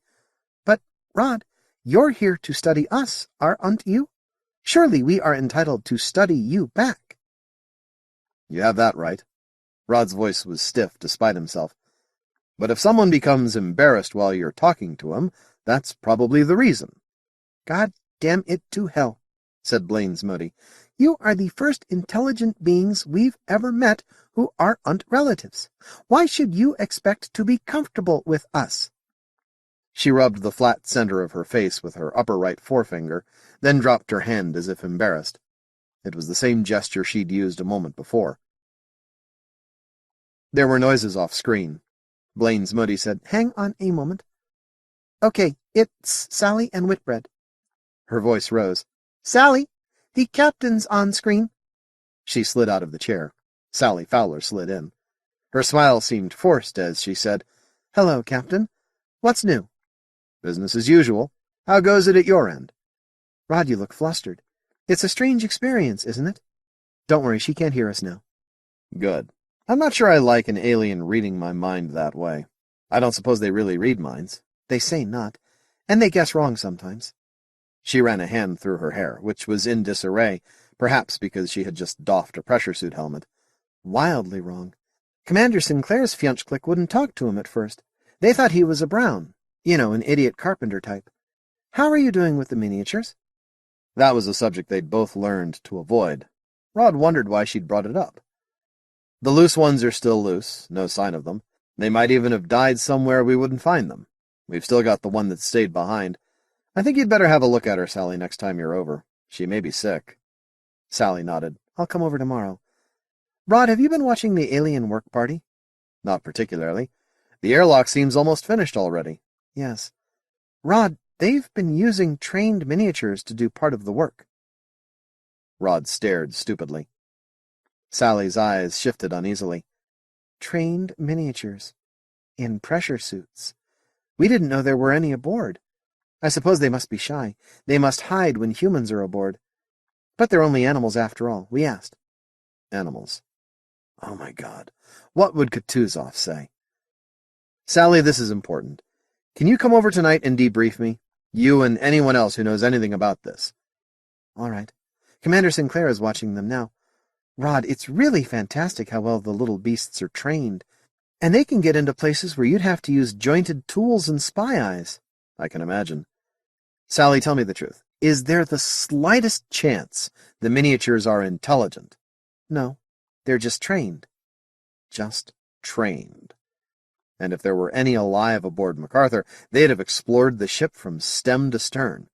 But, Rod, you're here to study us, aren't you? Surely we are entitled to study you back." "You have that right." Rod's voice was stiff despite himself. But if someone becomes embarrassed while you're talking to him, that's probably the reason. God damn it to hell, said Blaine's Motie. You are the first intelligent beings we've ever met who aren't relatives. Why should you expect to be comfortable with us? She rubbed the flat center of her face with her upper right forefinger, then dropped her hand as if embarrassed. It was the same gesture she'd used a moment before. There were noises off screen. Blaine's Motie said, Hang on a moment. Okay, it's Sally and Whitbread. Her voice rose. Sally, the captain's on screen. She slid out of the chair. Sally Fowler slid in. Her smile seemed forced as she said, Hello, Captain. What's new? Business as usual. How goes it at your end? Rod, you look flustered. It's a strange experience, isn't it? Don't worry, she can't hear us now. Good. I'm not sure I like an alien reading my mind that way. I don't suppose they really read minds. They say not, and they guess wrong sometimes. She ran a hand through her hair, which was in disarray, perhaps because she had just doffed a pressure suit helmet. Wildly wrong. Commander Sinclair's fianch clique wouldn't talk to him at first. They thought he was a Brown. You know, an idiot carpenter type. How are you doing with the miniatures? That was a subject they'd both learned to avoid. Rod wondered why she'd brought it up. The loose ones are still loose, no sign of them. They might even have died somewhere we wouldn't find them. We've still got the one that stayed behind. I think you'd better have a look at her, Sally, next time you're over. She may be sick. Sally nodded. I'll come over tomorrow. Rod, have you been watching the alien work party? Not particularly. The airlock seems almost finished already. Yes. Rod, they've been using trained miniatures to do part of the work. Rod stared stupidly. Sally's eyes shifted uneasily. Trained miniatures. In pressure suits. We didn't know there were any aboard. I suppose they must be shy. They must hide when humans are aboard. But they're only animals after all. We asked. Animals. Oh, my God. What would Kutuzov say? Sally, this is important. Can you come over tonight and debrief me? You and anyone else who knows anything about this. All right. Commander Sinclair is watching them now. Rod, it's really fantastic how well the little beasts are trained. And they can get into places where you'd have to use jointed tools and spy eyes. I can imagine. Sally, tell me the truth. Is there the slightest chance the miniatures are intelligent? No, they're just trained. Just trained. And if there were any alive aboard MacArthur, they'd have explored the ship from stem to stern.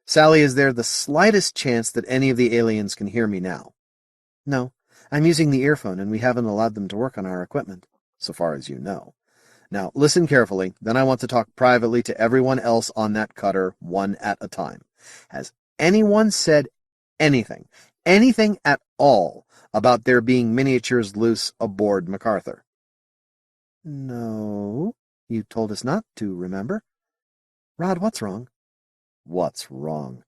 Sally, is there the slightest chance that any of the aliens can hear me now? No, I'm using the earphone, and we haven't allowed them to work on our equipment. So far as you know. Now, listen carefully, then I want to talk privately to everyone else on that cutter, one at a time. Has anyone said anything at all, about there being miniatures loose aboard MacArthur? No, you told us not to, remember? Rod, what's wrong? What's wrong?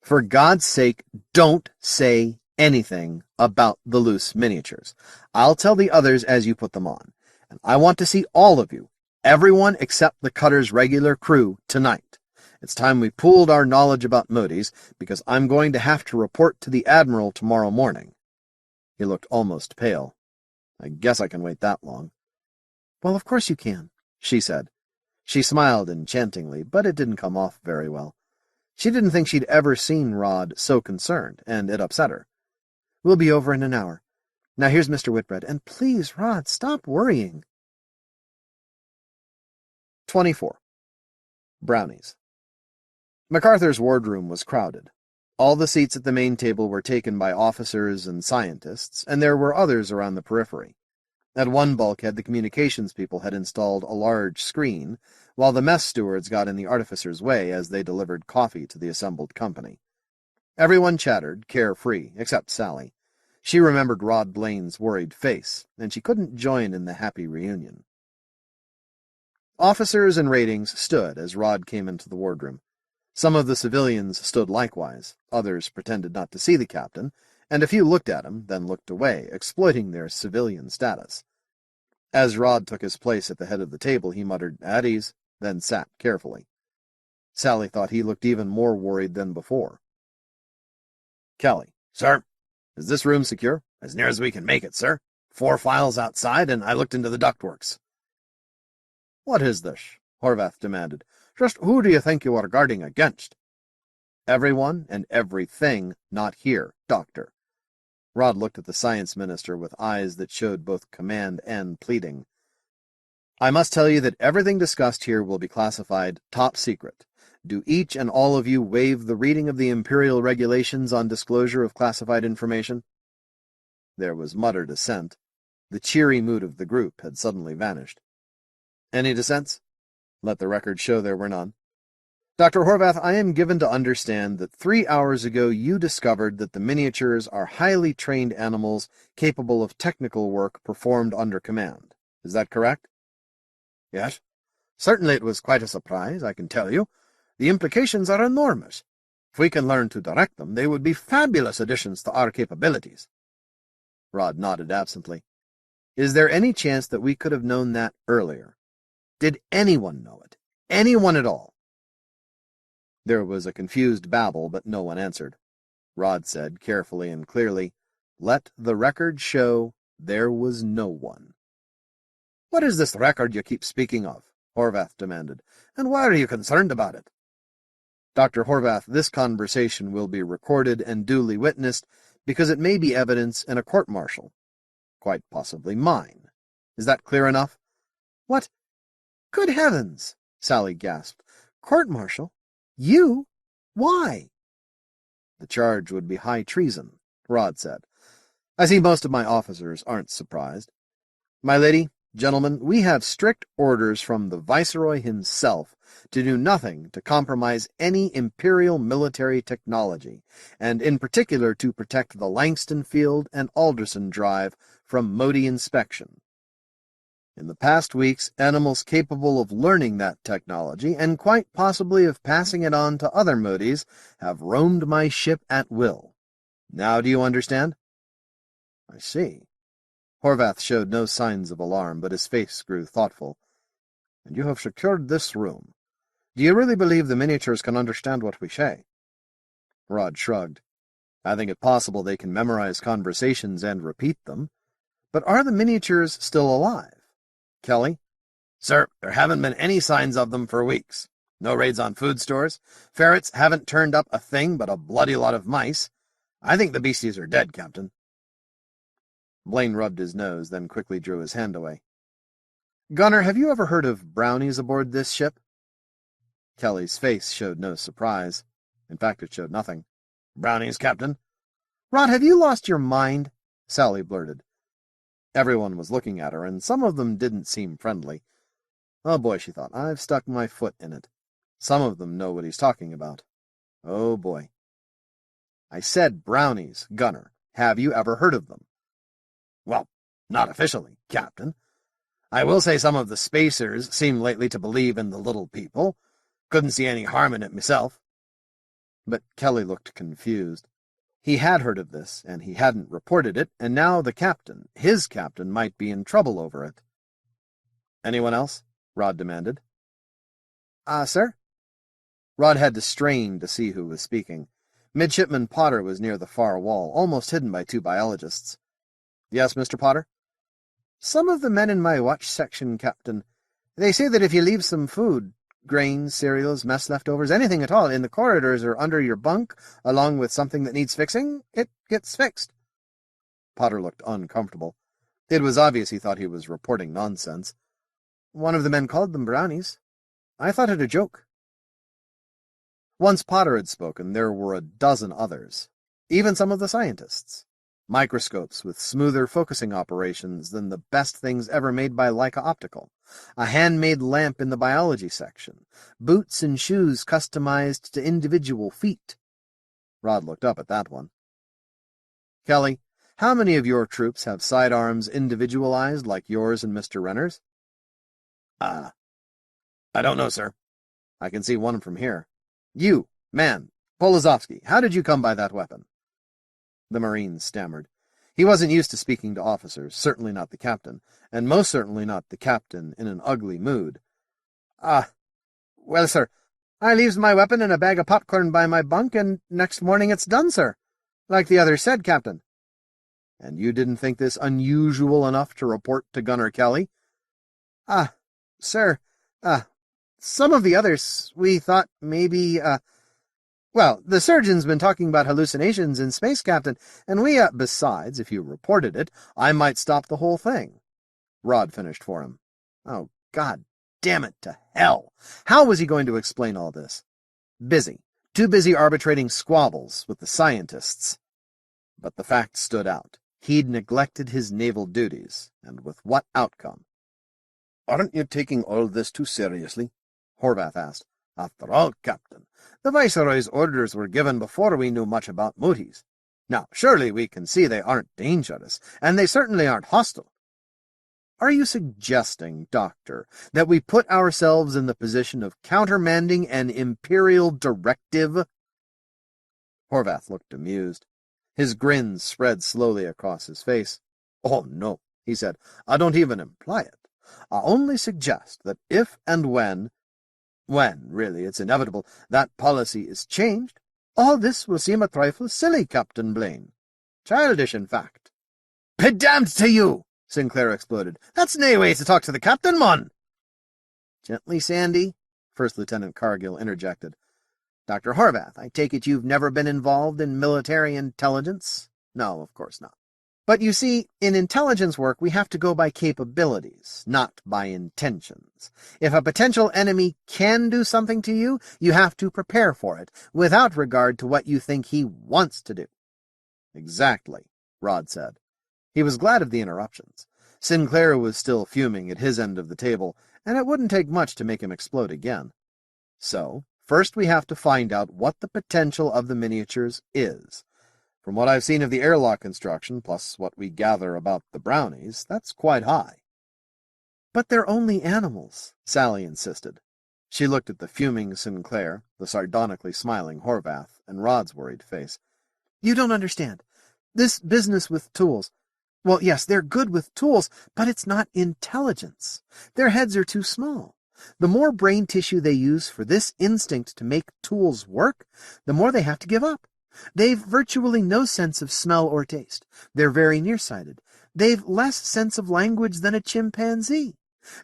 For God's sake, don't say anything about the loose miniatures. I'll tell the others as you put them on. And I want to see all of you, everyone except the cutter's regular crew, tonight. It's time we pooled our knowledge about Moties, because I'm going to have to report to the Admiral tomorrow morning. He looked almost pale. I guess I can wait that long. Well, of course you can, she said. She smiled enchantingly, but it didn't come off very well. She didn't think she'd ever seen Rod so concerned, and it upset her. We'll be over in an hour. Now here's Mr. Whitbread, and please, Rod, stop worrying. 24. Brownies. MacArthur's wardroom was crowded. All the seats at the main table were taken by officers and scientists, and there were others around the periphery. At one bulkhead, the communications people had installed a large screen, while the mess stewards got in the artificer's way as they delivered coffee to the assembled company. Everyone chattered, carefree, except Sally. She remembered Rod Blaine's worried face, and she couldn't join in the happy reunion. Officers and ratings stood as Rod came into the wardroom. Some of the civilians stood likewise, others pretended not to see the captain, and a few looked at him, then looked away, exploiting their civilian status. As Rod took his place at the head of the table, he muttered, "At ease," then sat carefully. Sally thought he looked even more worried than before. Kelly. "Sir, is this room secure?" "As near as we can make it, sir. 4 files outside, and I looked into the ductworks." What is this? Horvath demanded. Just who do you think you are guarding against? Everyone and everything not here, Doctor. Rod looked at the science minister with eyes that showed both command and pleading. I must tell you that everything discussed here will be classified top secret. Do each and all of you waive the reading of the Imperial regulations on disclosure of classified information? There was muttered assent. The cheery mood of the group had suddenly vanished. Any dissents? Let the record show there were none. Dr. Horvath, I am given to understand that 3 hours ago you discovered that the miniatures are highly trained animals capable of technical work performed under command. Is that correct? Yes. Certainly it was quite a surprise, I can tell you. The implications are enormous. If we can learn to direct them, they would be fabulous additions to our capabilities. Rod nodded absently. Is there any chance that we could have known that earlier? Did anyone know it? Anyone at all? There was a confused babble, but no one answered. Rod said, carefully and clearly, "Let the record show there was no one." "What is this record you keep speaking of?" Horvath demanded. "And why are you concerned about it?" Dr. Horvath, this conversation will be recorded and duly witnessed because it may be evidence in a court-martial. Quite possibly mine. Is that clear enough? What? Good heavens! Sally gasped. Court-martial? You? Why? The charge would be high treason, Rod said. I see most of my officers aren't surprised. My lady, gentlemen, we have strict orders from the Viceroy himself to do nothing to compromise any Imperial military technology, and in particular to protect the Langston Field and Alderson Drive from Motie inspection. In the past weeks, animals capable of learning that technology, and quite possibly of passing it on to other Moties, have roamed my ship at will. Now do you understand? I see. Horvath showed no signs of alarm, but his face grew thoughtful. And you have secured this room. Do you really believe the miniatures can understand what we say? Rod shrugged. I think it possible they can memorize conversations and repeat them. But are the miniatures still alive? Kelly? Sir, there haven't been any signs of them for weeks. No raids on food stores. Ferrets haven't turned up a thing but a bloody lot of mice. I think the beasties are dead, Captain. Blaine rubbed his nose, then quickly drew his hand away. Gunner, have you ever heard of Brownies aboard this ship? Kelly's face showed no surprise. In fact, it showed nothing. Brownies, Captain? Rod, have you lost your mind? Sally blurted. Everyone was looking at her, and some of them didn't seem friendly. Oh boy, she thought, I've stuck my foot in it. Some of them know what he's talking about. Oh boy. I said Brownies, Gunner. Have you ever heard of them? Well, not officially, Captain. I will say some of the spacers seem lately to believe in the little people. Couldn't see any harm in it myself. But Kelly looked confused. He had heard of this, and he hadn't reported it, and now the captain, his captain, might be in trouble over it. Anyone else? Rod demanded. Sir? Rod had to strain to see who was speaking. Midshipman Potter was near the far wall, almost hidden by two biologists. Yes, Mr. Potter? Some of the men in my watch section, Captain. They say that if you leave some food, grains, cereals, mess leftovers, anything at all, in the corridors or under your bunk, along with something that needs fixing, it gets fixed. Potter looked uncomfortable. It was obvious he thought he was reporting nonsense. One of the men called them Brownies. I thought it a joke. Once Potter had spoken, there were a dozen others, even some of the scientists. Microscopes with smoother focusing operations than the best things ever made by Leica Optical, a handmade lamp in the biology section, boots and shoes customized to individual feet. Rod looked up at that one. Kelly, how many of your troops have sidearms individualized like yours and Mr. Renner's? I don't know, sir. I can see one from here. You, man, Polozovsky, how did you come by that weapon? The Marine stammered. He wasn't used to speaking to officers, certainly not the captain, and most certainly not the captain in an ugly mood. Well, sir, I leaves my weapon in a bag of popcorn by my bunk, and next morning it's done, sir. Like the others said, Captain. And you didn't think this unusual enough to report to Gunner Kelly? Sir, Some of the others, we thought maybe, well, the surgeon's been talking about hallucinations in space, Captain, and we, besides, if you reported it, I might stop the whole thing. Rod finished for him. Oh, God damn it to hell! How was he going to explain all this? Busy. Too busy arbitrating squabbles with the scientists. But the fact stood out. He'd neglected his naval duties, and with what outcome? Aren't you taking all this too seriously? Horvath asked. After all, Captain, the Viceroy's orders were given before we knew much about Moties. Now, surely we can see they aren't dangerous, and they certainly aren't hostile. Are you suggesting, Doctor, that we put ourselves in the position of countermanding an imperial directive? Horvath looked amused. His grin spread slowly across his face. Oh, no, he said. I don't even imply it. I only suggest that if and when, really, it's inevitable, that policy is changed, all this will seem a trifle silly, Captain Blaine. Childish, in fact. Be damned to you! Sinclair exploded. That's nae way to talk to the captain, mon! Gently, Sandy, First Lieutenant Cargill interjected. Dr. Horvath, I take it you've never been involved in military intelligence? No, of course not. But you see, in intelligence work we have to go by capabilities, not by intentions. If a potential enemy can do something to you, you have to prepare for it, without regard to what you think he wants to do. Exactly, Rod said. He was glad of the interruptions. Sinclair was still fuming at his end of the table, and it wouldn't take much to make him explode again. So, first we have to find out what the potential of the miniatures is. From what I've seen of the airlock construction, plus what we gather about the Brownies, that's quite high. But they're only animals, Sally insisted. She looked at the fuming Sinclair, the sardonically smiling Horvath, and Rod's worried face. You don't understand. This business with tools. Well, yes, they're good with tools, but it's not intelligence. Their heads are too small. The more brain tissue they use for this instinct to make tools work, the more they have to give up. They've virtually no sense of smell or taste. They're very nearsighted. They've less sense of language than a chimpanzee.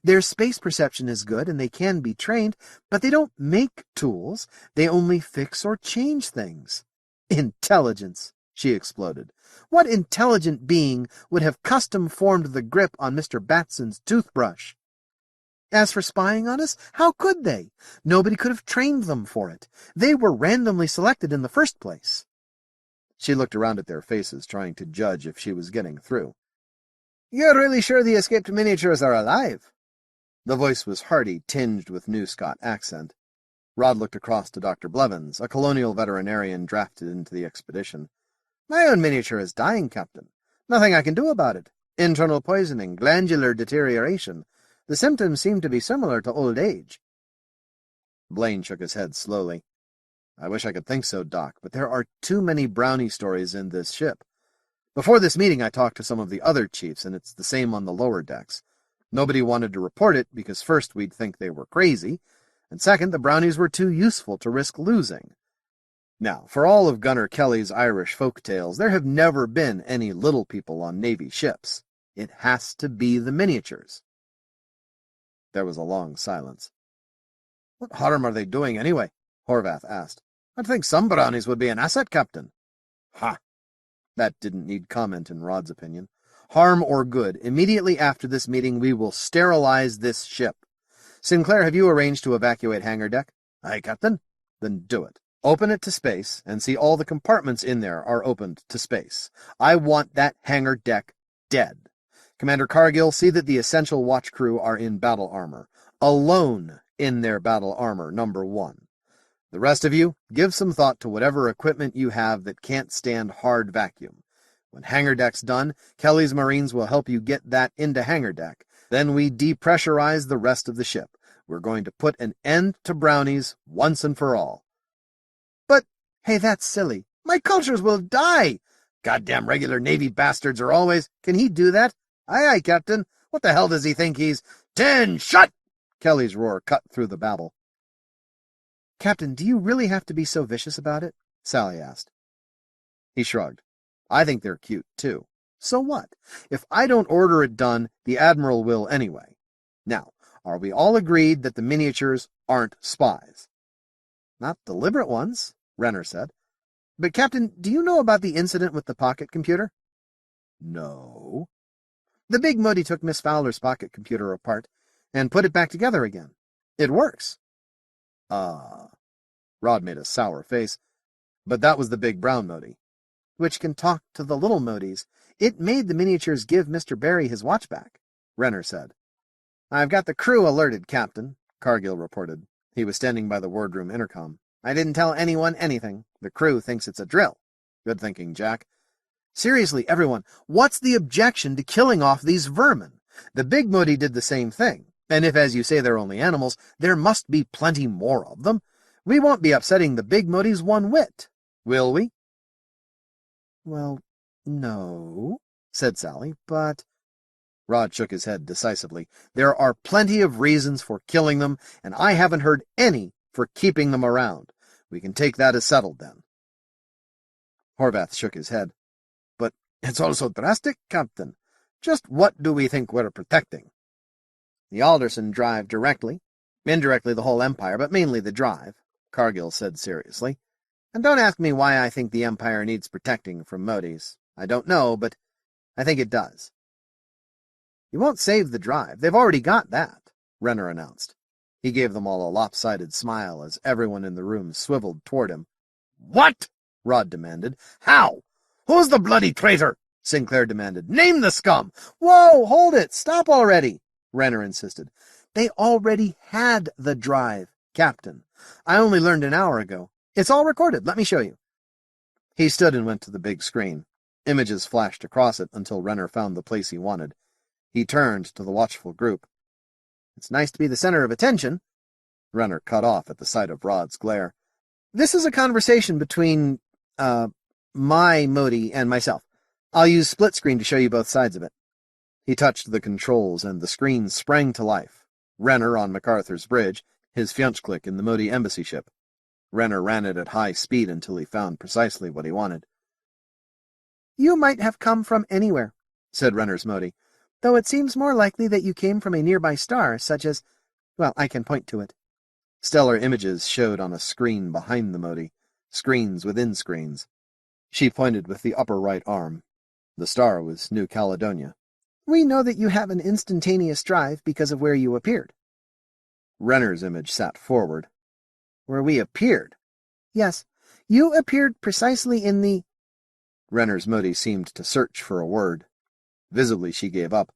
Their space perception is good, and they can be trained, but they don't make tools. They only fix or change things. Intelligence, she exploded. What intelligent being would have custom-formed the grip on Mr. Batson's toothbrush? As for spying on us, how could they? Nobody could have trained them for it. They were randomly selected in the first place. She looked around at their faces, trying to judge if she was getting through. You're really sure the escaped miniatures are alive? The voice was hearty, tinged with New Scot accent. Rod looked across to Dr. Blevins, a colonial veterinarian drafted into the expedition. My own miniature is dying, Captain. Nothing I can do about it. Internal poisoning, glandular deterioration. The symptoms seem to be similar to old age. Blaine shook his head slowly. I wish I could think so, Doc, but there are too many Brownie stories in this ship. Before this meeting, I talked to some of the other chiefs, and it's the same on the lower decks. Nobody wanted to report it because first we'd think they were crazy, and second, the Brownies were too useful to risk losing. Now, for all of Gunner Kelly's Irish folk tales, there have never been any little people on Navy ships. It has to be the miniatures. There was a long silence. What harm are they doing, anyway? Horvath asked. I'd think some Brownies would be an asset, Captain. Ha! That didn't need comment in Rod's opinion. Harm or good, immediately after this meeting we will sterilize this ship. Sinclair, have you arranged to evacuate hangar deck? Aye, Captain. Then do it. Open it to space, and see all the compartments in there are opened to space. I want that hangar deck dead. Commander Cargill, see that the essential watch crew are in battle armor. Alone in their battle armor, number 1. The rest of you, give some thought to whatever equipment you have that can't stand hard vacuum. When hangar deck's done, Kelly's Marines will help you get that into hangar deck. Then we depressurize the rest of the ship. We're going to put an end to Brownies once and for all. But, hey, that's silly. My cultures will die. Goddamn regular Navy bastards are always... Can he do that? Aye, aye, Captain. What the hell does he think he's... 10, shut! Kelly's roar cut through the babble. Captain, do you really have to be so vicious about it? Sally asked. He shrugged. I think they're cute, too. So what? If I don't order it done, the Admiral will anyway. Now, Are we all agreed that the miniatures aren't spies?" "Not deliberate ones," Renner said. "But, Captain, do you know about the incident with the pocket computer?" "No." "The big Motie took Miss Fowler's pocket computer apart and put it back together again. It works." Rod made a sour face. "But that was the big brown Motie." "Which can talk to the little Moties. It made the miniatures give Mr. Barry his watch back," Renner said. "I've got the crew alerted, Captain," Cargill reported. He was standing by the wardroom intercom. "I didn't tell anyone anything. The crew thinks it's a drill." "Good thinking, Jack." "Seriously, everyone, what's the objection to killing off these vermin? The big Motie did the same thing, and if, as you say, they're only animals, there must be plenty more of them. We won't be upsetting the big Moties one whit, will we?" "Well, no," said Sally, "but—" Rod shook his head decisively. "There are plenty of reasons for killing them, and I haven't heard any for keeping them around. We can take that as settled, then." Horvath shook his head. "But it's all so drastic, Captain. Just what do we think we're protecting?" "The Alderson Drive directly, indirectly the whole Empire, but mainly the Drive," Cargill said seriously. "And don't ask me why I think the Empire needs protecting from Moties. I don't know, but I think it does." "You won't save the Drive. They've already got that," Renner announced. He gave them all a lopsided smile as everyone in the room swiveled toward him. "What?" Rod demanded. "How? Who's the bloody traitor?" Sinclair demanded. "Name the scum!" "Whoa, hold it! Stop already!" Renner insisted. "They already had the Drive, Captain. I only learned an hour ago. It's all recorded. Let me show you." He stood and went to the big screen. Images flashed across it until Renner found the place he wanted. He turned to the watchful group. "It's nice to be the center of attention." Renner cut off at the sight of Rod's glare. "This is a conversation between, my Motie and myself. I'll use split screen to show you both sides of it." He touched the controls, and the screen sprang to life. Renner on MacArthur's bridge, his Fjonsklik in the Motie embassy ship. Renner ran it at high speed until he found precisely what he wanted. "You might have come from anywhere," said Renner's Motie, "though it seems more likely that you came from a nearby star, such as— well, I can point to it." Stellar images showed on a screen behind the Motie, screens within screens. She pointed with the upper right arm. The star was New Caledonia. "We know that you have an instantaneous drive because of where you appeared." Renner's image sat forward. "Where we appeared?" "Yes, you appeared precisely in the—" Renner's Motie seemed to search for a word. Visibly she gave up.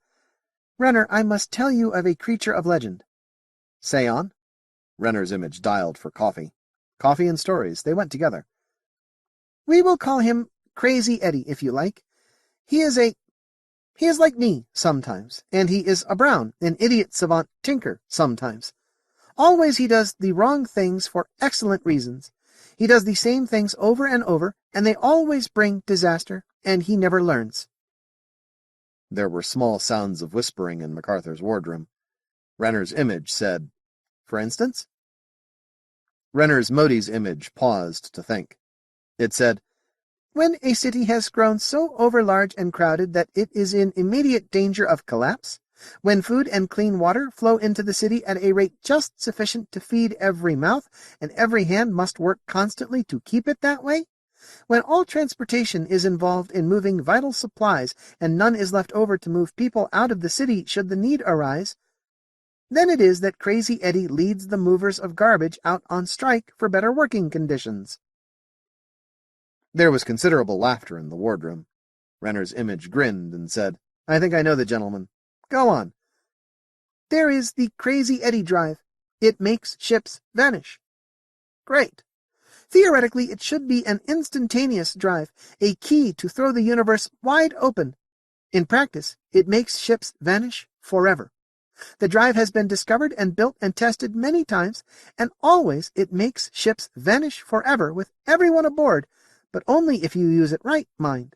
"Renner, I must tell you of a creature of legend." "Say on." Renner's image dialed for coffee. Coffee and stories, they went together. "We will call him Crazy Eddie, if you like. He is like me, sometimes, and he is a Brown, an idiot savant tinker, sometimes. Always he does the wrong things for excellent reasons. He does the same things over and over, and they always bring disaster, and he never learns." There were small sounds of whispering in MacArthur's wardroom. Renner's image said, "For instance?" Renner's Motie's image paused to think. It said, "When a city has grown so overlarge and crowded that it is in immediate danger of collapse, when food and clean water flow into the city at a rate just sufficient to feed every mouth, and every hand must work constantly to keep it that way, when all transportation is involved in moving vital supplies and none is left over to move people out of the city should the need arise, then it is that Crazy Eddie leads the movers of garbage out on strike for better working conditions." There was considerable laughter in the wardroom. Renner's image grinned and said, "I think I know the gentleman. Go on." "There is the Crazy Eddie Drive. It makes ships vanish." "Great. Theoretically, it should be an instantaneous drive, a key to throw the universe wide open. In practice, it makes ships vanish forever. The drive has been discovered and built and tested many times, and always it makes ships vanish forever with everyone aboard, but only if you use it right, mind.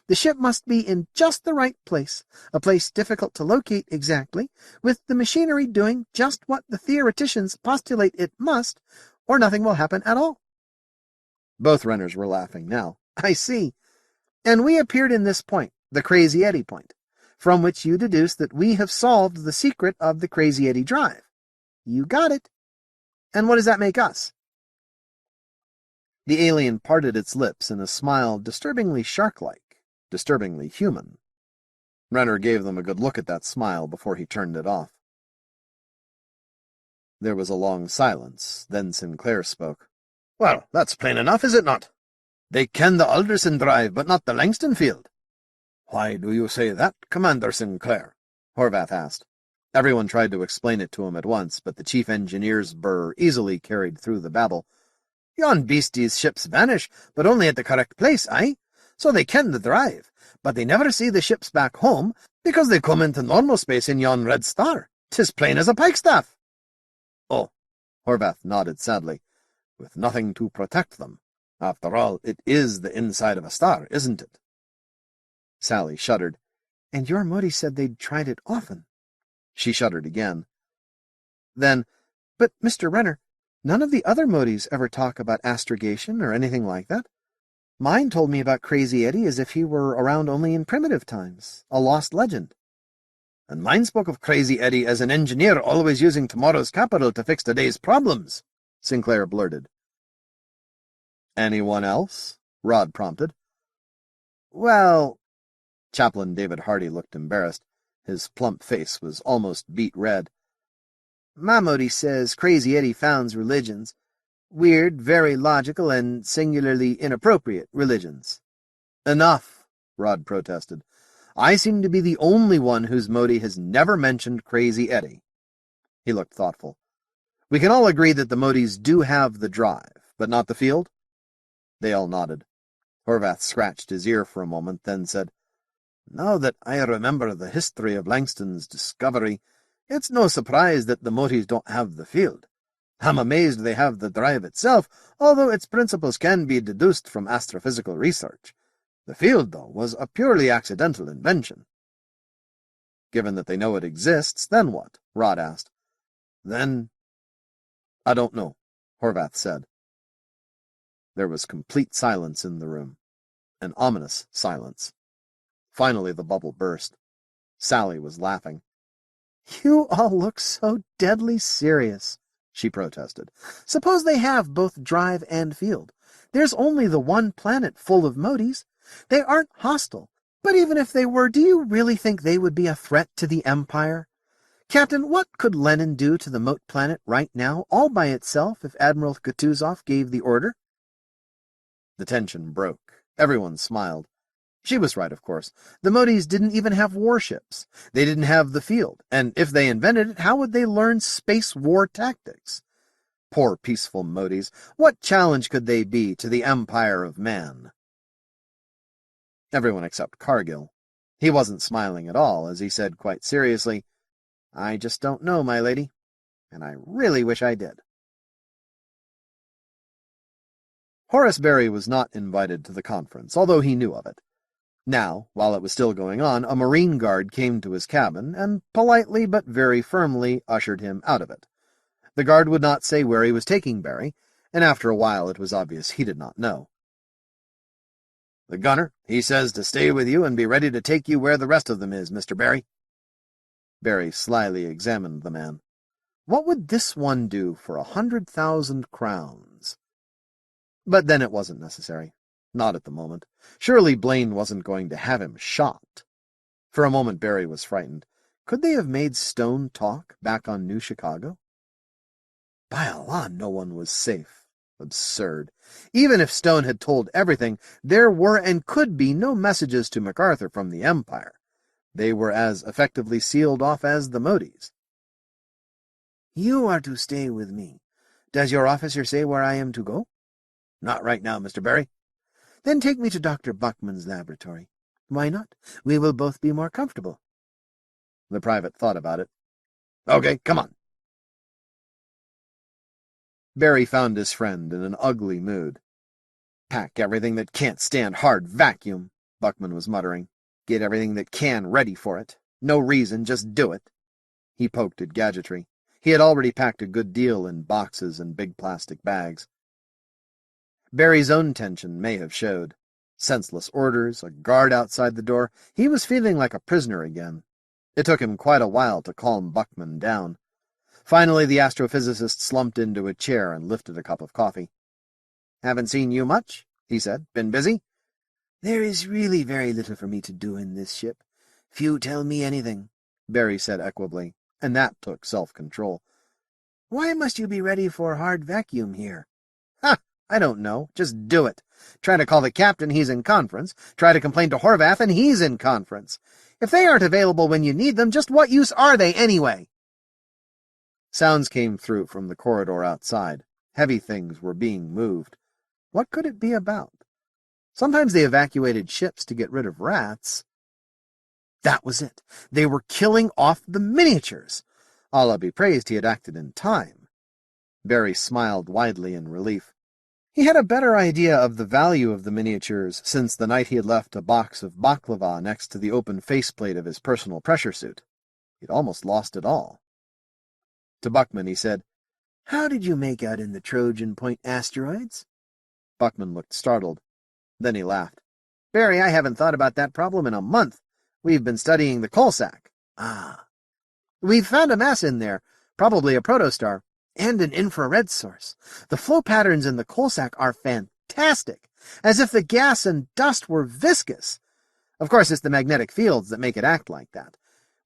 The ship must be in just the right place, a place difficult to locate exactly, with the machinery doing just what the theoreticians postulate it must, or nothing will happen at all." Both Renners were laughing now. "I see. And we appeared in this point, the Crazy Eddie point. from which you deduce that we have solved the secret of the Crazy Eddie Drive. You got it. And what does that make us?" The alien parted its lips in a smile disturbingly shark-like, disturbingly human. Renner gave them a good look at that smile before he turned it off. There was a long silence, then Sinclair spoke. "Well, that's plain enough, is it not? They ken the Alderson Drive, but not the Langston Field." "Why do you say that, Commander Sinclair?" Horvath asked. Everyone tried to explain it to him at once, but the chief engineer's burr easily carried through the babble. "Yon beastie's ships vanish, but only at the correct place, aye? So they ken the drive, but they never see the ships back home, because they come into normal space in yon red star. 'Tis plain as a pikestaff." "Oh," Horvath nodded sadly, "with nothing to protect them. After all, it is the inside of a star, isn't it?" Sally shuddered. "And your Motie said they'd tried it often." She shuddered again. "Then, but, Mr. Renner, none of the other Moties ever talk about astrogation or anything like that. Mine told me about Crazy Eddie as if he were around only in primitive times, a lost legend." "And mine spoke of Crazy Eddie as an engineer always using tomorrow's capital to fix today's problems," Sinclair blurted. "Anyone else?" Rod prompted. "Well—" Chaplain David Hardy looked embarrassed. His plump face was almost beet red. "My Motie says Crazy Eddie founds religions. Weird, very logical, and singularly inappropriate religions." "Enough," Rod protested. "I seem to be the only one whose Motie has never mentioned Crazy Eddie." He looked thoughtful. "We can all agree that the Moties do have the drive, but not the field?" They all nodded. Horvath scratched his ear for a moment, then said, "Now that I remember the history of Langston's discovery, it's no surprise that the Moties don't have the field. I'm amazed they have the drive itself, although its principles can be deduced from astrophysical research. The field, though, was a purely accidental invention." "Given that they know it exists, then what?" Rod asked. "Then—" "I don't know," Horvath said. There was complete silence in the room, an ominous silence. Finally the bubble burst. Sally was laughing. "You all look so deadly serious," she protested. "Suppose they have both drive and field. There's only the one planet full of Moties. They aren't hostile, but even if they were, do you really think they would be a threat to the Empire? Captain, what could Lenin do to the Mote planet right now, all by itself, if Admiral Kutuzov gave the order?" The tension broke. Everyone smiled. She was right, of course. The Moties didn't even have warships. They didn't have the field, and if they invented it, how would they learn space war tactics? Poor peaceful Moties, what challenge could they be to the Empire of Man? Everyone except Cargill. He wasn't smiling at all, as he said quite seriously, "I just don't know, my lady, and I really wish I did." Horace Barry was not invited to the conference, although he knew of it. Now, while it was still going on, a Marine guard came to his cabin and politely but very firmly ushered him out of it. The guard would not say where he was taking Barry, and after a while it was obvious he did not know. "The gunner, he says to stay with you and be ready to take you where the rest of them is, Mr. Barry." Barry slyly examined the man. What would this one do for 100,000 crowns? But then it wasn't necessary. Not at the moment. Surely Blaine wasn't going to have him shot. For a moment Barry was frightened. Could they have made Stone talk back on New Chicago? By Allah, no one was safe. Absurd. Even if Stone had told everything, there were and could be no messages to MacArthur from the Empire. They were as effectively sealed off as the Moties. "You are to stay with me. Does your officer say where I am to go?" "Not right now, Mr. Barry." "Then take me to Dr. Buckman's laboratory. Why not? We will both be more comfortable." The private thought about it. "Okay, come on." Barry found his friend in an ugly mood. "Pack everything that can't stand hard vacuum," Buckman was muttering. "Get everything that can ready for it. No reason, just do it." He poked at gadgetry. He had already packed a good deal in boxes and big plastic bags. Barry's own tension may have showed. Senseless orders, a guard outside the door. He was feeling like a prisoner again. It took him quite a while to calm Buckman down. Finally, the astrophysicist slumped into a chair and lifted a cup of coffee. "Haven't seen you much," he said. "Been busy?" "There is really very little for me to do in this ship. Few tell me anything," Barry said equably, and that took self-control. "Why must you be ready for hard vacuum here?" "Ha! I don't know. Just do it. Try to call the captain, he's in conference. Try to complain to Horvath, and he's in conference. If they aren't available when you need them, just what use are they anyway?" Sounds came through from the corridor outside. Heavy things were being moved. What could it be about? Sometimes they evacuated ships to get rid of rats. That was it. They were killing off the miniatures. Allah be praised he had acted in time. Barry smiled widely in relief. He had a better idea of the value of the miniatures since the night he had left a box of baklava next to the open faceplate of his personal pressure suit. He'd almost lost it all. To Buckman he said, "How did you make out in the Trojan Point asteroids?" Buckman looked startled. Then he laughed. "Barry, I haven't thought about that problem in a month. We've been studying the coal sack." "Ah." "We've found a mass in there, probably a protostar, "And an infrared source. The flow patterns in the coal sack are fantastic, as if the gas and dust were viscous. Of course, it's the magnetic fields that make it act like that.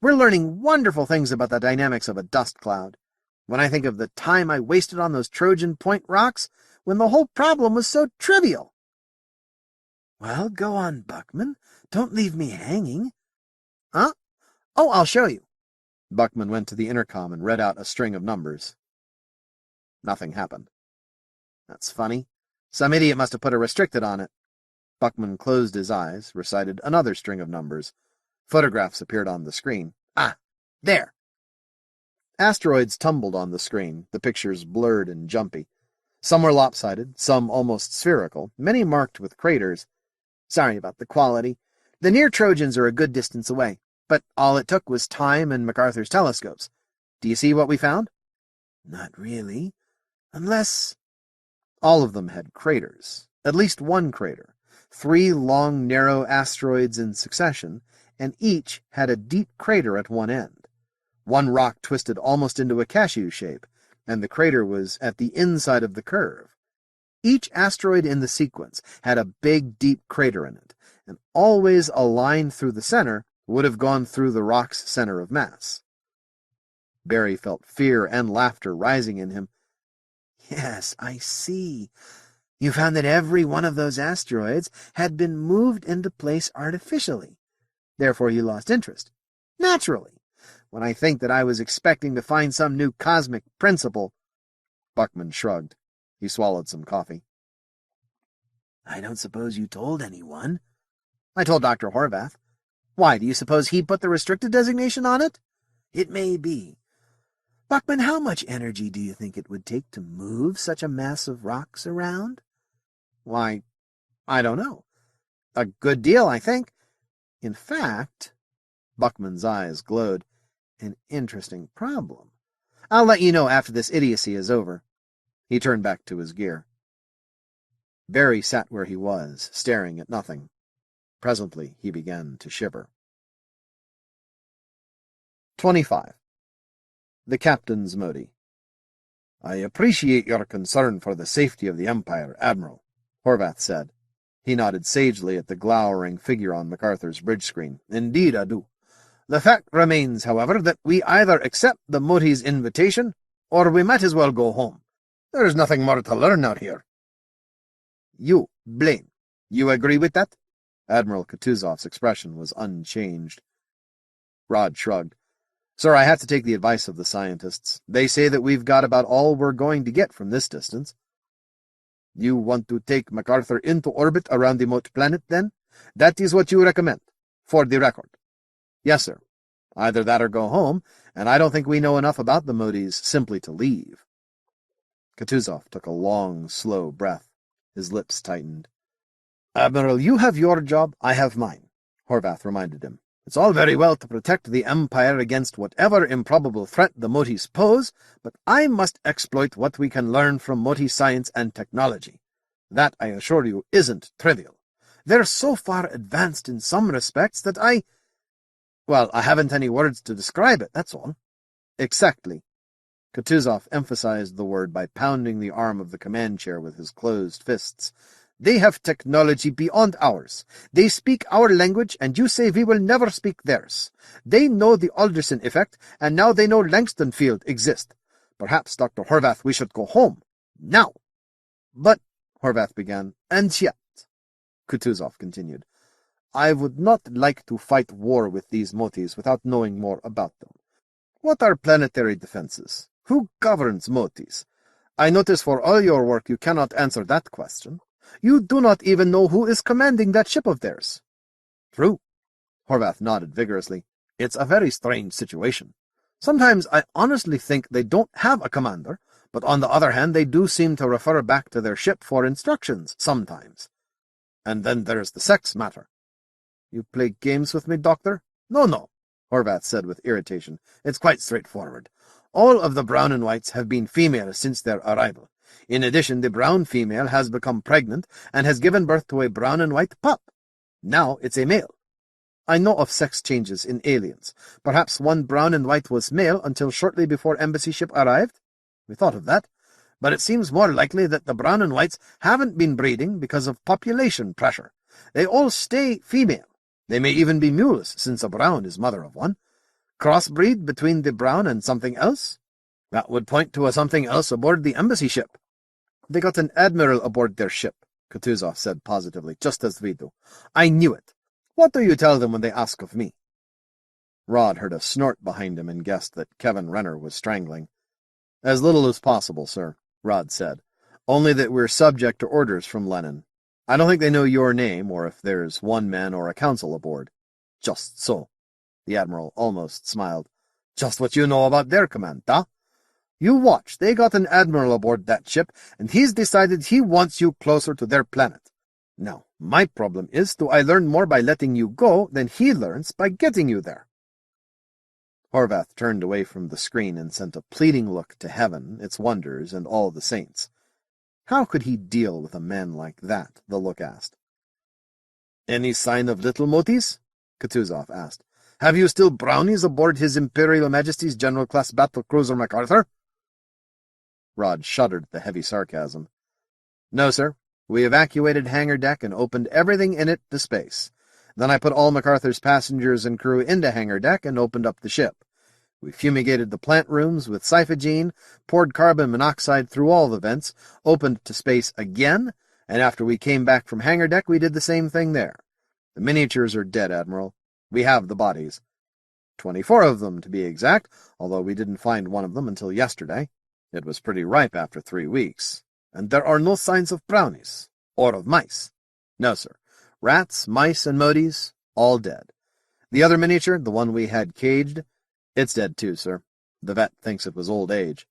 We're learning wonderful things about the dynamics of a dust cloud. When I think of the time I wasted on those Trojan Point rocks, when the whole problem was so trivial." "Well, go on, Buckman. Don't leave me hanging." "Huh? Oh, I'll show you." Buckman went to the intercom and read out a string of numbers. Nothing happened. "That's funny. Some idiot must have put a restricted on it." Buckman closed his eyes, recited another string of numbers. Photographs appeared on the screen. "Ah, there." Asteroids tumbled on the screen, the pictures blurred and jumpy. Some were lopsided, some almost spherical, many marked with craters. "Sorry about the quality. The near Trojans are a good distance away, but all it took was time and MacArthur's telescopes. Do you see what we found?" "Not really. Unless—" All of them had craters, at least one crater, 3 long, narrow asteroids in succession, and each had a deep crater at one end. One rock twisted almost into a cashew shape, and the crater was at the inside of the curve. Each asteroid in the sequence had a big, deep crater in it, and always a line through the center would have gone through the rock's center of mass. Barry felt fear and laughter rising in him. "Yes, I see. You found that every one of those asteroids had been moved into place artificially. Therefore you lost interest." "Naturally. When I think that I was expecting to find some new cosmic principle—" Buckman shrugged. He swallowed some coffee. "I don't suppose you told anyone." "I told Dr. Horvath. Why, do you suppose he put the restricted designation on it?" "It may be. Buckman, how much energy do you think it would take to move such a mass of rocks around?" "Why, I don't know. A good deal, I think. In fact," Buckman's eyes glowed, "an interesting problem. I'll let you know after this idiocy is over." He turned back to his gear. Barry sat where he was, staring at nothing. Presently he began to shiver. 25. The Captain's Motie. "I appreciate your concern for the safety of the Empire, Admiral," Horvath said. He nodded sagely at the glowering figure on MacArthur's bridge screen. "Indeed I do. The fact remains, however, that we either accept the Motie's invitation, or we might as well go home. There is nothing more to learn out here." "You, Blaine, you agree with that?" Admiral Kutuzov's expression was unchanged. Rod shrugged. "Sir, I have to take the advice of the scientists. They say that we've got about all we're going to get from this distance." "You want to take MacArthur into orbit around the Mote planet, then? That is what you recommend, for the record?" "Yes, sir. Either that or go home, and I don't think we know enough about the Moties simply to leave." Kutuzov took a long, slow breath. His lips tightened. "Admiral, you have your job, I have mine," Horvath reminded him. "It's all very well to protect the Empire against whatever improbable threat the Moties pose, but I must exploit what we can learn from Motie science and technology. That, I assure you, isn't trivial. They're so far advanced in some respects that well, I haven't any words to describe it, that's all. Exactly. Kutuzov emphasized the word by pounding the arm of the command chair with his closed fists. They have technology beyond ours. They speak our language, and you say we will never speak theirs. They know the Alderson effect, and now they know Langston Field exists. Perhaps, Dr. Horvath, we should go home. Now. But, Horvath began, and yet, Kutuzov continued, I would not like to fight war with these Moties without knowing more about them. What are planetary defenses? Who governs Moties? I notice for all your work you cannot answer that question. You do not even know who is commanding that ship of theirs. True. Horvath nodded vigorously. It's a very strange situation. Sometimes I honestly think they don't have a commander, but on the other hand they do seem to refer back to their ship for instructions sometimes. And then there's the sex matter. You play games with me, Doctor? No, Horvath said with irritation. It's quite straightforward. All of the brown and whites have been female since their arrival. In addition, the brown female has become pregnant and has given birth to a brown and white pup. Now it's a male. I know of sex changes in aliens. Perhaps one brown and white was male until shortly before embassy ship arrived. We thought of that. But it seems more likely that the brown and whites haven't been breeding because of population pressure. They all stay female. They may even be mules, since a brown is mother of one. Crossbreed between the brown and something else? That would point to a something else aboard the embassy ship. They got an admiral aboard their ship, Kutuzov said positively, just as we do. I knew it. What do you tell them when they ask of me? Rod heard a snort behind him and guessed that Kevin Renner was strangling. As little as possible, sir, Rod said. Only that we're subject to orders from Lenin. I don't think they know your name, or if there's one man or a council aboard. Just so. The Admiral almost smiled. Just what you know about their command, huh? You watch, they got an admiral aboard that ship, and he's decided he wants you closer to their planet. Now, my problem is, do I learn more by letting you go than he learns by getting you there? Horvath turned away from the screen and sent a pleading look to heaven, its wonders, and all the saints. How could he deal with a man like that, the look asked. Any sign of little Moties? Kutuzov asked. Have you still Brownies aboard His Imperial Majesty's General-Class Battlecruiser MacArthur? Rod shuddered at the heavy sarcasm. No, sir. We evacuated hangar deck and opened everything in it to space. Then I put all MacArthur's passengers and crew into hangar deck and opened up the ship. We fumigated the plant rooms with cyphogene, poured carbon monoxide through all the vents, opened to space again, and after we came back from hangar deck, we did the same thing there. The miniatures are dead, Admiral. We have the bodies. 24 of them, to be exact, although we didn't find one of them until yesterday. It was pretty ripe after 3 weeks. And there are no signs of brownies, or of mice. No, sir. Rats, mice, and Moties, all dead. The other miniature, the one we had caged, it's dead too, sir. The vet thinks it was old age.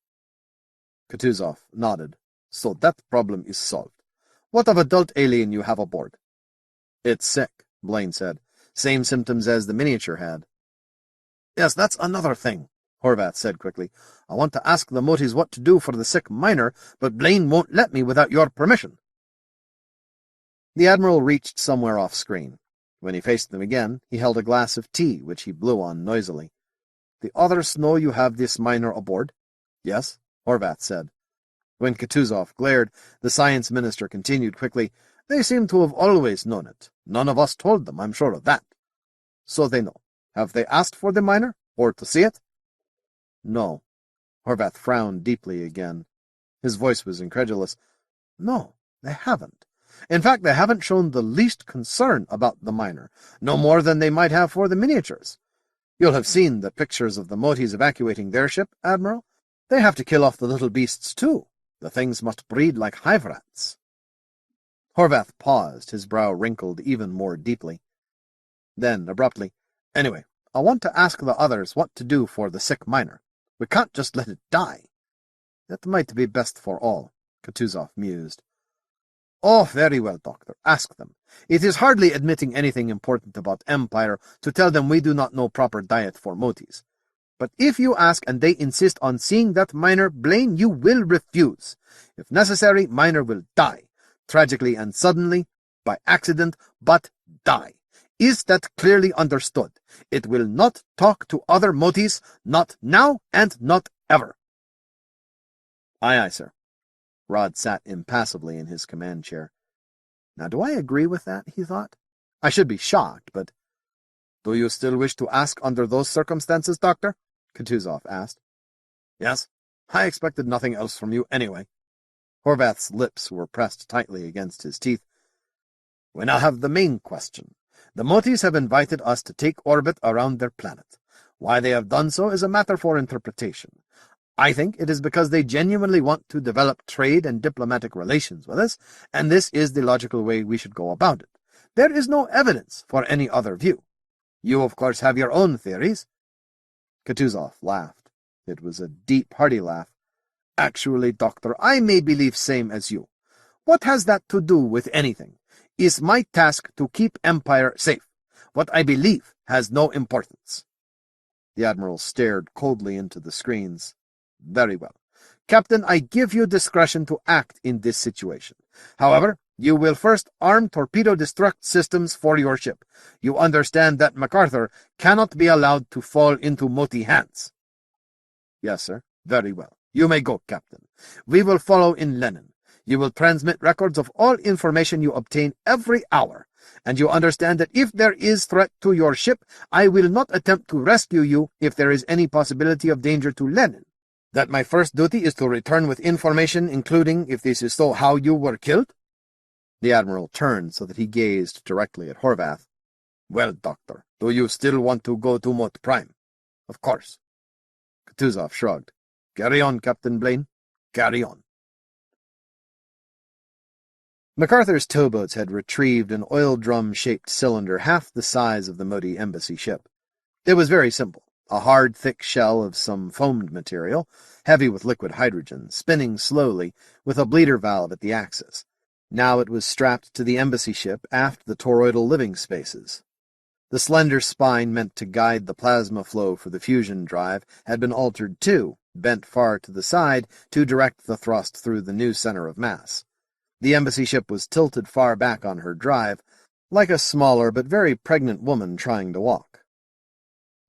Kutuzov nodded. So that problem is solved. What of adult alien you have aboard? It's sick, Blaine said. Same symptoms as the miniature had. Yes, that's another thing, Horvath said quickly. I want to ask the Moties what to do for the sick miner, but Blaine won't let me without your permission. The Admiral reached somewhere off-screen. When he faced them again, he held a glass of tea, which he blew on noisily. The others know you have this miner aboard? Yes, Horvath said. When Kutuzov glared, the science minister continued quickly, They seem to have always known it. None of us told them, I'm sure of that. So they know. Have they asked for the miner, or to see it? No. Horvath frowned deeply again. His voice was incredulous. No, they haven't. In fact, they haven't shown the least concern about the miner, no more than they might have for the miniatures. You'll have seen the pictures of the Moties evacuating their ship, Admiral. They have to kill off the little beasts, too. The things must breed like hive rats. Horvath paused, his brow wrinkled even more deeply. Then, abruptly, Anyway, I want to ask the others what to do for the sick miner. We can't just let it die. That might be best for all, Kutuzov mused. Oh, very well, Doctor. Ask them. It is hardly admitting anything important about Empire to tell them we do not know proper diet for Moties. But if you ask and they insist on seeing that miner, Blaine, you will refuse. If necessary, miner will die, tragically and suddenly, by accident, but die. Is that clearly understood? It will not talk to other Moties, not now and not ever. Aye, aye, sir. Rod sat impassively in his command chair. Now, do I agree with that, he thought? I should be shocked, but... Do you still wish to ask under those circumstances, Doctor? Kutuzov asked. Yes. I expected nothing else from you anyway. Horvath's lips were pressed tightly against his teeth. We now have the main question. The Moties have invited us to take orbit around their planet. Why they have done so is a matter for interpretation. I think it is because they genuinely want to develop trade and diplomatic relations with us, and this is the logical way we should go about it. There is no evidence for any other view. You, of course, have your own theories. Kutuzov laughed. It was a deep, hearty laugh. Actually, Doctor, I may believe same as you. What has that to do with anything? Is my task to keep Empire safe. What I believe has no importance. The Admiral stared coldly into the screens. Very well. Captain, I give you discretion to act in this situation. However, you will first arm torpedo destruct systems for your ship. You understand that MacArthur cannot be allowed to fall into Motie hands. Yes, sir. Very well. You may go, Captain. We will follow in Lenin. You will transmit records of all information you obtain every hour, and you understand that if there is threat to your ship, I will not attempt to rescue you if there is any possibility of danger to Lenin. That my first duty is to return with information, including, if this is so, how you were killed? The Admiral turned so that he gazed directly at Horvath. Well, Doctor, do you still want to go to Mote Prime? Of course. Kutuzov shrugged. Carry on, Captain Blaine. Carry on. MacArthur's towboats had retrieved an oil drum-shaped cylinder half the size of the Motie embassy ship. It was very simple, a hard, thick shell of some foamed material, heavy with liquid hydrogen, spinning slowly, with a bleeder valve at the axis. Now it was strapped to the embassy ship aft the toroidal living spaces. The slender spine meant to guide the plasma flow for the fusion drive had been altered too, bent far to the side to direct the thrust through the new center of mass. The embassy ship was tilted far back on her drive, like a smaller but very pregnant woman trying to walk.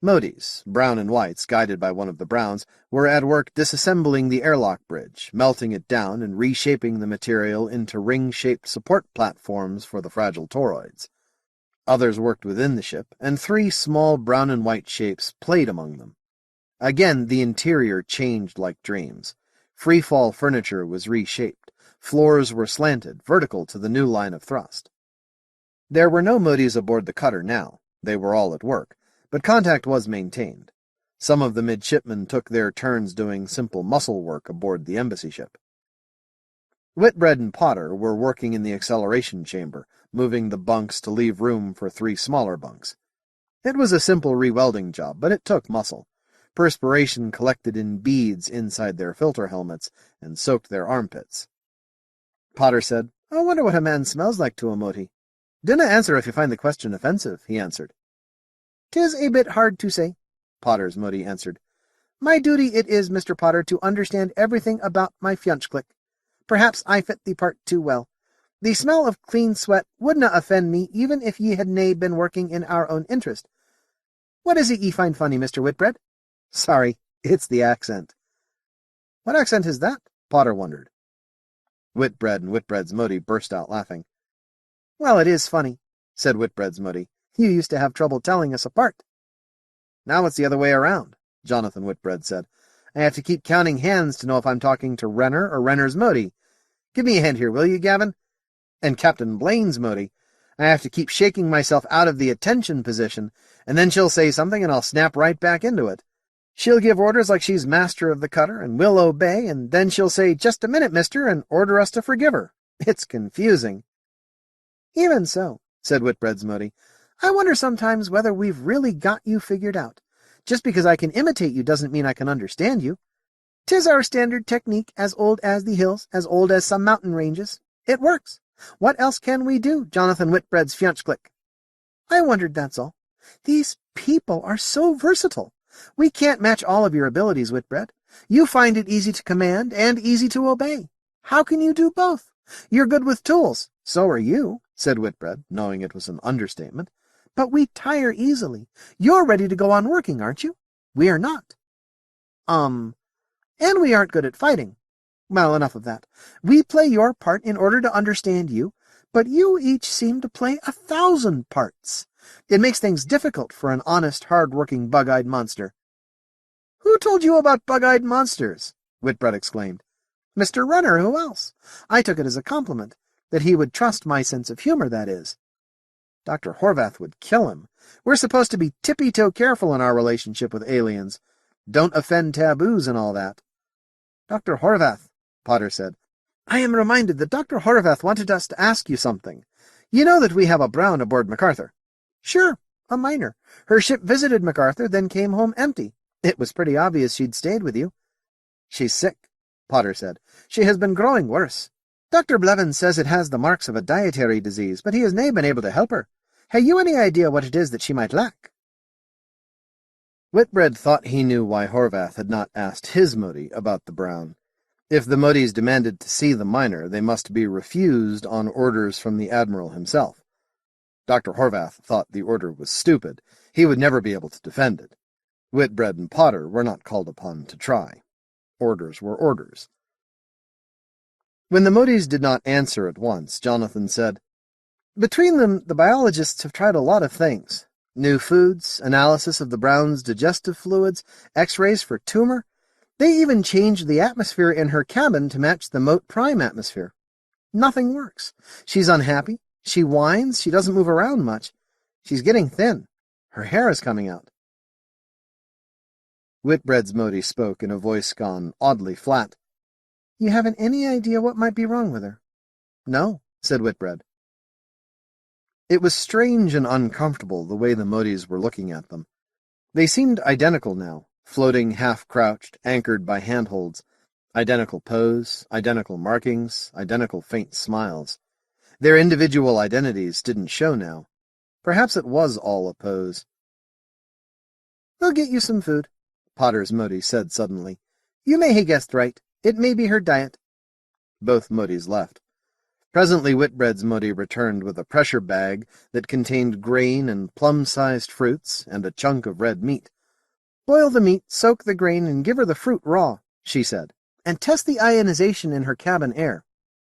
Moties, brown and whites, guided by one of the Browns, were at work disassembling the airlock bridge, melting it down and reshaping the material into ring-shaped support platforms for the fragile toroids. Others worked within the ship, and 3 small brown and white shapes played among them. Again, the interior changed like dreams. Free-fall furniture was reshaped. Floors were slanted, vertical to the new line of thrust. There were no Moties aboard the cutter now. They were all at work, but contact was maintained. Some of the midshipmen took their turns doing simple muscle work aboard the embassy ship. Whitbread and Potter were working in the acceleration chamber, moving the bunks to leave room for 3 smaller bunks. It was a simple rewelding job, but it took muscle. Perspiration collected in beads inside their filter helmets and soaked their armpits. Potter said, "I wonder what a man smells like to a Motie." "Dinna answer if you find the question offensive," he answered. "'Tis a bit hard to say," Potter's Motie answered. "My duty it is, Mr. Potter, to understand everything about my fianchclick. Perhaps I fit the part too well. The smell of clean sweat wouldna offend me, even if ye had nae been working in our own interest. What is it ye find funny, Mr. Whitbread?" "Sorry, it's the accent." "What accent is that?" Potter wondered. Whitbread and Whitbread's Motie burst out laughing. "Well, it is funny," said Whitbread's Motie. "You used to have trouble telling us apart." "Now it's the other way around," Jonathan Whitbread said. "I have to keep counting hands to know if I'm talking to Renner or Renner's Motie. Give me a hand here, will you, Gavin? And Captain Blaine's Motie. I have to keep shaking myself out of the attention position, and then she'll say something and I'll snap right back into it. She'll give orders like she's master of the cutter, and we'll obey, and then she'll say, 'Just a minute, mister,' and order us to forgive her. It's confusing." "Even so," said Whitbread's Motie, "I wonder sometimes whether we've really got you figured out. Just because I can imitate you doesn't mean I can understand you. 'Tis our standard technique, as old as the hills, as old as some mountain ranges. It works. What else can we do, Jonathan Whitbread's fianchclick?" "I wondered, that's all. These people are so versatile. We can't match all of your abilities, Whitbread. You find it easy to command and easy to obey. How can you do both? You're good with tools. So are you. said Whitbread, knowing it was an understatement. "But we tire easily. You're ready to go on working, aren't you? We are not." And we aren't good at fighting. Well, enough of that. We play your part in order to understand you, but you each seem to play 1,000 parts. It makes things difficult for an honest, hard-working, bug-eyed monster." "Who told you about bug-eyed monsters?" Whitbread exclaimed. "Mr. Runner, who else? I took it as a compliment, that he would trust my sense of humor, that is." "Dr. Horvath would kill him. We're supposed to be tippy-toe careful in our relationship with aliens. Don't offend taboos and all that." "Dr. Horvath," Potter said, "I am reminded that Dr. Horvath wanted us to ask you something. You know that we have a Brown aboard MacArthur." "Sure, a miner. Her ship visited MacArthur, then came home empty. It was pretty obvious she'd stayed with you." "She's sick," Potter said. "She has been growing worse. Dr. Blevins says it has the marks of a dietary disease, but he has nae been able to help her. Have you any idea what it is that she might lack?" Whitbread thought he knew why Horvath had not asked his Motie about the Brown. If the Moties demanded to see the miner, they must be refused on orders from the Admiral himself. Dr. Horvath thought the order was stupid. He would never be able to defend it. Whitbread and Potter were not called upon to try. Orders were orders. When the Moties did not answer at once, Jonathan said, "Between them, the biologists have tried a lot of things. New foods, analysis of the Brown's digestive fluids, X-rays for tumor. They even changed the atmosphere in her cabin to match the Mote Prime atmosphere. Nothing works. She's unhappy. She whines. She doesn't move around much. She's getting thin. Her hair is coming out." Whitbread's Motie spoke in a voice gone oddly flat. "You haven't any idea what might be wrong with her?" "No," said Whitbread. It was strange and uncomfortable the way the Moties were looking at them. They seemed identical now, floating half-crouched, anchored by handholds. Identical pose, identical markings, identical faint smiles. Their individual identities didn't show now. Perhaps it was all a pose. "I'll get you some food," Potter's Motie said suddenly. "You may have guessed right. It may be her diet." Both Moties left. Presently Whitbread's Motie returned with a pressure bag that contained grain and plum-sized fruits and a chunk of red meat. "Boil the meat, soak the grain, and give her the fruit raw," she said, "and test the ionization in her cabin air."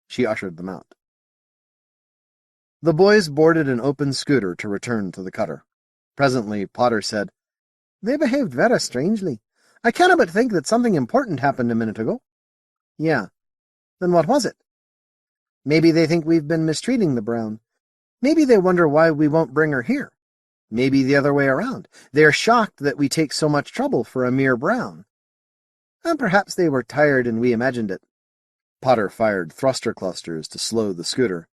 She ushered them out. The boys boarded an open scooter to return to the cutter. Presently Potter said, "They behaved very strangely. I cannot but think that something important happened a minute ago." "Yeah. Then what was it?" "Maybe they think we've been mistreating the Brown. Maybe they wonder why we won't bring her here. Maybe the other way around. They're shocked that we take so much trouble for a mere Brown. And perhaps they were tired and we imagined it." Potter fired thruster clusters to slow the scooter.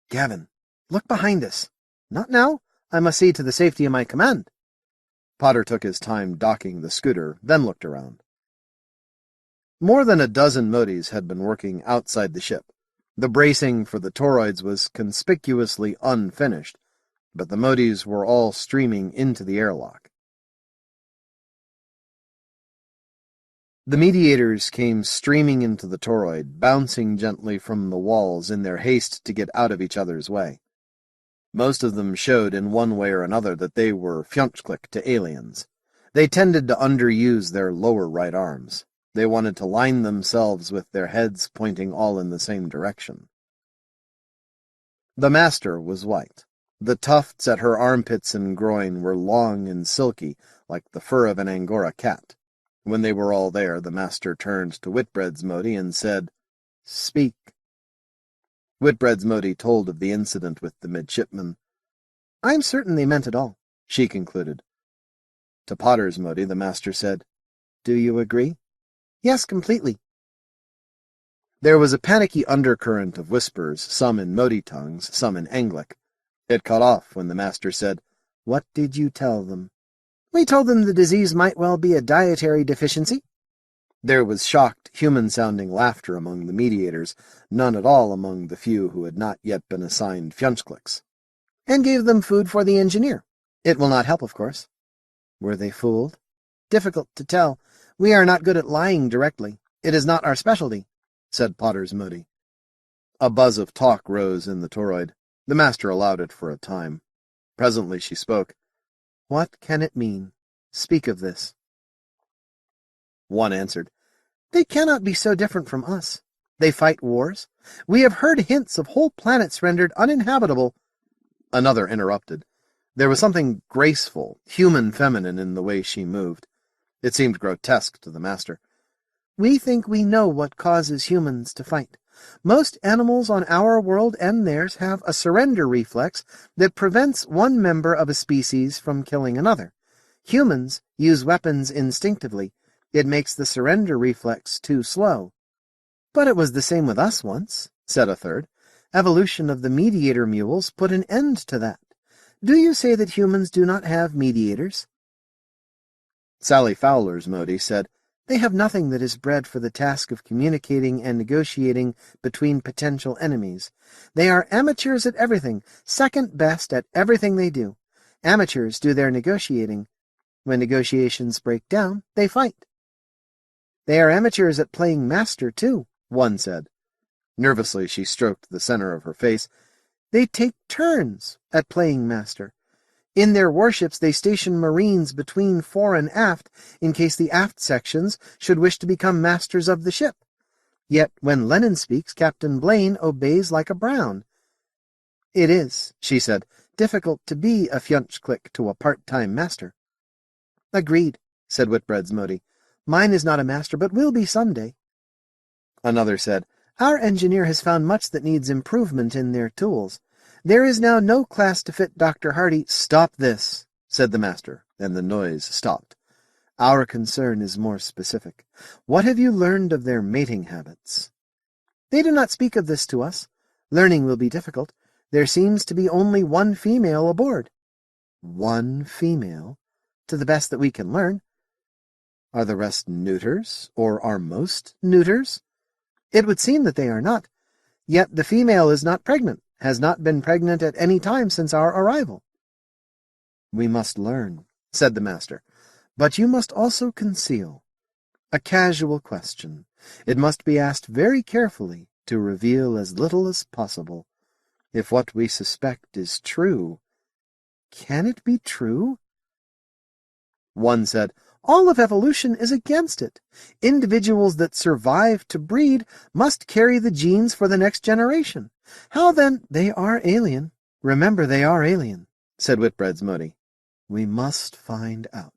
"Gavin, look behind us." "Not now. I must see to the safety of my command." Potter took his time docking the scooter, then looked around. More than a dozen Moties had been working outside the ship. The bracing for the toroids was conspicuously unfinished, but the Moties were all streaming into the airlock. The mediators came streaming into the toroid, bouncing gently from the walls in their haste to get out of each other's way. Most of them showed in one way or another that they were fjonchklik to aliens. They tended to underuse their lower right arms. They wanted to line themselves with their heads pointing all in the same direction. The master was white. The tufts at her armpits and groin were long and silky, like the fur of an Angora cat. When they were all there, the master turned to Whitbread's Motie and said, "Speak." Whitbread's Motie told of the incident with the midshipman. "I'm certain they meant it all," she concluded. To Potter's Motie, the master said, "Do you agree?" "Yes, completely." There was a panicky undercurrent of whispers, some in Motie tongues, some in Anglic. It cut off when the master said, "What did you tell them?" "We told them the disease might well be a dietary deficiency." There was shocked, human-sounding laughter among the mediators, none at all among the few who had not yet been assigned fjonchkliks. "And gave them food for the engineer. It will not help, of course." "Were they fooled?" "Difficult to tell. We are not good at lying directly. It is not our specialty," said Potter's Motie. A buzz of talk rose in the toroid. The master allowed it for a time. Presently she spoke. "What can it mean? Speak of this." One answered, "They cannot be so different from us. They fight wars. We have heard hints of whole planets rendered uninhabitable." Another interrupted. There was something graceful, human feminine in the way she moved. It seemed grotesque to the master. "We think we know what causes humans to fight. Most animals on our world and theirs have a surrender reflex that prevents one member of a species from killing another. Humans use weapons instinctively. It makes the surrender reflex too slow." "But it was the same with us once," said a third. "Evolution of the mediator mules put an end to that. Do you say that humans do not have mediators?" Sally Fowler's Motie said, "They have nothing that is bred for the task of communicating and negotiating between potential enemies. They are amateurs at everything, second best at everything they do. Amateurs do their negotiating. When negotiations break down, they fight." "They are amateurs at playing master, too," one said. Nervously she stroked the center of her face. "They take turns at playing master. In their warships they station marines between fore and aft in case the aft sections should wish to become masters of the ship. Yet when Lennon speaks, Captain Blaine obeys like a Brown." "It is," she said, "difficult to be a Fjonchklik to a part-time master." "Agreed," said Whitbread's Motie. "Mine is not a master, but will be some day." Another said, "Our engineer has found much that needs improvement in their tools. There is now no class to fit Dr. Hardy." "Stop this," said the master, and the noise stopped. "Our concern is more specific. What have you learned of their mating habits?" "They do not speak of this to us. Learning will be difficult. There seems to be only one female aboard." "One female?" "To the best that we can learn." "Are the rest neuters, or are most neuters?" "It would seem that they are not. Yet the female is not pregnant, has not been pregnant at any time since our arrival." "We must learn," said the master, "but you must also conceal. A casual question. It must be asked very carefully to reveal as little as possible. If what we suspect is true—" "Can it be true?" One said, "All of evolution is against it. Individuals that survive to breed must carry the genes for the next generation. How then—" "They are alien. Remember, they are alien," said Whitbread's Motie. "We must find out.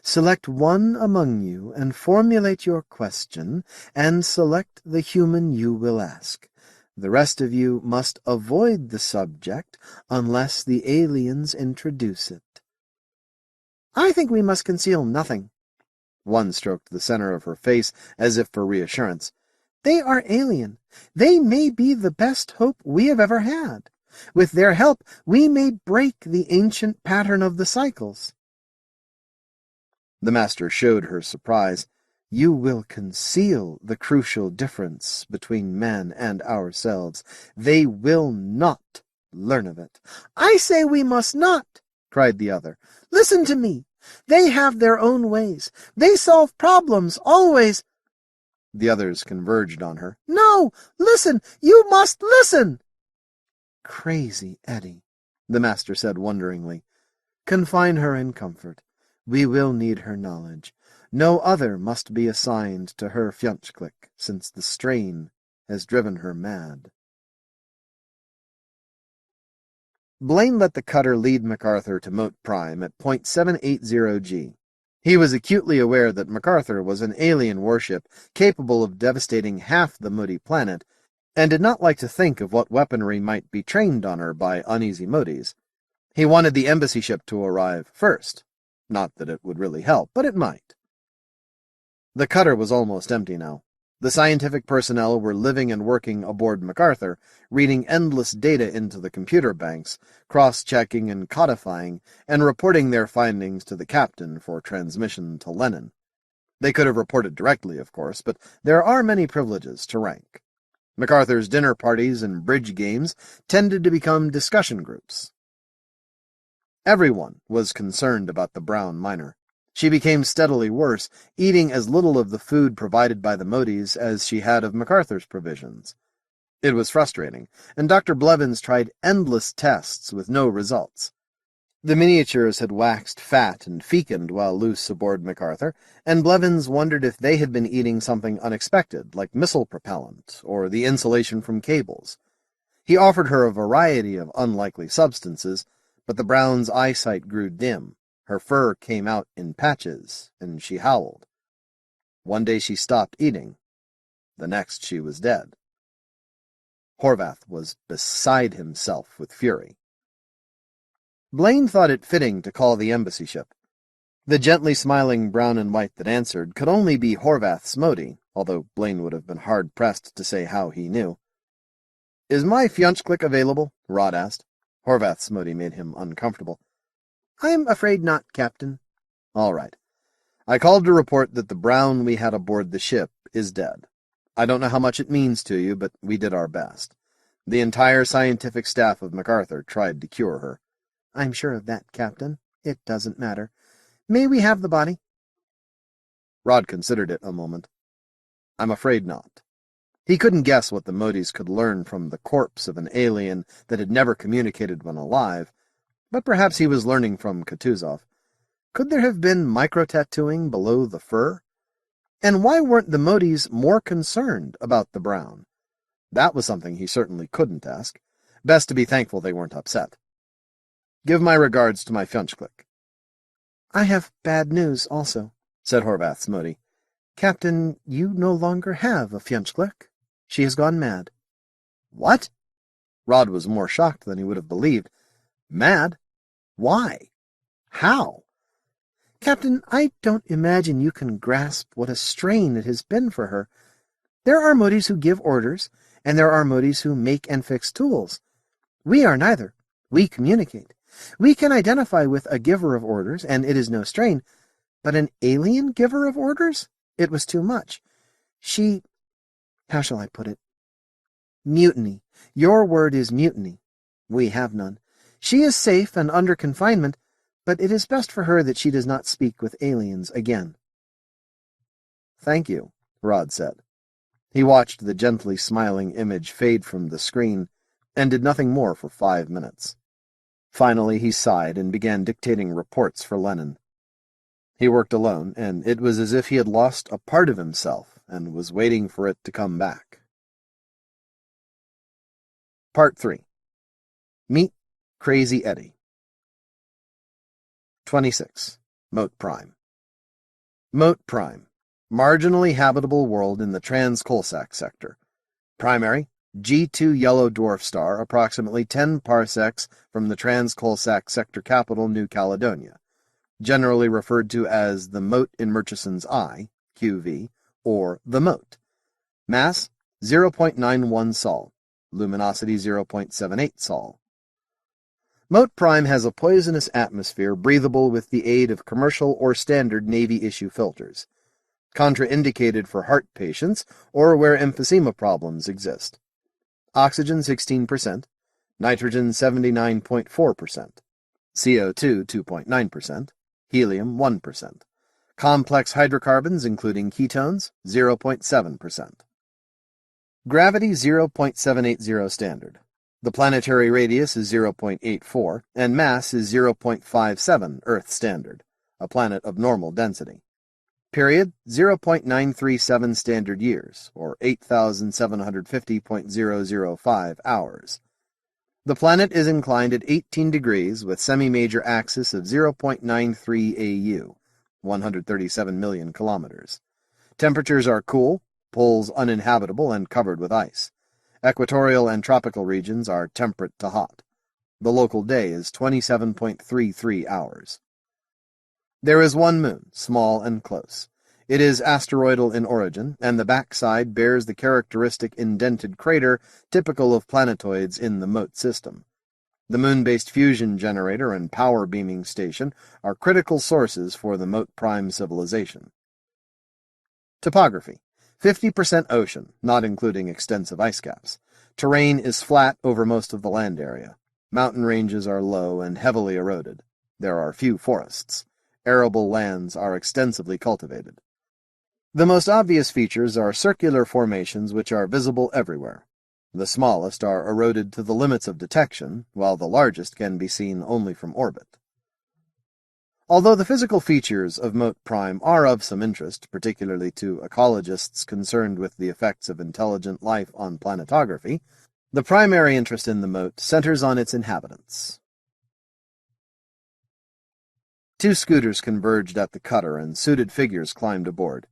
Select one among you and formulate your question, and select the human you will ask. The rest of you must avoid the subject unless the aliens introduce it." "I think we must conceal nothing." One stroked the center of her face as if for reassurance. "They are alien. They may be the best hope we have ever had. With their help, we may break the ancient pattern of the cycles." The master showed her surprise. "You will conceal the crucial difference between man and ourselves. They will not learn of it." "I say we must not," cried the other. "Listen to me. They have their own ways. They solve problems, always—" The others converged on her. "No, listen! You must listen!" "Crazy Eddie," the master said wonderingly. "Confine her in comfort. We will need her knowledge. No other must be assigned to her Fjonchklik, since the strain has driven her mad." Blaine let the cutter lead MacArthur to Mote Prime at point 780G. He was acutely aware that MacArthur was an alien warship capable of devastating half the Motie planet, and did not like to think of what weaponry might be trained on her by uneasy Moties. He wanted the embassy ship to arrive first. Not that it would really help, but it might. The cutter was almost empty now. The scientific personnel were living and working aboard MacArthur, reading endless data into the computer banks, cross-checking and codifying, and reporting their findings to the captain for transmission to Lennon. They could have reported directly, of course, but there are many privileges to rank. MacArthur's dinner parties and bridge games tended to become discussion groups. Everyone was concerned about the brown miner. She became steadily worse, eating as little of the food provided by the Moties as she had of MacArthur's provisions. It was frustrating, and Dr. Blevins tried endless tests with no results. The miniatures had waxed fat and fecund while loose aboard MacArthur, and Blevins wondered if they had been eating something unexpected, like missile propellant, or the insulation from cables. He offered her a variety of unlikely substances, but the Brown's eyesight grew dim, her fur came out in patches, and she howled. One day she stopped eating. The next she was dead. Horvath was beside himself with fury. Blaine thought it fitting to call the embassy ship. The gently smiling brown and white that answered could only be Horvath's Motie, although Blaine would have been hard-pressed to say how he knew. "Is my Fjunchklik available?" Rod asked. Horvath's Motie made him uncomfortable. "I'm afraid not, Captain." "All right. I called to report that the Brown we had aboard the ship is dead. I don't know how much it means to you, but we did our best. The entire scientific staff of MacArthur tried to cure her." "I'm sure of that, Captain. It doesn't matter. May we have the body?" Rod considered it a moment. "I'm afraid not." He couldn't guess what the Moties could learn from the corpse of an alien that had never communicated when alive, but perhaps he was learning from Kutuzov. Could there have been micro-tattooing below the fur? And why weren't the Moties more concerned about the Brown? That was something he certainly couldn't ask. Best to be thankful they weren't upset. "Give my regards to my Fjunchklik." "I have bad news also," said Horvath's Motie. "Captain, you no longer have a Fjunchklik. She has gone mad." "What?" Rod was more shocked than he would have believed. "Mad? Why? How?" "Captain, I don't imagine you can grasp what a strain it has been for her. There are Moties who give orders, and there are Moties who make and fix tools. We are neither. We communicate. We can identify with a giver of orders, and it is no strain, but an alien giver of orders? It was too much. How shall I put it? Mutiny. Your word is mutiny. We have none. She is safe and under confinement, but it is best for her that she does not speak with aliens again." "Thank you," Rod said. He watched the gently smiling image fade from the screen and did nothing more for 5 minutes. Finally, he sighed and began dictating reports for Lennon. He worked alone, and it was as if he had lost a part of himself and was waiting for it to come back. Part 3. Meet Crazy Eddie. 26. Mote Prime. Mote Prime. Marginally habitable world in the Trans-Kolsak sector. Primary, G2 yellow dwarf star, approximately 10 parsecs from the Trans-Kolsak sector capital, New Caledonia. Generally referred to as the Mote in Murchison's Eye, QV, or the Mote. Mass, 0.91 Sol. Luminosity, 0.78 Sol. Mote Prime has a poisonous atmosphere breathable with the aid of commercial or standard Navy-issue filters. Contraindicated for heart patients or where emphysema problems exist. Oxygen 16%, nitrogen 79.4%, CO2 2.9%, helium 1%. Complex hydrocarbons including ketones 0.7%. Gravity 0.780 standard. The planetary radius is 0.84 and mass is 0.57 Earth standard, a planet of normal density. Period 0.937 standard years, or 8,750.005 hours. The planet is inclined at 18 degrees with semi-major axis of 0.93 AU, 137 million kilometers. Temperatures are cool, poles uninhabitable and covered with ice. Equatorial and tropical regions are temperate to hot. The local day is 27.33 hours. There is one moon, small and close. It is asteroidal in origin, and the backside bears the characteristic indented crater typical of planetoids in the Mote system. The moon-based fusion generator and power beaming station are critical sources for the Mote Prime civilization. Topography: 50% ocean, not including extensive ice caps. Terrain is flat over most of the land area. Mountain ranges are low and heavily eroded. There are few forests. Arable lands are extensively cultivated. The most obvious features are circular formations which are visible everywhere. The smallest are eroded to the limits of detection, while the largest can be seen only from orbit. Although the physical features of Mote Prime are of some interest, particularly to ecologists concerned with the effects of intelligent life on planetography, the primary interest in the mote centers on its inhabitants. 2 scooters converged at the cutter, and suited figures climbed aboard.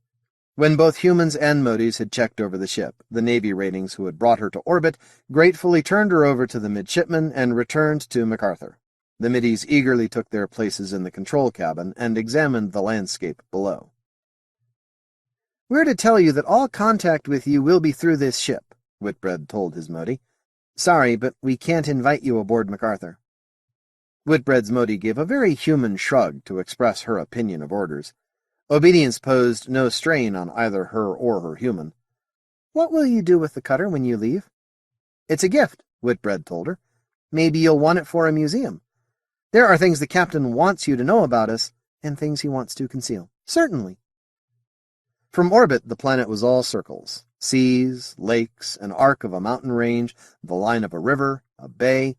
When both humans and Moties had checked over the ship, the Navy ratings who had brought her to orbit gratefully turned her over to the midshipmen and returned to MacArthur. The middies eagerly took their places in the control cabin and examined the landscape below. "We're to tell you that all contact with you will be through this ship," Whitbread told his Motie. "Sorry, but we can't invite you aboard MacArthur." Whitbread's Motie gave a very human shrug to express her opinion of orders. Obedience posed no strain on either her or her human. "What will you do with the cutter when you leave?" "It's a gift," Whitbread told her. "Maybe you'll want it for a museum. There are things the captain wants you to know about us, and things he wants to conceal." "Certainly." From orbit, the planet was all circles. Seas, lakes, an arc of a mountain range, the line of a river, a bay.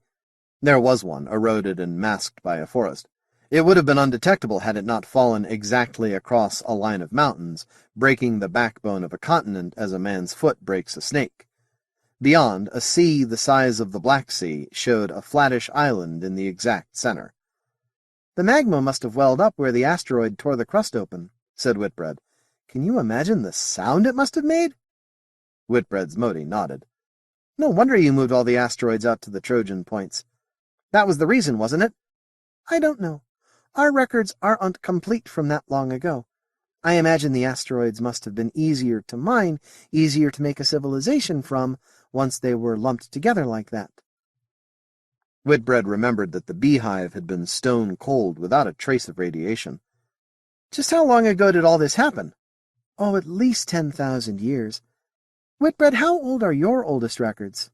There was one, eroded and masked by a forest. It would have been undetectable had it not fallen exactly across a line of mountains, breaking the backbone of a continent as a man's foot breaks a snake. Beyond, a sea the size of the Black Sea showed a flattish island in the exact center. "The magma must have welled up where the asteroid tore the crust open," said Whitbread. "Can you imagine the sound it must have made?" Whitbread's Motie nodded. "No wonder you moved all the asteroids out to the Trojan points. That was the reason, wasn't it?" "I don't know. Our records aren't complete from that long ago. I imagine the asteroids must have been easier to mine, easier to make a civilization from, once they were lumped together like that." Whitbread remembered that the beehive had been stone cold without a trace of radiation. "Just how long ago did all this happen?" "Oh, at least 10,000 years. Whitbread, how old are your oldest records?"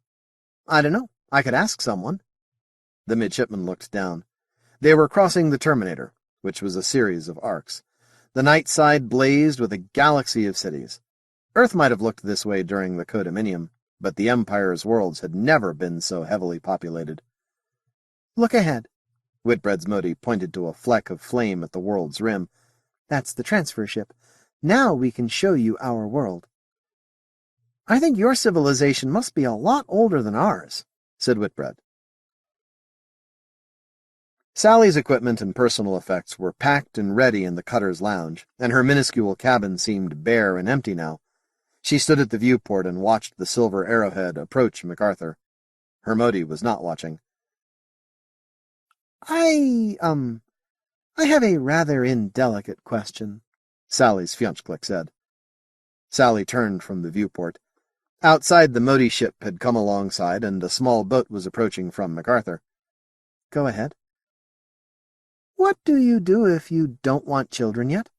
"I don't know. I could ask someone." The midshipman looked down. They were crossing the Terminator, which was a series of arcs. The night side blazed with a galaxy of cities. Earth might have looked this way during the Codominium, but the Empire's worlds had never been so heavily populated. "Look ahead." Whitbread's Motie pointed to a fleck of flame at the world's rim. "That's the transfer ship. Now we can show you our world." "I think your civilization must be a lot older than ours," said Whitbread. Sally's equipment and personal effects were packed and ready in the cutter's lounge, and her minuscule cabin seemed bare and empty now. She stood at the viewport and watched the silver arrowhead approach MacArthur. Her Motie was not watching. I have a rather indelicate question," Sally's Fionchclick said. Sally turned from the viewport. Outside, the Motie ship had come alongside, and a small boat was approaching from MacArthur. "Go ahead." "What do you do if you don't want children yet?"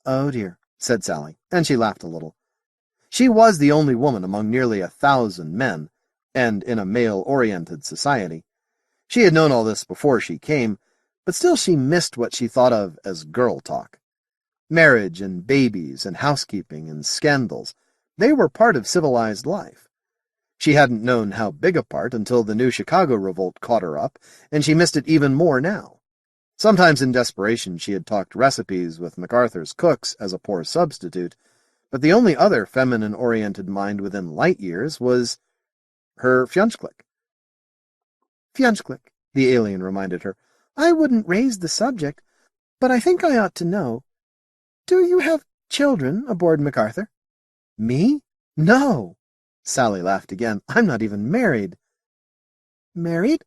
"Oh, dear," said Sally, and she laughed a little. She was the only woman among nearly 1,000 men, and in a male-oriented society. She had known all this before she came, but still she missed what she thought of as girl talk. Marriage and babies and housekeeping and scandals, they were part of civilized life. She hadn't known how big a part until the new Chicago revolt caught her up, and she missed it even more now. Sometimes in desperation she had talked recipes with MacArthur's cooks as a poor substitute, but the only other feminine-oriented mind within light years was her Fionchclick. "Fionchclick," the alien reminded her. "I wouldn't raise the subject, but I think I ought to know. Do you have children aboard MacArthur?" "Me? No." Sally laughed again. "I'm not even married." "Married?"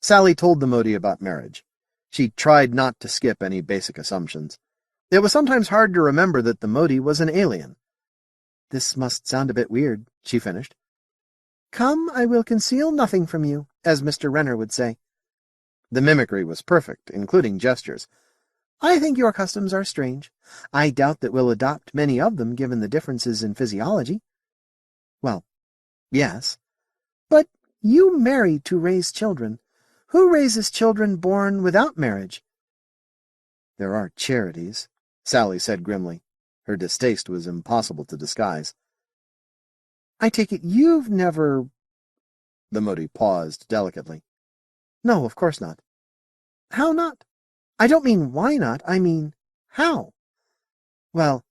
Sally told the Motie about marriage. She tried not to skip any basic assumptions. It was sometimes hard to remember that the Motie was an alien. "This must sound a bit weird," she finished. "Come, I will conceal nothing from you, as Mr. Renner would say." The mimicry was perfect, including gestures. "I think your customs are strange. I doubt that we'll adopt many of them given the differences in physiology." "Well, yes." "But you marry to raise children. Who raises children born without marriage?" "There are charities," Sally said grimly. Her distaste was impossible to disguise. I take it you've never— The Motie paused delicately. No, of course not. How not? I don't mean why not, I mean how. Well,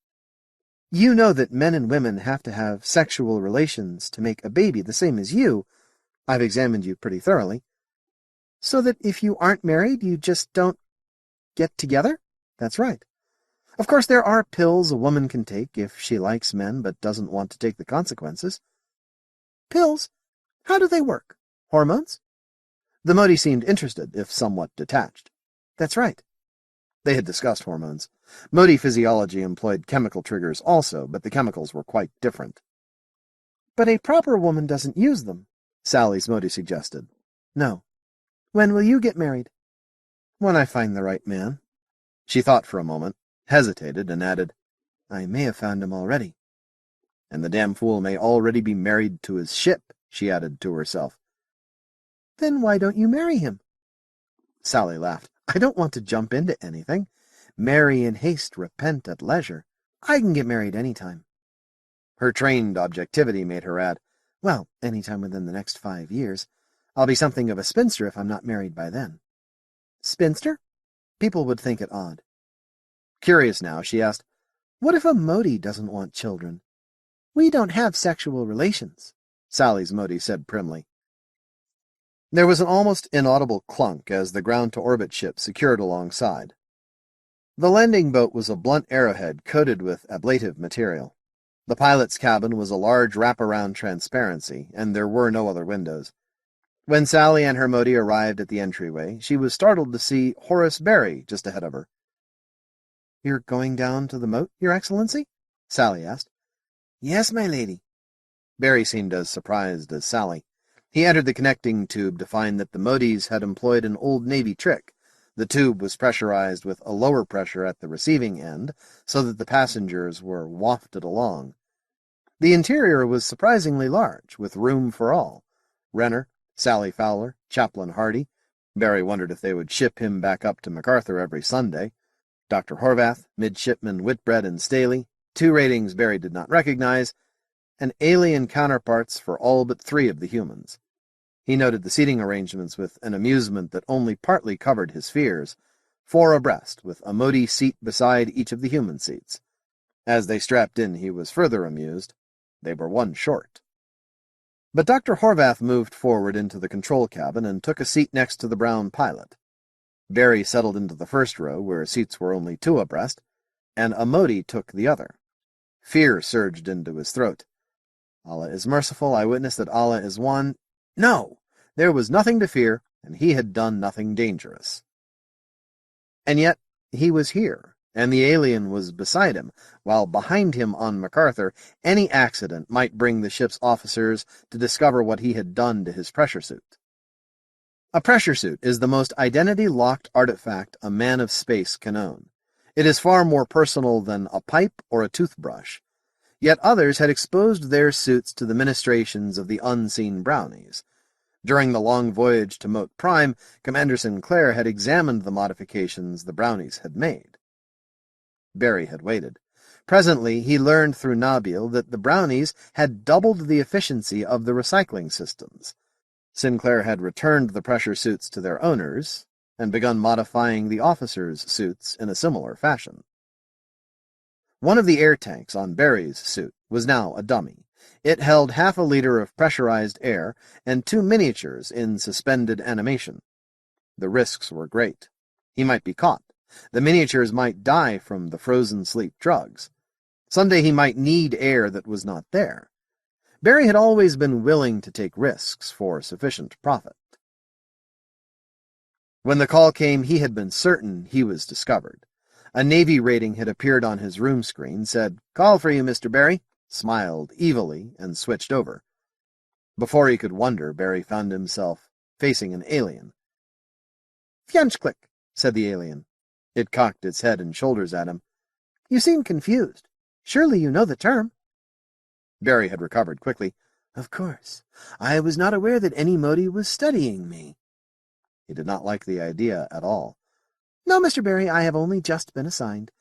you know that men and women have to have sexual relations to make a baby the same as you. I've examined you pretty thoroughly. So that if you aren't married, you just don't get together? That's right. Of course, there are pills a woman can take if she likes men but doesn't want to take the consequences. Pills? How do they work? Hormones? The Motie seemed interested, if somewhat detached. That's right. They had discussed hormones. Motie physiology employed chemical triggers also, but the chemicals were quite different. But a proper woman doesn't use them, Sally's Motie suggested. No. When will you get married? When I find the right man. She thought for a moment, hesitated, and added, I may have found him already. And the damn fool may already be married to his ship, she added to herself. Then why don't you marry him? Sally laughed. I don't want to jump into anything. Marry in haste, repent at leisure. I can get married any time. Her trained objectivity made her add, Well, any time within the next 5 years. I'll be something of a spinster if I'm not married by then. Spinster? People would think it odd. Curious now, she asked, What if a Motie doesn't want children? We don't have sexual relations, Sally's Motie said primly. There was an almost inaudible clunk as the ground-to-orbit ship secured alongside. The landing boat was a blunt arrowhead coated with ablative material. The pilot's cabin was a large wraparound transparency, and there were no other windows. When Sally and her Motie arrived at the entryway, she was startled to see Horace Barry just ahead of her. You're going down to the moat, Your Excellency? Sally asked. Yes, my lady. Barry seemed as surprised as Sally. He entered the connecting tube to find that the Moties had employed an old Navy trick. The tube was pressurized with a lower pressure at the receiving end, so that the passengers were wafted along. The interior was surprisingly large, with room for all. Renner, Sally Fowler, Chaplain Hardy. Barry wondered if they would ship him back up to MacArthur every Sunday. Dr. Horvath, Midshipman Whitbread and Staley, 2 ratings Barry did not recognize, and alien counterparts for all but 3 of the humans. He noted the seating arrangements with an amusement that only partly covered his fears, 4 abreast, with a Motie seat beside each of the human seats. As they strapped in, he was further amused. They were 1 short. But Dr. Horvath moved forward into the control cabin and took a seat next to the brown pilot. Barry settled into the first row, where seats were only 2 abreast, and a Motie took the other. Fear surged into his throat. Allah is merciful, I witness that Allah is one. No! There was nothing to fear, and he had done nothing dangerous. And yet, he was here, and the alien was beside him, while behind him on MacArthur, any accident might bring the ship's officers to discover what he had done to his pressure suit. A pressure suit is the most identity-locked artifact a man of space can own. It is far more personal than a pipe or a toothbrush. Yet others had exposed their suits to the ministrations of the unseen Brownies. During the long voyage to Mote Prime, Commander Sinclair had examined the modifications the Brownies had made. Barry had waited. Presently, he learned through Nabil that the Brownies had doubled the efficiency of the recycling systems. Sinclair had returned the pressure suits to their owners, and begun modifying the officers' suits in a similar fashion. One of the air tanks on Barry's suit was now a dummy. It held half a liter of pressurized air and 2 miniatures in suspended animation. The risks were great. He might be caught. The miniatures might die from the frozen sleep drugs. Someday he might need air that was not there. Barry had always been willing to take risks for sufficient profit. When the call came, he had been certain he was discovered. A Navy rating had appeared on his room screen, said, "Call for you, Mr. Barry," smiled evilly, and switched over. Before he could wonder, Barry found himself facing an alien. "Fjunchklick," said the alien. It cocked its head and shoulders at him. "You seem confused. Surely you know the term." Barry had recovered quickly. "Of course. I was not aware that any Motie was studying me." He did not like the idea at all. "No, Mr. Barry, I have only just been assigned.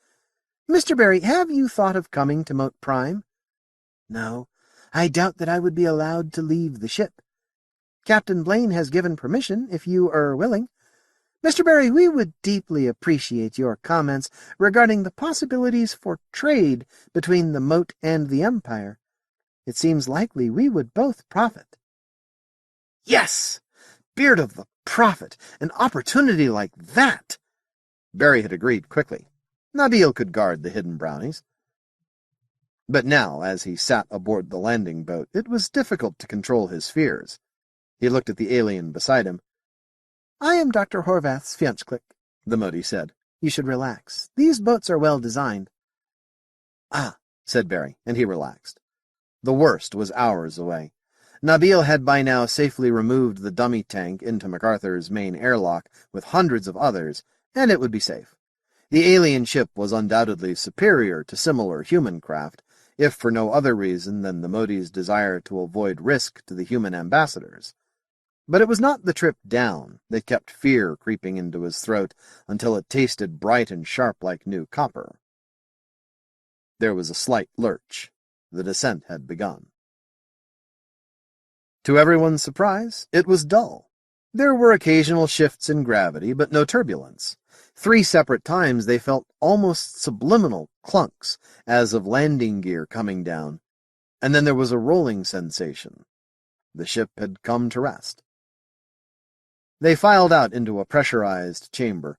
Mr. Barry, have you thought of coming to Mote Prime?" "No. I doubt that I would be allowed to leave the ship. Captain Blaine has given permission, if you are willing. Mr. Barry, we would deeply appreciate your comments regarding the possibilities for trade between the Mote and the Empire. It seems likely we would both profit." Yes! Beard of the Prophet! An opportunity like that! Barry had agreed quickly. Nabil could guard the hidden brownies. But now, as he sat aboard the landing boat, it was difficult to control his fears. He looked at the alien beside him. "I am Dr. Horvath's fiancé," the Motie said. "You should relax. These boats are well designed." "Ah," said Barry, and he relaxed. The worst was hours away. Nabil had by now safely removed the dummy tank into MacArthur's main airlock with hundreds of others, and it would be safe. The alien ship was undoubtedly superior to similar human craft, if for no other reason than the Moties' desire to avoid risk to the human ambassadors. But it was not the trip down that kept fear creeping into his throat until it tasted bright and sharp like new copper. There was a slight lurch. The descent had begun. To everyone's surprise, it was dull. There were occasional shifts in gravity, but no turbulence. 3 separate times they felt almost subliminal clunks, as of landing gear coming down, and then there was a rolling sensation. The ship had come to rest. They filed out into a pressurized chamber.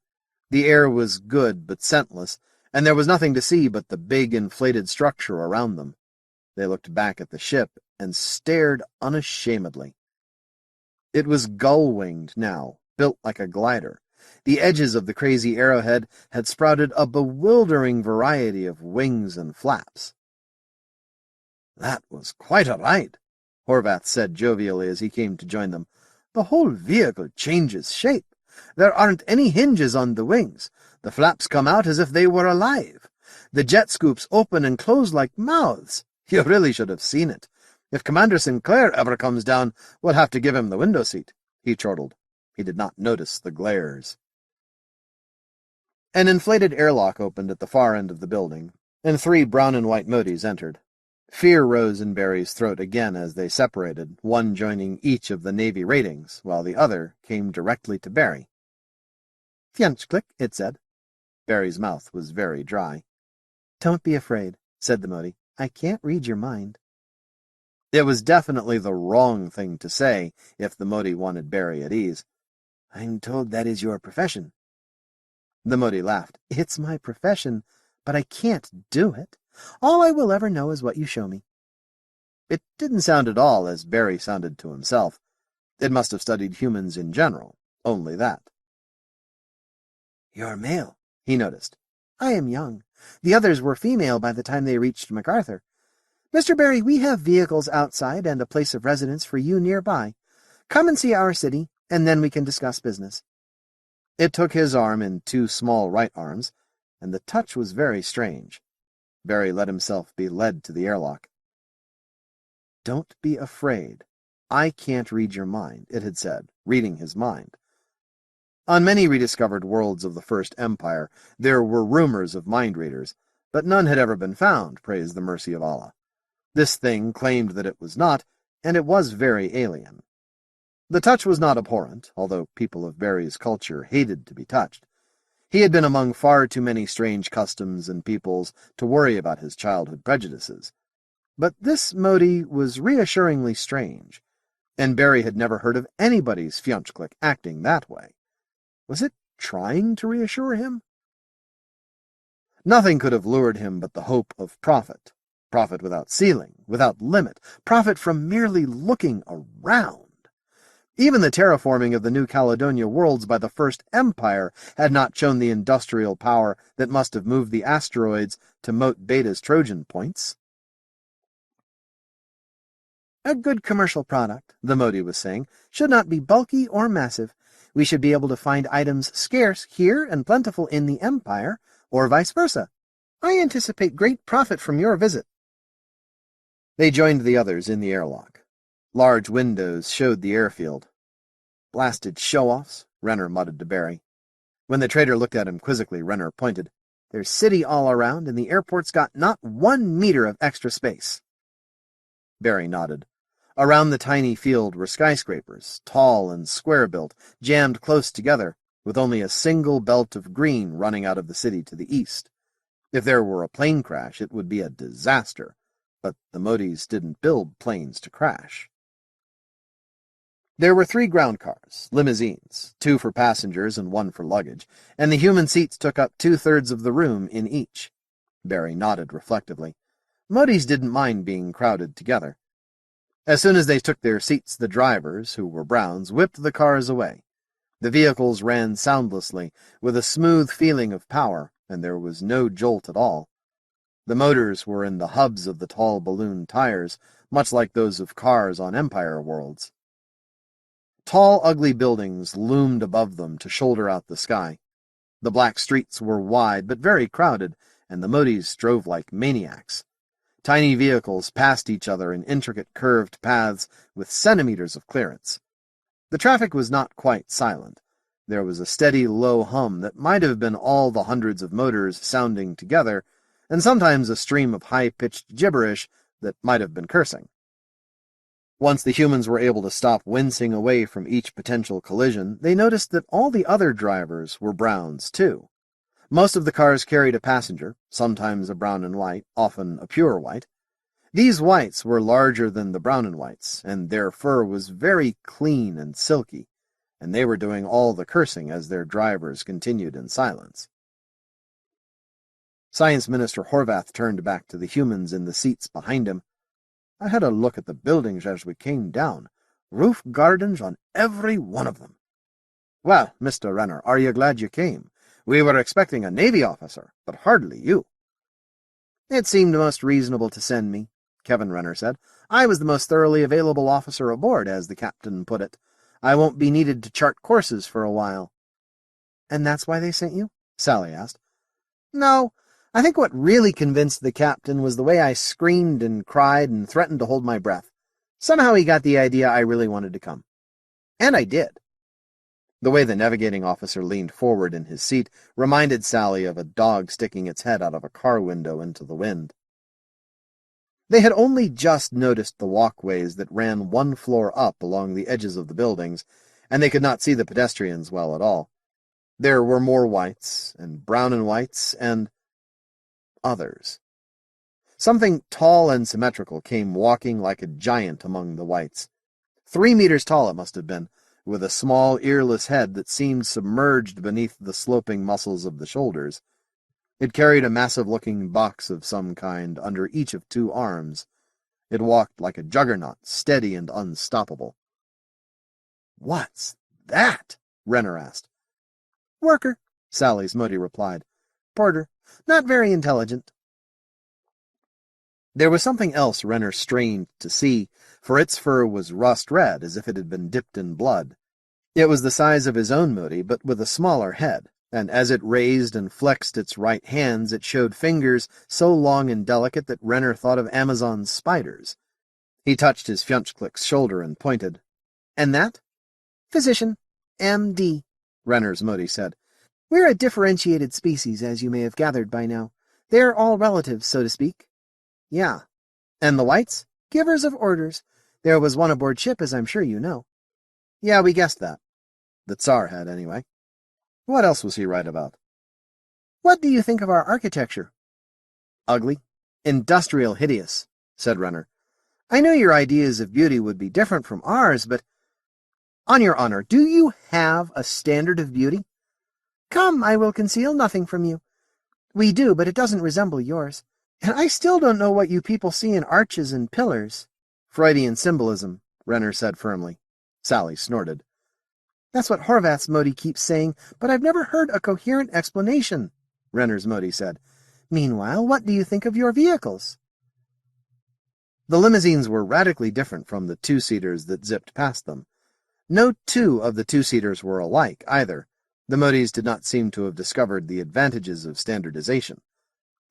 The air was good but scentless, and there was nothing to see but the big inflated structure around them. They looked back at the ship and stared unashamedly. It was gull-winged now, built like a glider. The edges of the crazy arrowhead had sprouted a bewildering variety of wings and flaps. "That was quite a ride," Horvath said jovially as he came to join them. "The whole vehicle changes shape. There aren't any hinges on the wings. The flaps come out as if they were alive. The jet scoops open and close like mouths. You really should have seen it. If Commander Sinclair ever comes down, we'll have to give him the window seat," he chortled. He did not notice the glares. An inflated airlock opened at the far end of the building, and 3 brown and white Moties entered. Fear rose in Barry's throat again as they separated, one joining each of the Navy ratings, while the other came directly to Barry. "Fiancé," it said. Barry's mouth was very dry. "Don't be afraid," said the Motie. "I can't read your mind." It was definitely the wrong thing to say if the Motie wanted Barry at ease. "I'm told that is your profession." The Motie laughed. "It's my profession, but I can't do it. All I will ever know is what you show me." It didn't sound at all as Barry sounded to himself. It must have studied humans in general, only that. "You're male," he noticed. "I am young. The others were female by the time they reached MacArthur. Mr. Barry, we have vehicles outside and a place of residence for you nearby. Come and see our city, and then we can discuss business." It took his arm in 2 small right arms, and the touch was very strange. Barry let himself be led to the airlock. "Don't be afraid. I can't read your mind," it had said, reading his mind. On many rediscovered worlds of the First Empire, there were rumors of mind readers, but none had ever been found, praise the mercy of Allah. This thing claimed that it was not, and it was very alien. The touch was not abhorrent, although people of Barry's culture hated to be touched. He had been among far too many strange customs and peoples to worry about his childhood prejudices. But this Motie was reassuringly strange, and Barry had never heard of anybody's fiancé acting that way. Was it trying to reassure him? Nothing could have lured him but the hope of profit. Profit without ceiling, without limit, profit from merely looking around. Even the terraforming of the New Caledonia worlds by the First Empire had not shown the industrial power that must have moved the asteroids to Mote Beta's Trojan points. "A good commercial product," the Motie was saying, "should not be bulky or massive. We should be able to find items scarce here and plentiful in the Empire, or vice versa. I anticipate great profit from your visit." They joined the others in the airlock. Large windows showed the airfield. "Blasted show-offs," Renner muttered to Barry. When the trader looked at him quizzically, Renner pointed. "There's city all around, and the airport's got not 1 meter of extra space." Barry nodded. Around the tiny field were skyscrapers, tall and square-built, jammed close together, with only a single belt of green running out of the city to the east. If there were a plane crash, it would be a disaster, but the Moties didn't build planes to crash. There were 3 ground cars, limousines, 2 for passengers and 1 for luggage, and the human seats took up 2/3 of the room in each. Barry nodded reflectively. Moties didn't mind being crowded together. As soon as they took their seats, the drivers, who were Browns, whipped the cars away. The vehicles ran soundlessly, with a smooth feeling of power, and there was no jolt at all. The motors were in the hubs of the tall balloon tires, much like those of cars on Empire worlds. Tall, ugly buildings loomed above them to shoulder out the sky. The black streets were wide but very crowded, and the Moties drove like maniacs. Tiny vehicles passed each other in intricate curved paths with centimeters of clearance. The traffic was not quite silent. There was a steady, low hum that might have been all the hundreds of motors sounding together, and sometimes a stream of high-pitched gibberish that might have been cursing. Once the humans were able to stop wincing away from each potential collision, they noticed that all the other drivers were Browns, too. Most of the cars carried a passenger, sometimes a brown and white, often a pure white. These whites were larger than the brown and whites, and their fur was very clean and silky, and they were doing all the cursing as their drivers continued in silence. Science Minister Horvath turned back to the humans in the seats behind him. I had a look at the buildings as we came down. Roof gardens on every one of them. Well, Mr. Renner, are you glad you came? We were expecting a Navy officer, but hardly you. It seemed most reasonable to send me, Kevin Renner said. I was the most thoroughly available officer aboard, as the captain put it. I won't be needed to chart courses for a while. And that's why they sent you? Sally asked. No, I think what really convinced the captain was the way I screamed and cried and threatened to hold my breath. Somehow he got the idea I really wanted to come. And I did. The way the navigating officer leaned forward in his seat reminded Sally of a dog sticking its head out of a car window into the wind. They had only just noticed the walkways that ran 1 floor up along the edges of the buildings, and they could not see the pedestrians well at all. There were more whites, and brown and whites, and others. Something tall and symmetrical came walking like a giant among the whites. 3 meters tall it must have been, with a small, earless head that seemed submerged beneath the sloping muscles of the shoulders. It carried a massive-looking box of some kind under each of 2 arms. It walked like a juggernaut, steady and unstoppable. "What's that?" Renner asked. "Worker," Sally's Motie replied. "Porter. Not very intelligent." There was something else Renner strained to see, for its fur was rust-red, as if it had been dipped in blood. It was the size of his own Motie, but with a smaller head, and as it raised and flexed its right hands, it showed fingers so long and delicate that Renner thought of Amazon's spiders. He touched his Fjunchklick's shoulder and pointed. "And that?" "Physician. M.D., Renner's Motie said. "We're a differentiated species, as you may have gathered by now. They're all relatives, so to speak." "Yeah. And the whites?" "Givers of orders. There was one aboard ship, as I'm sure you know." "Yeah, we guessed that. The Tsar had, anyway. What else was he right about?" "What do you think of our architecture?" "Ugly. Industrial hideous," said Renner. "I know your ideas of beauty would be different from ours, but—" "On your honor, do you have a standard of beauty?" "Come, I will conceal nothing from you. We do, but it doesn't resemble yours. And I still don't know what you people see in arches and pillars." "Freudian symbolism," Renner said firmly. Sally snorted. "That's what Horvath's Motie keeps saying, but I've never heard a coherent explanation," Renner's Motie said. "Meanwhile, what do you think of your vehicles?" The limousines were radically different from the 2-seaters that zipped past them. No 2 of the 2-seaters were alike, either. The Moties did not seem to have discovered the advantages of standardization.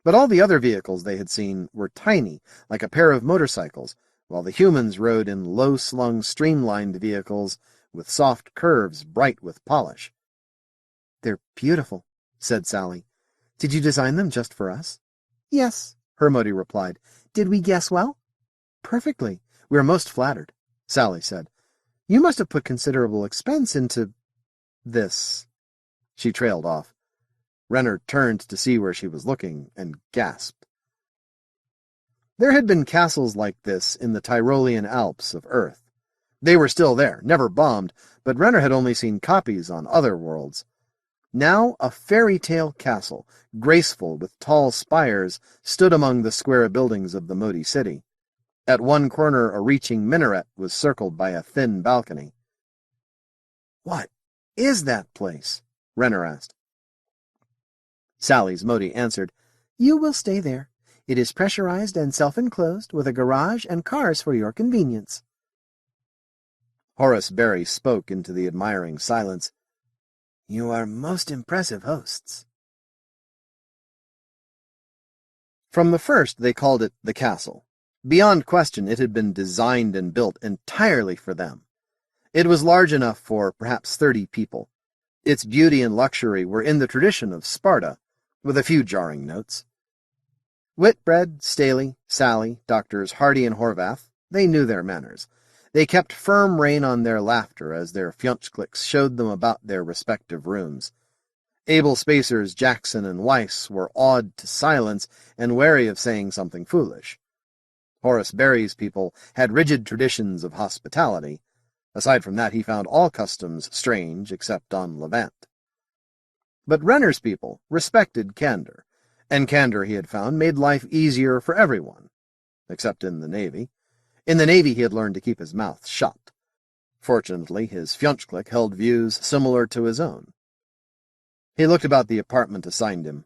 But all the other vehicles they had seen were tiny, like a pair of motorcycles, while the humans rode in low-slung, streamlined vehicles with soft curves bright with polish. "They're beautiful," said Sally. "Did you design them just for us?" "Yes," her Motie replied. "Did we guess well?" perfectly. We are most flattered," Sally said. "You must have put considerable expense into this." She trailed off. Renner turned to see where she was looking and gasped. There had been castles like this in the Tyrolean Alps of Earth. They were still there, never bombed, but Renner had only seen copies on other worlds. Now a fairy-tale castle, graceful with tall spires, stood among the square buildings of the Motie city. At one corner a reaching minaret was circled by a thin balcony. "What is that place?" Renner asked. Sally's Motie answered, "You will stay there. It is pressurized and self-enclosed, with a garage and cars for your convenience." Horace Barry spoke into the admiring silence. "You are most impressive hosts." From the first they called it the castle. Beyond question, it had been designed and built entirely for them. It was large enough for perhaps 30 people. Its beauty and luxury were in the tradition of Sparta, with a few jarring notes. Whitbread, Staley, Sally, Doctors Hardy and Horvath, they knew their manners. They kept firm rein on their laughter as their fionchclicks showed them about their respective rooms. Able spacers Jackson and Weiss were awed to silence and wary of saying something foolish. Horace Barry's people had rigid traditions of hospitality. Aside from that, he found all customs strange except on Levant. But Renner's people respected candor, and candor, he had found, made life easier for everyone, except in the Navy. In the Navy he had learned to keep his mouth shut. Fortunately, his fionchclick held views similar to his own. He looked about the apartment assigned him.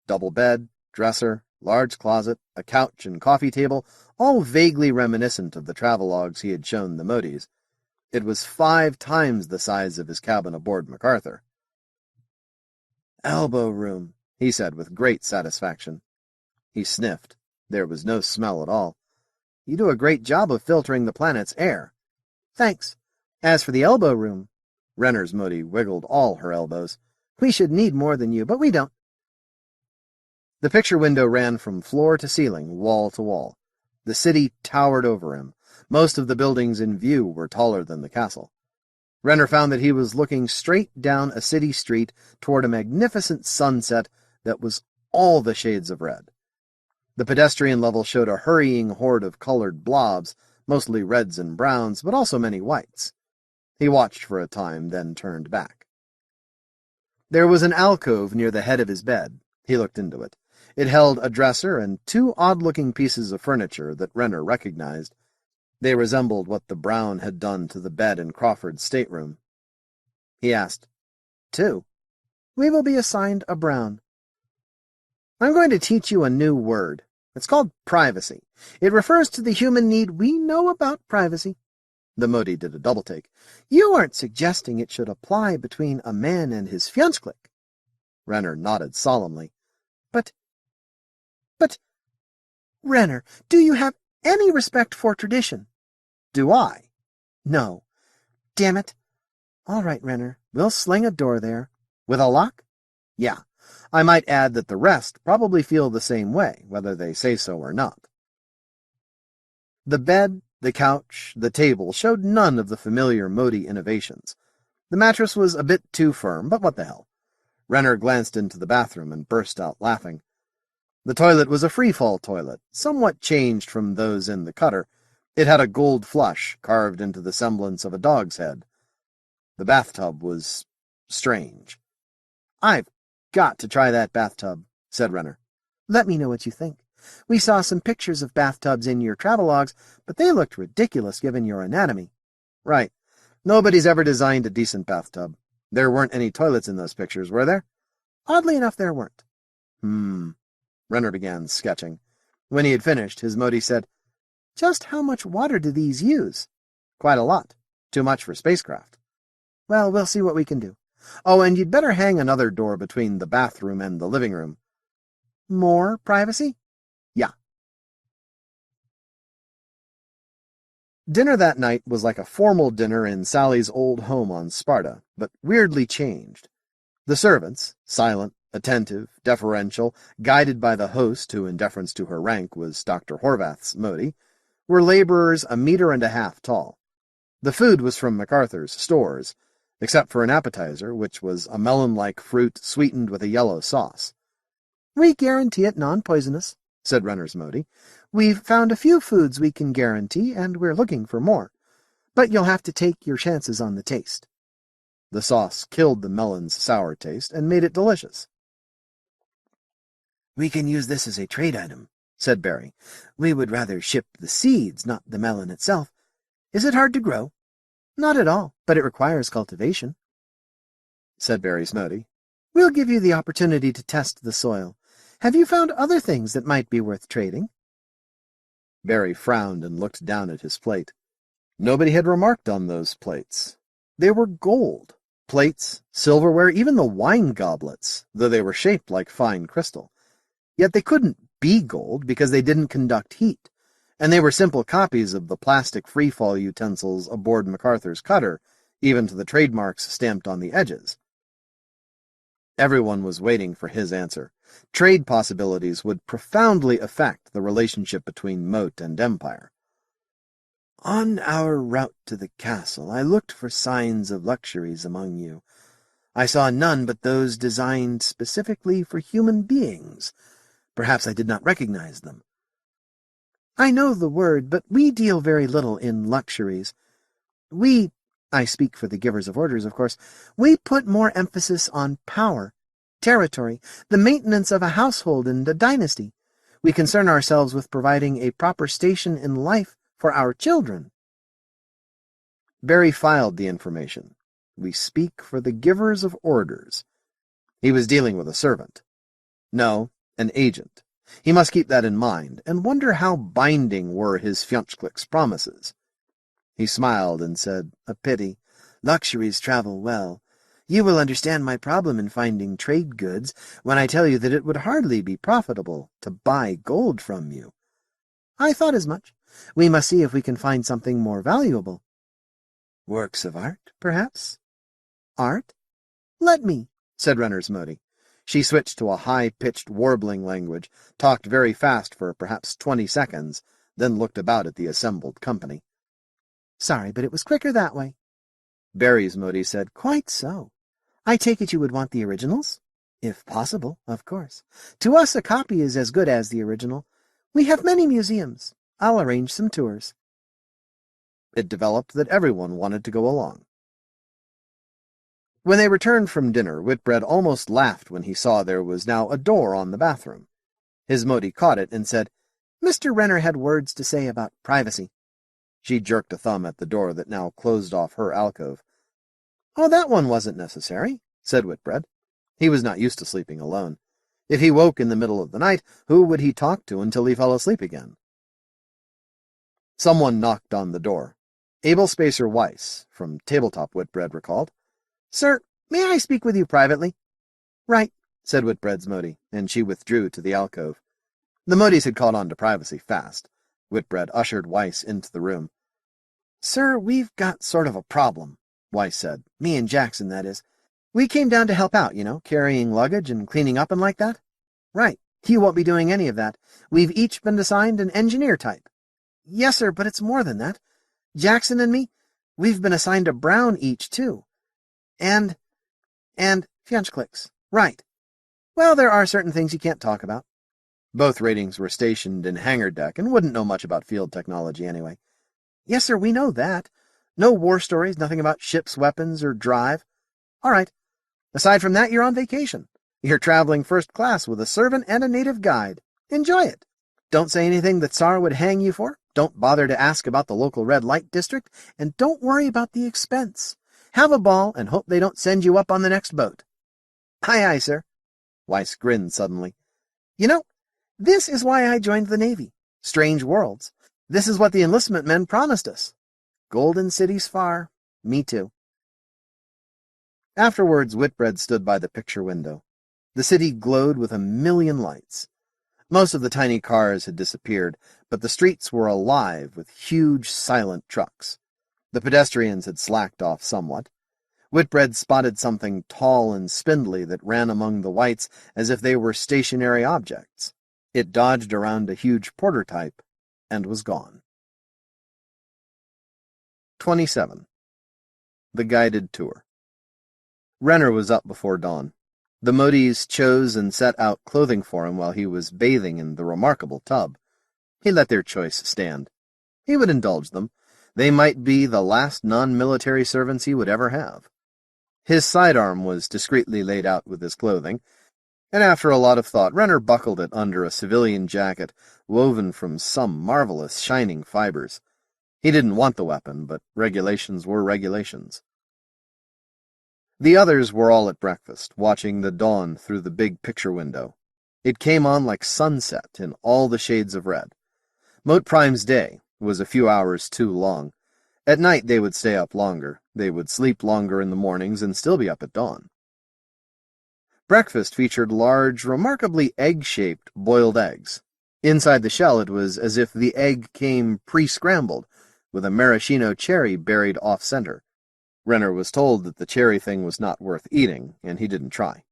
Double bed, dresser, large closet, a couch and coffee table, all vaguely reminiscent of the travelogues he had shown the Moties. It was 5 times the size of his cabin aboard MacArthur. "Elbow room," he said with great satisfaction. He sniffed. There was no smell at all. "You do a great job of filtering the planet's air." "Thanks. As for the elbow room," Renner's Motie wiggled all her elbows, "we should need more than you, but we don't." The picture window ran from floor to ceiling, wall to wall. The city towered over him. Most of the buildings in view were taller than the castle. Renner found that he was looking straight down a city street toward a magnificent sunset that was all the shades of red. The pedestrian level showed a hurrying horde of colored blobs, mostly reds and browns, but also many whites. He watched for a time, then turned back. There was an alcove near the head of his bed. He looked into it. It held a dresser and 2 odd-looking pieces of furniture that Renner recognized. They resembled what the Brown had done to the bed in Crawford's stateroom. He asked, 2. We will be assigned a Brown. I'm going to teach you a new word. It's called privacy. It refers to the human need we know about privacy." The Motie did a double-take. "You aren't suggesting it should apply between a man and his fionchclick?" Renner nodded solemnly. But, Renner, do you have any respect for tradition?" "Do I?" "No. Damn it. All right, Renner, we'll sling a door there." "With a lock?" "Yeah. I might add that the rest probably feel the same way, whether they say so or not." The bed, the couch, the table showed none of the familiar Motie innovations. The mattress was a bit too firm, but what the hell. Renner glanced into the bathroom and burst out laughing. The toilet was a free-fall toilet, somewhat changed from those in the cutter. It had a gold flush carved into the semblance of a dog's head. The bathtub was strange. "I've got to try that bathtub," said Renner. "Let me know what you think. We saw some pictures of bathtubs in your travelogues, but they looked ridiculous given your anatomy." "Right. Nobody's ever designed a decent bathtub. There weren't any toilets in those pictures, were there?" "Oddly enough, there weren't." Renner began sketching. When he had finished, his Motie said, "Just how much water do these use?" "Quite a lot. Too much for spacecraft." "Well, we'll see what we can do." "Oh, and you'd better hang another door between the bathroom and the living room." "More privacy?" "Yeah." Dinner that night was like a formal dinner in Sally's old home on Sparta, but weirdly changed. The servants, silent, attentive, deferential, guided by the host, who in deference to her rank was Dr. Horvath's Motie, were laborers 1.5 meters tall. The food was from MacArthur's stores, except for an appetizer, which was a melon-like fruit sweetened with a yellow sauce. "We guarantee it non-poisonous," said Renner's Motie. "We've found a few foods we can guarantee, and we're looking for more. But you'll have to take your chances on the taste." The sauce killed the melon's sour taste and made it delicious. "We can use this as a trade item," said Barry. "We would rather ship the seeds, not the melon itself. Is it hard to grow?" "Not at all, but it requires cultivation," said Barry's Motie. "We'll give you the opportunity to test the soil. Have you found other things that might be worth trading?" Barry frowned and looked down at his plate. Nobody had remarked on those plates. They were gold. Plates, silverware, even the wine goblets, though they were shaped like fine crystal. Yet they couldn't be gold because they didn't conduct heat, and they were simple copies of the plastic freefall utensils aboard MacArthur's cutter, even to the trademarks stamped on the edges. Everyone was waiting for his answer. Trade possibilities would profoundly affect the relationship between Mote and Empire. "On our route to the castle, I looked for signs of luxuries among you. I saw none but those designed specifically for human beings. Perhaps I did not recognize them." "I know the word, but we deal very little in luxuries. I speak for the givers of orders, of course, we put more emphasis on power, territory, the maintenance of a household and a dynasty. We concern ourselves with providing a proper station in life for our children." Barry filed the information. "We speak for the givers of orders." He was dealing with a servant. No, an agent. He must keep that in mind, and wonder how binding were his Fjunchklick's promises. He smiled and said, "A pity. Luxuries travel well. You will understand my problem in finding trade goods when I tell you that it would hardly be profitable to buy gold from you." "I thought as much. We must see if we can find something more valuable." "Works of art, perhaps?" "Art? Let me," said Renner's Motie. She switched to a high-pitched warbling language, talked very fast for perhaps 20 seconds, then looked about at the assembled company. "Sorry, but it was quicker that way." Barry's Motie said, "Quite so. I take it you would want the originals?" "If possible, of course." "To us, a copy is as good as the original. We have many museums. I'll arrange some tours." It developed that everyone wanted to go along. When they returned from dinner, Whitbread almost laughed when he saw there was now a door on the bathroom. His Motie caught it and said, "Mr. Renner had words to say about privacy." She jerked a thumb at the door that now closed off her alcove. "Oh, that one wasn't necessary," said Whitbread. He was not used to sleeping alone. If he woke in the middle of the night, who would he talk to until he fell asleep again? Someone knocked on the door. Abel Spacer Weiss, from Tabletop, Whitbread recalled. "Sir, may I speak with you privately?" "Right," said Whitbread's Motie, and she withdrew to the alcove. The Moties had caught on to privacy fast. Whitbread ushered Weiss into the room. "Sir, we've got sort of a problem," Weiss said. "Me and Jackson, that is. We came down to help out, carrying luggage and cleaning up and like that." "Right. You won't be doing any of that. We've each been assigned an engineer type." "Yes, sir, but it's more than that. Jackson and me, we've been assigned a Brown each, too. And Fjunchklicks. Right. Well, there are certain things you can't talk about." Both ratings were stationed in hangar deck and wouldn't know much about field technology anyway. "Yes, sir, we know that. No war stories, nothing about ship's weapons or drive." "All right. Aside from that, you're on vacation. You're traveling first class with a servant and a native guide. Enjoy it. Don't say anything that Tsar would hang you for. Don't bother to ask about the local red light district, and don't worry about the expense. Have a ball and hope they don't send you up on the next boat." "Aye, aye, sir." Weiss grinned suddenly. This is why I joined the Navy. Strange worlds. This is what the enlistment men promised us. Golden cities far. Me too." Afterwards, Whitbread stood by the picture window. The city glowed with 1,000,000 lights. Most of the tiny cars had disappeared, but the streets were alive with huge, silent trucks. The pedestrians had slacked off somewhat. Whitbread spotted something tall and spindly that ran among the whites as if they were stationary objects. It dodged around a huge porter type and was gone. 27. The Guided Tour. Renner was up before dawn. The Moties chose and set out clothing for him while he was bathing in the remarkable tub. He let their choice stand. He would indulge them. They might be the last non-military servants he would ever have. His sidearm was discreetly laid out with his clothing, and after a lot of thought, Renner buckled it under a civilian jacket woven from some marvelous shining fibers. He didn't want the weapon, but regulations were regulations. The others were all at breakfast, watching the dawn through the big picture window. It came on like sunset in all the shades of red. Mote Prime's day was a few hours too long. At night they would stay up longer. They would sleep longer in the mornings and still be up at dawn. Breakfast featured large, remarkably egg-shaped boiled eggs. Inside the shell it was as if the egg came pre-scrambled, with a maraschino cherry buried off-center. Renner was told that the cherry thing was not worth eating, and he didn't try.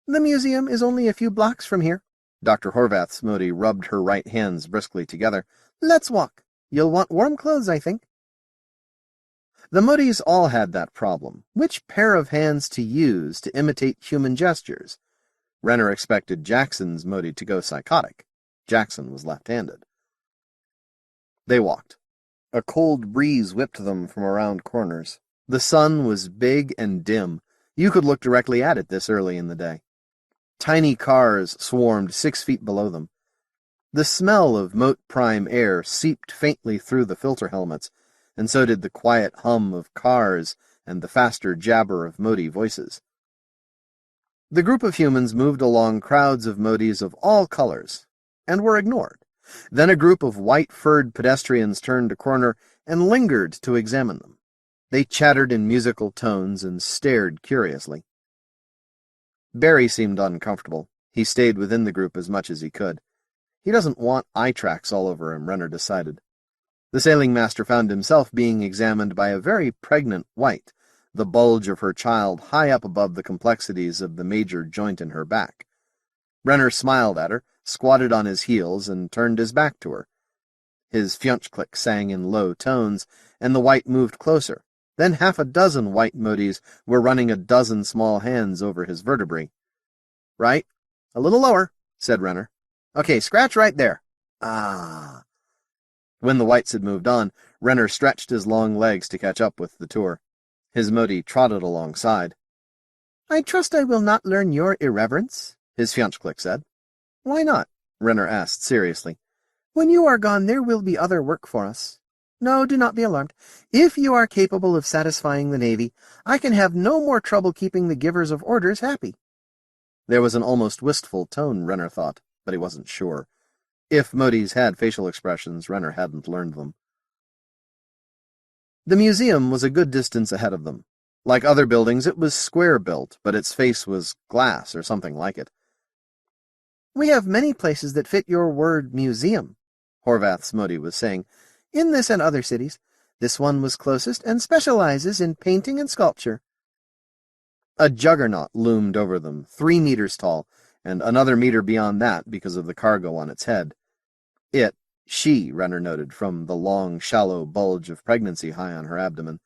"The museum is only a few blocks from here." Dr. Horvath's Motie rubbed her right hands briskly together. "Let's walk. You'll want warm clothes, I think." The Moties all had that problem. Which pair of hands to use to imitate human gestures? Renner expected Jackson's Motie to go psychotic. Jackson was left-handed. They walked. A cold breeze whipped them from around corners. The sun was big and dim. You could look directly at it this early in the day. Tiny cars swarmed 6 feet below them. The smell of Mote Prime air seeped faintly through the filter helmets, and so did the quiet hum of cars and the faster jabber of Motie voices. The group of humans moved along crowds of Moties of all colors, and were ignored. Then a group of white-furred pedestrians turned a corner and lingered to examine them. They chattered in musical tones and stared curiously. Barry seemed uncomfortable. He stayed within the group as much as he could. He doesn't want eye tracks all over him, Renner decided. The sailing master found himself being examined by a very pregnant white, the bulge of her child high up above the complexities of the major joint in her back. Renner smiled at her, squatted on his heels, and turned his back to her. His fiunch-click sang in low tones, and the white moved closer. Then 6 white Moties were running 12 small hands over his vertebrae. "Right. A little lower," said Renner. "Okay, scratch right there. Ah." When the whites had moved on, Renner stretched his long legs to catch up with the tour. His Motie trotted alongside. "I trust I will not learn your irreverence," his fiunch-click said. "Why not?" Renner asked seriously. "When you are gone, there will be other work for us. No, do not be alarmed. If you are capable of satisfying the Navy, I can have no more trouble keeping the givers of orders happy." There was an almost wistful tone, Renner thought, but he wasn't sure. If Moties had facial expressions, Renner hadn't learned them. The museum was a good distance ahead of them. Like other buildings, it was square-built, but its face was glass or something like it. "We have many places that fit your word museum," Horvath's Motie was saying, "in this and other cities. This one was closest and specializes in painting and sculpture." A juggernaut loomed over them, 3 meters tall, and another meter beyond that because of the cargo on its head. She, Renner noted, from the long, shallow bulge of pregnancy high on her abdomen.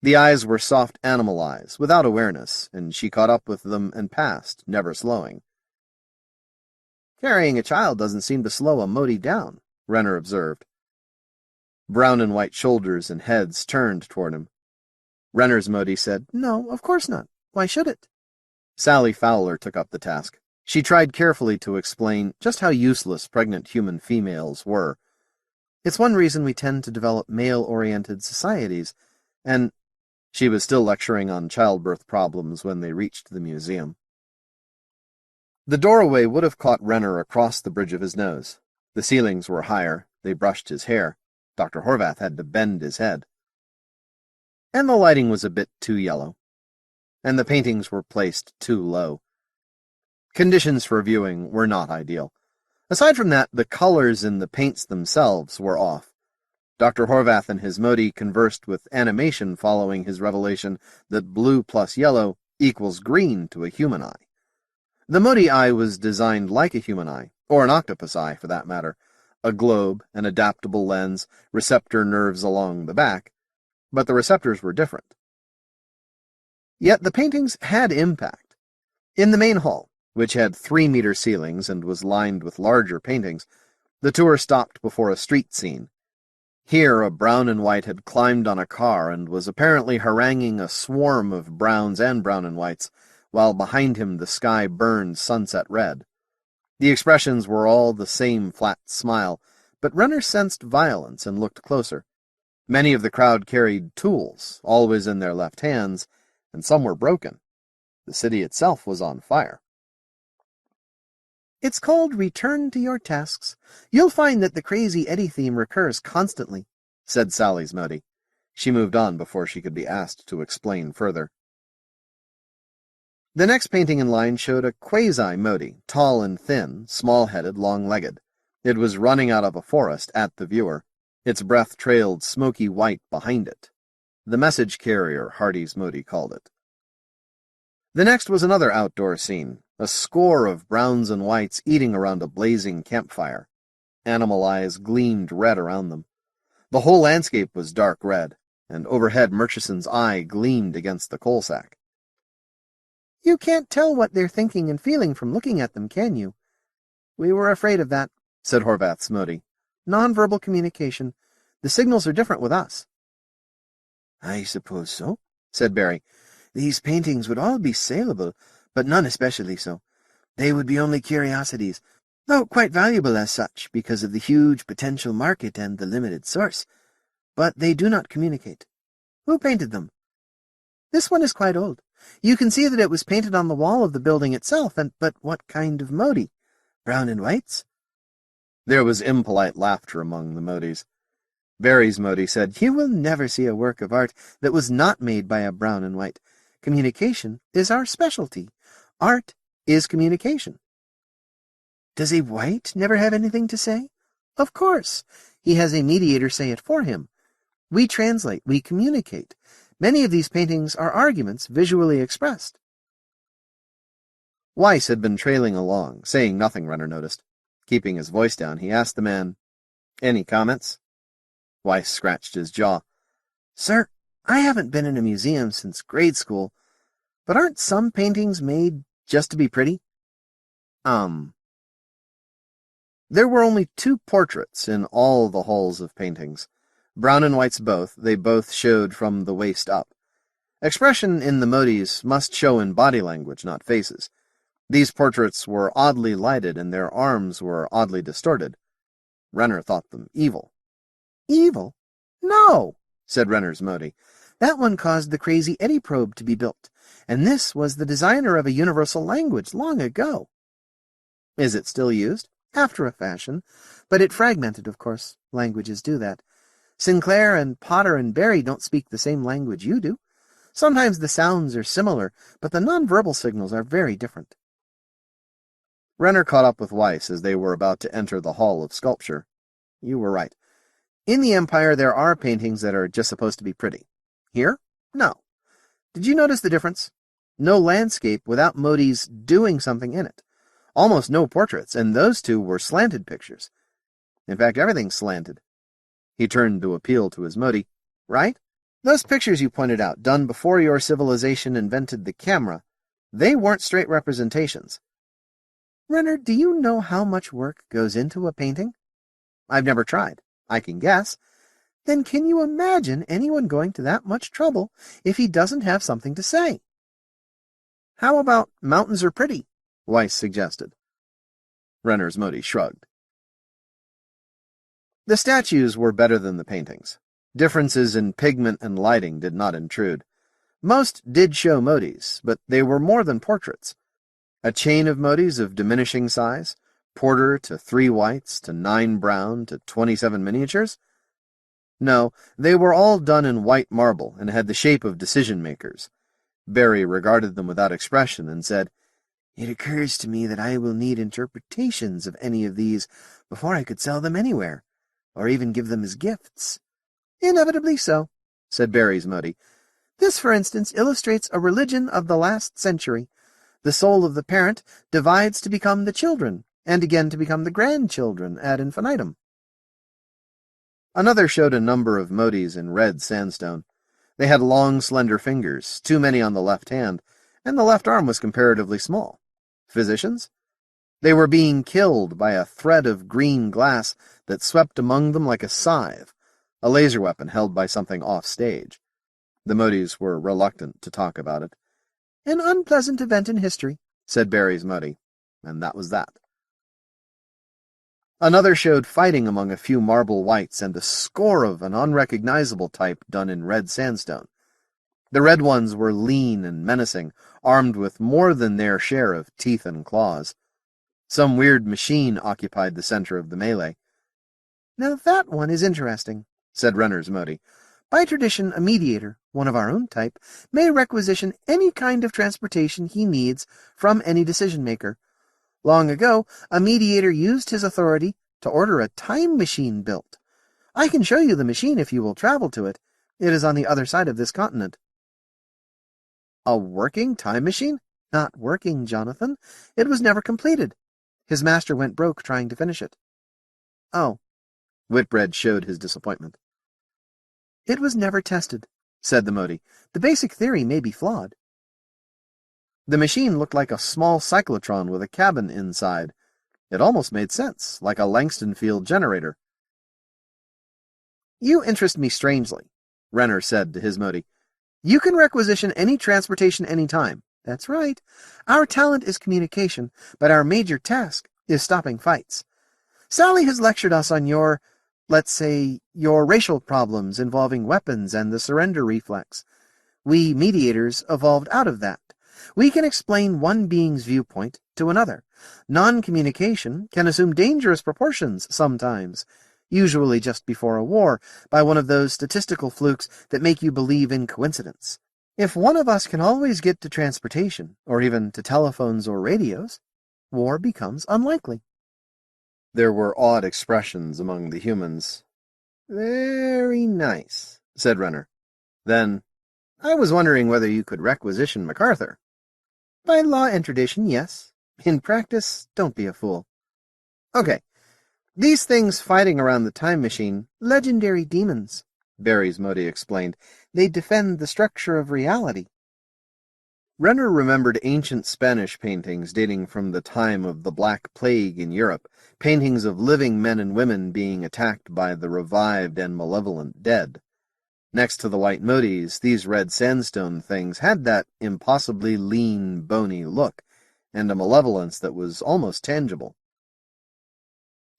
The eyes were soft animal eyes, without awareness, and she caught up with them and passed, never slowing. "Carrying a child doesn't seem to slow a Motie down," Renner observed. Brown and white shoulders and heads turned toward him. Renner's Motie said, "No, of course not. Why should it?" Sally Fowler took up the task. She tried carefully to explain just how useless pregnant human females were. "It's one reason we tend to develop male-oriented societies, and—" She was still lecturing on childbirth problems when they reached the museum. The doorway would have caught Renner across the bridge of his nose. The ceilings were higher. They brushed his hair. Dr. Horvath had to bend his head. And the lighting was a bit too yellow. And the paintings were placed too low. Conditions for viewing were not ideal. Aside from that, the colors in the paints themselves were off. Dr. Horvath and his Motie conversed with animation following his revelation that blue plus yellow equals green to a human eye. The Motie eye was designed like a human eye, or an octopus eye for that matter, a globe, an adaptable lens, receptor nerves along the back, but the receptors were different. Yet the paintings had impact. In the main hall, which had 3-meter ceilings and was lined with larger paintings, the tour stopped before a street scene. Here a brown and white had climbed on a car and was apparently haranguing a swarm of browns and brown and whites, while behind him the sky burned sunset red. The expressions were all the same flat smile, but Renner sensed violence and looked closer. Many of the crowd carried tools, always in their left hands, and some were broken. The city itself was on fire. "It's called Return to Your Tasks. You'll find that the Crazy Eddie theme recurs constantly," said Sally's Motie. She moved on before she could be asked to explain further. The next painting in line showed a quasi-Motie, tall and thin, small-headed, long-legged. It was running out of a forest at the viewer. Its breath trailed smoky white behind it. The message carrier, Hardy's Motie called it. The next was another outdoor scene, a score of browns and whites eating around a blazing campfire. Animal eyes gleamed red around them. The whole landscape was dark red, and overhead Murchison's eye gleamed against the coal sack. "You can't tell what they're thinking and feeling from looking at them, can you?" "We were afraid of that," said Horvath's Motie. "Nonverbal communication. The signals are different with us." "I suppose so," said Barry. "These paintings would all be saleable, but none especially so. They would be only curiosities, though quite valuable as such because of the huge potential market and the limited source. But they do not communicate." "Who painted them?" "This one is quite old. You can see that it was painted on the wall of the building itself, but what kind of Motie? Brown and whites?" There was impolite laughter among the Moties. Barry's Motie said, "You will never see a work of art that was not made by a brown and white. Communication is our specialty. Art is communication." "Does a white never have anything to say?" "Of course. He has a mediator say it for him. We translate, we communicate. Many of these paintings are arguments visually expressed." Weiss had been trailing along, saying nothing, Renner noticed. Keeping his voice down, he asked the man, "Any comments?" Weiss scratched his jaw. "Sir, I haven't been in a museum since grade school, but aren't some paintings made just to be pretty?" There were only 2 portraits in all the halls of paintings. Brown and whites both, they both showed from the waist up. Expression in the Moties must show in body language, not faces. These portraits were oddly lighted, and their arms were oddly distorted. Renner thought them evil. "Evil? No," said Renner's Motie. "That one caused the Crazy Eddie probe to be built, and this was the designer of a universal language long ago." "Is it still used?" "After a fashion, but it fragmented, of course. Languages do that. Sinclair and Potter and Barry don't speak the same language you do. Sometimes the sounds are similar, but the nonverbal signals are very different." Renner caught up with Weiss as they were about to enter the Hall of Sculpture. "You were right. In the Empire, there are paintings that are just supposed to be pretty. Here? No. Did you notice the difference? No landscape without Moties doing something in it. Almost no portraits, and those 2 were slanted pictures. In fact, everything's slanted." He turned to appeal to his Motie. "Right? Those pictures you pointed out, done before your civilization invented the camera, they weren't straight representations." "Renner, do you know how much work goes into a painting?" "I've never tried. I can guess." "Then can you imagine anyone going to that much trouble if he doesn't have something to say?" "How about mountains are pretty?" Weiss suggested. Renner's Motie shrugged. The statues were better than the paintings. Differences in pigment and lighting did not intrude. Most did show Moties, but they were more than portraits. A chain of Moties of diminishing size, Porter to 3 whites to 9 brown to 27 miniatures? No, they were all done in white marble and had the shape of decision-makers. Barry regarded them without expression and said, "It occurs to me that I will need interpretations of any of these before I could sell them anywhere, or even give them as gifts." "Inevitably so," said Barry's Motie. "This, for instance, illustrates a religion of the last century. The soul of the parent divides to become the children, and again to become the grandchildren ad infinitum." Another showed a number of Moties in red sandstone. They had long, slender fingers, too many on the left hand, and the left arm was comparatively small. Physicians? They were being killed by a thread of green glass that swept among them like a scythe, a laser weapon held by something off-stage. The Moties were reluctant to talk about it. "An unpleasant event in history," said Barry's Motie, and that was that. Another showed fighting among a few marble whites and a score of an unrecognizable type done in red sandstone. The red ones were lean and menacing, armed with more than their share of teeth and claws. Some weird machine occupied the center of the melee. "Now that one is interesting," said Renner's Motie. "By tradition, a mediator, one of our own type, may requisition any kind of transportation he needs from any decision-maker. Long ago, a mediator used his authority to order a time machine built. I can show you the machine if you will travel to it. It is on the other side of this continent." "A working time machine?" "Not working, Jonathan. It was never completed. His master went broke trying to finish it." "Oh." Whitbread showed his disappointment. "It was never tested," said the Motie. "The basic theory may be flawed." The machine looked like a small cyclotron with a cabin inside. It almost made sense, like a Langston field generator. "You interest me strangely," Renner said to his Motie. "You can requisition any transportation any time." "That's right. Our talent is communication, but our major task is stopping fights. Sally has lectured us on let's say, your racial problems involving weapons and the surrender reflex. We mediators evolved out of that. We can explain one being's viewpoint to another. Non-communication can assume dangerous proportions sometimes, usually just before a war, by one of those statistical flukes that make you believe in coincidence. If one of us can always get to transportation, or even to telephones or radios, war becomes unlikely." There were odd expressions among the humans. "Very nice," said Renner. Then, "I was wondering whether you could requisition MacArthur." "By law and tradition, yes. In practice, don't be a fool." "Okay. These things fighting around the time machine, legendary demons," Barry's Motie explained. "They defend the structure of reality." Renner remembered ancient Spanish paintings dating from the time of the Black Plague in Europe, paintings of living men and women being attacked by the revived and malevolent dead. Next to the white Moties, these red sandstone things had that impossibly lean, bony look, and a malevolence that was almost tangible.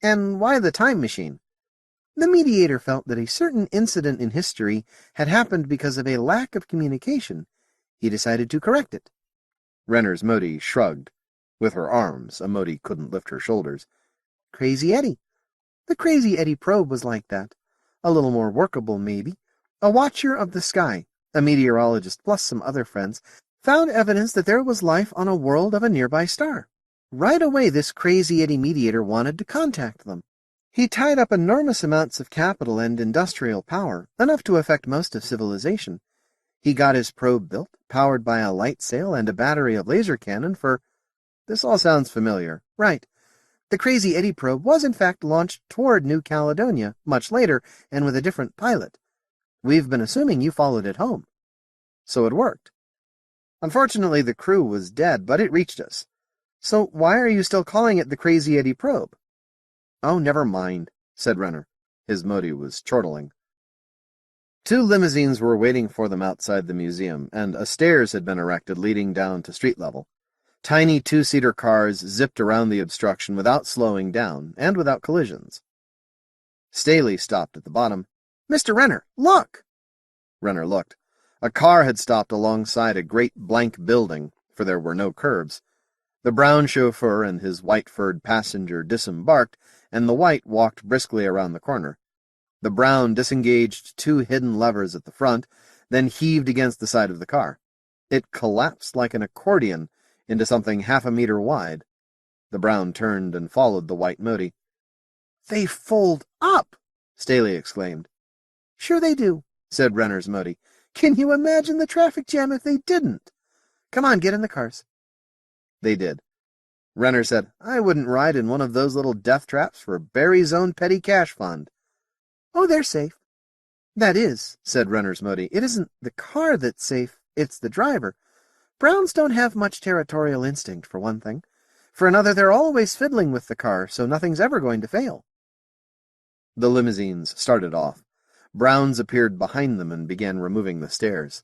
"And why the time machine?" "The mediator felt that a certain incident in history had happened because of a lack of communication. He decided to correct it." Renner's Motie shrugged. With her arms, a Motie couldn't lift her shoulders. "Crazy Eddie. The Crazy Eddie probe was like that. A little more workable, maybe. A watcher of the sky, a meteorologist plus some other friends, found evidence that there was life on a world of a nearby star. Right away, this Crazy Eddie mediator wanted to contact them. He tied up enormous amounts of capital and industrial power, enough to affect most of civilization. He got his probe built, powered by a light sail and a battery of laser cannon for... This all sounds familiar. Right. The Crazy Eddie probe was in fact launched toward New Caledonia, much later, and with a different pilot. We've been assuming you followed it home. So it worked. Unfortunately, the crew was dead, but it reached us. So why are you still calling it the Crazy Eddie probe?" "Oh, never mind," said Renner. His Motie was chortling. 2 limousines were waiting for them outside the museum, and a stairs had been erected leading down to street level. Tiny 2-seater cars zipped around the obstruction without slowing down, and without collisions. Staley stopped at the bottom. "Mr. Renner, look!" Renner looked. A car had stopped alongside a great blank building, for there were no curbs. The brown chauffeur and his white-furred passenger disembarked, and the white walked briskly around the corner. The brown disengaged 2 hidden levers at the front, then heaved against the side of the car. It collapsed like an accordion into something half a meter wide. The brown turned and followed the white Motie. "They fold up!" Staley exclaimed. "Sure they do," said Renner's Motie. "Can you imagine the traffic jam if they didn't? Come on, get in the cars." They did. Renner said, "I wouldn't ride in one of those little death traps for Barry's own petty cash fund." "Oh, they're safe." "That is," said Runner's Motie, "it isn't the car that's safe, it's the driver. Browns don't have much territorial instinct, for one thing. For another, they're always fiddling with the car, so nothing's ever going to fail." The limousines started off. Browns appeared behind them and began removing the stairs.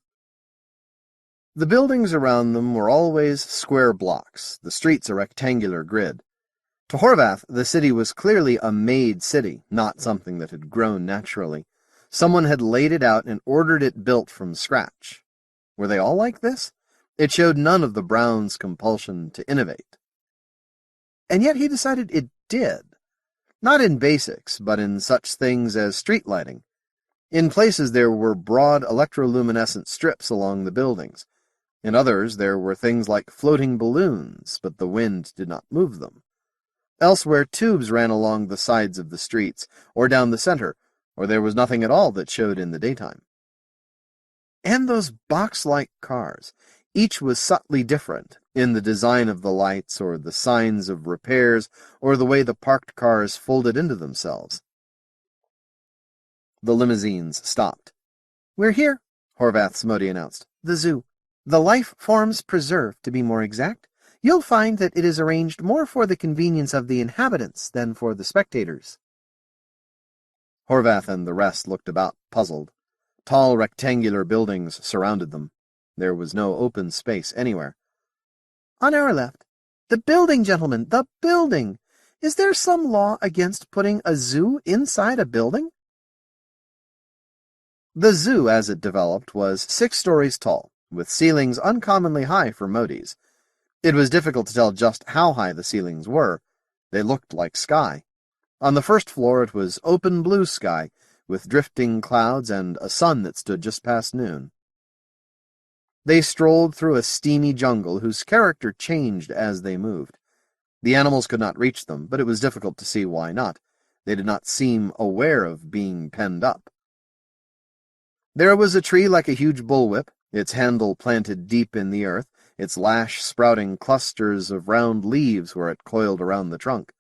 The buildings around them were always square blocks, the streets a rectangular grid. To Horvath, the city was clearly a made city, not something that had grown naturally. Someone had laid it out and ordered it built from scratch. Were they all like this? It showed none of the Browns' compulsion to innovate. And yet he decided it did. Not in basics, but in such things as street lighting. In places there were broad electroluminescent strips along the buildings. In others there were things like floating balloons, but the wind did not move them. Elsewhere tubes ran along the sides of the streets, or down the center, or there was nothing at all that showed in the daytime. And those box-like cars, each was subtly different in the design of the lights, or the signs of repairs, or the way the parked cars folded into themselves. The limousines stopped. "We're here," Horvath's Motie announced. "The zoo. The life forms preserve, to be more exact. You'll find that it is arranged more for the convenience of the inhabitants than for the spectators." Horvath and the rest looked about, puzzled. Tall rectangular buildings surrounded them. There was no open space anywhere. "On our left. The building, gentlemen, the building! Is there some law against putting a zoo inside a building?" The zoo, as it developed, was 6 stories tall, with ceilings uncommonly high for Moties. It was difficult to tell just how high the ceilings were. They looked like sky. On the first floor it was open blue sky, with drifting clouds and a sun that stood just past noon. They strolled through a steamy jungle whose character changed as they moved. The animals could not reach them, but it was difficult to see why not. They did not seem aware of being penned up. There was a tree like a huge bullwhip, its handle planted deep in the earth, its lash sprouting clusters of round leaves where it coiled around the trunk.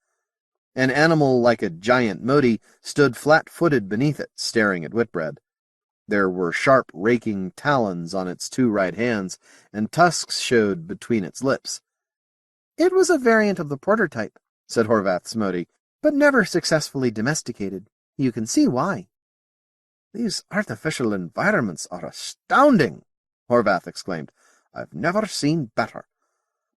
An animal like a giant Motie stood flat-footed beneath it, staring at Whitbread. There were sharp, raking talons on its 2 right hands, and tusks showed between its lips. "It was a variant of the porter type," said Horvath's Motie, "but never successfully domesticated. You can see why." "These artificial environments are astounding," Horvath exclaimed. "I've never seen better.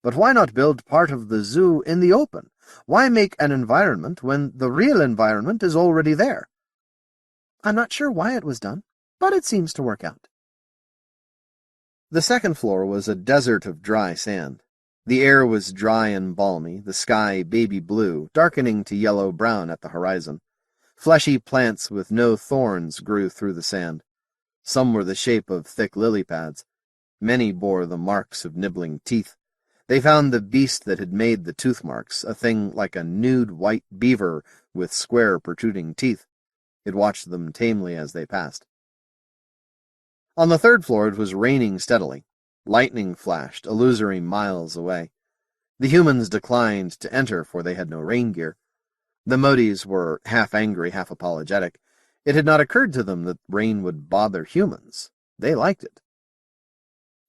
But why not build part of the zoo in the open? Why make an environment when the real environment is already there?" "I'm not sure why it was done, but it seems to work out." The second floor was a desert of dry sand. The air was dry and balmy, the sky baby blue, darkening to yellow-brown at the horizon. Fleshy plants with no thorns grew through the sand. Some were the shape of thick lily pads. Many bore the marks of nibbling teeth. They found the beast that had made the tooth marks, a thing like a nude white beaver with square protruding teeth. It watched them tamely as they passed. On the third floor it was raining steadily. Lightning flashed, illusory miles away. The humans declined to enter, for they had no rain gear. The Moties were half angry, half apologetic. It had not occurred to them that rain would bother humans. They liked it.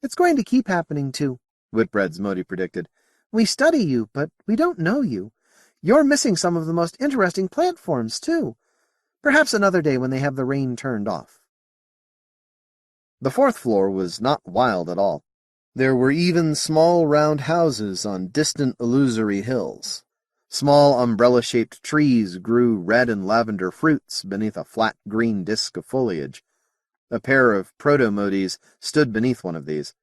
"It's going to keep happening, too," Whitbread's Motie predicted. "We study you, but we don't know you. You're missing some of the most interesting plant forms, too. Perhaps another day when they have the rain turned off." The fourth floor was not wild at all. There were even small round houses on distant illusory hills. Small umbrella-shaped trees grew red and lavender fruits beneath a flat green disk of foliage. A pair of proto-Moties stood beneath one of these.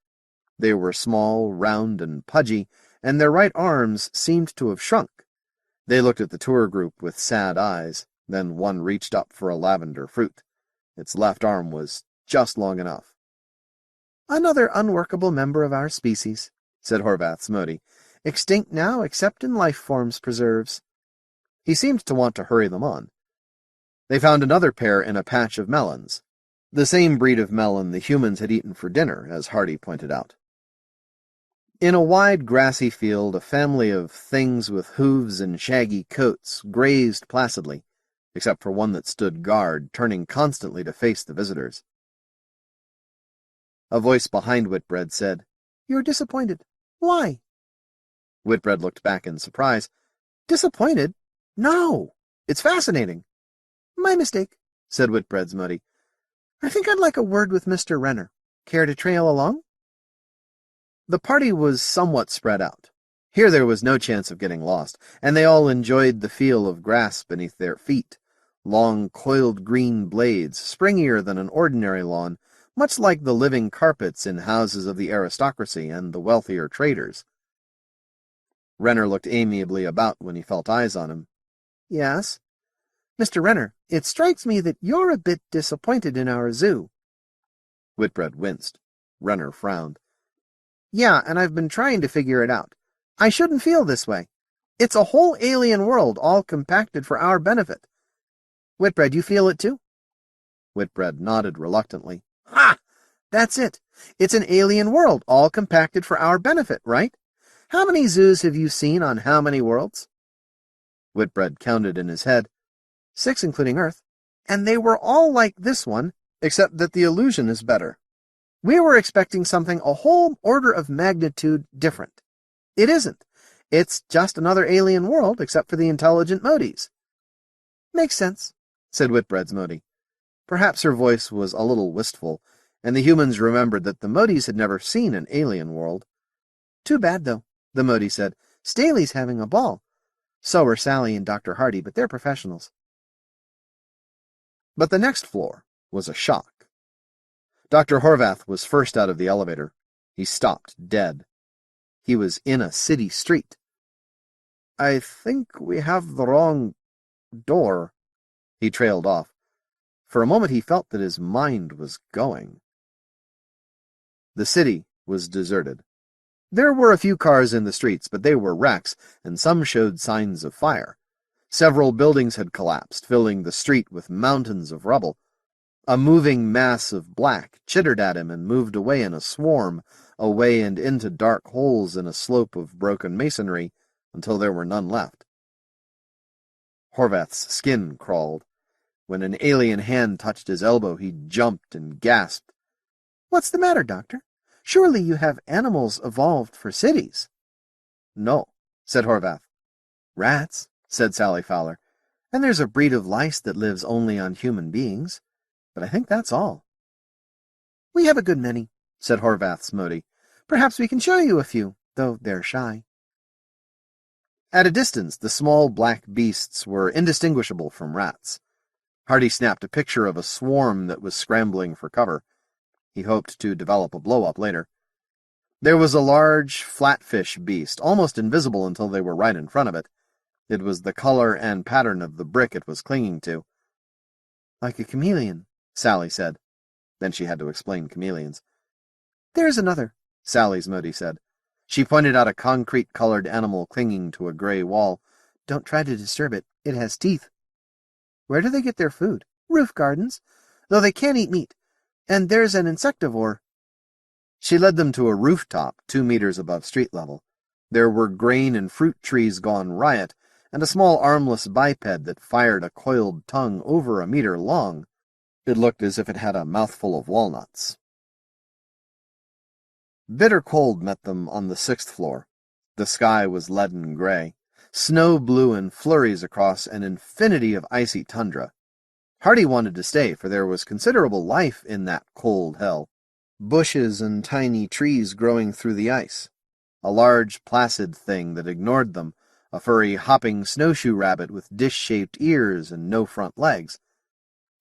They were small, round, and pudgy, and their right arms seemed to have shrunk. They looked at the tour group with sad eyes. Then one reached up for a lavender fruit. Its left arm was just long enough. "Another unworkable member of our species," said Horvath's Motie. "Extinct now except in life forms preserves." He seemed to want to hurry them on. They found another pair in a patch of melons. The same breed of melon the humans had eaten for dinner, as Hardy pointed out. In a wide grassy field, a family of things with hooves and shaggy coats grazed placidly. except for one that stood guard, turning constantly to face the visitors. A voice behind Whitbread said, "You're disappointed. Why?" Whitbread looked back in surprise. "Disappointed? No. It's fascinating." "My mistake," said Whitbread's Motie. "I think I'd like a word with Mr. Renner. Care to trail along?" The party was somewhat spread out. Here there was no chance of getting lost, and they all enjoyed the feel of grass beneath their feet, long coiled green blades, springier than an ordinary lawn, much like the living carpets in houses of the aristocracy and the wealthier traders. Renner looked amiably about when he felt eyes on him. "Yes? Mr. Renner, it strikes me that you're a bit disappointed in our zoo." Whitbread winced. Renner frowned. "Yeah, and I've been trying to figure it out. I shouldn't feel this way. It's a whole alien world, all compacted for our benefit. Whitbread, you feel it too?" Whitbread nodded reluctantly. "Ha! That's it. It's an alien world, all compacted for our benefit, right? How many zoos have you seen on how many worlds?" Whitbread counted in his head. 6, including Earth. And they were all like this one, except that the illusion is better. We were expecting something a whole order of magnitude different. It isn't. It's just another alien world, except for the intelligent Moties." "Makes sense," said Whitbread's Motie. Perhaps her voice was a little wistful, and the humans remembered that the Moties had never seen an alien world. "Too bad, though," the Motie said. "Staley's having a ball. So are Sally and Dr. Hardy, but they're professionals." But the next floor was a shock. Dr. Horvath was first out of the elevator. He stopped dead. He was in a city street. "I think we have the wrong door," he trailed off. For a moment he felt that his mind was going. The city was deserted. There were a few cars in the streets, but they were wrecks, and some showed signs of fire. Several buildings had collapsed, filling the street with mountains of rubble. A moving mass of black chittered at him and moved away in a swarm, away and into dark holes in a slope of broken masonry, until there were none left. Horvath's skin crawled. When an alien hand touched his elbow, he jumped and gasped. "What's the matter, Doctor? Surely you have animals evolved for cities." "No," said Horvath. "Rats," said Sally Fowler. "And there's a breed of lice that lives only on human beings. But I think that's all." "We have a good many," said Horvath's Motie. "Perhaps we can show you a few, though they're shy." At a distance, the small black beasts were indistinguishable from rats. Hardy snapped a picture of a swarm that was scrambling for cover. He hoped to develop a blow-up later. There was a large, flatfish beast, almost invisible until they were right in front of it. It was the color and pattern of the brick it was clinging to. "Like a chameleon," Sally said. Then she had to explain chameleons. "There's another," Sally's Motie said. She pointed out a concrete-colored animal clinging to a gray wall. "Don't try to disturb it. It has teeth." "Where do they get their food?" "Roof gardens, though they can't eat meat. And there's an insectivore." She led them to a rooftop 2 meters above street level. There were grain and fruit trees gone riot, and a small armless biped that fired a coiled tongue over 1 meter long. It looked as if it had a mouthful of walnuts. Bitter cold met them on the 6th floor. The sky was leaden gray. Snow blew in flurries across an infinity of icy tundra. Hardy wanted to stay, for there was considerable life in that cold hell. Bushes and tiny trees growing through the ice. A large, placid thing that ignored them, a furry, hopping snowshoe rabbit with dish-shaped ears and no front legs.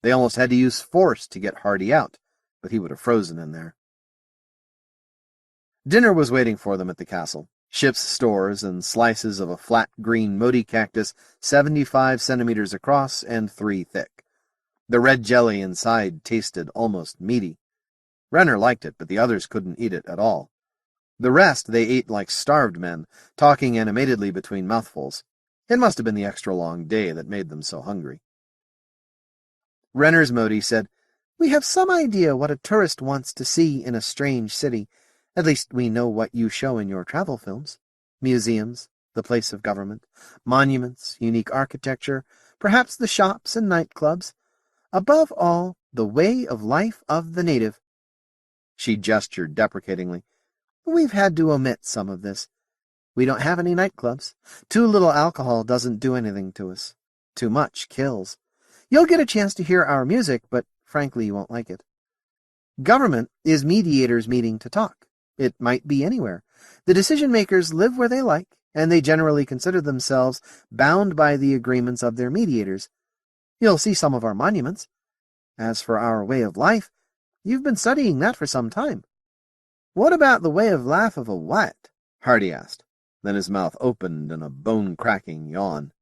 They almost had to use force to get Hardy out, but he would have frozen in there. Dinner was waiting for them at the castle. Ship's stores and slices of a flat green Motie cactus 75 centimeters across and 3 thick. The red jelly inside tasted almost meaty. Renner liked it, but the others couldn't eat it at all. The rest they ate like starved men, talking animatedly between mouthfuls. It must have been the extra long day that made them so hungry. Renner's Motie said, "We have some idea what a tourist wants to see in a strange city. At least we know what you show in your travel films. Museums, the place of government, monuments, unique architecture, perhaps the shops and nightclubs. Above all, the way of life of the native." She gestured deprecatingly. "We've had to omit some of this. We don't have any nightclubs. Too little alcohol doesn't do anything to us. Too much kills. You'll get a chance to hear our music, but frankly you won't like it. Government is mediators meeting to talk. It might be anywhere. The decision-makers live where they like, and they generally consider themselves bound by the agreements of their mediators. You'll see some of our monuments. As for our way of life, you've been studying that for some time." "What about the way of life of a white?" Hardy asked. Then his mouth opened in a bone-cracking yawn.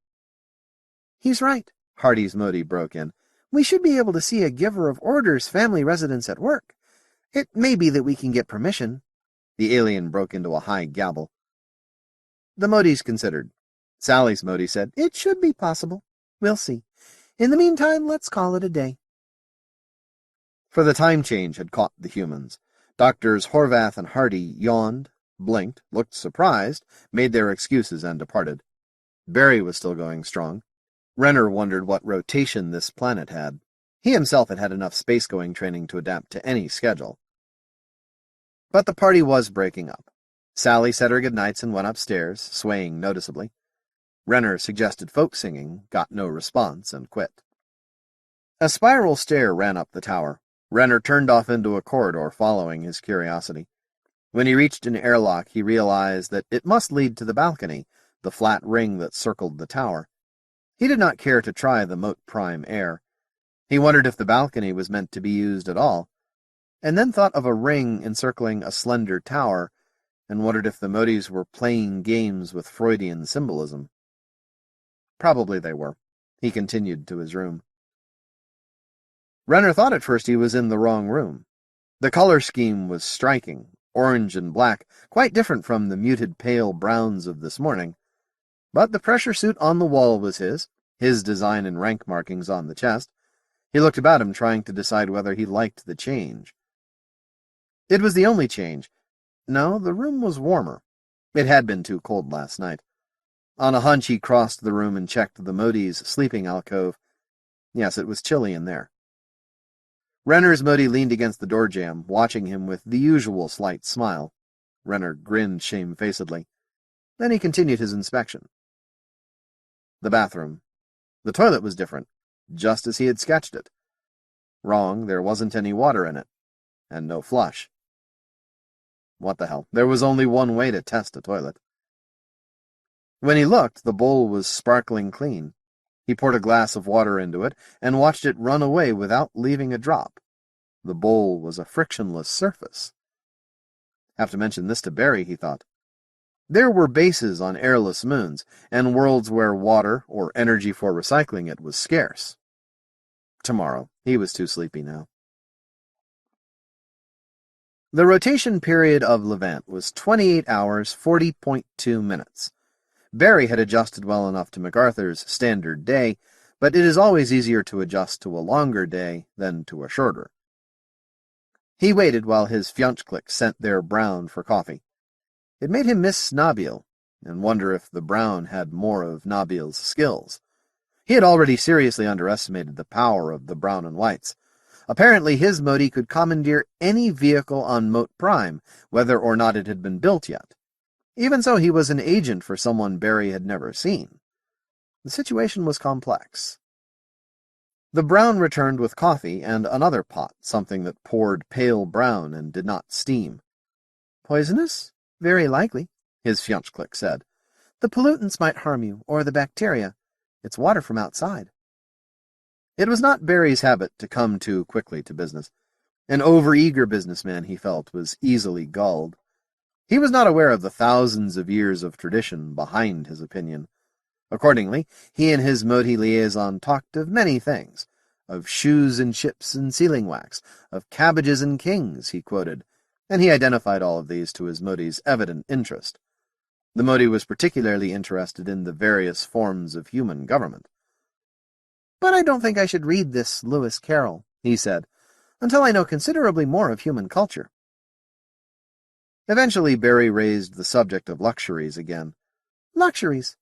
"He's right," Hardy's Motie broke in. "We should be able to see a giver of orders' family residence at work. It may be that we can get permission." The alien broke into a high gabble. The Moties considered. Sally's Motie said, "It should be possible. We'll see. In the meantime, let's call it a day." For the time change had caught the humans. Doctors Horvath and Hardy yawned, blinked, looked surprised, made their excuses, and departed. Barry was still going strong. Renner wondered what rotation this planet had. He himself had had enough space-going training to adapt to any schedule. But the party was breaking up. Sally said her goodnights and went upstairs, swaying noticeably. Renner suggested folk singing, got no response, and quit. A spiral stair ran up the tower. Renner turned off into a corridor, following his curiosity. When he reached an airlock, he realized that it must lead to the balcony, the flat ring that circled the tower. He did not care to try the Mote Prime air. He wondered if the balcony was meant to be used at all, and then thought of a ring encircling a slender tower, and wondered if the Moties were playing games with Freudian symbolism. Probably they were. He continued to his room. Renner thought at first he was in the wrong room. The color scheme was striking, orange and black, quite different from the muted pale browns of this morning. But the pressure suit on the wall was his design and rank markings on the chest. He looked about him, trying to decide whether he liked the change. It was the only change. No, the room was warmer. It had been too cold last night. On a hunch, he crossed the room and checked the Moties' sleeping alcove. Yes, it was chilly in there. Renner's Motie leaned against the door jamb, watching him with the usual slight smile. Renner grinned shamefacedly. Then he continued his inspection. The bathroom. The toilet was different, just as he had sketched it. Wrong, there wasn't any water in it, and no flush. What the hell, there was only one way to test a toilet. When he looked, the bowl was sparkling clean. He poured a glass of water into it and watched it run away without leaving a drop. The bowl was a frictionless surface. Have to mention this to Barry, he thought. There were bases on airless moons, and worlds where water, or energy for recycling it, was scarce. Tomorrow. He was too sleepy now. The rotation period of Levant was 28 hours, 40.2 minutes. Barry had adjusted well enough to MacArthur's standard day, but it is always easier to adjust to a longer day than to a shorter. He waited while his Fjonchklik sent their Brown for coffee. It made him miss Nabil, and wonder if the Brown had more of Nabil's skills. He had already seriously underestimated the power of the Brown and Whites. Apparently his Motie could commandeer any vehicle on Mote Prime, whether or not it had been built yet. Even so, he was an agent for someone Barry had never seen. The situation was complex. The Brown returned with coffee and another pot, something that poured pale brown and did not steam. "Poisonous? Very likely," his Fjonchklik said. "The pollutants might harm you, or the bacteria. It's water from outside." It was not Barry's habit to come too quickly to business. An over-eager businessman, he felt, was easily gulled. He was not aware of the thousands of years of tradition behind his opinion. Accordingly, he and his Motie liaison talked of many things. Of shoes and ships and sealing wax, of cabbages and kings, he quoted, and he identified all of these to his Motie's evident interest. The Motie was particularly interested in the various forms of human government. "But I don't think I should read this Lewis Carroll," he said, "until I know considerably more of human culture." Eventually, Barry raised the subject of luxuries again. "Luxuries.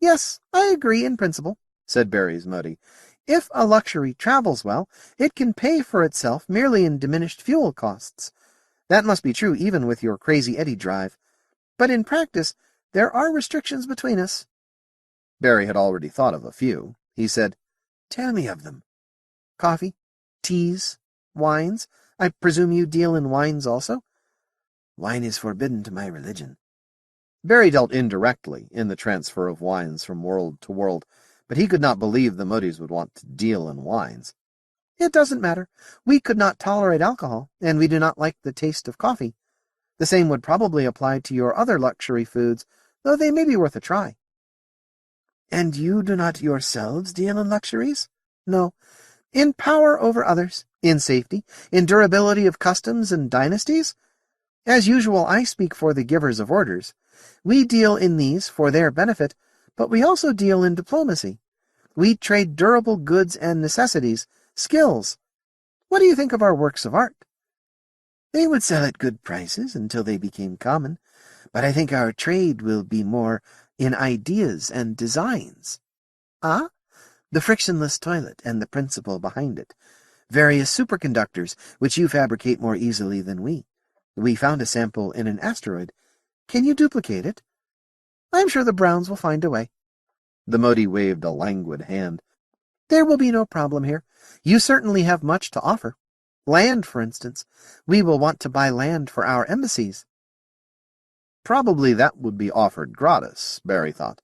Yes, I agree in principle. said Barry's Motie. "If a luxury travels well, it can pay for itself merely in diminished fuel costs. That must be true even with your crazy eddy drive. But in practice, there are restrictions between us." Barry had already thought of a few. He said, "Tell me of them." "Coffee, teas, wines. I presume you deal in wines also?" "Wine is forbidden to my religion." Barry dealt indirectly in the transfer of wines from world to world, but he could not believe the Moties would want to deal in wines. "It doesn't matter. We could not tolerate alcohol, and we do not like the taste of coffee. The same would probably apply to your other luxury foods, though they may be worth a try." "And you do not yourselves deal in luxuries?" "No. In power over others, in safety, in durability of customs and dynasties. As usual, I speak for the givers of orders. We deal in these for their benefit, but we also deal in diplomacy. We trade durable goods and necessities, skills. What do you think of our works of art?" "They would sell at good prices until they became common, but I think our trade will be more in ideas and designs." "Ah?" "The frictionless toilet and the principle behind it. Various superconductors, which you fabricate more easily than we. We found a sample in an asteroid. "Can you duplicate it?" "I'm sure the Browns will find a way." The Motie waved a languid hand. "There will be no problem here. You certainly have much to offer. Land, for instance. We will want to buy land for our embassies." Probably that would be offered gratis, Barry thought.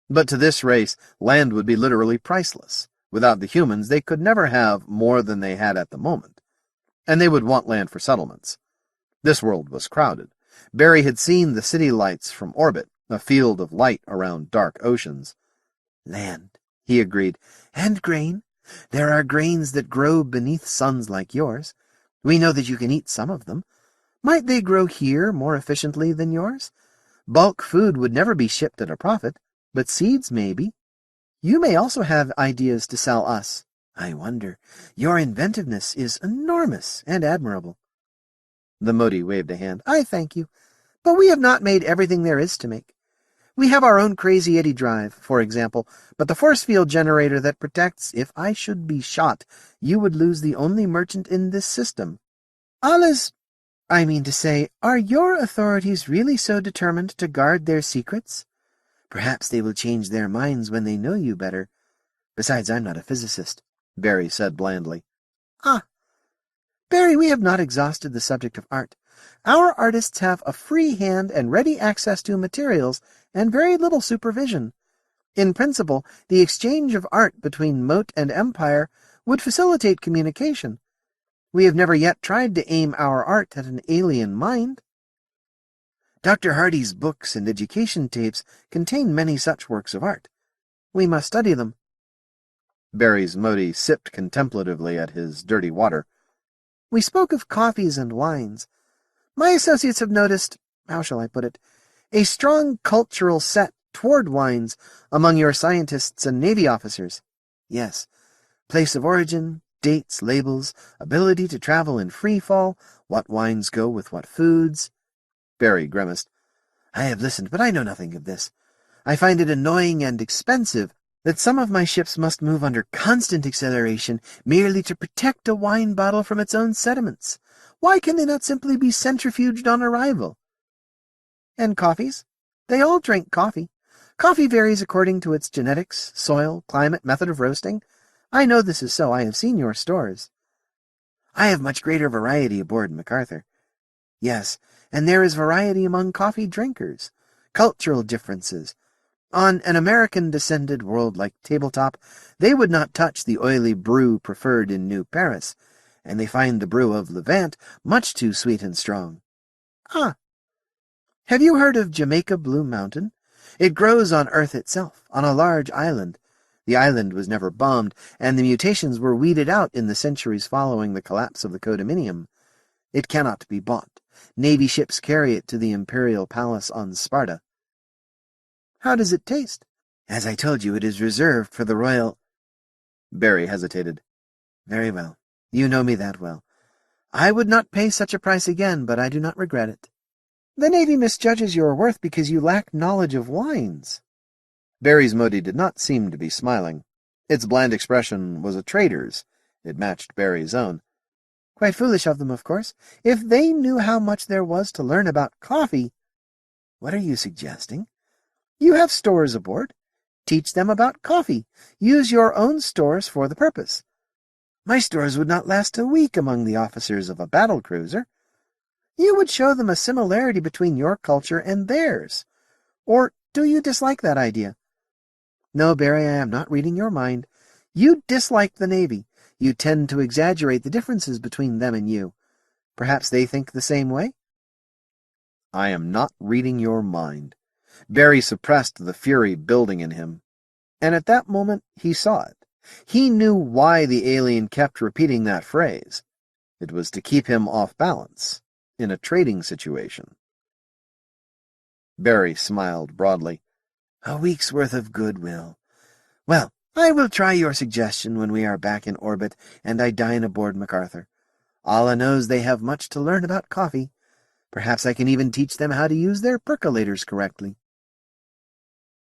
But to this race, land would be literally priceless. Without the humans, they could never have more than they had at the moment. And they would want land for settlements. This world was crowded. Barry had seen the city lights from orbit, a field of light around dark oceans. "Land," he agreed. "And grain. There are grains that grow beneath suns like yours. We know that you can eat some of them. Might they grow here more efficiently than yours? Bulk food would never be shipped at a profit, but seeds may be. You may also have ideas to sell us." "I wonder. Your inventiveness is enormous and admirable." The Motie waved a hand. "I thank you. But we have not made everything there is to make. We have our own crazy eddy drive, for example, but the force field generator that protects, if I should be shot, you would lose the only merchant in this system." I mean to say, are your authorities really so determined to guard their secrets? Perhaps they will change their minds when they know you better. Besides, I'm not a physicist," Barry said blandly. "Ah. Barry, we have not exhausted the subject of art. Our artists have a free hand and ready access to materials and very little supervision. In principle, the exchange of art between Mote and Empire would facilitate communication. We have never yet tried to aim our art at an alien mind." "Dr. Hardy's books and education tapes contain many such works of art." "We must study them." Barry's Motie sipped contemplatively at his dirty water. "We spoke of coffees and wines. My associates have noticed, how shall I put it, a strong cultural set toward wines among your scientists and Navy officers." "Yes. Place of origin, dates, labels, ability to travel in free fall, what wines go with what foods." Barry grimaced. "I have listened, but I know nothing of this. I find it annoying and expensive that some of my ships must move under constant acceleration merely to protect a wine bottle from its own sediments. Why can they not simply be centrifuged on arrival?" "And coffees? They all drink coffee. Coffee varies according to its genetics, soil, climate, method of roasting. I know this is so. I have seen your stores." "I have much greater variety aboard MacArthur." "Yes, and there is variety among coffee drinkers. Cultural differences. On an American-descended world like Tabletop, they would not touch the oily brew preferred in New Paris, and they find the brew of Levant much too sweet and strong." "Ah. Have you heard of Jamaica Blue Mountain? It grows on Earth itself, on a large island. The island was never bombed, and the mutations were weeded out in the centuries following the collapse of the Codominium. It cannot be bought. Navy ships carry it to the Imperial Palace on Sparta." "How does it taste?" "As I told you, it is reserved for the royal—" Barry hesitated. "Very well. You know me that well. I would not pay such a price again, but I do not regret it." "The Navy misjudges your worth because you lack knowledge of wines." Barry's Motie did not seem to be smiling. Its bland expression was a trader's. It matched Barry's own. Quite foolish of them, of course. If they knew how much there was to learn about coffee— What are you suggesting? You have stores aboard. Teach them about coffee. Use your own stores for the purpose. My stores would not last a week among the officers of a battle cruiser. You would show them a similarity between your culture and theirs. Or do you dislike that idea? No, Barry, I am not reading your mind. You dislike the Navy. You tend to exaggerate the differences between them and you. Perhaps they think the same way? I am not reading your mind. Barry suppressed the fury building in him, and at that moment he saw it. He knew why the alien kept repeating that phrase. It was to keep him off balance in a trading situation. Barry smiled broadly. A week's worth of goodwill. Well, I will try your suggestion when we are back in orbit and I dine aboard MacArthur. Allah knows they have much to learn about coffee. Perhaps I can even teach them how to use their percolators correctly.